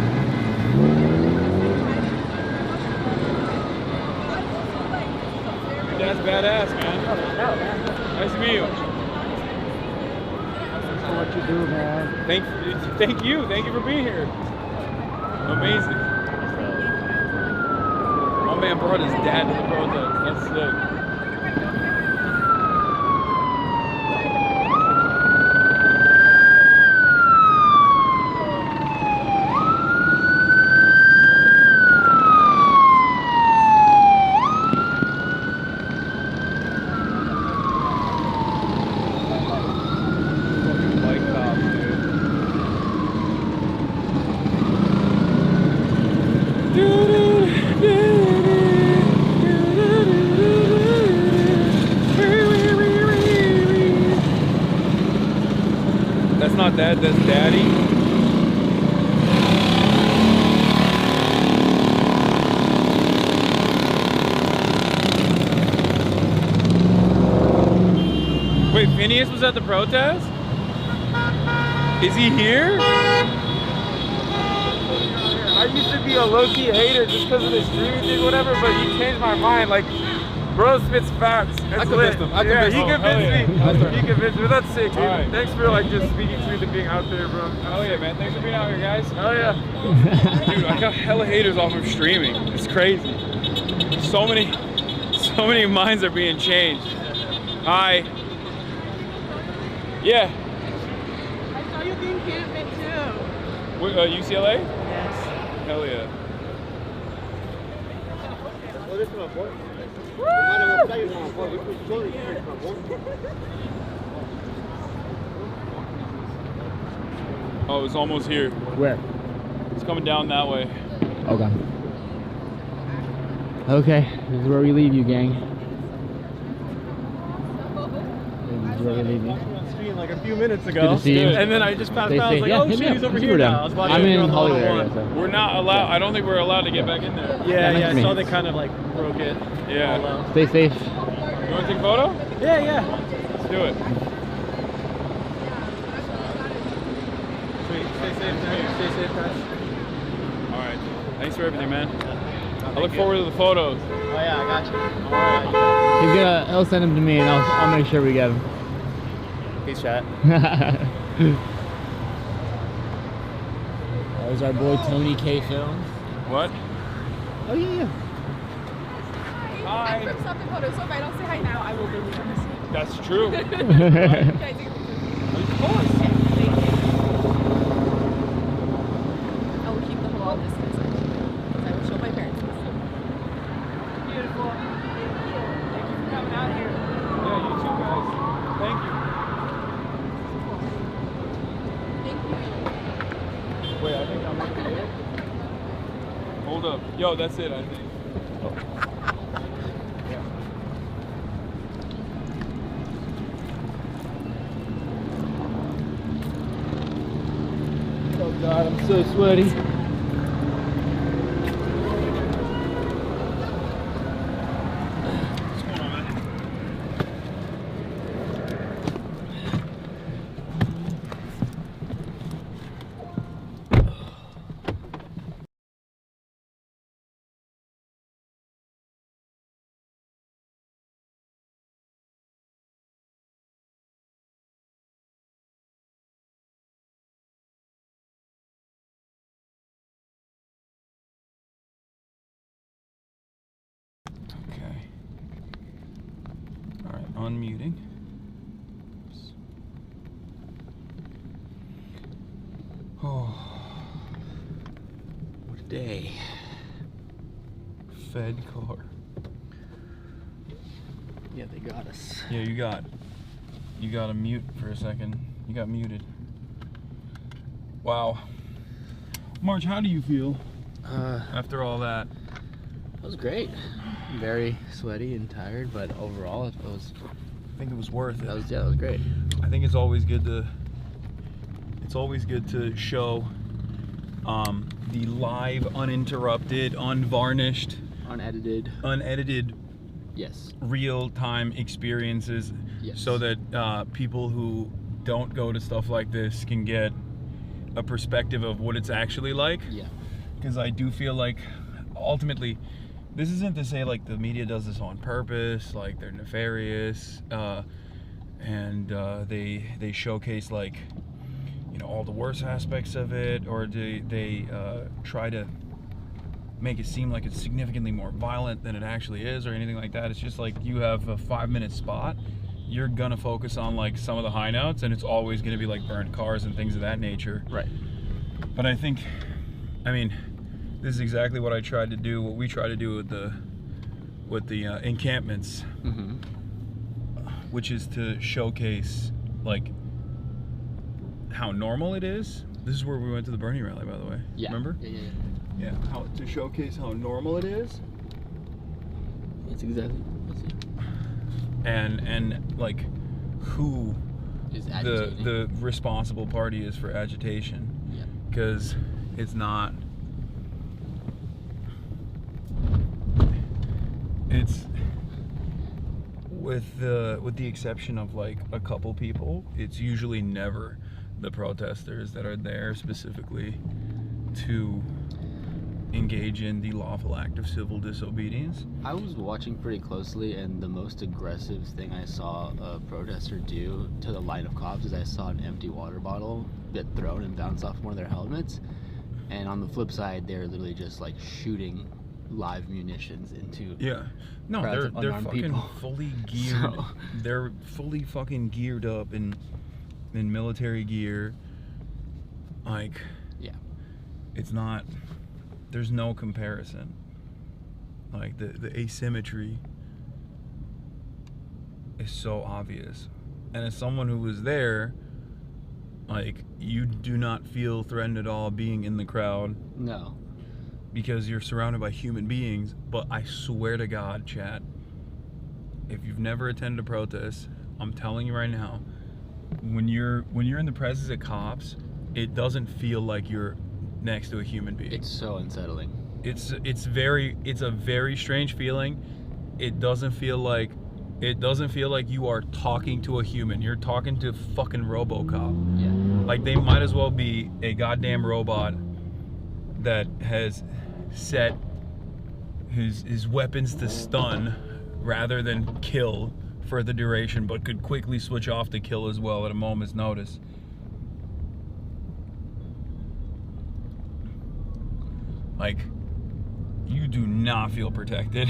That's badass, man. Nice to meet you. What you do, man. Thank you. Thank you for being here. Amazing. My man brought his dad to the protest. That's sick. That's not that, that's daddy. Wait, Phineas was at the protest? Is he here? I used to be a low-key hater just because of the streaming thing, whatever, but you changed my mind. Like, bro spits facts. I convinced him. He convinced me. He convinced me. That's sick, dude. Right. Thanks for like just speaking truth and being out there, bro. Hell yeah, man. Thanks for being out here, guys. Hell yeah. Dude, I got hella haters off of streaming. It's crazy. So many minds are being changed. Hi. Yeah. I saw you at the encampment too. What, UCLA? Yes. Hell yeah. Oh, it's almost here. Where? It's coming down that way. Okay. Okay, this is where we leave you, gang. This is where we leave you. Like a few minutes Good ago, to see you. and then I just passed out. I was like, yeah, oh shit, he's over we're here done. now. I was watching I'm it in on the Hollywood one. area, so. We're not allowed. I don't think we're allowed to get back in there. Yeah, I me. saw they kind of like broke it. Yeah. Stay safe. You want to take a photo? Yeah. Let's do it. Sweet. Stay safe, guys. All right. Thanks for everything, man. I look forward to the photos. Oh yeah, I got you. All right. He'll send them to me, and I'll make sure we get them. Peace, chat. There's our boy Tony K Films. What? Oh yeah. Hi. I'm from Stop and Photo, so if I don't say hi now, I will really miss you. That's true. Can I take a picture? Of course. Thank you. I will keep the whole distance, because I will show my parents this. Beautiful. Thank you for coming out here. Yeah, you too, guys. Thank you. Wait, I think I'm right there. Hold up. Yo, that's it, I think. Oh God, I'm so sweaty. Okay. All right, unmuting. Oh, what a day. Fed car. Yeah, they got us. Yeah, you got to mute for a second. You got muted. Wow. March, how do you feel after all that? It was great. Very sweaty and tired, but overall it was. I think it was worth it. That was great. I think it's always good to show the live, uninterrupted, unvarnished, unedited Yes. real-time experiences, so that people who don't go to stuff like this can get a perspective of what it's actually like. Yeah. Because I do feel like ultimately, this isn't to say like the media does this on purpose, like they're nefarious, and they showcase like, you know, all the worst aspects of it, or they try to make it seem like it's significantly more violent than it actually is, or anything like that. It's just like you have a 5-minute spot, you're gonna focus on like some of the high notes, and it's always gonna be like burnt cars and things of that nature. Right. But I think, I mean, this is exactly what I tried to do, what we try to do with the encampments, which is to showcase like how normal it is. This is where we went to the Bernie rally, by the way. Yeah. Remember? Yeah. How to showcase how normal it is. That's exactly. And like who is agitating. the responsible party is for agitation. Yeah. Because it's not. It's with the exception of like a couple people, it's usually never the protesters that are there specifically to engage in the lawful act of civil disobedience. I was watching pretty closely, and the most aggressive thing I saw a protester do to the line of cops is I saw an empty water bottle get thrown and bounce off one of their helmets. And on the flip side, they're literally just like shooting live munitions into No, they're fucking people. fully geared. So- They're fully fucking geared up in military gear. Like, it's not. There's no comparison. Like the asymmetry is so obvious, and as someone who was there, like, you do not feel threatened at all being in the crowd. No. Because you're surrounded by human beings. But I swear to God, chat, if you've never attended a protest, I'm telling you right now, when you're in the presence of cops, it doesn't feel like you're next to a human being. It's so unsettling. It's a very strange feeling. It doesn't feel like you are talking to a human. You're talking to fucking RoboCop. Yeah. Like, they might as well be a goddamn robot that has set his weapons to stun rather than kill for the duration, but could quickly switch off to kill as well at a moment's notice. Like, you do not feel protected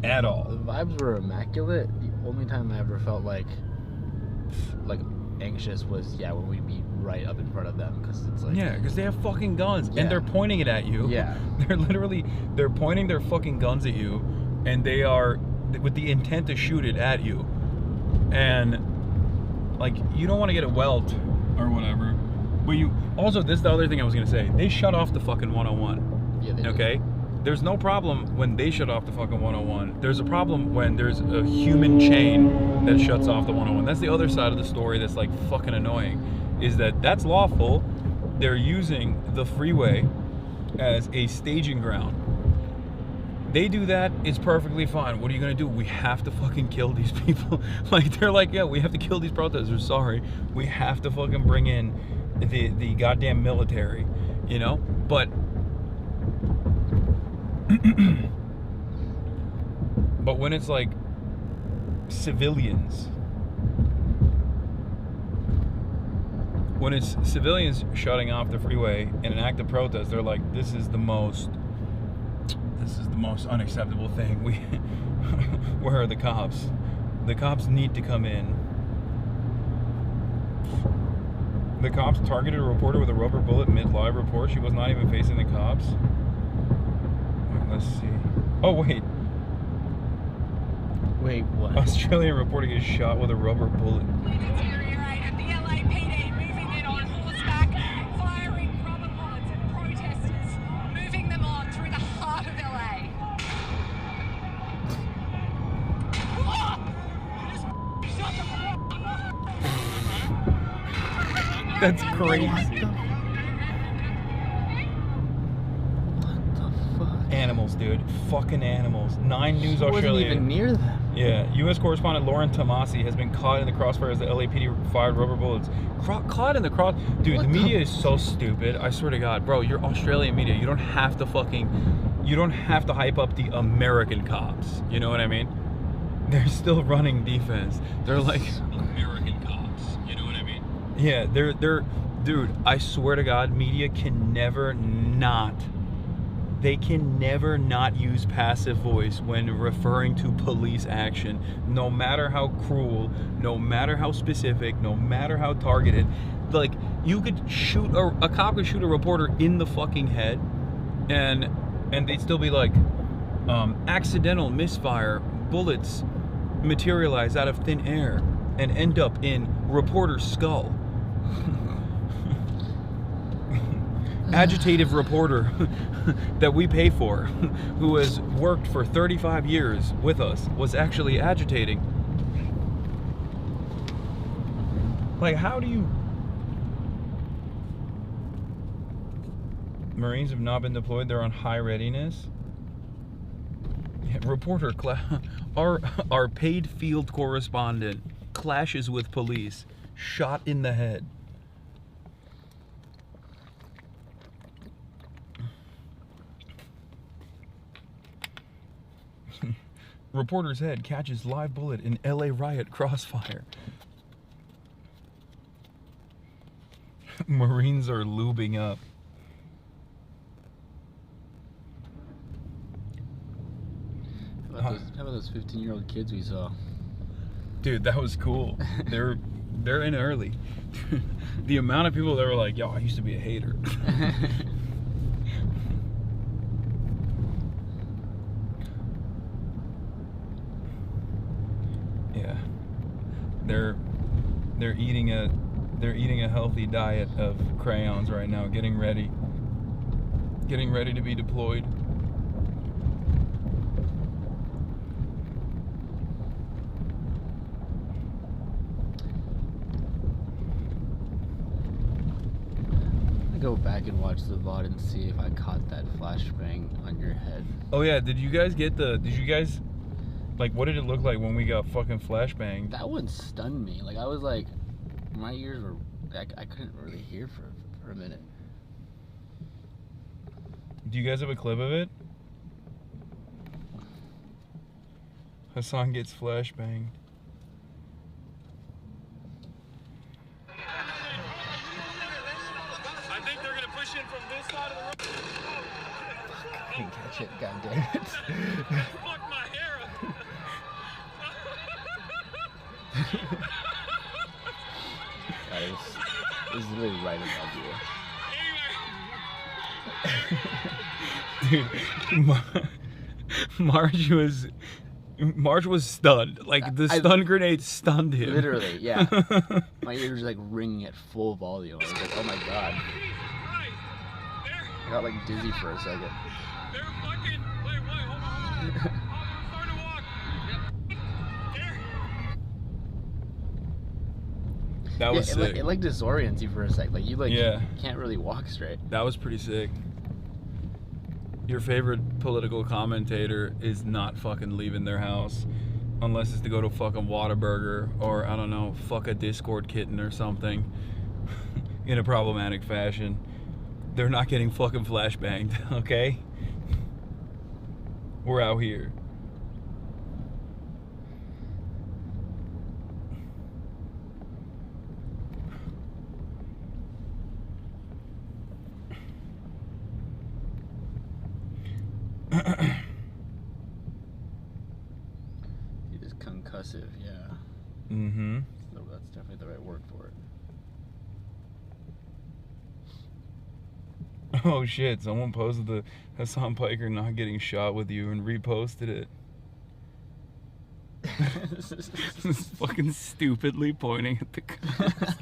at all. The vibes were immaculate. The only time I ever felt like anxious was when we'd be right up in front of them, because it's like because they have fucking guns and they're pointing it at you. They're pointing their fucking guns at you, and they are with the intent to shoot it at you, and like, you don't want to get a welt or whatever, but you also, this is the other thing I was gonna say, they shut off the fucking 101. Okay? There's no problem when they shut off the fucking 101. There's a problem when there's a human chain that shuts off the 101. That's the other side of the story that's like fucking annoying, is that that's lawful. They're using the freeway as a staging ground. They do that, it's perfectly fine. What are you gonna do? We have to fucking kill these people. Like, they're like, we have to kill these protesters. Sorry. We have to fucking bring in the goddamn military, you know? But but when it's like civilians, shutting off the freeway in an act of protest, they're like, this is the most unacceptable thing. Where are the cops? The cops need to come in. The cops targeted a reporter with a rubber bullet mid-live report. She was not even facing the cops. Let's see. Oh, wait. Wait, what? Australian reporter gets shot with a rubber bullet. That's crazy. What the fuck? animals, dude. Fucking animals. 9 News Australia. Wasn't even near them. Yeah, U.S. correspondent Lauren Tomasi has been caught in the crossfire as the LAPD fired rubber bullets. Caught in the cross. Dude, the media is so stupid. I swear to God, bro. You're Australian media. You don't have to hype up the American cops. You know what I mean? They're still running defense. They're like American cops. You know what I mean? Yeah, they're dude. I swear to God, media can never not. They can never not use passive voice when referring to police action, no matter how cruel, no matter how specific, no matter how targeted. Like, you could shoot a cop could shoot a reporter in the fucking head, and they'd still be like, accidental misfire, bullets materialize out of thin air and end up in reporter's skull. Agitative reporter that we pay for, who has worked for 35 years with us, was actually agitating. Like, how do you... Marines have not been deployed. They're on high readiness. Yeah, reporter, our paid field correspondent clashes with police, shot in the head. Reporter's head catches live bullet in LA riot crossfire. Marines are lubing up. How about those 15-year-old kids we saw? Dude, that was cool. They're in early. The amount of people that were like, yo, I used to be a hater. Yeah. They're eating a healthy diet of crayons right now, getting ready to be deployed. Go back and watch the VOD and see if I caught that flashbang on your head. Oh yeah, did you guys like, what did it look like when we got fucking flashbanged? That one stunned me. Like, I was like, my ears were, I couldn't really hear for a minute. Do you guys have a clip of it? Hasan gets flashbanged. I didn't catch it, god damn it. Fuck my hair up. God, it was literally right above you. Dude, Marge was stunned. Like, the stun grenade stunned him. Literally, yeah. My ears were like ringing at full volume. I was like, oh my god. I got like dizzy for a second. That was sick. It like disorients you for a sec. Like, you like can't really walk straight. That was pretty sick. Your favorite political commentator is not fucking leaving their house unless it's to go to fucking Whataburger or, I don't know, fuck a Discord kitten or something in a problematic fashion. They're not getting fucking flashbanged, okay? We're out here. It is concussive, yeah. Mm-hmm. So that's definitely the right word for it. Oh shit, someone posted the Hasan Piker not getting shot with you and reposted it. Fucking stupidly pointing at the cops.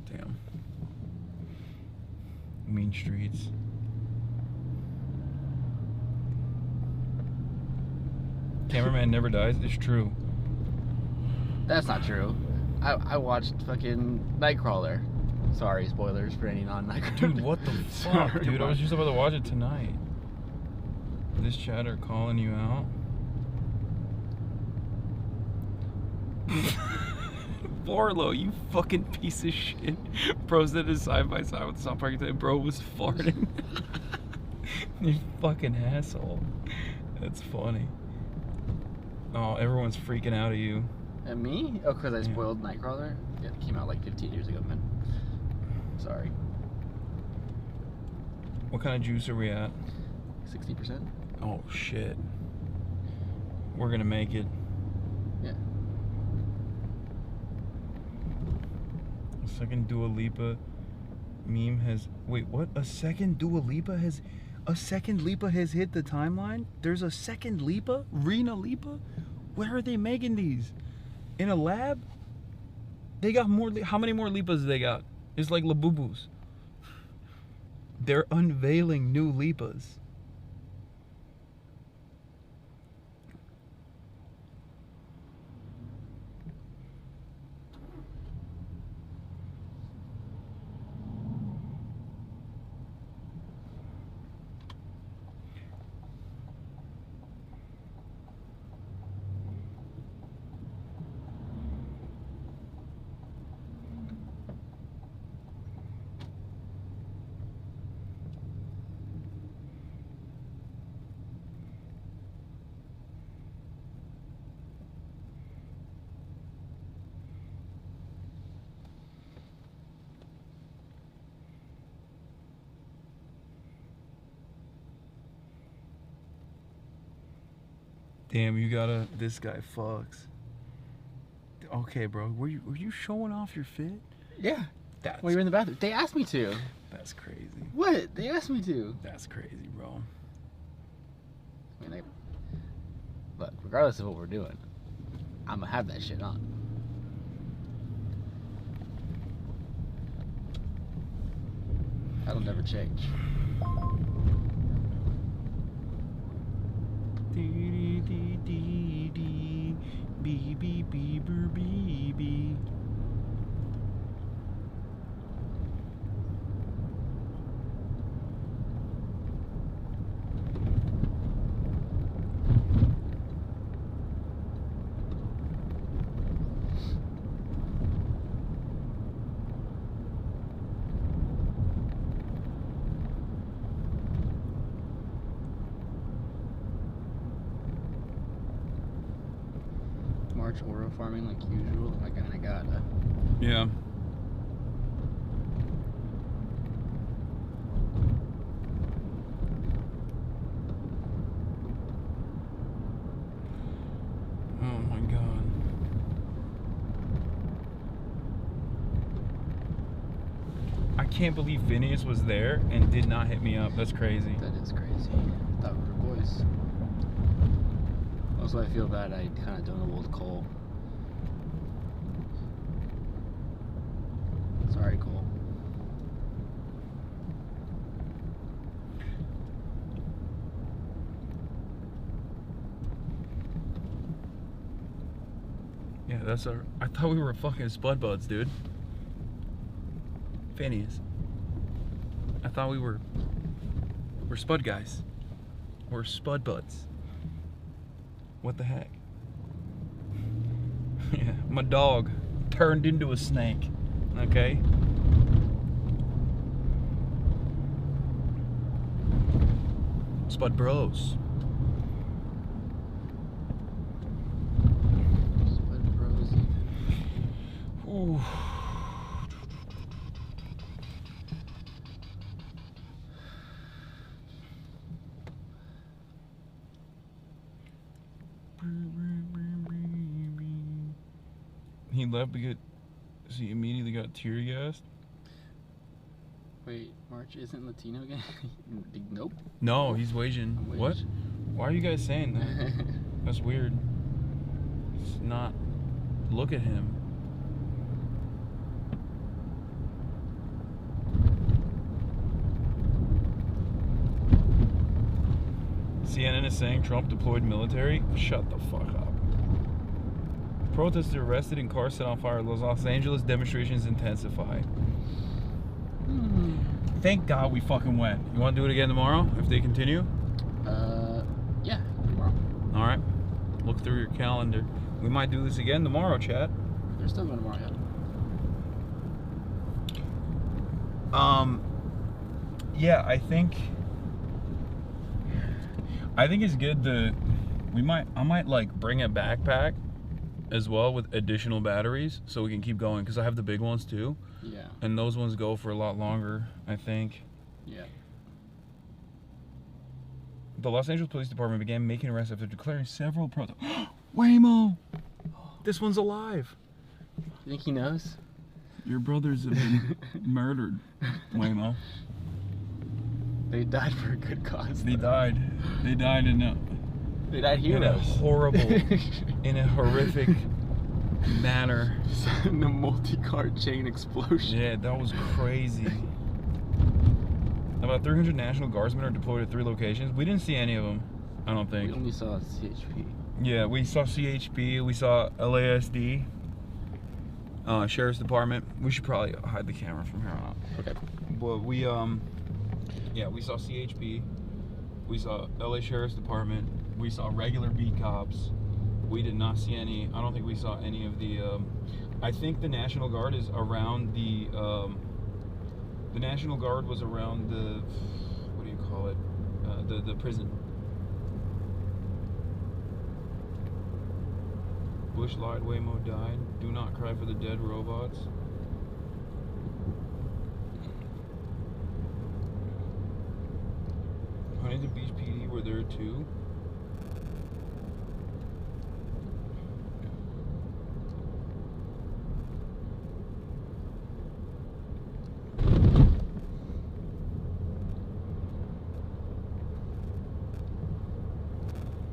Damn. Mean streets. Cameraman never dies. It's true. That's not true. I watched fucking Nightcrawler. Sorry, spoilers for any non-Nightcrawler. Dude, what the fuck, dude? I was just about to watch it tonight. This chatter calling you out. Barlow, you fucking piece of shit. Bros that is side by side with the South Park today. Bro was farting. You fucking asshole. That's funny. Oh, everyone's freaking out at you. At me? Oh, because I spoiled Nightcrawler? Yeah, it came out like 15 years ago, man. Sorry. What kind of juice are we at? 60%. Oh, shit. We're gonna make it. Yeah. A second Dua Lipa meme has... Wait, what? A second Dua Lipa has... A second Lipa has hit the timeline? There's a second Lipa? Rena Lipa? Where are they making these? In a lab? They got more... How many more Lipas they got? It's like Labubus. They're unveiling new Lipas. Damn, you gotta... This guy fucks. Okay, bro. Were you showing off your fit? Yeah. Well, you're in the bathroom. They asked me to. That's crazy. What? They asked me to. That's crazy, bro. I mean, look, regardless of what we're doing, I'm gonna have that shit on. That'll never change. March oro farming like usual. I kinda gotta. Yeah. Oh my god. I can't believe Phineas was there and did not hit me up. That's crazy. That is crazy. I thought we were boys. Also, I feel bad I kind of don't know old Cole. Sorry, Cole. Yeah, that's our... I thought we were fucking spud buds, dude. Phineas. I thought we're spud guys. We're spud buds. What the heck? Yeah, my dog turned into a snake. Okay? Spud bros. Spud bros even. Ooh. He left because he immediately got tear gassed. Wait, March isn't Latino again? Nope. No, he's Asian. What? Why are you guys saying that? That's weird. It's not. Look at him. CNN is saying Trump deployed military. Shut the fuck up. Protesters arrested and cars set on fire. Los Angeles demonstrations intensify. Thank God we fucking went. You want to do it again tomorrow if they continue? Yeah, tomorrow. All right. Look through your calendar. We might do this again tomorrow, chat. They're still going tomorrow, yeah. Yeah, I think it's good to I might like bring a backpack as well with additional batteries so we can keep going, because I have the big ones too. Yeah. And those ones go for a lot longer, I think. Yeah. The Los Angeles Police Department began making arrests after declaring several protests. Waymo! This one's alive. You think he knows? Your brothers have been murdered, Waymo. They died for a good cause. They died. They died in a heroes. In a horrific manner. In a multi-car chain explosion. Yeah, that was crazy. About 300 National Guardsmen are deployed at 3 locations. We didn't see any of them, I don't think. We only saw CHP. Yeah, we saw CHP, we saw LASD, Sheriff's Department. We should probably hide the camera from here on out. Okay. But we saw CHP, we saw LA Sheriff's Department, we saw regular beat cops. We did not see any, I don't think we saw any of the, I think the National Guard is around the National Guard was around the, what do you call it, the prison. Bush lied, Waymo died. Do not cry for the dead robots. Huntington Beach PD were there too.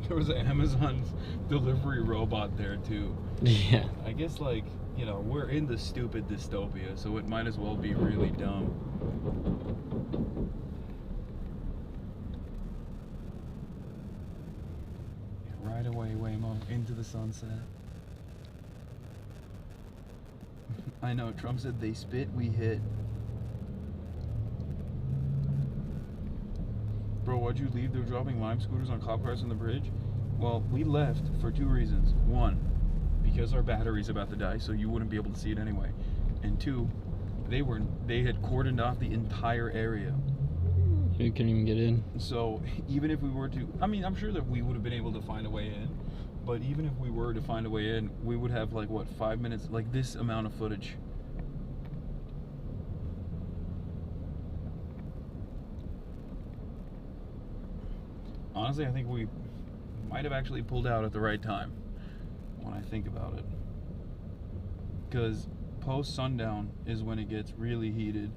There was an Amazon delivery robot there too. Yeah. I guess, like, you know, we're in the stupid dystopia, so it might as well be really dumb. Yeah, right away, Waymo, into the sunset. I know, Trump said they spit, we hit. Bro, why'd you leave? They were dropping lime scooters on cop cars on the bridge. Well, we left for 2 reasons. 1, because our battery's about to die, so you wouldn't be able to see it anyway. And 2, they had cordoned off the entire area. You couldn't even get in. So even if we were to, I mean, I'm sure that we would have been able to find a way in, but even if we were to find a way in, we would have like, what, 5 minutes, like this amount of footage. Honestly, I think we might have actually pulled out at the right time when I think about it. Because post-sundown is when it gets really heated.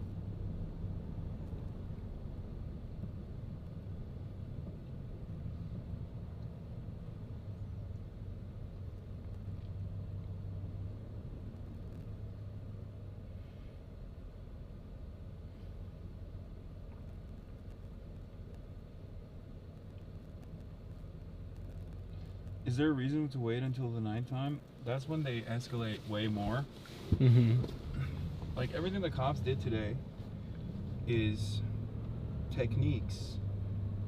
Is there a reason to wait until the nighttime? That's when they escalate way more. Mm-hmm. Like, everything the cops did today is techniques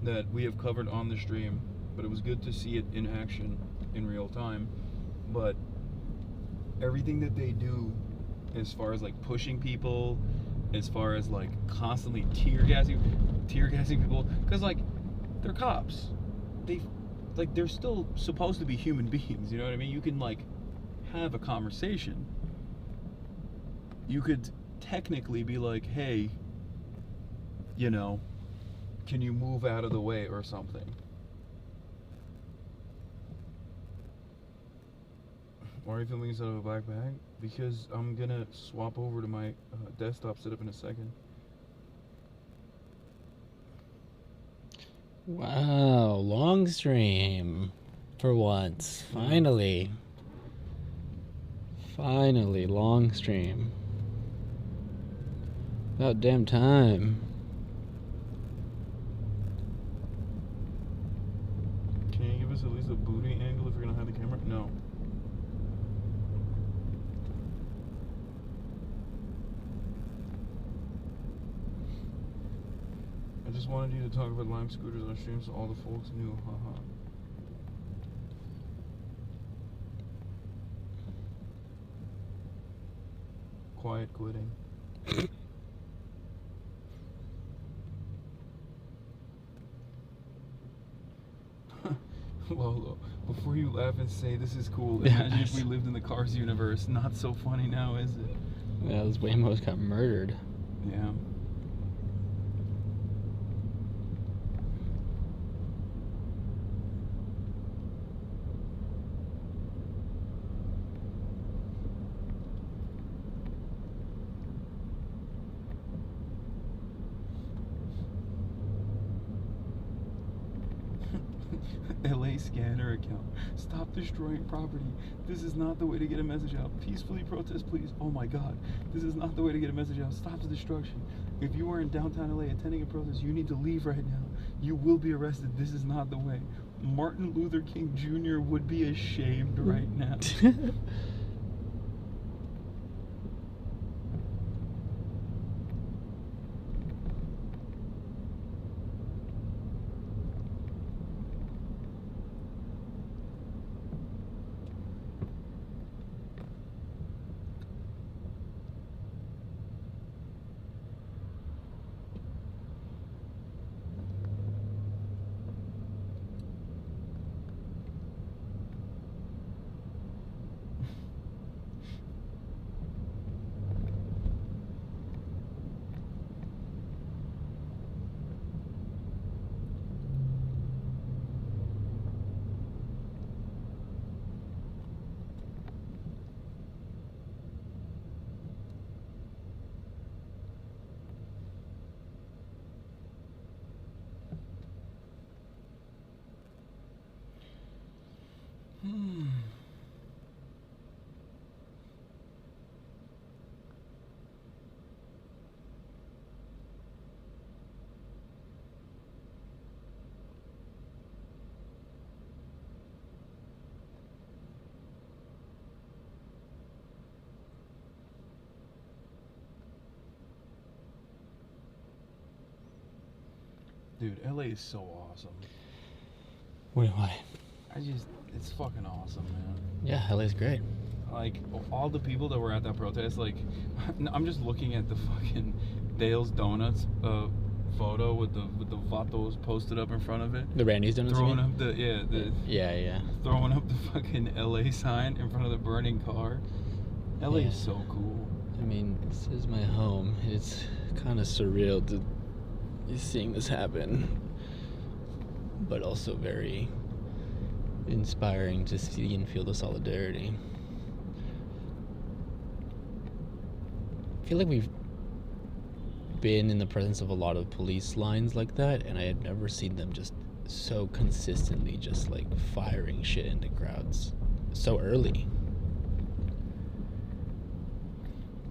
that we have covered on the stream, but it was good to see it in action in real time. But everything that they do as far as like pushing people, as far as like constantly tear gassing people, because like they're cops. They're still supposed to be human beings, you know what I mean? You can like have a conversation. You could technically be like, hey, you know, can you move out of the way or something? Why are you filming inside of a backpack? Because I'm gonna swap over to my desktop setup in a second. Wow, long stream for once. Finally. Finally, long stream. About damn time. Can you give us at least a booty angle if you're gonna hide the camera? No. just wanted you to talk about Lime scooters on stream so all the folks knew. Haha. Quiet quitting. Lolo, before you laugh and say this is cool, imagine if we lived in the Cars universe. Not so funny now, is it? Yeah, those Waymos got murdered. Yeah. LA scanner account. Stop destroying property. This is not the way to get a message out. Peacefully protest, please. Oh my God. This is not the way to get a message out. Stop the destruction. If you are in downtown LA attending a protest, you need to leave right now. You will be arrested. This is not the way. Martin Luther King Jr. would be ashamed right now. Dude, LA is so awesome. Why? It's fucking awesome, man. Yeah, LA's great. Like, all the people that were at that protest, like, I'm just looking at the fucking Dale's Donuts photo with the vatos posted up in front of it. The Randy's Donuts, throwing you mean? up the Yeah. Throwing up the fucking LA sign in front of the burning car. LA is so cool. I mean, this is my home. It's kind of surreal to seeing this happen, but also very inspiring to see and feel the solidarity. I feel like we've been in the presence of a lot of police lines like that, and I had never seen them just so consistently just like firing shit into crowds so early.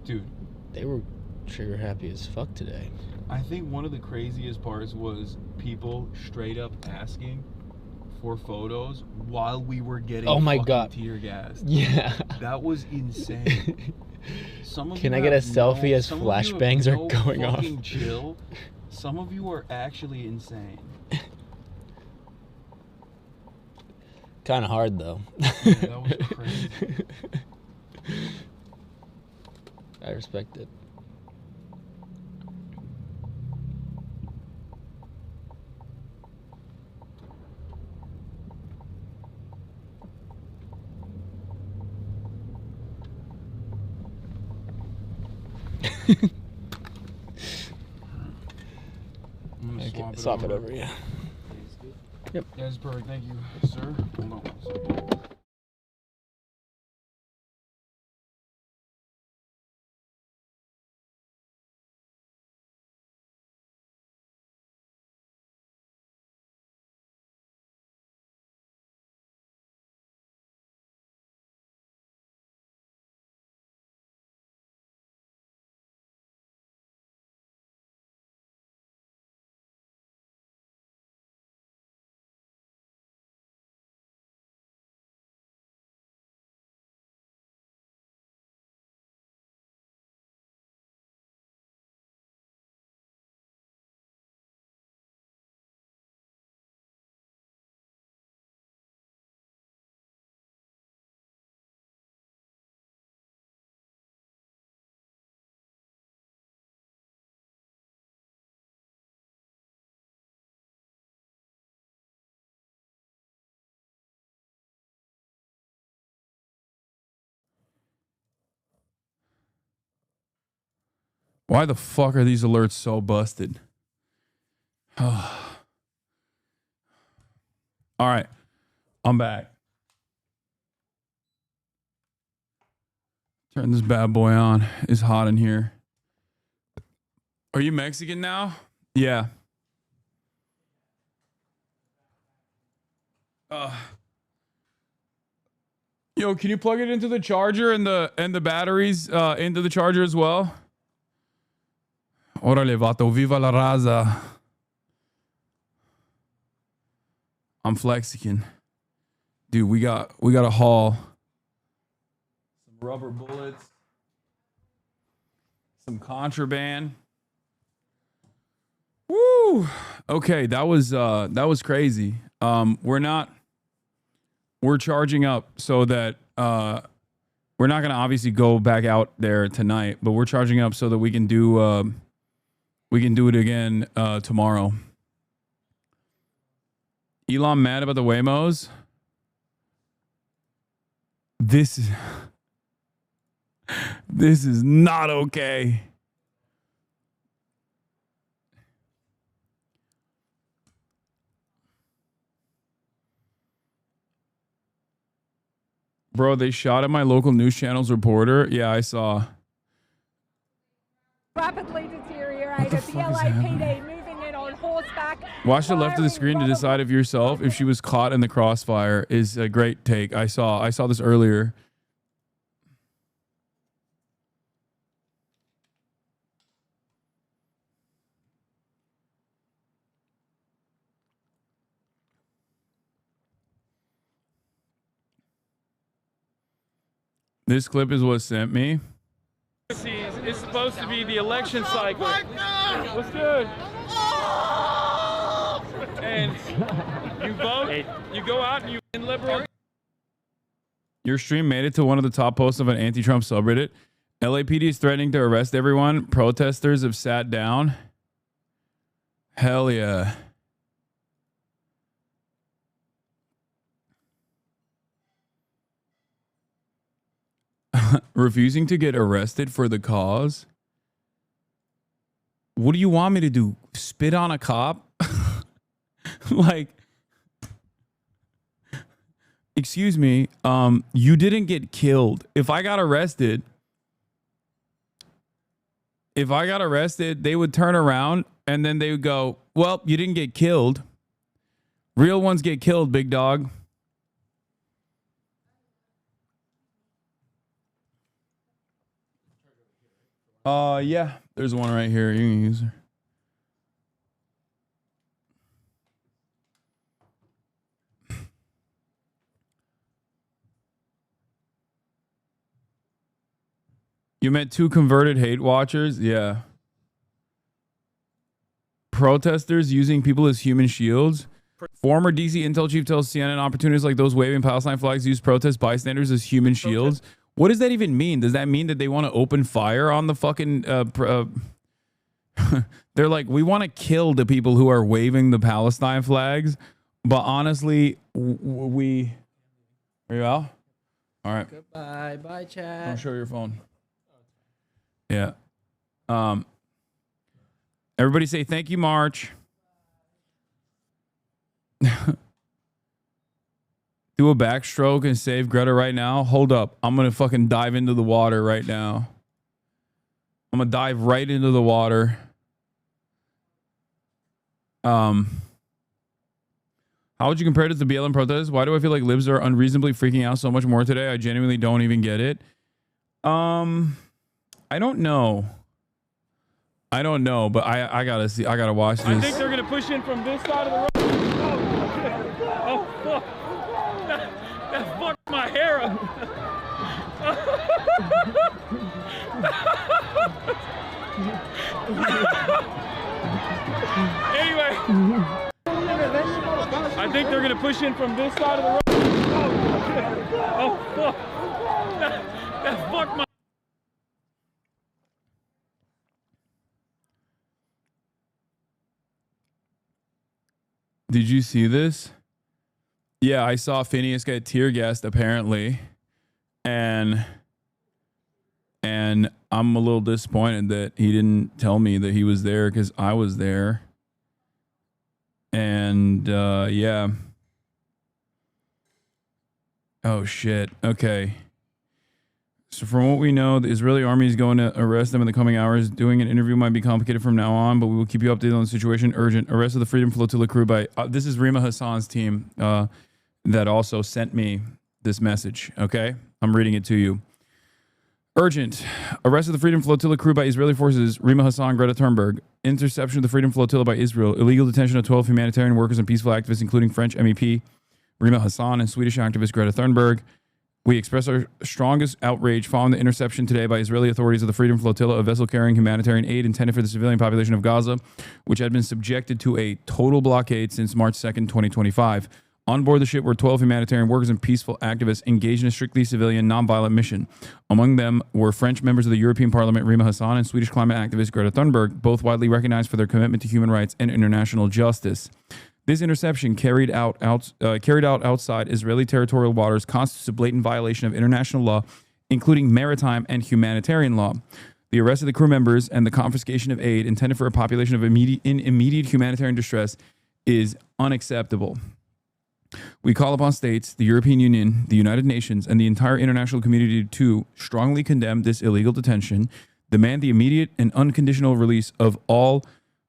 Dude, they were trigger happy as fuck today. I think one of the craziest parts was people straight up asking for photos while we were getting tear gassed. Yeah. That was insane. Can I get a selfie as flashbangs are going off? Chill. Some of you are actually insane. Kind of hard though. Yeah, that was crazy. I respect it. Okay, swap it over, yeah. Yep. Yeah, that's perfect. Thank you, sir. Hold on 1 second. Why the fuck are these alerts so busted? All right. I'm back. Turn this bad boy on. It's hot in here. Are you Mexican now? Yeah. Yo, can you plug it into the charger and the batteries into the charger as well? Órale, vato, viva la raza. I'm Flexican. Dude, we got a haul. Some rubber bullets. Some contraband. Woo! Okay, that was crazy. We're charging up so that we're not gonna obviously go back out there tonight, but we're charging up so that we can do it again tomorrow. Elon mad about the Waymos? This is not okay. Bro, they shot at my local news channel's reporter. Yeah, I saw. Rapidly deteriorated. The LAPD moving in on horseback. Watch the left of the screen to decide if yourself if she was caught in the crossfire is a great take. I saw this earlier. This clip is what sent me. It's supposed to be the election cycle. What's good? And you vote, you go out and you in liberal. Your stream made it to one of the top posts of an anti-Trump subreddit. LAPD is threatening to arrest everyone. Protesters have sat down. Hell yeah. Refusing to get arrested for the cause? What do you want me to do? Spit on a cop? Like, excuse me, you didn't get killed. If I got arrested, they would turn around and then they would go, well, you didn't get killed. Real ones get killed, big dog. Yeah, there's one right here. You can use her. You met two converted hate watchers? Yeah. Protesters using people as human shields. Former DC Intel chief tells CNN opportunities like those waving Palestine flags use protest bystanders as human shields. What does that even mean? Does that mean that they want to open fire on the fucking... They're like, we want to kill the people who are waving the Palestine flags. But honestly, we... Are you out? All right. Goodbye. Bye, chat. Don't show your phone. Yeah. Everybody say thank you, March. Do a backstroke and save Greta right now. Hold up. I'm going to fucking dive into the water right now. I'm going to dive right into the water. How would you compare it to the BLM protests? Why do I feel like libs are unreasonably freaking out so much more today? I genuinely don't even get it. I don't know. But I gotta see. I gotta watch this. I think they're gonna push in from this side of the road. Oh fuck! That fucked my hair up. Anyway, I think they're gonna push in from this side of the road. Oh fuck! That fucked my. Did you see this? Yeah, I saw Phineas get tear gassed apparently, and And I'm a little disappointed that he didn't tell me that he was there because I was there. And yeah. Oh, shit. Okay. So from what we know, the Israeli army is going to arrest them in the coming hours. Doing an interview might be complicated from now on, but we will keep you updated on the situation. Urgent. Arrest of the Freedom Flotilla crew by... this is Rima Hasan's team that also sent me this message, okay? I'm reading it to you. Urgent. Arrest of the Freedom Flotilla crew by Israeli forces. Rima Hasan, Greta Thunberg. Interception of the Freedom Flotilla by Israel. Illegal detention of 12 humanitarian workers and peaceful activists, including French MEP Rima Hasan and Swedish activist Greta Thunberg. We express our strongest outrage following the interception today by Israeli authorities of the Freedom Flotilla, a vessel carrying humanitarian aid intended for the civilian population of Gaza, which had been subjected to a total blockade since March 2nd, 2025. On board the ship were 12 humanitarian workers and peaceful activists engaged in a strictly civilian, nonviolent mission. Among them were French members of the European Parliament, Rima Hasan, and Swedish climate activist Greta Thunberg, both widely recognized for their commitment to human rights and international justice. This interception carried out outside Israeli territorial waters constitutes a blatant violation of international law, including maritime and humanitarian law. The arrest of the crew members and the confiscation of aid intended for a population of immediate humanitarian distress is unacceptable. We call upon states, the European Union, the United Nations, and the entire international community to strongly condemn this illegal detention, demand the immediate and unconditional release of all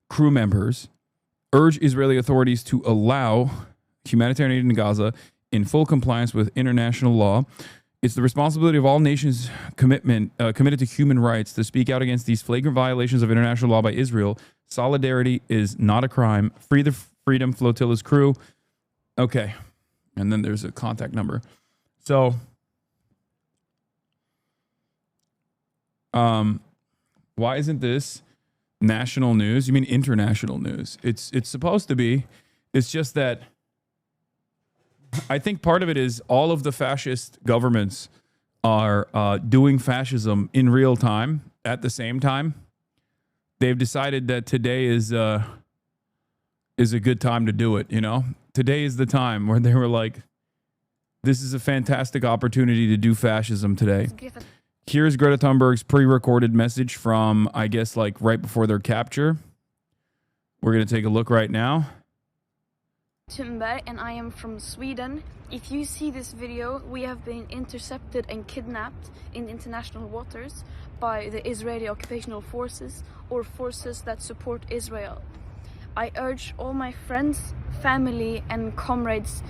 crew members, urge Israeli authorities to allow humanitarian aid in Gaza in full compliance with international law. It's the responsibility of all nations committed to human rights to speak out against these flagrant violations of international law by Israel. Solidarity is not a crime. Free the Freedom Flotilla's crew. Okay. And then there's a contact number. So, why isn't this national news? You mean international news? It's supposed to be. It's just that I think part of it is all of the fascist governments are doing fascism in real time at the same time. They've decided that today is a good time to do it, you know? Today is the time where they were like, this is a fantastic opportunity to do fascism today. Here's Greta Thunberg's pre-recorded message from, I guess, like right before their capture. We're going to take a look right now. Thunberg, and I am from Sweden. If you see this video, we have been intercepted and kidnapped in international waters by the Israeli occupational forces or forces that support Israel. I urge all my friends, family and comrades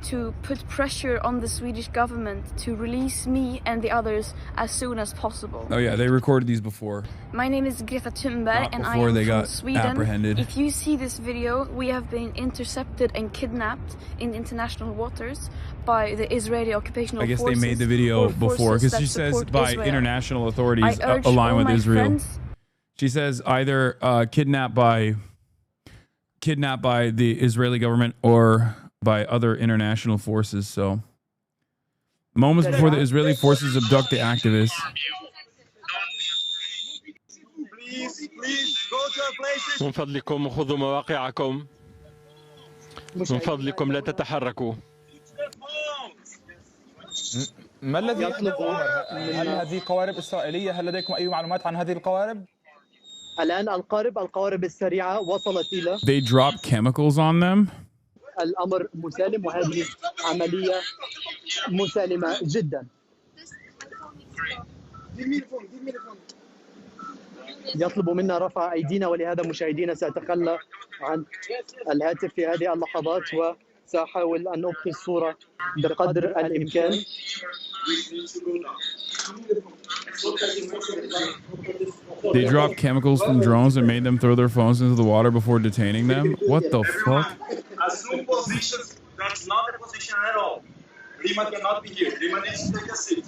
to put pressure on the Swedish government to release me and the others as soon as possible. Oh yeah, they recorded these before. My name is Greta Thunberg and I am from Sweden. Apprehended. If you see this video, we have been intercepted and kidnapped in international waters by the Israeli occupational forces. I guess they made the video before because she says by Israel. International authorities align with Israel. Friends. She says either kidnapped by the Israeli government or by other international forces. So moments before the Israeli forces abduct the activists. من فضلكم خذوا مواقعكم. من فضلكم لا تتحركوا. ما الذي يحدث عمر؟ هل هذه قوارب إسرائيلية؟ هل لديكم أي معلومات عن هذه القوارب؟ الآن القوارب السريعة وصلت إلى. They drop chemicals on them. الأمر مسالم وهذه عملية مسالمة جدا. يطلب منا رفع أيدينا ولهذا مشاهدينا سأتخلى عن الهاتف في هذه اللحظات وسأحاول أن أبقي الصورة بقدر الإمكان. They dropped chemicals from drones and made them throw their phones into the water before detaining them. What the fuck? Assume positions. That's not a position at all. Rima cannot be here. Rima needs to take a seat.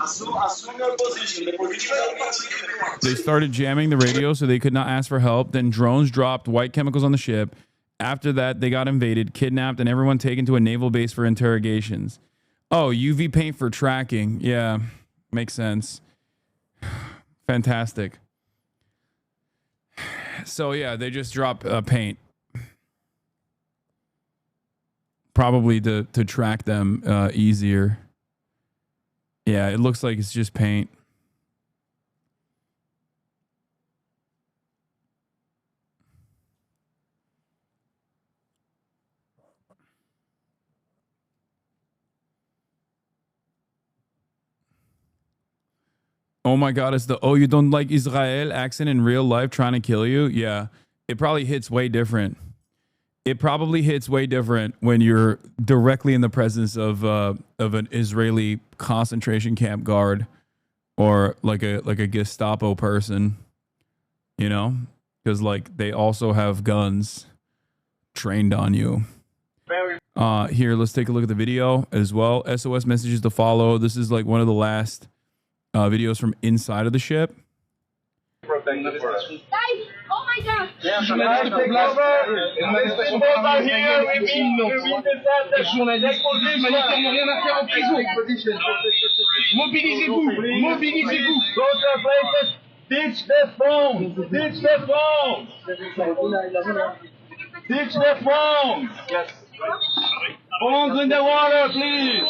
Assume your position. The position They started jamming the radio so they could not ask for help. Then drones dropped white chemicals on the ship. After that, they got invaded, kidnapped, and everyone taken to a naval base for interrogations. Oh, UV paint for tracking. Yeah, makes sense. Fantastic. So yeah, they just drop paint. Probably to track them easier. Yeah, it looks like it's just paint. Oh my God, it's the, oh, you don't like Israel accent in real life trying to kill you? Yeah, it probably hits way different. It probably hits way different when you're directly in the presence of an Israeli concentration camp guard or like a Gestapo person, you know, because like they also have guns trained on you. Here, let's take a look at the video as well. SOS messages to follow. This is like one of the last videos from inside of the ship. Guys, oh my God! Mobilisez-vous, mobilisez-vous. Go to the places. Ditch the phones. Ditch the phones. Ditch the phones. Yes. Phones in the water, please.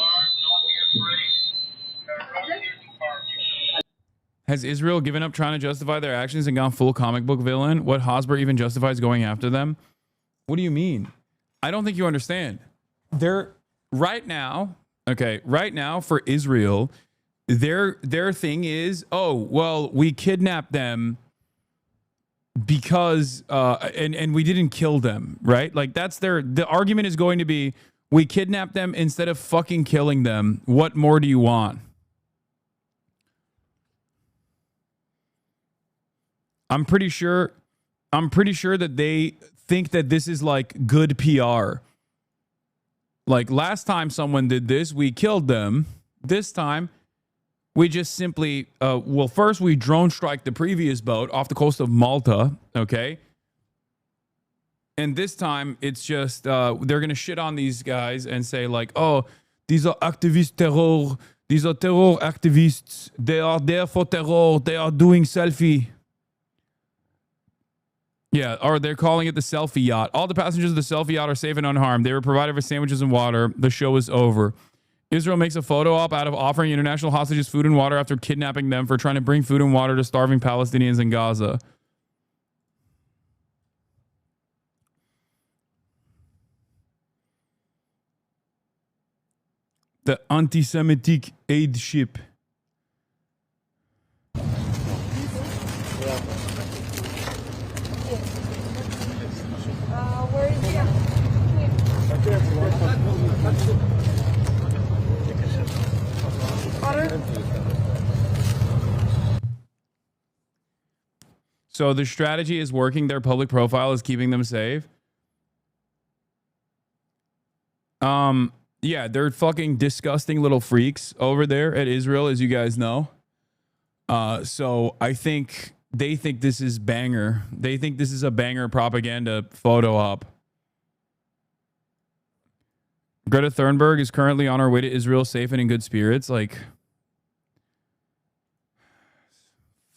Has Israel given up trying to justify their actions and gone full comic book villain? What Hosber even justifies going after them? What do you mean? I don't think you understand. They're right now, okay, right now for Israel, their thing is, oh, well, we kidnapped them because and we didn't kill them, right? Like that's the argument is going to be we kidnapped them instead of fucking killing them. What more do you want? I'm pretty sure that they think that this is like good PR. Like last time someone did this, we killed them. This time, we just simply, well, first we drone strike the previous boat off the coast of Malta, okay? And this time, it's just, they're going to shit on these guys and say like, oh, these are activist terror. These are terror activists. They are there for terror. They are doing selfie. Yeah, or they're calling it the selfie yacht. All the passengers of the selfie yacht are safe and unharmed. They were provided with sandwiches and water. The show is over. Israel makes a photo op out of offering international hostages food and water after kidnapping them for trying to bring food and water to starving Palestinians in Gaza. The anti-Semitic aid ship. Where is he? So the strategy is working. Their public profile is keeping them safe. Yeah, they're fucking disgusting little freaks over there at Israel, as you guys know. So I think they think this is banger. They think this is a banger propaganda photo op. Greta Thunberg is currently on her way to Israel safe and in good spirits. Like,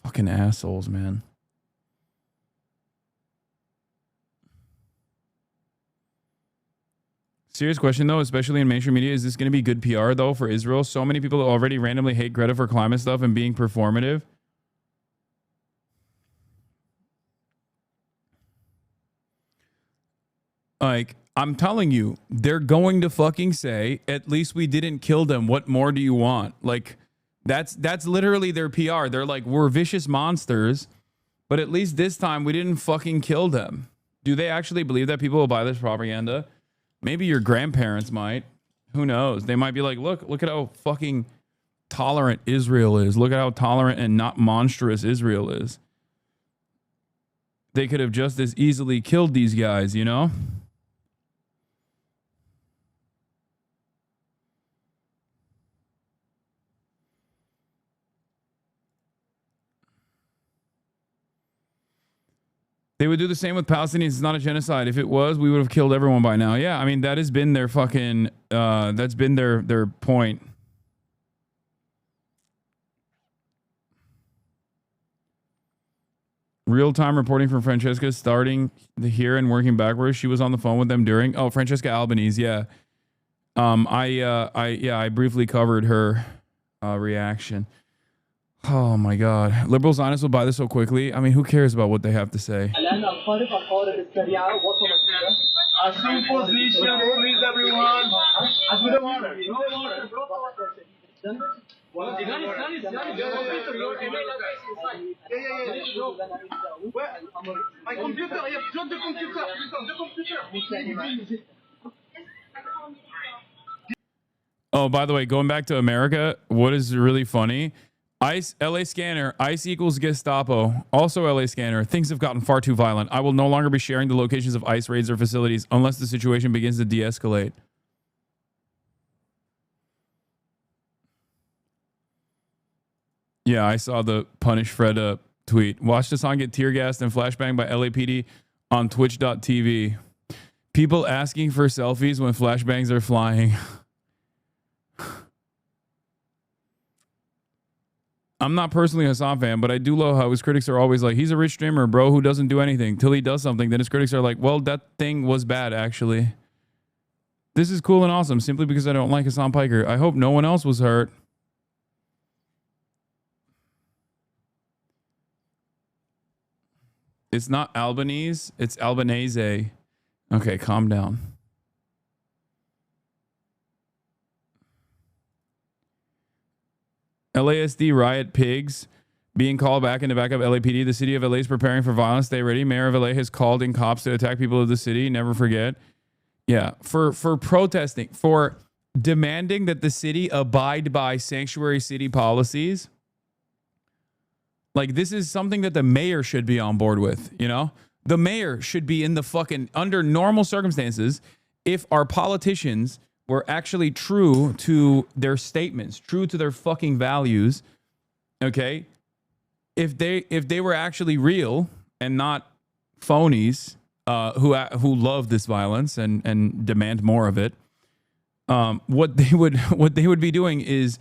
fucking assholes, man. Serious question, though, especially in mainstream media. Is this going to be good PR, though, for Israel? So many people already randomly hate Greta for climate stuff and being performative. Like, I'm telling you, they're going to fucking say, at least we didn't kill them. What more do you want? Like, that's literally their PR. They're like, we're vicious monsters, but at least this time we didn't fucking kill them. Do they actually believe that people will buy this propaganda? Maybe your grandparents might. Who knows? They might be like, look at how fucking tolerant Israel is. Look at how tolerant and not monstrous Israel is. They could have just as easily killed these guys, you know? They would do the same with Palestinians. It's not a genocide. If it was, we would have killed everyone by now. Yeah, I mean, that has been their fucking, that's been their point. Real-time reporting from Francesca starting here and working backwards. She was on the phone with them during, oh, Francesca Albanese, yeah. I briefly covered her reaction. Oh my God. Liberal Zionists will buy this so quickly. I mean, who cares about what they have to say? Position, please, everyone. My computer, I have dropped the computer. Oh, by the way, going back to America, what is really funny? ICE, LA scanner, ICE equals Gestapo. Also LA scanner, things have gotten far too violent. I will no longer be sharing the locations of ICE raids or facilities unless the situation begins to de-escalate. Yeah, I saw the Punish Fred tweet. Watched Hasan get tear gassed and flashbanged by LAPD on twitch.tv. People asking for selfies when flashbangs are flying. I'm not personally a Hasan fan, but I do love how his critics are always like, he's a rich streamer, bro, who doesn't do anything. Till he does something, then his critics are like, well, that thing was bad, actually. This is cool and awesome, simply because I don't like Hasan Piker. I hope no one else was hurt. It's not Albanese, it's Albanese. Okay, calm down. LASD riot pigs being called back into backup LAPD. The city of LA is preparing for violence. Stay ready. Mayor of LA has called in cops to attack people of the city. Never forget. Yeah, for protesting, for demanding that the city abide by sanctuary city policies. Like, this is something that the mayor should be on board with, you know? The mayor should be in the fucking, under normal circumstances, if our politicians were actually true to their statements, true to their fucking values, okay? If they were actually real and not phonies who love this violence and demand more of it, what they would be doing is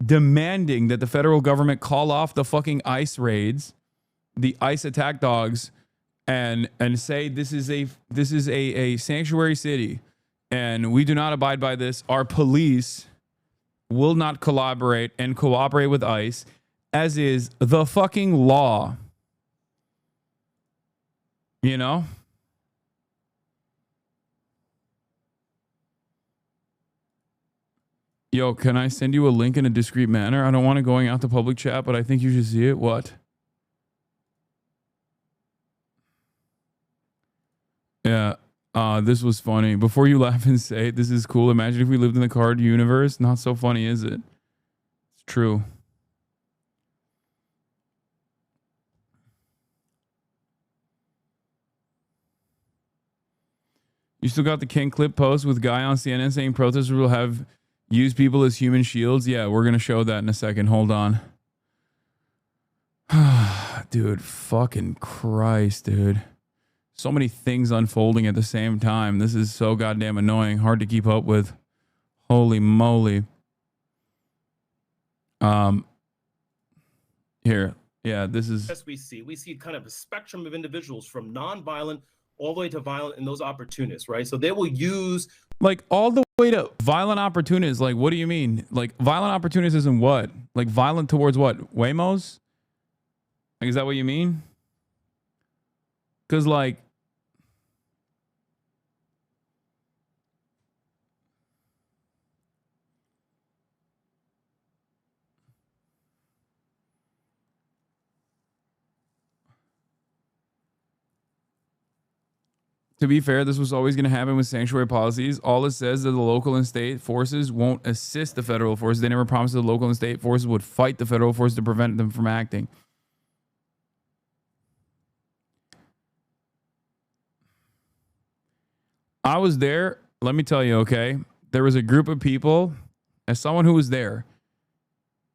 demanding that the federal government call off the fucking ICE raids, the ICE attack dogs, and say this is a sanctuary city. And we do not abide by this. Our police will not collaborate and cooperate with ICE, as is the fucking law. You know? Yo, can I send you a link in a discreet manner? I don't want it going out to public chat, but I think you should see it. What? Yeah. This was funny. Before you laugh and say, this is cool. Imagine if we lived in the card universe. Not so funny, is it? It's true. You still got the King clip post with guy on CNN saying protesters will have used people as human shields. Yeah, we're going to show that in a second. Hold on. Dude, fucking Christ, dude. So many things unfolding at the same time. This is so goddamn annoying. Hard to keep up with. Holy moly. Here. Yeah, this is... Yes, we see kind of a spectrum of individuals from non-violent all the way to violent and those opportunists, right? So they will use... Like, all the way to violent opportunists. Like, what do you mean? Like, violent opportunists isn't what? Like, violent towards what? Waymos? Like, is that what you mean? Because, like... To be fair, this was always going to happen with sanctuary policies. All it says is that the local and state forces won't assist the federal forces. They never promised the local and state forces would fight the federal forces to prevent them from acting. I was there. Let me tell you, okay? There was a group of people, as someone who was there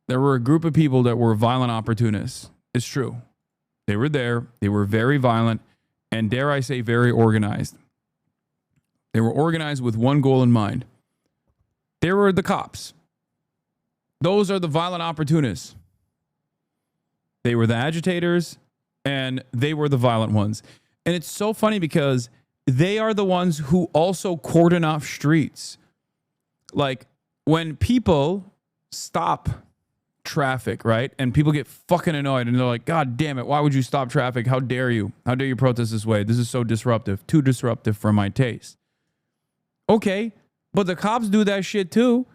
were a group of people that were violent opportunists. It's true. They were there. They were very violent. And dare I say, very organized. They were organized with one goal in mind. They were the cops. Those are the violent opportunists. They were the agitators, and they were the violent ones. And it's so funny because they are the ones who also cordon off streets. Like, when people stop traffic, right? And people get fucking annoyed and they're like, God damn it, why would you stop traffic? How dare you? How dare you protest this way? This is so disruptive. Too disruptive for my taste. Okay, but the cops do that shit too.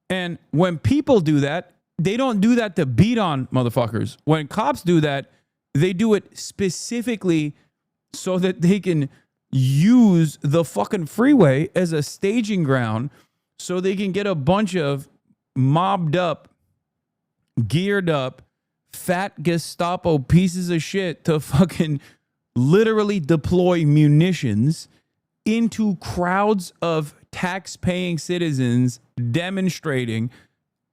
And when people do that, they don't do that to beat on motherfuckers. When cops do that, they do it specifically so that they can use the fucking freeway as a staging ground so they can get a bunch of mobbed up, geared up, fat Gestapo pieces of shit to fucking literally deploy munitions into crowds of tax-paying citizens demonstrating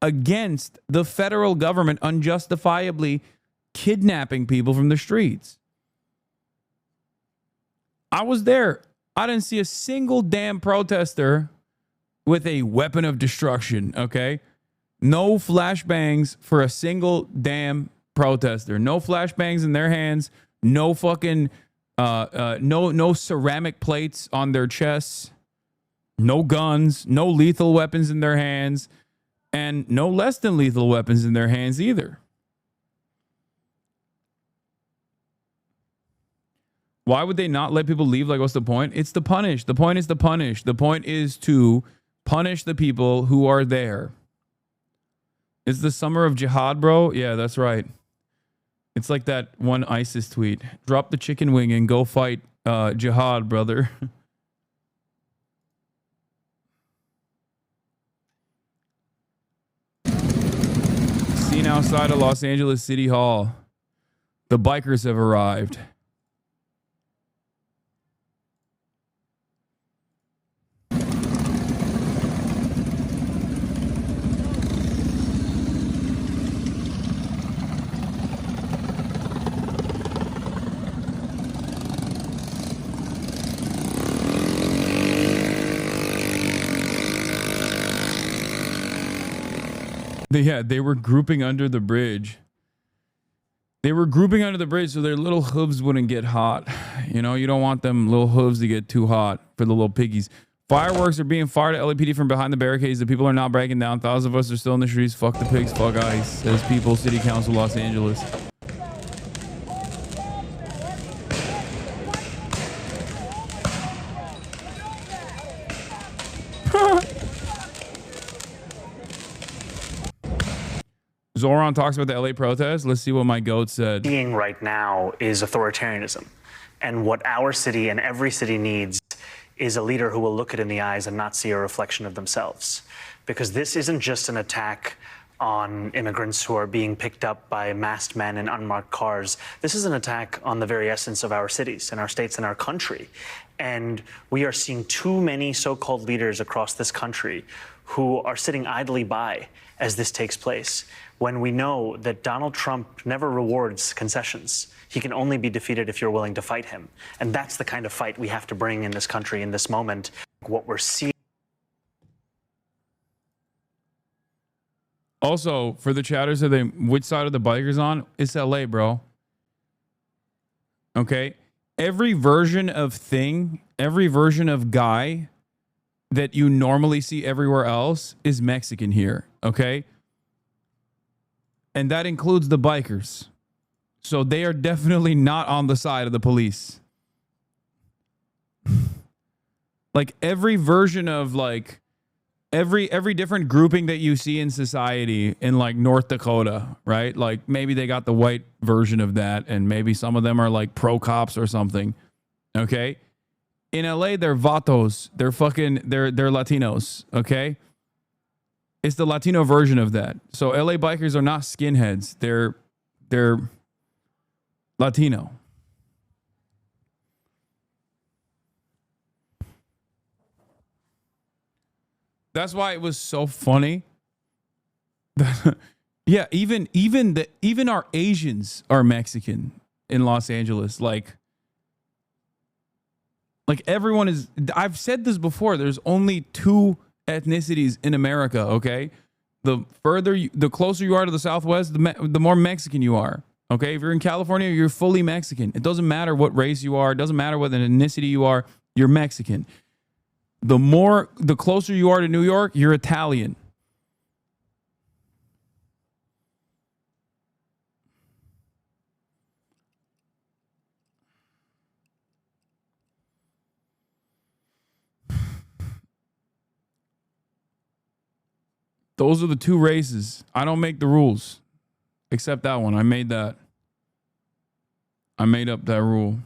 against the federal government unjustifiably kidnapping people from the streets. I was there. I didn't see a single damn protester with a weapon of destruction, okay? No flashbangs for a single damn protester. No flashbangs in their hands. No fucking no ceramic plates on their chests. No guns, no lethal weapons in their hands, and no less than lethal weapons in their hands either. Why would they not let people leave? Like, what's the point? It's to punish. The point is to punish. The point is to punish the people who are there. It's the summer of jihad, bro. Yeah, that's right. It's like that one ISIS tweet. Drop the chicken wing and go fight jihad, brother. Seen outside of Los Angeles City Hall. The bikers have arrived. Yeah, they were grouping under the bridge. They were grouping under the bridge so their little hooves wouldn't get hot. You know, you don't want them little hooves to get too hot for the little piggies. Fireworks are being fired at LAPD from behind the barricades. The people are not breaking down. Thousands of us are still in the streets. Fuck the pigs, fuck ICE, says People City Council Los Angeles. Zoran talks about the LA protests. Let's see what my goat said. Seeing right now is authoritarianism. And what our city and every city needs is a leader who will look it in the eyes and not see a reflection of themselves. Because this isn't just an attack on immigrants who are being picked up by masked men in unmarked cars. This is an attack on the very essence of our cities and our states and our country. And we are seeing too many so-called leaders across this country who are sitting idly by as this takes place, when we know that Donald Trump never rewards concessions. He can only be defeated if you're willing to fight him. And that's the kind of fight we have to bring in this country in this moment. What we're seeing. Also, for the chatters, are they, which side are the bikers on? It's LA, bro. Okay? Every version of thing, every version of guy that you normally see everywhere else is Mexican here, okay? And that includes the bikers. So they are definitely not on the side of the police. Like every version of like every different grouping that you see in society in like North Dakota, right? Like maybe they got the white version of that and maybe some of them are like pro cops or something. Okay? In LA, they're vatos. They're Latinos, okay? It's the Latino version of that. So LA bikers are not skinheads. They're Latino. That's why it was so funny. Yeah, even our Asians are Mexican in Los Angeles. Like everyone is. I've said this before. There's only two ethnicities in America. Okay, the closer you are to the Southwest, the more Mexican you are. Okay, if you're in California, you're fully Mexican. It doesn't matter what race you are. It doesn't matter what ethnicity you are. You're Mexican. The closer you are to New York, you're Italian. Those are the two races. I don't make the rules. Except that one. I made that. I made up that rule.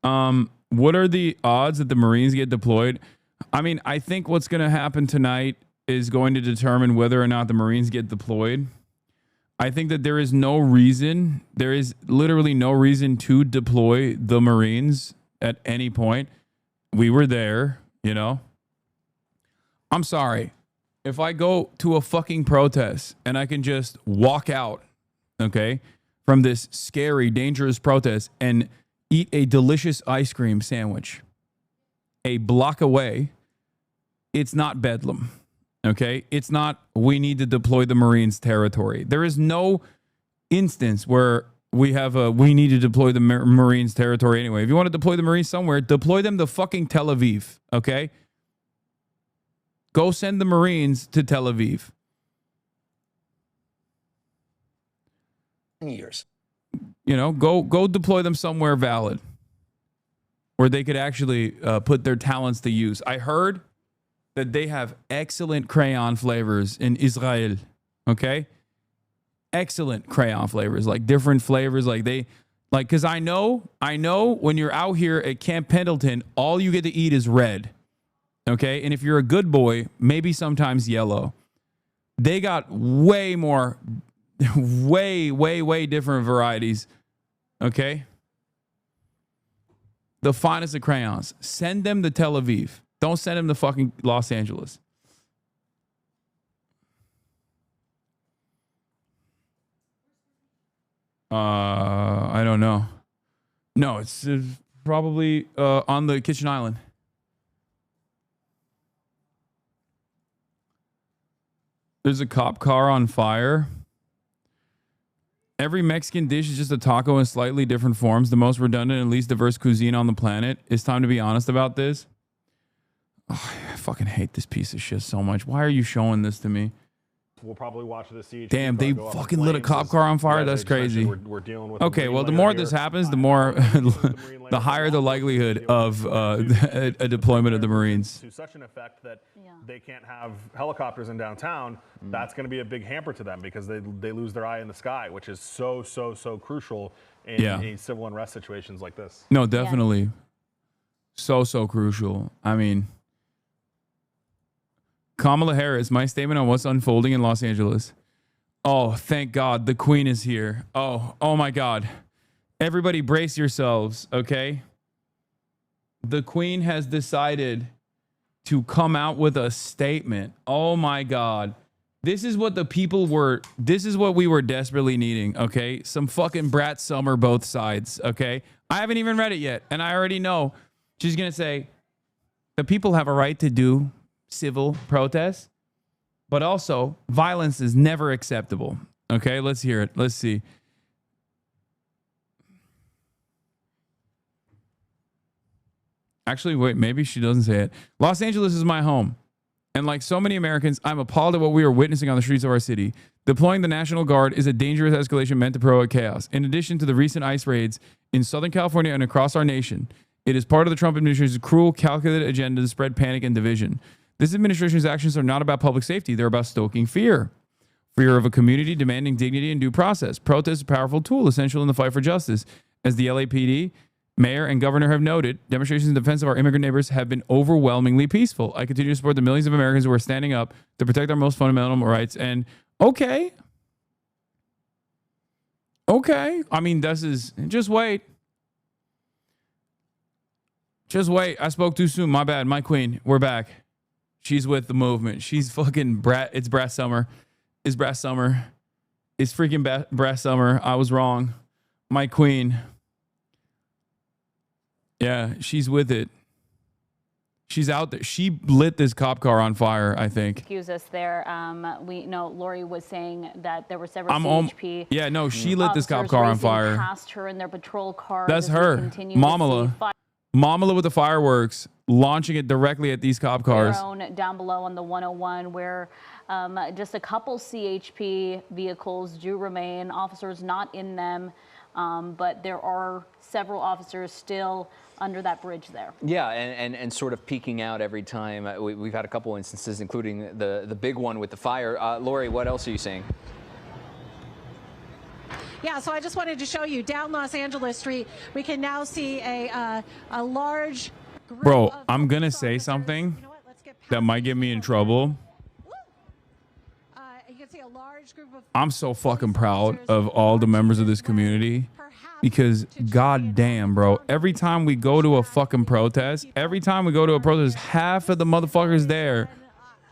What are the odds that the Marines get deployed? I mean, I think what's going to happen tonight is going to determine whether or not the Marines get deployed. I think that there is no reason, there is literally no reason to deploy the Marines at any point. We were there, you know. I'm sorry. If I go to a fucking protest and I can just walk out, okay, from this scary, dangerous protest and eat a delicious ice cream sandwich a block away, it's not Bedlam. Okay, it's not we need to deploy the Marines territory. There is no instance where we need to deploy the Marines territory anyway. If you want to deploy the Marines somewhere, deploy them to fucking Tel Aviv. Okay, go send the Marines to Tel Aviv. Years. You know, go deploy them somewhere valid where they could actually put their talents to use. I heard that they have excellent crayon flavors in Israel, okay? Excellent crayon flavors, like different flavors, because I know when you're out here at Camp Pendleton, all you get to eat is red, okay? And if you're a good boy, maybe sometimes yellow. They got way more, way different varieties, okay? The finest of crayons. Send them to Tel Aviv. Don't send him to fucking Los Angeles. I don't know. No, it's probably on the kitchen island. There's a cop car on fire. Every Mexican dish is just a taco in slightly different forms. The most redundant and least diverse cuisine on the planet. It's time to be honest about this. Oh, I fucking hate this piece of shit so much. Why are you showing this to me? We'll probably watch the siege. Damn, they fucking lit a cop car on fire? That's crazy. We're dealing with okay, well, the more this happens, the more, the higher the likelihood of a deployment of the Marines. To such an effect that they can't have helicopters in downtown, that's going to be a big hamper to them because they lose their eye in the sky, which is so crucial in civil unrest situations like this. No, definitely. So crucial. I mean, Kamala Harris, my statement on what's unfolding in Los Angeles. Oh, thank God. The Queen is here. Oh my God. Everybody brace yourselves, okay? The Queen has decided to come out with a statement. Oh my God. This is what we were desperately needing, okay? Some fucking brat summer both sides, okay? I haven't even read it yet, and I already know she's going to say, the people have a right to do civil protests, but also violence is never acceptable. Okay, let's hear it. Let's see. Actually, wait, maybe she doesn't say it. Los Angeles is my home. And like so many Americans, I'm appalled at what we are witnessing on the streets of our city. Deploying the National Guard is a dangerous escalation meant to provoke chaos. In addition to the recent ICE raids in Southern California and across our nation, it is part of the Trump administration's cruel, calculated agenda to spread panic and division. This administration's actions are not about public safety. They're about stoking fear. Fear of a community demanding dignity and due process. Protest is a powerful tool essential in the fight for justice. As the LAPD, mayor, and governor have noted, demonstrations in defense of our immigrant neighbors have been overwhelmingly peaceful. I continue to support the millions of Americans who are standing up to protect our most fundamental rights. And okay. I mean, just wait. Just wait. I spoke too soon. My bad. My queen. We're back. She's with the movement. She's fucking brat. It's Brass Summer. It's Brass Summer. It's freaking Brass Summer. I was wrong. My queen. Yeah, she's with it. She's out there. She lit this cop car on fire, I think. Excuse us there. We know Lori was saying that there were several CHP. Yeah, no, she lit this cop car on fire. Past her in their patrol car. That's her. Mamala with the fireworks, launching it directly at these cop cars. Down below on the 101, where just a couple CHP vehicles do remain. Officers not in them. but there are several officers still under that bridge there. Yeah, and sort of peeking out every time. We've had a couple instances, including the big one with the fire. Lori, what else are you seeing? Yeah, so I just wanted to show you down Los Angeles Street, we can now see a large group. Bro, I'm gonna say something that might get me in trouble. You can see a large group of I'm so fucking proud of all the members of this community because goddamn, bro, every time we go to a fucking protest, half of the motherfuckers there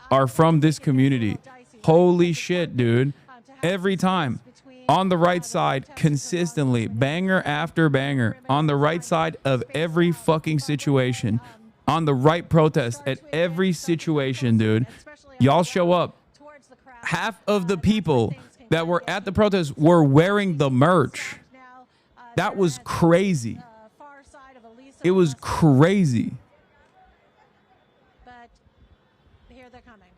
are from this community. Holy shit, dude. Every time. On the right side, consistently, banger after banger, on the right side of every fucking situation, on the right protest at every situation, dude. Y'all show up. Half of the people that were at the protest were wearing the merch. That was crazy. It was crazy. But here they're coming.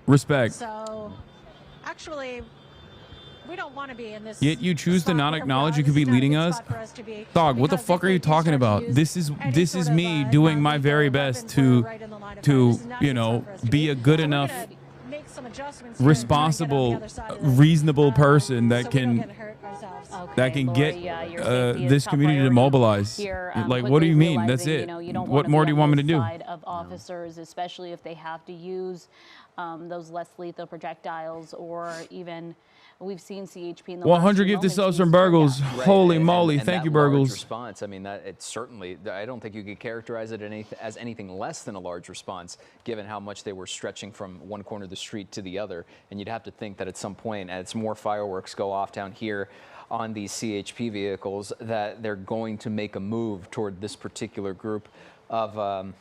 Respect. So, actually, we don't want to be in this. Yet you choose to not acknowledge you could be leading us. Dog, what the fuck are you talking about? This is me doing my very best to you know, be a good enough, responsible, reasonable person that can get this community to mobilize. Like, what do you mean? That's it. What more do you want me to do? Of officers, especially if they have to use those less lethal projectiles, or even we've seen CHP in the 100 gifted subs from Burgles. Right, Holy moly. and Thank that you, large Burgles. response, I mean, that it's certainly, I don't think you could characterize it as anything less than a large response, given how much they were stretching from one corner of the street to the other. And you'd have to think that at some point, as more fireworks go off down here on these CHP vehicles, that they're going to make a move toward this particular group of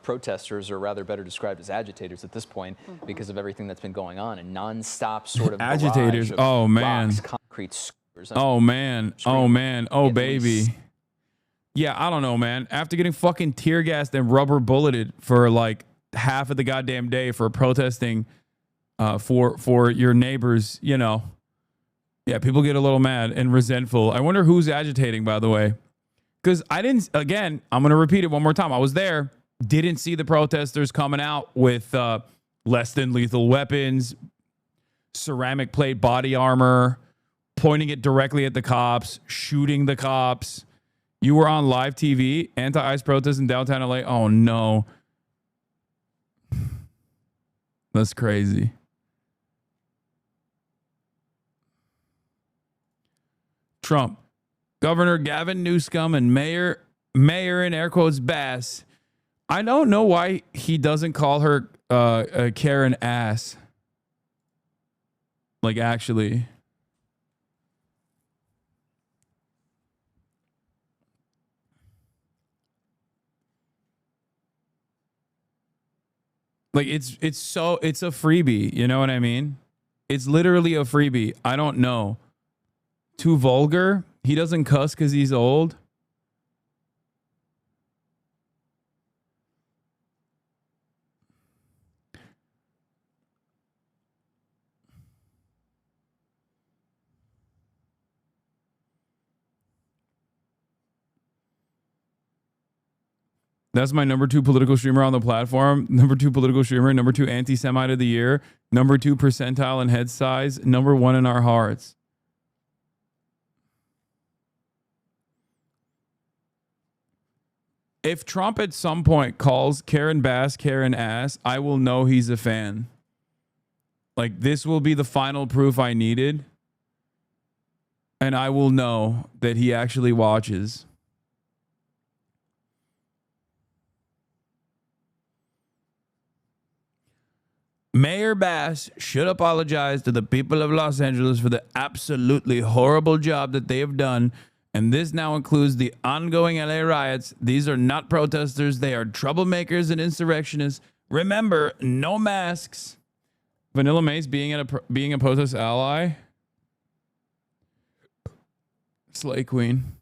protesters, or rather better described as agitators at this point, because of everything that's been going on, and nonstop sort of Agitators. barrage of Oh man. rocks, concrete skewers. Oh man. Oh man. Oh baby. Yeah, I don't know, man. After getting fucking tear gassed and rubber bulleted for like half of the goddamn day for protesting for your neighbors, you know. Yeah, people get a little mad and resentful. I wonder who's agitating, by the way. Because I didn't, again, I'm going to repeat it one more time. I was there, didn't see the protesters coming out with less than lethal weapons, ceramic plate body armor, pointing it directly at the cops, shooting the cops. You were on live TV, anti-ICE protests in downtown LA. Oh, no. That's crazy. Trump, Governor Gavin Newsom, and Mayor in air quotes Bass. I don't know why he doesn't call her Karen ass. Like, actually. Like, it's a freebie, you know what I mean? It's literally a freebie. I don't know. Too vulgar? He doesn't cuss because he's old? That's my number 2 political streamer on the platform. Number 2 political streamer. Number 2 anti-Semite of the year. Number 2 percentile in head size. Number 1 in our hearts. If Trump at some point calls Karen Bass Karen ass, I will know he's a fan. Like, this will be the final proof I needed. And I will know that he actually watches. Mayor Bass should apologize to the people of Los Angeles for the absolutely horrible job that they have done. And this now includes the ongoing LA riots. These are not protesters. They are troublemakers and insurrectionists. Remember, no masks. Vanilla Mace being a protest ally. Slay Queen.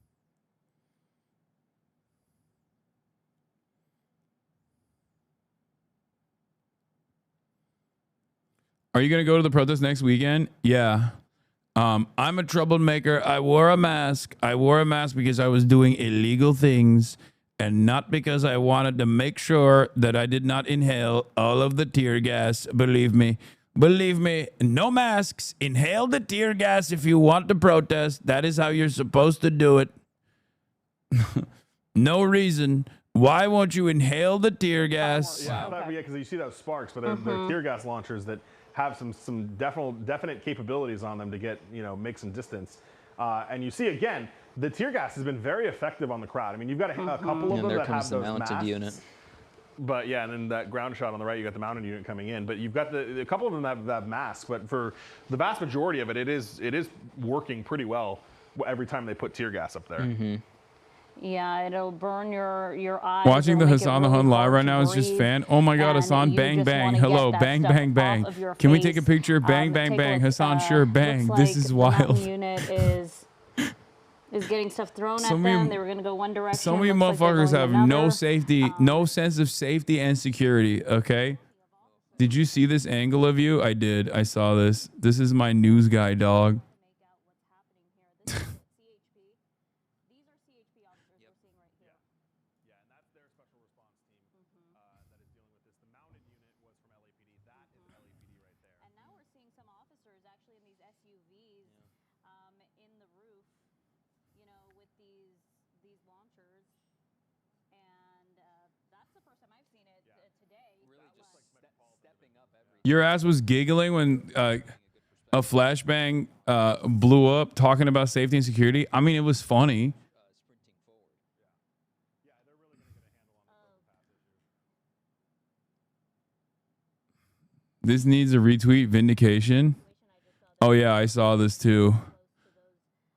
Are you going to go to the protest next weekend? Yeah. I'm a troublemaker. I wore a mask. I wore a mask because I was doing illegal things and not because I wanted to make sure that I did not inhale all of the tear gas. Believe me. Believe me, no masks. Inhale the tear gas if you want to protest. That is how you're supposed to do it. No reason. Why won't you inhale the tear gas? Yeah, because you see those sparks, but they're tear gas launchers that have some definite capabilities on them to get, make some distance. And you see, again, the tear gas has been very effective on the crowd. I mean, you've got a couple of them that have those masks. Unit. But yeah, and then that ground shot on the right, you got the mounted unit coming in. But you've got a couple of them that have masks. But for the vast majority of it, it is working pretty well every time they put tear gas up there. Yeah, it'll burn your eyes. Watching the It'll make it Hasan the really Hun live hard right to now is just breathe, fan. Oh my God, and Hasan, you bang just bang. wanna get Hello, that bang stuff bang bang. off of your Can we take a face. picture? Bang bang Take a bang. look, Hasan, sure, bang. looks This like is the wild. mountain unit is getting stuff thrown at them. They were going to go one direction. Some of you looks like they're motherfuckers going have another. no safety, no sense of safety and security, okay? Did you see this angle of you? I did. I saw this. This is my news guy, dog. Your ass was giggling when a flashbang blew up talking about safety and security. I mean, it was funny. This needs a retweet vindication. Oh, yeah, I saw this too.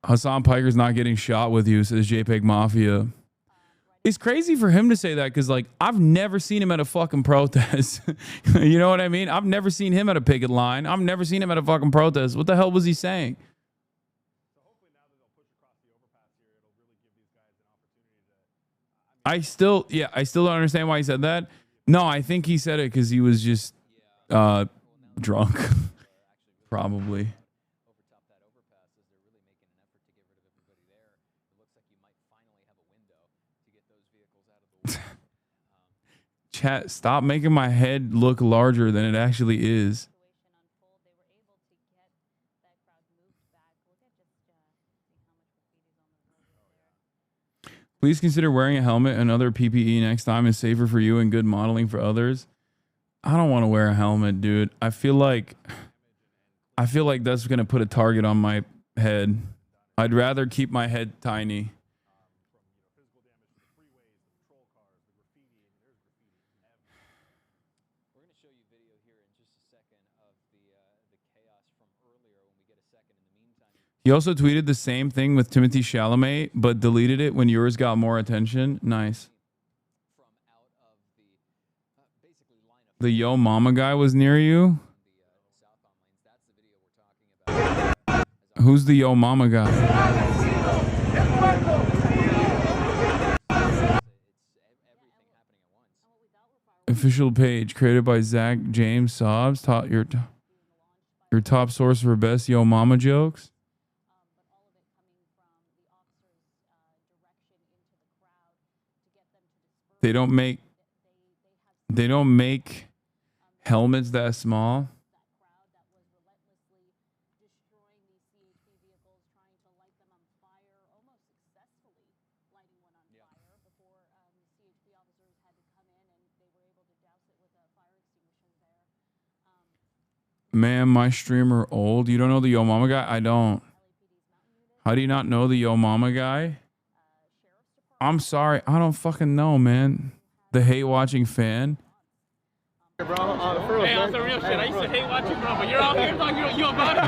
Hasan Piker's not getting shot with you, says JPEG Mafia. It's crazy for him to say that because, like, I've never seen him at a fucking protest. You know what I mean? I've never seen him at a picket line. I've never seen him at a fucking protest. What the hell was he saying? I still don't understand why he said that. No, I think he said it because he was just drunk. Probably. Chat, stop making my head look larger than it actually is. Please consider wearing a helmet and other PPE next time is safer for you and good modeling for others. I don't want to wear a helmet, dude. I feel like that's going to put a target on my head. I'd rather keep my head tiny. He also tweeted the same thing with Timothy Chalamet, but deleted it when yours got more attention. Nice. The Yo Mama guy was near you? Who's the Yo Mama guy? Official page created by Zach James Sobbs. Your top source for best Yo Mama jokes. They don't make helmets that small. Man, my streamer old. You don't know the Yo Mama guy? I don't. How do you not know the Yo Mama guy? I'm sorry. I don't fucking know, man. The hate watching fan. Bro, hey, on some real shit. I used to hate watching, bro, but you're out here talking you about it.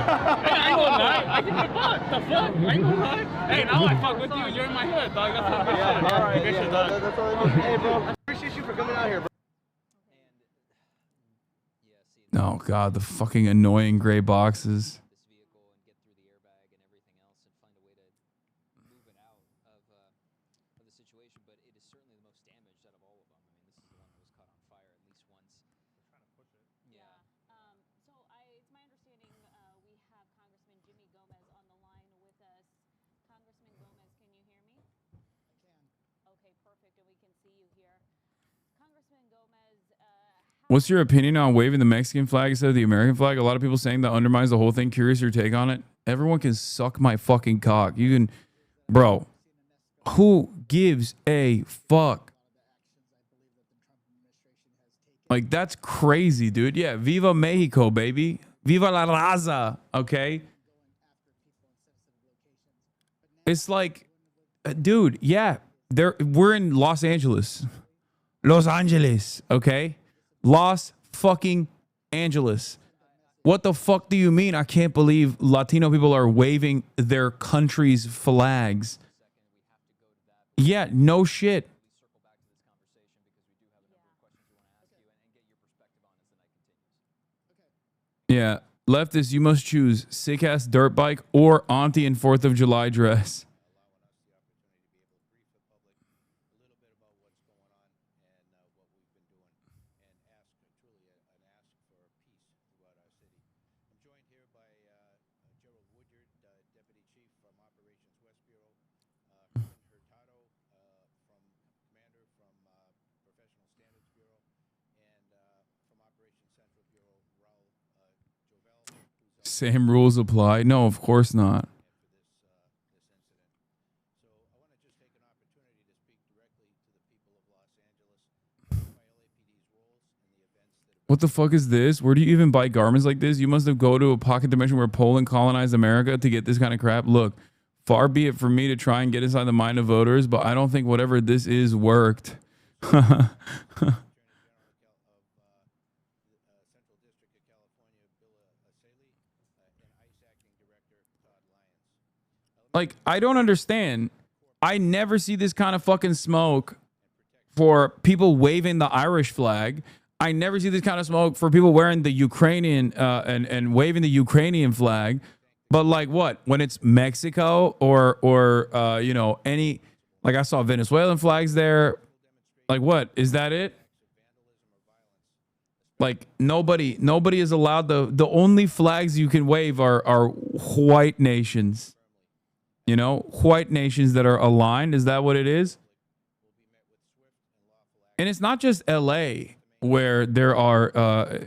Hey, I ain't gonna lie. I give a fuck. The fuck? I ain't gonna lie. Hey, now I fuck with you. You're in my hood, dog. That's some good shit. All right, good shit, dog. That's all I need. Hey, bro. I appreciate you for coming out here, bro. Oh, God. The fucking annoying gray boxes. What's your opinion on waving the Mexican flag instead of the American flag? A lot of people saying that undermines the whole thing. Curious your take on it. Everyone can suck my fucking cock. You can, bro. Who gives a fuck? Like, that's crazy, dude. Yeah, Viva Mexico, baby. Viva la raza, okay? It's like, dude, yeah, we're in Los Angeles. Los Angeles, okay? Los fucking Angeles. What the fuck do you mean? I can't believe Latino people are waving their country's flags. Yeah, no shit. Yeah, leftists, you must choose sick ass dirt bike or auntie in 4th of July dress. Same rules apply? No, of course not. What the fuck is this? Where do you even buy garments like this? You must have go to a pocket dimension where Poland colonized America to get this kind of crap. Look, far be it from me to try and get inside the mind of voters, but I don't think whatever this is worked. Like, I don't understand. I never see this kind of fucking smoke for people waving the Irish flag. I never see this kind of smoke for people wearing the Ukrainian and waving the Ukrainian flag. But like what? When it's Mexico or you know, any, like I saw Venezuelan flags there. Like what? Is that it? Like nobody is allowed, the only flags you can wave are white nations. You know, white nations that are aligned. Is that what it is? And it's not just LA where there are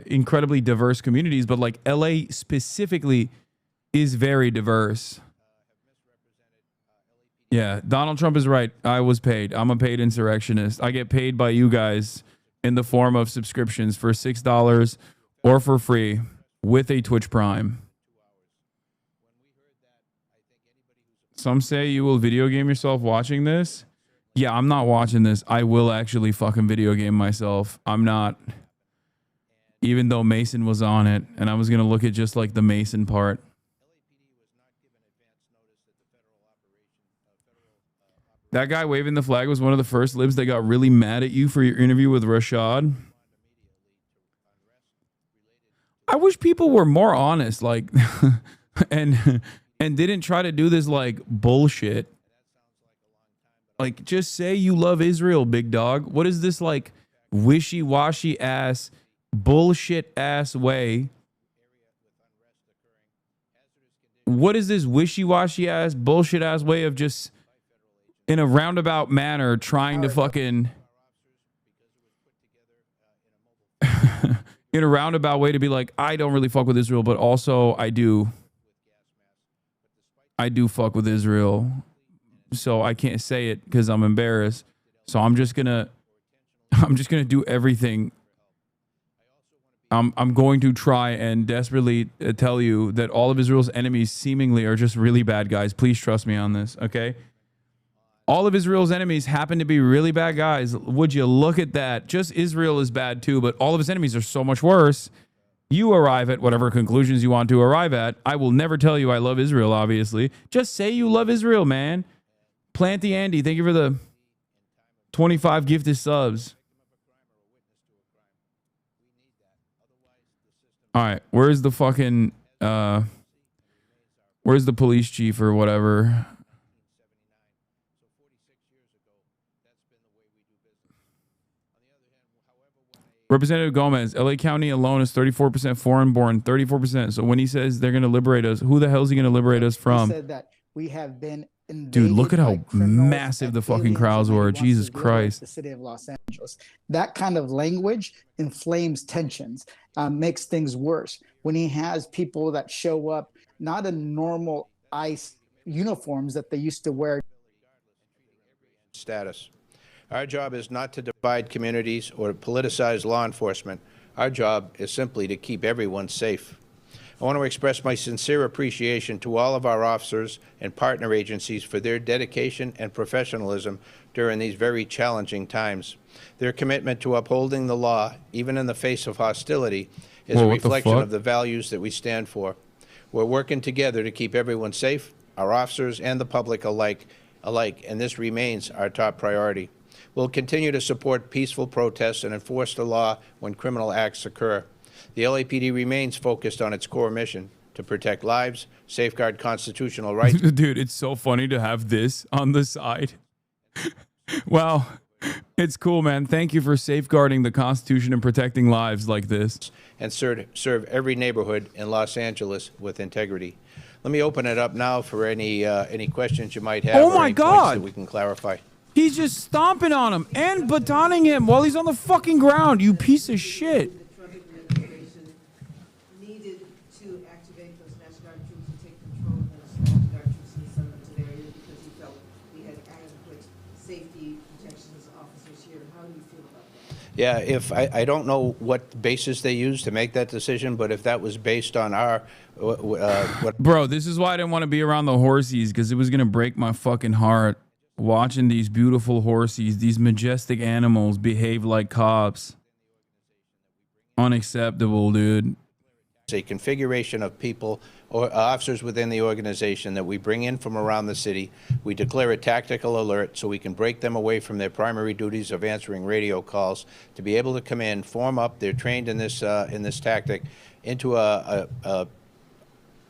incredibly diverse communities, but like LA specifically is very diverse. Yeah, Donald Trump is right. I was paid. I'm a paid insurrectionist. I get paid by you guys in the form of subscriptions for $6 or for free with a Twitch Prime. Some say you will video game yourself watching this. Yeah, I'm not watching this. I will actually fucking video game myself. I'm not. Even though Mason was on it, and I was going to look at just like the Mason part. That guy waving the flag was one of the first libs that got really mad at you for your interview with Rashad. I wish people were more honest, like, and didn't try to do this like bullshit. Like, just say you love Israel, big dog. What is this like wishy-washy ass, bullshit ass way? What is this wishy-washy ass, bullshit ass way of just in a roundabout manner trying to fucking in a roundabout way to be like, I don't really fuck with Israel, but also I do fuck with Israel. So I can't say it because I'm embarrassed. So I'm just gonna do everything. I'm going to try and desperately tell you that all of Israel's enemies seemingly are just really bad guys. Please trust me on this, okay? All of Israel's enemies happen to be really bad guys. Would you look at that? Just Israel is bad too, but all of his enemies are so much worse. You arrive at whatever conclusions you want to arrive at. I will never tell you I love Israel, obviously. Just say you love Israel, man. Planty Andy, thank you for the 25 gifted subs. All right, where's the fucking, where's the police chief or whatever? Representative Gomez, LA County alone is 34% foreign born, 34%. So when he says they're going to liberate us, who the hell is he going to liberate us from? He said that we have been Dude, look at how massive the fucking crowds were. Jesus Christ. The city of Los Angeles. That kind of language inflames tensions, makes things worse. When he has people that show up not in normal ICE uniforms that they used to wear. Status. Our job is not to divide communities or politicize law enforcement. Our job is simply to keep everyone safe. I want to express my sincere appreciation to all of our officers and partner agencies for their dedication and professionalism during these very challenging times. Their commitment to upholding the law, even in the face of hostility, is a reflection of the values that we stand for. We're working together to keep everyone safe, our officers and the public alike, and this remains our top priority. We'll continue to support peaceful protests and enforce the law when criminal acts occur. The LAPD remains focused on its core mission to protect lives, safeguard constitutional rights. Dude, it's so funny to have this on the side. Wow. It's cool, man. Thank you for safeguarding the Constitution and protecting lives like this. And serve every neighborhood in Los Angeles with integrity. Let me open it up now for any questions you might have. Oh my God! That we can clarify. He's just stomping on him and batoning him while he's on the fucking ground. You piece of shit. Needed to activate those National Guard troops and take control of those National Guard troops and send them to the area because he felt we had adequate safety protections as officers here. How do you feel about that? Yeah, if I don't know what basis they used to make that decision, but if that was based on our Bro, this is why I didn't want to be around the horsies, because it was gonna break my fucking heart watching these beautiful horsies, these majestic animals behave like cops. Unacceptable, dude. It's a configuration of people or officers within the organization that we bring in from around the city. We declare a tactical alert so we can break them away from their primary duties of answering radio calls to be able to come in, form up. They're trained in this tactic into a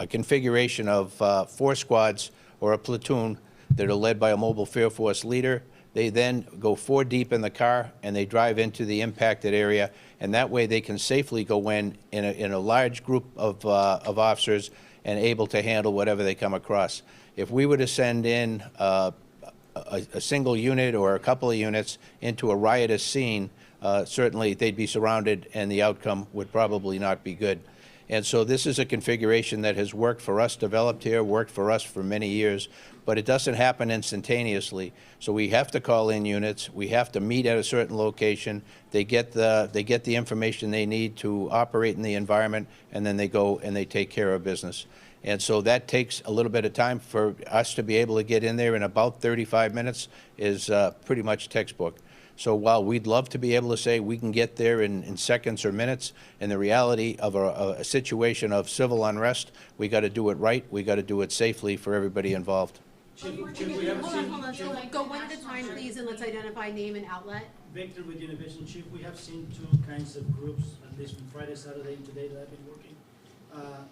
configuration of 4 squads or a platoon that are led by a mobile field force leader. They then go 4 deep in the car and they drive into the impacted area, and that way they can safely go in a large group of officers and able to handle whatever they come across. If we were to send in a single unit or a couple of units into a riotous scene, certainly they'd be surrounded and the outcome would probably not be good. And so this is a configuration that has worked for us, developed here, worked for us for many years, but it doesn't happen instantaneously. So we have to call in units. We have to meet at a certain location. They get the information they need to operate in the environment, and then they go and they take care of business. And so that takes a little bit of time for us to be able to get in there in about 35 minutes is pretty much textbook. So while we'd love to be able to say we can get there in seconds or minutes, in the reality of a situation of civil unrest, we got to do it right. We got to do it safely for everybody involved. Hold on. So go one at a time, please, and let's identify name and outlet. Victor with Univision Chief. We have seen 2 kinds of groups, at least from Friday, Saturday, and today that I've been working.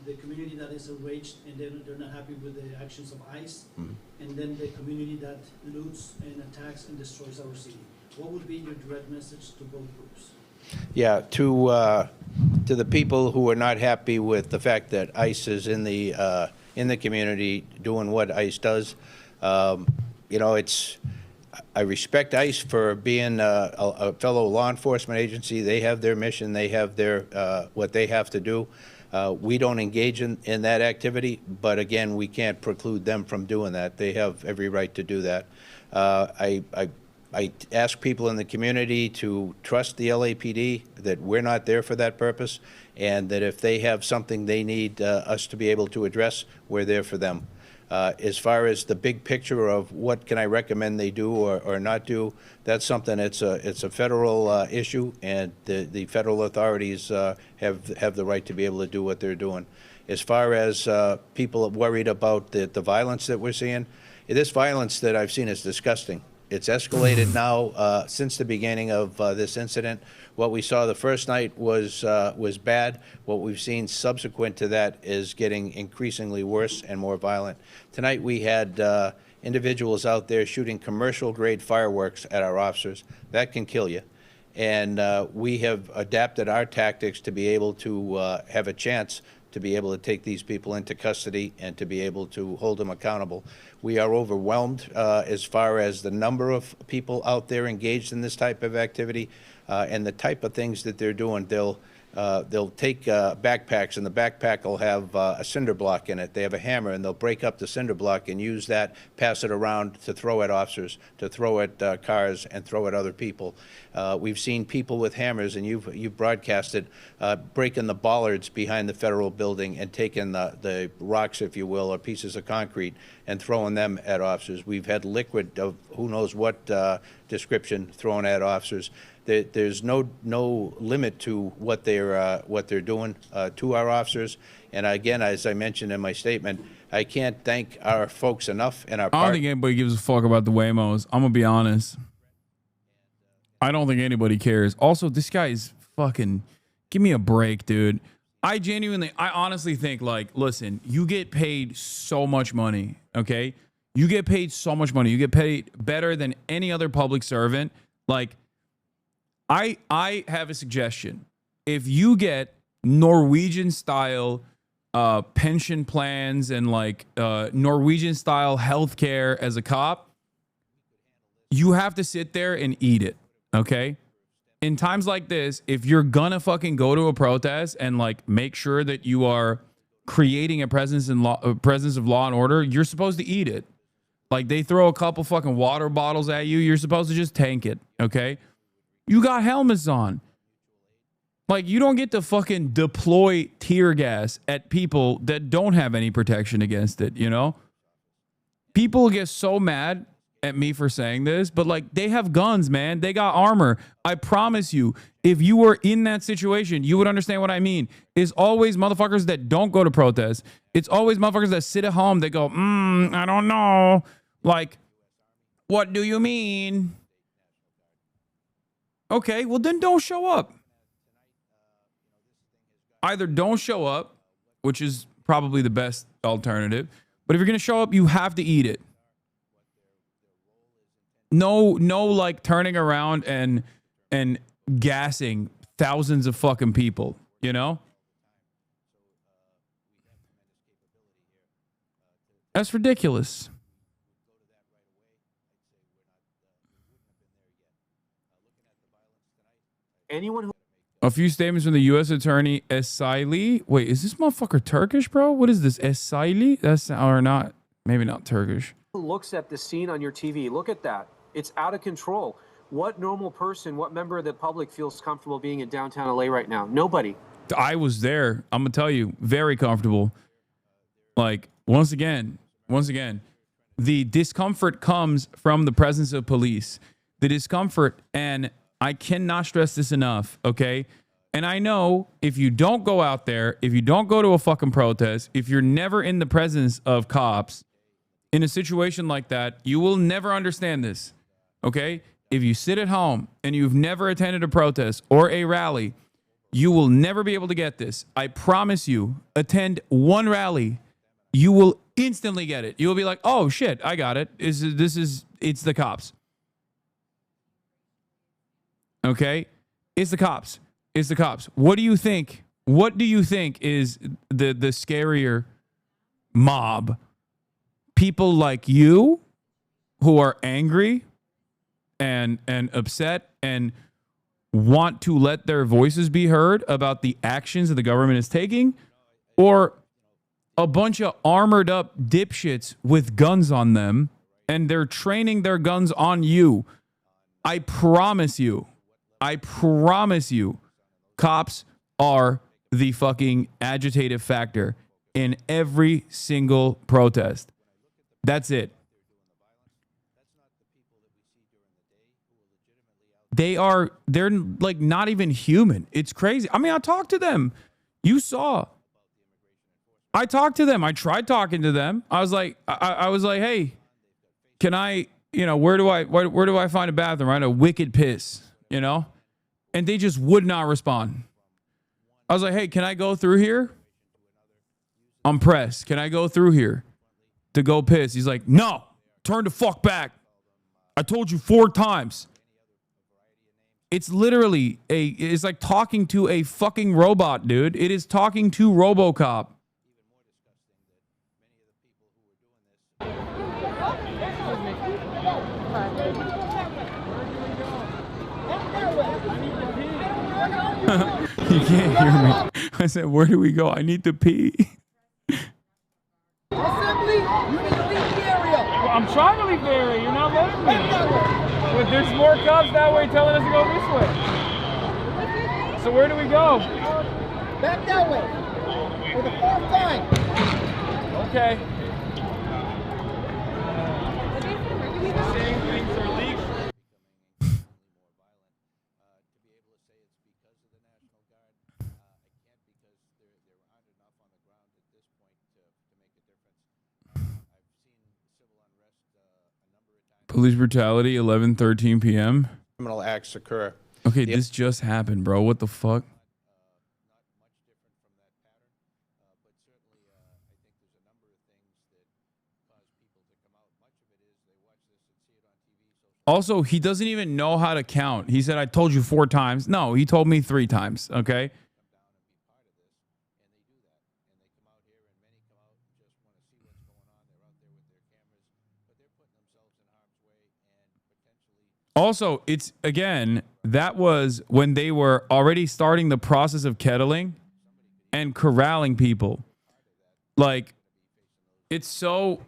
The community that is enraged and they're not happy with the actions of ICE, and then the community that loots and attacks and destroys our city. What would be your direct message to both groups? Yeah, to the people who are not happy with the fact that ICE is in the community doing what ICE does, you know, I respect ICE for being a fellow law enforcement agency. They have their mission. They have their what they have to do. We don't engage in that activity, but again, we can't preclude them from doing that. They have every right to do that. I ask people in the community to trust the LAPD, that we're not there for that purpose, and that if they have something they need us to be able to address, we're there for them. As far as the big picture of what can I recommend they do or not do, that's something, it's a federal issue, and the federal authorities have the right to be able to do what they're doing. As far as people worried about the violence that we're seeing, this violence that I've seen is disgusting. It's escalated now since the beginning of this incident. What we saw the first night was bad. What we've seen subsequent to that is getting increasingly worse and more violent. Tonight we had individuals out there shooting commercial-grade fireworks at our officers. That can kill you. And we have adapted our tactics to be able to have a chance to be able to take these people into custody and to be able to hold them accountable. We are overwhelmed as far as the number of people out there engaged in this type of activity and the type of things that they're doing. They'll take backpacks, and the backpack will have a cinder block in it. They have a hammer, and they'll break up the cinder block and use that, pass it around to throw at officers, to throw at cars, and throw at other people. We've seen people with hammers, and you've broadcasted, breaking the bollards behind the federal building and taking the rocks, if you will, or pieces of concrete, and throwing them at officers. We've had liquid of who knows what description thrown at officers. There's no limit to what they're doing to our officers. And again, as I mentioned in my statement, I can't thank our folks enough. And I don't think anybody gives a fuck about the Waymos. I'm gonna be honest. I don't think anybody cares. Also, this guy is fucking. Give me a break, dude. I honestly think, like, listen, you get paid so much money, okay? You get paid so much money. You get paid better than any other public servant. Like, I have a suggestion. If you get Norwegian style pension plans and like Norwegian style healthcare as a cop, you have to sit there and eat it, okay? In times like this, if you're gonna fucking go to a protest and like make sure that you are creating a presence of law and order, you're supposed to eat it. Like, they throw a couple fucking water bottles at you, you're supposed to just tank it, okay? You got helmets on. Like, you don't get to fucking deploy tear gas at people that don't have any protection against it, you know? People get so mad at me for saying this, but like, they have guns, man. They got armor. I promise you, if you were in that situation, you would understand what I mean. It's always motherfuckers that don't go to protests. It's always motherfuckers that sit at home. They go, I don't know. Like, what do you mean? Okay, well then don't show up. Either don't show up, which is probably the best alternative, but if you're going to show up, you have to eat it. No, like turning around and gassing thousands of fucking people, you know? That's ridiculous. Anyone who A few statements from the U.S. Attorney Esaili. Wait, is this motherfucker Turkish, bro? What is this, Esaili? That's or not? Maybe not Turkish. looks at the scene on your TV, look at that. It's out of control. What normal person, what member of the public feels comfortable being in downtown LA right now? Nobody. I was there. I'm gonna tell you, very comfortable. Like, once again, the discomfort comes from the presence of police. The discomfort, and I cannot stress this enough, okay? And I know if you don't go out there, if you don't go to a fucking protest, if you're never in the presence of cops in a situation like that, you will never understand this, okay? If you sit at home and you've never attended a protest or a rally, you will never be able to get this. I promise you, attend one rally, you will instantly get it. You will be like, oh shit, I got it. It's the cops. Okay? It's the cops. It's the cops. What do you think? What do you think is the scarier mob? People like you who are angry and upset and want to let their voices be heard about the actions that the government is taking, or a bunch of armored up dipshits with guns on them and they're training their guns on you? I promise you, cops are the fucking agitative factor in every single protest. That's it. They're like not even human. It's crazy. I mean, I talked to them. You saw. I talked to them. I tried talking to them. I was like, hey, can I, where do I find a bathroom? I had a wicked piss, and they just would not respond. I was like, hey, can I go through here? I'm pressed. Can I go through here to go piss? He's like, no, turn the fuck back. I told you 4 times. It's literally it's like talking to a fucking robot, dude. It is talking to RoboCop. You can't hear me. I said, where do we go? I need to pee. Assembly, you need to leave the area. Well, I'm trying to leave the area. You're not letting me. But there's more cops that way telling us to go this way. So where do we go? Back that way. For the fourth time. Okay. Saying things are legal. Police brutality, 11:13 p.m. Criminal acts occur. Okay, this just happened, bro. What the fuck? Also, he doesn't even know how to count. He said, I told you 4 times. No, he told me 3 times, okay? Also, it's, again, that was when they were already starting the process of kettling and corralling people. Like, it's so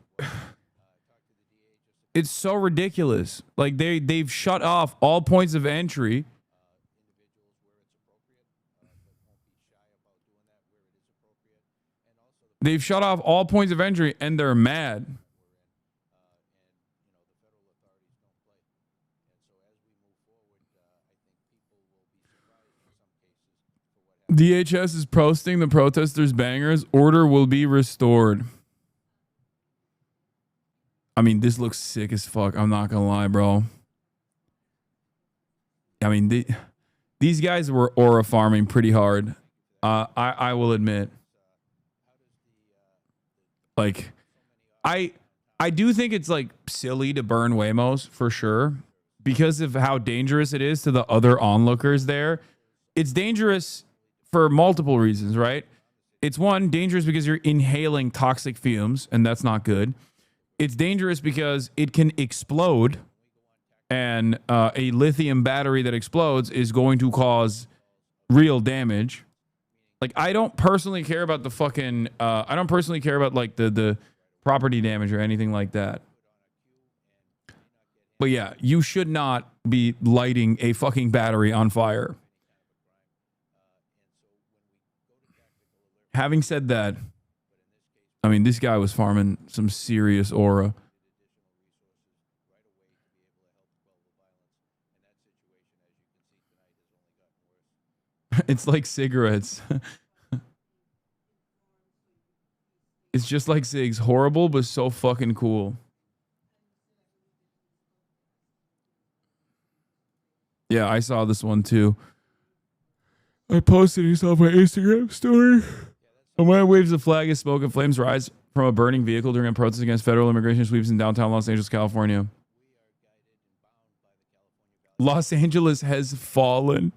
ridiculous. Like, they've shut off all points of entry. They've shut off all points of entry and they're mad. DHS is posting the protesters' bangers. Order will be restored. I mean, this looks sick as fuck. I'm not gonna lie, bro. I mean, these guys were aura farming pretty hard. I will admit. Like, I do think it's like silly to burn Waymos for sure because of how dangerous it is to the other onlookers there. It's dangerous for multiple reasons, right? It's one, dangerous because you're inhaling toxic fumes, and that's not good. It's dangerous because it can explode, and a lithium battery that explodes is going to cause real damage. Like, I don't personally care about the fucking, I don't personally care about like the property damage or anything like that. But yeah, you should not be lighting a fucking battery on fire. Having said that, I mean, this guy was farming some serious aura. It's like cigarettes. It's just like cigs. Horrible, but so fucking cool. Yeah, I saw this one too. I posted it on my Instagram story. A man waves a flag as smoke and flames rise from a burning vehicle during a protest against federal immigration sweeps in downtown Los Angeles, California. Los Angeles has fallen.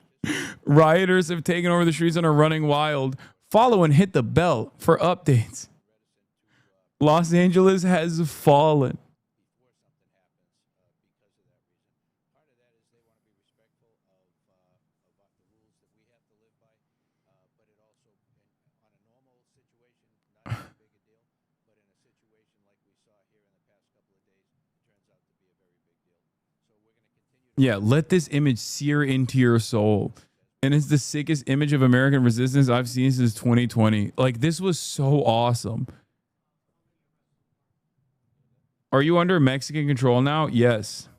Rioters have taken over the streets and are running wild. Follow and hit the bell for updates. Los Angeles has fallen. Yeah, let this image sear into your soul. And it's the sickest image of American resistance I've seen since 2020. Like, this was so awesome. Are you under Mexican control now? Yes.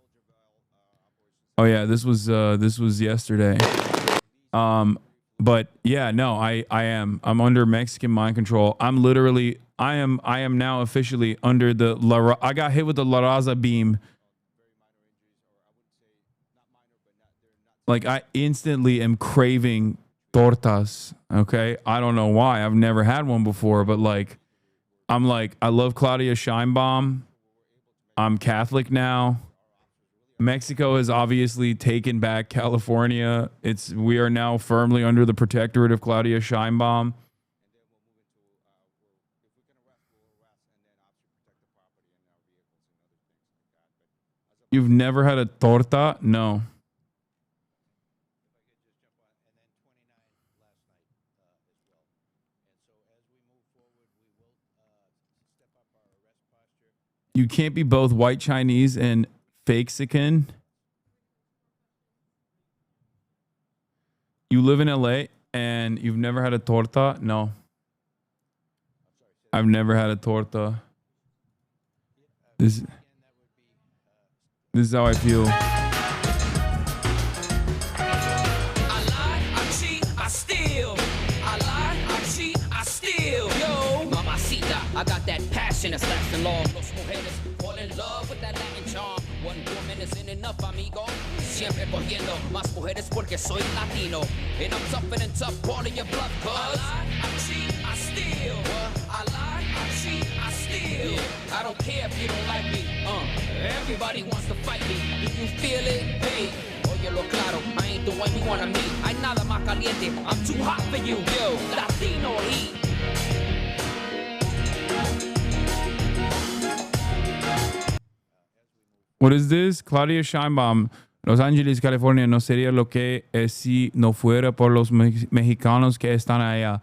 Oh yeah, this was yesterday. But yeah, no, I am. I'm under Mexican mind control. I am now officially under the I got hit with the La Raza beam. Like, I instantly am craving tortas, okay? I don't know why. I've never had one before, but like, I love Claudia Scheinbaum. I'm Catholic now. Mexico has obviously taken back California. We are now firmly under the protectorate of Claudia Sheinbaum. You've never had a torta? No. You can't be both white Chinese and Fakexican. You live in LA and you've never had a torta? No. I've never had a torta. This is how I feel. I got that passion that's lasting long. Los mujeres fall in love with that Latin charm. One woman isn't enough, amigo. Siempre cogiendo más mujeres porque soy Latino. And I'm tougher and tough, calling your bluff, cuz I cheat, I steal. I lie, I cheat, I steal. Yeah, I don't care if you don't like me. Everybody wants to fight me. Do you feel it? Hey. Oye lo claro, I ain't the one you wanna meet. Hay nada más caliente, I'm too hot for you. Yo, Latino heat. What is this? Claudia Sheinbaum. Los Ángeles, California no sería lo que es si no fuera por los mexicanos que están allá.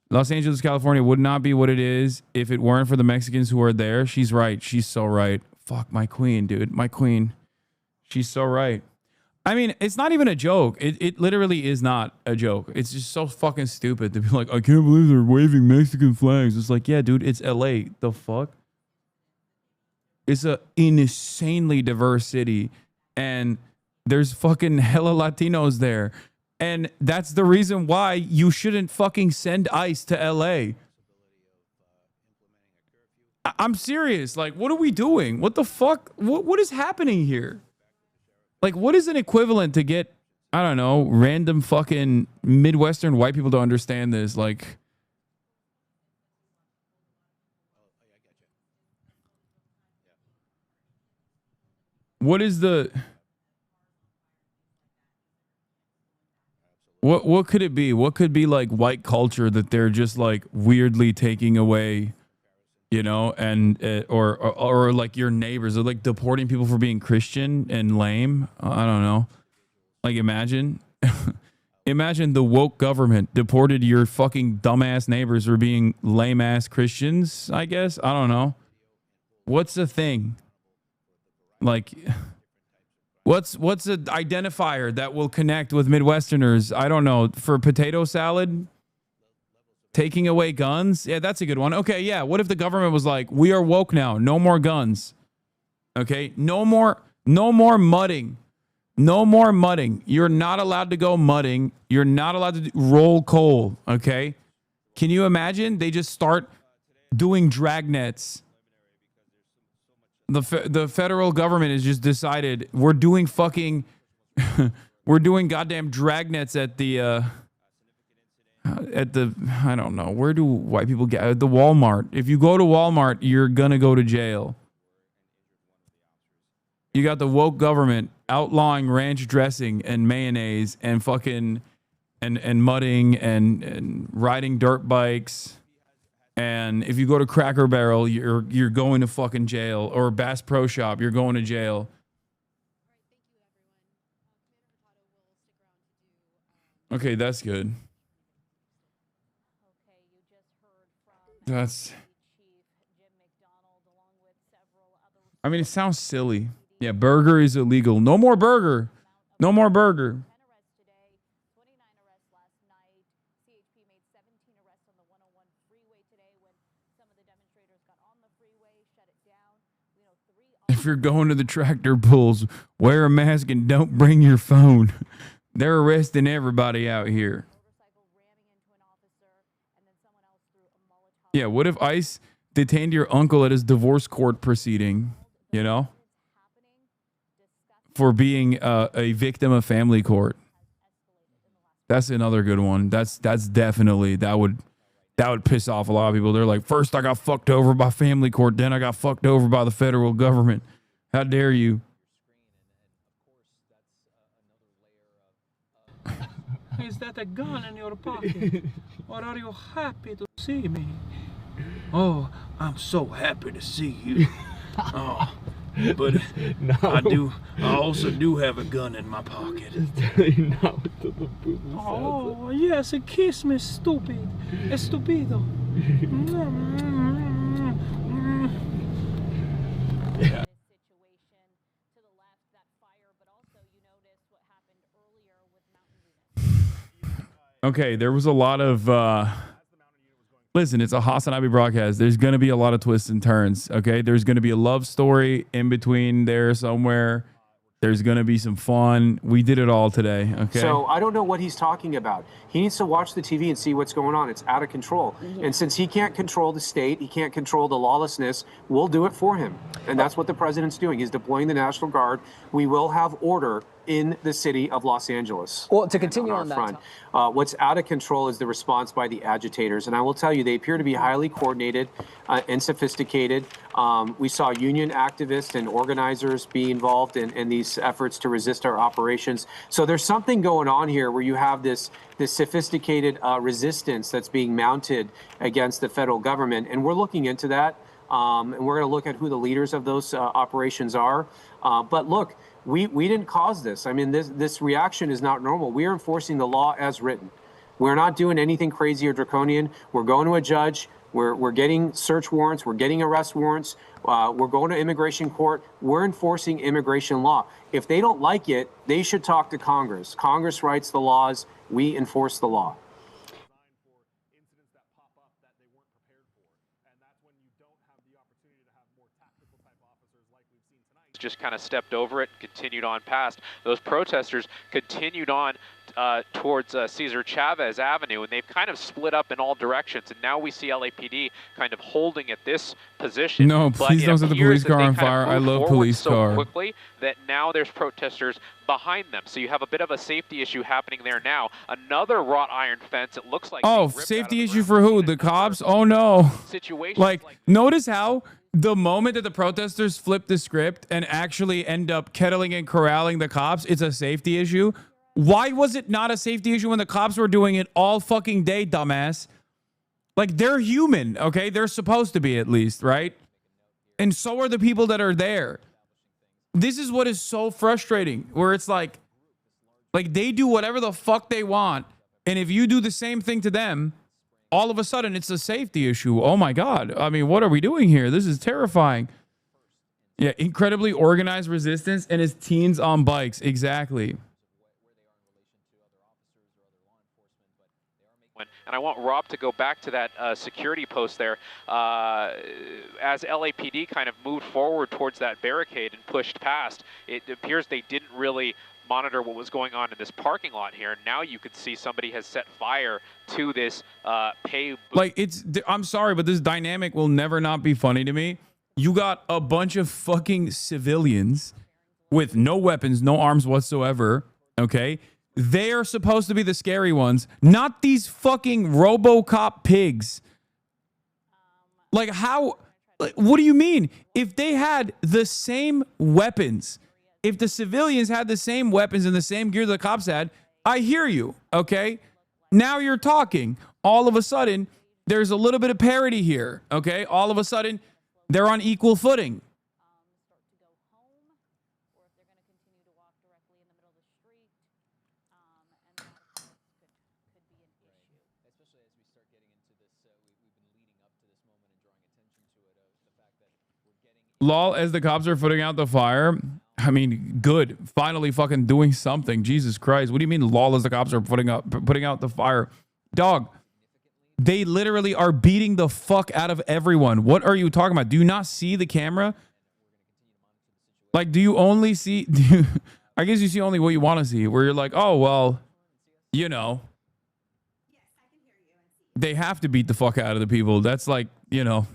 Los Angeles, California would not be what it is if it weren't for the Mexicans who are there. She's right. She's so right. Fuck, my queen, dude. My queen. She's so right. I mean, it's not even a joke. It literally is not a joke. It's just so fucking stupid to be like, I can't believe they're waving Mexican flags. It's like, yeah, dude, it's LA. The fuck? It's an insanely diverse city, and there's fucking hella Latinos there. And that's the reason why you shouldn't fucking send ICE to LA. I'm serious. Like, what are we doing? What the fuck? What is happening here? Like, what is an equivalent to get, I don't know, random fucking Midwestern white people to understand this? Like, what is the... What could it be? What could be like white culture that they're just like weirdly taking away, you know, and or like your neighbors are like deporting people for being Christian and lame. I don't know. Like imagine the woke government deported your fucking dumbass neighbors for being lame ass Christians, I guess. I don't know. What's the thing? Like, what's an identifier that will connect with Midwesterners? I don't know. For potato salad, taking away guns. Yeah, that's a good one. Okay, yeah. What if the government was like, we are woke now. No more guns. Okay, no more mudding. No more mudding. You're not allowed to go mudding. You're not allowed to roll coal. Okay, can you imagine? They just start doing dragnets. The federal government has just decided we're doing fucking we're doing goddamn dragnets at the I don't know, where do white people get at the Walmart? If you go to Walmart, you're gonna go to jail. You got the woke government outlawing ranch dressing and mayonnaise and fucking and mudding and riding dirt bikes. And if you go to Cracker Barrel, you're going to fucking jail. Or Bass Pro Shop, you're going to jail. Okay, that's good. I mean, it sounds silly. Yeah, burger is illegal. No more burger. No more burger. If you're going to the tractor pulls, wear a mask and don't bring your phone. They're arresting everybody out here. Yeah, what if ICE detained your uncle at his divorce court proceeding, you know, for being a victim of family court? That's another good one. That's definitely, that would piss off a lot of people. They're like, first I got fucked over by family court, then I got fucked over by the federal government. How dare you? Is that a gun in your pocket? Or are you happy to see me? Oh, I'm so happy to see you. Oh, but I also do have a gun in my pocket. Oh, yes, kiss me, stupid. Estupido. Yeah. Okay, there was a lot of listen, it's a HasanAbi broadcast. There's going to be a lot of twists and turns, okay? There's going to be a love story in between there somewhere. There's going to be some fun. We did it all today, okay? So I don't know what he's talking about. He needs to watch the TV and see what's going on. It's out of control. And since he can't control the state, he can't control the lawlessness, we'll do it for him. And that's what the president's doing. He's deploying the National Guard. We will have order in the city of Los Angeles. Well, to continue on that front, what's out of control is the response by the agitators. And I will tell you, they appear to be highly coordinated and sophisticated. We saw union activists and organizers be involved in these efforts to resist our operations. So there's something going on here where you have this sophisticated resistance that's being mounted against the federal government. And we're looking into that. And we're going to look at who the leaders of those operations are. But look, we didn't cause this. I mean, this reaction is not normal. We are enforcing the law as written. We're not doing anything crazy or draconian. We're going to a judge. We're getting search warrants. We're getting arrest warrants. We're going to immigration court. We're enforcing immigration law. If they don't like it, they should talk to Congress. Congress writes the laws. We enforce the law. Just kind of stepped over it, continued on past. Those protesters continued on towards Cesar Chavez Avenue, and they've kind of split up in all directions. And now we see LAPD kind of holding at this position. No, please don't set the police car on fire. I love police car. Quickly that now there's protesters behind them. So you have a bit of a safety issue happening there now. Another wrought iron fence. It looks like. Oh, safety issue for who? The cops? Oh no. Situation. Like, notice how the moment that the protesters flip the script and actually end up kettling and corralling the cops, it's a safety issue. Why was it not a safety issue when the cops were doing it all fucking day, dumbass? Like, they're human, okay? They're supposed to be, at least, right? And so are the people that are there. This is what is so frustrating, where it's like they do whatever the fuck they want, and if you do the same thing to them, all of a sudden it's a safety issue. Oh my God. I mean, what are we doing here? This is terrifying. Yeah, incredibly organized resistance and his teens on bikes. Exactly. And I want Rob to go back to that security post there. As LAPD kind of moved forward towards that barricade and pushed past, it appears they didn't really monitor what was going on in this parking lot here. Now you could see somebody has set fire to this pay. Like, I'm sorry, but this dynamic will never not be funny to me. You got a bunch of fucking civilians with no weapons, no arms whatsoever, okay? They are supposed to be the scary ones, not these fucking RoboCop pigs. Like, how, like, what do you mean? If they had the same weapons, if the civilians had the same weapons and the same gear the cops had, I hear you, okay? Now you're talking. All of a sudden, there's a little bit of parity here, okay? All of a sudden, they're on equal footing. Lol, as the cops are putting out the fire. I mean, good. Finally fucking doing something. Jesus Christ. What do you mean lol as the cops are putting out the fire? Dog, they literally are beating the fuck out of everyone. What are you talking about? Do you not see the camera? Like, do you only see... I guess you see only what you want to see, where you're like, oh, well, you know. They have to beat the fuck out of the people. That's like, you know...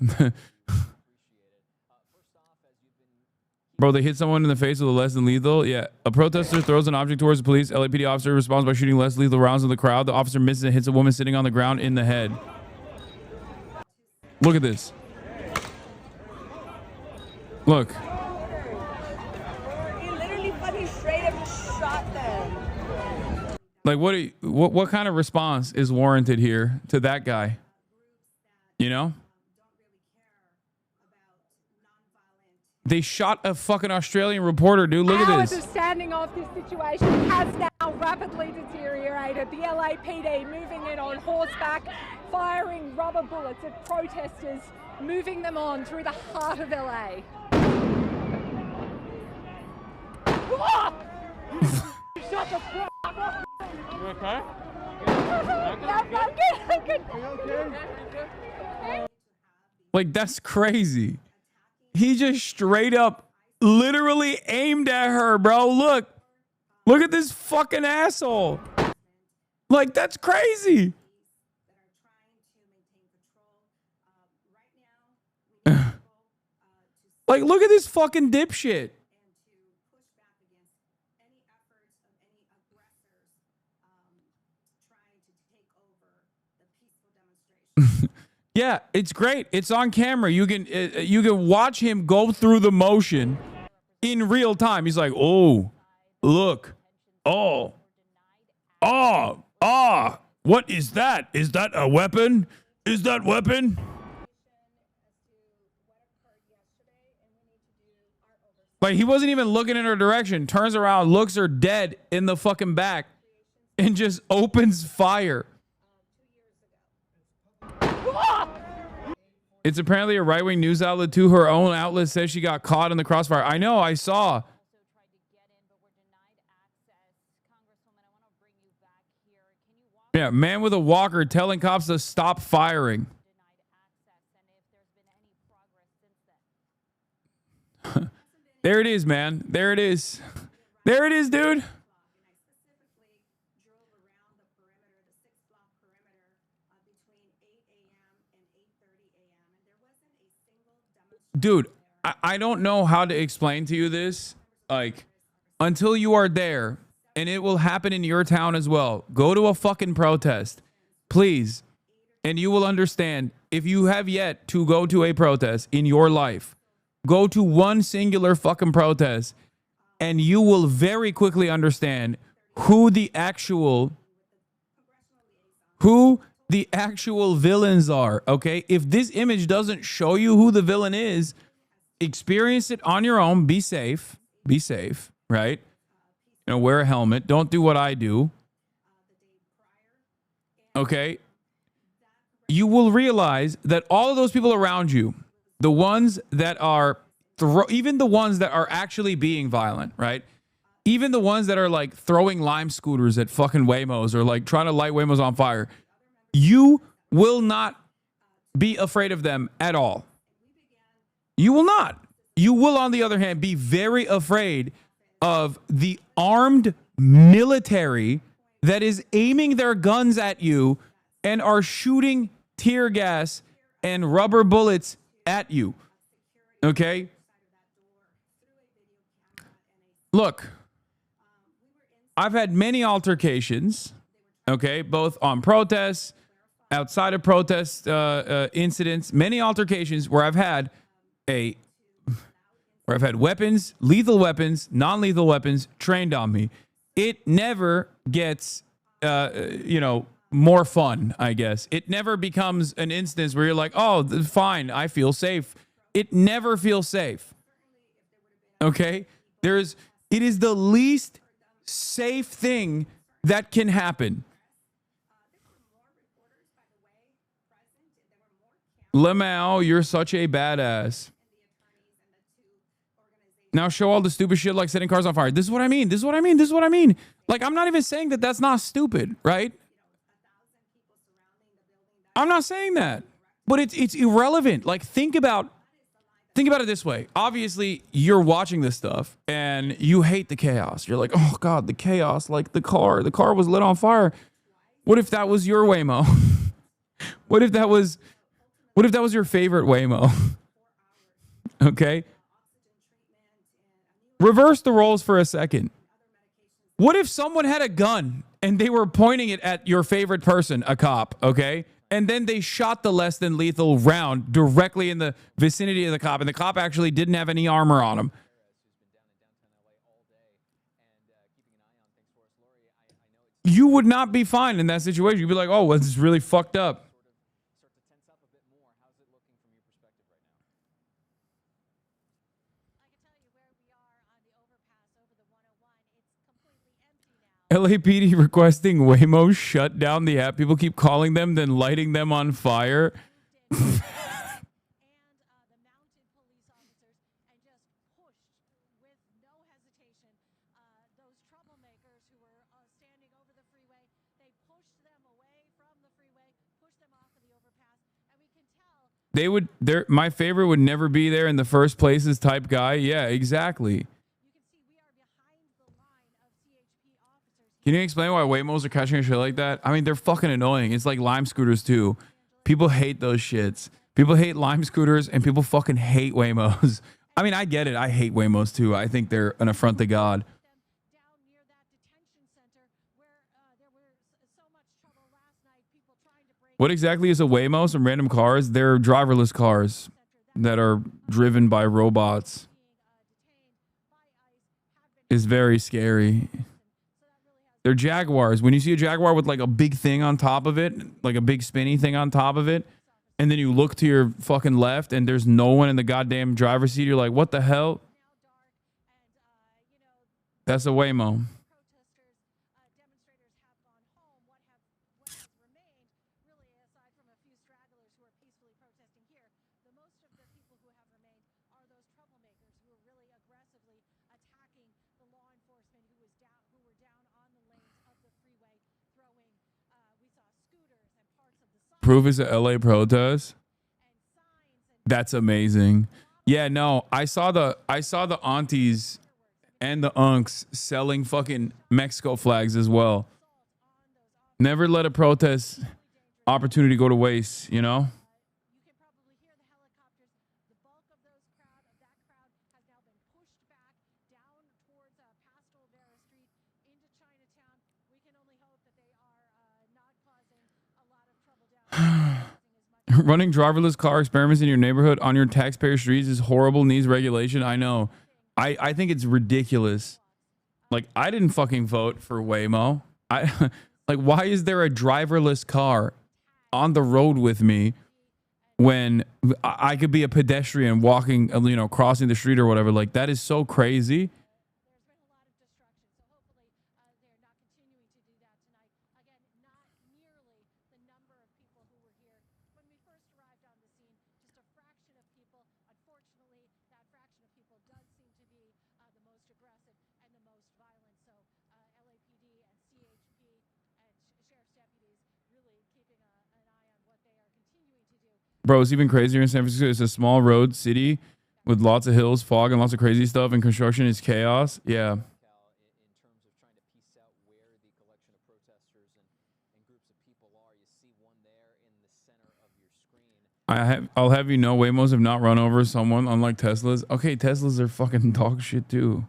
Bro, they hit someone in the face with a less than lethal. Yeah. A protester throws an object towards the police. LAPD officer responds by shooting less lethal rounds in the crowd. The officer misses and hits a woman sitting on the ground in the head. Look at this. Look. He literally fucking straight up shot them. Like, what kind of response is warranted here to that guy? You know? They shot a fucking Australian reporter, dude. Look at Hours this. of standing off this situation has now rapidly deteriorated. The LAPD moving in on horseback, firing rubber bullets at protesters, moving them on through the heart of LA. Shut the fuck up! You okay? I'm good. Like, that's crazy. He just straight up literally aimed at her, bro. Look at this fucking asshole. Like, that's crazy. Like, look at this fucking dipshit. Yeah, it's great. It's on camera. You can watch him go through the motion in real time. He's like, oh, look, oh, what is that? Is that a weapon? Is that weapon? Like, he wasn't even looking in her direction. Turns around, looks her dead in the fucking back, and just opens fire. It's apparently a right-wing news outlet too. Her own outlet says she got caught in the crossfire. I know, I saw. Yeah, man with a walker telling cops to stop firing. There it is, man. There it is. There it is, dude. Dude, I don't know how to explain to you this. Like, until you are there, and it will happen in your town as well. Go to a fucking protest, please. And you will understand. If you have yet to go to a protest in your life, go to one singular fucking protest, and you will very quickly understand who the actual villains are, okay? If this image doesn't show you who the villain is, experience it on your own. Be safe, right? You know, wear a helmet. Don't do what I do, okay? You will realize that all of those people around you, the ones that are, even the ones that are actually being violent, right? Even the ones that are like throwing lime scooters at fucking Waymos or like trying to light Waymos on fire, you will not be afraid of them at all. You will not. You will, on the other hand, be very afraid of the armed military that is aiming their guns at you and are shooting tear gas and rubber bullets at you. Okay? Look, I've had many altercations, okay, both on protests, outside of protest incidents, many altercations where I've had weapons, lethal weapons, non-lethal weapons trained on me. It never gets, more fun, I guess. It never becomes an instance where you're like, oh, fine, I feel safe. It never feels safe. Okay? It is the least safe thing that can happen. Lamau, you're such a badass. Now show all the stupid shit like setting cars on fire. This is what I mean. Like, I'm not even saying that that's not stupid, right? I'm not saying that. But it's irrelevant. Like, think about it this way. Obviously, you're watching this stuff and you hate the chaos. You're like, oh God, the chaos, like the car was lit on fire. What if that was your Waymo? What if that was your favorite Waymo? Okay. Reverse the roles for a second. What if someone had a gun and they were pointing it at your favorite person, a cop, okay? And then they shot the less than lethal round directly in the vicinity of the cop, and the cop actually didn't have any armor on him. you would not be fine in that situation. You'd be like, oh, well, this is really fucked up. LAPD requesting Waymo shut down the app. People keep calling them, then lighting them on fire. They would, my favorite would never be there in the first places type guy. Yeah, exactly. Can you explain why Waymos are catching a shit like that? I mean, they're fucking annoying. It's like Lime scooters too. People hate those shits. People hate Lime scooters and people fucking hate Waymos. I mean, I get it. I hate Waymos too. I think they're an affront to God. What exactly is a Waymo? Some random cars? They're driverless cars that are driven by robots. It's very scary. They're Jaguars. When you see a Jaguar with like a big thing on top of it, like a big spinny thing on top of it, and then you look to your fucking left and there's no one in the goddamn driver's seat, you're like, what the hell? That's a Waymo. Proof is a LA protest. That's amazing. Yeah, no, I saw the aunties and the unks selling fucking Mexico flags as well. Never let a protest opportunity go to waste, you know? Running driverless car experiments in your neighborhood on your taxpayer streets is horrible, needs regulation. I know. I think it's ridiculous. Like, I didn't fucking vote for Waymo. Like, why is there a driverless car on the road with me when I could be a pedestrian walking, you know, crossing the street or whatever? Like, that is so crazy. Bro, it's even crazier in San Francisco. It's a small road city with lots of hills, fog, and lots of crazy stuff, and construction is chaos. Yeah. I'll have you know, Waymos have not run over someone, unlike Teslas. Okay, Teslas are fucking dog shit too.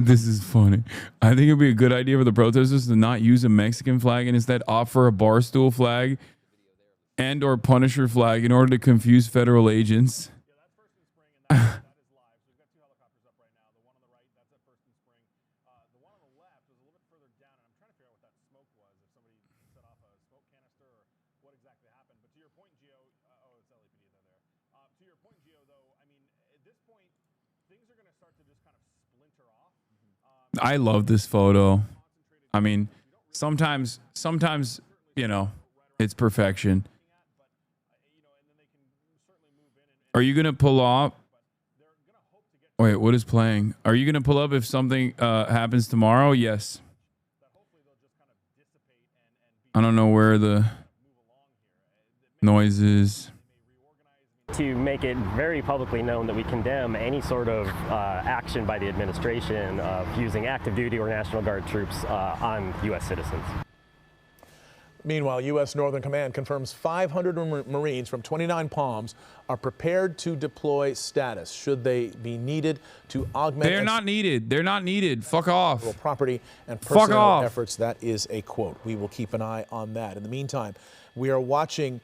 This is funny. I think it'd be a good idea for the protesters to not use a Mexican flag and instead offer a Barstool flag and or Punisher flag in order to confuse federal agents. I love this photo. I mean, sometimes, you know, it's perfection. Are you going to pull up? Wait, what is playing? Are you going to pull up if something happens tomorrow? Yes. I don't know where the noise is. To make it very publicly known that we condemn any sort of action by the administration of using active duty or National Guard troops on U.S. citizens. Meanwhile, U.S. Northern Command confirms 500 Marines from 29 Palms are prepared to deploy status should they be needed to augment. They're not needed. They're not needed. Fuck off. Property and Fuck personnel off. efforts. That is a quote. We will keep an eye on that. In the meantime, we are watching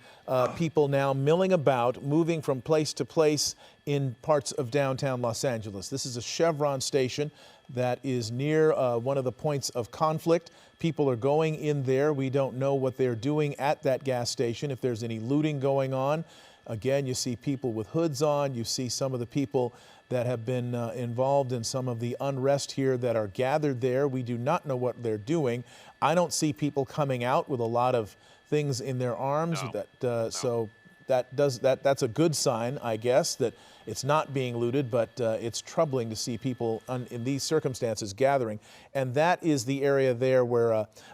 people now milling about, moving from place to place in parts of downtown Los Angeles. This is a Chevron station that is near one of the points of conflict. People are going in there. We don't know what they're doing at that gas station, if there's any looting going on. Again, you see people with hoods on. You see some of the people that have been involved in some of the unrest here that are gathered there. We do not know what they're doing. I don't see people coming out with a lot of things in their arms. So that's a good sign, I guess, that it's not being looted, but it's troubling to see people in these circumstances gathering. And that is the area there where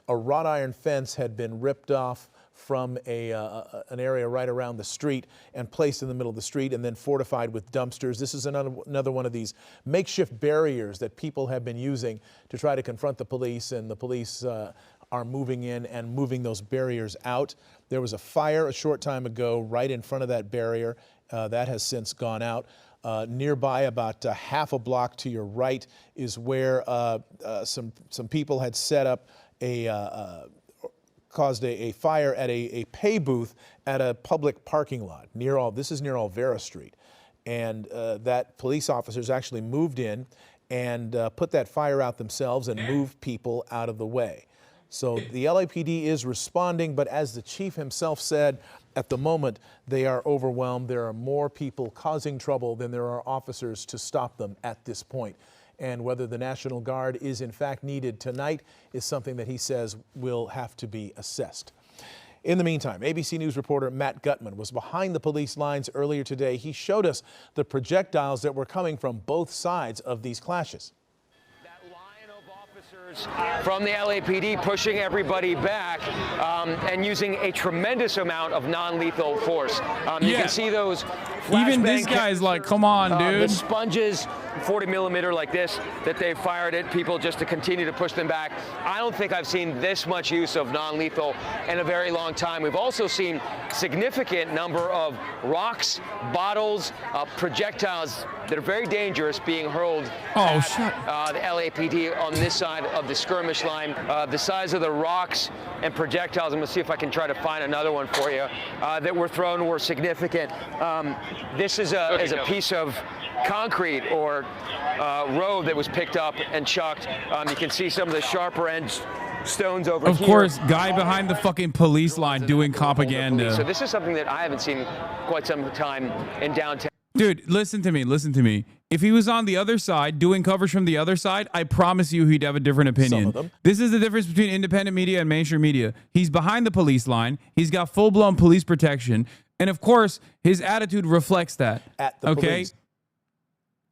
a wrought iron fence had been ripped off from an area right around the street and placed in the middle of the street and then fortified with dumpsters. This is another one of these makeshift barriers that people have been using to try to confront the police, and the police are moving in and moving those barriers out. There was a fire a short time ago right in front of that barrier. That has since gone out. Nearby, about half a block to your right, is where some people had set up caused a fire at a pay booth at a public parking lot. This is near Alvera Street. And that police officers actually moved in and put that fire out themselves and moved people out of the way. So the LAPD is responding, but as the chief himself said, at the moment, they are overwhelmed. There are more people causing trouble than there are officers to stop them at this point. And whether the National Guard is in fact needed tonight is something that he says will have to be assessed. In the meantime, ABC News reporter Matt Gutman was behind the police lines earlier today. He showed us the projectiles that were coming from both sides of these clashes. From the LAPD pushing everybody back and using a tremendous amount of non-lethal force. You can see those even this guy's like, come on, dude. The sponges, 40 millimeter like this, that they fired at people just to continue to push them back. I don't think I've seen this much use of non-lethal in a very long time. We've also seen significant number of rocks, bottles, projectiles that are very dangerous being hurled at the LAPD on this side of the skirmish line. The size of the rocks and projectiles, I'm gonna see if I can try to find another one for you, that were thrown were significant. This is a piece of concrete or road that was picked up and chucked. You can see some of the sharper ends stones over here. Of course, guy behind the fucking police line doing propaganda. So this is something that I haven't seen quite some time in downtown. Dude, listen to me. If he was on the other side, doing coverage from the other side, I promise you he'd have a different opinion. Some of them. This is the difference between independent media and mainstream media. He's behind the police line. He's got full-blown police protection. And of course, his attitude reflects that. At the police.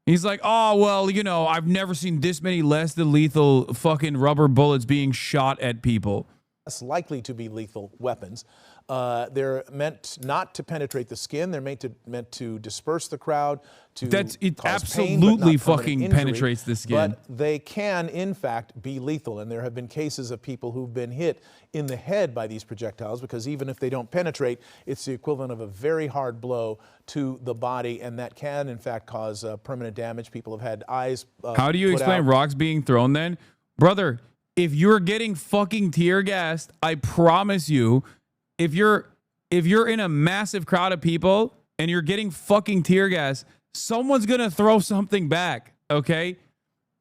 He's like, oh, well, you know, I've never seen this many less than lethal fucking rubber bullets being shot at people. Less likely to be lethal weapons. They're meant not to penetrate the skin. They're meant to disperse the crowd. It cause absolutely pain, fucking injury, penetrates the skin. But they can, in fact, be lethal. And there have been cases of people who've been hit in the head by these projectiles, because even if they don't penetrate, it's the equivalent of a very hard blow to the body, and that can, in fact, cause permanent damage. People have had eyes How do you explain rocks being thrown then? Brother, if you're getting fucking tear gassed, I promise you, if you're in a massive crowd of people and you're getting fucking tear gas, someone's gonna throw something back, okay?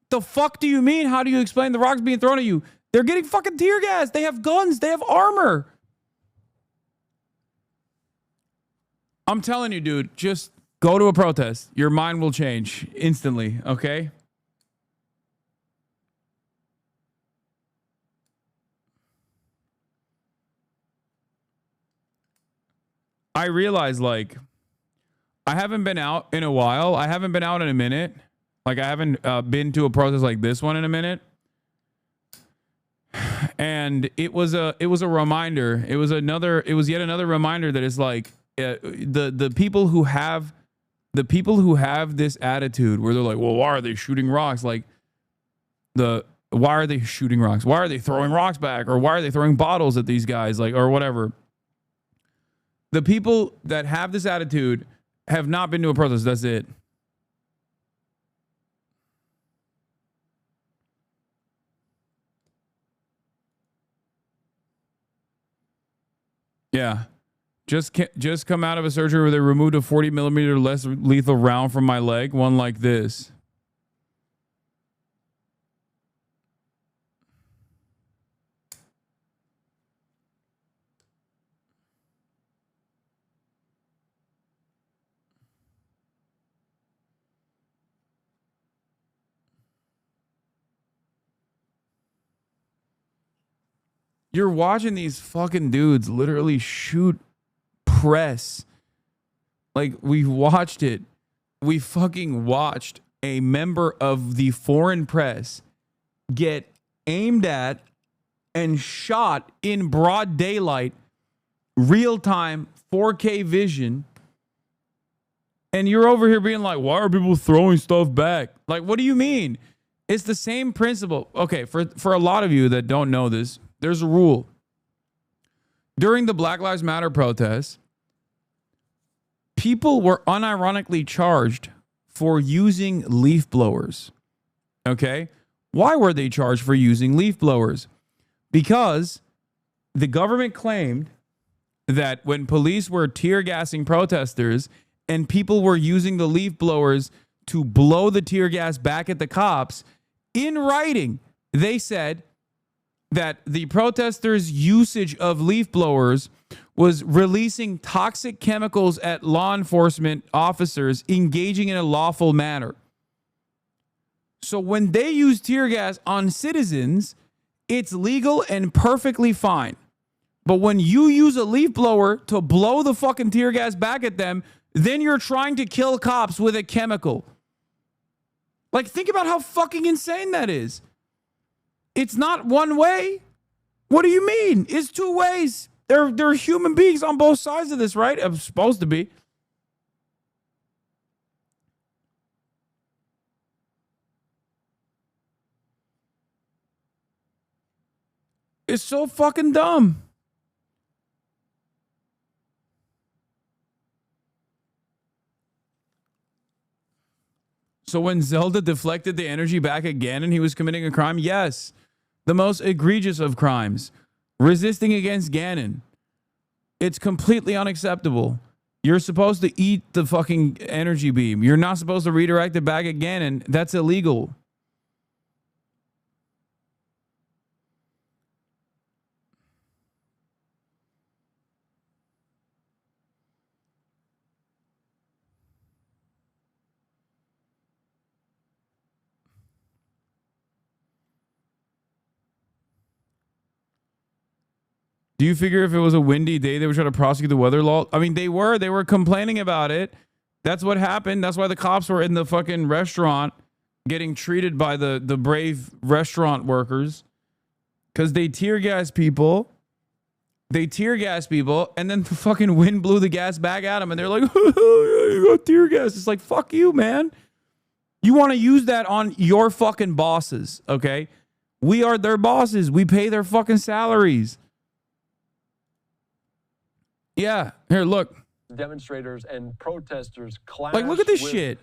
The fuck do you mean? How do you explain the rocks being thrown at you? They're getting fucking tear gas. They have guns. They have armor. I'm telling you, dude, just go to a protest. Your mind will change instantly, okay? I realize, like, I haven't been out in a while. I haven't been out in a minute. Like, I haven't been to a protest like this one in a minute. And it was a reminder. It was yet another reminder that it's like the people who have this attitude where they're like, well, why are they shooting rocks? Like, why are they shooting rocks? Why are they throwing rocks back? Or why are they throwing bottles at these guys? Like, or whatever. The people that have this attitude have not been to a protest. That's it. Yeah. Just come out of a surgery where they removed a 40 millimeter less lethal round from my leg. One like this. You're watching these fucking dudes literally shoot press. Like, we watched it. We fucking watched a member of the foreign press get aimed at and shot in broad daylight, real time, 4K vision. And you're over here being like, why are people throwing stuff back? Like, what do you mean? It's the same principle. Okay, for a lot of you that don't know this, there's a rule. During the Black Lives Matter protests, people were unironically charged for using leaf blowers. Okay? Why were they charged for using leaf blowers? Because the government claimed that when police were tear gassing protesters and people were using the leaf blowers to blow the tear gas back at the cops, in writing, they said that the protesters' usage of leaf blowers was releasing toxic chemicals at law enforcement officers engaging in a lawful manner. So when they use tear gas on citizens, it's legal and perfectly fine. But when you use a leaf blower to blow the fucking tear gas back at them, then you're trying to kill cops with a chemical. Like, think about how fucking insane that is. It's not one way. What do you mean? It's two ways. There are human beings on both sides of this, right? I'm supposed to be. It's so fucking dumb. So when Zelda deflected the energy back again and he was committing a crime, yes. The most egregious of crimes. Resisting against Ganon. It's completely unacceptable. You're supposed to eat the fucking energy beam. You're not supposed to redirect it back at Ganon. That's illegal. Do you figure if it was a windy day, they would try to prosecute the weather law? I mean, they were complaining about it. That's what happened. That's why the cops were in the fucking restaurant getting treated by the brave restaurant workers. Because they tear gas people. And then the fucking wind blew the gas back at them. And they're like, you got tear gas. It's like, fuck you, man. You want to use that on your fucking bosses, okay? We are their bosses. We pay their fucking salaries. Yeah, here, look. Demonstrators and protesters clash. Like, look at this shit.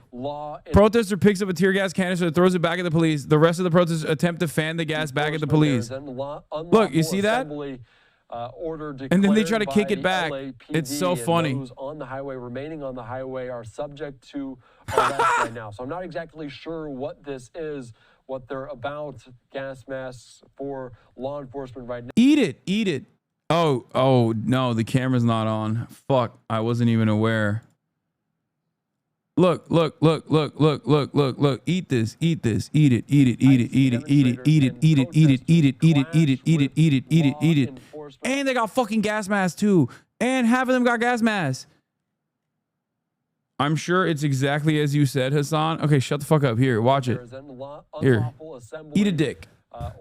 Protester picks up a tear gas canister, throws it back at the police. The rest of the protesters attempt to fan the gas back at the police. Look, you see that? And then they try to kick it back. It's so funny. Those on the highway, remaining on the highway, are subject to arrest right now. So I'm not exactly sure what this is, what they're about. Gas masks for law enforcement right now. Eat it. Oh, no, the camera's not on. Fuck, I wasn't even aware. Look. Eat this. Eat it. And they got fucking gas masks too. And half of them got gas masks. I'm sure it's exactly as you said, Hasan. Okay, shut the fuck up. Here, watch it. Here, eat a dick.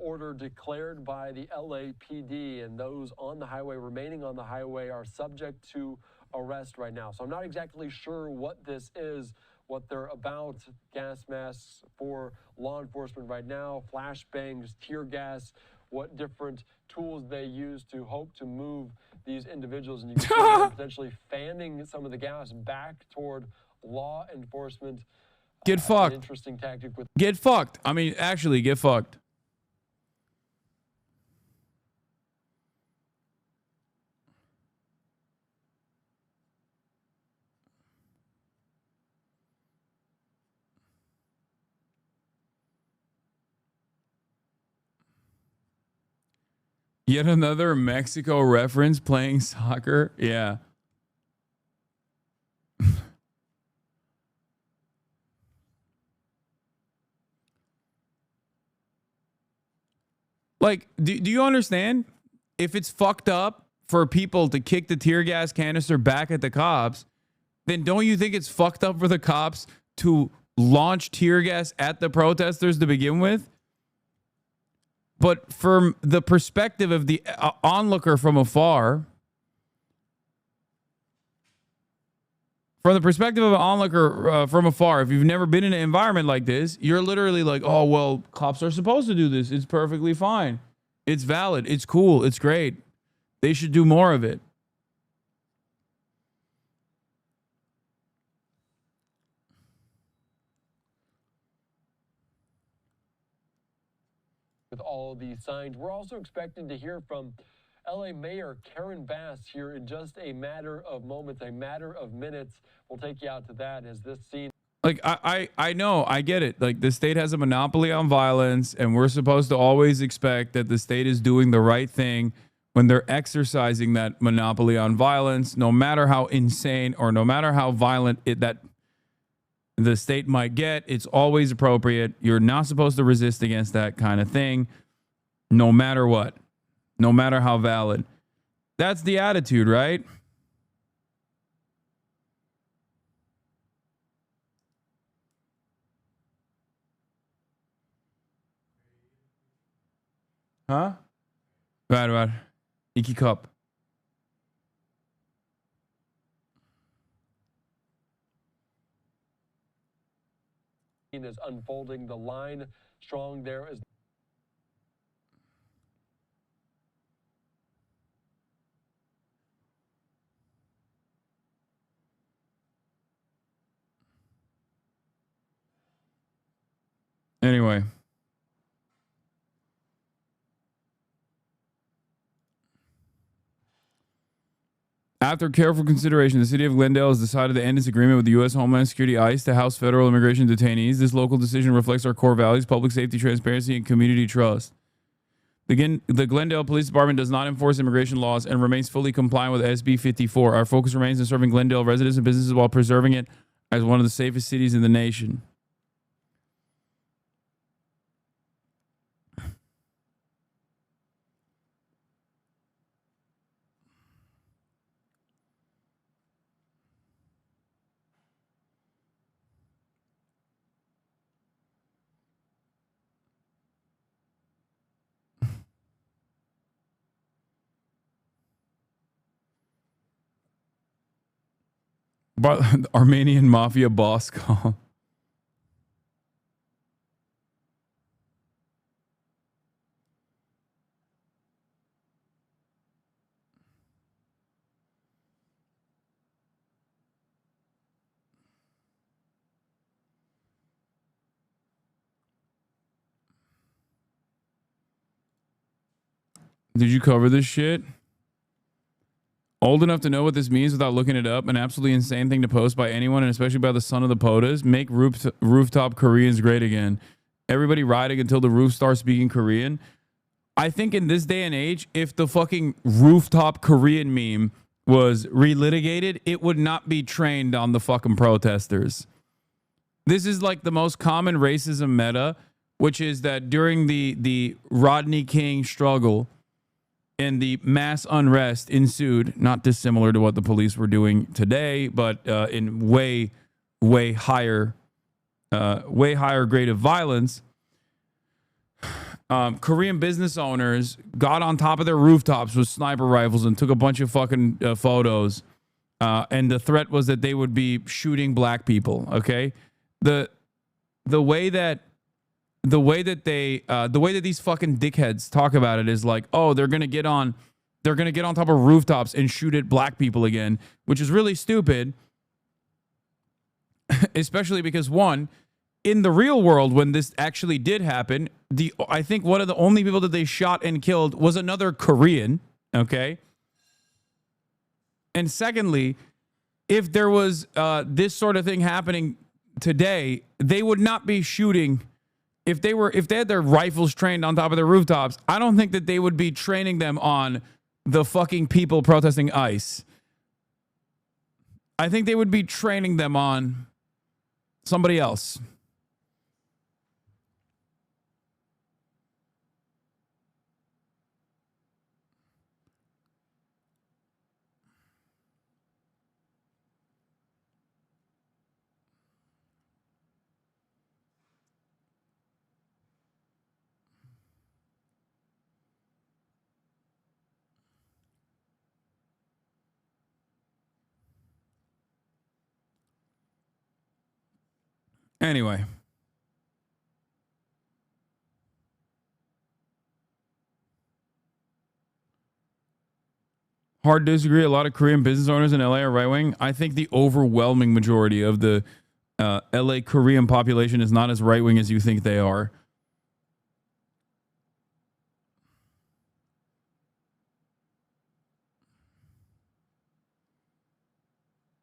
Order declared by the LAPD, and those on the highway, remaining on the highway, are subject to arrest right now. So I'm not exactly sure what this is, what they're about. Gas masks for law enforcement right now, flashbangs, tear gas, what different tools they use to hope to move these individuals. And you can see them potentially fanning some of the gas back toward law enforcement. Get fucked. An interesting tactic with. Get fucked. I mean, actually, get fucked. Yet another Mexico reference playing soccer. Yeah. Like, do you understand? If it's fucked up for people to kick the tear gas canister back at the cops, then don't you think it's fucked up for the cops to launch tear gas at the protesters to begin with? But from the perspective of the onlooker from afar, from the perspective of an onlooker from afar, if you've never been in an environment like this, you're literally like, oh, well, cops are supposed to do this. It's perfectly fine. It's valid. It's cool. It's great. They should do more of it. With all these signs, we're also expecting to hear from LA Mayor Karen Bass here in just a matter of moments, a matter of minutes. We'll take you out to that as this scene. Like, I know, I get it. Like, the state has a monopoly on violence, and we're supposed to always expect that the state is doing the right thing when they're exercising that monopoly on violence, no matter how insane or no matter how violent that the state might get. It's always appropriate. You're not supposed to resist against that kind of thing, no matter what, no matter how valid. That's the attitude, right? Huh? Var. İki cup. Is unfolding. The line strong there is. Anyway. After careful consideration, the city of Glendale has decided to end its agreement with the U.S. Homeland Security ICE to house federal immigration detainees. This local decision reflects our core values, public safety, transparency, and community trust. The Glendale Police Department does not enforce immigration laws and remains fully compliant with SB 54. Our focus remains on serving Glendale residents and businesses while preserving it as one of the safest cities in the nation. But Armenian mafia boss call. Did you cover this shit? Old enough to know what this means without looking it up. An absolutely insane thing to post by anyone, and especially by the son of the POTUS. Make rooftop Koreans great again. Everybody riding until the roof starts speaking Korean. I think in this day and age, if the fucking rooftop Korean meme was relitigated, it would not be trained on the fucking protesters. This is like the most common racism meta, which is that during the Rodney King struggle, and the mass unrest ensued, not dissimilar to what the police were doing today, but in way higher grade of violence. Korean business owners got on top of their rooftops with sniper rifles and took a bunch of fucking photos and the threat was that they would be shooting black people. Okay, the way that these fucking dickheads talk about it is like, oh, they're gonna get on top of rooftops and shoot at black people again, which is really stupid. Especially because, one, in the real world, when this actually did happen, I think one of the only people that they shot and killed was another Korean. Okay. And secondly, if there was this sort of thing happening today, they would not be shooting. If they had their rifles trained on top of their rooftops, I don't think that they would be training them on the fucking people protesting ICE. I think they would be training them on somebody else. Anyway. Hard to disagree. A lot of Korean business owners in LA are right-wing. I think the overwhelming majority of the LA Korean population is not as right-wing as you think they are.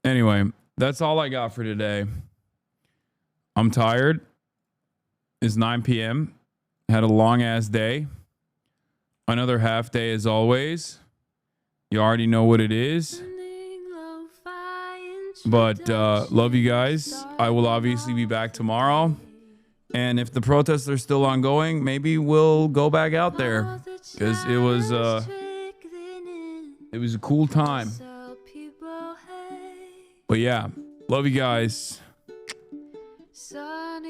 Anyway, that's all I got for today. I'm tired. It's 9 p.m. Had a long-ass day. Another half day as always. You already know what it is. But love you guys. I will obviously be back tomorrow. And if the protests are still ongoing, maybe we'll go back out there. Because it was a cool time. But yeah, love you guys.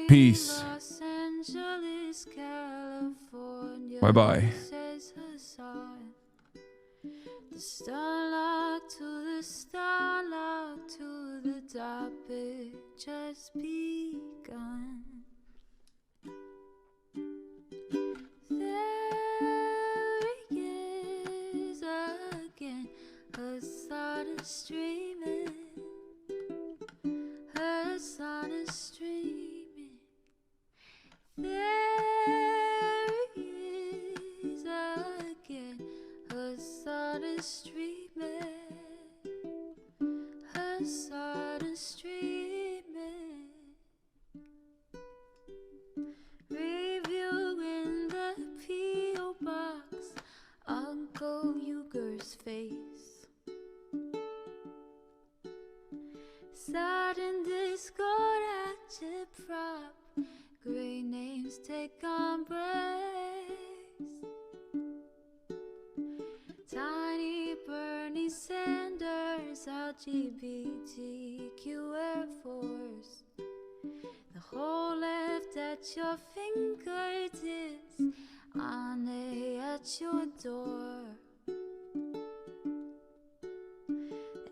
Peace. Bye-bye. The starlight to the starlight to the topic just begun. There he is again, Hasan is streaming. Hasan is streaming. There he is again. Hasan is streaming. Hasan is streaming. Reviewing the P.O. box, Uncle Uger's face. Sudden discord at your prop. Great names take embrace. Tiny Bernie Sanders, LGBTQ Air Force. The whole left at your fingertips, Ane at your door.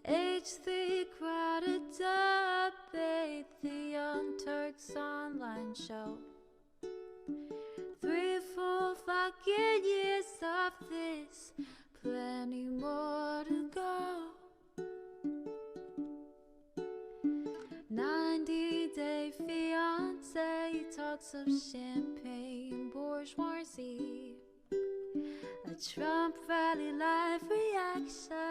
The H3 crowded debate, the Young Turks online show. 3 full fucking years of this, plenty more to go. 90-day fiance, talks of champagne bourgeoisie. A Trump rally live reaction.